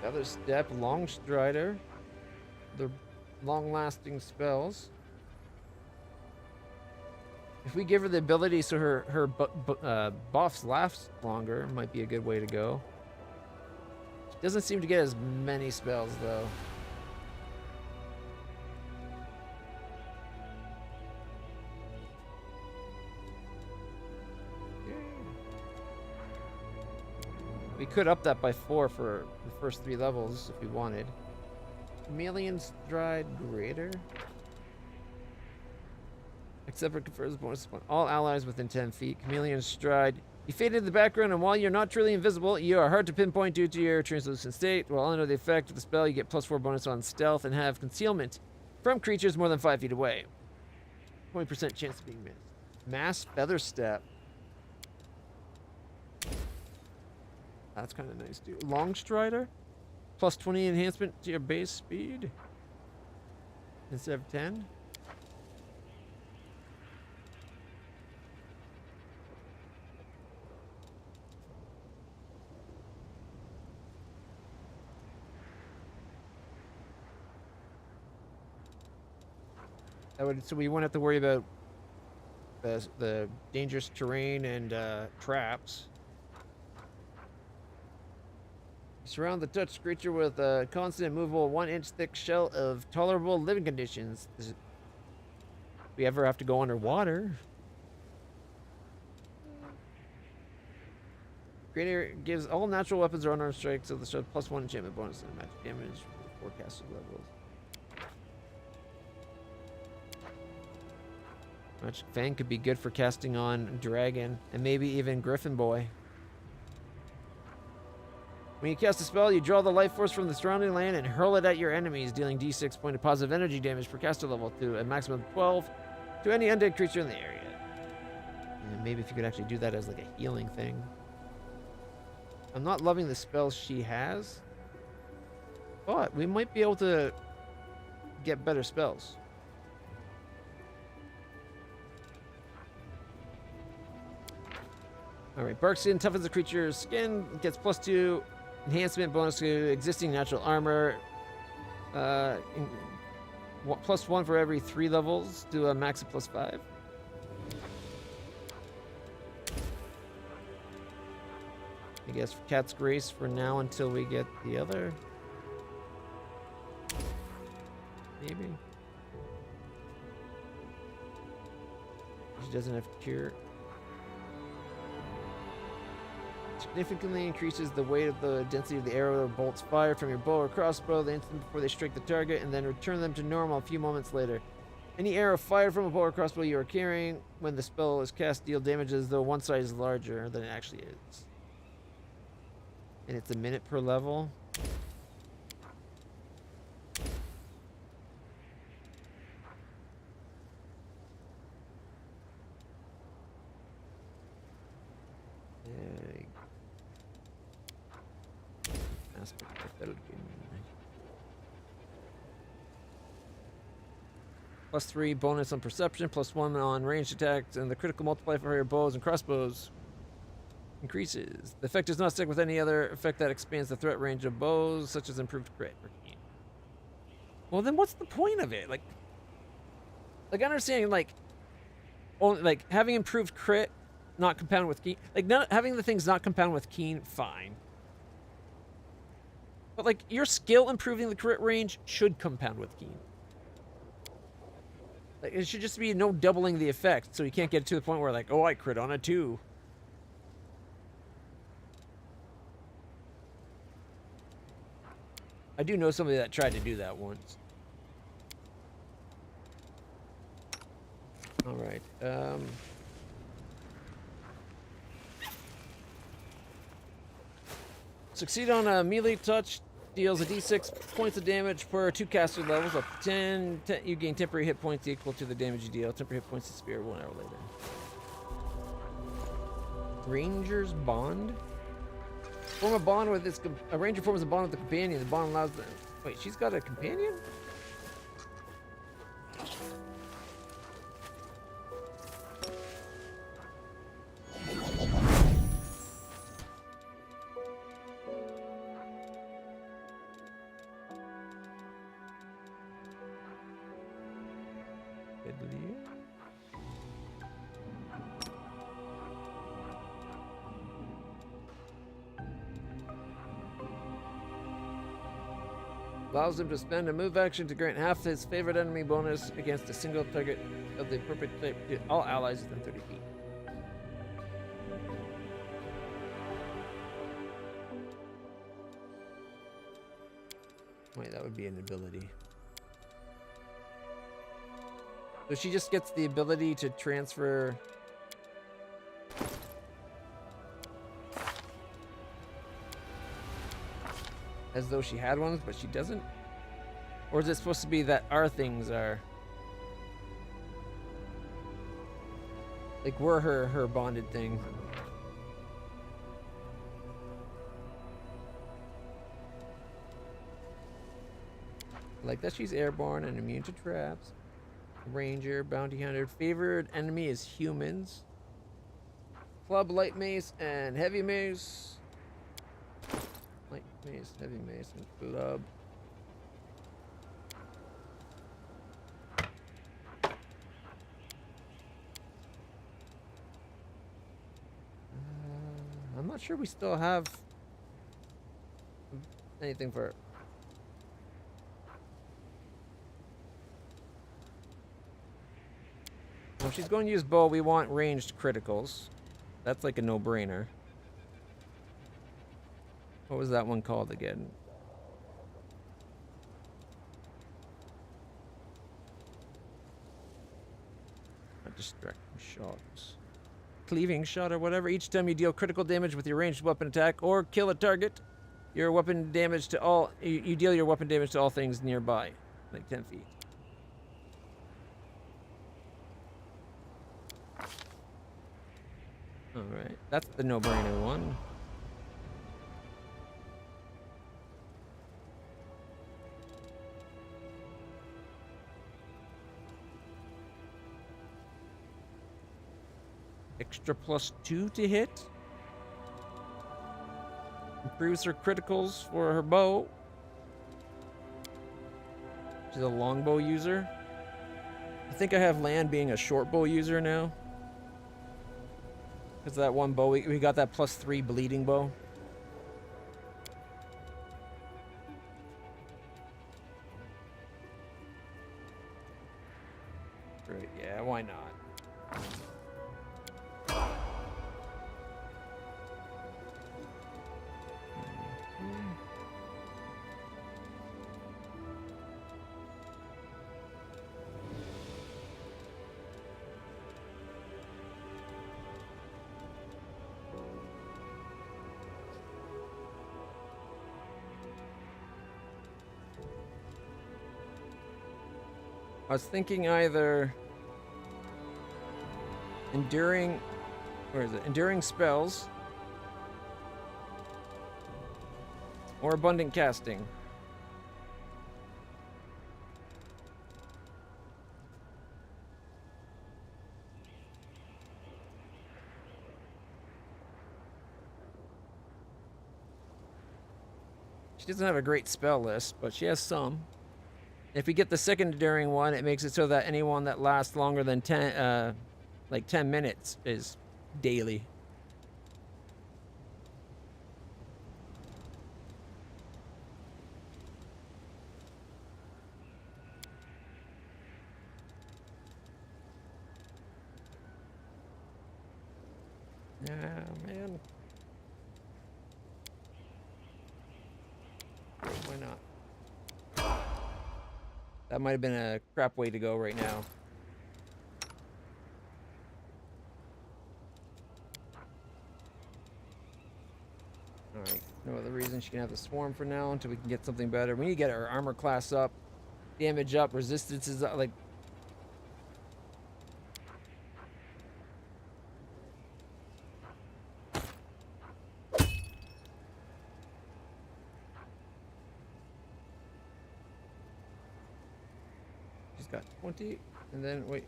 [SPEAKER 2] Other step, Long Strider. The long-lasting spells. If we give her the ability so her buffs last longer, might be a good way to go. She doesn't seem to get as many spells, though. We could up that by 4 for the first 3 levels if we wanted. Chameleon Stride Greater. Except for confers bonus upon all allies within 10 feet. Chameleon Stride. You fade into the background, and while you're not truly invisible, you are hard to pinpoint due to your translucent state. While under the effect of the spell, you get +4 bonus on stealth and have concealment from creatures more than 5 feet away. 20% chance of being missed. Mass Feather Step. That's kind of nice, too. Long Strider. +20 enhancement to your base speed. Instead of 10. So we won't have to worry about the dangerous terrain and traps. Surround the touched creature with a constant movable 1-inch thick shell of tolerable living conditions. If we ever have to go underwater. Greater gives all natural weapons or unarmed strikes of the shell +1 enchantment bonus and magic damage for forecasted levels. Magic Fang could be good for casting on Dragon and maybe even Griffin Boy. When you cast a spell, you draw the life force from the surrounding land and hurl it at your enemies, dealing d6 point of positive energy damage per caster level to a maximum of 12 to any undead creature in the area. And maybe if you could actually do that as like a healing thing. I'm not loving the spells she has, but we might be able to get better spells. Alright, bark skin toughens the creature's skin, gets +2 enhancement bonus to existing natural armor. +1 for every 3 levels, do a max of +5. I guess Cat's Grace for now until we get the other. Maybe. She doesn't have cure. Significantly increases the weight of the density of the arrow or bolts fired from your bow or crossbow the instant before they strike the target, and then return them to normal a few moments later. Any arrow fired from a bow or crossbow you are carrying when the spell is cast deal damage as though one side is larger than it actually is. And it's a minute per level. +3 bonus on perception, +1 on ranged attacks, and the critical multiplier for your bows and crossbows increases. The effect does not stick with any other effect that expands the threat range of bows, such as improved crit. Well, then what's the point of it? Like I understand, only having improved crit, not compound with keen. Not having the things not compound with keen, fine. But your skill improving the crit range should compound with keen. It should just be no doubling the effect, so you can't get to the point where oh, I crit on a 2. I do know somebody that tried to do that once. All right. Succeed on a melee touch. Deals a d6 points of damage per 2 caster levels. Up to 10, you gain temporary hit points equal to the damage you deal. Temporary hit points disappear 1 hour later. Ranger's Bond? Form a bond with its... A ranger forms a bond with a companion. The bond allows them... Wait, she's got a companion? Allows him to spend a move action to grant half his favorite enemy bonus against a single target of the appropriate type to all allies within 30 feet. Wait, that would be an ability. So she just gets the ability to transfer... as though she had ones, but she doesn't? Or is it supposed to be that our things are... we're her bonded thing? Like that she's airborne and immune to traps. Ranger, bounty hunter. Favored enemy is humans. Club, light mace, and heavy mace. Light mace, heavy mace, and club. I'm not sure we still have anything for... Well, if she's going to use bow, we want ranged criticals. That's like a no-brainer. What was that one called again? Not distracting shots. Cleaving shot or whatever. Each time you deal critical damage with your ranged weapon attack or kill a target, your weapon damage to all... You deal your weapon damage to all things nearby. Like 10 feet. Alright, that's the no-brainer one. Extra +2 to hit. Improves her criticals for her bow. She's a longbow user. I think I have Land being a short bow user now. Because that one bow, we got that +3 bleeding bow. Great, yeah, why not? I was thinking either enduring, where is it? Enduring spells or abundant casting. She doesn't have a great spell list, but she has some. If we get the second enduring one, it makes it so that anyone that lasts longer than 10 minutes is daily. Ah, man. Why not? That might have been a crap way to go right now. Alright, no other reason she can have the swarm for now until we can get something better. We need to get our armor class up, damage up, resistance is up, like... Got 20, and then wait.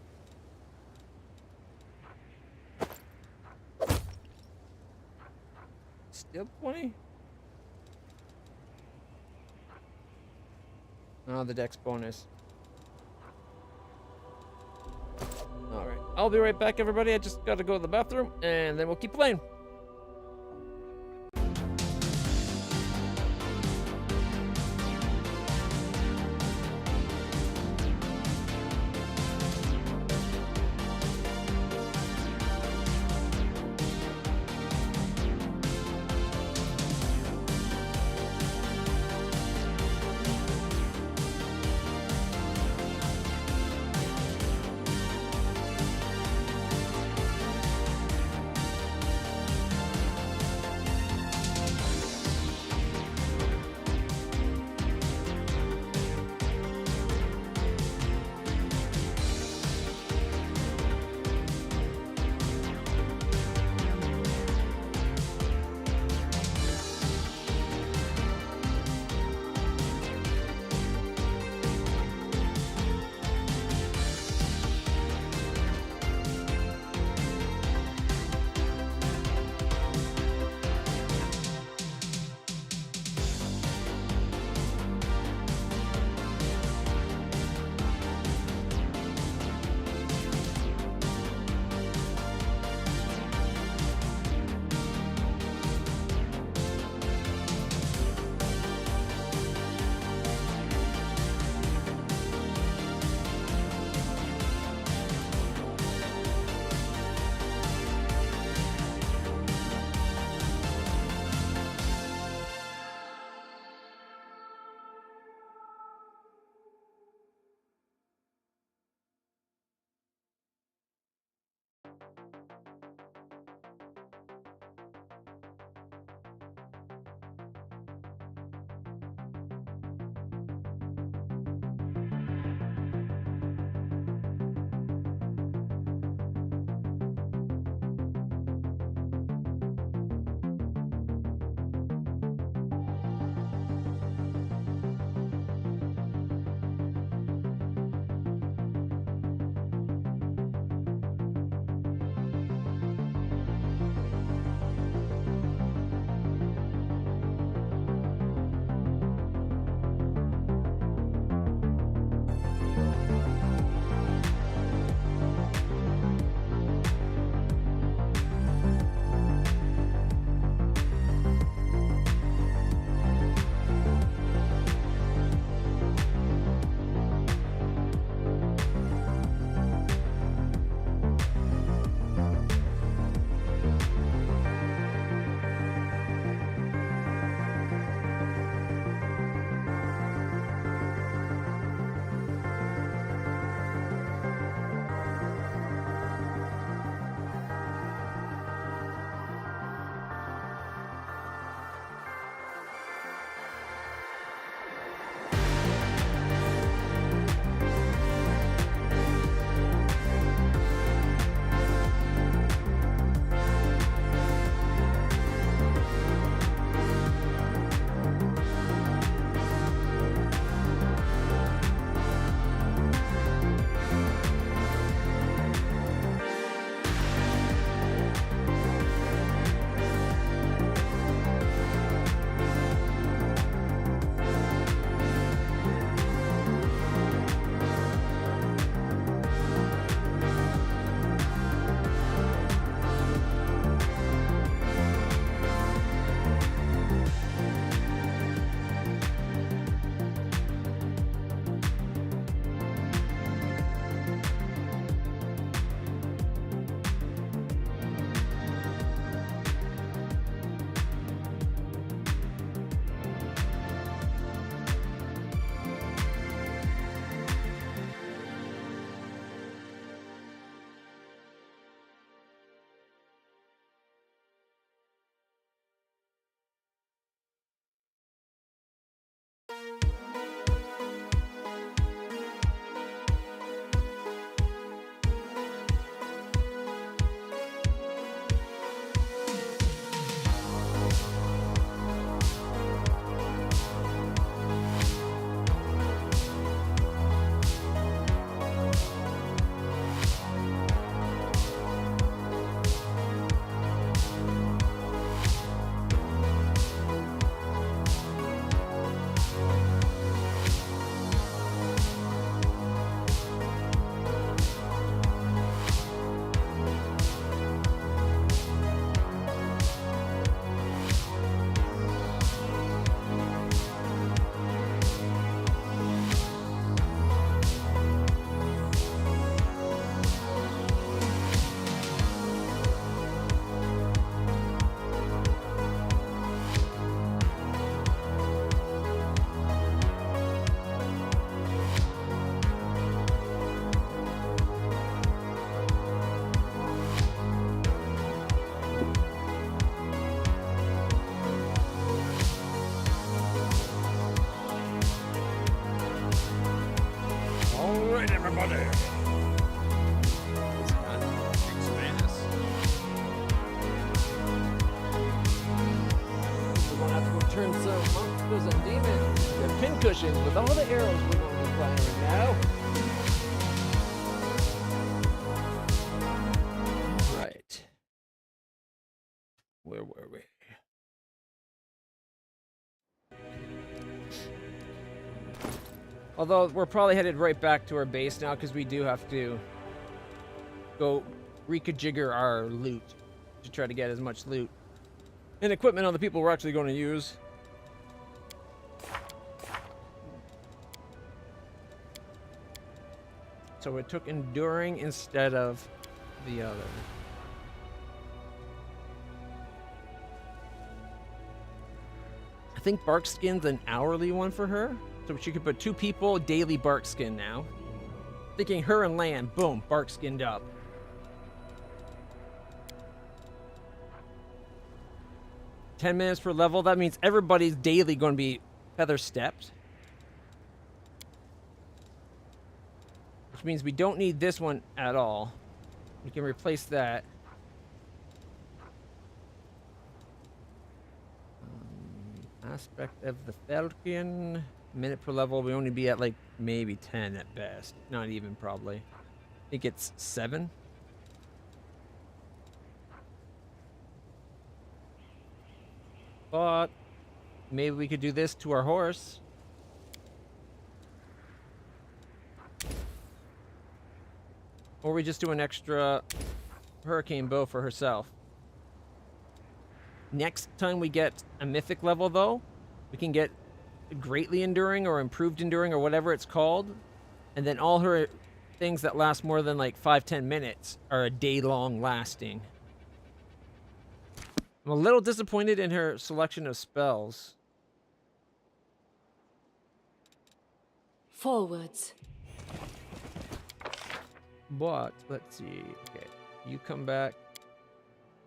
[SPEAKER 2] Still 20? Oh, the dex bonus. Alright, I'll be right back, everybody. I just gotta go to the bathroom, and then we'll keep playing. crossbows and demons. We have pincushions with all the arrows we're going to be firing now. Right. Where were we? Although we're probably headed right back to our base now because we do have to go reconfigure our loot to try to get as much loot and equipment on the people we're actually going to use. So it took enduring instead of the other. I think bark skin's an hourly one for her. So she could put 2 people, daily bark skin now. Thinking her and land, boom, bark skinned up. $10 minutes per level, that means everybody's daily going to be feather stepped. Which means we don't need this one at all. We can replace that. Aspect of the Falcon. Minute per level, we only be at like maybe 10 at best. Not even probably. I think it's 7. But maybe we could do this to our horse. Or we just do an extra hurricane bow for herself. Next time we get a mythic level though, we can get greatly enduring or improved enduring or whatever it's called, and then all her things that last more than like 5-10 minutes are a day long lasting. I'm a little disappointed in her selection of spells.
[SPEAKER 4] Forwards.
[SPEAKER 2] But let's see. Okay, you come back.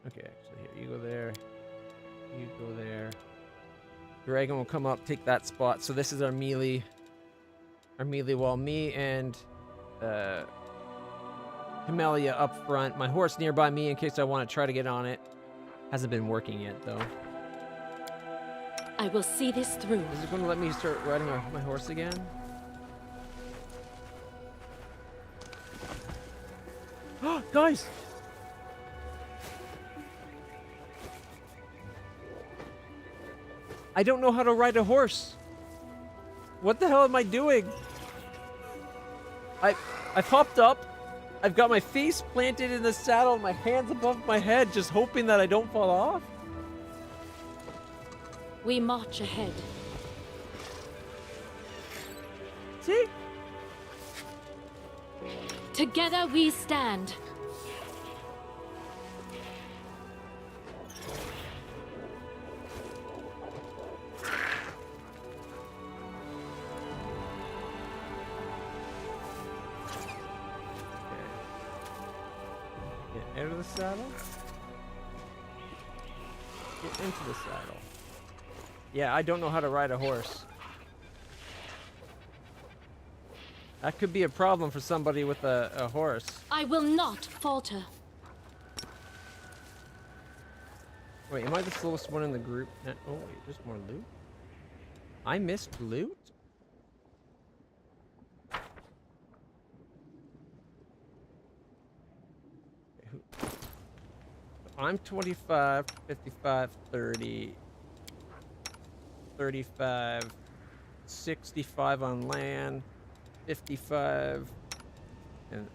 [SPEAKER 2] Okay, actually here, you go there. You go there. Dragon will come up, take that spot. So this is our melee. Our melee wall. Me and Camellia up front. My horse nearby me in case I want to try to get on it. Hasn't been working yet though.
[SPEAKER 4] I will see this through.
[SPEAKER 2] Is it going to let me start riding my horse again? Guys! I don't know how to ride a horse. What the hell am I doing? I've hopped up. I've got my face planted in the saddle and my hands above my head, just hoping that I don't fall off.
[SPEAKER 4] We march ahead.
[SPEAKER 2] See?
[SPEAKER 4] Together we stand.
[SPEAKER 2] Get out of the saddle. Get into the saddle. Yeah, I don't know how to ride a horse. That could be a problem for somebody with a horse.
[SPEAKER 4] I will not falter.
[SPEAKER 2] Wait, am I the slowest one in the group? Oh, wait, there's more loot? I missed loot? I'm 25, 55, 30, 35, 65 on land, 55, and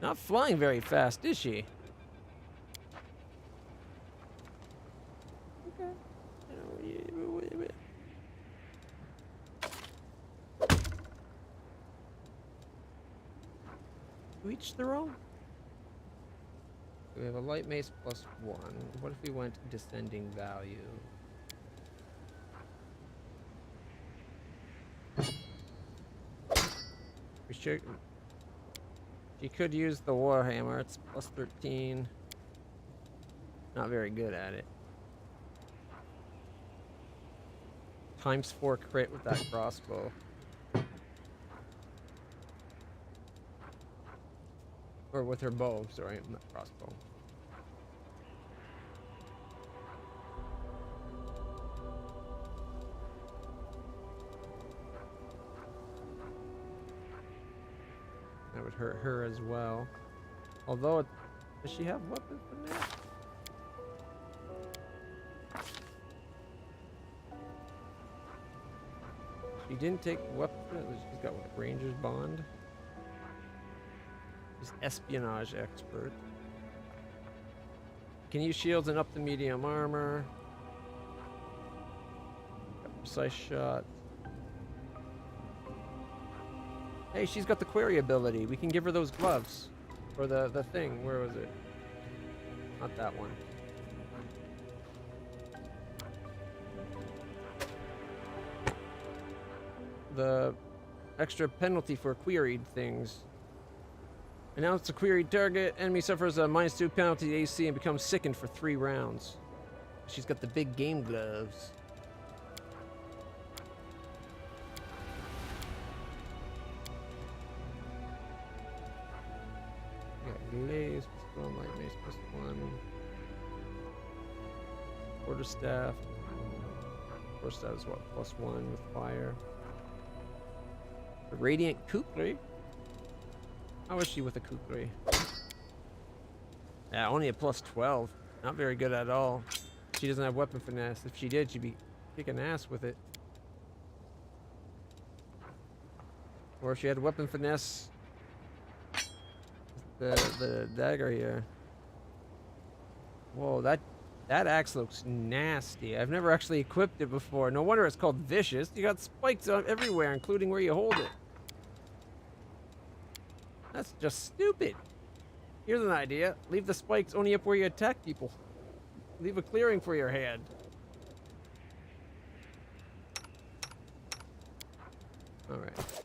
[SPEAKER 2] not flying very fast, is she? Okay. Each their own. We have a light mace +1. What if we went descending value? We should. She could use the warhammer. It's +13. Not very good at it. ×4 crit with that crossbow. Or with her bow, sorry, not crossbow. That would hurt her as well. Although, does she have weapon finesse? She didn't take weapon. She's got what, Ranger's Bond. She's espionage expert. Can use shields and up to medium armor. Got precise shot. Hey, she's got the query ability. We can give her those gloves. Or the thing. Where was it? Not that one. The extra penalty for queried things. Announce a queried target. Enemy suffers a -2 penalty to AC and becomes sickened for 3 rounds. She's got the big game gloves. Glaze, +1, light mace, +1. Quarterstaff. Quarterstaff is what? +1 with fire. A radiant kukri. How is she with a kukri? Yeah, only a +12. Not very good at all. She doesn't have weapon finesse. If she did, she'd be kicking ass with it. Or if she had weapon finesse. The dagger here. Whoa, that axe looks nasty. I've never actually equipped it before. No wonder it's called vicious. You got spikes on everywhere, including where you hold it. That's just stupid. Here's an idea. Leave the spikes only up where you attack people. Leave a clearing for your hand. Alright.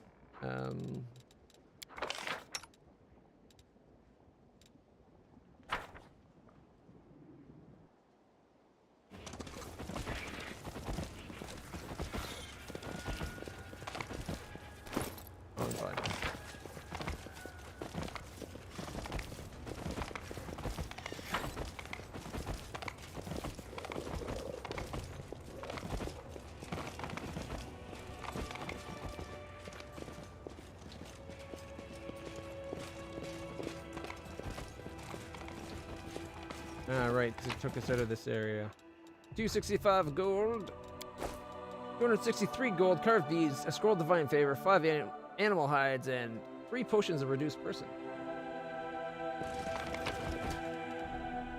[SPEAKER 2] Alright, it took us out of this area. 265 gold. 263 gold. Carved beads. A scroll of divine favor. 5 animal hides. And 3 potions of reduced person.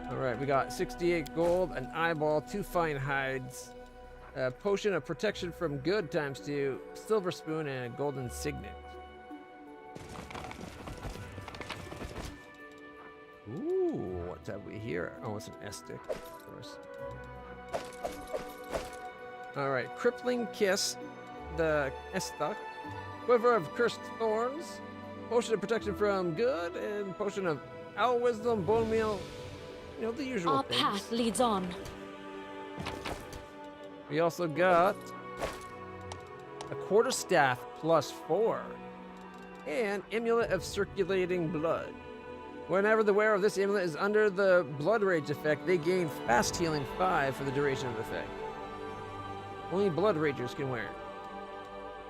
[SPEAKER 2] Alright, we got 68 gold. An eyeball. 2 fine hides. A potion of protection from good ×2. Silver spoon. And a golden signet. What have we here? Oh, it's an S-stick, of course. Alright, Crippling Kiss, the S-stick. Quiver of Cursed Thorns, Potion of Protection from Good, and Potion of Owl Wisdom, Bone Meal. You know, the usual
[SPEAKER 4] Our
[SPEAKER 2] things.
[SPEAKER 4] path leads on.
[SPEAKER 2] We also got a Quarterstaff +4, and Amulet of Circulating Blood. Whenever the wearer of this amulet is under the Blood Rage effect, they gain fast healing 5 for the duration of the effect. Only Blood Ragers can wear it.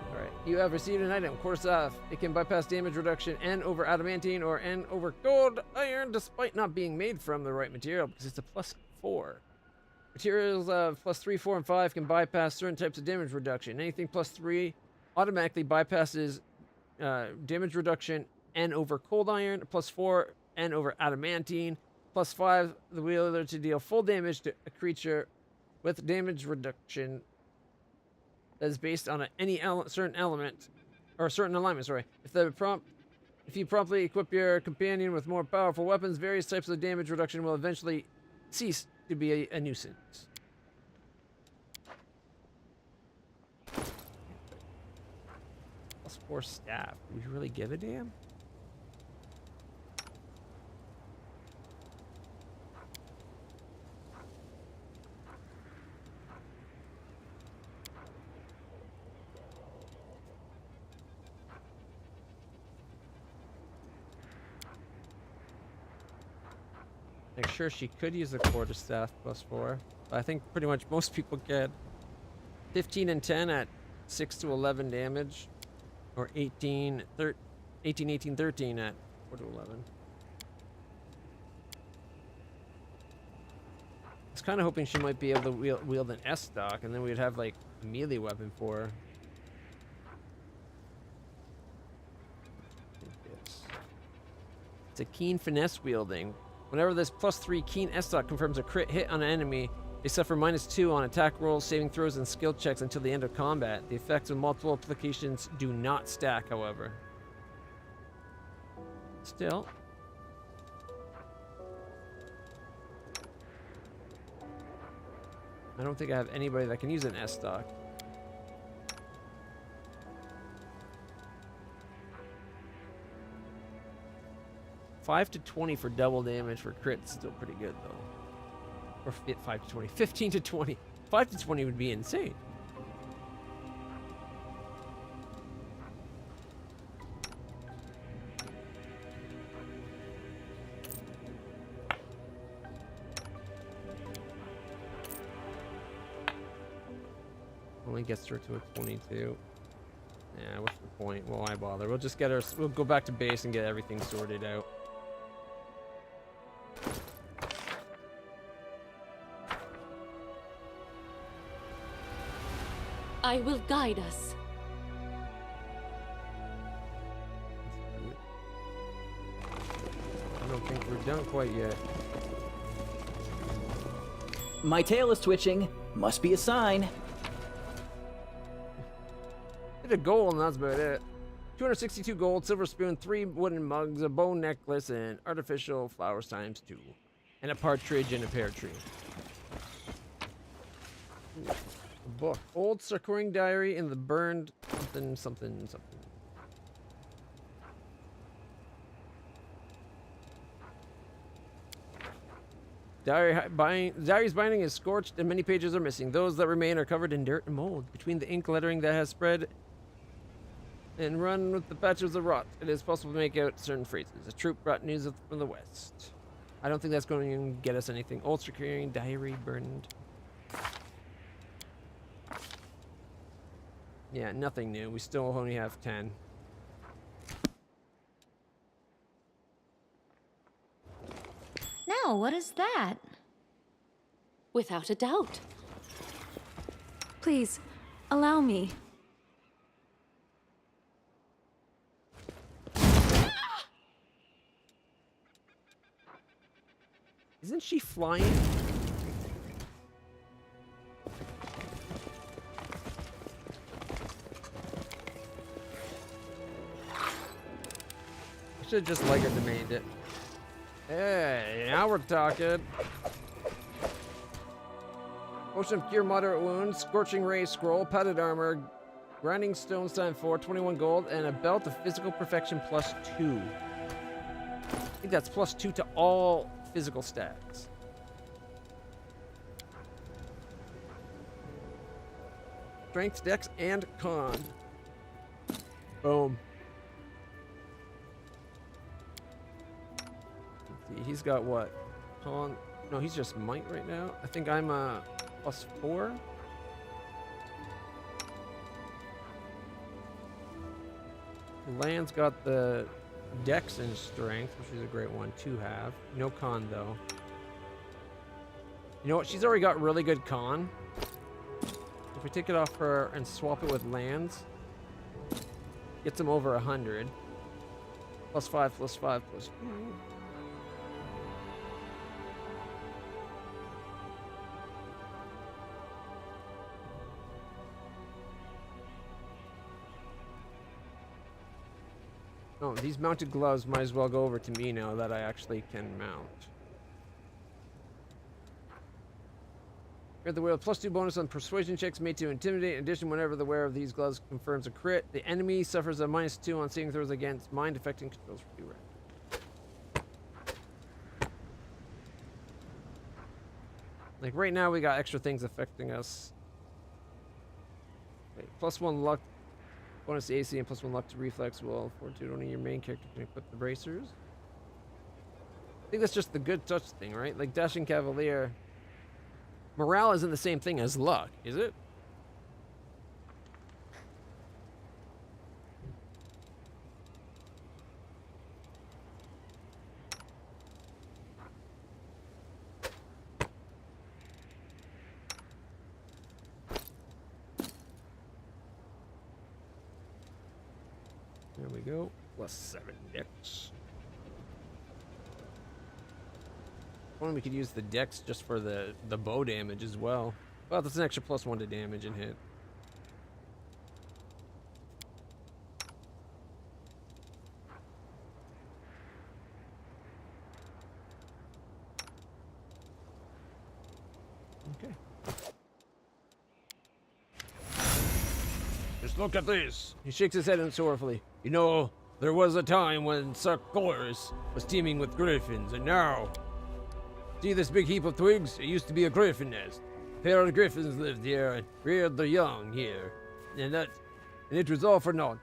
[SPEAKER 2] Alright, you have received an item, Quarterstaff. It can bypass damage reduction N over adamantine or N over gold iron, despite not being made from the right material, because it's a +4. Materials of +3, 4, and 5 can bypass certain types of damage reduction. Anything +3 automatically bypasses damage reduction N over cold iron, +4 N over adamantine, +5 the wielder to deal full damage to a creature with damage reduction that is based on certain alignment. Sorry. If you promptly equip your companion with more powerful weapons, various types of damage reduction will eventually cease to be a nuisance. +4 staff. Do we really give a damn? Like, sure, she could use the Quarterstaff +4, but I think pretty much most people get 15 and 10 at 6 to 11 damage, or 18 18, 18, 13 at 4 to 11. I was kind of hoping she might be able to wield an S stock, and then we'd have like a melee weapon for her. It's a keen finesse wielding. Whenever this +3 keen S stock confirms a crit hit on an enemy, they suffer -2 on attack rolls, saving throws, and skill checks until the end of combat. The effects of multiple applications do not stack, however. Still. I don't think I have anybody that can use an S stock. $5 to 20 for double damage for crit is still pretty good though. Or 5 to 20, 15 to 20. 5 to 20 would be insane. Only gets her to a 22. Yeah, what's the point? Why bother? We'll just get our. We'll go back to base and get everything sorted out.
[SPEAKER 4] I will guide us.
[SPEAKER 2] I don't think we're done quite yet.
[SPEAKER 10] My tail is twitching. Must be a sign.
[SPEAKER 2] Hit a gold, and that's about it. 262 gold, silver spoon, 3 wooden mugs, a bone necklace, and artificial flowers ×2. And a partridge and a pear tree. Ooh, a book. Old Circling Diary in the burned something. Diary's binding is scorched and many pages are missing. Those that remain are covered in dirt and mold. Between the ink lettering that has spread and run with the patches of rot, it is possible to make out certain phrases. A troop brought news from the west. I don't think that's going to get us anything. Old Circling Diary burned. Yeah, nothing new. We still only have 10.
[SPEAKER 3] Now, what is that?
[SPEAKER 4] Without a doubt.
[SPEAKER 13] Please, allow me.
[SPEAKER 2] Isn't she flying? I should just like it to made it. Hey, now we're talking. Potion of Cure Moderate Wounds, Scorching Ray Scroll, Padded Armor, Grinding Stones ×4, 21 gold, and a Belt of Physical Perfection +2. I think that's +2 to all physical stats. Strength, Dex, and Con. Boom. He's got what? Con? No, he's just might right now. I think I'm +4. Land's got the Dex and Strength, which is a great one to have. No Con though. You know what? She's already got really good Con. If we take it off her and swap it with Lands, gets him over 100. +5, +5, +2. Oh, these mounted gloves might as well go over to me now that I actually can mount. Grant the wheel +2 bonus on persuasion checks made to intimidate. In addition, whenever the wearer of these gloves confirms a crit, the enemy suffers a -2 on saving throws against mind affecting controls for 2 rounds. Like right now, we got extra things affecting us. Wait, +1 luck. Bonus to AC and +1 luck to reflex will fortitude only your main character can equip the bracers. I think that's just the good touch thing, right? Like Dashing Cavalier. Morale isn't the same thing as luck, is it? go. +7 dex. Or we could use the dex just for the bow damage as well. Well, that's an extra +1 to damage and hit. Okay.
[SPEAKER 7] Just look at this.
[SPEAKER 2] He shakes his head sorrowfully.
[SPEAKER 7] You know, there was a time when Sarkoris was teeming with griffins, and now... See this big heap of twigs? It used to be a griffin nest. A pair of griffins lived here and reared their young here. And it was all for naught.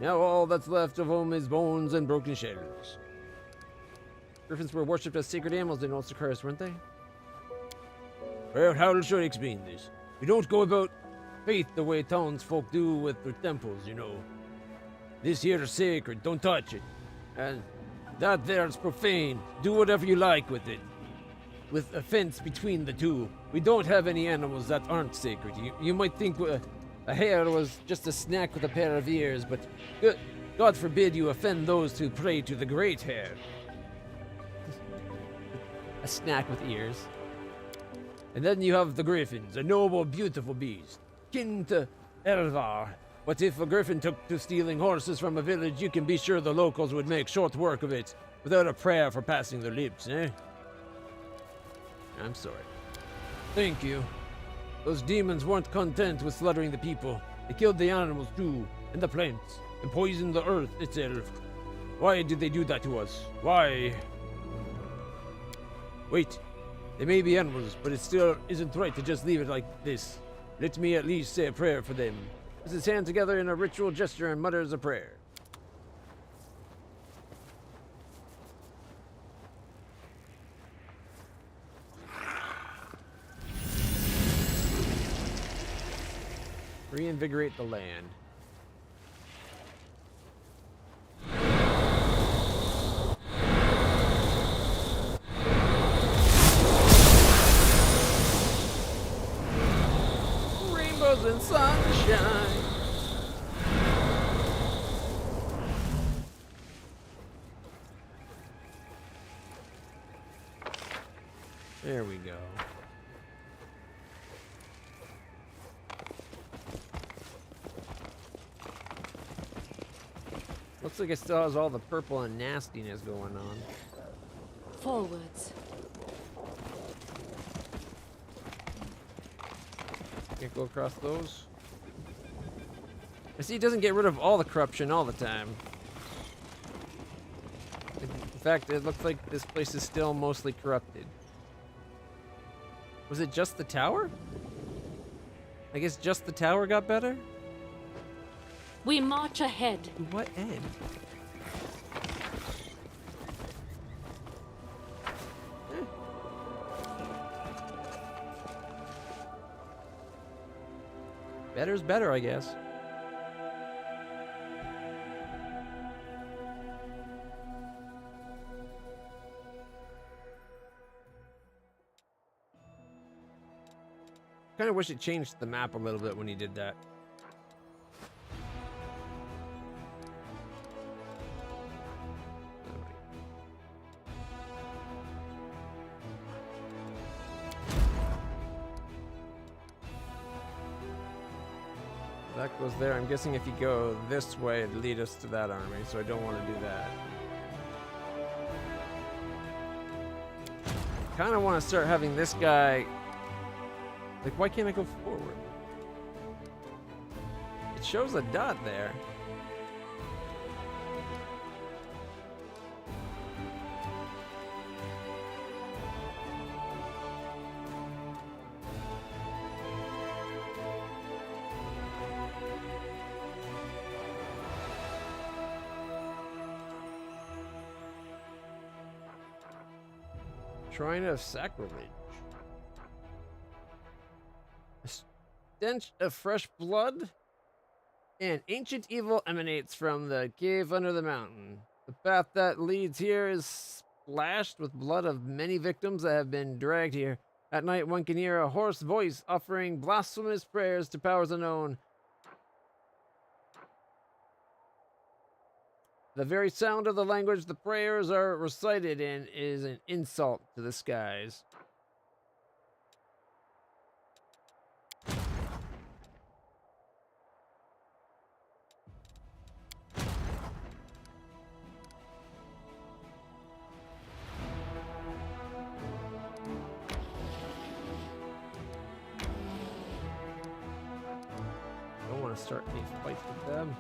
[SPEAKER 7] Now all that's left of them is bones and broken shells.
[SPEAKER 2] Griffins were worshipped as sacred animals in old Sarkoris, weren't they?
[SPEAKER 7] Well, how should I explain this? We don't go about faith the way townsfolk do with their temples, you know. This here is sacred, don't touch it. And that there is profane. Do whatever you like with it. With a fence between the two. We don't have any animals that aren't sacred. You might think a hare was just a snack with a pair of ears, but God forbid you offend those who pray to the great hare.
[SPEAKER 2] A snack with ears.
[SPEAKER 7] And then you have the griffins, a noble, beautiful beast, kin to Ervar. But if a griffin took to stealing horses from a village, you can be sure the locals would make short work of it, without a prayer for passing their lips, eh?
[SPEAKER 2] I'm sorry.
[SPEAKER 7] Thank you. Those demons weren't content with slaughtering the people. They killed the animals too, and the plants, and poisoned the earth itself. Why did they do that to us? Why? Wait. They may be animals, but it still isn't right to just leave it like this. Let me at least say a prayer for them.
[SPEAKER 2] Puts his hands together in a ritual gesture and mutters a prayer. Reinvigorate the land. Rainbows and sunshine. There we go. Looks like it still has all the purple and nastiness going on.
[SPEAKER 4] Forwards.
[SPEAKER 2] Can't go across those. I see it doesn't get rid of all the corruption all the time. In fact, it looks like this place is still mostly corrupted. Was it just the tower? I guess just the tower got better?
[SPEAKER 4] We march ahead.
[SPEAKER 2] To what end? Better's better, I guess. Kind of wish it changed the map a little bit when he did that. That goes there. I'm guessing if you go this way, it'd lead us to that army, so I don't want to do that. Kind of want to start having this guy... Like, why can't I go forward? It shows a dot there. Shrine of Sacrilege. A stench of fresh blood and ancient evil emanates from the cave under the mountain. The path that leads here is splashed with blood of many victims that have been dragged here. At night, one can hear a hoarse voice offering blasphemous prayers to powers unknown. The very sound of the language the prayers are recited in is an insult to the skies. Don't want to start any fights with them.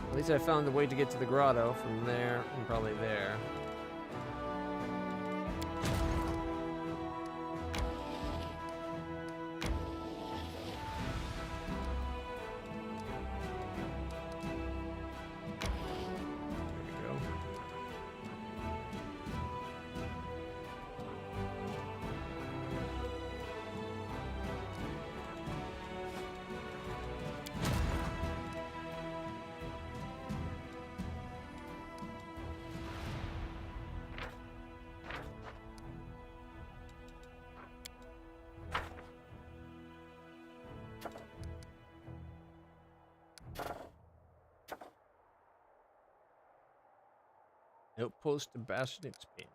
[SPEAKER 2] At least I found a way to get to the grotto from there and probably there. There we go. Outpost to Bastion expansions.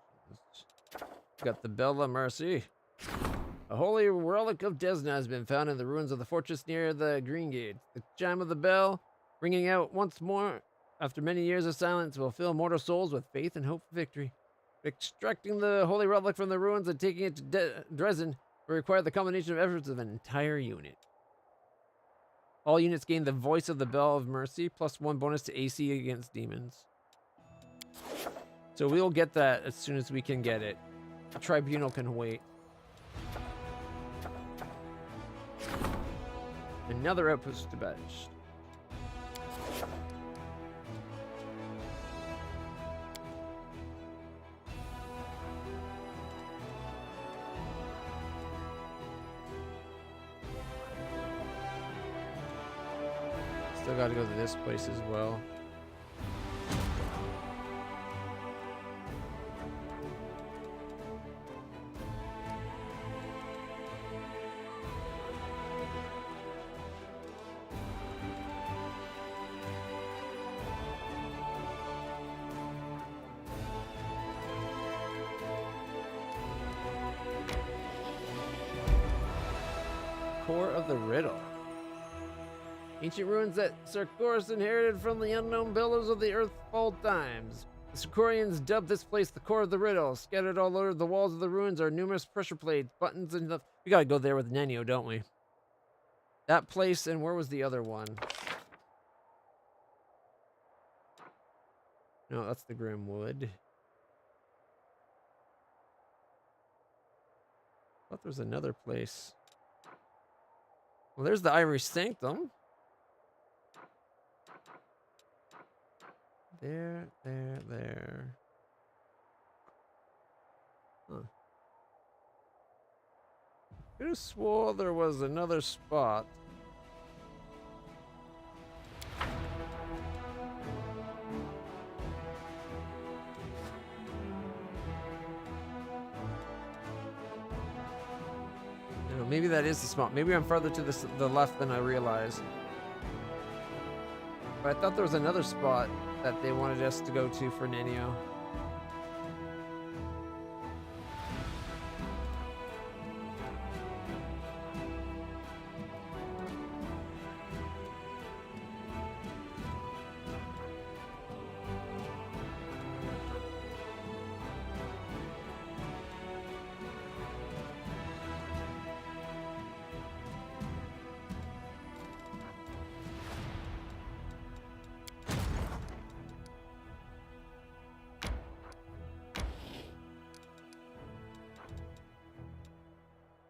[SPEAKER 2] Got the Bell of Mercy. A holy relic of Desna has been found in the ruins of the fortress near the Green Gate. The chime of the bell, ringing out once more after many years of silence, will fill mortal souls with faith and hope for victory. Extracting the holy relic from the ruins and taking it to Dresden will require the combination of efforts of an entire unit. All units gain the voice of the Bell of Mercy, plus 1 bonus to AC against demons. So we'll get that as soon as we can get it. The tribunal can wait. Another outpost to Bash. Still gotta go to this place as well. Core of the riddle. Ancient ruins that Sarkoris inherited from the unknown billows of the Earthfall times. The Sarkorians dubbed this place the core of the riddle. Scattered all over the walls of the ruins are numerous pressure plates, buttons, and the... We gotta go there with Nenio, don't we? That place, and where was the other one? No, that's the Grimwood. I thought there was another place. Well, there's the Irish Sanctum. There. Huh. Could have swore there was another spot. Maybe that is the spot. Maybe I'm farther to the left than I realized. But I thought there was another spot that they wanted us to go to for Nenio.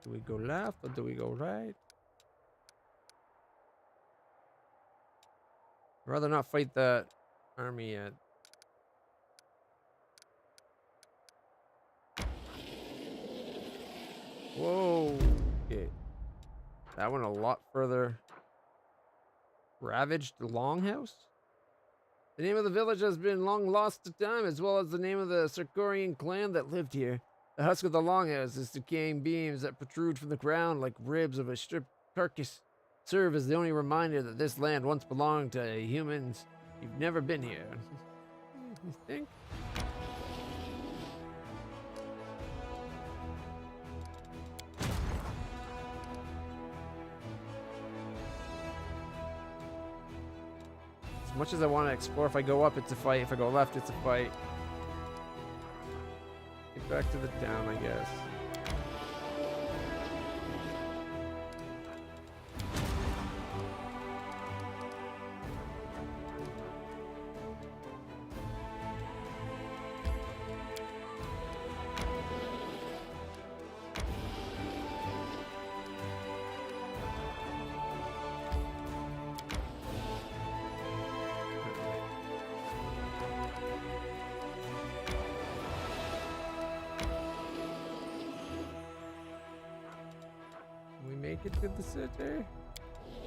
[SPEAKER 2] Do we go left or do we go right? I'd rather not fight that army yet. Whoa. Okay. That one a lot further. Ravaged Longhouse? The name of the village has been long lost to time, as well as the name of the Sarkorian clan that lived here. The husk of the Longhouse is decaying beams that protrude from the ground like ribs of a stripped carcass serve as the only reminder that this land once belonged to humans. You've never been here. You think? As much as I want to explore, if I go up, it's a fight. If I go left, it's a fight. Get back to the town, I guess. Make it to the city?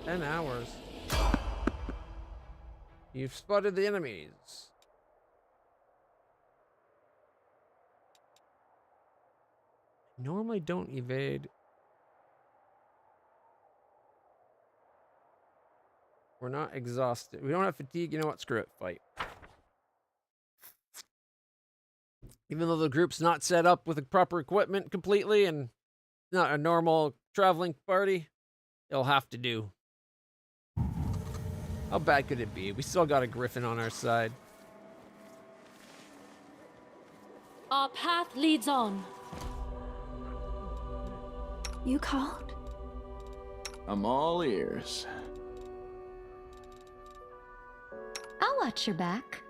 [SPEAKER 2] 10 hours. You've spotted the enemies. Normally don't evade. We're not exhausted. We don't have fatigue. You know what? Screw it. Fight. Even though the group's not set up with the proper equipment completely and not a normal traveling party, it'll have to do. How bad could it be? We still got a griffin on our side.
[SPEAKER 4] Our path leads on.
[SPEAKER 3] You called?
[SPEAKER 6] I'm all ears.
[SPEAKER 3] I'll watch your back.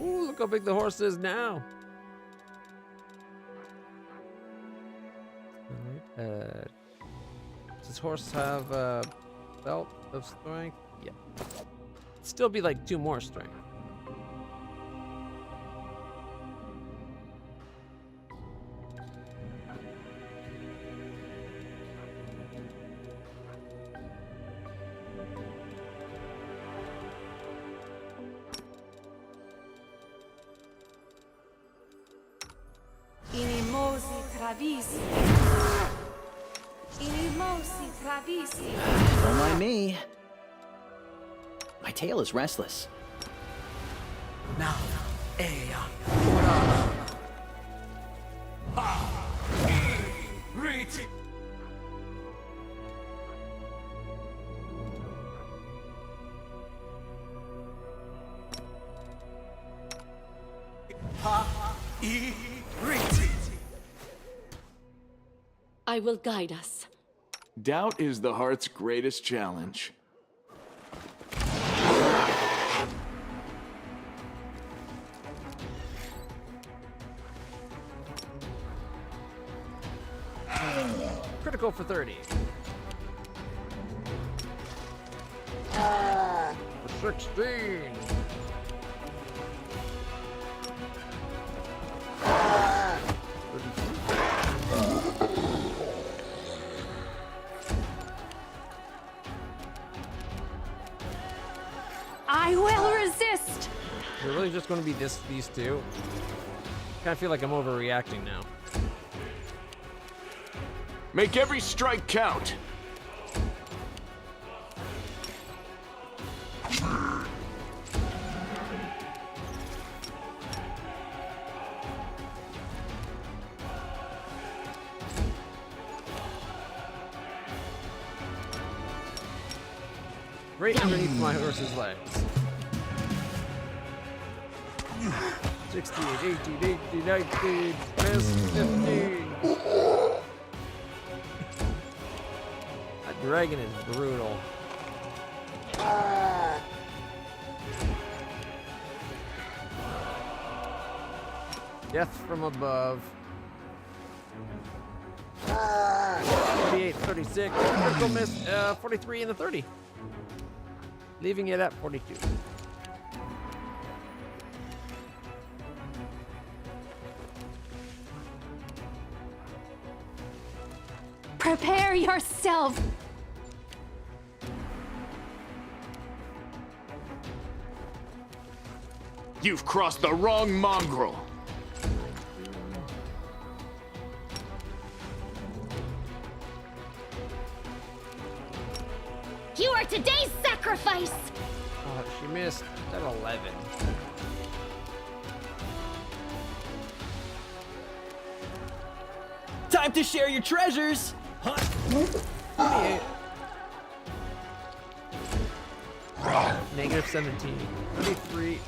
[SPEAKER 2] Ooh, look how big the horse is now. Alright, does this horse have a belt of strength? Yeah. It'd still be like 2 more strength.
[SPEAKER 10] Don't mind me. My tail is restless.
[SPEAKER 11] Now, Aya. Reach.
[SPEAKER 4] I will guide us.
[SPEAKER 6] Doubt is the heart's greatest challenge.
[SPEAKER 2] Critical for 30. 16.
[SPEAKER 3] I will resist.
[SPEAKER 2] Is it really just going to be these two? I kind of feel like I'm overreacting now.
[SPEAKER 6] Make every strike count.
[SPEAKER 2] Right underneath my horse's legs. 16, 18, 18, 19, 15. That dragon is brutal. Death from above. 48, 36, critical miss, 43 and a 30. Leaving it at 42.
[SPEAKER 3] Prepare yourself.
[SPEAKER 6] You've crossed the wrong mongrel.
[SPEAKER 3] You are today's sacrifice!
[SPEAKER 2] Oh, she missed at 11.
[SPEAKER 10] Time to share your treasures!
[SPEAKER 2] 28. Negative 17. 23.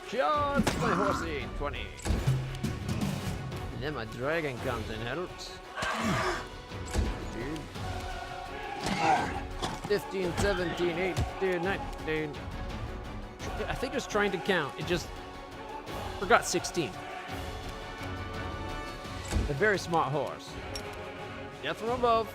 [SPEAKER 2] Shots, my horsey. 20. And then my dragon comes and helps. Dude. 15, 17, 18, 19. I think it's trying to count. It just forgot 16. A very smart horse. Death from above.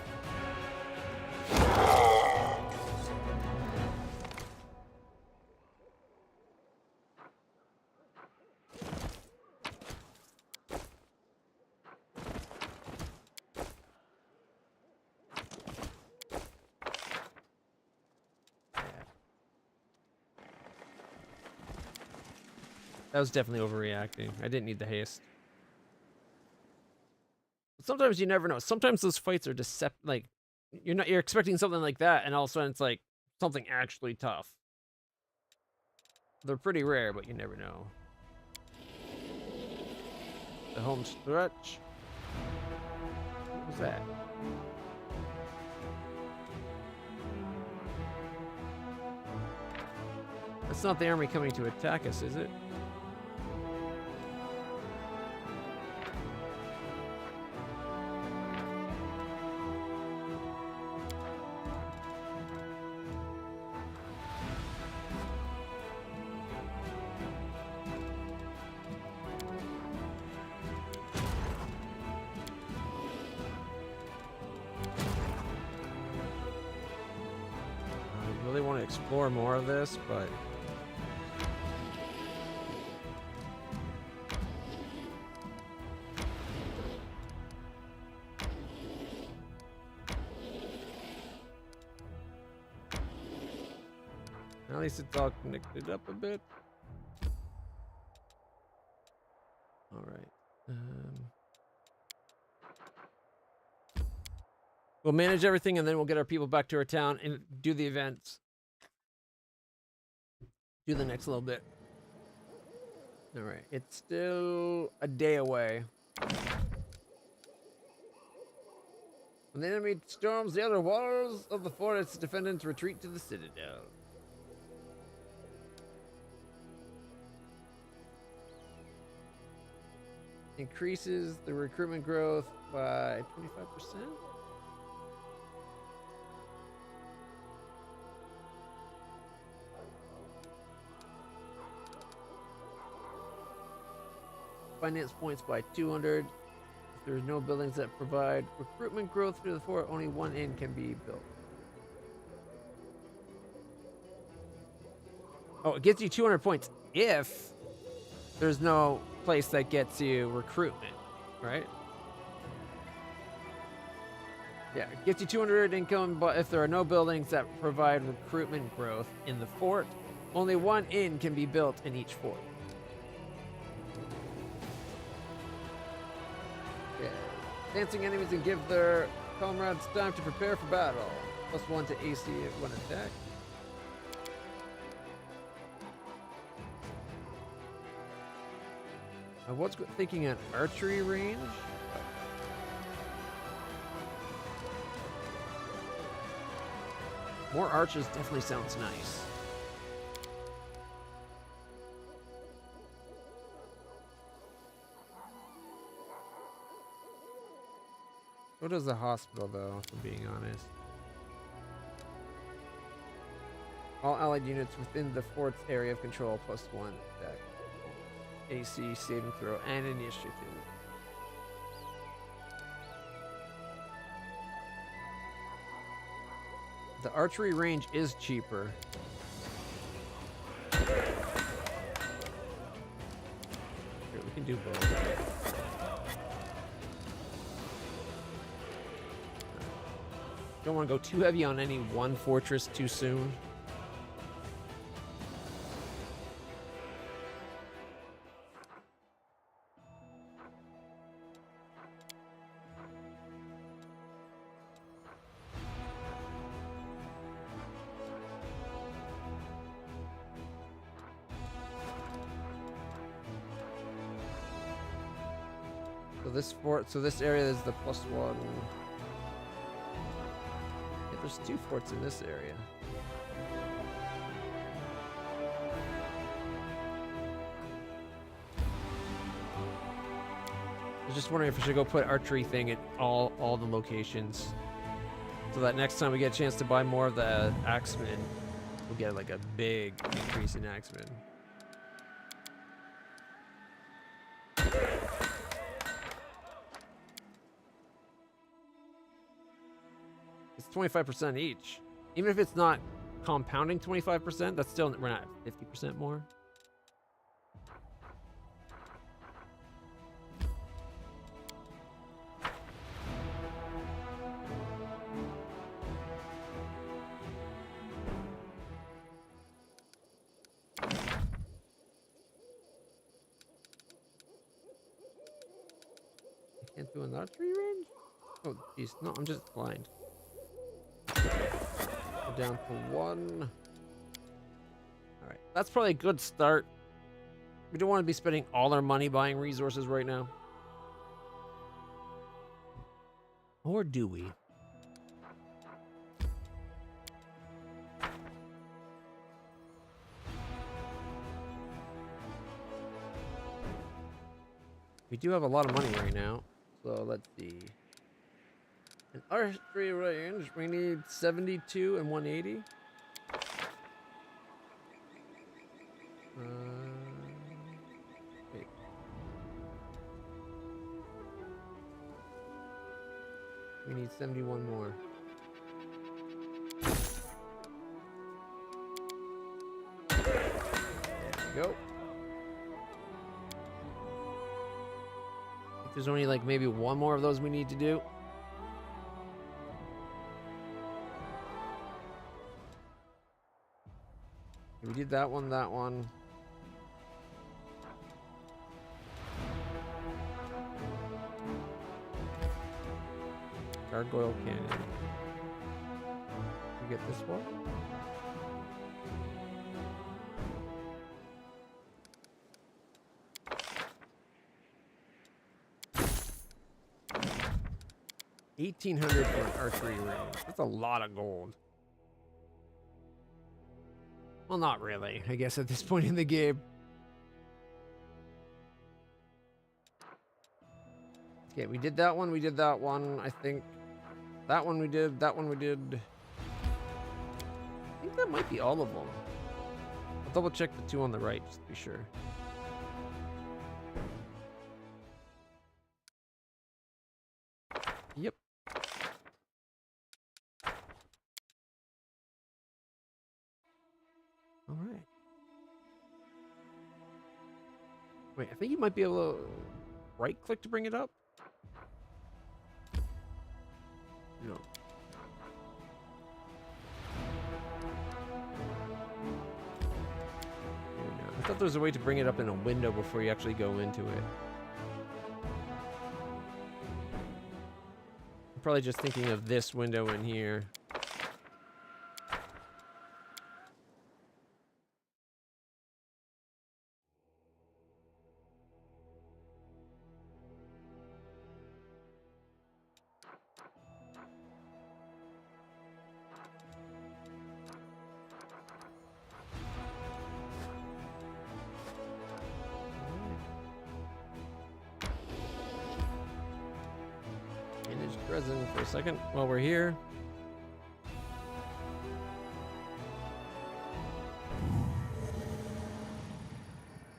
[SPEAKER 2] That was definitely overreacting. I didn't need the haste. But sometimes you never know. Sometimes those fights are like you're expecting something like that, and all of a sudden it's like something actually tough. They're pretty rare, but you never know. The home stretch. What was that? That's not the army coming to attack us, is it? Explore more of this, but at least it's all connected up a bit. All right. We'll manage everything, and then we'll get our people back to our town and do the events. Do the next little bit. All right, it's still a day away. When the enemy storms the outer walls of the fort, its defendants retreat to the citadel. Increases the recruitment growth by 25%. Finance points by 200. If there's no buildings that provide recruitment growth to the fort, only one inn can be built. Oh, it gets you 200 points if there's no place that gets you recruitment, right? Yeah, it gets you 200 income, but if there are no buildings that provide recruitment growth in the fort, only one inn can be built in each fort. Dancing enemies and give their comrades time to prepare for battle. +1 to AC when attacked. I was thinking an archery range. More archers definitely sounds nice. What is the hospital, though, if I'm being honest? All allied units within the fort's area of control +1 attack, AC, saving throw, and initiative. The archery range is cheaper. Here, we can do both. Don't want to go too heavy on any one fortress too soon. So this fort, so this area is the +1. Yeah, there's 2 forts in this area. I was just wondering if I should go put archery thing at all the locations, so that next time we get a chance to buy more of the axemen, we'll get like a big increase in axemen. It's 25% each. Even if it's not compounding 25%, that's still, we're not 50% more. Can't do an archery range? Oh, jeez. No, I'm just blind. Go down to 1. Alright, that's probably a good start. We don't want to be spending all our money buying resources right now. Or do we? We do have a lot of money right now. So let's see. An archery range, we need 72 and 180. Wait. We need 71 more. There we go. There's only like maybe 1 more of those we need to do. We did that one, that one. Gargoyle cannon. We get this one. $1,800 for an archery range. That's a lot of gold. Well, not really, I guess, at this point in the game. Okay, we did that one, we did that one, I think. That one we did, that one we did. I think that might be all of them. I'll double check the 2 on the right, just to be sure. Yep. All right. Wait, I think you might be able to right-click to bring it up. No. There we go. I thought there was a way to bring it up in a window before you actually go into it. I'm probably just thinking of this window in here. Resin for a second while we're here.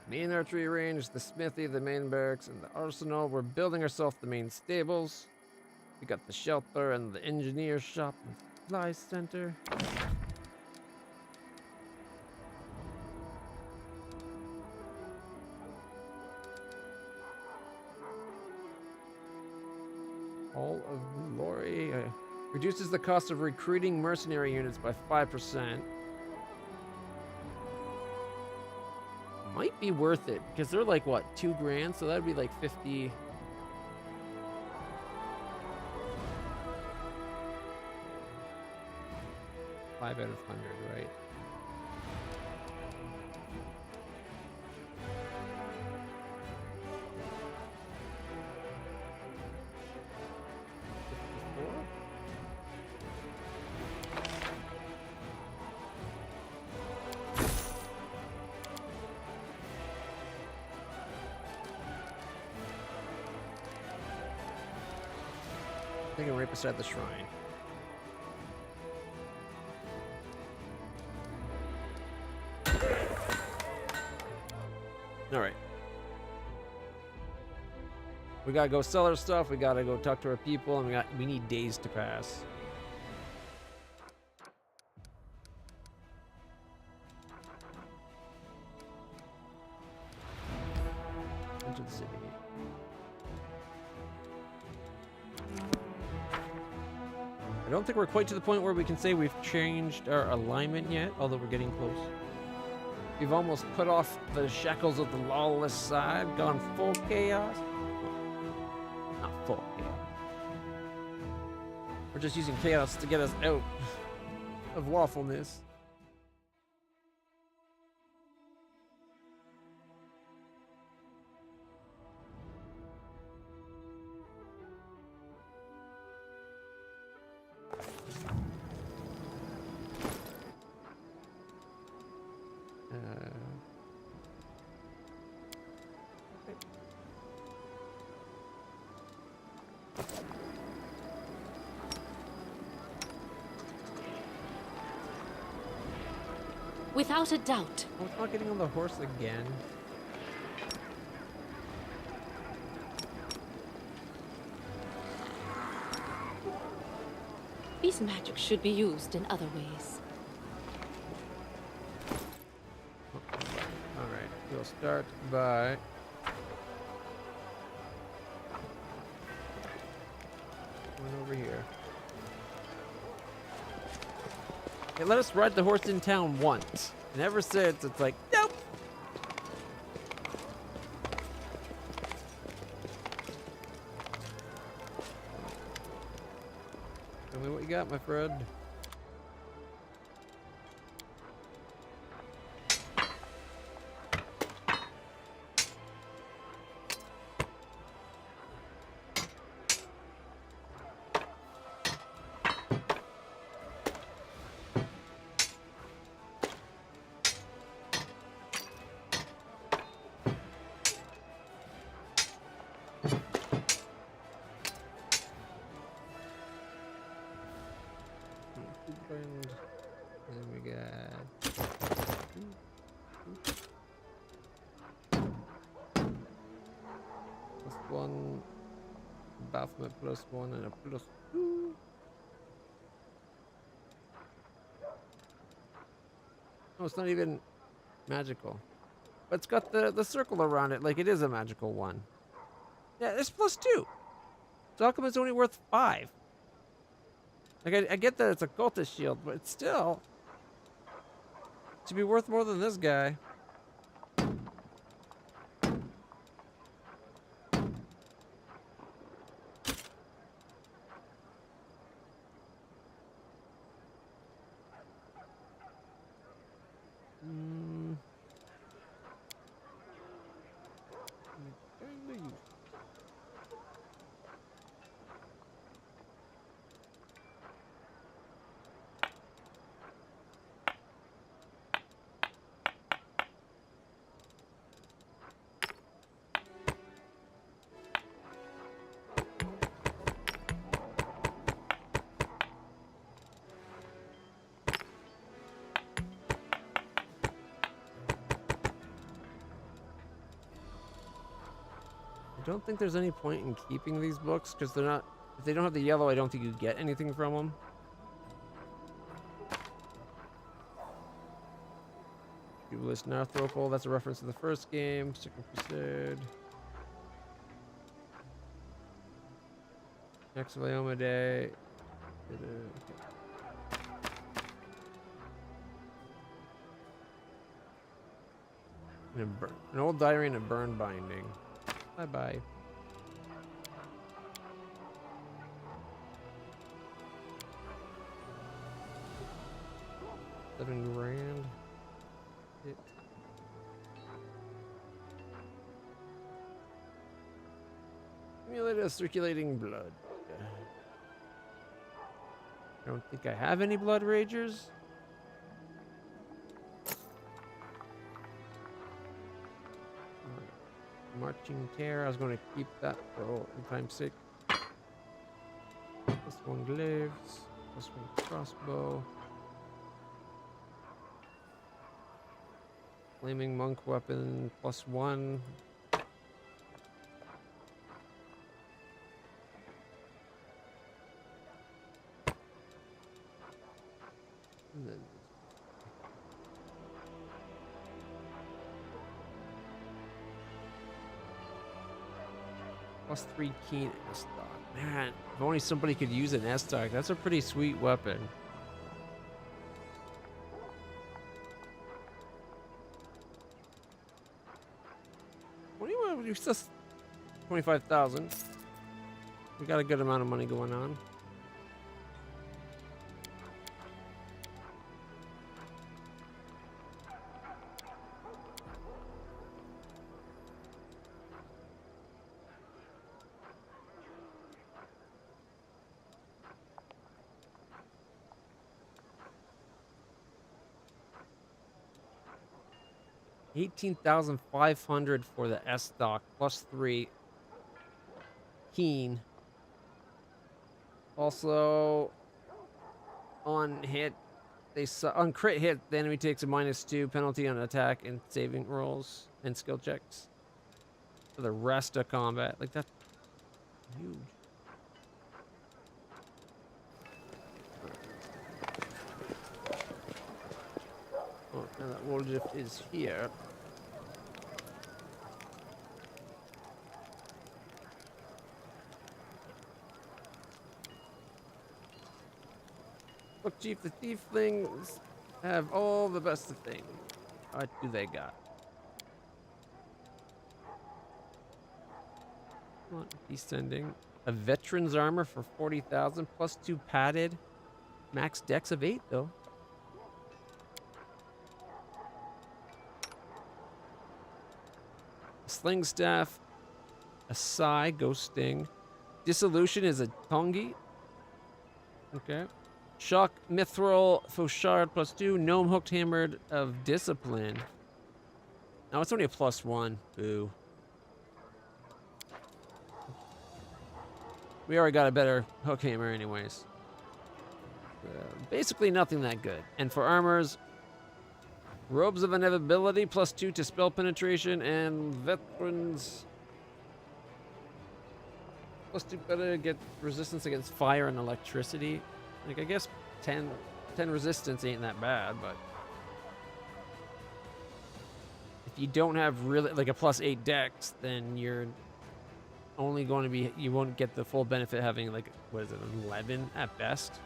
[SPEAKER 2] Main archery range, the smithy, the main barracks, and the arsenal. We're building ourselves the main stables. We got the shelter and the engineer shop and supply center. All of Glory reduces the cost of recruiting mercenary units by 5%. Might be worth it because they're like what, 2 grand, so that'd be like 50. Five out of 100, right? think I'm right beside the shrine. All right. We gotta go sell our stuff. We gotta go talk to our people, and we need days to pass. Enter the city. I don't think we're quite to the point where we can say we've changed our alignment yet, although we're getting close. We've almost put off the shackles of the lawless side, gone full chaos. Well, not full chaos. We're just using chaos to get us out of lawfulness.
[SPEAKER 4] Without a doubt.
[SPEAKER 2] Oh, it's not getting on the horse again.
[SPEAKER 4] These magics should be used in other ways.
[SPEAKER 2] Alright, we'll start by... going over here. Hey, let us ride the horse in town once. And ever since, it's like, nope! Tell me what you got, my friend. And we got +1, Baphomet +1, and a +2. Oh, it's not even magical. But it's got the circle around it like it is a magical one. Yeah, it's +2. So how come it's only worth 5? Like, I get that it's a cultist shield, but it's still... to be worth more than this guy. I don't think there's any point in keeping these books because they're not. If they don't have the yellow, I don't think you get anything from them. Jubileous Narthropol, that's a reference to the first game. Second Crusade. Next Leoma Day. An old diary and a burn binding. Bye-bye. $7,000. Amulet of circulating blood. I don't think I have any blood ragers. Marching Terror, I was going to keep that for old time's sake. +1 glaives. +1 crossbow. Flaming monk weapon +1. And then +3 keen S-Stock. Man, if only somebody could use an S-Stock. That's a pretty sweet weapon. What do you want? It's just 25,000. We got a good amount of money going on. $18,500 for the S-Stock, +3 keen. Also, on hit, on crit hit, the enemy takes a -2 penalty on attack and saving rolls and skill checks for the rest of combat. Like, that's huge. Oh, now that wall drift is here. Look, Chief, the tieflings have all the best of things. What do they got? Come on, descending. A veteran's armor for 40,000 +2 padded. Max dex of 8, though. A sling staff. A sai, ghost sting. Dissolution is a tongi. Okay. Shock, mithril, fauchard +2, gnome hooked hammered of discipline. Now it's only a +1. Boo. We already got a better hook hammer anyways. Basically nothing that good. And for armors, robes of inevitability +2 to spell penetration, and veterans +2 better get resistance against fire and electricity. Like, I guess 10 resistance ain't that bad, but if you don't have really like a +8 dex, then you're only going to be, you won't get the full benefit having like, what is it, 11 at best.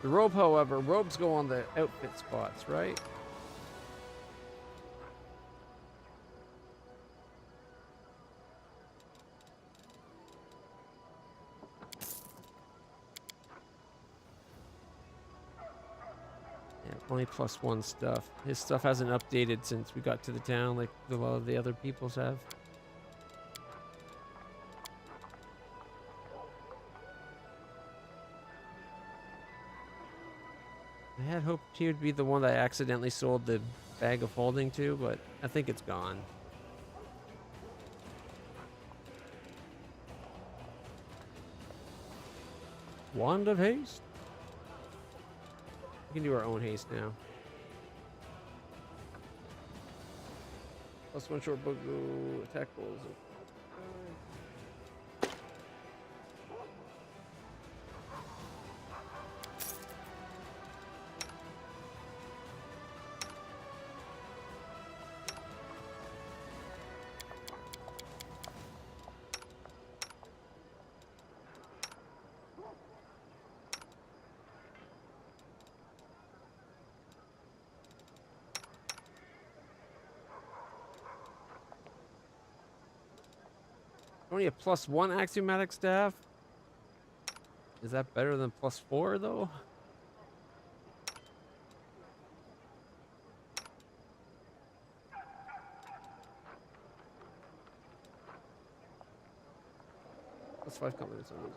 [SPEAKER 2] The robe, however, robes go on the outfit spots, right? Only +1 stuff. His stuff hasn't updated since we got to the town like a lot of the other people's have. I had hoped he would be the one that I accidentally sold the bag of holding to, but I think it's gone. Wand of Haste? We can do our own haste now. +1 short bow, attack rolls. Only a +1 axiomatic staff? Is that better than +4 though? +5 confidence on these.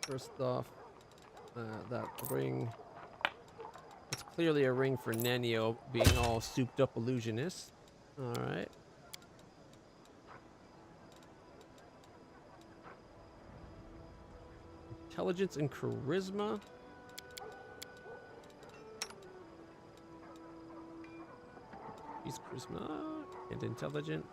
[SPEAKER 2] First off, that ring. It's clearly a ring for Nenio, being all souped up illusionist. Alright. Intelligence and charisma. He's charisma and intelligent.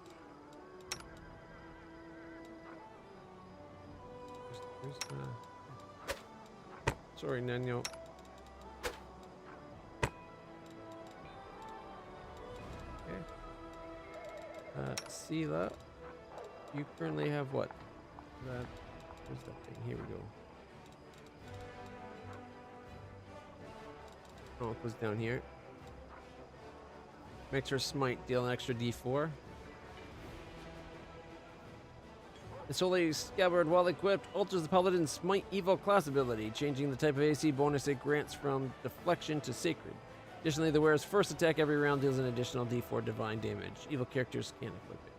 [SPEAKER 2] Sorry, Nenio. Sela, you currently have what? Where's that thing? Here we go. Oh, it goes down here. Makes her smite deal an extra d4. This holy scabbard, while equipped, alters the paladin's smite evil class ability, changing the type of AC bonus it grants from deflection to sacred. Additionally, the wearer's first attack every round deals an additional d4 divine damage. Evil characters can't equip it.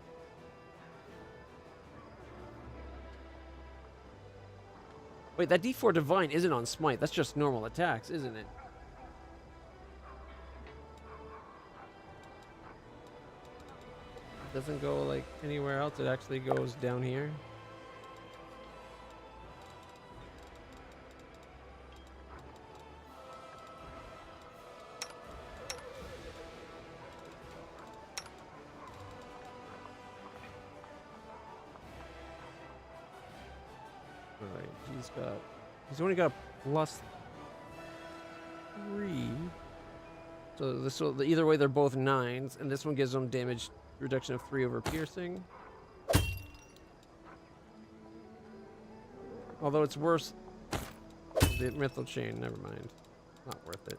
[SPEAKER 2] Wait, that d4 divine isn't on smite. That's just normal attacks, isn't it? It doesn't go like anywhere else. It actually goes down here. Alright, he's only got a +3. So this will, either way they're both 9s, and this one gives them damage reduction of 3 over piercing. Although it's worse, the mithril chain, never mind. Not worth it.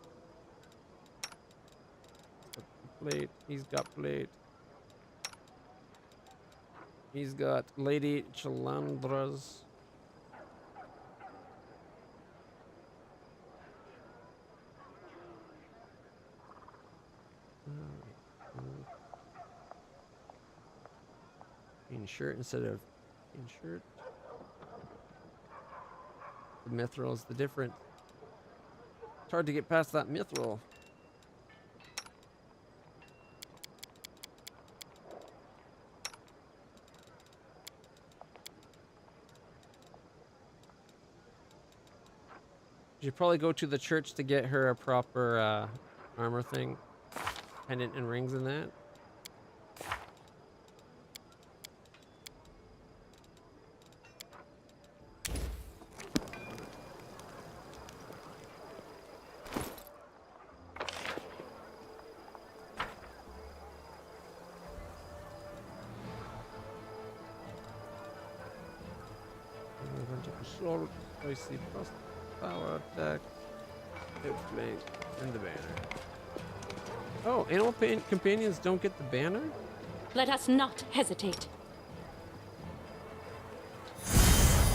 [SPEAKER 2] Plate, he's got plate. He's got Lady Chalandra's. Inshirt instead of inshirt. The mithril is the different. It's hard to get past that mithril. You should probably go to the church to get her a proper armor thing. Pendant and rings in that. Spicy plus power attack, hip flank, and the banner. Oh, animal companions don't get the banner?
[SPEAKER 4] Let us not hesitate.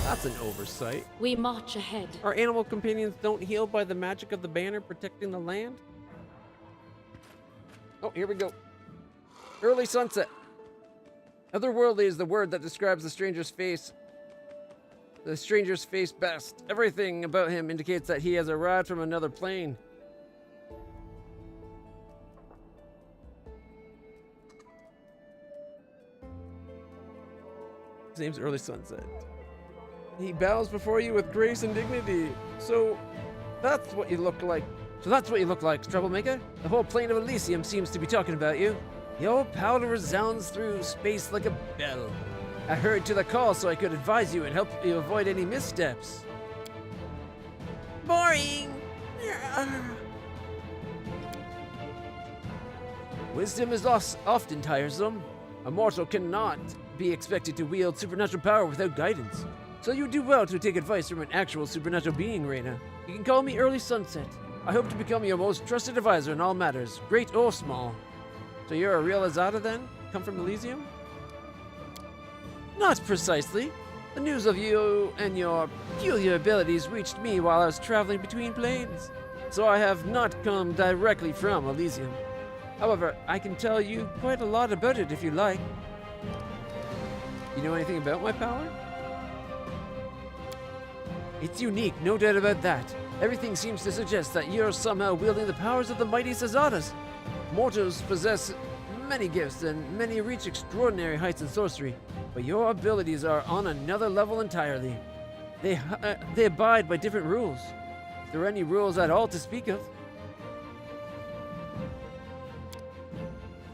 [SPEAKER 2] That's an oversight.
[SPEAKER 4] We march ahead.
[SPEAKER 2] Our animal companions don't heal by the magic of the banner protecting the land? Oh, here we go. Early sunset. Otherworldly is the word that describes the stranger's face. The stranger's face best. Everything about him indicates that he has arrived from another plane. His name's Early Sunset. He bows before you with grace and dignity. So that's what you look like. Troublemaker. The whole plane of Elysium seems to be talking about you. Your power resounds through space like a bell. I hurried to the call so I could advise you and help you avoid any missteps. Boring! Wisdom is often tiresome. A mortal cannot be expected to wield supernatural power without guidance. So you do well to take advice from an actual supernatural being, Reyna. You can call me Early Sunset. I hope to become your most trusted advisor in all matters, great or small. So you're a real Azada then? Come from Elysium? Not precisely. The news of you and your peculiar abilities reached me while I was traveling between planes. So I have not come directly from Elysium. However, I can tell you quite a lot about it if you like. You know anything about my power? It's unique, no doubt about that. Everything seems to suggest that you're somehow wielding the powers of the mighty Sazadas. Mortals possess many gifts and many reach extraordinary heights in sorcery, but your abilities are on another level entirely. They abide by different rules. If there are any rules at all to speak of.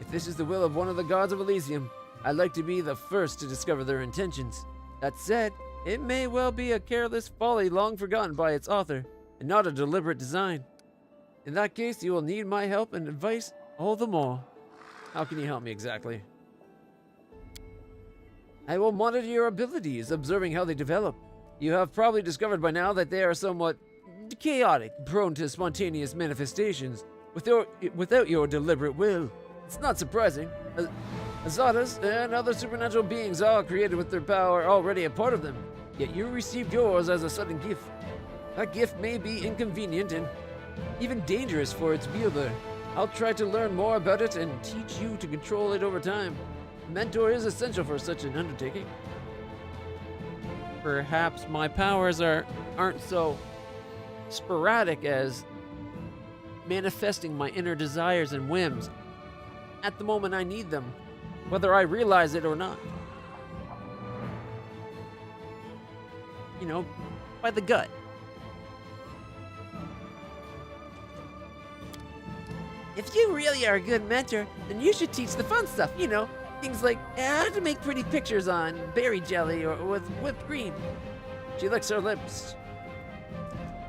[SPEAKER 2] If this is the will of one of the gods of Elysium, I'd like to be the first to discover their intentions. That said, it may well be a careless folly long forgotten by its author, and not a deliberate design. In that case, you will need my help and advice all the more. How can you help me exactly? I will monitor your abilities, observing how they develop. You have probably discovered by now that they are somewhat chaotic, prone to spontaneous manifestations, without your deliberate will. It's not surprising. Azadas and other supernatural beings are created with their power already a part of them, yet you received yours as a sudden gift. That gift may be inconvenient and even dangerous for its wielder. I'll try to learn more about it and teach you to control it over time. A mentor is essential for such an undertaking. Perhaps my powers aren't so sporadic as manifesting my inner desires and whims at the moment I need them, whether I realize it or not. You know, by the gut. If you really are a good mentor, then you should teach the fun stuff, you know, things like how to make pretty pictures on berry jelly or with whipped cream. She licks her lips.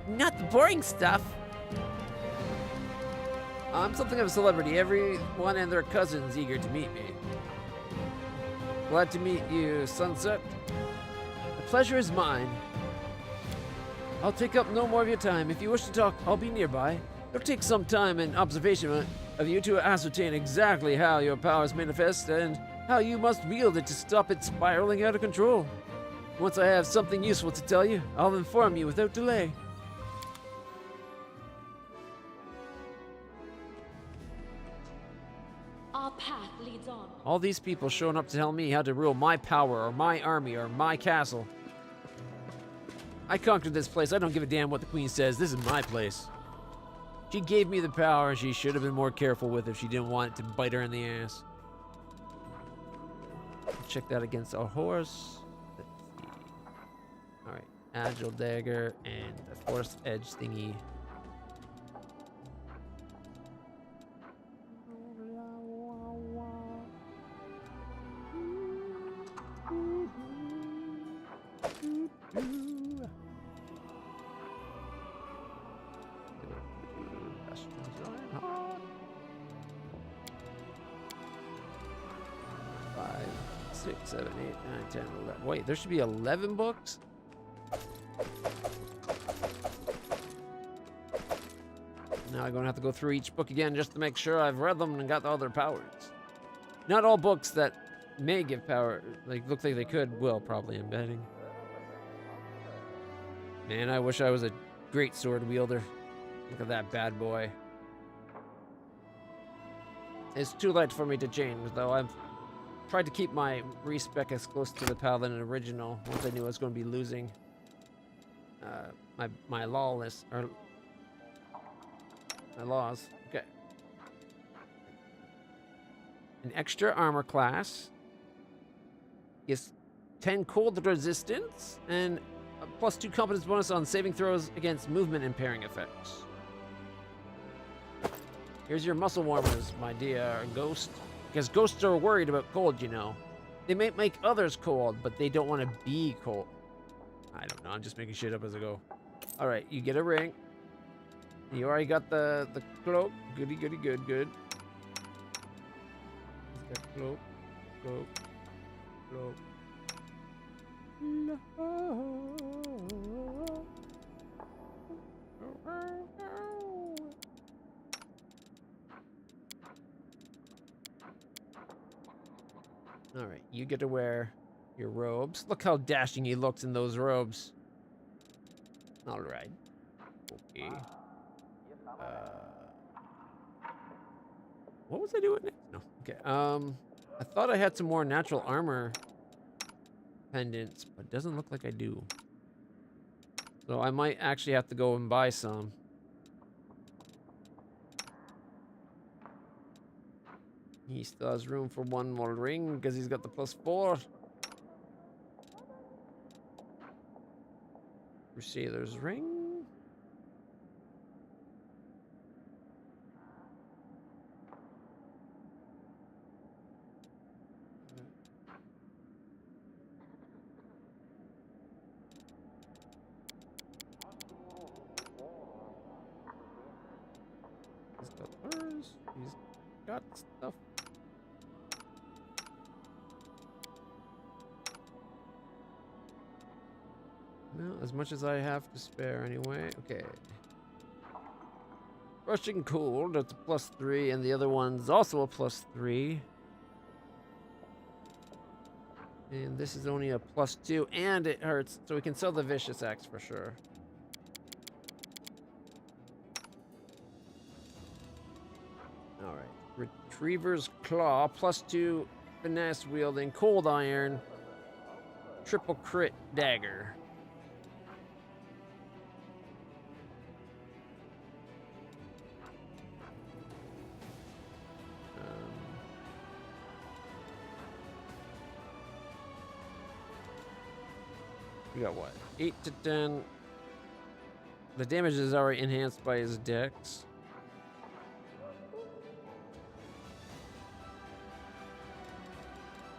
[SPEAKER 2] Not the boring stuff. I'm something of a celebrity. Everyone and their cousins eager to meet me. Glad to meet you, Sunset. The pleasure is mine. I'll take up no more of your time. If you wish to talk, I'll be nearby. It'll take some time and observation of you to ascertain exactly how your powers manifest and how you must wield it to stop it spiraling out of control. Once I have something useful to tell you, I'll inform you without delay.
[SPEAKER 4] Our path leads on.
[SPEAKER 2] All these people showing up to tell me how to rule my power or my army or my castle. I conquered this place. I don't give a damn what the queen says. This is my place. She gave me the power, and she should have been more careful with it if she didn't want it to bite her in the ass. Check that against our horse. Let's see. All right, agile dagger and the force edge thingy. Six, 7, 8, 9, 10, 11. Wait, there should be 11 books? Now I'm going to have to go through each book again just to make sure I've read them and got all their powers. Not all books that may give power, like, look like they could, will probably, I'm betting. Man, I wish I was a great sword wielder. Look at that bad boy. It's too late for me to change, though. I've tried to keep my respec as close to the Paladin original once I knew I was going to be losing my lawless, or my laws. Okay. An extra armor class is 10 cold resistance and a +2 competence bonus on saving throws against movement impairing effects. Here's your muscle warmers, my dear ghost. Because ghosts are worried about cold, you know. They might make others cold, but they don't want to be cold. I don't know, I'm just making shit up as I go. Alright, you get a ring. You already got the cloak. Goody, goody, good, good. He's got cloak, cloak, cloak. Alright, you get to wear your robes. Look how dashing he looks in those robes. Alright. Okay. What was I doing next? No. Okay. I thought I had some more natural armor pendants, but it doesn't look like I do. So I might actually have to go and buy some. He still has room for one more ring because he's got the +4. Crusader's ring. He's got hers. He's got stuff. No, as much as I have to spare anyway. Okay. Rushing cold, that's a +3, and the other one's also a +3. And this is only a +2, and it hurts, so we can sell the vicious axe for sure. Alright. Retriever's Claw, +2 finesse wielding, cold iron, triple crit dagger. We got what? 8 to 10. The damage is already enhanced by his dex.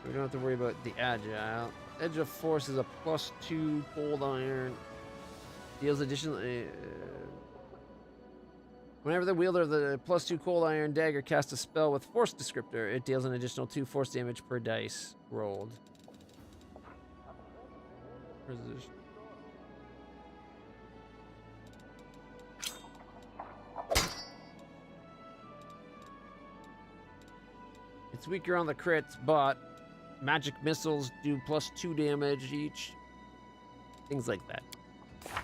[SPEAKER 2] We don't have to worry about the agile. Edge of Force is a +2 cold iron. Deals additional. Whenever the wielder of the +2 cold iron dagger casts a spell with Force descriptor, it deals an additional 2 force damage per dice rolled. Precision. It's weaker on the crits, but magic missiles do +2 damage each. Things like that. We'll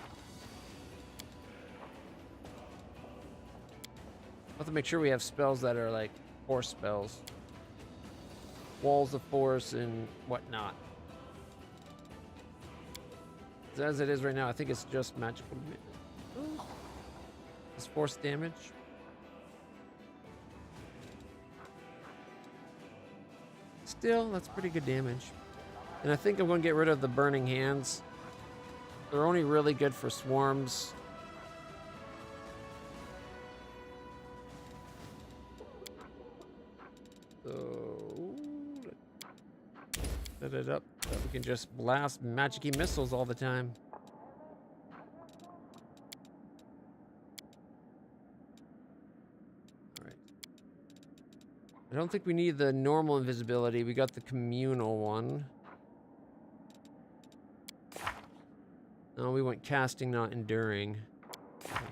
[SPEAKER 2] have to make sure we have spells that are like force spells. Walls of force and whatnot. As it is right now, I think it's just magical. It's force damage. Still, that's pretty good damage. And I think I'm going to get rid of the burning hands. They're only really good for swarms. So set it up so we can just blast magic-y missiles all the time. Alright. I don't think we need the normal invisibility. We got the communal one. No, we went casting, not enduring. Okay.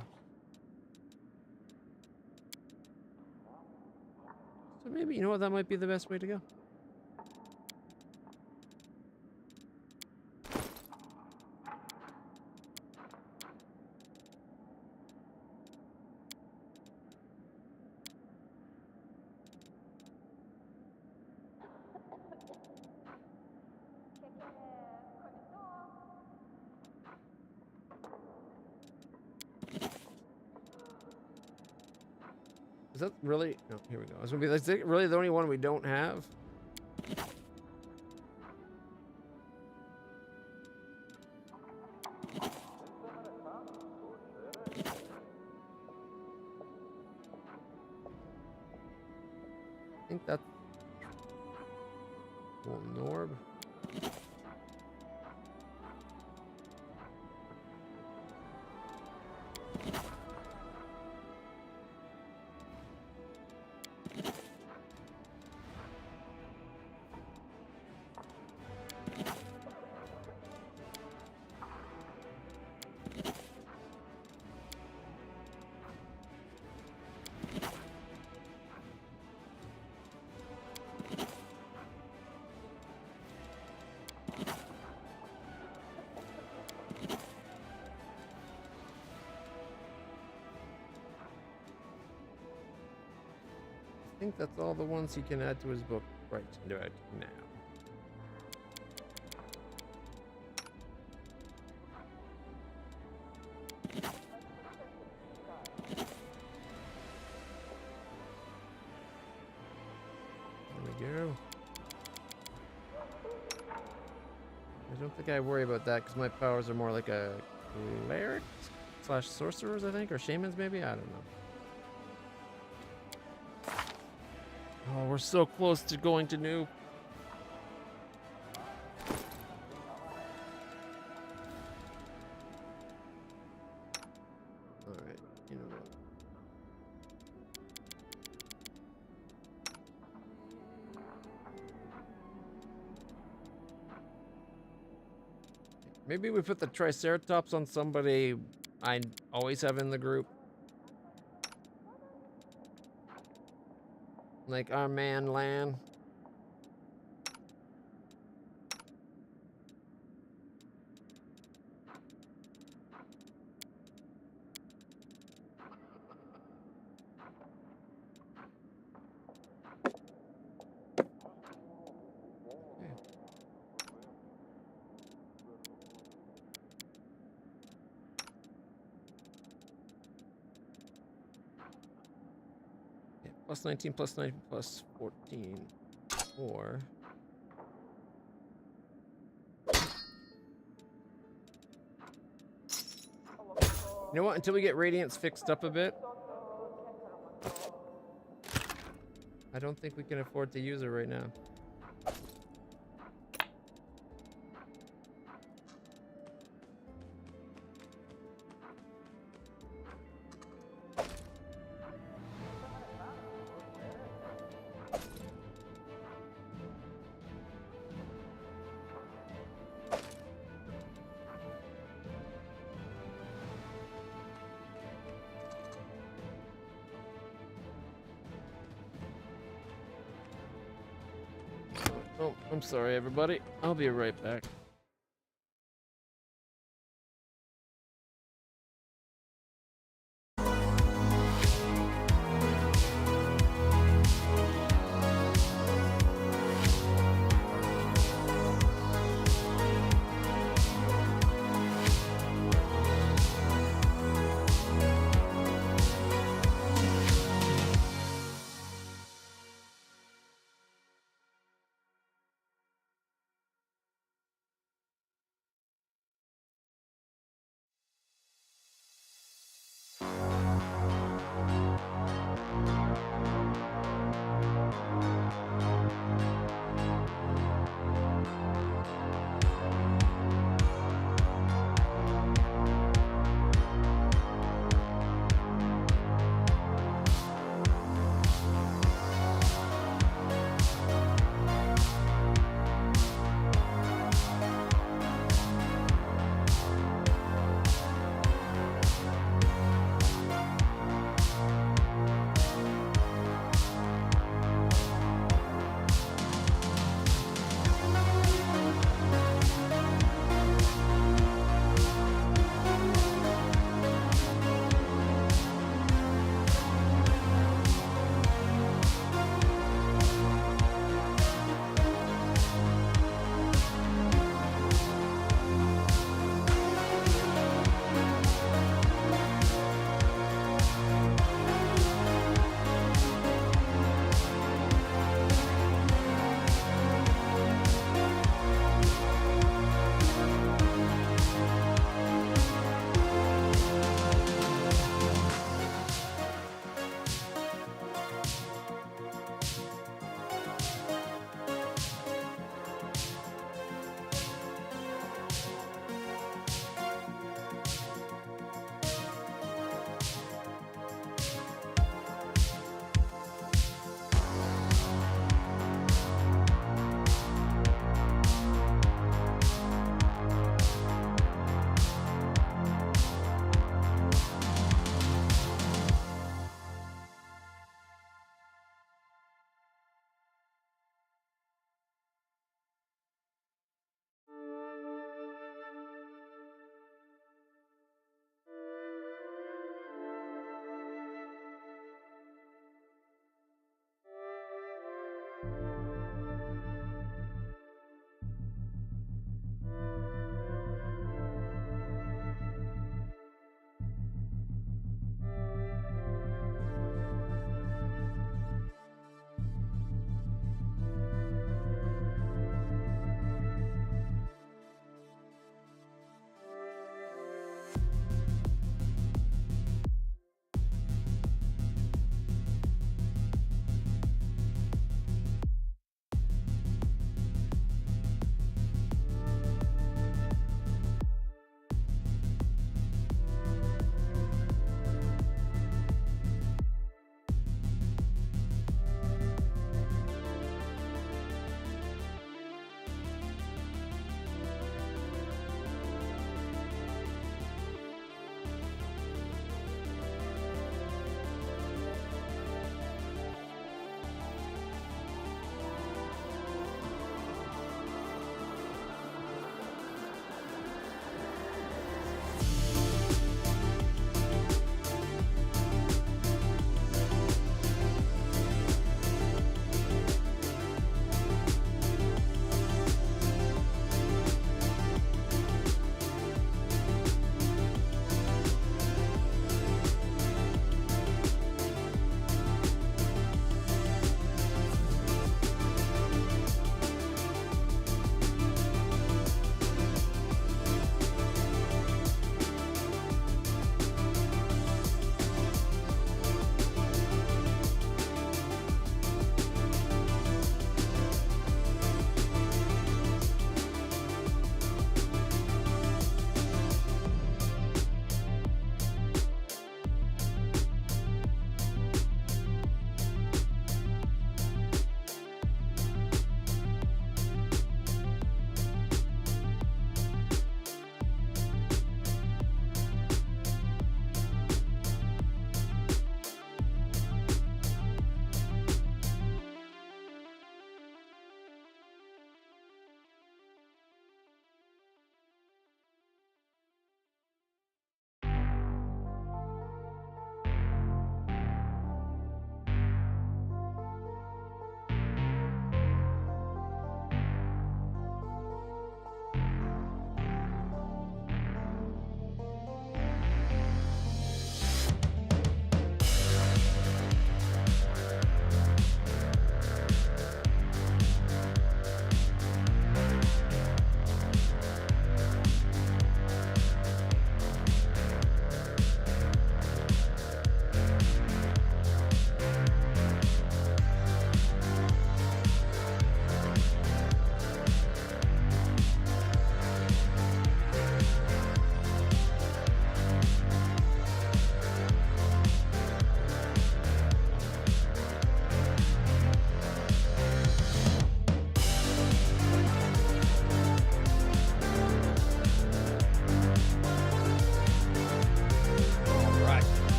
[SPEAKER 2] So maybe, you know what, that might be the best way to go. Is that really? No, here we go. It's gonna be. That's really the only one we don't have. I think that's Norb. I think that's all the ones he can add to his book right now. I don't think I worry about that because my powers are more like a cleric / sorcerers, I think, or shamans maybe. I don't know. Oh, we're so close to going to noob. All right, you know what? Maybe we put the Triceratops on somebody I always have in the group. Like our man Lan. Plus 19, plus 9, plus 14. Or... You know what? Until we get Radiance fixed up a bit, I don't think we can afford to use it right now. Oh, I'm sorry, everybody. I'll be right back.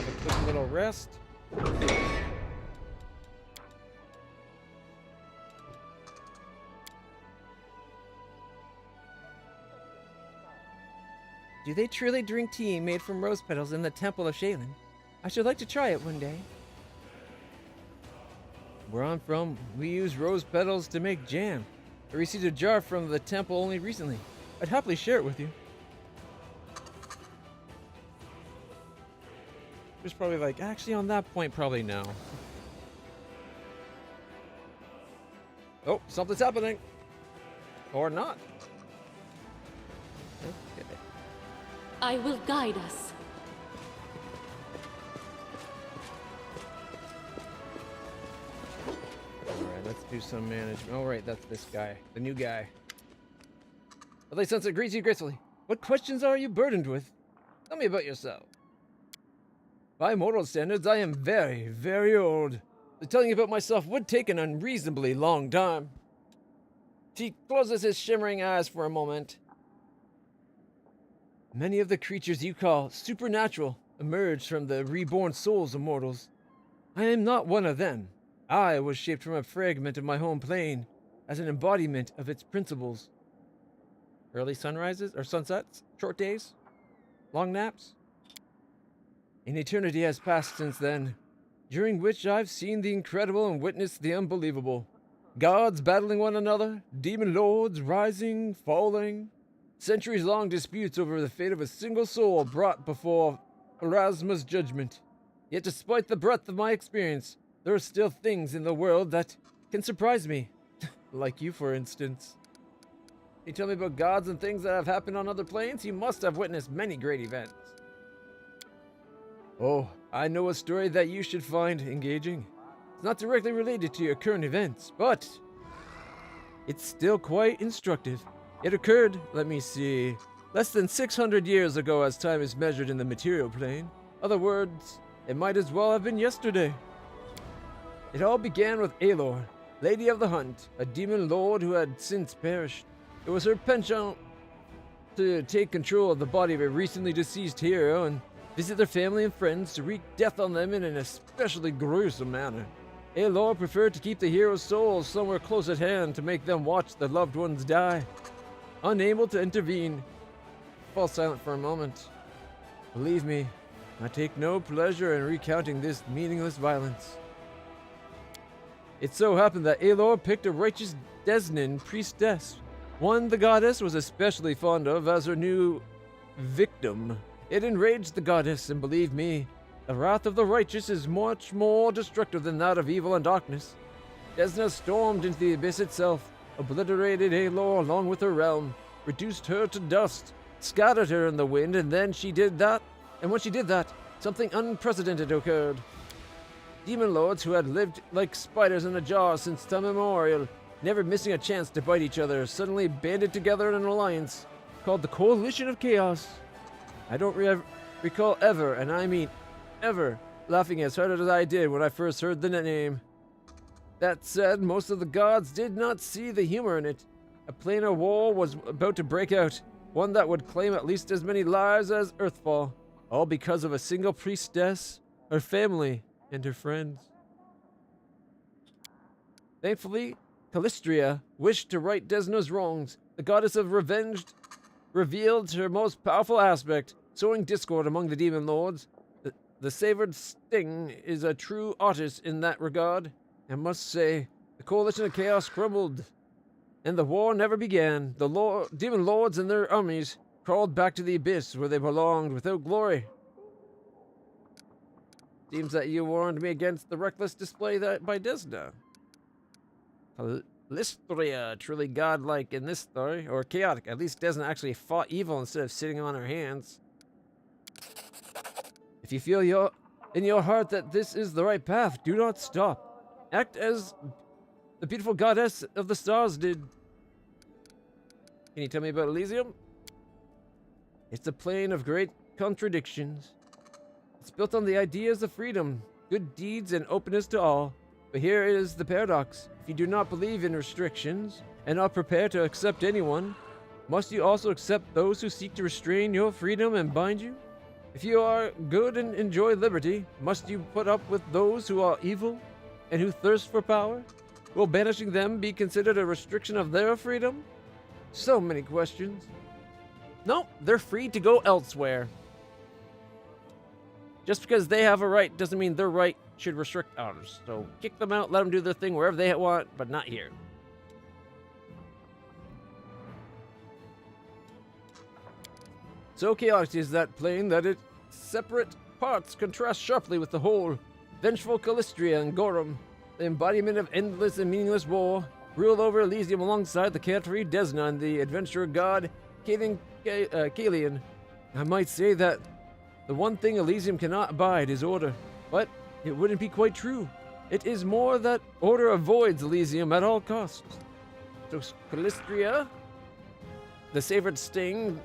[SPEAKER 2] a quick little rest. Do they truly drink tea made from rose petals in the Temple of Shaylin? I should like to try it one day. Where I'm from, we use rose petals to make jam. I received a jar from the temple only recently. I'd happily share it with you. There's probably like, actually on that point, probably no. Oh, something's happening. Or not. Okay.
[SPEAKER 4] I will guide us.
[SPEAKER 2] Alright, let's do some management. Alright, that's this guy. The new guy. Lovely sunset greets you gracefully. What questions are you burdened with? Tell me about yourself. By mortal standards, I am very, very old. The telling you about myself would take an unreasonably long time. He closes his shimmering eyes for a moment. Many of the creatures you call supernatural emerged from the reborn souls of mortals. I am not one of them. I was shaped from a fragment of my home plane as an embodiment of its principles. Early sunrises or sunsets, short days, long naps. An eternity has passed since then, during which I've seen the incredible and witnessed the unbelievable. Gods battling one another, demon lords rising, falling, centuries-long disputes over the fate of a single soul brought before Erasmus' judgment. Yet despite the breadth of my experience, there are still things in the world that can surprise me. Like you, for instance. You tell me about gods and things that have happened on other planes? You must have witnessed many great events. Oh, I know a story that you should find engaging. It's not directly related to your current events, but it's still quite instructive. It occurred, let me see, less than 600 years ago as time is measured in the material plane. Other words, it might as well have been yesterday. It all began with Aelor, Lady of the Hunt, a demon lord who had since perished. It was her penchant to take control of the body of a recently deceased hero and visit their family and friends to wreak death on them in an especially gruesome manner. Aelor preferred to keep the hero's souls somewhere close at hand to make them watch their loved ones die. Unable to intervene, fall silent for a moment. Believe me, I take no pleasure in recounting this meaningless violence. It so happened that Aelor picked a righteous Desnan priestess, one the goddess was especially fond of as her new victim. It enraged the goddess, and believe me, the wrath of the righteous is much more destructive than that of evil and darkness. Desna stormed into the abyss itself, obliterated Aelor along with her realm, reduced her to dust, scattered her in the wind, and then she did that. And when she did that, something unprecedented occurred. Demon lords who had lived like spiders in a jar since time immemorial, never missing a chance to bite each other, suddenly banded together in an alliance called the Coalition of Chaos. I don't recall ever, and I mean ever, laughing as hard as I did when I first heard the name. That said, most of the gods did not see the humor in it. A planar war was about to break out, one that would claim at least as many lives as Earthfall, all because of a single priestess, her family, and her friends. Thankfully, Callistria wished to right Desna's wrongs. The goddess of revenge revealed her most powerful aspect, sowing discord among the demon lords. The savored Sting is a true artist in that regard. I must say, the Coalition of Chaos crumbled, and the war never began. The demon lords and their armies crawled back to the abyss where they belonged without glory. Seems that you warned me against the reckless display by Desna. Lystria, truly godlike in this story, or chaotic. At least Desna actually fought evil instead of sitting on her hands. If you feel in your heart that this is the right path, do not stop. Act as the beautiful goddess of the stars did. Can you tell me about Elysium? It's a plane of great contradictions. It's built on the ideas of freedom, good deeds, and openness to all. But here is the paradox. If you do not believe in restrictions, and are prepared to accept anyone, must you also accept those who seek to restrain your freedom and bind you? If you are good and enjoy liberty, must you put up with those who are evil and who thirst for power? Will banishing them be considered a restriction of their freedom? So many questions. No, they're free to go elsewhere. Just because they have a right doesn't mean their right should restrict ours. So kick them out, let them do their thing wherever they want, but not here. So chaotic is that plane that its separate parts contrast sharply with the whole. Vengeful Callistria and Gorum, the embodiment of endless and meaningless war, rule over Elysium alongside the carefree Desna and the adventurer god Kalian. I might say that the one thing Elysium cannot abide is order, but it wouldn't be quite true. It is more that order avoids Elysium at all costs. So Callistria, the savored sting,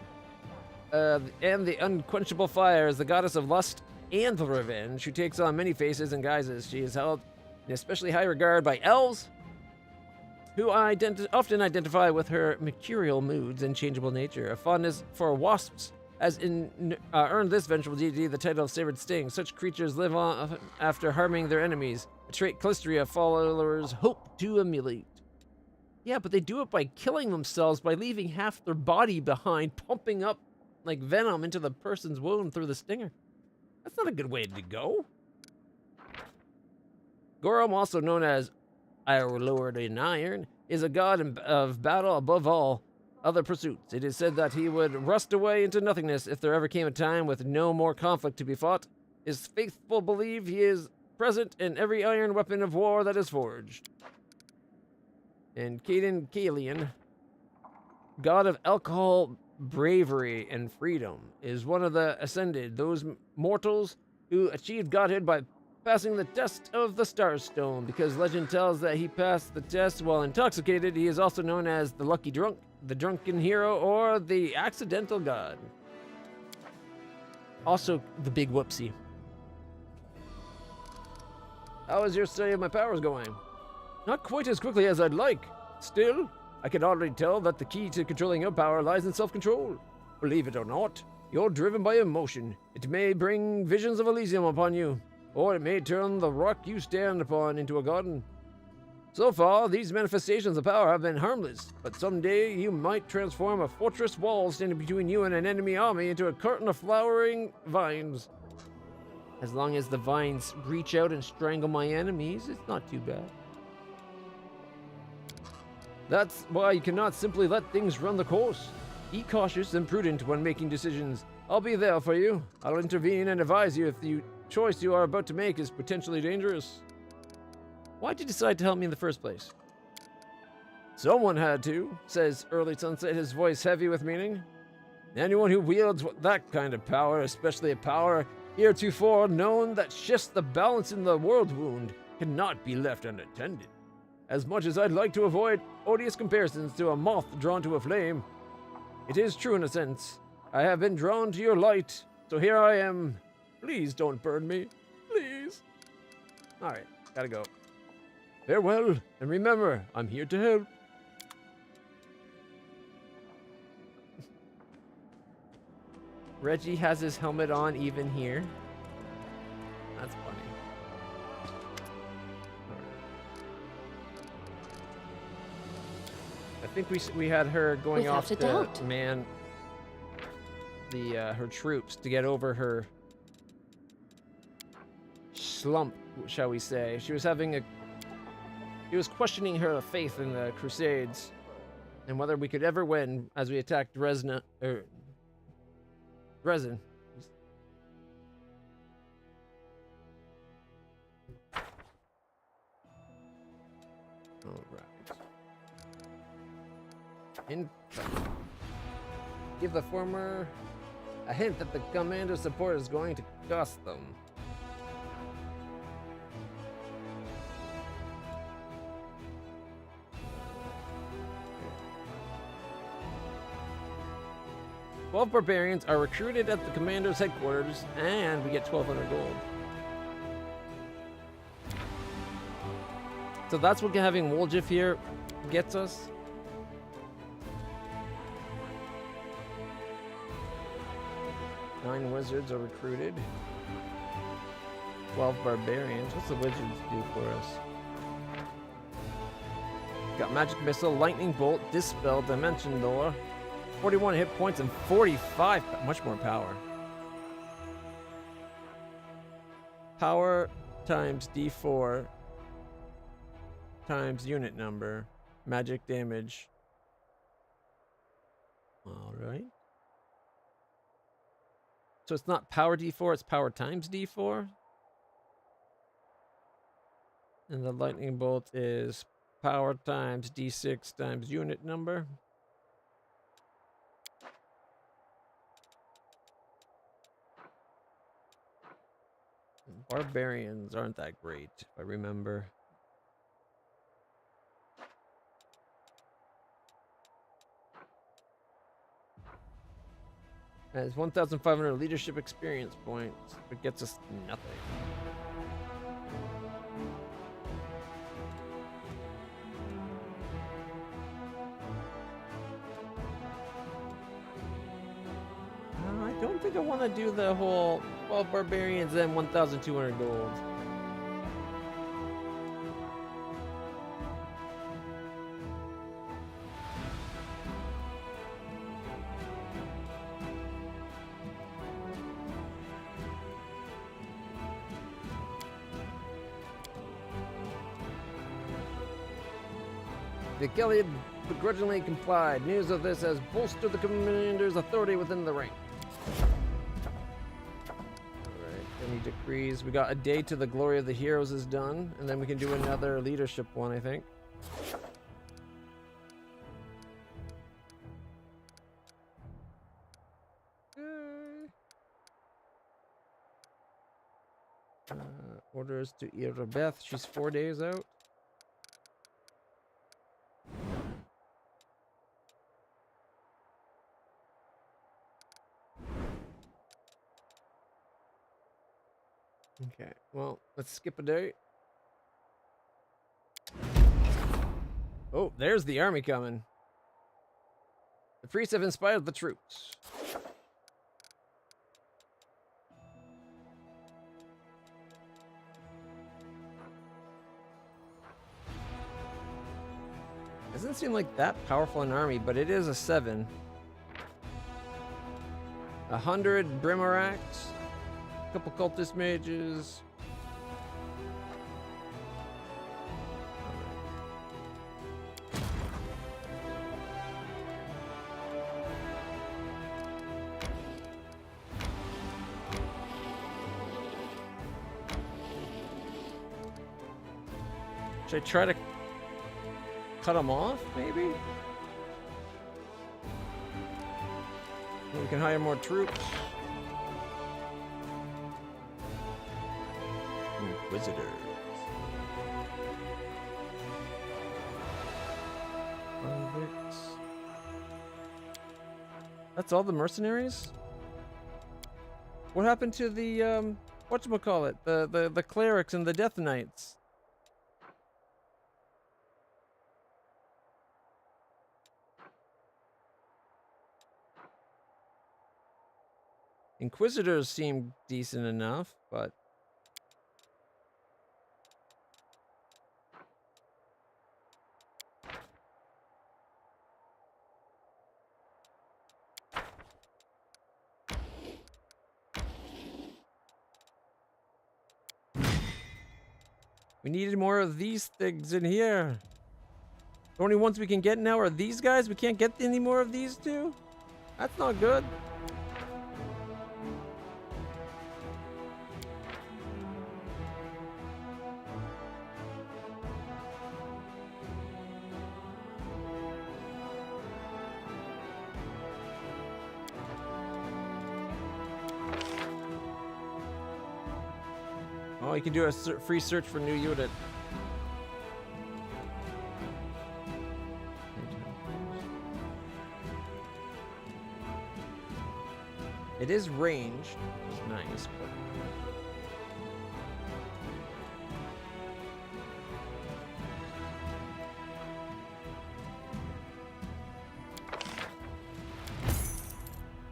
[SPEAKER 2] and the unquenchable fire is the goddess of lust and revenge, who takes on many faces and guises. She is held in especially high regard by elves, who often identify with her mercurial moods and changeable nature. A fondness for wasps has earned this vengeful deity the title of Savored Sting. Such creatures live on after harming their enemies, a trait Callistria followers hope to emulate. Yeah, but they do it by killing themselves, by leaving half their body behind, pumping up like venom into the person's wound through the stinger. That's not a good way to go. Gorum, also known as our Lord in Iron, is a god of battle above all other pursuits. It is said that he would rust away into nothingness if there ever came a time with no more conflict to be fought. His faithful believe he is present in every iron weapon of war that is forged. And Caden Kalian, god of alcohol, bravery, and freedom, is one of the ascended, those mortals who achieved godhood by passing the test of the Starstone. Because legend tells that he passed the test while intoxicated, he is also known as the Lucky Drunk, the Drunken Hero, or the Accidental God. Also, the Big Whoopsie. How is your study of my powers going? Not quite as quickly as I'd like. Still, I can already tell that the key to controlling your power lies in self-control. Believe it or not, you're driven by emotion. It may bring visions of Elysium upon you, or it may turn the rock you stand upon into a garden. So far, these manifestations of power have been harmless, but someday you might transform a fortress wall standing between you and an enemy army into a curtain of flowering vines. As long as the vines reach out and strangle my enemies, it's not too bad. That's why you cannot simply let things run the course. Be cautious and prudent when making decisions. I'll be there for you. I'll intervene and advise you if the choice you are about to make is potentially dangerous. Why'd you decide to help me in the first place? Someone had to, says Early Sunset, his voice heavy with meaning. Anyone who wields that kind of power, especially a power heretofore known that shifts the balance in the world wound, cannot be left unattended. As much as I'd like to avoid odious comparisons to a moth drawn to a flame, it is true in a sense. I have been drawn to your light, so here I am. Please don't burn me. Please. Alright, gotta go. Farewell, and remember, I'm here to help. Reggie has his helmet on even here. That's funny. I think we had her going off to man her troops to get over her slump, shall we say. She was questioning her faith in the Crusades and whether we could ever win as we attacked Resin. Give the former a hint that the commander's support is going to cost them. Twelve barbarians are recruited at the commander's headquarters, and we get 1,200 gold. So that's what having Woljif here gets us. 9 wizards are recruited. 12 barbarians. What's the wizards do for us? Got magic missile, lightning bolt, dispel, dimension door, 41 hit points, and 45. Much more power. Power times D4 times unit number. Magic damage. All right. So it's not power D4, it's power times D4. And the lightning bolt is power times D6 times unit number. Barbarians aren't that great, if I remember. Has 1,500 leadership experience points, but gets us nothing. I don't think I want to do the whole 12 barbarians and 1,200 gold. The Gilead begrudgingly complied. News of this has bolstered the commander's authority within the rank. Alright, any decrees? We got a day to the glory of the heroes is done, and then we can do another leadership one, I think. Orders to Irabeth. She's 4 days out. Okay, well, let's skip a day. Oh, there's the army coming. The priests have inspired the troops. Doesn't seem like that powerful an army, but it is a 7. 100 Brimoracks. Couple cultist mages. Should I try to cut them off, maybe? We can hire more troops. Inquisitors. Convicts. That's all the mercenaries? What happened to the whatchamacallit? The clerics and the death knights? Inquisitors seem decent enough, but we needed more of these things in here. The only ones we can get now are these guys? We can't get any more of these two? That's not good. Oh, you can do a free search for new unit. It is range, which is nice, but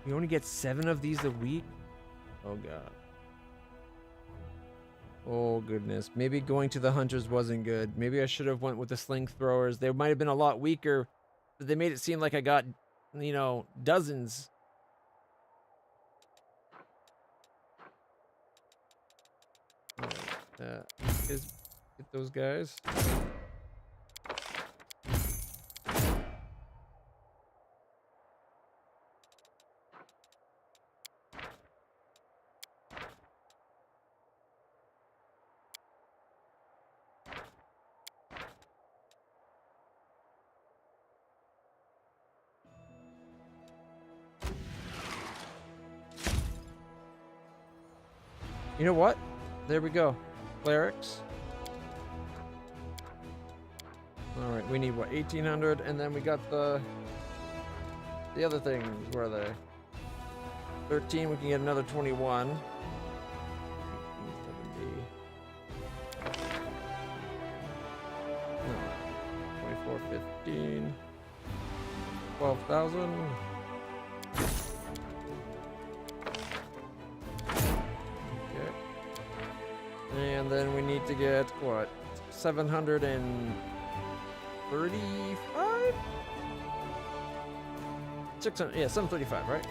[SPEAKER 2] we only get 7 of these a week. Oh god. Oh goodness. Maybe going to the hunters wasn't good. Maybe I should have went with the sling throwers. They might have been a lot weaker, but they made it seem like I got, you know, dozens. Is get those guys. You know what? There we go. Clerics. Alright, we need what, 1800, and then we got the other things. Where are they? 13, we can get another 21. 1870. No. 24, 15. 12,000. And then we need to get, what, 735? 600, yeah, 735, right?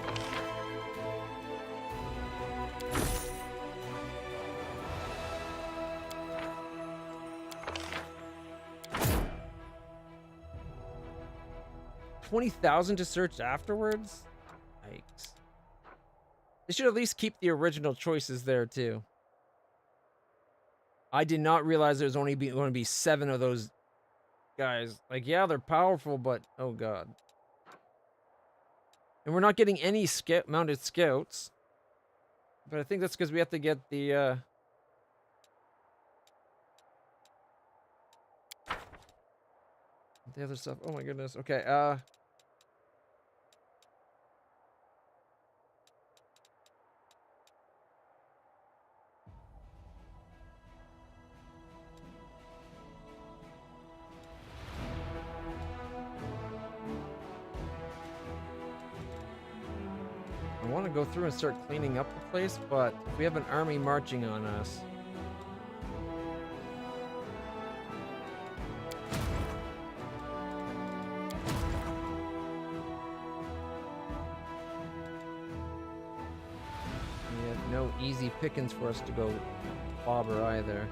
[SPEAKER 2] $20,000 to search afterwards? Yikes. They should at least keep the original choices there, too. I did not realize there's only going to be 7 of those guys. Like, yeah, they're powerful, but oh god. And we're not getting any mounted scouts. But I think that's because we have to get the other stuff. Oh my goodness. Okay, I want to go through and start cleaning up the place, but we have an army marching on us. We have no easy pickings for us to go clobber either.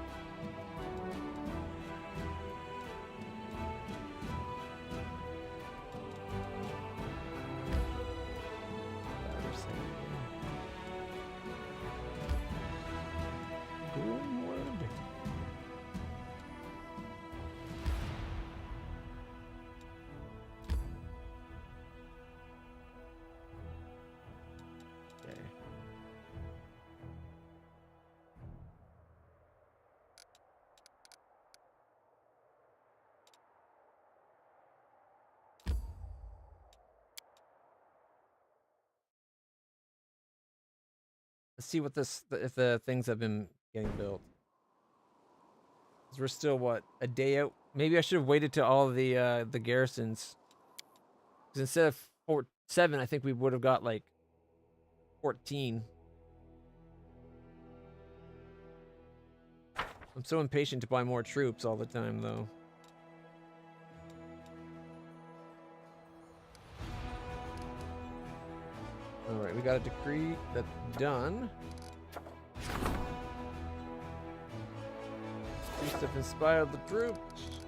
[SPEAKER 2] Let's see what if the things have been getting built. 'Cause we're still what, a day out? Maybe I should have waited till all the garrisons. Because instead of 7, I think we would have got like 14. I'm so impatient to buy more troops all the time, though. Alright, we got a decree that's done. Priest have inspired the troops.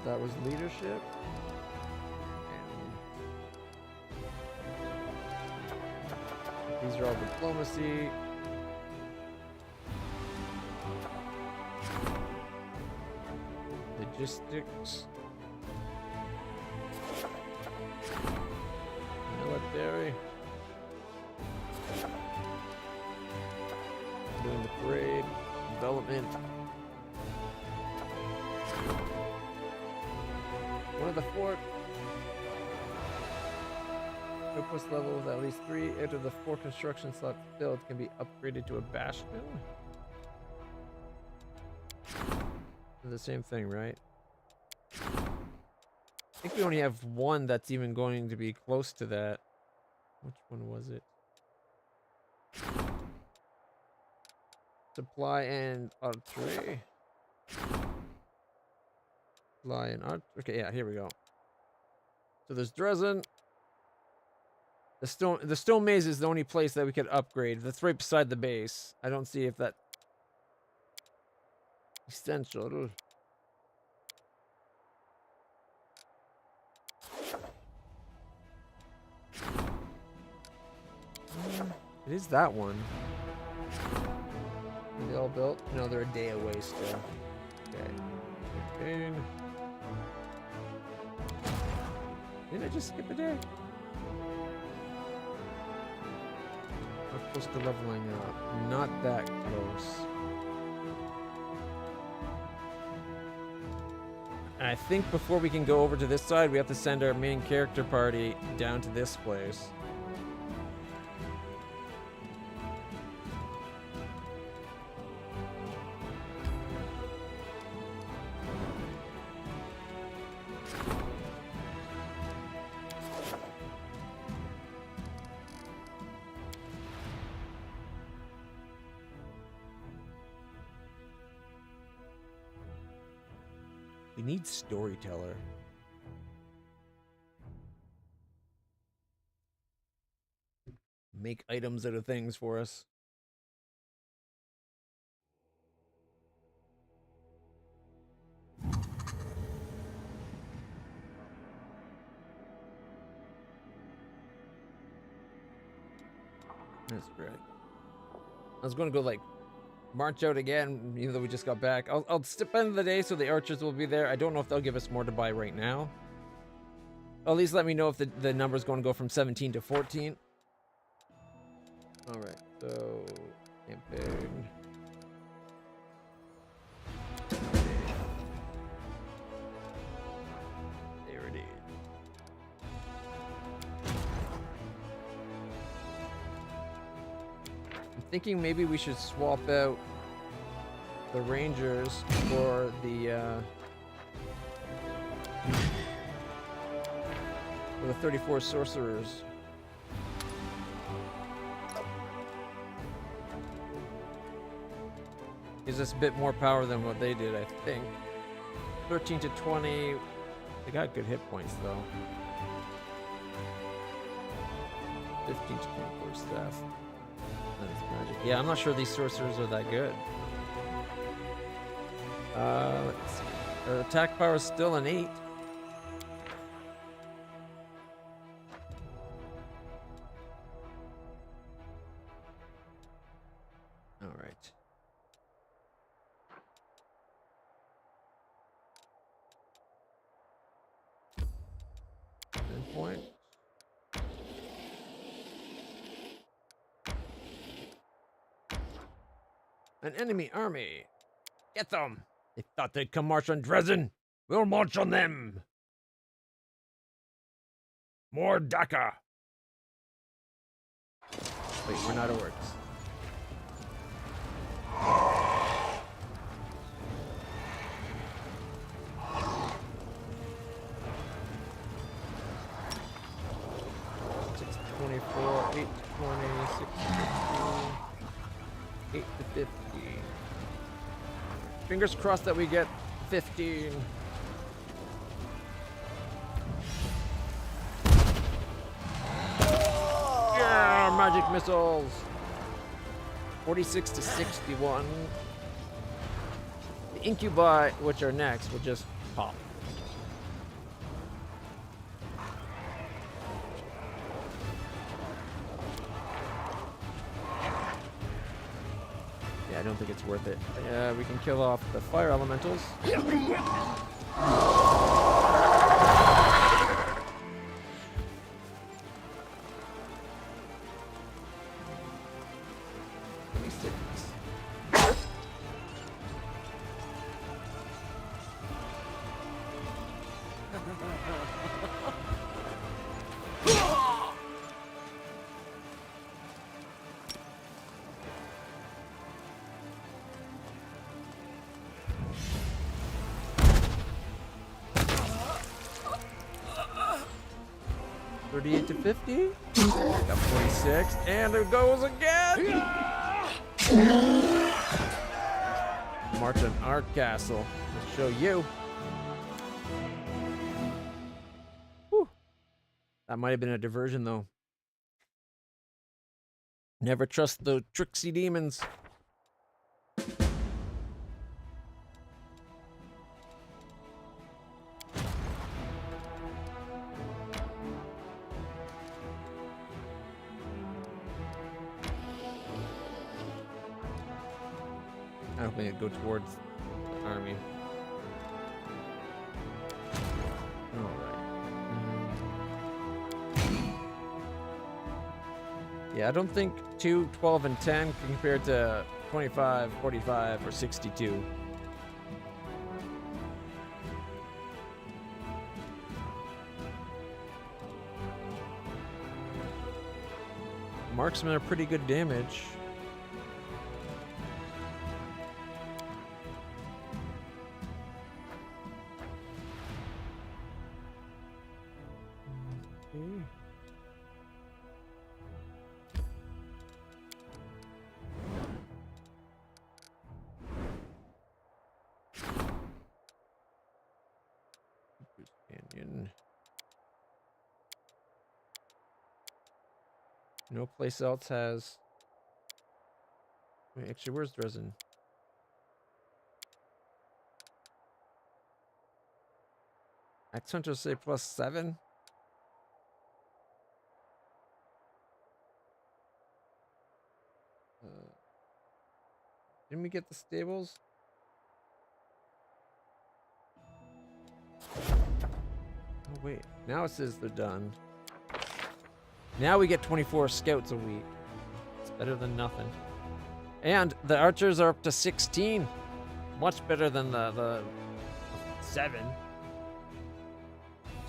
[SPEAKER 2] That was leadership. And these are all diplomacy. Logistics. Military. Doing the parade. Development. One of the 4 outpost level with at least 3 out of the 4 construction slots filled can be upgraded to a bastion. The same thing, right? I think we only have one that's even going to be close to that. Which one was it? Supply and archery. Supply and art. Okay, yeah, here we go. So there's Dresden. The stone maze is the only place that we could upgrade. That's right beside the base. I don't see if that essential. It is that one. Are they all built? No, they're a day away still. Okay. Campaign. Did I just skip a day? How close to leveling up? Not that close. I think before we can go over to this side, we have to send our main character party down to this place. We need storyteller. Make items out of things for us. That's great. I was going to go like march out again, even though we just got back. I'll step into the day so the archers will be there. I don't know if they'll give us more to buy right now. At least let me know if the number's going to go from 17 to 14. Alright, so campaign. There it is. I'm thinking maybe we should swap out the Rangers for the 34 sorcerers. Gives us a bit more power than what they did, I think. 13 to 20. They got good hit points though. 15 to 24 staff. That's magic. Yeah, I'm not sure these sorcerers are that good. Let's see. Our attack power is still an 8. All right. Point. An enemy army. Get them. They thought they'd come march on Dresden. We'll march on them. More Daka. Wait, we're not orcs. Six to 24, 8 to 20, 6 to 15, 8 to 50. Fingers crossed that we get 15. Yeah, magic missiles. 46 to 61. The incubi, which are next, will just pop. Yeah, I don't think it's worth it. We can kill off the fire elementals. Let me see this. $38 to 50. Got 46, and there goes again. March on our castle. Let's show you. Whew. That might have been a diversion, though. Never trust the tricksy demons. I don't think it'd go towards the army. Alright. Yeah, I don't think 2, 12, and 10 can compare to 25, 45, or 62. Marksmen are pretty good damage. Canyon. No place else has. Wait, actually, where's Dresden? Axe Hunters say +7. Didn't we get the stables? Oh wait, now it says they're done. Now we get 24 scouts a week. It's better than nothing. And the archers are up to 16. Much better than the 7.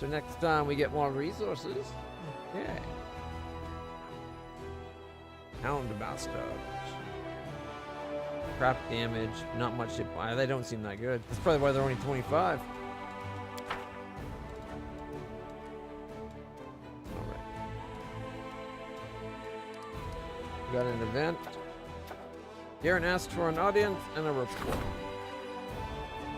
[SPEAKER 2] So next time we get more resources. Okay. Hound bastards. Crap damage, not much to buy. They don't seem that good. That's probably why they're only 25. Got an event. Garen asked for an audience and a report.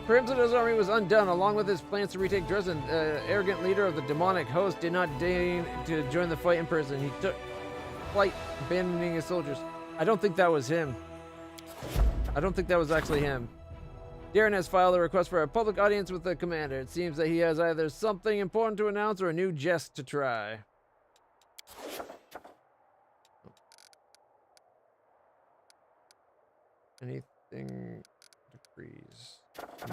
[SPEAKER 2] Crimson's army was undone, along with his plans to retake Dresden. The arrogant leader of the demonic host did not deign to join the fight in person. He took flight, abandoning his soldiers. I don't think that was him. I don't think that was actually him. Darren has filed a request for a public audience with the commander. It seems that he has either something important to announce or a new jest to try. Anything decrees.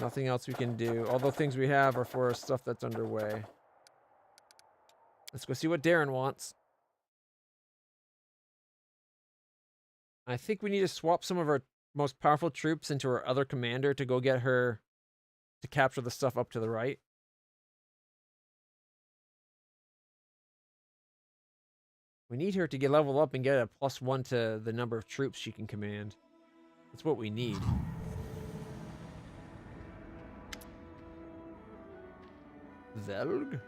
[SPEAKER 2] Nothing else we can do. All the things we have are for stuff that's underway. Let's go see what Darren wants. I think we need to swap some of our most powerful troops into our other commander to go get her to capture the stuff up to the right. We need her to get level up and get a +1 to the number of troops she can command. That's what we need. Velg?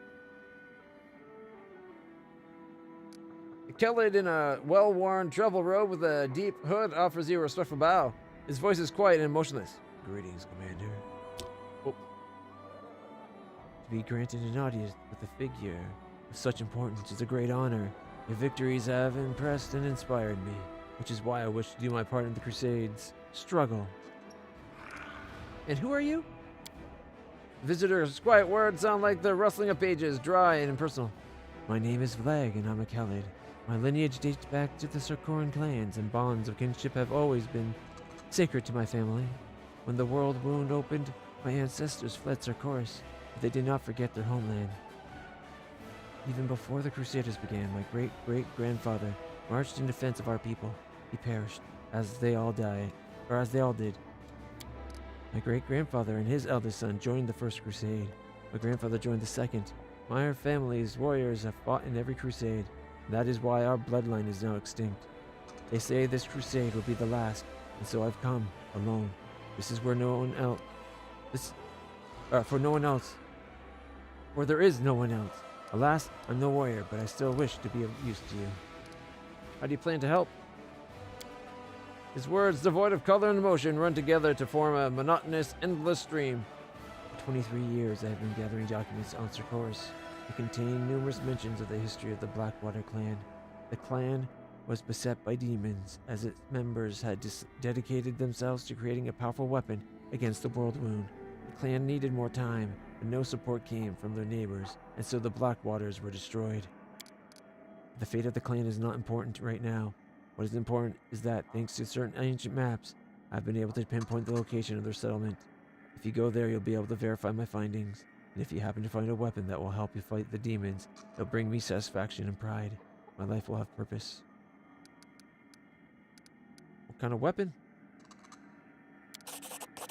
[SPEAKER 2] A Kelid in a well-worn travel robe with a deep hood offers you a respectful bow. His voice is quiet and motionless. Greetings, Commander. Oh. To be granted an audience with a figure of such importance is a great honor. Your victories have impressed and inspired me, which is why I wish to do my part in the Crusades. Struggle. And who are you? Visitors' quiet words sound like the rustling of pages, dry and impersonal. My name is Vlag, and I'm a Khalid. My lineage dates back to the Sarkoran clans, and bonds of kinship have always been sacred to my family. When the world wound opened, my ancestors fled Sarkoris, but they did not forget their homeland. Even before the Crusaders began, my great-great-grandfather marched in defense of our people. He perished, as they all did. My great-grandfather and his eldest son joined the First Crusade. My grandfather joined the Second. My family's warriors have fought in every crusade. That is why our bloodline is now extinct. They say this crusade will be the last, and so I've come, alone. This is where no one else... for no one else. Where there is no one else. Alas, I'm no warrior, but I still wish to be of use to you. How do you plan to help? His words, devoid of color and emotion, run together to form a monotonous, endless stream. For 23 years, I have been gathering documents on Sarkoris. They contain numerous mentions of the history of the Blackwater clan. The clan was beset by demons, as its members had dedicated themselves to creating a powerful weapon against the World Wound. The clan needed more time, but no support came from their neighbors, and so the Blackwaters were destroyed. The fate of the clan is not important right now. What is important is that, thanks to certain ancient maps, I've been able to pinpoint the location of their settlement. If you go there, you'll be able to verify my findings, and if you happen to find a weapon that will help you fight the demons, it'll bring me satisfaction and pride. My life will have purpose. What kind of weapon?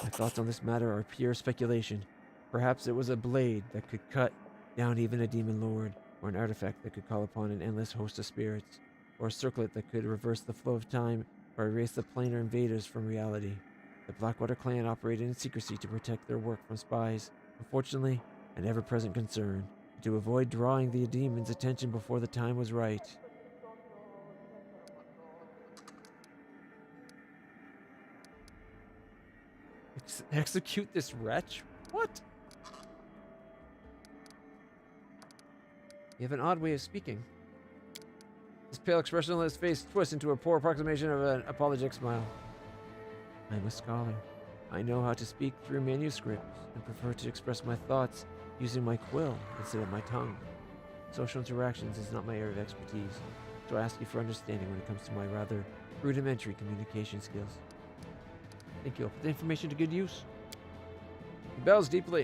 [SPEAKER 2] My thoughts on this matter are pure speculation. Perhaps it was a blade that could cut down even a demon lord, or an artifact that could call upon an endless host of spirits, or a circlet that could reverse the flow of time or erase the planar invaders from reality. The Blackwater clan operated in secrecy to protect their work from spies. Unfortunately, an ever-present concern, to avoid drawing the demons' attention before the time was right. Execute this wretch? What? You have an odd way of speaking. His pale expression on his face twists into a poor approximation of an apologetic smile. I am a scholar. I know how to speak through manuscripts and prefer to express my thoughts using my quill instead of my tongue. Social interactions is not my area of expertise, so I ask you for understanding when it comes to my rather rudimentary communication skills. Thank you. I'll put the information to good use. He bows deeply.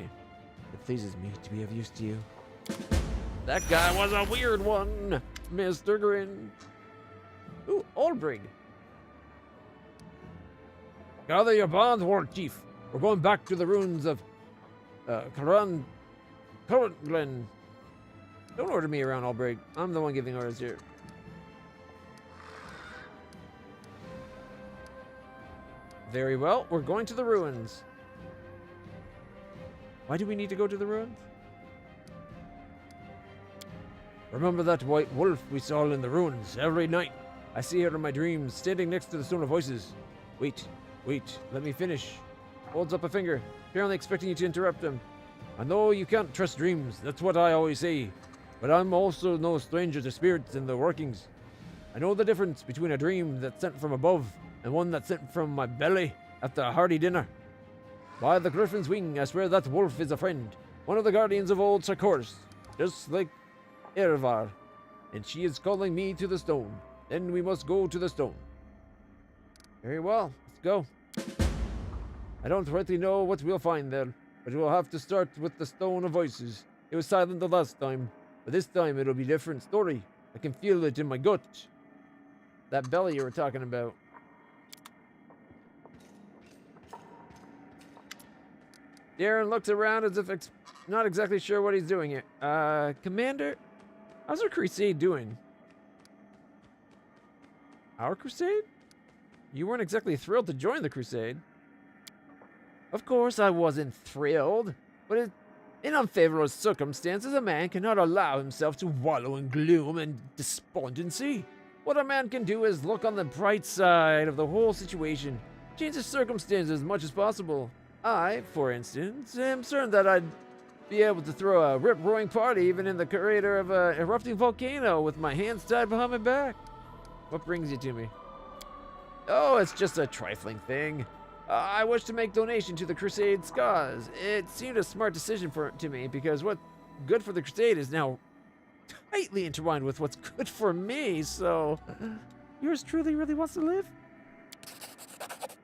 [SPEAKER 2] It pleases me to be of use to you. That guy was a weird one, Mr. Grin. Ooh, Aldbrig.
[SPEAKER 7] Gather your band, War Chief. We're going back to the ruins of Current Glen.
[SPEAKER 2] Don't order me around, Aldbrig. I'm the one giving orders here. Very well, we're going to the ruins. Why do we need to go to the ruins?
[SPEAKER 7] Remember that white wolf we saw in the ruins every night? I see her in my dreams, standing next to the Stone of Voices.
[SPEAKER 2] Wait, let me finish. Holds up a finger, apparently expecting you to interrupt him.
[SPEAKER 7] I know you can't trust dreams, that's what I always say. But I'm also no stranger to spirits and their workings. I know the difference between a dream that's sent from above and one that's sent from my belly after a hearty dinner. By the Griffin's wing, I swear that wolf is a friend, one of the guardians of old Sarkoris, just like Ervar, and she is calling me to the stone. Then we must go to the stone.
[SPEAKER 2] Very well, let's go.
[SPEAKER 7] I don't rightly know what we'll find there, but we'll have to start with the Stone of Voices. It was silent the last time, but this time it'll be a different story. I can feel it in my gut.
[SPEAKER 2] That belly you were talking about. Darren looks around as if not exactly sure what he's doing here. Commander, how's our crusade doing? Our crusade? You weren't exactly thrilled to join the crusade. Of course I wasn't thrilled, but in unfavorable circumstances, a man cannot allow himself to wallow in gloom and despondency. What a man can do is look on the bright side of the whole situation, change the circumstances as much as possible. I, for instance, am certain that I'd be able to throw a rip-roaring party even in the crater of an erupting volcano with my hands tied behind my back. What brings you to me? Oh, it's just a trifling thing. I wish to make donation to the Crusade's cause. It seemed a smart decision to me because what's good for the Crusade is now tightly intertwined with what's good for me, so yours truly really wants to live?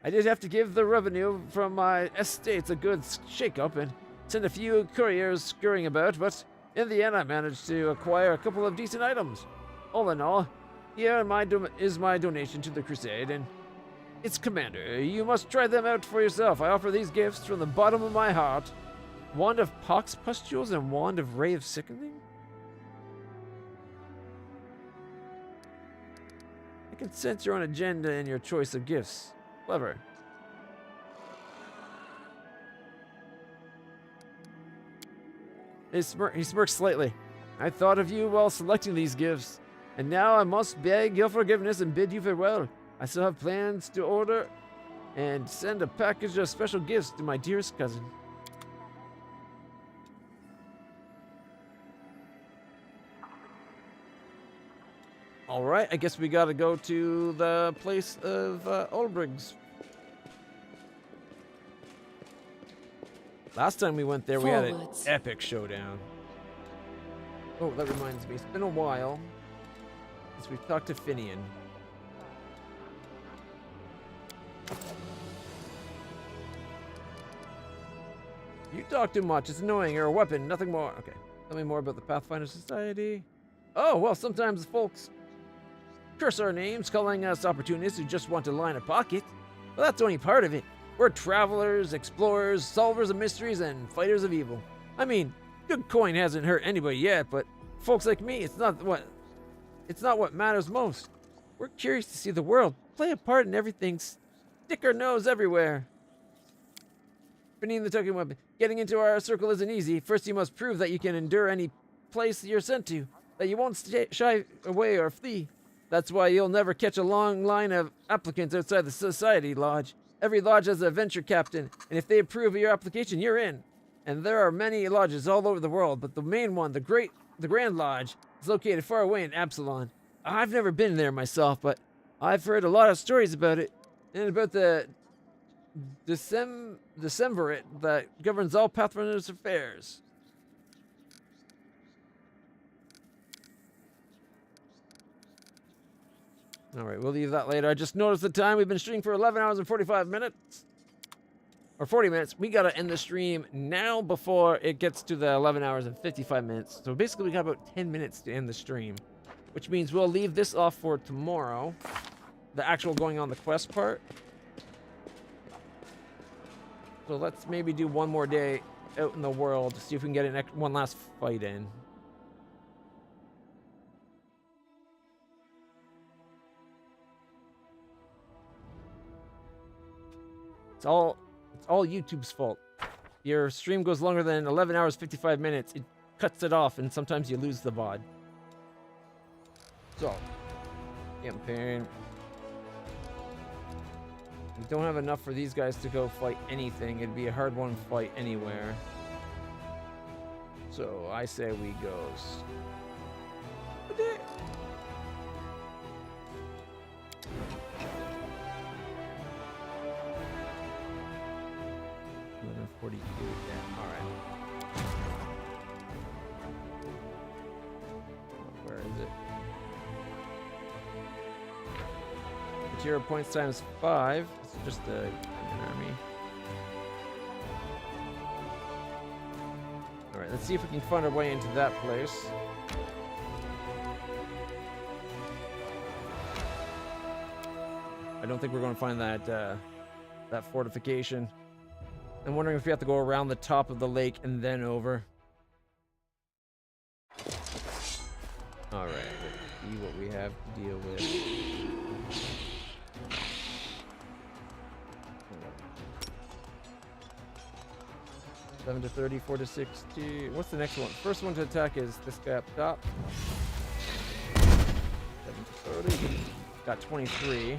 [SPEAKER 2] I did have to give the revenue from my estates a good shake-up and send a few couriers scurrying about, but in the end I managed to acquire a couple of decent items. All in all, here is my donation to the Crusade, and it's Commander. You must try them out for yourself. I offer these gifts from the bottom of my heart. Wand of Pox Pustules and Wand of Ray of Sickening? I can sense your own agenda in your choice of gifts. Clever. He smirks slightly. I thought of you while selecting these gifts, and now I must beg your forgiveness and bid you farewell. I still have plans to order and send a package of special gifts to my dearest cousin. All right, I guess we gotta go to the place of Olbrig's. Last time we went there, we had an epic showdown. Oh, that reminds me, it's been a while since we've talked to Finian. You talk too much, it's annoying, you're a weapon, nothing more. Okay, tell me more about the Pathfinder Society. Oh, well, sometimes folks curse our names, calling us opportunists who just want to line a pocket. Well, that's only part of it. We're travelers, explorers, solvers of mysteries, and fighters of evil. I mean, good coin hasn't hurt anybody yet, but folks like me, it's not what matters most. We're curious to see the world, play a part in everything, stick our nose everywhere. Beneath the token weapon. Getting into our circle isn't easy. First, you must prove that you can endure any place you're sent to, that you won't shy away or flee. That's why you'll never catch a long line of applicants outside the Society Lodge. Every lodge has a venture captain, and if they approve of your application, you're in. And there are many lodges all over the world, but the main one, the Grand Lodge, is located far away in Absalon. I've never been there myself, but I've heard a lot of stories about it, and about the Decemvirate that governs all Pathfinder's affairs. Alright, we'll leave that later. I just noticed the time. We've been streaming for 11 hours and 45 minutes. Or 40 minutes. We gotta end the stream now before it gets to the 11 hours and 55 minutes. So basically we got about 10 minutes to end the stream. Which means we'll leave this off for tomorrow. The actual going on the quest part. So let's maybe do one more day out in the world to see if we can get one last fight in. It's all YouTube's fault. Your stream goes longer than 11 hours 55 minutes. It cuts it off, and sometimes you lose the VOD. So, campaign. We don't have enough for these guys to go fight anything. It'd be a hard one fight anywhere. So I say we go. 42. Yeah, alright. Where is it? Material points times 5. It's just an army. Alright, let's see if we can find our way into that place. I don't think we're going to find that that fortification. I'm wondering if we have to go around the top of the lake and then over. Alright, let's see what we have to deal with. 7 to 30, 4 to 60. What's the next one? First one to attack is this guy up top. 7 to 30. Got 23.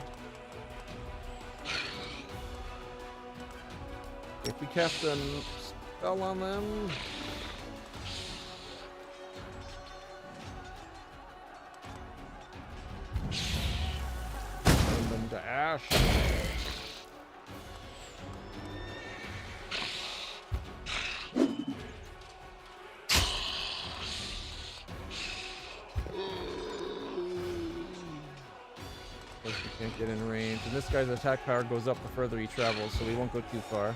[SPEAKER 2] If we cast a spell on them, turn them to ash. We can't get in range, and this guy's attack power goes up the further he travels, so we won't go too far.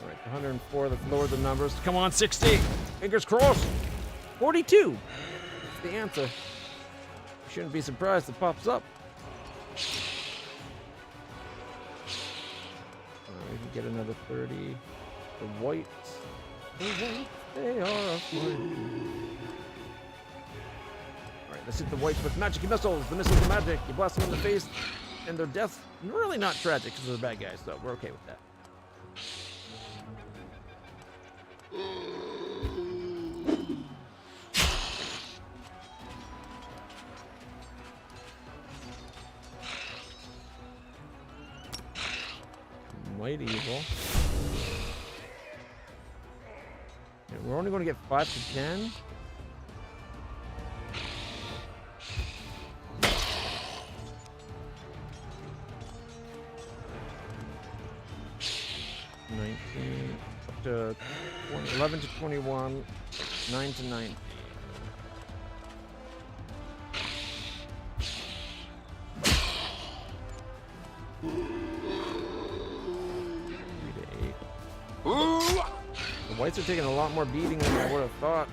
[SPEAKER 2] Alright, 104, let's lower the numbers. Come on, 60! Fingers crossed! 42! That's the answer. You shouldn't be surprised it pops up. Alright, we can get another 30. The whites. The whites, they are afraid. Alright, let's hit the whites with magic missiles. The missiles are magic. You blast them in the face, and their death's really not tragic because they're bad guys, so we're okay with that. light evil. Yeah, we're only going to get 5 to 10. Up to 20, 11 to 21, 9 to 9. The whites are taking a lot more beating than I would have thought.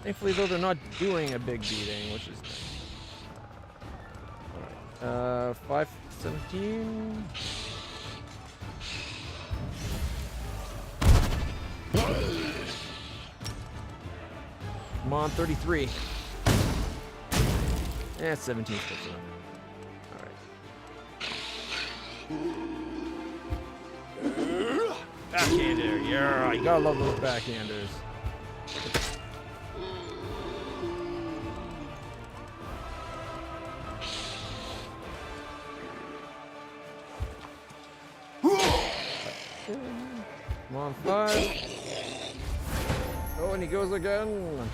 [SPEAKER 2] Thankfully, though, they're not doing a big beating, which is nice. 517. Come on, 33. Yeah, 17 is close enough. Alright. Backhander, yeah, you gotta love those backhanders. Come on, 5. Oh, and he goes again.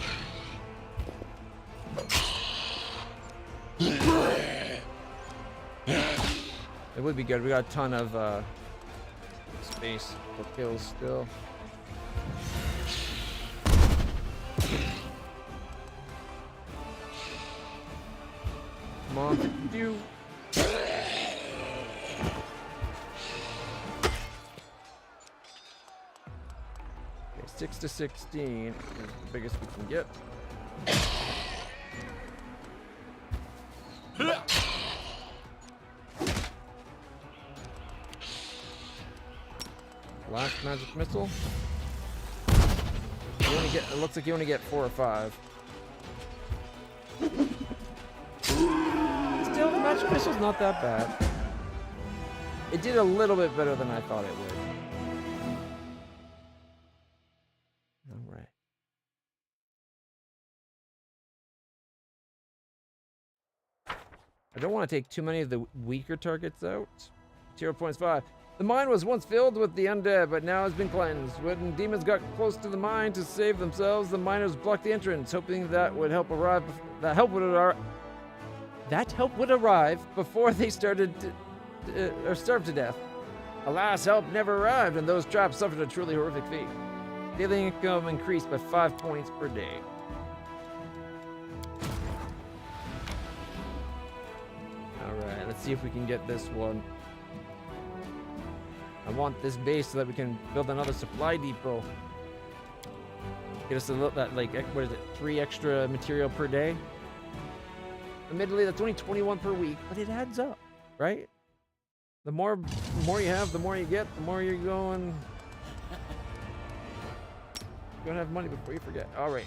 [SPEAKER 2] It would be good. We got a ton of space for kills still. Come on, 52. 6 to 16 is the biggest we can get. Last magic missile. You only get, it looks like you only get 4 or 5. Still, the magic missile's not that bad. It did a little bit better than I thought it would. I don't want to take too many of the weaker targets out. 0.5. The mine was once filled with the undead, but now has been cleansed. When demons got close to the mine to save themselves, the miners blocked the entrance, hoping that would help arrive. That help would arrive before they started or starved to death. Alas, help never arrived, and those trapped suffered a truly horrific fate. Daily income increased by 5 points per day. Alright, let's see if we can get this one. I want this base so that we can build another supply depot. Get us a little, that, like, what is it, 3 extra material per day? Admittedly, that's only 21 per week, but it adds up, right? The more you have, the more you get, the more you're going. You're gonna have money before you forget. Alright.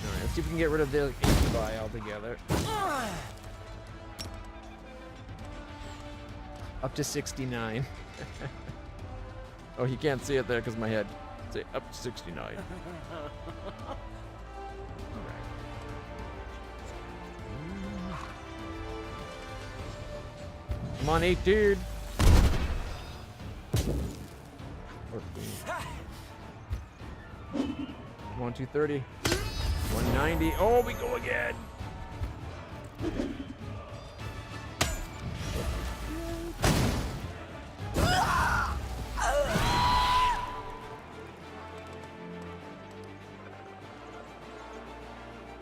[SPEAKER 2] Alright, let's see if we can get rid of the buy altogether. Up to 69. Oh, you can't see it there because my head. Say up to 69. Come on, 8, dude. 14. Come on, 230. 190. Oh, we go again.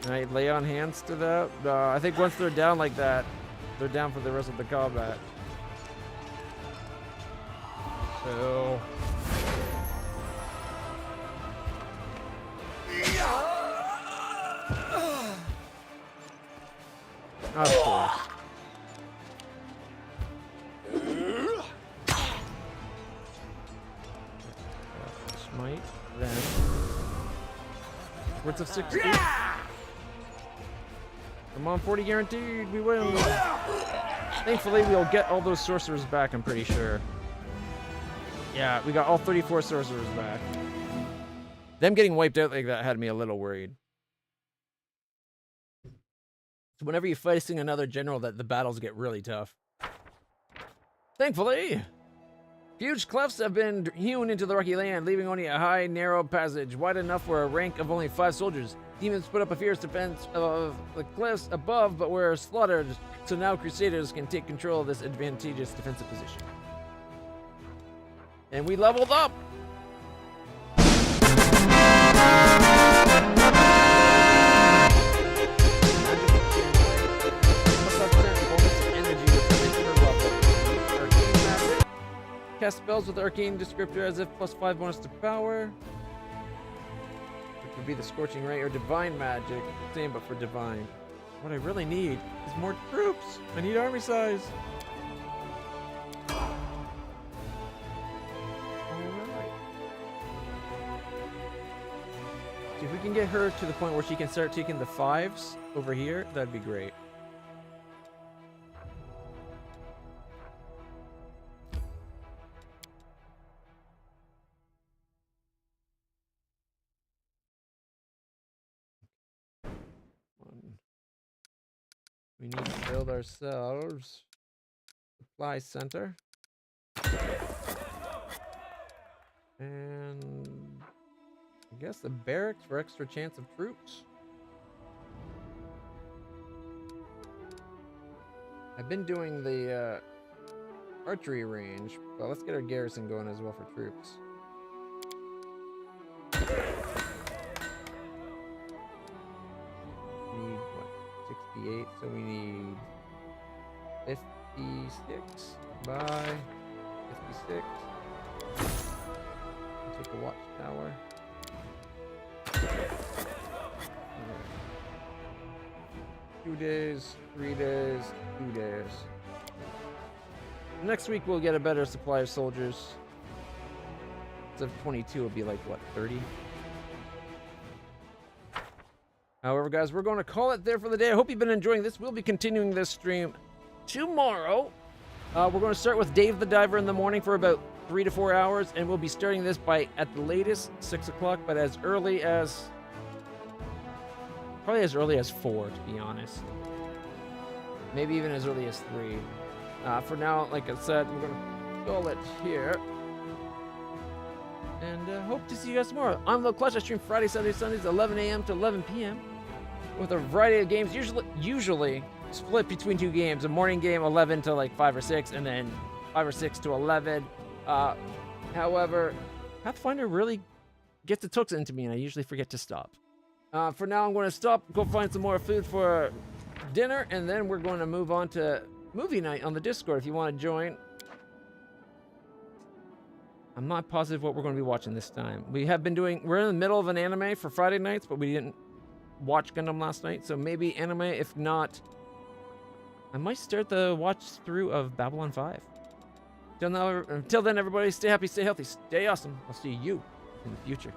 [SPEAKER 2] Can I lay on hands to that? I think once they're down like that, they're down for the rest of the combat. So. Of course. Smite, then. Words of 60. Come on, 40 guaranteed. We win. Thankfully, we'll get all those sorcerers back, I'm pretty sure. Yeah, we got all 34 sorcerers back. Them getting wiped out like that had me a little worried. So whenever you're facing another general, that the battles get really tough. Thankfully, huge clefts have been hewn into the rocky land, leaving only a high, narrow passage, wide enough for a rank of only 5 soldiers. Demons put up a fierce defense of the cliffs above, but were slaughtered, so now Crusaders can take control of this advantageous defensive position. And we leveled up! Cast spells with Arcane Descriptor as if +5 bonus to power. Which would be the Scorching Ray or Divine Magic. Same, but for Divine. What I really need is more troops. I need army size. Alright. If we can get her to the point where she can start taking the 5s over here, that'd be great. We need to build ourselves supply center. And I guess the barracks for extra chance of troops. I've been doing the archery range, but let's get our garrison going as well for troops. Need what? 68, so we need 56 by 56. Take a watchtower. Right. 2 days, 3 days, 2 days. Next week we'll get a better supply of soldiers. Instead of 22, it'll be like what, 30? However, guys, we're going to call it there for the day. I hope you've been enjoying this. We'll be continuing this stream tomorrow. We're going to start with Dave the Diver in the morning for about 3 to 4 hours, and we'll be starting this by, at the latest, 6 o'clock, but as early as... probably as early as 4, to be honest. Maybe even as early as 3. For now, like I said, we're going to call it here. And hope to see you guys tomorrow. I'm LitlClutch. I stream Friday, Saturday, Sundays, 11 a.m. to 11 p.m. with a variety of games, usually split between 2 games. A morning game, 11 to like 5 or 6, and then 5 or 6 to 11. However, Pathfinder really gets its hooks into me, and I usually forget to stop. For now, I'm going to stop, go find some more food for dinner, and then we're going to move on to movie night on the Discord if you want to join. I'm not positive what we're going to be watching this time. We're in the middle of an anime for Friday nights, but we didn't watch Gundam last night, so maybe anime. If not, I might start the watch through of Babylon 5. Until then, everybody, stay happy, stay healthy, stay awesome. I'll see you in the future.